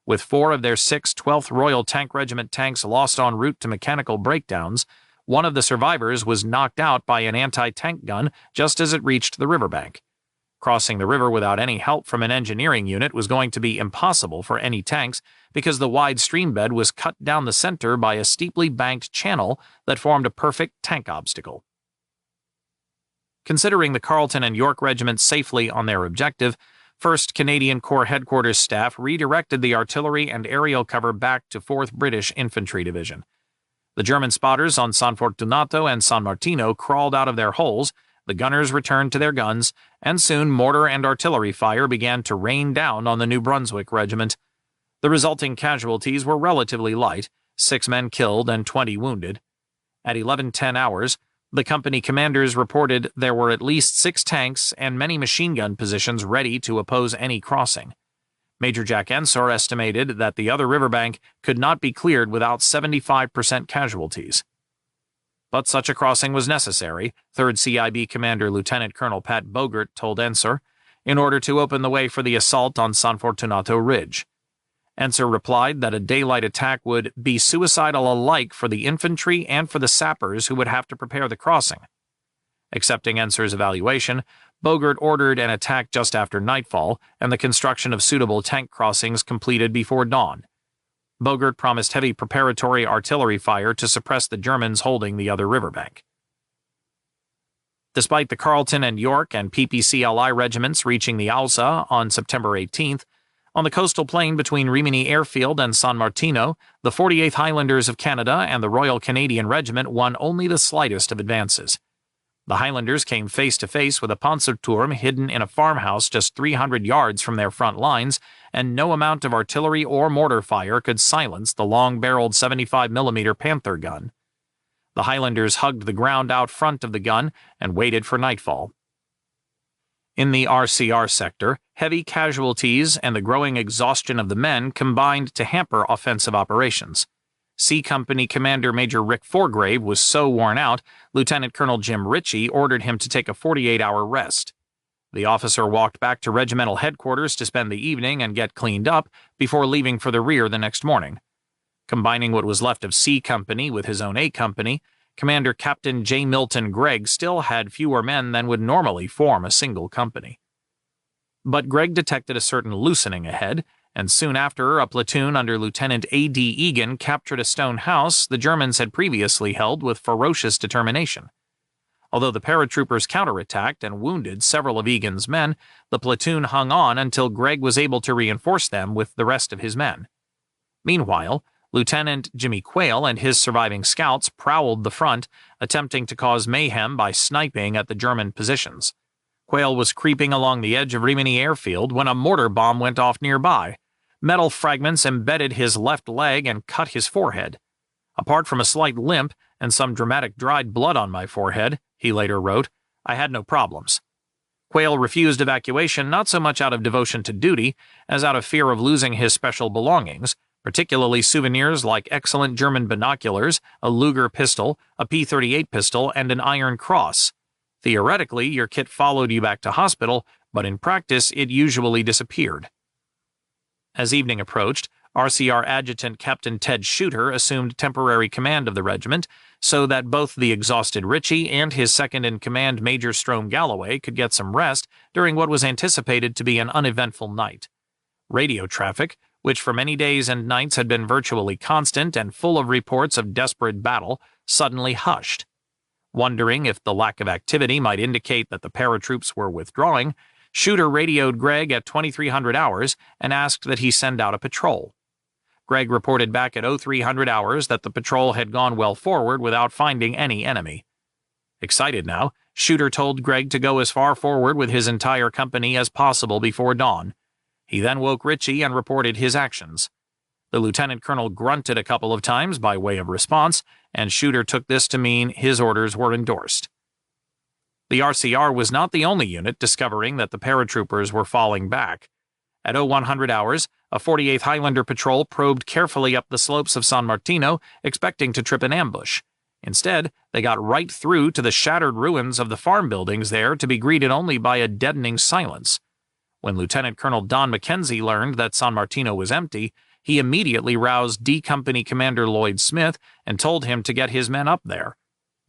With 4 of their 6 12th Royal Tank Regiment tanks lost en route to mechanical breakdowns, one of the survivors was knocked out by an anti-tank gun just as it reached the riverbank. Crossing the river without any help from an engineering unit was going to be impossible for any tanks because the wide streambed was cut down the center by a steeply banked channel that formed a perfect tank obstacle. Considering the Carleton and York regiments safely on their objective, 1st Canadian Corps Headquarters staff redirected the artillery and aerial cover back to 4th British Infantry Division. The German spotters on San Fortunato and San Martino crawled out of their holes, the gunners returned to their guns, and soon mortar and artillery fire began to rain down on the New Brunswick Regiment. The resulting casualties were relatively light, 6 men killed and 20 wounded. At 11:10 hours, the company commanders reported there were at least 6 tanks and many machine gun positions ready to oppose any crossing. Major Jack Ensor estimated that the other riverbank could not be cleared without 75% casualties. But such a crossing was necessary, 3rd CIB Commander Lieutenant Colonel Pat Bogert told Ensor, in order to open the way for the assault on San Fortunato Ridge. Ensor replied that a daylight attack would be suicidal alike for the infantry and for the sappers who would have to prepare the crossing. Accepting Ensor's evaluation, Bogert ordered an attack just after nightfall and the construction of suitable tank crossings completed before dawn. Bogert promised heavy preparatory artillery fire to suppress the Germans holding the other riverbank. Despite the Carleton and York and PPCLI regiments reaching the Alza on September 18th, on the coastal plain between Rimini Airfield and San Martino, the 48th Highlanders of Canada and the Royal Canadian Regiment won only the slightest of advances. The Highlanders came face-to-face with a Panzerturm hidden in a farmhouse just 300 yards from their front lines, and no amount of artillery or mortar fire could silence the long-barreled 75mm Panther gun. The Highlanders hugged the ground out front of the gun and waited for nightfall. In the RCR sector, heavy casualties and the growing exhaustion of the men combined to hamper offensive operations. C Company Commander Major Rick Forgrave was so worn out, Lieutenant Colonel Jim Ritchie ordered him to take a 48-hour rest. The officer walked back to regimental headquarters to spend the evening and get cleaned up before leaving for the rear the next morning. Combining what was left of C Company with his own A Company, Commander Captain J. Milton Gregg still had fewer men than would normally form a single company. But Gregg detected a certain loosening ahead, and soon after a platoon under Lieutenant A.D. Egan captured a stone house the Germans had previously held with ferocious determination. Although the paratroopers counterattacked and wounded several of Egan's men, the platoon hung on until Gregg was able to reinforce them with the rest of his men. Meanwhile, Lieutenant Jimmy Quayle and his surviving scouts prowled the front, attempting to cause mayhem by sniping at the German positions. Quayle was creeping along the edge of Rimini Airfield when a mortar bomb went off nearby. Metal fragments embedded his left leg and cut his forehead. Apart from a slight limp and some dramatic dried blood on my forehead, he later wrote, I had no problems. Quayle refused evacuation not so much out of devotion to duty as out of fear of losing his special belongings, particularly souvenirs like excellent German binoculars, a Luger pistol, a P-38 pistol, and an Iron Cross. Theoretically, your kit followed you back to hospital, but in practice it usually disappeared. As evening approached, RCR Adjutant Captain Ted Shooter assumed temporary command of the regiment so that both the exhausted Ritchie and his second-in-command Major Strome Galloway could get some rest during what was anticipated to be an uneventful night. Radio traffic, which for many days and nights had been virtually constant and full of reports of desperate battle, suddenly hushed. Wondering if the lack of activity might indicate that the paratroops were withdrawing, Shooter radioed Gregg at 2300 hours and asked that he send out a patrol. Gregg reported back at 0300 hours that the patrol had gone well forward without finding any enemy. Excited now, Shooter told Gregg to go as far forward with his entire company as possible before dawn. He then woke Ritchie and reported his actions. The lieutenant colonel grunted a couple of times by way of response, and Shooter took this to mean his orders were endorsed. The RCR was not the only unit discovering that the paratroopers were falling back. At 0100 hours, a 48th Highlander patrol probed carefully up the slopes of San Martino, expecting to trip an ambush. Instead, they got right through to the shattered ruins of the farm buildings there to be greeted only by a deadening silence. When Lieutenant Colonel Don Mackenzie learned that San Martino was empty, he immediately roused D Company Commander Lloyd Smith and told him to get his men up there.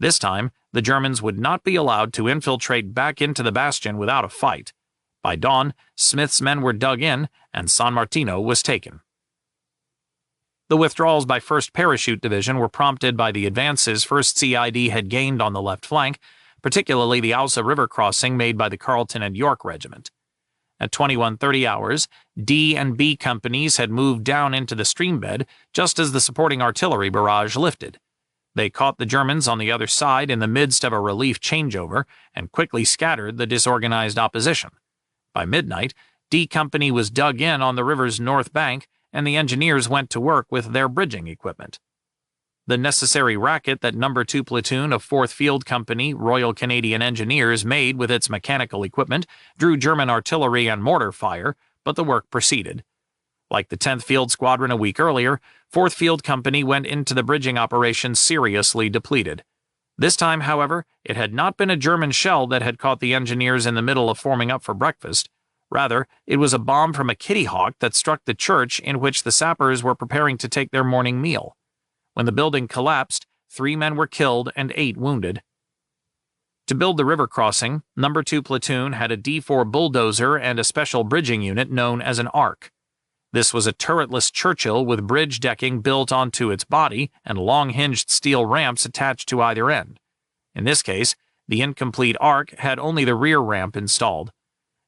This time, the Germans would not be allowed to infiltrate back into the bastion without a fight. By dawn, Smith's men were dug in, and San Martino was taken. The withdrawals by 1st Parachute Division were prompted by the advances 1st CID had gained on the left flank, particularly the Ausa River crossing made by the Carleton and York Regiment. At 2130 hours, D and B companies had moved down into the streambed just as the supporting artillery barrage lifted. They caught the Germans on the other side in the midst of a relief changeover and quickly scattered the disorganized opposition. By midnight, D Company was dug in on the river's north bank, and the engineers went to work with their bridging equipment. The necessary racket that No. 2 Platoon of 4th Field Company Royal Canadian Engineers made with its mechanical equipment drew German artillery and mortar fire, but the work proceeded. Like the 10th Field Squadron a week earlier, 4th Field Company went into the bridging operation seriously depleted. This time, however, it had not been a German shell that had caught the engineers in the middle of forming up for breakfast. Rather, it was a bomb from a Kitty Hawk that struck the church in which the sappers were preparing to take their morning meal. When the building collapsed, 3 men were killed and 8 wounded. To build the river crossing, No. 2 Platoon had a D4 bulldozer and a special bridging unit known as an ARC. This was a turretless Churchill with bridge decking built onto its body and long hinged steel ramps attached to either end. In this case, the incomplete ARC had only the rear ramp installed.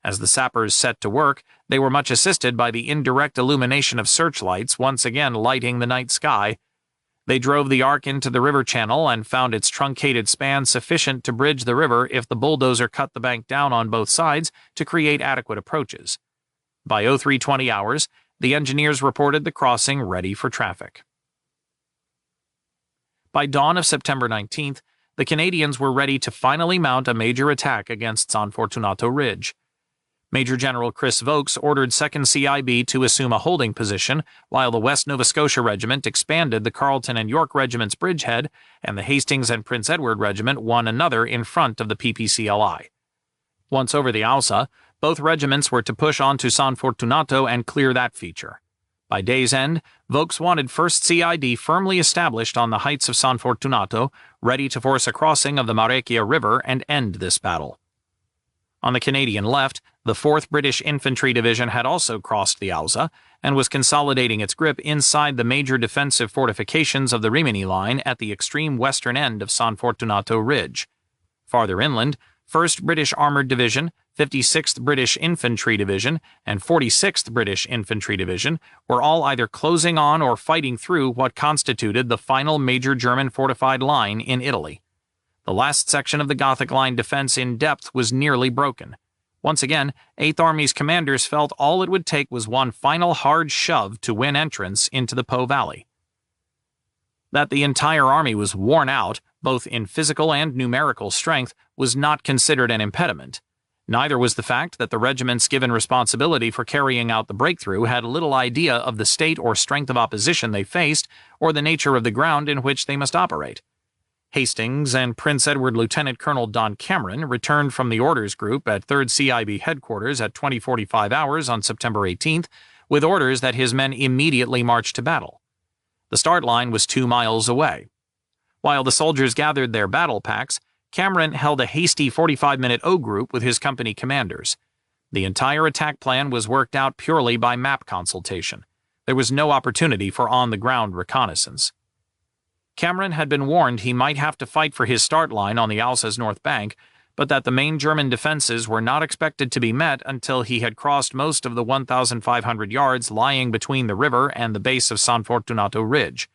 As the sappers set to work, they were much assisted by the indirect illumination of searchlights once again lighting the night sky. They drove the ARC into the river channel and found its truncated span sufficient to bridge the river if the bulldozer cut the bank down on both sides to create adequate approaches. By 0320 hours, the engineers reported the crossing ready for traffic. By dawn of September 19th, the Canadians were ready to finally mount a major attack against San Fortunato Ridge. Major General Chris Vokes ordered 2nd CIB to assume a holding position, while the West Nova Scotia Regiment expanded the Carleton and York Regiments bridgehead, and the Hastings and Prince Edward Regiment won another in front of the PPCLI. Once over the Ausa, both regiments were to push on to San Fortunato and clear that feature. By day's end, Vokes wanted 1st CID firmly established on the heights of San Fortunato, ready to force a crossing of the Marecchia River and end this battle. On the Canadian left, the 4th British Infantry Division had also crossed the Ausa and was consolidating its grip inside the major defensive fortifications of the Rimini Line at the extreme western end of San Fortunato Ridge. Farther inland, 1st British Armoured Division, 56th British Infantry Division, and 46th British Infantry Division were all either closing on or fighting through what constituted the final major German fortified line in Italy. The last section of the Gothic Line defense in depth was nearly broken. Once again, 8th Army's commanders felt all it would take was one final hard shove to win entrance into the Po Valley. That the entire army was worn out, both in physical and numerical strength, was not considered an impediment. Neither was the fact that the regiments given responsibility for carrying out the breakthrough had little idea of the state or strength of opposition they faced, or the nature of the ground in which they must operate. Hastings and Prince Edward Lieutenant Colonel Don Cameron returned from the orders group at 3rd CIB headquarters at 20:45 hours on September 18th with orders that his men immediately march to battle. The start line was 2 miles away. While the soldiers gathered their battle packs, Cameron held a hasty 45-minute O group with his company commanders. The entire attack plan was worked out purely by map consultation. There was no opportunity for on-the-ground reconnaissance. Cameron had been warned he might have to fight for his start line on the Alsa's north bank, but that the main German defenses were not expected to be met until he had crossed most of the 1,500 yards lying between the river and the base of San Fortunato Ridge.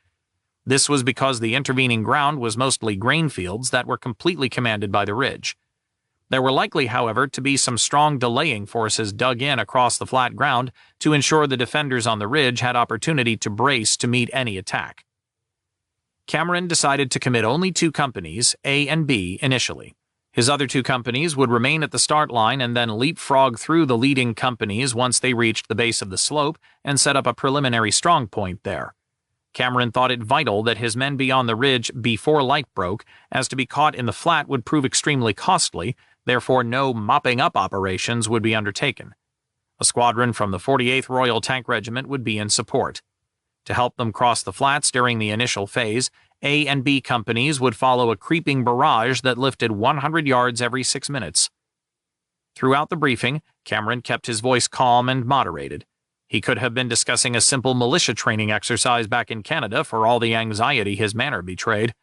This was because the intervening ground was mostly grain fields that were completely commanded by the ridge. There were likely, however, to be some strong delaying forces dug in across the flat ground to ensure the defenders on the ridge had opportunity to brace to meet any attack. Cameron decided to commit only 2 companies, A and B, initially. His other 2 companies would remain at the start line and then leapfrog through the leading companies once they reached the base of the slope and set up a preliminary strong point there. Cameron thought it vital that his men be on the ridge before light broke, as to be caught in the flat would prove extremely costly, therefore no mopping-up operations would be undertaken. A squadron from the 48th Royal Tank Regiment would be in support. To help them cross the flats during the initial phase, A and B companies would follow a creeping barrage that lifted 100 yards every 6 minutes. Throughout the briefing, Cameron kept his voice calm and moderated. He could have been discussing a simple militia training exercise back in Canada for all the anxiety his manner betrayed.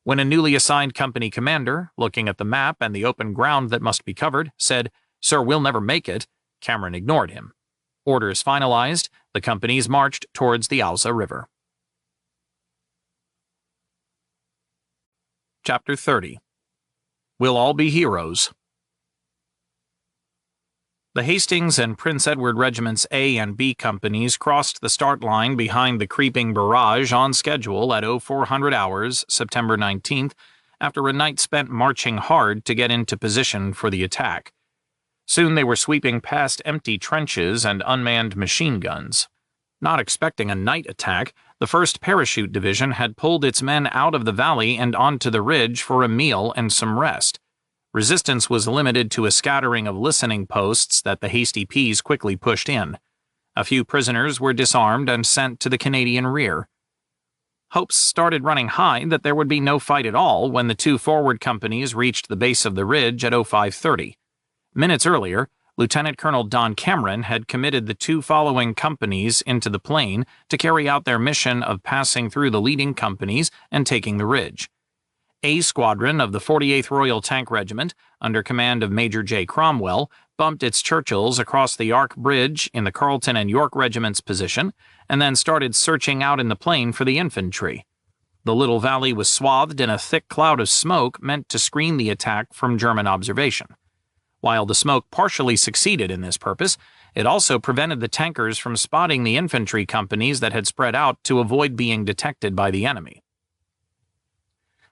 When a newly assigned company commander, looking at the map and the open ground that must be covered, said, "Sir, we'll never make it," Cameron ignored him. Orders finalized, the companies marched towards the Alsa River. Chapter 30. We'll All Be Heroes. The Hastings and Prince Edward Regiments A and B companies crossed the start line behind the creeping barrage on schedule at 0400 hours, September 19th, after a night spent marching hard to get into position for the attack. Soon they were sweeping past empty trenches and unmanned machine guns. Not expecting a night attack, the 1st Parachute Division had pulled its men out of the valley and onto the ridge for a meal and some rest. Resistance was limited to a scattering of listening posts that the Hasty Peas quickly pushed in. A few prisoners were disarmed and sent to the Canadian rear. Hopes started running high that there would be no fight at all when the 2 forward companies reached the base of the ridge at 0530. Minutes earlier, Lieutenant Colonel Don Cameron had committed the 2 following companies into the plain to carry out their mission of passing through the leading companies and taking the ridge. A Squadron of the 48th Royal Tank Regiment, under command of Major J. Cromwell, bumped its Churchills across the Arc Bridge in the Carleton and York Regiments' position, and then started searching out in the plain for the infantry. The little valley was swathed in a thick cloud of smoke meant to screen the attack from German observation. While the smoke partially succeeded in this purpose, it also prevented the tankers from spotting the infantry companies that had spread out to avoid being detected by the enemy.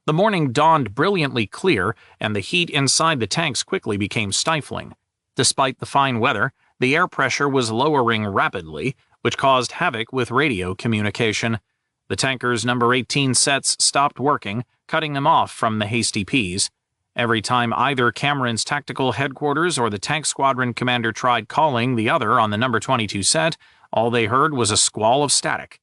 The morning dawned brilliantly clear, and the heat inside the tanks quickly became stifling. Despite the fine weather, the air pressure was lowering rapidly, which caused havoc with radio communication. The tankers' number 18 sets stopped working, cutting them off from the Hasty Peas. Every time either Cameron's tactical headquarters or the tank squadron commander tried calling the other on the number 22 set, all they heard was a squall of static.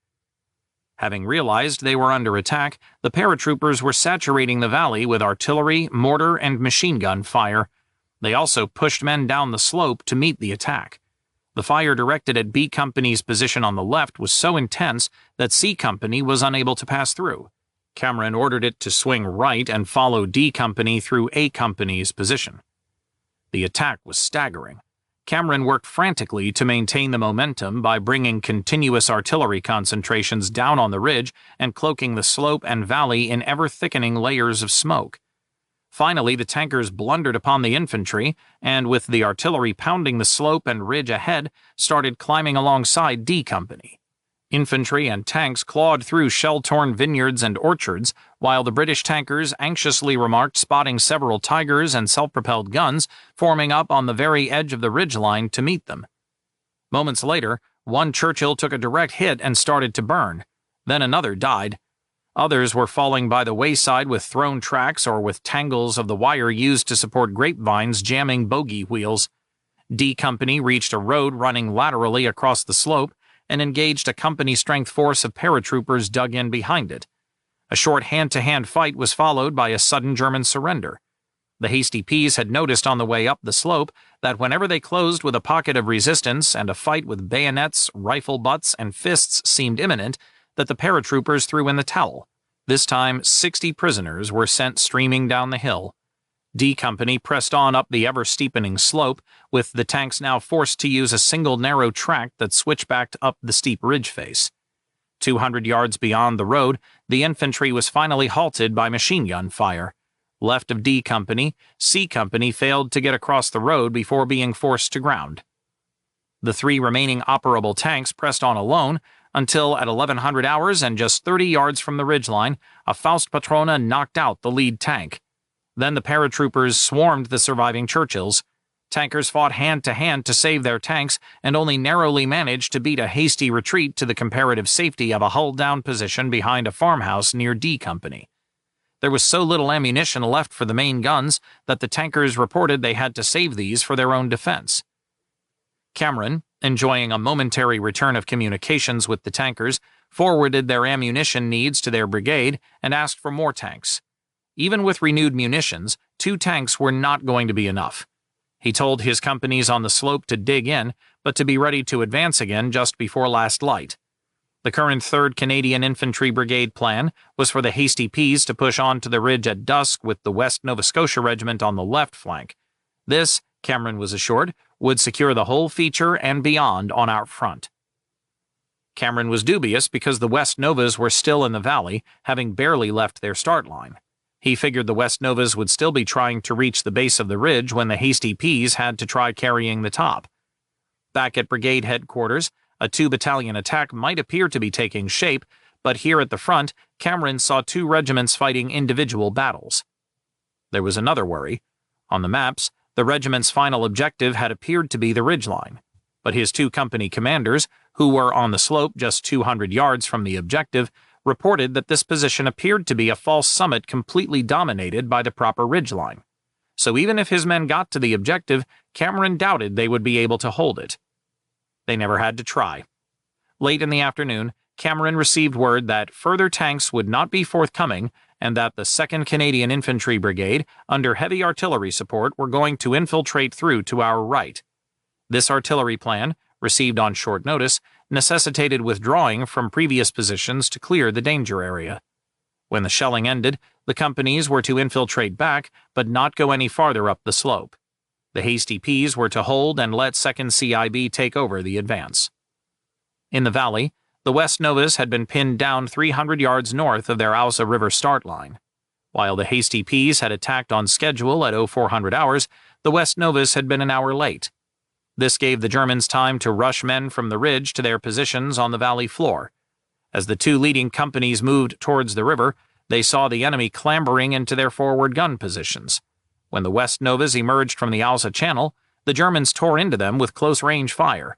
Having realized they were under attack, the paratroopers were saturating the valley with artillery, mortar, and machine gun fire. They also pushed men down the slope to meet the attack. The fire directed at B Company's position on the left was so intense that C Company was unable to pass through. Cameron ordered it to swing right and follow D Company through A Company's position. The attack was staggering. Cameron worked frantically to maintain the momentum by bringing continuous artillery concentrations down on the ridge and cloaking the slope and valley in ever-thickening layers of smoke. Finally, the tankers blundered upon the infantry, and with the artillery pounding the slope and ridge ahead, started climbing alongside D Company. Infantry and tanks clawed through shell-torn vineyards and orchards, while the British tankers anxiously remarked spotting several Tigers and self-propelled guns forming up on the very edge of the ridgeline to meet them. Moments later, one Churchill took a direct hit and started to burn. Then another died. Others were falling by the wayside with thrown tracks or with tangles of the wire used to support grapevines jamming bogey wheels. D Company reached a road running laterally across the slope and engaged a company-strength force of paratroopers dug in behind it. A short hand-to-hand fight was followed by a sudden German surrender. The Hasty Peas had noticed on the way up the slope that whenever they closed with a pocket of resistance and a fight with bayonets, rifle butts, and fists seemed imminent, that the paratroopers threw in the towel. This time, 60 prisoners were sent streaming down the hill. D Company pressed on up the ever-steepening slope, with the tanks now forced to use a single narrow track that switchbacked up the steep ridge face. 200 yards beyond the road, the infantry was finally halted by machine gun fire. Left of D Company, C Company failed to get across the road before being forced to ground. The 3 remaining operable tanks pressed on alone until at 1100 hours and just 30 yards from the ridgeline, a Faust Patrona knocked out the lead tank. Then the paratroopers swarmed the surviving Churchills. Tankers fought hand-to-hand to save their tanks and only narrowly managed to beat a hasty retreat to the comparative safety of a hull-down position behind a farmhouse near D Company. There was so little ammunition left for the main guns that the tankers reported they had to save these for their own defense. Cameron, enjoying a momentary return of communications with the tankers, forwarded their ammunition needs to their brigade and asked for more tanks. Even with renewed munitions, 2 tanks were not going to be enough. He told his companies on the slope to dig in, but to be ready to advance again just before last light. The current 3rd Canadian Infantry Brigade plan was for the Hasty Peas to push on to the ridge at dusk with the West Nova Scotia Regiment on the left flank. This, Cameron was assured, would secure the whole feature and beyond on our front. Cameron was dubious because the West Novas were still in the valley, having barely left their start line. He figured the West Novas would still be trying to reach the base of the ridge when the Hasty Peas had to try carrying the top. Back at brigade headquarters, a 2-battalion attack might appear to be taking shape, but here at the front, Cameron saw 2 regiments fighting individual battles. There was another worry. On the maps, the regiment's final objective had appeared to be the ridgeline, but his 2 company commanders, who were on the slope just 200 yards from the objective, reported that this position appeared to be a false summit completely dominated by the proper ridgeline. So even if his men got to the objective, Cameron doubted they would be able to hold it. They never had to try. Late in the afternoon, Cameron received word that further tanks would not be forthcoming and that the 2nd Canadian Infantry Brigade, under heavy artillery support, were going to infiltrate through to our right. This artillery plan, received on short notice, necessitated withdrawing from previous positions to clear the danger area. When the shelling ended, the companies were to infiltrate back, but not go any farther up the slope. The Hasty Peas were to hold and let 2nd CIB take over the advance. In the valley, the West Novas had been pinned down 300 yards north of their Ausa River start line. While the Hasty Peas had attacked on schedule at 0400 hours, the West Novas had been an hour late. This gave the Germans time to rush men from the ridge to their positions on the valley floor. As the 2 leading companies moved towards the river, they saw the enemy clambering into their forward gun positions. When the West Novas emerged from the Ausa Channel, the Germans tore into them with close-range fire.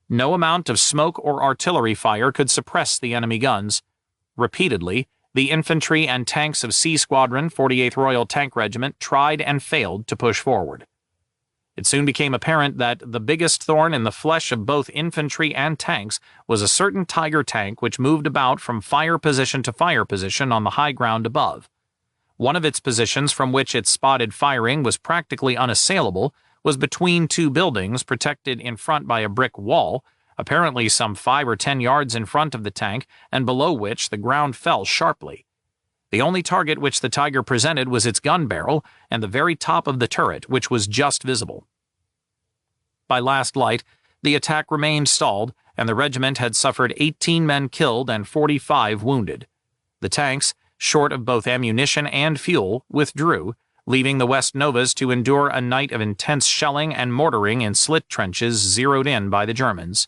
No amount of smoke or artillery fire could suppress the enemy guns. Repeatedly, the infantry and tanks of C Squadron, 48th Royal Tank Regiment tried and failed to push forward. It soon became apparent that the biggest thorn in the flesh of both infantry and tanks was a certain Tiger tank which moved about from fire position to fire position on the high ground above. One of its positions from which its spotted firing was practically unassailable was between 2 buildings protected in front by a brick wall, apparently some 5 or 10 yards in front of the tank and below which the ground fell sharply. The only target which the Tiger presented was its gun barrel and the very top of the turret, which was just visible. By last light, the attack remained stalled, and the regiment had suffered 18 men killed and 45 wounded. The tanks, short of both ammunition and fuel, withdrew, leaving the West Novas to endure a night of intense shelling and mortaring in slit trenches zeroed in by the Germans.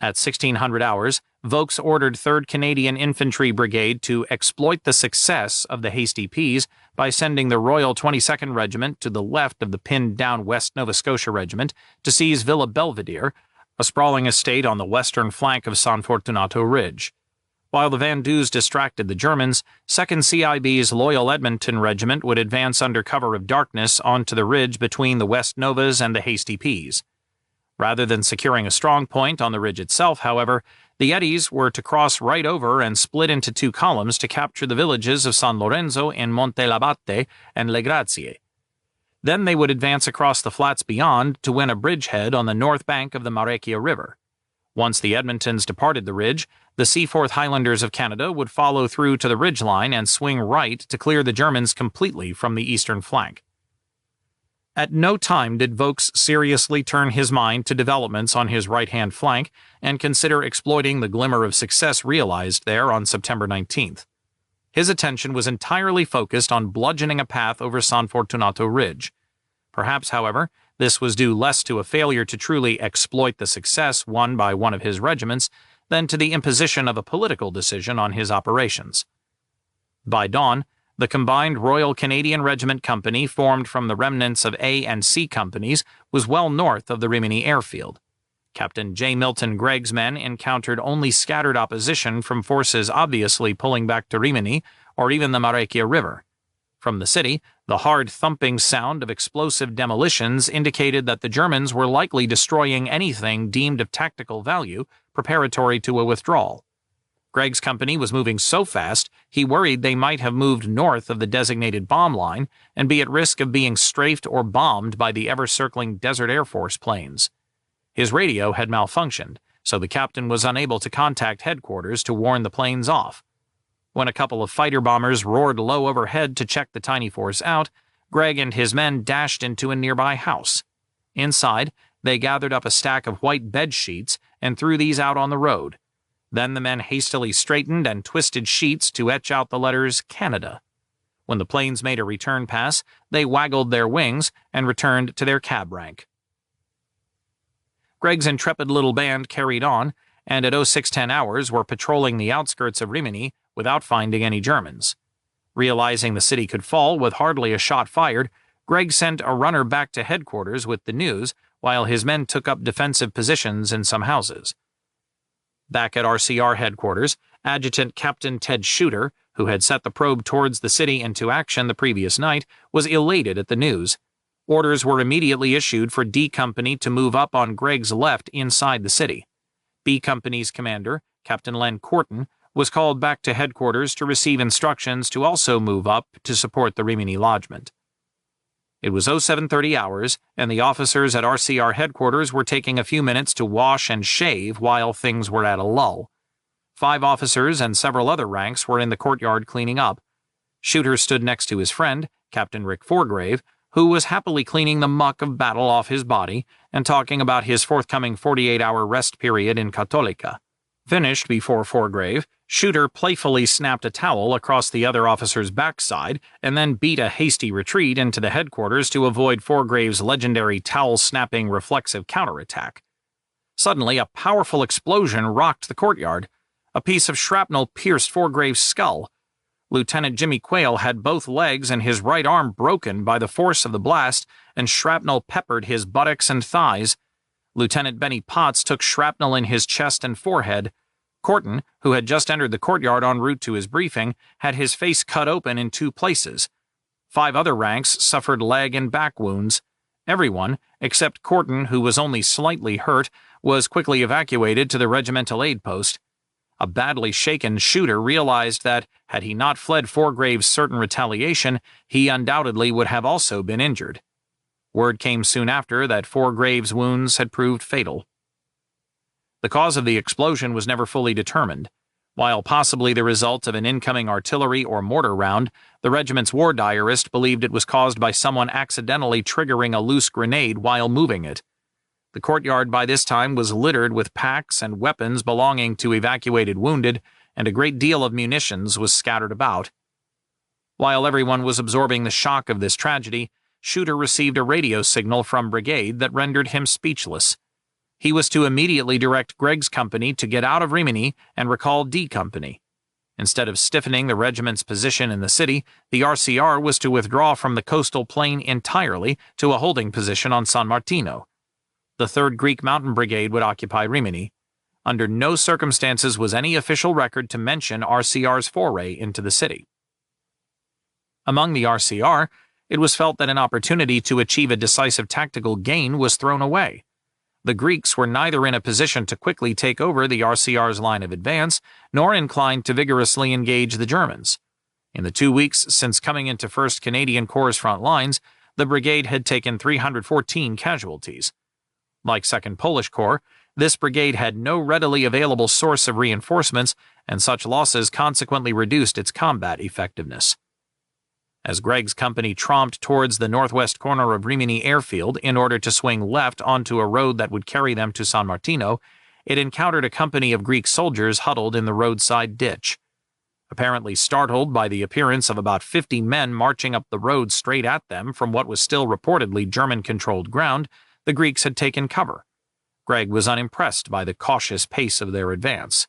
At 1600 hours, Vaux ordered 3rd Canadian Infantry Brigade to exploit the success of the Hasty Peas by sending the Royal 22nd Regiment to the left of the pinned-down West Nova Scotia Regiment to seize Villa Belvedere, a sprawling estate on the western flank of San Fortunato Ridge. While the Vendoux distracted the Germans, 2nd CIB's Loyal Edmonton Regiment would advance under cover of darkness onto the ridge between the West Novas and the Hasty Peas. Rather than securing a strong point on the ridge itself, however, The eddies were to cross right over and split into two columns to capture the villages of San Lorenzo and Monte Labate and Le Grazie. Then they would advance across the flats beyond to win a bridgehead on the north bank of the Marecchia River. Once the Edmontons departed the ridge, the Seaforth Highlanders of Canada would follow through to the ridgeline and swing right to clear the Germans completely from the eastern flank. At no time did Vaux seriously turn his mind to developments on his right-hand flank and consider exploiting the glimmer of success realized there on September 19th. His attention was entirely focused on bludgeoning a path over San Fortunato Ridge. Perhaps, however, this was due less to a failure to truly exploit the success won by one of his regiments than to the imposition of a political decision on his operations. By dawn, the combined Royal Canadian Regiment Company, formed from the remnants of A and C companies, was well north of the Rimini airfield. Captain J. Milton Gregg's men encountered only scattered opposition from forces obviously pulling back to Rimini or even the Marecchia River. From the city, the hard thumping sound of explosive demolitions indicated that the Germans were likely destroying anything deemed of tactical value preparatory to a withdrawal. Gregg's company was moving so fast he worried they might have moved north of the designated bomb line and be at risk of being strafed or bombed by the ever-circling Desert Air Force planes. His radio had malfunctioned, so the captain was unable to contact headquarters to warn the planes off. When a couple of fighter bombers roared low overhead to check the tiny force out, Gregg and his men dashed into a nearby house. Inside, they gathered up a stack of white bed sheets and threw these out on the road. Then the men hastily straightened and twisted sheets to etch out the letters Canada. When the planes made a return pass, they waggled their wings and returned to their cab rank. Gregg's intrepid little band carried on, and at 0610 hours were patrolling the outskirts of Rimini without finding any Germans. Realizing the city could fall with hardly a shot fired, Gregg sent a runner back to headquarters with the news, while his men took up defensive positions in some houses. Back at RCR headquarters, Adjutant Captain Ted Shooter, who had set the probe towards the city into action the previous night, was elated at the news. Orders were immediately issued for D Company to move up on Gregg's left inside the city. B Company's commander, Captain Len Corton, was called back to headquarters to receive instructions to also move up to support the Rimini lodgment. It was 0730 hours, and the officers at RCR headquarters were taking a few minutes to wash and shave while things were at a lull. 5 officers and several other ranks were in the courtyard cleaning up. Shooter stood next to his friend, Captain Rick Forgrave, who was happily cleaning the muck of battle off his body and talking about his forthcoming 48-hour rest period in Cattolica. Finished before Forgrave, Shooter playfully snapped a towel across the other officer's backside and then beat a hasty retreat into the headquarters to avoid Forgrave's legendary towel-snapping reflexive counterattack. Suddenly, a powerful explosion rocked the courtyard. A piece of shrapnel pierced Forgrave's skull. Lieutenant Jimmy Quayle had both legs and his right arm broken by the force of the blast, and shrapnel peppered his buttocks and thighs. Lieutenant Benny Potts took shrapnel in his chest and forehead. Corton, who had just entered the courtyard en route to his briefing, had his face cut open in 2 places. 5 other ranks suffered leg and back wounds. Everyone, except Corton, who was only slightly hurt, was quickly evacuated to the regimental aid post. A badly shaken Shooter realized that, had he not fled Forgrave's certain retaliation, he undoubtedly would have also been injured. Word came soon after that Forgrave's wounds had proved fatal. The cause of the explosion was never fully determined. While possibly the result of an incoming artillery or mortar round, the regiment's war diarist believed it was caused by someone accidentally triggering a loose grenade while moving it. The courtyard by this time was littered with packs and weapons belonging to evacuated wounded, and a great deal of munitions was scattered about. While everyone was absorbing the shock of this tragedy, Shooter received a radio signal from Brigade that rendered him speechless. He was to immediately direct Gregg's company to get out of Rimini and recall D Company. Instead of stiffening the regiment's position in the city, the RCR was to withdraw from the coastal plain entirely to a holding position on San Martino. The 3rd Greek Mountain Brigade would occupy Rimini. Under no circumstances was any official record to mention RCR's foray into the city. Among the RCR, it was felt that an opportunity to achieve a decisive tactical gain was thrown away. The Greeks were neither in a position to quickly take over the RCR's line of advance, nor inclined to vigorously engage the Germans. In the 2 weeks since coming into 1st Canadian Corps' front lines, the brigade had taken 314 casualties. Like 2nd Polish Corps, this brigade had no readily available source of reinforcements, and such losses consequently reduced its combat effectiveness. As Gregg's company tromped towards the northwest corner of Rimini airfield in order to swing left onto a road that would carry them to San Martino, it encountered a company of Greek soldiers huddled in the roadside ditch. Apparently startled by the appearance of about 50 men marching up the road straight at them from what was still reportedly German-controlled ground, the Greeks had taken cover. Gregg was unimpressed by the cautious pace of their advance.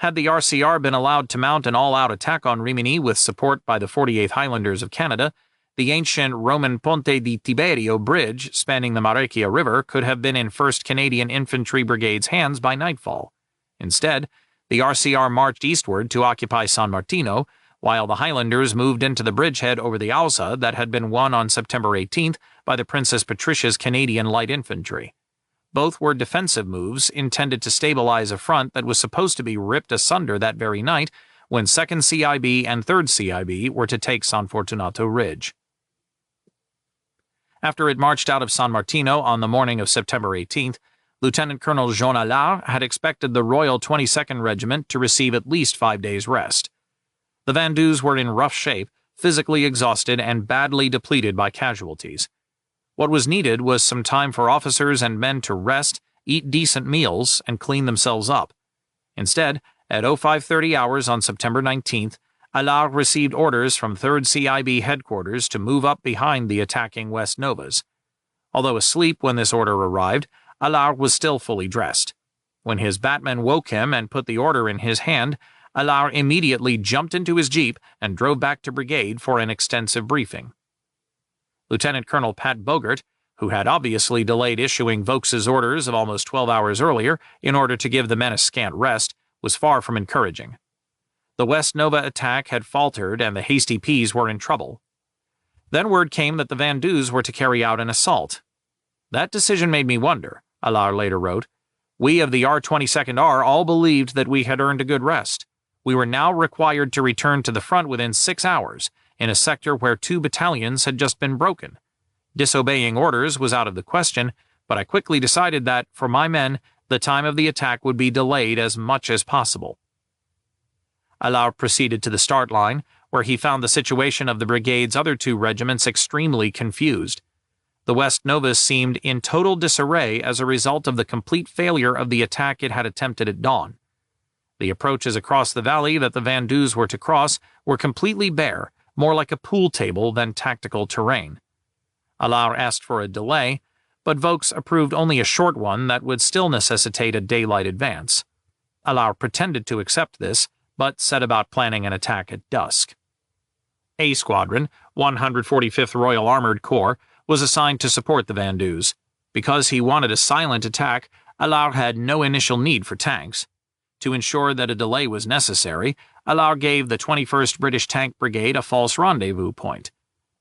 Had the RCR been allowed to mount an all-out attack on Rimini with support by the 48th Highlanders of Canada, the ancient Roman Ponte di Tiberio bridge spanning the Marecchia River could have been in 1st Canadian Infantry Brigade's hands by nightfall. Instead, the RCR marched eastward to occupy San Martino, while the Highlanders moved into the bridgehead over the Ausa that had been won on September 18th by the Princess Patricia's Canadian Light Infantry. Both were defensive moves intended to stabilize a front that was supposed to be ripped asunder that very night when 2nd CIB and 3rd CIB were to take San Fortunato Ridge. After it marched out of San Martino on the morning of September 18th, Lieutenant Colonel Jean Allard had expected the Royal 22nd Regiment to receive at least 5 days' rest. The Vendus were in rough shape, physically exhausted and badly depleted by casualties. What was needed was some time for officers and men to rest, eat decent meals, and clean themselves up. Instead, at 0530 hours on September 19th, Allard received orders from 3rd CIB headquarters to move up behind the attacking West Novas. Although asleep when this order arrived, Allard was still fully dressed. When his batman woke him and put the order in his hand, Allard immediately jumped into his jeep and drove back to brigade for an extensive briefing. Lieutenant Colonel Pat Bogert, who had obviously delayed issuing Vokes's orders of almost 12 hours earlier in order to give the men a scant rest, was far from encouraging. The West Nova attack had faltered and the Hasty Peas were in trouble. Then word came that the Vendus were to carry out an assault. That decision made me wonder, Allard later wrote. We of the R22nd all believed that we had earned a good rest. We were now required to return to the front within 6 hours, in a sector where 2 battalions had just been broken. Disobeying orders was out of the question, but I quickly decided that, for my men, the time of the attack would be delayed as much as possible. Allard proceeded to the start line, where he found the situation of the brigade's other 2 regiments extremely confused. The West Novas seemed in total disarray as a result of the complete failure of the attack it had attempted at dawn. The approaches across the valley that the Vendus were to cross were completely bare, more like a pool table than tactical terrain. Allard asked for a delay, but Vokes approved only a short one that would still necessitate a daylight advance. Allard pretended to accept this, but set about planning an attack at dusk. A Squadron, 145th Royal Armoured Corps, was assigned to support the Vendus. Because he wanted a silent attack, Allard had no initial need for tanks. To ensure that a delay was necessary, Allard gave the 21st British Tank Brigade a false rendezvous point.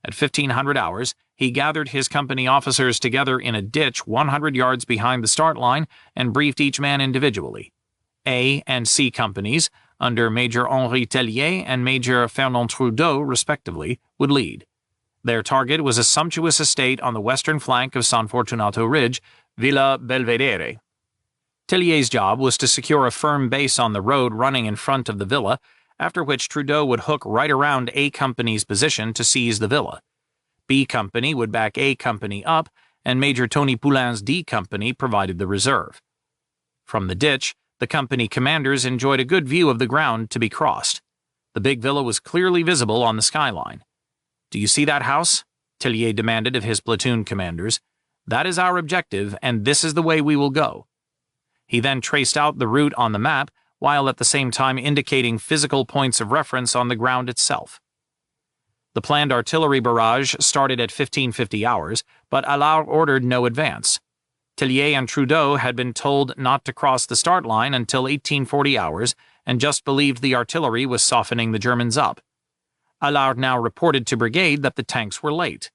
At 1500 hours, he gathered his company officers together in a ditch 100 yards behind the start line and briefed each man individually. A and C companies, under Major Henri Tellier and Major Fernand Trudeau, respectively, would lead. Their target was a sumptuous estate on the western flank of San Fortunato Ridge, Villa Belvedere. Tellier's job was to secure a firm base on the road running in front of the villa, after which Trudeau would hook right around A Company's position to seize the villa. B Company would back A Company up, and Major Tony Poulin's D Company provided the reserve. From the ditch, the company commanders enjoyed a good view of the ground to be crossed. The big villa was clearly visible on the skyline. "Do you see that house?" Tellier demanded of his platoon commanders. "That is our objective, and this is the way we will go." He then traced out the route on the map, while at the same time indicating physical points of reference on the ground itself. The planned artillery barrage started at 1550 hours, but Allard ordered no advance. Tellier and Trudeau had been told not to cross the start line until 1840 hours, and just believed the artillery was softening the Germans up. Allard now reported to brigade that the tanks were late.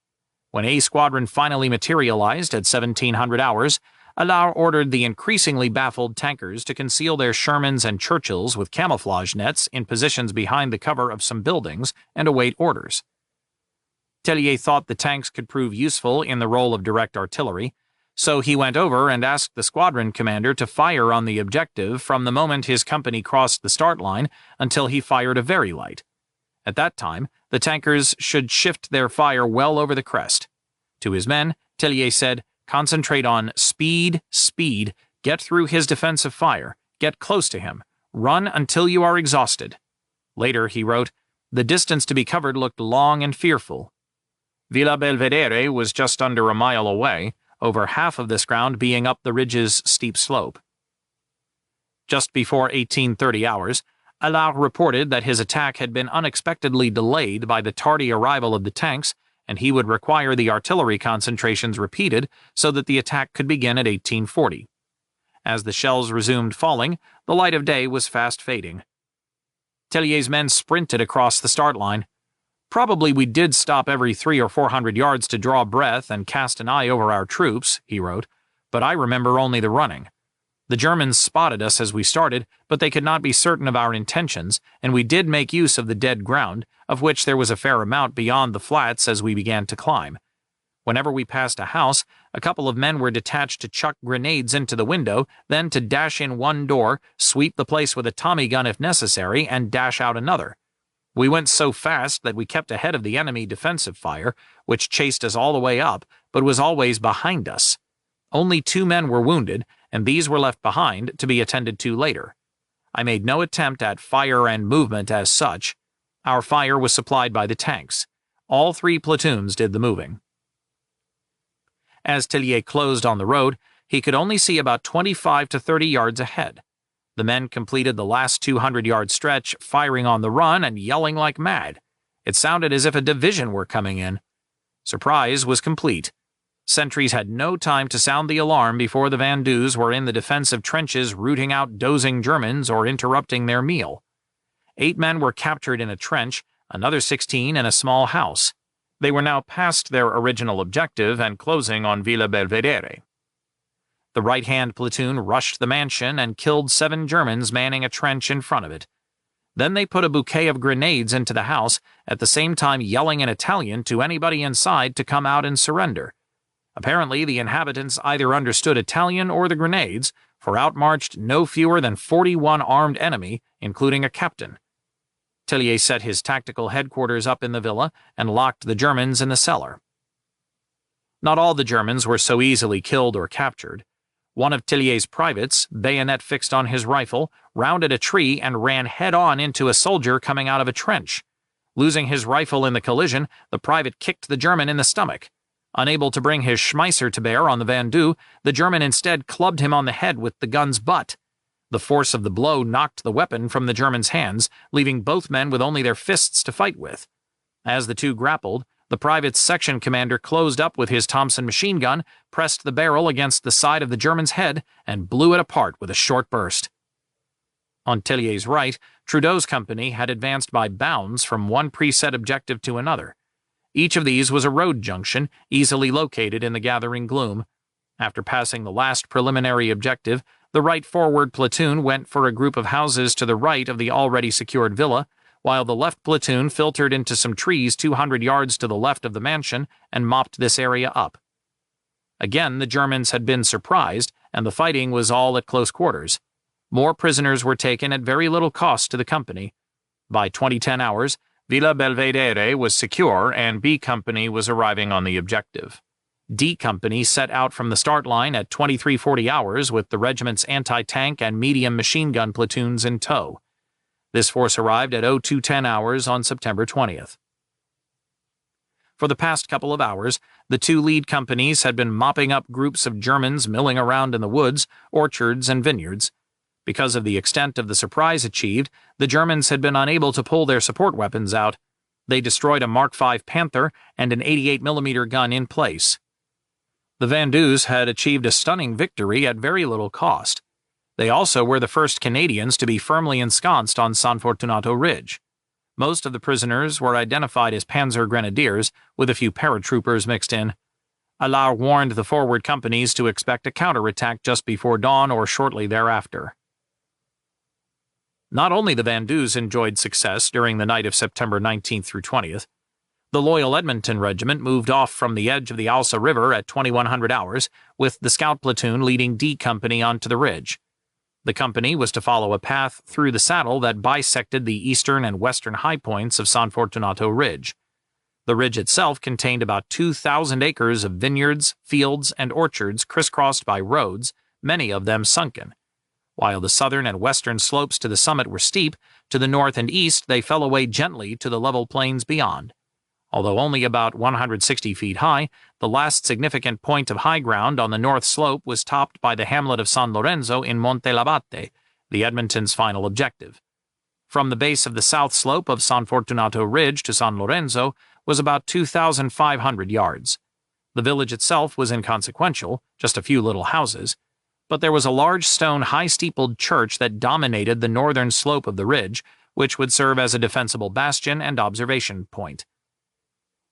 When A Squadron finally materialized at 1700 hours, Allard ordered the increasingly baffled tankers to conceal their Shermans and Churchills with camouflage nets in positions behind the cover of some buildings and await orders. Tellier thought the tanks could prove useful in the role of direct artillery, so he went over and asked the squadron commander to fire on the objective from the moment his company crossed the start line until he fired a very light. At that time, the tankers should shift their fire well over the crest. To his men, Tellier said, "Concentrate on speed, speed, get through his defensive fire, get close to him, run until you are exhausted." Later, he wrote, "The distance to be covered looked long and fearful. Villa Belvedere was just under a mile away, over half of this ground being up the ridge's steep slope." Just before 1830 hours, Allard reported that his attack had been unexpectedly delayed by the tardy arrival of the tanks, and he would require the artillery concentrations repeated so that the attack could begin at 1840. As the shells resumed falling, the light of day was fast fading. Tellier's men sprinted across the start line. "Probably we did stop every 300 or 400 yards to draw breath and cast an eye over our troops," he wrote, "but I remember only the running. The Germans spotted us as we started, but they could not be certain of our intentions, and we did make use of the dead ground, of which there was a fair amount beyond the flats as we began to climb. Whenever we passed a house, a couple of men were detached to chuck grenades into the window, then to dash in one door, sweep the place with a Tommy gun if necessary, and dash out another. We went so fast that we kept ahead of the enemy defensive fire, which chased us all the way up, but was always behind us. Only 2 men were wounded, and these were left behind to be attended to later. I made no attempt at fire and movement as such. Our fire was supplied by the tanks. All 3 platoons did the moving." As Tellier closed on the road, he could only see about 25 to 30 yards ahead. The men completed the last 200-yard stretch, firing on the run and yelling like mad. It sounded as if a division were coming in. Surprise was complete. Sentries had no time to sound the alarm before the Vendeus were in the defensive trenches rooting out dozing Germans or interrupting their meal. 8 men were captured in a trench, another 16 in a small house. They were now past their original objective and closing on Villa Belvedere. The right-hand platoon rushed the mansion and killed 7 Germans manning a trench in front of it. Then they put a bouquet of grenades into the house, at the same time yelling in Italian to anybody inside to come out and surrender. Apparently, the inhabitants either understood Italian or the grenades, for out marched no fewer than 41 armed enemy, including a captain. Tellier set his tactical headquarters up in the villa and locked the Germans in the cellar. Not all the Germans were so easily killed or captured. One of Tellier's privates, bayonet fixed on his rifle, rounded a tree and ran head-on into a soldier coming out of a trench. Losing his rifle in the collision, the private kicked the German in the stomach. Unable to bring his Schmeisser to bear on the Vendeau, the German instead clubbed him on the head with the gun's butt. The force of the blow knocked the weapon from the German's hands, leaving both men with only their fists to fight with. As the 2 grappled, the private's section commander closed up with his Thompson machine gun, pressed the barrel against the side of the German's head, and blew it apart with a short burst. On Tellier's right, Trudeau's company had advanced by bounds from one preset objective to another. Each of these was a road junction, easily located in the gathering gloom. After passing the last preliminary objective, the right forward platoon went for a group of houses to the right of the already secured villa, while the left platoon filtered into some trees 200 yards to the left of the mansion and mopped this area up. Again, the Germans had been surprised, and the fighting was all at close quarters. More prisoners were taken at very little cost to the company. By 2010 hours, Villa Belvedere was secure and B Company was arriving on the objective. D Company set out from the start line at 2340 hours with the regiment's anti-tank and medium machine gun platoons in tow. This force arrived at 0210 hours on September 20th. For the past couple of hours, the 2 lead companies had been mopping up groups of Germans milling around in the woods, orchards, and vineyards. Because of the extent of the surprise achieved, the Germans had been unable to pull their support weapons out. They destroyed a Mark V Panther and an 88mm gun in place. The Vendeus had achieved a stunning victory at very little cost. They also were the first Canadians to be firmly ensconced on San Fortunato Ridge. Most of the prisoners were identified as Panzer Grenadiers, with a few paratroopers mixed in. Allard warned the forward companies to expect a counterattack just before dawn or shortly thereafter. Not only the Vandus enjoyed success during the night of September 19th through 20th, the Loyal Edmonton Regiment moved off from the edge of the Alsa River at 2100 hours, with the scout platoon leading D Company onto the ridge. The company was to follow a path through the saddle that bisected the eastern and western high points of San Fortunato Ridge. The ridge itself contained about 2,000 acres of vineyards, fields, and orchards crisscrossed by roads, many of them sunken. While the southern and western slopes to the summit were steep, to the north and east they fell away gently to the level plains beyond. Although only about 160 feet high, the last significant point of high ground on the north slope was topped by the hamlet of San Lorenzo in Monte Labate, the Edmonton's final objective. From the base of the south slope of San Fortunato Ridge to San Lorenzo was about 2,500 yards. The village itself was inconsequential, just a few little houses, but there was a large stone high-steepled church that dominated the northern slope of the ridge, which would serve as a defensible bastion and observation point.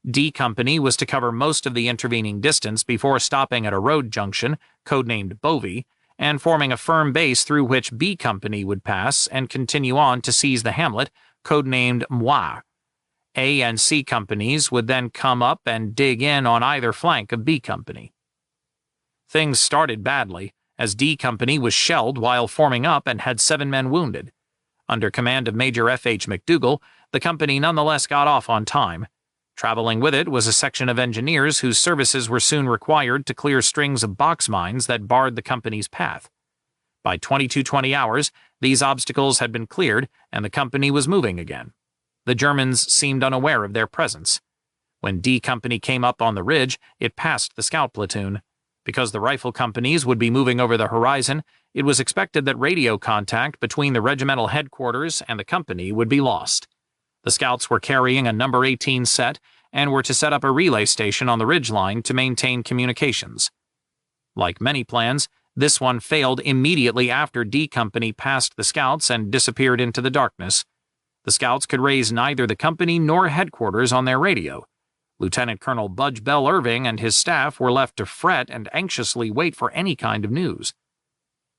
D Company was to cover most of the intervening distance before stopping at a road junction, codenamed Bovey, and forming a firm base through which B Company would pass and continue on to seize the hamlet, codenamed Moir. A and C Companies would then come up and dig in on either flank of B Company. Things started badly, as D Company was shelled while forming up and had 7 men wounded. Under command of Major F.H. McDougall, the company nonetheless got off on time. Traveling with it was a section of engineers whose services were soon required to clear strings of box mines that barred the company's path. By 22:20 hours, these obstacles had been cleared and the company was moving again. The Germans seemed unaware of their presence. When D Company came up on the ridge, it passed the scout platoon. Because the rifle companies would be moving over the horizon, it was expected that radio contact between the regimental headquarters and the company would be lost. The scouts were carrying a number 18 set and were to set up a relay station on the ridgeline to maintain communications. Like many plans, this one failed immediately after D Company passed the scouts and disappeared into the darkness. The scouts could raise neither the company nor headquarters on their radio. Lieutenant Colonel Budge Bell Irving and his staff were left to fret and anxiously wait for any kind of news.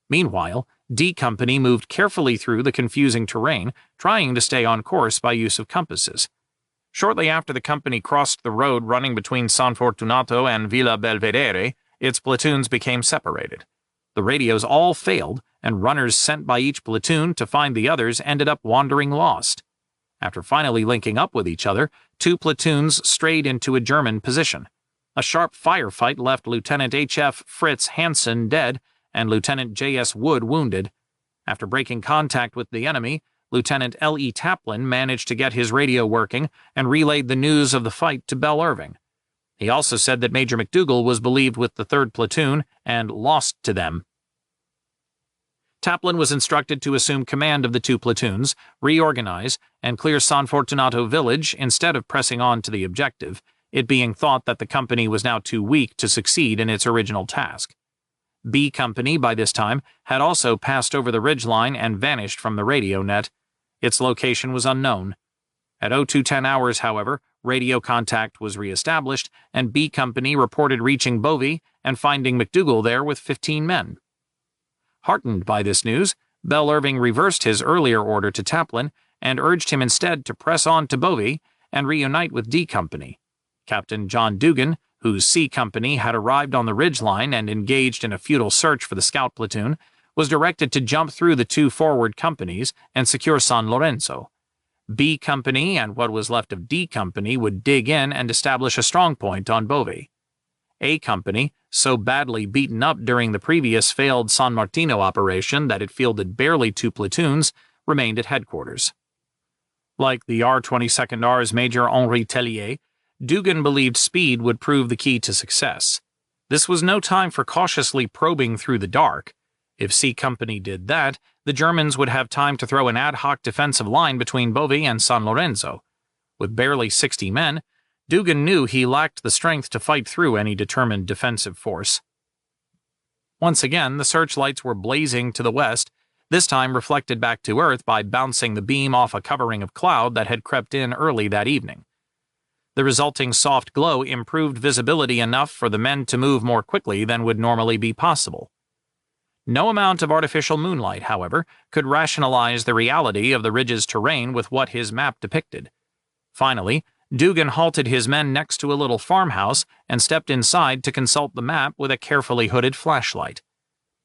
Meanwhile, D Company moved carefully through the confusing terrain, trying to stay on course by use of compasses. Shortly after the company crossed the road running between San Fortunato and Villa Belvedere, its platoons became separated. The radios all failed, and runners sent by each platoon to find the others ended up wandering lost. After finally linking up with each other, 2 platoons strayed into a German position. A sharp firefight left Lieutenant H.F. Fritz Hansen dead and Lieutenant J.S. Wood wounded. After breaking contact with the enemy, Lieutenant L.E. Taplin managed to get his radio working and relayed the news of the fight to Bell Irving. He also said that Major McDougall was believed with the 3rd Platoon and lost to them. Taplin was instructed to assume command of the 2 platoons, reorganize, and clear San Fortunato village instead of pressing on to the objective, it being thought that the company was now too weak to succeed in its original task. B Company, by this time, had also passed over the ridgeline and vanished from the radio net. Its location was unknown. At 02:10 hours, however, radio contact was reestablished, and B Company reported reaching Bovey and finding McDougall there with 15 men. Heartened by this news, Bell Irving reversed his earlier order to Taplin and urged him instead to press on to Bovey and reunite with D Company. Captain John Dugan, whose C Company had arrived on the ridgeline and engaged in a futile search for the scout platoon, was directed to jump through the 2 forward companies and secure San Lorenzo. B Company and what was left of D Company would dig in and establish a strongpoint on Bovey. A Company, so badly beaten up during the previous failed San Martino operation that it fielded barely 2 platoons, remained at headquarters. Like the R-22nd R's Major Henri Tellier, Dugan believed speed would prove the key to success. This was no time for cautiously probing through the dark. If C Company did that, the Germans would have time to throw an ad hoc defensive line between Bovey and San Lorenzo. With barely 60 men, Dugan knew he lacked the strength to fight through any determined defensive force. Once again, the searchlights were blazing to the west, this time reflected back to Earth by bouncing the beam off a covering of cloud that had crept in early that evening. The resulting soft glow improved visibility enough for the men to move more quickly than would normally be possible. No amount of artificial moonlight, however, could rationalize the reality of the ridge's terrain with what his map depicted. Finally, Dugan halted his men next to a little farmhouse and stepped inside to consult the map with a carefully hooded flashlight.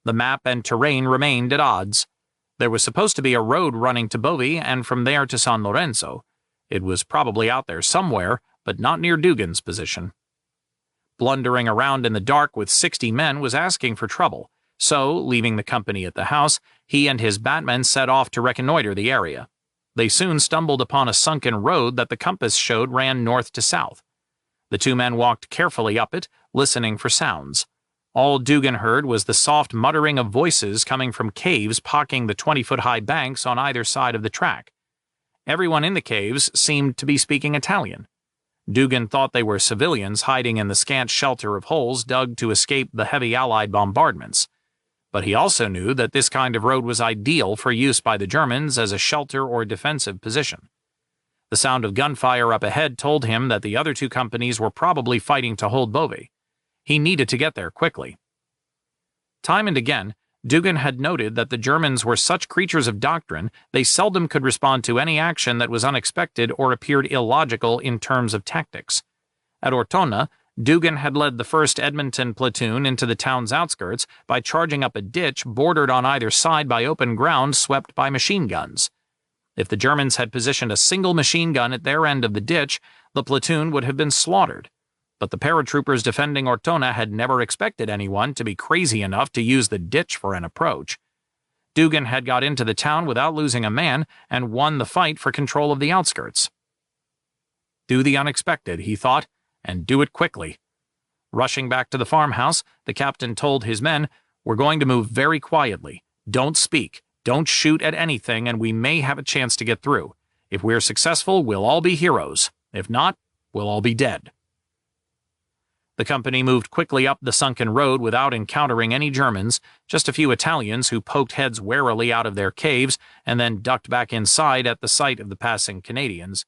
The map and terrain remained at odds. There was supposed to be a road running to Bovi and from there to San Lorenzo. It was probably out there somewhere, but not near Dugan's position. Blundering around in the dark with 60 men was asking for trouble, so, leaving the company at the house, he and his batmen set off to reconnoiter the area. They soon stumbled upon a sunken road that the compass showed ran north to south. The two men walked carefully up it, listening for sounds. All Dugan heard was the soft muttering of voices coming from caves pocking the 20-foot-high banks on either side of the track. Everyone in the caves seemed to be speaking Italian. Dugan thought they were civilians hiding in the scant shelter of holes dug to escape the heavy Allied bombardments. But he also knew that this kind of road was ideal for use by the Germans as a shelter or defensive position. The sound of gunfire up ahead told him that the other two companies were probably fighting to hold Bovi. He needed to get there quickly. Time and again, Dugan had noted that the Germans were such creatures of doctrine they seldom could respond to any action that was unexpected or appeared illogical in terms of tactics. At Ortona, Dugan had led the 1st Edmonton platoon into the town's outskirts by charging up a ditch bordered on either side by open ground swept by machine guns. If the Germans had positioned a single machine gun at their end of the ditch, the platoon would have been slaughtered. But the paratroopers defending Ortona had never expected anyone to be crazy enough to use the ditch for an approach. Dugan had got into the town without losing a man and won the fight for control of the outskirts. Do the unexpected, he thought, and do it quickly. Rushing back to the farmhouse, the captain told his men, "We're going to move very quietly. Don't speak, don't shoot at anything, and we may have a chance to get through. If we're successful, we'll all be heroes. If not, we'll all be dead." The company moved quickly up the sunken road without encountering any Germans, just a few Italians who poked heads warily out of their caves and then ducked back inside at the sight of the passing Canadians.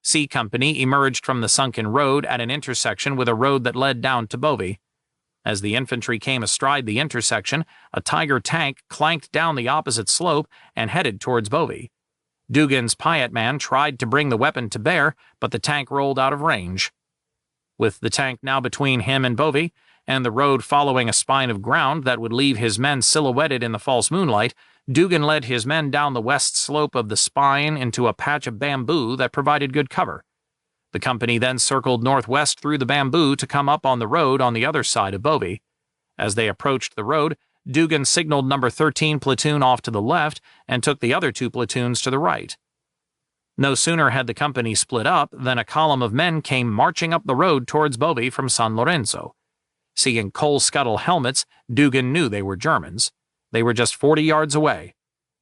C Company emerged from the sunken road at an intersection with a road that led down to Bovi. As the infantry came astride the intersection, a Tiger tank clanked down the opposite slope and headed towards Bovi. Dugan's Piat man tried to bring the weapon to bear, but the tank rolled out of range. With the tank now between him and Bovi, and the road following a spine of ground that would leave his men silhouetted in the false moonlight, Dugan led his men down the west slope of the spine into a patch of bamboo that provided good cover. The company then circled northwest through the bamboo to come up on the road on the other side of Bovi. As they approached the road, Dugan signaled No. 13 platoon off to the left and took the other two platoons to the right. No sooner had the company split up than a column of men came marching up the road towards Bovi from San Lorenzo. Seeing coal scuttle helmets, Dugan knew they were Germans. They were just 40 yards away.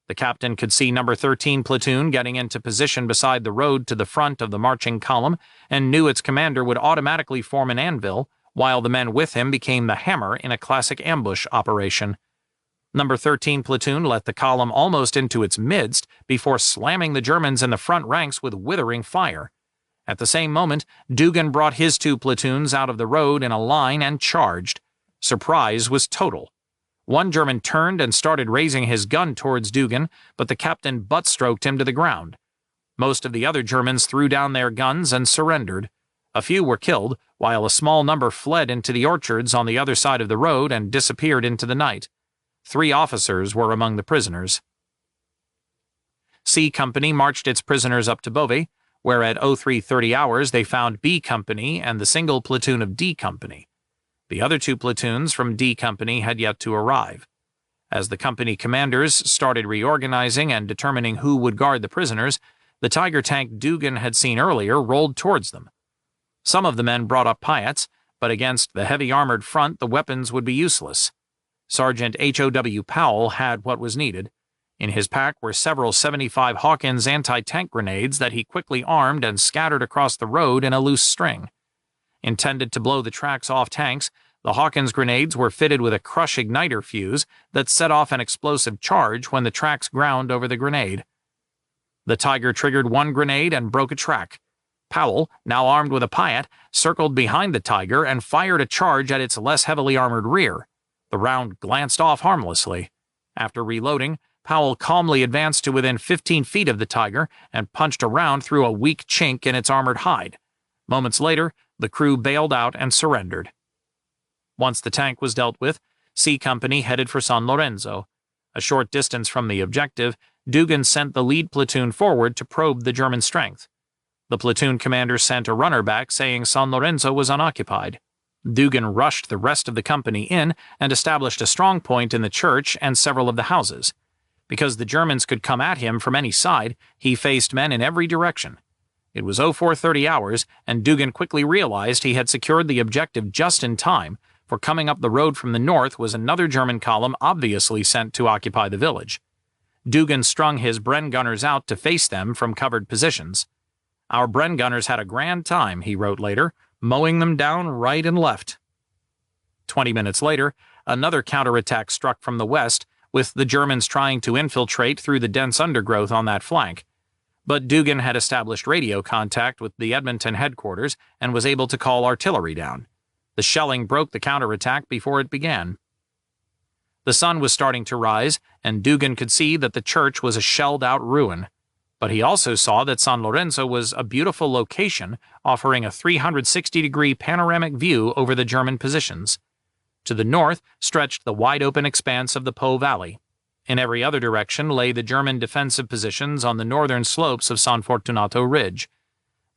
The captain could see No. 13 platoon getting into position beside the road to the front of the marching column and knew its commander would automatically form an anvil, while the men with him became the hammer in a classic ambush operation. No. 13 platoon let the column almost into its midst before slamming the Germans in the front ranks with withering fire. At the same moment, Dugan brought his two platoons out of the road in a line and charged. Surprise was total. One German turned and started raising his gun towards Dugan, but the captain butt-stroked him to the ground. Most of the other Germans threw down their guns and surrendered. A few were killed, while a small number fled into the orchards on the other side of the road and disappeared into the night. 3 officers were among the prisoners. C Company marched its prisoners up to Bovi, where at 0330 hours they found B Company and the single platoon of D Company. The other 2 platoons from D Company had yet to arrive. As the company commanders started reorganizing and determining who would guard the prisoners, the Tiger tank Dugan had seen earlier rolled towards them. Some of the men brought up Piats, but against the heavy armored front the weapons would be useless. Sergeant H.O.W. Powell had what was needed. In his pack were several 75 Hawkins anti-tank grenades that he quickly armed and scattered across the road in a loose string. Intended to blow the tracks off tanks, The Hawkins grenades were fitted with a crush igniter fuse that set off an explosive charge when the tracks ground over the grenade. The Tiger triggered one grenade and broke a track. Powell, now armed with a Piat, circled behind the Tiger and fired a charge at its less heavily armored rear. The round glanced off harmlessly. After reloading, Powell calmly advanced to within 15 feet of the Tiger and punched a round through a weak chink in its armored hide. Moments later, the crew bailed out and surrendered. Once the tank was dealt with, C Company headed for San Lorenzo. A short distance from the objective, Dugan sent the lead platoon forward to probe the German strength. The platoon commander sent a runner back saying San Lorenzo was unoccupied. Dugan rushed the rest of the company in and established a strong point in the church and several of the houses. Because the Germans could come at him from any side, he faced men in every direction. It was 0430 hours, and Dugan quickly realized he had secured the objective just in time, for coming up the road from the north was another German column obviously sent to occupy the village. Dugan strung his Bren gunners out to face them from covered positions. "Our Bren gunners had a grand time," he wrote later, mowing them down right and left. 20 minutes later, another counterattack struck from the west, with the Germans trying to infiltrate through the dense undergrowth on that flank. But Dugan had established radio contact with the Edmonton headquarters and was able to call artillery down. The shelling broke the counterattack before it began. The sun was starting to rise, and Dugan could see that the church was a shelled-out ruin. But he also saw that San Lorenzo was a beautiful location, offering a 360-degree panoramic view over the German positions. To the north stretched the wide-open expanse of the Po Valley. In every other direction lay the German defensive positions on the northern slopes of San Fortunato Ridge.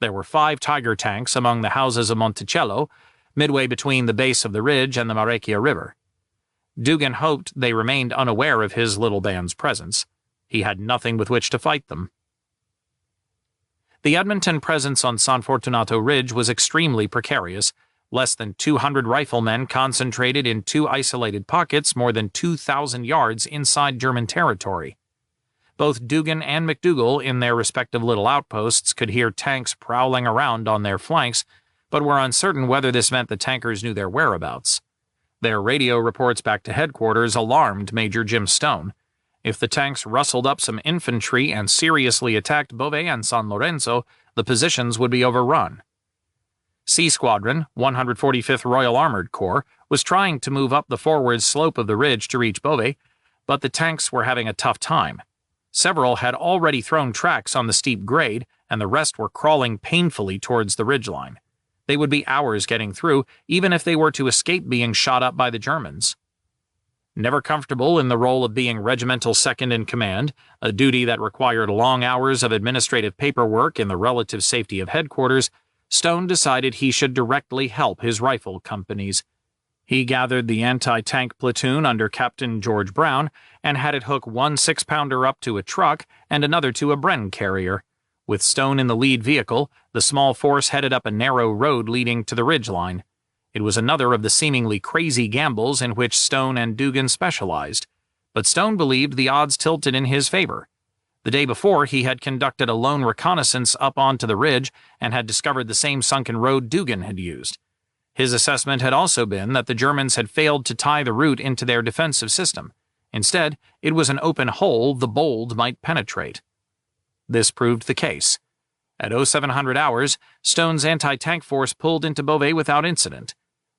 There were 5 Tiger tanks among the houses of Monticello, midway between the base of the ridge and the Marecchia River. Dugan hoped they remained unaware of his little band's presence. He had nothing with which to fight them. The Edmonton presence on San Fortunato Ridge was extremely precarious. Less than 200 riflemen concentrated in 2 isolated pockets more than 2,000 yards inside German territory. Both Dugan and McDougall in their respective little outposts could hear tanks prowling around on their flanks, but were uncertain whether this meant the tankers knew their whereabouts. Their radio reports back to headquarters alarmed Major Jim Stone. If the tanks rustled up some infantry and seriously attacked Beauvais and San Lorenzo, the positions would be overrun. C Squadron, 145th Royal Armored Corps, was trying to move up the forward slope of the ridge to reach Beauvais, but the tanks were having a tough time. Several had already thrown tracks on the steep grade, and the rest were crawling painfully towards the ridgeline. They would be hours getting through, even if they were to escape being shot up by the Germans. Never comfortable in the role of being regimental second in command, a duty that required long hours of administrative paperwork in the relative safety of headquarters, Stone decided he should directly help his rifle companies. He gathered the anti-tank platoon under Captain George Brown and had it hook 1 6-pounder up to a truck and another to a Bren carrier. With Stone in the lead vehicle, the small force headed up a narrow road leading to the ridgeline. It was another of the seemingly crazy gambles in which Stone and Dugan specialized, but Stone believed the odds tilted in his favor. The day before, he had conducted a lone reconnaissance up onto the ridge and had discovered the same sunken road Dugan had used. His assessment had also been that the Germans had failed to tie the route into their defensive system. Instead, it was an open hole the bold might penetrate. This proved the case. At 0700 hours, Stone's anti-tank force pulled into Beauvais without incident.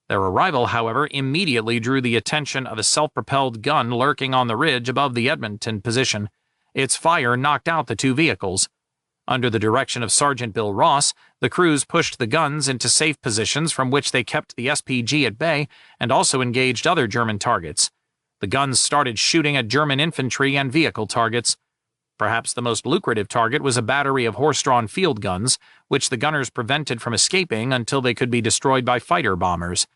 Their arrival, however, immediately drew the attention of a self-propelled gun lurking on the ridge above the Edmonton position. Its fire knocked out the 2 vehicles. Under the direction of Sergeant Bill Ross, the crews pushed the guns into safe positions from which they kept the SPG at bay and also engaged other German targets. The guns started shooting at German infantry and vehicle targets. Perhaps the most lucrative target was a battery of horse-drawn field guns, which the gunners prevented from escaping until they could be destroyed by fighter bombers.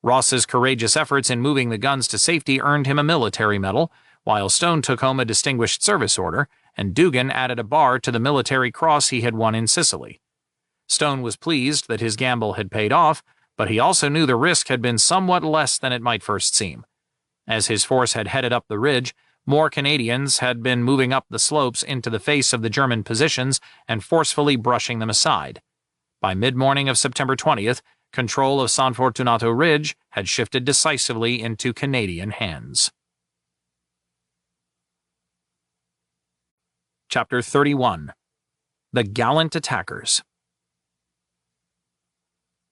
Ross's courageous efforts in moving the guns to safety earned him a military medal, while Stone took home a Distinguished Service Order, and Dugan added a bar to the military cross he had won in Sicily. Stone was pleased that his gamble had paid off, but he also knew the risk had been somewhat less than it might first seem. As his force had headed up the ridge, more Canadians had been moving up the slopes into the face of the German positions and forcefully brushing them aside. By mid-morning of September 20th, control of San Fortunato Ridge had shifted decisively into Canadian hands. Chapter 31. The Gallant Attackers.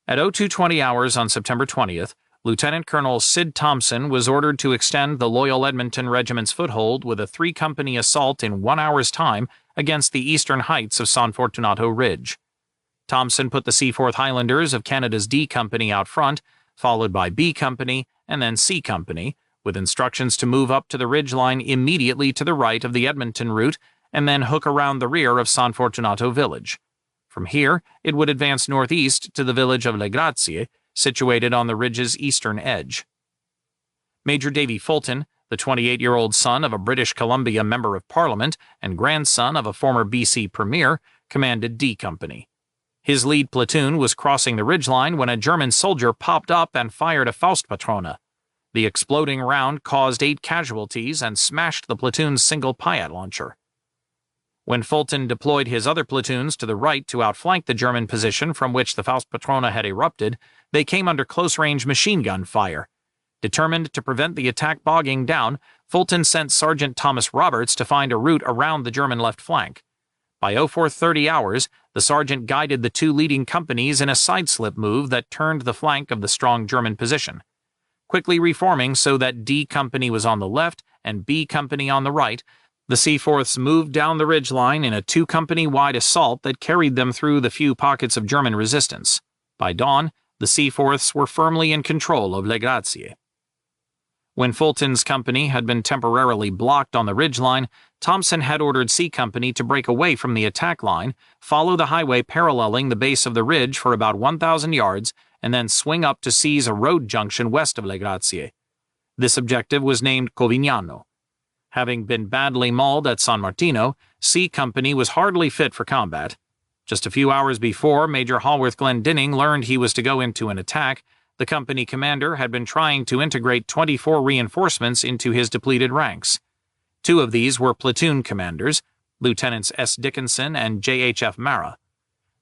At 0220 hours on September 20th, Lieutenant Colonel Sid Thompson was ordered to extend the Loyal Edmonton Regiment's foothold with a 3-company assault in 1 hour's time against the eastern heights of San Fortunato Ridge. Thompson put the Seaforth Highlanders of Canada's D Company out front, followed by B Company and then C Company, with instructions to move up to the ridge line immediately to the right of the Edmonton route and then hook around the rear of San Fortunato Village. From here, it would advance northeast to the village of Le Grazie, situated on the ridge's eastern edge. Major Davy Fulton, the 28-year-old son of a British Columbia Member of Parliament and grandson of a former BC Premier, commanded D Company. His lead platoon was crossing the ridgeline when a German soldier popped up and fired a Faustpatrone. The exploding round caused 8 casualties and smashed the platoon's single Piat launcher. When Fulton deployed his other platoons to the right to outflank the German position from which the Faustpatrone had erupted, they came under close-range machine gun fire. Determined to prevent the attack bogging down, Fulton sent Sergeant Thomas Roberts to find a route around the German left flank. By 0430 hours, the sergeant guided the 2 leading companies in a side-slip move that turned the flank of the strong German position. Quickly reforming so that D Company was on the left and B Company on the right, the Seaforths moved down the ridgeline in a 2-company-wide assault that carried them through the few pockets of German resistance. By dawn, the Seaforths were firmly in control of Le Grazie. When Fulton's company had been temporarily blocked on the ridgeline, Thompson had ordered C Company to break away from the attack line, follow the highway paralleling the base of the ridge for about 1,000 yards, and then swing up to seize a road junction west of Le Grazie. This objective was named Covignano. Having been badly mauled at San Martino, C Company was hardly fit for combat. Just a few hours before Major Hallworth Glendinning learned he was to go into an attack, the company commander had been trying to integrate 24 reinforcements into his depleted ranks. 2 of these were platoon commanders, Lieutenants S. Dickinson and J.H.F. Mara.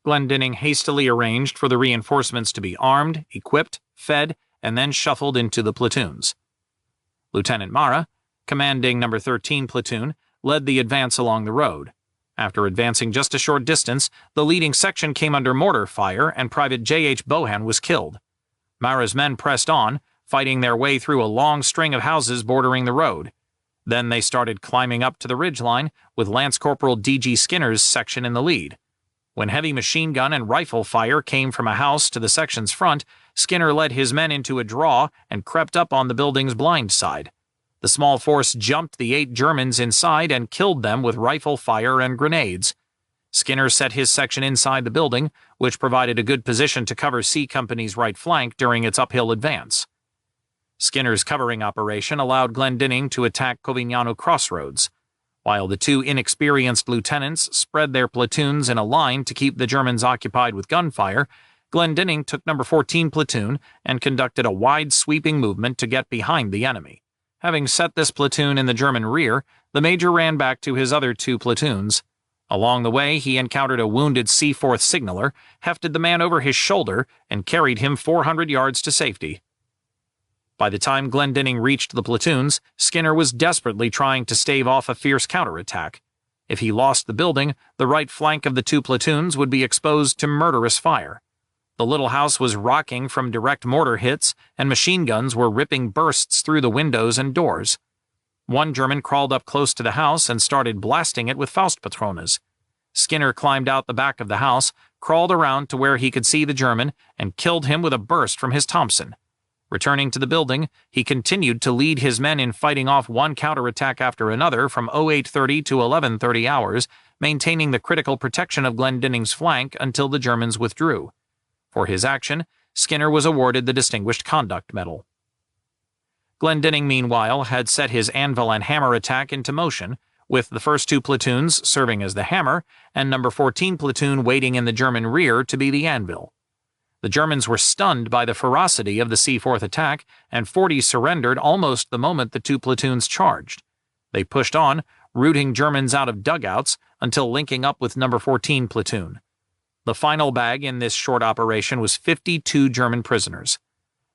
Glendinning hastily arranged for the reinforcements to be armed, equipped, fed, and then shuffled into the platoons. Lieutenant Mara, commanding No. 13 Platoon, led the advance along the road. After advancing just a short distance, the leading section came under mortar fire and Private J.H. Bohan was killed. Mara's men pressed on, fighting their way through a long string of houses bordering the road. Then they started climbing up to the ridgeline, with Lance Corporal D.G. Skinner's section in the lead. When heavy machine gun and rifle fire came from a house to the section's front, Skinner led his men into a draw and crept up on the building's blind side. The small force jumped the 8 Germans inside and killed them with rifle fire and grenades. Skinner set his section inside the building, which provided a good position to cover C Company's right flank during its uphill advance. Skinner's covering operation allowed Glendinning to attack Covignano Crossroads. While the 2 inexperienced lieutenants spread their platoons in a line to keep the Germans occupied with gunfire, Glendinning took No. 14 Platoon and conducted a wide sweeping movement to get behind the enemy. Having set this platoon in the German rear, the major ran back to his other 2 platoons. Along the way, he encountered a wounded Seaforth signaller, hefted the man over his shoulder, and carried him 400 yards to safety. By the time Glendinning reached the platoons, Skinner was desperately trying to stave off a fierce counterattack. If he lost the building, the right flank of the 2 platoons would be exposed to murderous fire. The little house was rocking from direct mortar hits, and machine guns were ripping bursts through the windows and doors. One German crawled up close to the house and started blasting it with Faustpatrones. Skinner climbed out the back of the house, crawled around to where he could see the German, and killed him with a burst from his Thompson. Returning to the building, he continued to lead his men in fighting off one counterattack after another from 0830 to 1130 hours, maintaining the critical protection of Glendinning's flank until the Germans withdrew. For his action, Skinner was awarded the Distinguished Conduct Medal. Glendinning, meanwhile, had set his anvil and hammer attack into motion, with the first 2 platoons serving as the hammer and No. 14 Platoon waiting in the German rear to be the anvil. The Germans were stunned by the ferocity of the Seaforth attack, and 40 surrendered almost the moment the 2 platoons charged. They pushed on, rooting Germans out of dugouts until linking up with No. 14 Platoon. The final bag in this short operation was 52 German prisoners.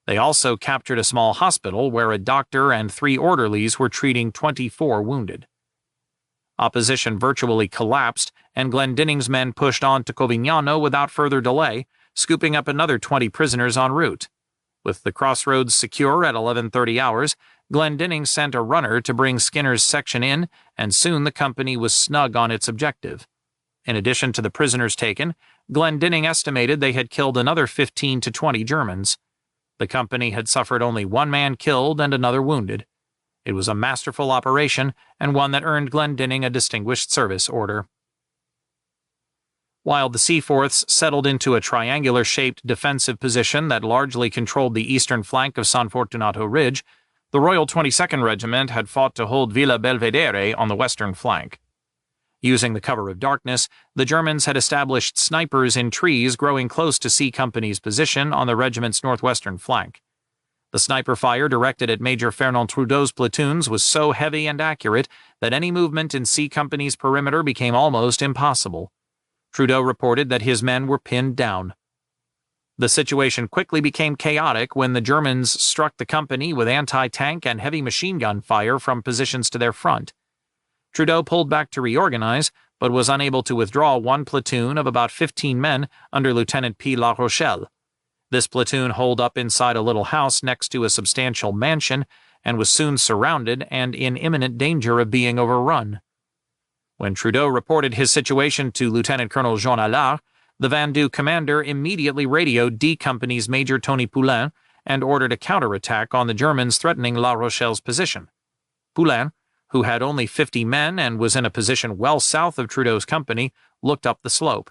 They also captured a small hospital where a doctor and 3 orderlies were treating 24 wounded. Opposition virtually collapsed, and Glendinnings's men pushed on to Covignano without further delay, scooping up another 20 prisoners en route. With the crossroads secure at 11:30 hours, Glendinning sent a runner to bring Skinner's section in, and soon the company was snug on its objective. In addition to the prisoners taken, Glendinning estimated they had killed another 15 to 20 Germans. The company had suffered only 1 man killed and another wounded. It was a masterful operation, and one that earned Glendinning a Distinguished Service Order. While the Seaforths settled into a triangular-shaped defensive position that largely controlled the eastern flank of San Fortunato Ridge, the Royal 22nd Regiment had fought to hold Villa Belvedere on the western flank. Using the cover of darkness, the Germans had established snipers in trees growing close to C Company's position on the regiment's northwestern flank. The sniper fire directed at Major Fernand Trudeau's platoons was so heavy and accurate that any movement in C Company's perimeter became almost impossible. Trudeau reported that his men were pinned down. The situation quickly became chaotic when the Germans struck the company with anti-tank and heavy machine gun fire from positions to their front. Trudeau pulled back to reorganize, but was unable to withdraw 1 platoon of about 15 men under Lieutenant P. La Rochelle. This platoon holed up inside a little house next to a substantial mansion and was soon surrounded and in imminent danger of being overrun. When Trudeau reported his situation to Lieutenant Colonel Jean Allard, the Vendoux commander immediately radioed D Company's Major Tony Poulain and ordered a counterattack on the Germans threatening La Rochelle's position. Poulain, who had only 50 men and was in a position well south of Trudeau's company, looked up the slope.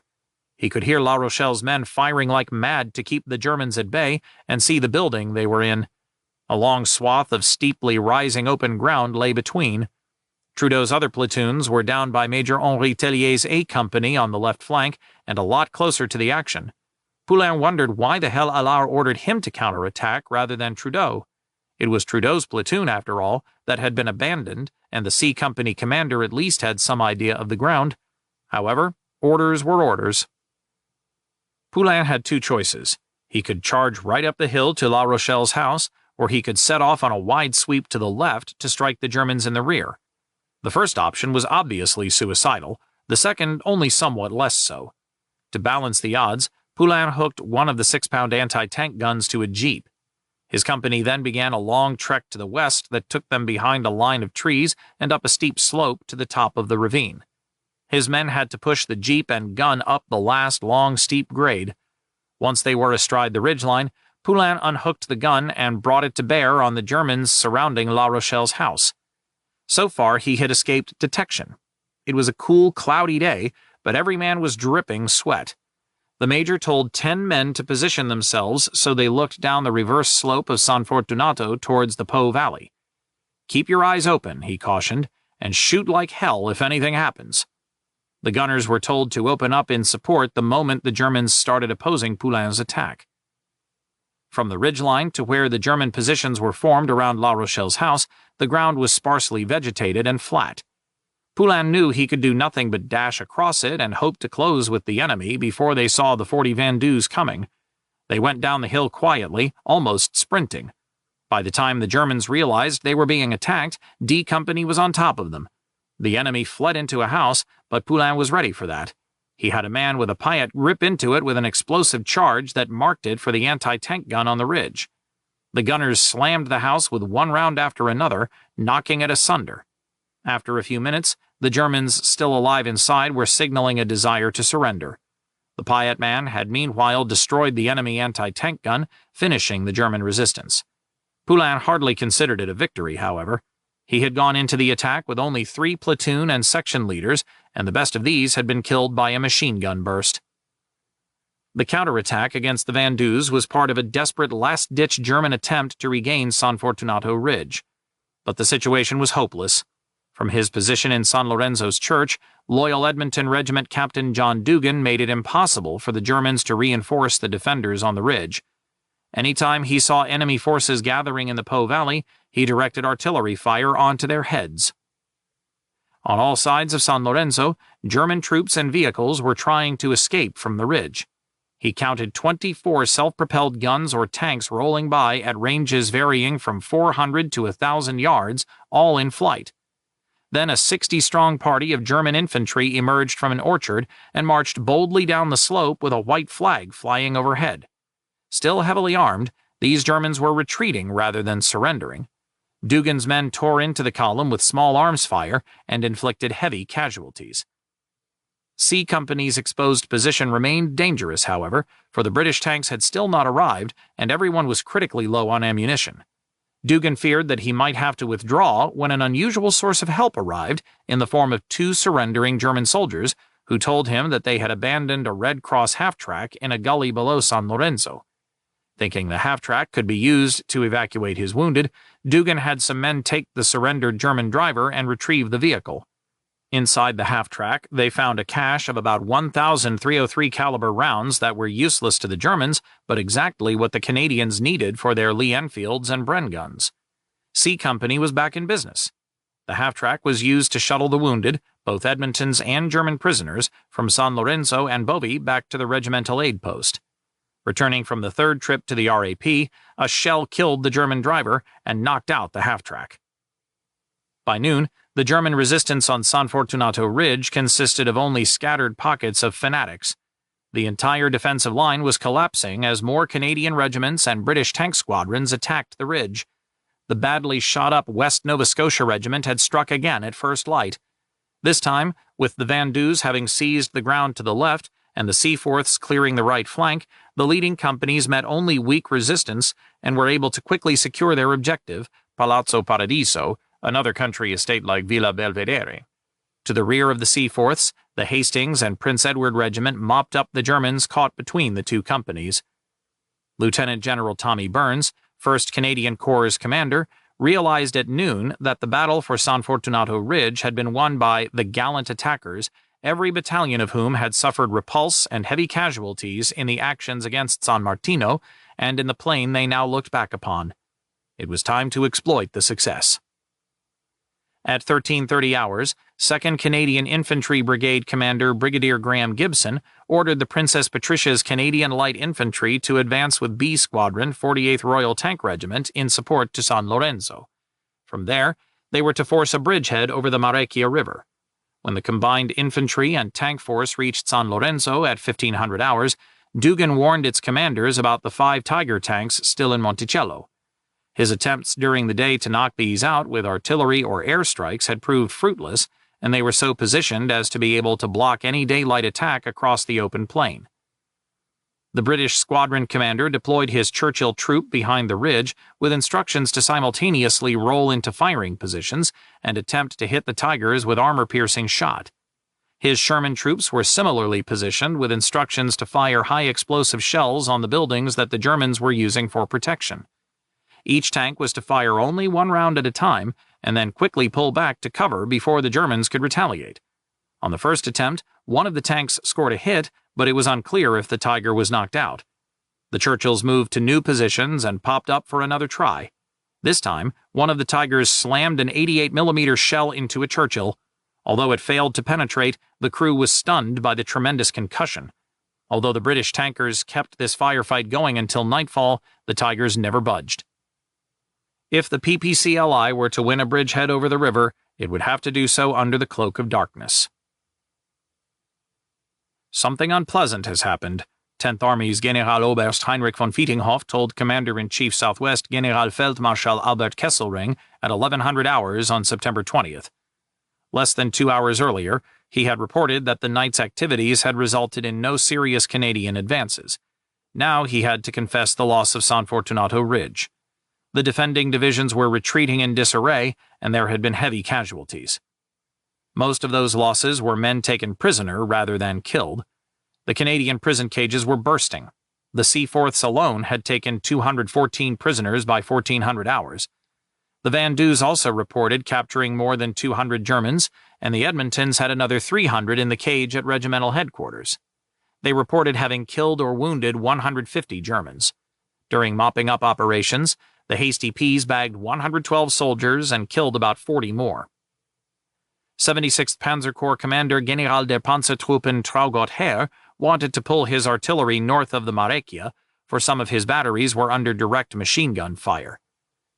He could hear La Rochelle's men firing like mad to keep the Germans at bay and see the building they were in. A long swath of steeply rising open ground lay between. Trudeau's other platoons were down by Major Henri Tellier's A Company on the left flank and a lot closer to the action. Poulain wondered why the hell Allard ordered him to counterattack rather than Trudeau. It was Trudeau's platoon, after all, that had been abandoned, and the C Company commander at least had some idea of the ground. However, orders were orders. Poulain had 2 choices. He could charge right up the hill to La Rochelle's house, or he could set off on a wide sweep to the left to strike the Germans in the rear. The first option was obviously suicidal, the second only somewhat less so. To balance the odds, Poulain hooked one of the 6-pound anti-tank guns to a jeep. His company then began a long trek to the west that took them behind a line of trees and up a steep slope to the top of the ravine. His men had to push the jeep and gun up the last long, steep grade. Once they were astride the ridgeline, Poulain unhooked the gun and brought it to bear on the Germans surrounding La Rochelle's house. So far, he had escaped detection. It was a cool, cloudy day, but every man was dripping sweat. The major told 10 men to position themselves so they looked down the reverse slope of San Fortunato towards the Po Valley. "Keep your eyes open," he cautioned, "and shoot like hell if anything happens." The gunners were told to open up in support the moment the Germans started opposing Poulain's attack. From the ridgeline to where the German positions were formed around La Rochelle's house, the ground was sparsely vegetated and flat. Poulain knew he could do nothing but dash across it and hope to close with the enemy before they saw the 40 Vendouxs coming. They went down the hill quietly, almost sprinting. By the time the Germans realized they were being attacked, D Company was on top of them. The enemy fled into a house, but Poulain was ready for that. He had a man with a Piat rip into it with an explosive charge that marked it for the anti-tank gun on the ridge. The gunners slammed the house with one round after another, knocking it asunder. After a few minutes, the Germans still alive inside were signaling a desire to surrender. The Piat man had meanwhile destroyed the enemy anti-tank gun, finishing the German resistance. Poulain hardly considered it a victory, however. He had gone into the attack with only 3 platoon and section leaders, and the best of these had been killed by a machine gun burst. The counterattack against the Vendouxs was part of a desperate last-ditch German attempt to regain San Fortunato Ridge. But the situation was hopeless. From his position in San Lorenzo's church, loyal Edmonton Regiment Captain John Dugan made it impossible for the Germans to reinforce the defenders on the ridge. Anytime he saw enemy forces gathering in the Po Valley, he directed artillery fire onto their heads. On all sides of San Lorenzo, German troops and vehicles were trying to escape from the ridge. He counted 24 self-propelled guns or tanks rolling by at ranges varying from 400 to 1,000 yards, all in flight. Then a 60-strong party of German infantry emerged from an orchard and marched boldly down the slope with a white flag flying overhead. Still heavily armed, these Germans were retreating rather than surrendering. Dugan's men tore into the column with small arms fire and inflicted heavy casualties. C Company's exposed position remained dangerous, however, for the British tanks had still not arrived and everyone was critically low on ammunition. Dugan feared that he might have to withdraw when an unusual source of help arrived in the form of 2 surrendering German soldiers who told him that they had abandoned a Red Cross half-track in a gully below San Lorenzo. Thinking the half-track could be used to evacuate his wounded, Dugan had some men take the surrendered German driver and retrieve the vehicle. Inside the half-track, they found a cache of about 1,000 .303 caliber rounds that were useless to the Germans, but exactly what the Canadians needed for their Lee Enfields and Bren guns. C Company was back in business. The half-track was used to shuttle the wounded, both Edmonton's and German prisoners, from San Lorenzo and Bovey back to the regimental aid post. Returning from the 3rd trip to the RAP, a shell killed the German driver and knocked out the half-track. By noon, the German resistance on San Fortunato Ridge consisted of only scattered pockets of fanatics. The entire defensive line was collapsing as more Canadian regiments and British tank squadrons attacked the ridge. The badly shot-up West Nova Scotia Regiment had struck again at first light. This time, with the Vandus having seized the ground to the left and the Seaforths clearing the right flank, the leading companies met only weak resistance and were able to quickly secure their objective, Palazzo Paradiso, another country estate like Villa Belvedere. To the rear of the Seaforths, the Hastings and Prince Edward Regiment mopped up the Germans caught between the 2 companies. Lieutenant General Tommy Burns, 1st Canadian Corps' commander, realized at noon that the battle for San Fortunato Ridge had been won by the gallant attackers, every battalion of whom had suffered repulse and heavy casualties in the actions against San Martino and in the plain they now looked back upon. It was time to exploit the success. At 13:30 hours, 2nd Canadian Infantry Brigade Commander Brigadier Graham Gibson ordered the Princess Patricia's Canadian Light Infantry to advance with B Squadron 48th Royal Tank Regiment in support to San Lorenzo. From there, they were to force a bridgehead over the Marecchia River. When the combined infantry and tank force reached San Lorenzo at 1500 hours, Dugan warned its commanders about the 5 Tiger tanks still in Monticello. His attempts during the day to knock these out with artillery or airstrikes had proved fruitless, and they were so positioned as to be able to block any daylight attack across the open plain. The British squadron commander deployed his Churchill troop behind the ridge with instructions to simultaneously roll into firing positions and attempt to hit the Tigers with armor-piercing shot. His Sherman troops were similarly positioned with instructions to fire high-explosive shells on the buildings that the Germans were using for protection. Each tank was to fire only 1 round at a time and then quickly pull back to cover before the Germans could retaliate. On the first attempt, one of the tanks scored a hit, but it was unclear if the Tiger was knocked out. The Churchills moved to new positions and popped up for another try. This time, one of the Tigers slammed an 88mm shell into a Churchill. Although it failed to penetrate, the crew was stunned by the tremendous concussion. Although the British tankers kept this firefight going until nightfall, the Tigers never budged. If the PPCLI were to win a bridgehead over the river, it would have to do so under the cloak of darkness. Something unpleasant has happened, 10th Army's Generaloberst Heinrich von Vietinghoff told Commander-in-Chief Southwest Generalfeldmarschall Albert Kesselring at 1100 hours on September 20th. Less than 2 hours earlier, he had reported that the night's activities had resulted in no serious Canadian advances. Now he had to confess the loss of San Fortunato Ridge. The defending divisions were retreating in disarray, and there had been heavy casualties. Most of those losses were men taken prisoner rather than killed. The Canadian prison cages were bursting. The Seaforths alone had taken 214 prisoners by 1400 hours. The Vandus also reported capturing more than 200 Germans, and the Edmontons had another 300 in the cage at regimental headquarters. They reported having killed or wounded 150 Germans. During mopping up operations, the Hasty Peas bagged 112 soldiers and killed about 40 more. 76th Panzer Corps Commander General der Panzertruppen Traugott Herr wanted to pull his artillery north of the Marechia, for some of his batteries were under direct machine gun fire.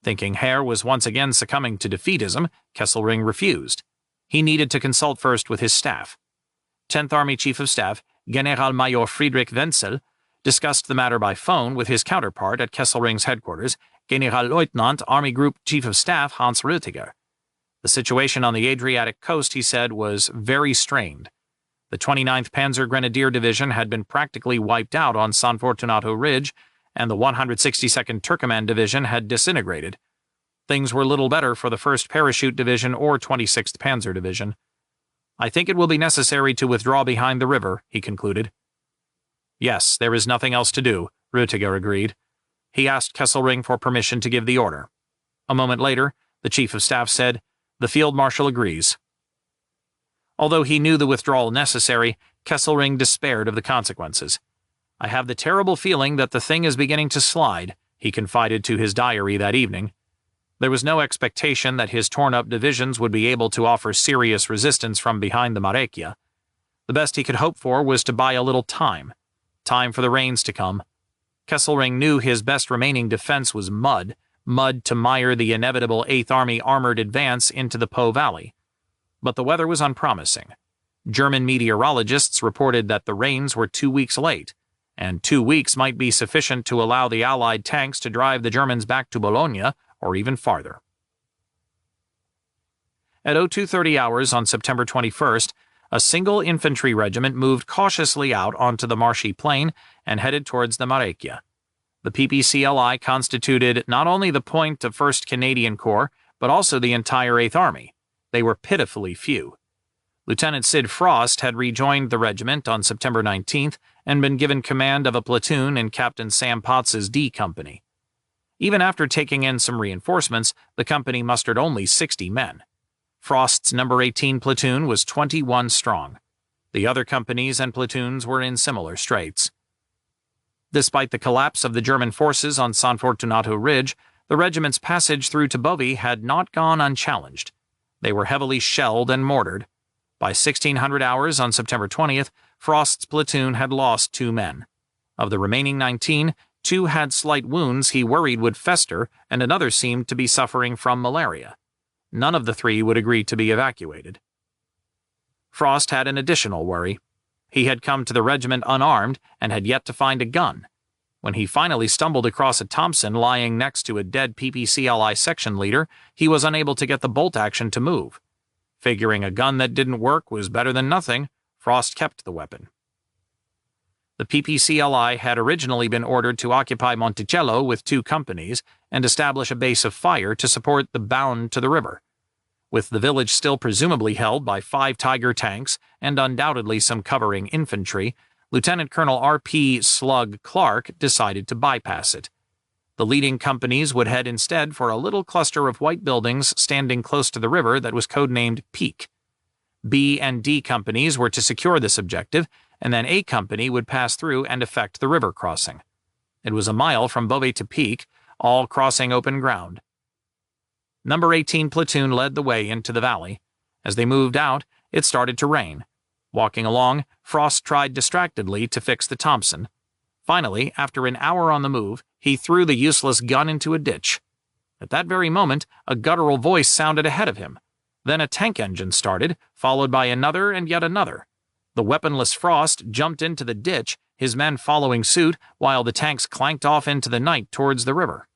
Thinking Herr was once again succumbing to defeatism, Kesselring refused. He needed to consult first with his staff. 10th Army Chief of Staff, Generalmajor Friedrich Wenzel, discussed the matter by phone with his counterpart at Kesselring's headquarters, Generalleutnant Army Group Chief of Staff Hans Rütiger. The situation on the Adriatic coast, he said, was very strained. The 29th Panzer Grenadier Division had been practically wiped out on San Fortunato Ridge, and the 162nd Turkoman Division had disintegrated. Things were little better for the 1st Parachute Division or 26th Panzer Division. I think it will be necessary to withdraw behind the river, he concluded. Yes, there is nothing else to do, Rütiger agreed. He asked Kesselring for permission to give the order. A moment later, the Chief of Staff said, "The Field Marshal agrees." Although he knew the withdrawal necessary, Kesselring despaired of the consequences. "I have the terrible feeling that the thing is beginning to slide," he confided to his diary that evening. There was no expectation that his torn-up divisions would be able to offer serious resistance from behind the Marechia. The best he could hope for was to buy a little time for the rains to come. Kesselring knew his best remaining defense was mud to mire the inevitable 8th Army armored advance into the Po Valley. But the weather was unpromising. German meteorologists reported that the rains were 2 weeks late, and 2 weeks might be sufficient to allow the Allied tanks to drive the Germans back to Bologna or even farther. At 0230 hours on September 21st, a single infantry regiment moved cautiously out onto the marshy plain and headed towards the Marechia. The PPCLI constituted not only the point of 1st Canadian Corps, but also the entire 8th Army. They were pitifully few. Lieutenant Sid Frost had rejoined the regiment on September 19th and been given command of a platoon in Captain Sam Potts's D Company. Even after taking in some reinforcements, the company mustered only 60 men. Frost's No. 18 platoon was 21 strong. The other companies and platoons were in similar straits. Despite the collapse of the German forces on San Fortunato Ridge, the regiment's passage through to Bovey had not gone unchallenged. They were heavily shelled and mortared. By 1600 hours on September 20th, Frost's platoon had lost 2 men. Of the remaining 19, 2 had slight wounds he worried would fester, and another seemed to be suffering from malaria. None of the 3 would agree to be evacuated. Frost had an additional worry. He had come to the regiment unarmed and had yet to find a gun. When he finally stumbled across a Thompson lying next to a dead PPCLI section leader, he was unable to get the bolt action to move. Figuring a gun that didn't work was better than nothing, Frost kept the weapon. The PPCLI had originally been ordered to occupy Monticello with 2 companies and establish a base of fire to support the bound to the river. With the village still presumably held by 5 Tiger tanks and undoubtedly some covering infantry, Lieutenant Colonel R.P. Slug Clark decided to bypass it. The leading companies would head instead for a little cluster of white buildings standing close to the river that was codenamed Peak. B and D companies were to secure this objective, and then A Company would pass through and effect the river crossing. It was a mile from Bovey to Peak, all crossing open ground. No. 18 platoon led the way into the valley. As they moved out, it started to rain. Walking along, Frost tried distractedly to fix the Thompson. Finally, after an hour on the move, he threw the useless gun into a ditch. At that very moment, a guttural voice sounded ahead of him. Then a tank engine started, followed by another and yet another. The weaponless Frost jumped into the ditch, his men following suit, while the tanks clanked off into the night towards the river.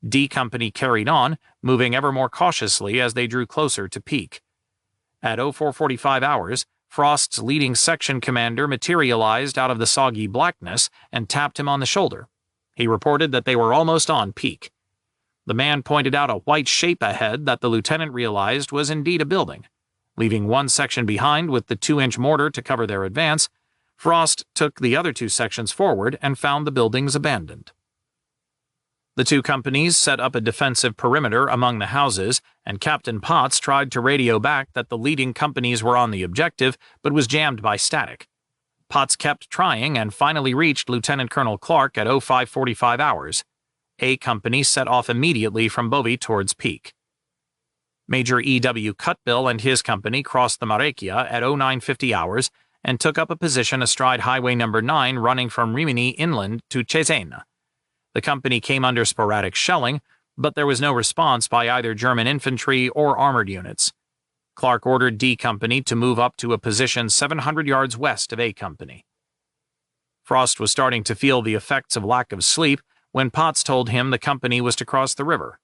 D Company carried on, moving ever more cautiously as they drew closer to Peak. At 0445 hours, Frost's leading section commander materialized out of the soggy blackness and tapped him on the shoulder. He reported that they were almost on Peak. The man pointed out a white shape ahead that the lieutenant realized was indeed a building. Leaving one section behind with the 2-inch mortar to cover their advance, Frost took the other 2 sections forward and found the buildings abandoned. The 2 companies set up a defensive perimeter among the houses, and Captain Potts tried to radio back that the leading companies were on the objective, but was jammed by static. Potts kept trying and finally reached Lieutenant Colonel Clark at 0545 hours. A Company set off immediately from Bovey towards Peak. Major E.W. Cutbill and his company crossed the Marecchia at 0950 hours and took up a position astride Highway No. 9 running from Rimini inland to Cesena. The company came under sporadic shelling, but there was no response by either German infantry or armored units. Clark ordered D Company to move up to a position 700 yards west of A Company. Frost was starting to feel the effects of lack of sleep when Potts told him the company was to cross the river.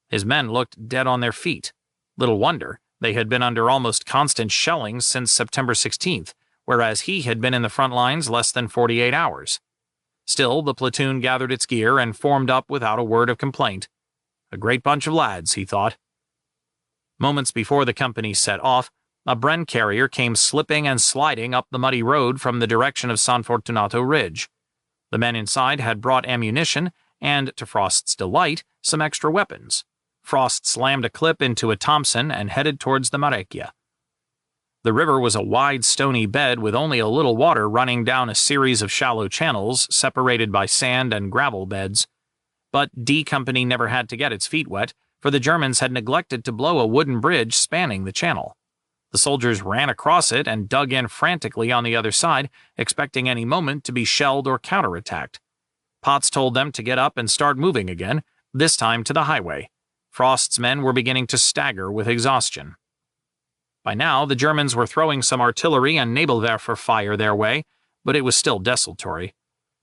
His men looked dead on their feet. Little wonder, they had been under almost constant shelling since September 16th, whereas he had been in the front lines less than 48 hours. Still, the platoon gathered its gear and formed up without a word of complaint. A great bunch of lads, he thought. Moments before the company set off, a Bren carrier came slipping and sliding up the muddy road from the direction of San Fortunato Ridge. The men inside had brought ammunition and, to Frost's delight, some extra weapons. Frost slammed a clip into a Thompson and headed towards the Marecchia. The river was a wide, stony bed with only a little water running down a series of shallow channels separated by sand and gravel beds. But D Company never had to get its feet wet, for the Germans had neglected to blow a wooden bridge spanning the channel. The soldiers ran across it and dug in frantically on the other side, expecting any moment to be shelled or counterattacked. Potts told them to get up and start moving again, this time to the highway. Frost's men were beginning to stagger with exhaustion. By now, the Germans were throwing some artillery and Nebelwerfer fire their way, but it was still desultory.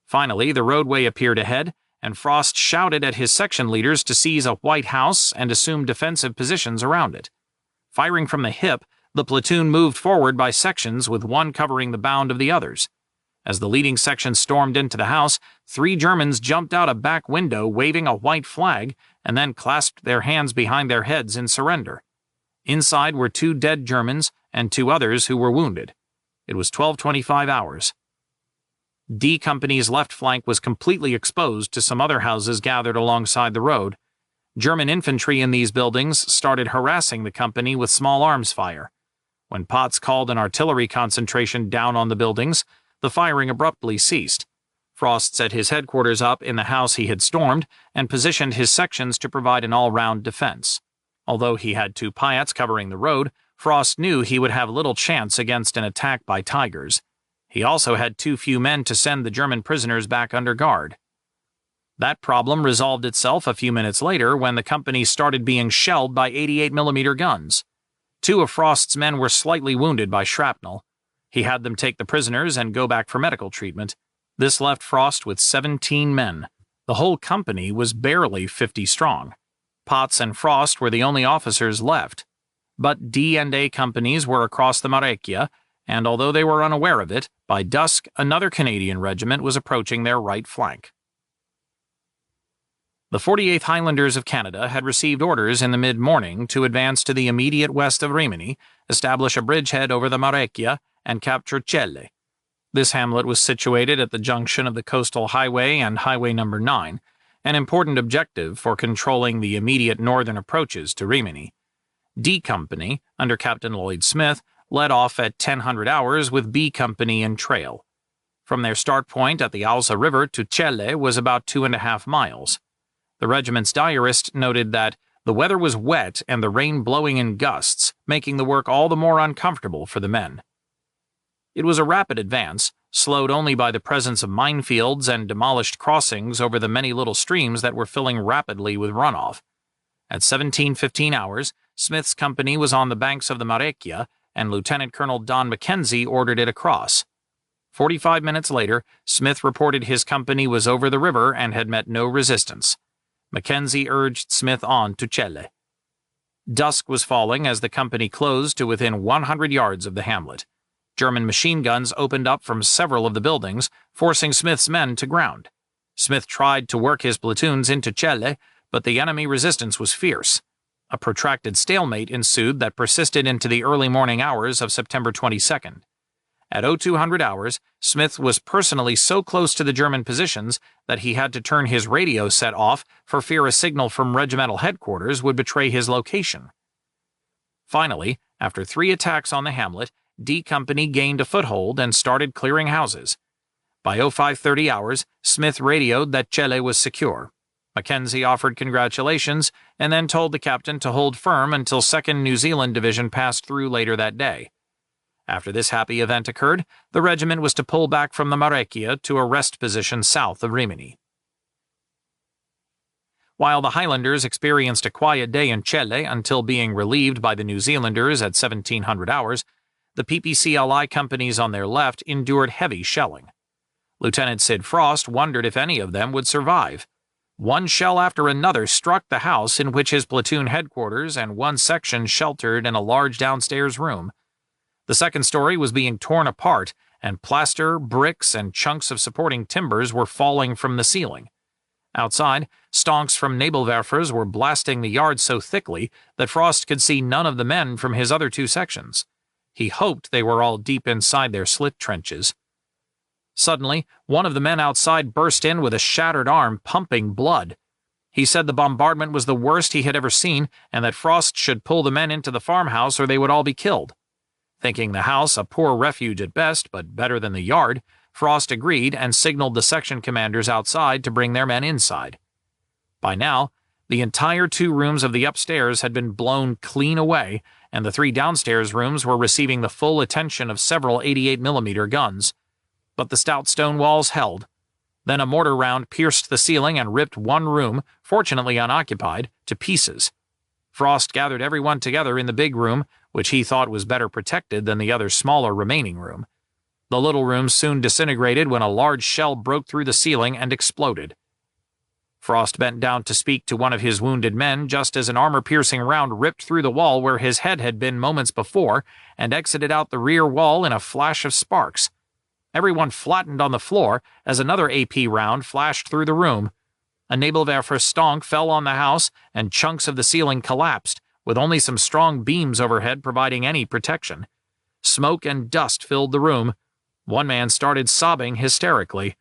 Finally, the roadway appeared ahead, and Frost shouted at his section leaders to seize a white house and assume defensive positions around it. Firing from the hip, the platoon moved forward by sections with one covering the bound of the others. As the leading section stormed into the house, 3 Germans jumped out a back window waving a white flag and then clasped their hands behind their heads in surrender. Inside were 2 dead Germans and 2 others who were wounded. It was 12:25 hours. D Company's left flank was completely exposed to some other houses gathered alongside the road. German infantry in these buildings started harassing the company with small arms fire. When Potts called an artillery concentration down on the buildings, the firing abruptly ceased. Frost set his headquarters up in the house he had stormed and positioned his sections to provide an all-round defense. Although he had 2 Piats covering the road, Frost knew he would have little chance against an attack by Tigers. He also had too few men to send the German prisoners back under guard. That problem resolved itself a few minutes later when the company started being shelled by 88mm guns. 2 of Frost's men were slightly wounded by shrapnel. He had them take the prisoners and go back for medical treatment. This left Frost with 17 men. The whole company was barely 50 strong. Potts and Frost were the only officers left. But D and A companies were across the Marecchia, and although they were unaware of it, by dusk another Canadian regiment was approaching their right flank. The 48th Highlanders of Canada had received orders in the mid-morning to advance to the immediate west of Rimini, establish a bridgehead over the Marecchia, and capture Celle. This hamlet was situated at the junction of the coastal highway and Highway No. 9, an important objective for controlling the immediate northern approaches to Rimini. D Company, under Captain Lloyd Smith, led off at 1000 hours with B Company in trail. From their start point at the Alza River to Celle was about 2.5 miles. The regiment's diarist noted that the weather was wet and the rain blowing in gusts, making the work all the more uncomfortable for the men. It was a rapid advance, slowed only by the presence of minefields and demolished crossings over the many little streams that were filling rapidly with runoff. At 17:15 hours, Smith's company was on the banks of the Marecchia, and Lieutenant Colonel Don Mackenzie ordered it across. 45 minutes later, Smith reported his company was over the river and had met no resistance. Mackenzie urged Smith on to Celle. Dusk was falling as the company closed to within 100 yards of the hamlet. German machine guns opened up from several of the buildings, forcing Smith's men to ground. Smith tried to work his platoons into Celle, but the enemy resistance was fierce. A protracted stalemate ensued that persisted into the early morning hours of September 22nd. At 0200 hours, Smith was personally so close to the German positions that he had to turn his radio set off for fear a signal from regimental headquarters would betray his location. Finally, after 3 attacks on the hamlet, D Company gained a foothold and started clearing houses. By 0530 hours, Smith radioed that Celle was secure. Mackenzie offered congratulations and then told the captain to hold firm until 2nd New Zealand Division passed through later that day. After this happy event occurred, the regiment was to pull back from the Marecchia to a rest position south of Rimini. While the Highlanders experienced a quiet day in Celle until being relieved by the New Zealanders at 1700 hours, the PPCLI companies on their left endured heavy shelling. Lieutenant Sid Frost wondered if any of them would survive. One shell after another struck the house in which his platoon headquarters and one section sheltered in a large downstairs room. The second story was being torn apart, and plaster, bricks, and chunks of supporting timbers were falling from the ceiling. Outside, stonks from Nebelwerfers were blasting the yard so thickly that Frost could see none of the men from his other two sections. He hoped they were all deep inside their slit trenches. Suddenly, one of the men outside burst in with a shattered arm pumping blood. He said the bombardment was the worst he had ever seen and that Frost should pull the men into the farmhouse or they would all be killed. Thinking the house a poor refuge at best, but better than the yard, Frost agreed and signaled the section commanders outside to bring their men inside. By now, the entire 2 rooms of the upstairs had been blown clean away, and the 3 downstairs rooms were receiving the full attention of several 88mm guns. But the stout stone walls held. Then a mortar round pierced the ceiling and ripped one room, fortunately unoccupied, to pieces. Frost gathered everyone together in the big room, which he thought was better protected than the other smaller remaining room. The little room soon disintegrated when a large shell broke through the ceiling and exploded. Frost bent down to speak to one of his wounded men just as an armor-piercing round ripped through the wall where his head had been moments before and exited out the rear wall in a flash of sparks. Everyone flattened on the floor as another AP round flashed through the room. A Nebelwerfer stonk fell on the house and chunks of the ceiling collapsed, with only some strong beams overhead providing any protection. Smoke and dust filled the room. One man started sobbing hysterically.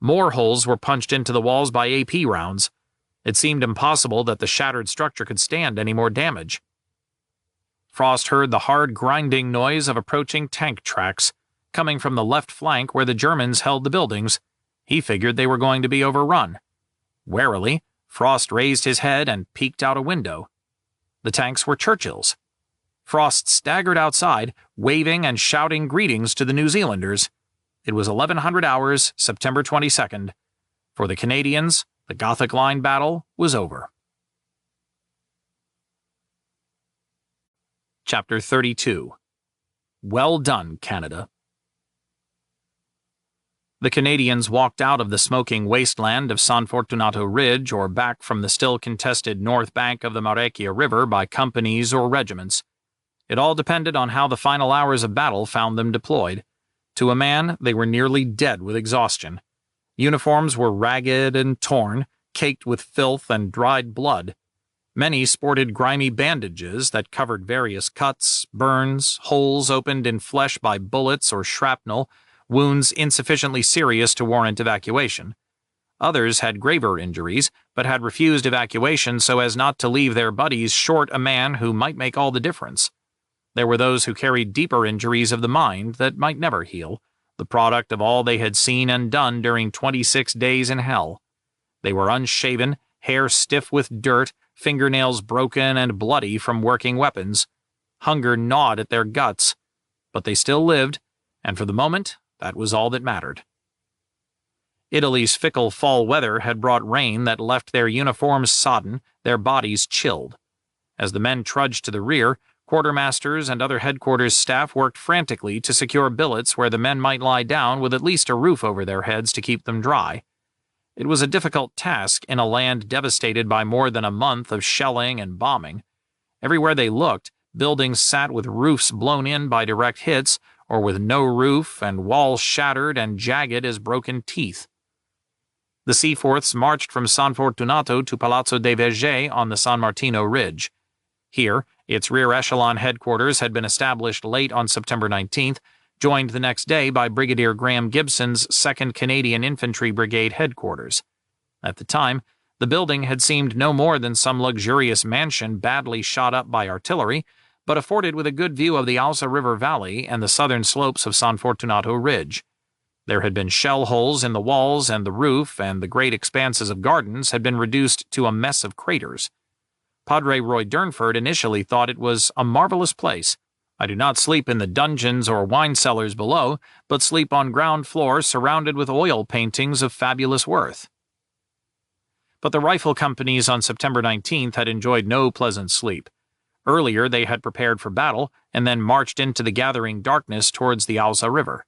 More holes were punched into the walls by AP rounds. It seemed impossible that the shattered structure could stand any more damage. Frost heard the hard grinding noise of approaching tank tracks, coming from the left flank where the Germans held the buildings. He figured they were going to be overrun. Warily, Frost raised his head and peeked out a window. The tanks were Churchill's. Frost staggered outside, waving and shouting greetings to the New Zealanders. It was 1100 hours, September 22nd. For the Canadians, the Gothic Line battle was over. Chapter 32. Well done, Canada. The Canadians walked out of the smoking wasteland of San Fortunato Ridge or back from the still contested north bank of the Marecchia River by companies or regiments. It all depended on how the final hours of battle found them deployed. To a man, they were nearly dead with exhaustion. Uniforms were ragged and torn, caked with filth and dried blood. Many sported grimy bandages that covered various cuts, burns, holes opened in flesh by bullets or shrapnel, wounds insufficiently serious to warrant evacuation. Others had graver injuries, but had refused evacuation so as not to leave their buddies short a man who might make all the difference. There were those who carried deeper injuries of the mind that might never heal, the product of all they had seen and done during 26 days in hell. They were unshaven, hair stiff with dirt, fingernails broken and bloody from working weapons. Hunger gnawed at their guts, but they still lived, and for the moment, that was all that mattered. Italy's fickle fall weather had brought rain that left their uniforms sodden, their bodies chilled. As the men trudged to the rear, quartermasters and other headquarters staff worked frantically to secure billets where the men might lie down with at least a roof over their heads to keep them dry. It was a difficult task in a land devastated by more than a month of shelling and bombing. Everywhere they looked, buildings sat with roofs blown in by direct hits, or with no roof and walls shattered and jagged as broken teeth. The Seaforths marched from San Fortunato to Palazzo dei Vergers on the San Martino Ridge. Here, its rear echelon headquarters had been established late on September 19th, joined the next day by Brigadier Graham Gibson's 2nd Canadian Infantry Brigade headquarters. At the time, the building had seemed no more than some luxurious mansion badly shot up by artillery, but afforded with a good view of the Alsa River Valley and the southern slopes of San Fortunato Ridge. There had been shell holes in the walls and the roof, and the great expanses of gardens had been reduced to a mess of craters. Padre Roy Durnford initially thought it was a marvelous place. "I do not sleep in the dungeons or wine cellars below, but sleep on ground floor surrounded with oil paintings of fabulous worth." But the rifle companies on September 19th had enjoyed no pleasant sleep. Earlier they had prepared for battle and then marched into the gathering darkness towards the Alza River.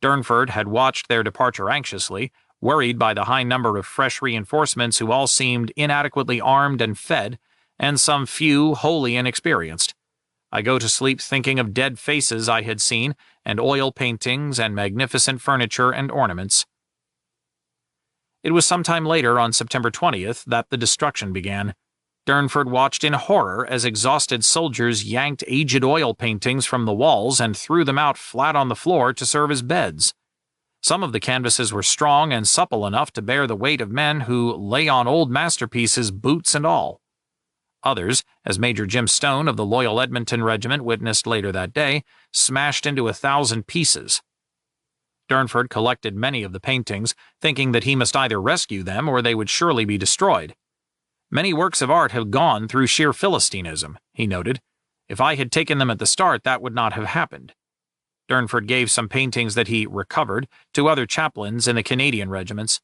Durnford had watched their departure anxiously, worried by the high number of fresh reinforcements who all seemed inadequately armed and fed, and some few wholly inexperienced. "I go to sleep thinking of dead faces I had seen, and oil paintings, and magnificent furniture and ornaments." It was sometime later, on September 20th, that the destruction began. Durnford watched in horror as exhausted soldiers yanked aged oil paintings from the walls and threw them out flat on the floor to serve as beds. Some of the canvases were strong and supple enough to bear the weight of men who lay on old masterpieces, boots and all. Others, as Major Jim Stone of the Loyal Edmonton Regiment witnessed later that day, smashed into 1,000 pieces. Durnford collected many of the paintings, thinking that he must either rescue them or they would surely be destroyed. "Many works of art have gone through sheer Philistinism," he noted. "If I had taken them at the start, that would not have happened." Durnford gave some paintings that he recovered to other chaplains in the Canadian regiments.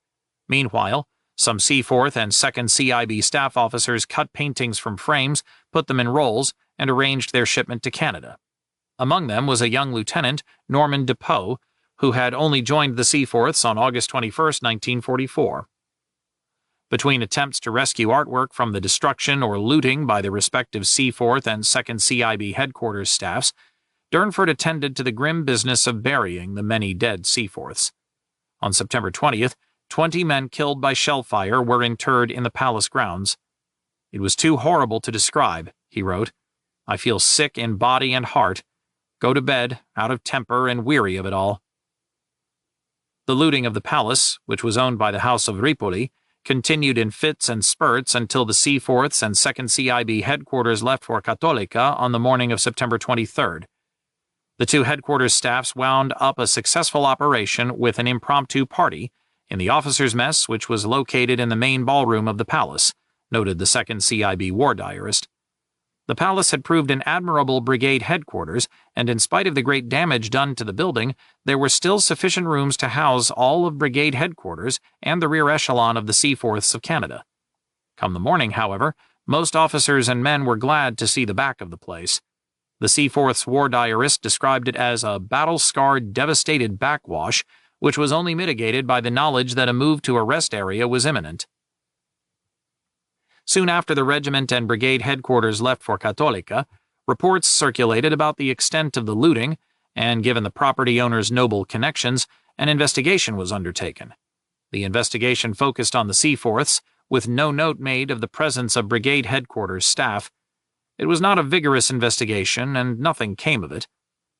Meanwhile, some Seaforth and 2nd CIB staff officers cut paintings from frames, put them in rolls, and arranged their shipment to Canada. Among them was a young lieutenant, Norman Depeau, who had only joined the Seaforths on August 21, 1944. Between attempts to rescue artwork from the destruction or looting by the respective Seaforth and 2nd CIB headquarters staffs, Durnford attended to the grim business of burying the many dead Seaforths. On September 20th, 20 men killed by shell fire were interred in the palace grounds. "It was too horrible to describe," he wrote. "I feel sick in body and heart. Go to bed, out of temper and weary of it all." The looting of the palace, which was owned by the House of Ripoli, continued in fits and spurts until the Seaforths and 2nd CIB headquarters left for Cattolica on the morning of September 23rd. The two headquarters staffs wound up a successful operation with an impromptu party in the officers' mess, which was located in the main ballroom of the palace, noted the 2nd CIB war diarist. The palace had proved an admirable brigade headquarters, and in spite of the great damage done to the building, there were still sufficient rooms to house all of brigade headquarters and the rear echelon of the Seaforths of Canada. Come the morning, however, most officers and men were glad to see the back of the place. The Seaforths war diarist described it as a battle-scarred, devastated backwash, which was only mitigated by the knowledge that a move to a rest area was imminent. Soon after the regiment and brigade headquarters left for Cattolica, reports circulated about the extent of the looting, and given the property owner's noble connections, an investigation was undertaken. The investigation focused on the Seaforths, with no note made of the presence of brigade headquarters staff. It was not a vigorous investigation, and nothing came of it.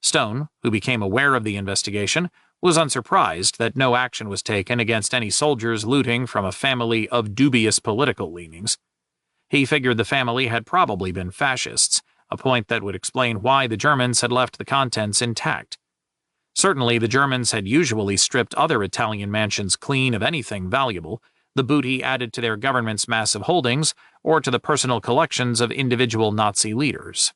Stone, who became aware of the investigation, was unsurprised that no action was taken against any soldiers looting from a family of dubious political leanings. He figured the family had probably been fascists, a point that would explain why the Germans had left the contents intact. Certainly the Germans had usually stripped other Italian mansions clean of anything valuable, the booty added to their government's massive holdings, or to the personal collections of individual Nazi leaders.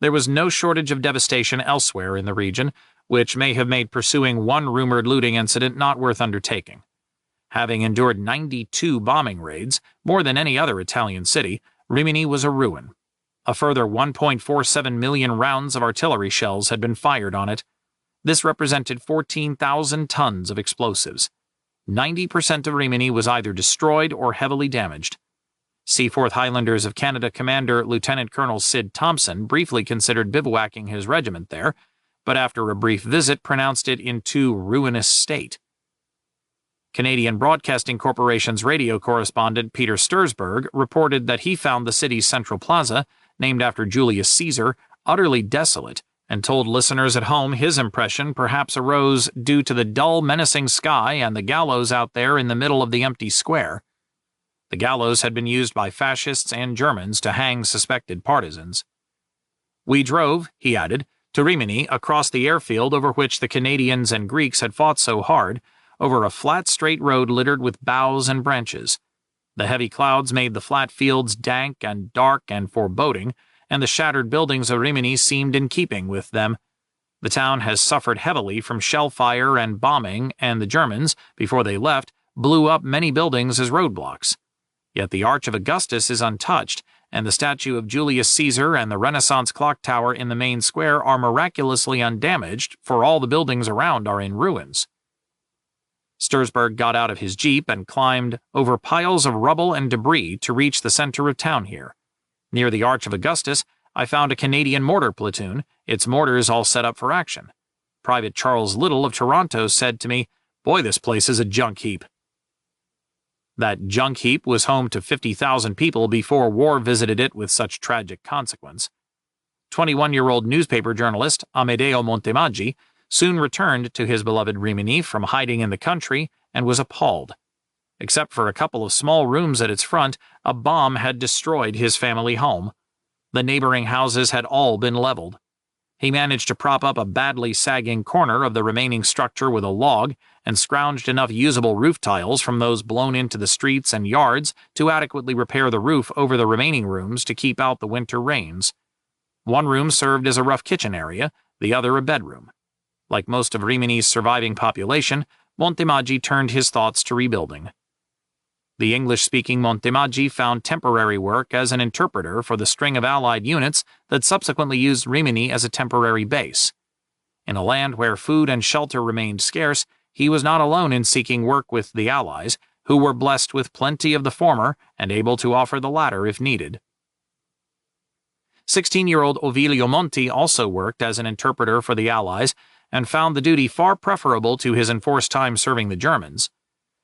There was no shortage of devastation elsewhere in the region, which may have made pursuing one rumored looting incident not worth undertaking. Having endured 92 bombing raids, more than any other Italian city, Rimini was a ruin. A further 1.47 million rounds of artillery shells had been fired on it. This represented 14,000 tons of explosives. 90% of Rimini was either destroyed or heavily damaged. Seaforth Highlanders of Canada Commander Lieutenant Colonel Sid Thompson briefly considered bivouacking his regiment there, but after a brief visit pronounced it in too ruinous state. Canadian Broadcasting Corporation's radio correspondent Peter Stursberg reported that he found the city's central plaza, named after Julius Caesar, utterly desolate, and told listeners at home his impression perhaps arose due to the dull, menacing sky and the gallows out there in the middle of the empty square. The gallows had been used by fascists and Germans to hang suspected partisans. "We drove," he added, to Rimini, across the airfield over which the Canadians and Greeks had fought so hard, over a flat straight road littered with boughs and branches. The heavy clouds made the flat fields dank and dark and foreboding, and the shattered buildings of Rimini seemed in keeping with them. The town has suffered heavily from shell fire and bombing, and the Germans, before they left, blew up many buildings as roadblocks. Yet the Arch of Augustus is untouched, and the statue of Julius Caesar and the Renaissance clock tower in the main square are miraculously undamaged, for all the buildings around are in ruins. Stursberg got out of his jeep and climbed over piles of rubble and debris to reach the center of town here. Near the Arch of Augustus, I found a Canadian mortar platoon, its mortars all set up for action. Private Charles Little of Toronto said to me, "Boy, this place is a junk heap." That junk heap was home to 50,000 people before war visited it with such tragic consequence. 21-year-old newspaper journalist Amedeo Montemaggi soon returned to his beloved Rimini from hiding in the country and was appalled. Except for a couple of small rooms at its front, a bomb had destroyed his family home. The neighboring houses had all been leveled. He managed to prop up a badly sagging corner of the remaining structure with a log and scrounged enough usable roof tiles from those blown into the streets and yards to adequately repair the roof over the remaining rooms to keep out the winter rains. One room served as a rough kitchen area, the other a bedroom. Like most of Rimini's surviving population, Montemaggi turned his thoughts to rebuilding. The English-speaking Montemaggi found temporary work as an interpreter for the string of Allied units that subsequently used Rimini as a temporary base. In a land where food and shelter remained scarce, he was not alone in seeking work with the Allies, who were blessed with plenty of the former and able to offer the latter if needed. 16-year-old Ovilio Monti also worked as an interpreter for the Allies and found the duty far preferable to his enforced time serving the Germans.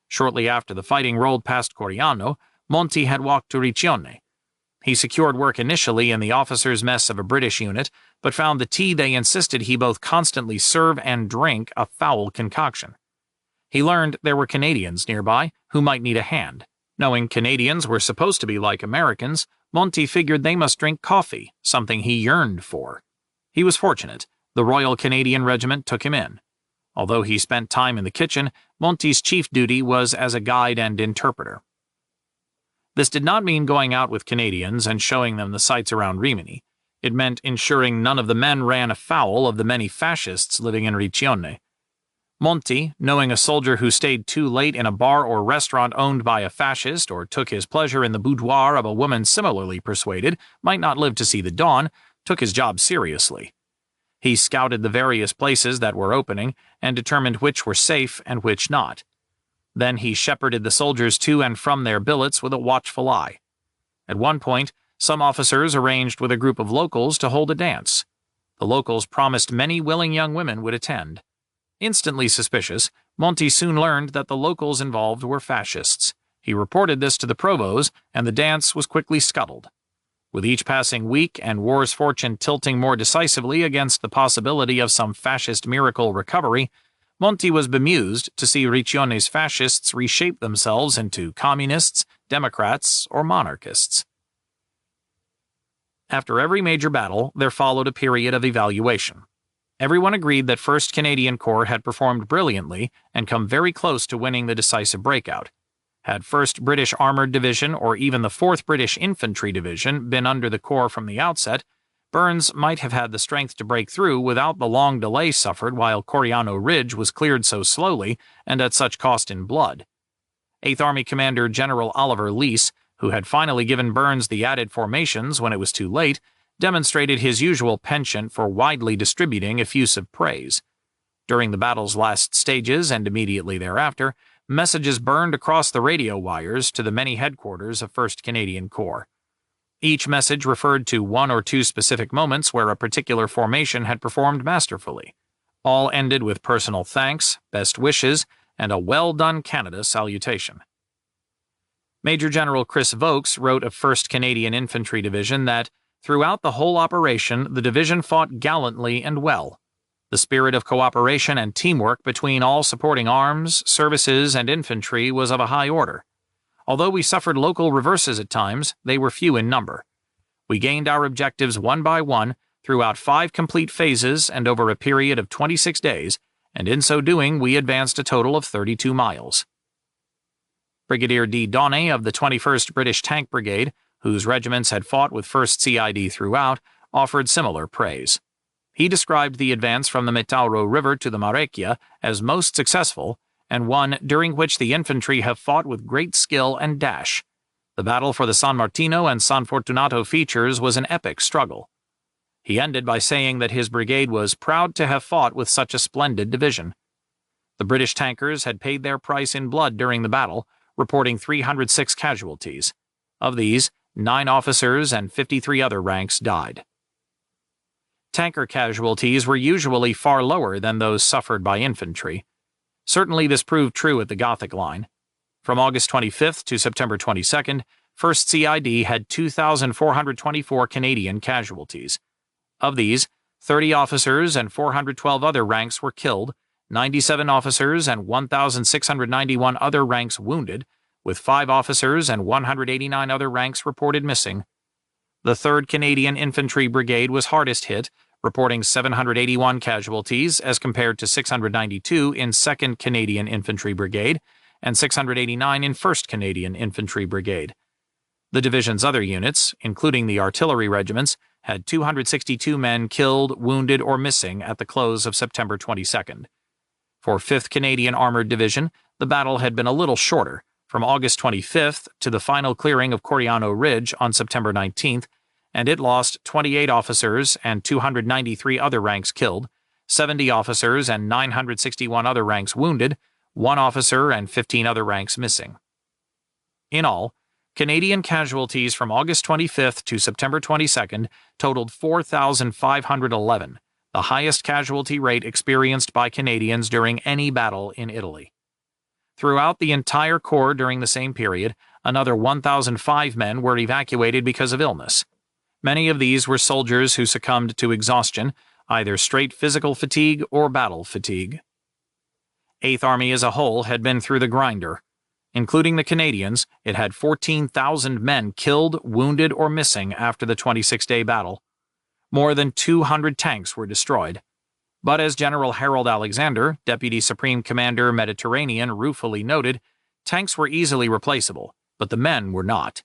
Shortly after the fighting rolled past Coriano, Monti had walked to Riccione. He secured work initially in the officers' mess of a British unit, but found the tea they insisted he both constantly serve and drink a foul concoction. He learned there were Canadians nearby who might need a hand. Knowing Canadians were supposed to be like Americans, Monti figured they must drink coffee, something he yearned for. He was fortunate. The Royal Canadian Regiment took him in. Although he spent time in the kitchen, Monti's chief duty was as a guide and interpreter. This did not mean going out with Canadians and showing them the sights around Rimini. It meant ensuring none of the men ran afoul of the many fascists living in Riccione. Monti, knowing a soldier who stayed too late in a bar or restaurant owned by a fascist or took his pleasure in the boudoir of a woman similarly persuaded might not live to see the dawn, took his job seriously. He scouted the various places that were opening and determined which were safe and which not. Then he shepherded the soldiers to and from their billets with a watchful eye. At one point, some officers arranged with a group of locals to hold a dance. The locals promised many willing young women would attend. Instantly suspicious, Monti soon learned that the locals involved were fascists. He reported this to the provost, and the dance was quickly scuttled. With each passing week and war's fortune tilting more decisively against the possibility of some fascist miracle recovery, Monti was bemused to see Riccione's fascists reshape themselves into communists, democrats, or monarchists. After every major battle, there followed a period of evaluation. Everyone agreed that 1st Canadian Corps had performed brilliantly and come very close to winning the decisive breakout. Had 1st British Armoured Division or even the 4th British Infantry Division been under the Corps from the outset, Burns might have had the strength to break through without the long delay suffered while Coriano Ridge was cleared so slowly and at such cost in blood. 8th Army Commander General Oliver Leese, who had finally given Burns the added formations when it was too late, demonstrated his usual penchant for widely distributing effusive praise. During the battle's last stages and immediately thereafter, messages burned across the radio wires to the many headquarters of 1st Canadian Corps. Each message referred to one or two specific moments where a particular formation had performed masterfully. All ended with personal thanks, best wishes, and a well-done Canada salutation. Major General Chris Vokes wrote of 1st Canadian Infantry Division that, throughout the whole operation, the division fought gallantly and well. The spirit of cooperation and teamwork between all supporting arms, services, and infantry was of a high order. Although we suffered local reverses at times, they were few in number. We gained our objectives one by one throughout 5 complete phases and over a period of 26 days, and in so doing we advanced a total of 32 miles. Brigadier D. Dawnay of the 21st British Tank Brigade, whose regiments had fought with 1st CID throughout, offered similar praise. He described the advance from the Metauro River to the Marecchia as most successful, and one during which the infantry have fought with great skill and dash. The battle for the San Martino and San Fortunato features was an epic struggle. He ended by saying that his brigade was proud to have fought with such a splendid division. The British tankers had paid their price in blood during the battle, reporting 306 casualties. Of these, 9 officers and 53 other ranks died. Tanker casualties were usually far lower than those suffered by infantry. Certainly this proved true at the Gothic Line. From August 25th to September 22nd, 1st CID had 2,424 Canadian casualties. Of these, 30 officers and 412 other ranks were killed, 97 officers and 1,691 other ranks wounded, with 5 officers and 189 other ranks reported missing. The 3rd Canadian Infantry Brigade was hardest hit, reporting 781 casualties as compared to 692 in 2nd Canadian Infantry Brigade and 689 in 1st Canadian Infantry Brigade. The division's other units, including the artillery regiments, had 262 men killed, wounded, or missing at the close of September 22nd. For 5th Canadian Armored Division, the battle had been a little shorter, from August 25th to the final clearing of Coriano Ridge on September 19th, and it lost 28 officers and 293 other ranks killed, 70 officers and 961 other ranks wounded, 1 officer and 15 other ranks missing. In all, Canadian casualties from August 25th to September 22nd totaled 4,511, the highest casualty rate experienced by Canadians during any battle in Italy. Throughout the entire Corps during the same period, another 1,005 men were evacuated because of illness. Many of these were soldiers who succumbed to exhaustion, either straight physical fatigue or battle fatigue. 8th Army as a whole had been through the grinder. Including the Canadians, it had 14,000 men killed, wounded, or missing after the 26-day battle. More than 200 tanks were destroyed. But as General Harold Alexander, Deputy Supreme Commander Mediterranean, ruefully noted, tanks were easily replaceable, but the men were not.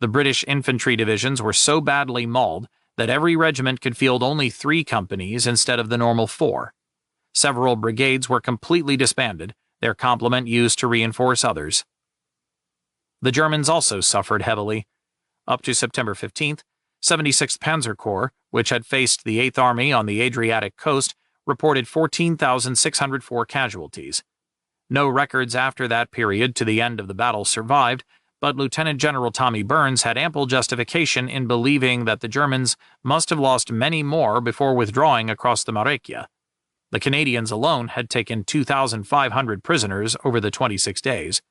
The British infantry divisions were so badly mauled that every regiment could field only 3 companies instead of the normal 4. Several brigades were completely disbanded, their complement used to reinforce others. The Germans also suffered heavily. Up to September 15th, 76th Panzer Corps, which had faced the 8th Army on the Adriatic coast, reported 14,604 casualties. No records after that period to the end of the battle survived, but Lieutenant General Tommy Burns had ample justification in believing that the Germans must have lost many more before withdrawing across the Marecchia. The Canadians alone had taken 2,500 prisoners over the 26 days.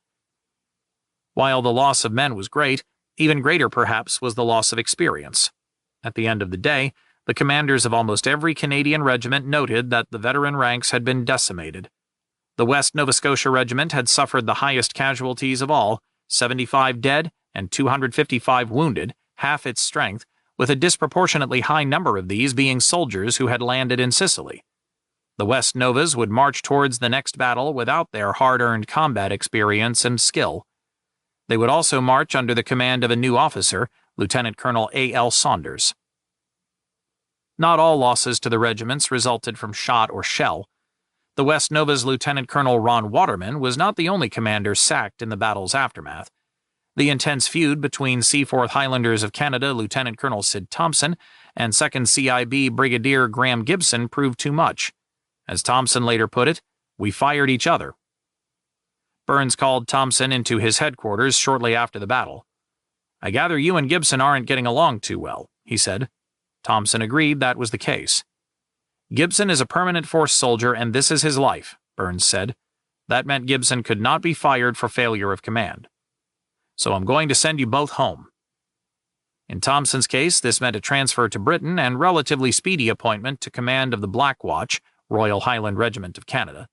While the loss of men was great, even greater perhaps was the loss of experience. At the end of the day, the commanders of almost every Canadian regiment noted that the veteran ranks had been decimated. The West Nova Scotia Regiment had suffered the highest casualties of all, 75 dead and 255 wounded, half its strength, with a disproportionately high number of these being soldiers who had landed in Sicily. The West Novas would march towards the next battle without their hard-earned combat experience and skill. They would also march under the command of a new officer, Lieutenant Colonel A.L. Saunders. Not all losses to the regiments resulted from shot or shell. The West Nova's Lieutenant Colonel Ron Waterman was not the only commander sacked in the battle's aftermath. The intense feud between Seaforth Highlanders of Canada Lieutenant Colonel Sid Thompson and 2nd CIB Brigadier Graham Gibson proved too much. As Thompson later put it, "We fired each other." Burns called Thompson into his headquarters shortly after the battle. "I gather you and Gibson aren't getting along too well," he said. Thompson agreed that was the case. "Gibson is a permanent force soldier and this is his life," Burns said. That meant Gibson could not be fired for failure of command. "So I'm going to send you both home." In Thompson's case, this meant a transfer to Britain and relatively speedy appointment to command of the Black Watch, Royal Highland Regiment of Canada.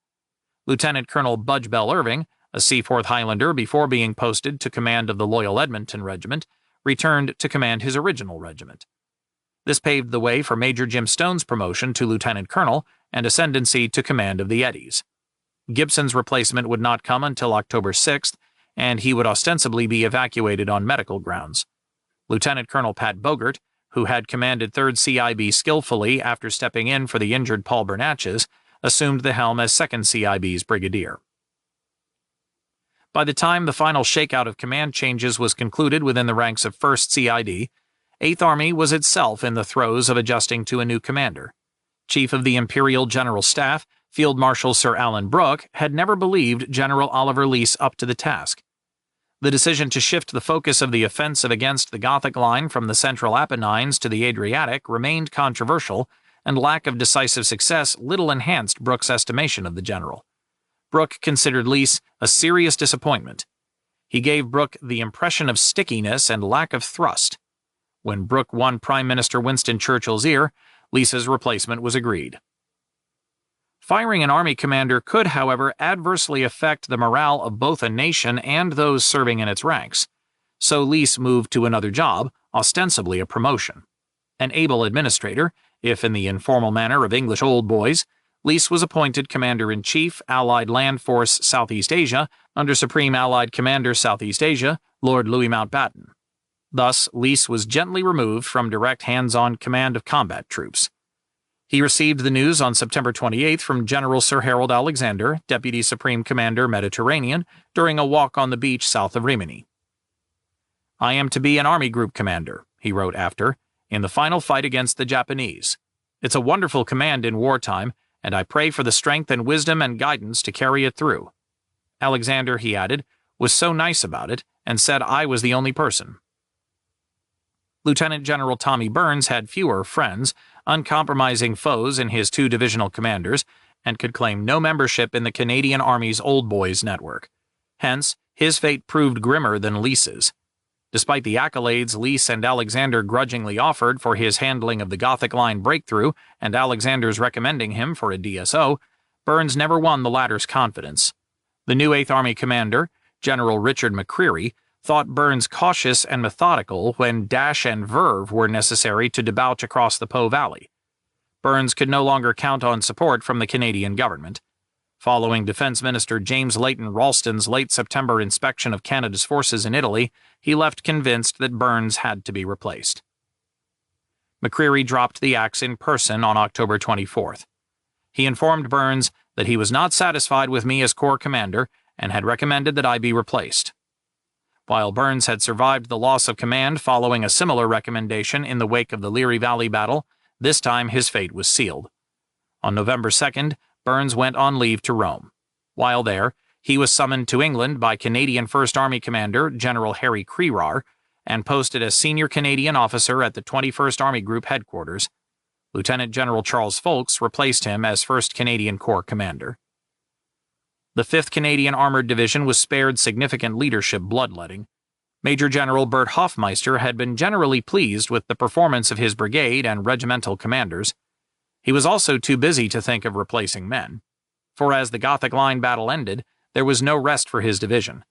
Lieutenant Colonel Budge Bell Irving, a Seaforth Highlander before being posted to command of the Loyal Edmonton Regiment, returned to command his original regiment. This paved the way for Major Jim Stone's promotion to lieutenant colonel and ascendancy to command of the Eddies. Gibson's replacement would not come until October 6th, and he would ostensibly be evacuated on medical grounds. Lieutenant Colonel Pat Bogert, who had commanded 3rd CIB skillfully after stepping in for the injured Paul Bernatchez, assumed the helm as 2nd CIB's brigadier. By the time the final shakeout of command changes was concluded within the ranks of 1st CID, 8th Army was itself in the throes of adjusting to a new commander. Chief of the Imperial General Staff, Field Marshal Sir Alan Brooke, had never believed General Oliver Leese up to the task. The decision to shift the focus of the offensive against the Gothic Line from the Central Apennines to the Adriatic remained controversial, and lack of decisive success little enhanced Brooke's estimation of the general. Brooke considered Leese a serious disappointment. He gave Brooke the impression of stickiness and lack of thrust. When Brooke won Prime Minister Winston Churchill's ear, Leese's replacement was agreed. Firing an army commander could, however, adversely affect the morale of both a nation and those serving in its ranks. So Leese moved to another job, ostensibly a promotion. An able administrator, if in the informal manner of English old boys, Leese was appointed Commander-in-Chief, Allied Land Force Southeast Asia, under Supreme Allied Commander Southeast Asia, Lord Louis Mountbatten. Thus, Leese was gently removed from direct hands-on command of combat troops. He received the news on September 28 from General Sir Harold Alexander, Deputy Supreme Commander Mediterranean, during a walk on the beach south of Rimini. "I am to be an Army Group Commander," he wrote after, "in the final fight against the Japanese. It's a wonderful command in wartime, and I pray for the strength and wisdom and guidance to carry it through." Alexander, he added, was so nice about it and said I was the only person. Lieutenant General Tommy Burns had fewer friends, uncompromising foes in his 2 divisional commanders, and could claim no membership in the Canadian Army's Old Boys network. Hence, his fate proved grimmer than Leese's. Despite the accolades Leese and Alexander grudgingly offered for his handling of the Gothic Line breakthrough and Alexander's recommending him for a DSO, Burns never won the latter's confidence. The new 8th Army commander, General Richard McCreary, thought Burns cautious and methodical when dash and verve were necessary to debouch across the Po Valley. Burns could no longer count on support from the Canadian government. Following Defense Minister James Leighton Ralston's late September inspection of Canada's forces in Italy, he left convinced that Burns had to be replaced. McCreary dropped the axe in person on October 24th. He informed Burns that he was not satisfied with me as Corps Commander and had recommended that I be replaced. While Burns had survived the loss of command following a similar recommendation in the wake of the Leary Valley battle, this time his fate was sealed. On November 2nd, Burns went on leave to Rome. While there, he was summoned to England by Canadian 1st Army Commander General Harry Crerar and posted as senior Canadian officer at the 21st Army Group headquarters. Lieutenant General Charles Folks replaced him as 1st Canadian Corps Commander. The 5th Canadian Armored Division was spared significant leadership bloodletting. Major General Bert Hoffmeister had been generally pleased with the performance of his brigade and regimental commanders. He was also too busy to think of replacing men. For as the Gothic Line battle ended, there was no rest for his division.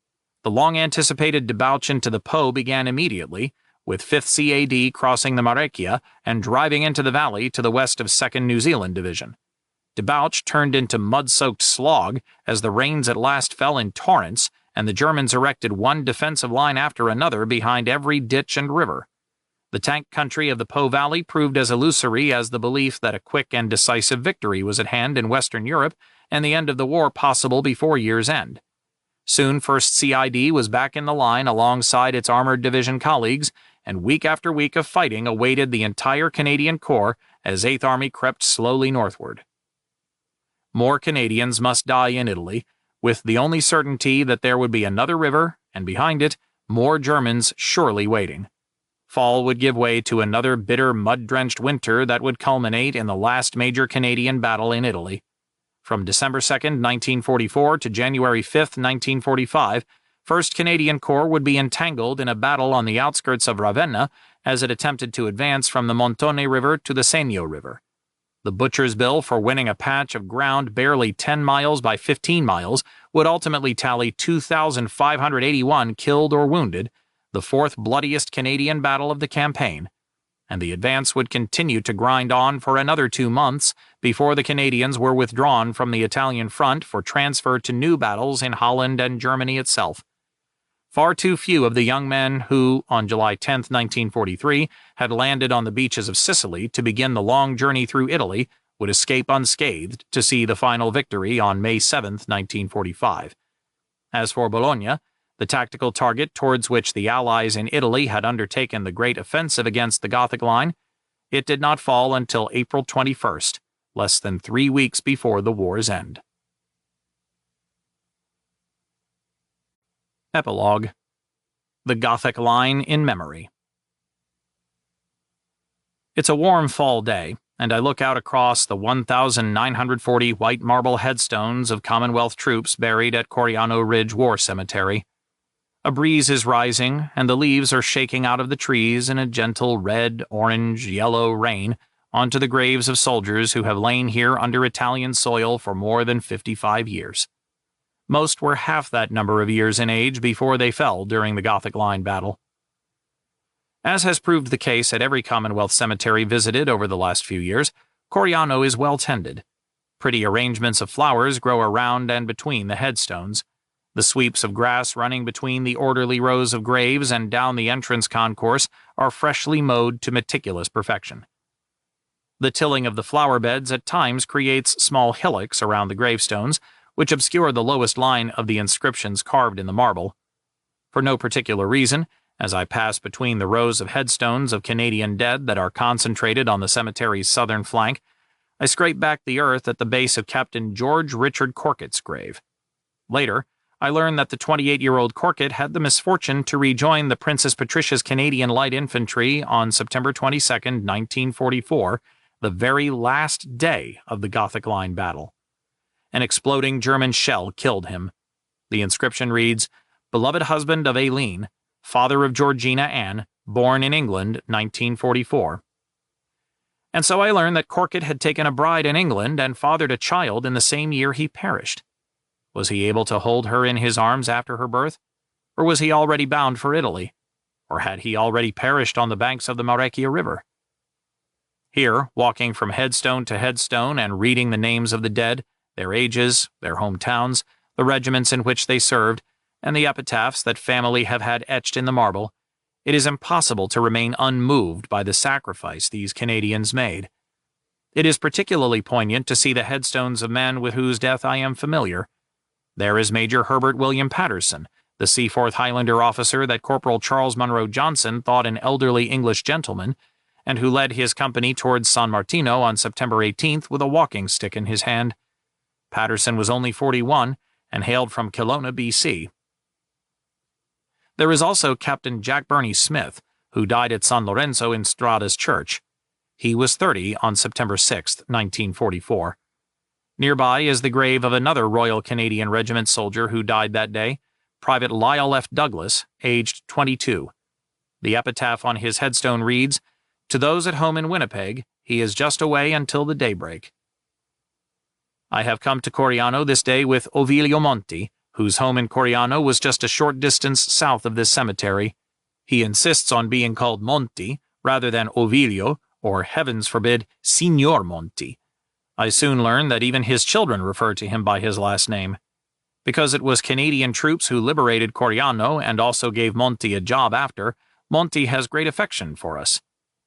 The long-anticipated debouch into the Po began immediately, with 5th CAD crossing the Marecchia and driving into the valley to the west of 2nd New Zealand Division. Debauch turned into mud-soaked slog as the rains at last fell in torrents and the Germans erected one defensive line after another behind every ditch and river. The tank country of the Po Valley proved as illusory as the belief that a quick and decisive victory was at hand in Western Europe and the end of the war possible before year's end. Soon 1st CID was back in the line alongside its armored division colleagues, and week after week of fighting awaited the entire Canadian Corps as 8th Army crept slowly northward. More Canadians must die in Italy, with the only certainty that there would be another river, and behind it, more Germans surely waiting. Fall would give way to another bitter, mud-drenched winter that would culminate in the last major Canadian battle in Italy. From December 2, 1944 to January 5, 1945, 1st Canadian Corps would be entangled in a battle on the outskirts of Ravenna as it attempted to advance from the Montone River to the Senio River. The butcher's bill for winning a patch of ground barely 10 miles by 15 miles would ultimately tally 2,581 killed or wounded, the 4th bloodiest Canadian battle of the campaign. and the advance would continue to grind on for another 2 months before the Canadians were withdrawn from the Italian front for transfer to new battles in Holland and Germany itself. Far too few of the young men who, on July 10, 1943, had landed on the beaches of Sicily to begin the long journey through Italy would escape unscathed to see the final victory on May 7, 1945. As for Bologna, the tactical target towards which the Allies in Italy had undertaken the great offensive against the Gothic Line, it did not fall until April 21st, less than 3 weeks before the war's end. Epilogue. The Gothic Line in Memory. It's a warm fall day, and I look out across the 1,940 white marble headstones of Commonwealth troops buried at Coriano Ridge War Cemetery. A breeze is rising, and the leaves are shaking out of the trees in a gentle red, orange, yellow rain onto the graves of soldiers who have lain here under Italian soil for more than 55 years. Most were half that number of years in age before they fell during the Gothic Line battle. As has proved the case at every Commonwealth cemetery visited over the last few years, Coriano is well tended. Pretty arrangements of flowers grow around and between the headstones. The sweeps of grass running between the orderly rows of graves and down the entrance concourse are freshly mowed to meticulous perfection. The tilling of the flower beds at times creates small hillocks around the gravestones, which obscure the lowest line of the inscriptions carved in the marble. For no particular reason, as I pass between the rows of headstones of Canadian dead that are concentrated on the cemetery's southern flank, I scrape back the earth at the base of Captain George Richard Corkett's grave. Later, I learn that the 28-year-old Corkett had the misfortune to rejoin the Princess Patricia's Canadian Light Infantry on September 22, 1944, the very last day of the Gothic Line battle. An exploding German shell killed him. The inscription reads, "Beloved husband of Aileen, father of Georgina Ann, born in England, 1944. And so I learned that Corkett had taken a bride in England and fathered a child in the same year he perished. Was he able to hold her in his arms after her birth? Or was he already bound for Italy? Or had he already perished on the banks of the Marecchia River? Here, walking from headstone to headstone and reading the names of the dead, their ages, their hometowns, the regiments in which they served, and the epitaphs that family have had etched in the marble, it is impossible to remain unmoved by the sacrifice these Canadians made. It is particularly poignant to see the headstones of men with whose death I am familiar. There is Major Herbert William Patterson, the Seaforth Highlander officer that Corporal Charles Munro Johnson thought an elderly English gentleman, and who led his company towards San Martino on September 18th with a walking stick in his hand. Patterson was only 41 and hailed from Kelowna, B.C. There is also Captain Jack Burney Smith, who died at San Lorenzo in Strada's Church. He was 30 on September 6, 1944. Nearby is the grave of another Royal Canadian Regiment soldier who died that day, Private Lyle F. Douglas, aged 22. The epitaph on his headstone reads, "To those at home in Winnipeg, he is just away until the daybreak." I have come to Coriano this day with Ovilio Monti, whose home in Coriano was just a short distance south of this cemetery. He insists on being called Monti, rather than Ovilio, or, heavens forbid, Signor Monti. I soon learned that even his children refer to him by his last name. Because it was Canadian troops who liberated Coriano and also gave Monti a job after, Monti has great affection for us.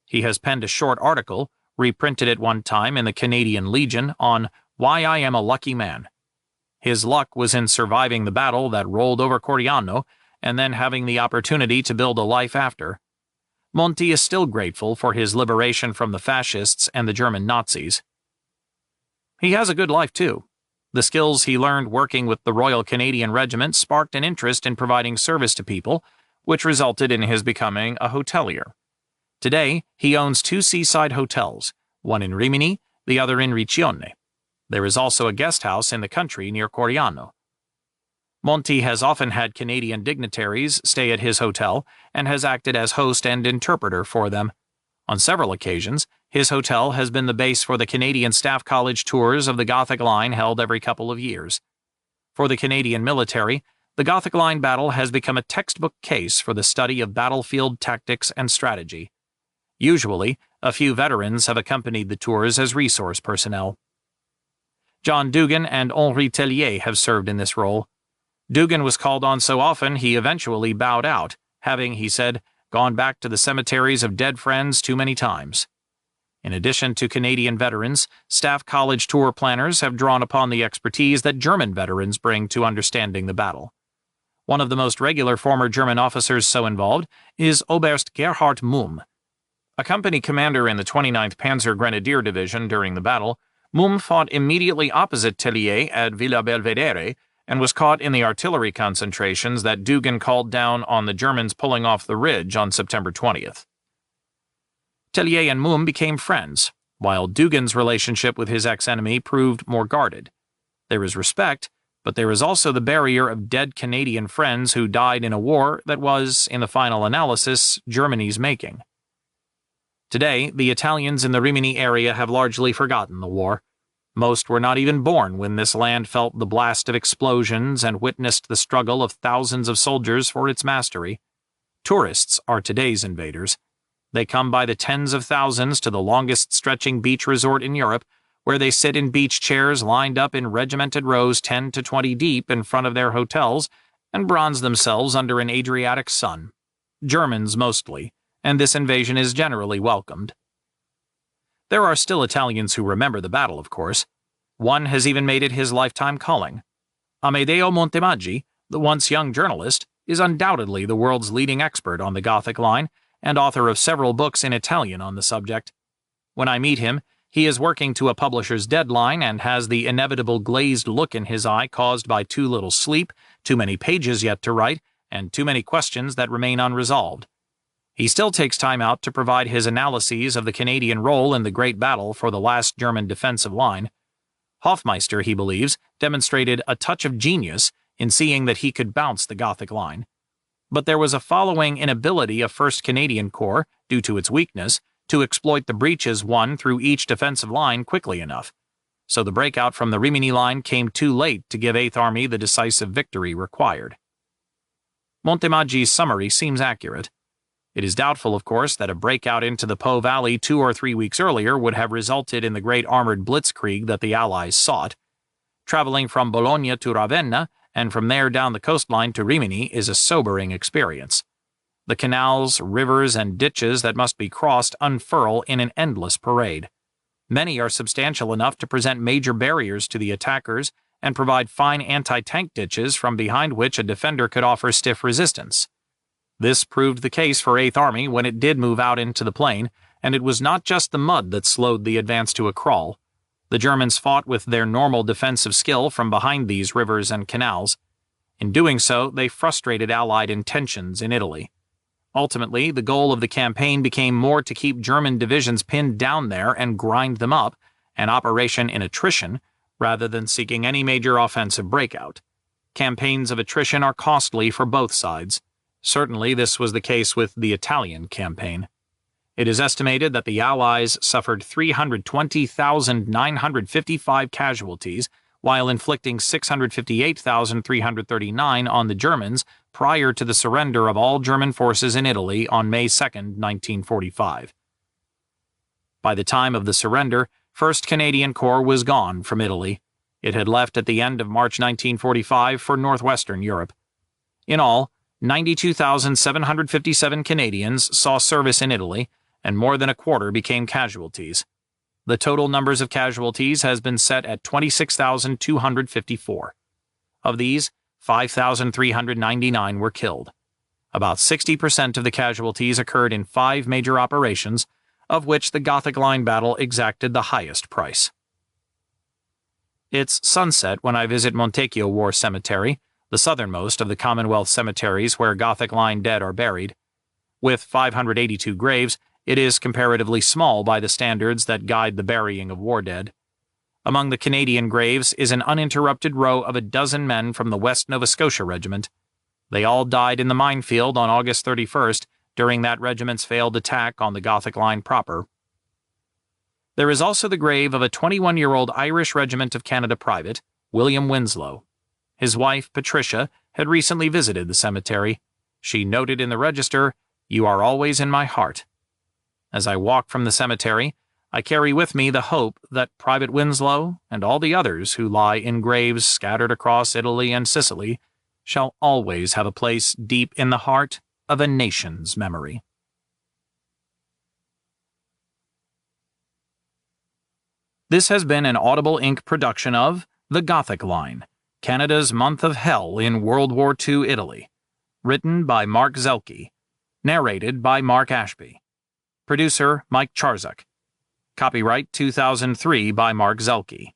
He has penned a short article, reprinted at one time in the Canadian Legion, on "Why I Am a Lucky Man." His luck was in surviving the battle that rolled over Coriano and then having the opportunity to build a life after. Monti is still grateful for his liberation from the fascists and the German Nazis. He has a good life, too. The skills he learned working with the Royal Canadian Regiment sparked an interest in providing service to people, which resulted in his becoming a hotelier. Today, he owns 2 seaside hotels, one in Rimini, the other in Riccione. There is also a guest house in the country near Coriano. Monti has often had Canadian dignitaries stay at his hotel and has acted as host and interpreter for them. On several occasions, his hotel has been the base for the Canadian Staff College tours of the Gothic Line held every couple of years. For the Canadian military, the Gothic Line battle has become a textbook case for the study of battlefield tactics and strategy. Usually, a few veterans have accompanied the tours as resource personnel. John Dugan and Henri Tellier have served in this role. Dugan was called on so often he eventually bowed out, having, he said, gone back to the cemeteries of dead friends too many times. In addition to Canadian veterans, staff college tour planners have drawn upon the expertise that German veterans bring to understanding the battle. One of the most regular former German officers so involved is Oberst Gerhard Mumm. A company commander in the 29th Panzer Grenadier Division during the battle, Mumm fought immediately opposite Tellier at Villa Belvedere and was caught in the artillery concentrations that Dugan called down on the Germans pulling off the ridge on September 20th. Tellier and Mumm became friends, while Dugan's relationship with his ex-enemy proved more guarded. There is respect, but there is also the barrier of dead Canadian friends who died in a war that was, in the final analysis, Germany's making. Today, the Italians in the Rimini area have largely forgotten the war. Most were not even born when this land felt the blast of explosions and witnessed the struggle of thousands of soldiers for its mastery. Tourists are today's invaders. They come by the tens of thousands to the longest-stretching beach resort in Europe, where they sit in beach chairs lined up in regimented rows 10 to 20 deep in front of their hotels and bronze themselves under an Adriatic sun. Germans mostly, and this invasion is generally welcomed. There are still Italians who remember the battle, of course. One has even made it his lifetime calling. Amedeo Montemaggi, the once young journalist, is undoubtedly the world's leading expert on the Gothic Line and author of several books in Italian on the subject. When I meet him, he is working to a publisher's deadline and has the inevitable glazed look in his eye caused by too little sleep, too many pages yet to write, and too many questions that remain unresolved. He still takes time out to provide his analyses of the Canadian role in the Great Battle for the last German defensive line. Hofmeister, he believes, demonstrated a touch of genius in seeing that he could bounce the Gothic Line. But there was a following inability of 1st Canadian Corps, due to its weakness, to exploit the breaches won through each defensive line quickly enough. So the breakout from the Rimini Line came too late to give 8th Army the decisive victory required. Montemaggi's summary seems accurate. It is doubtful, of course, that a breakout into the Po Valley 2 or 3 weeks earlier would have resulted in the great armored blitzkrieg that the Allies sought. Traveling from Bologna to Ravenna and from there down the coastline to Rimini is a sobering experience. The canals, rivers, and ditches that must be crossed unfurl in an endless parade. Many are substantial enough to present major barriers to the attackers and provide fine anti-tank ditches from behind which a defender could offer stiff resistance. This proved the case for 8th Army when it did move out into the plain, and it was not just the mud that slowed the advance to a crawl. The Germans fought with their normal defensive skill from behind these rivers and canals. In doing so, they frustrated Allied intentions in Italy. Ultimately, the goal of the campaign became more to keep German divisions pinned down there and grind them up, an operation in attrition, rather than seeking any major offensive breakout. Campaigns of attrition are costly for both sides. Certainly, this was the case with the Italian campaign. It is estimated that the Allies suffered 320,955 casualties, while inflicting 658,339 on the Germans prior to the surrender of all German forces in Italy on May 2, 1945. By the time of the surrender, 1st Canadian Corps was gone from Italy. It had left at the end of March 1945 for northwestern Europe. In all, 92,757 Canadians saw service in Italy, and more than a quarter became casualties. The total numbers of casualties has been set at 26,254. Of these, 5,399 were killed. About 60% of the casualties occurred in 5 major operations, of which the Gothic Line battle exacted the highest price. It's sunset when I visit Montecchio War Cemetery, the southernmost of the Commonwealth cemeteries where Gothic Line dead are buried. With 582 graves, it is comparatively small by the standards that guide the burying of war dead. Among the Canadian graves is an uninterrupted row of a dozen men from the West Nova Scotia Regiment. They all died in the minefield on August 31st during that regiment's failed attack on the Gothic Line proper. There is also the grave of a 21-year-old Irish Regiment of Canada private, William Winslow. His wife, Patricia, had recently visited the cemetery. She noted in the register, "You are always in my heart." As I walk from the cemetery, I carry with me the hope that Private Winslow and all the others who lie in graves scattered across Italy and Sicily shall always have a place deep in the heart of a nation's memory. This has been an Audible Inc. production of The Gothic Line, Canada's Month of Hell in World War II Italy. Written by Mark Zelke. Narrated by Mark Ashby. Producer Mike Charzuk. Copyright 2003 by Mark Zelke.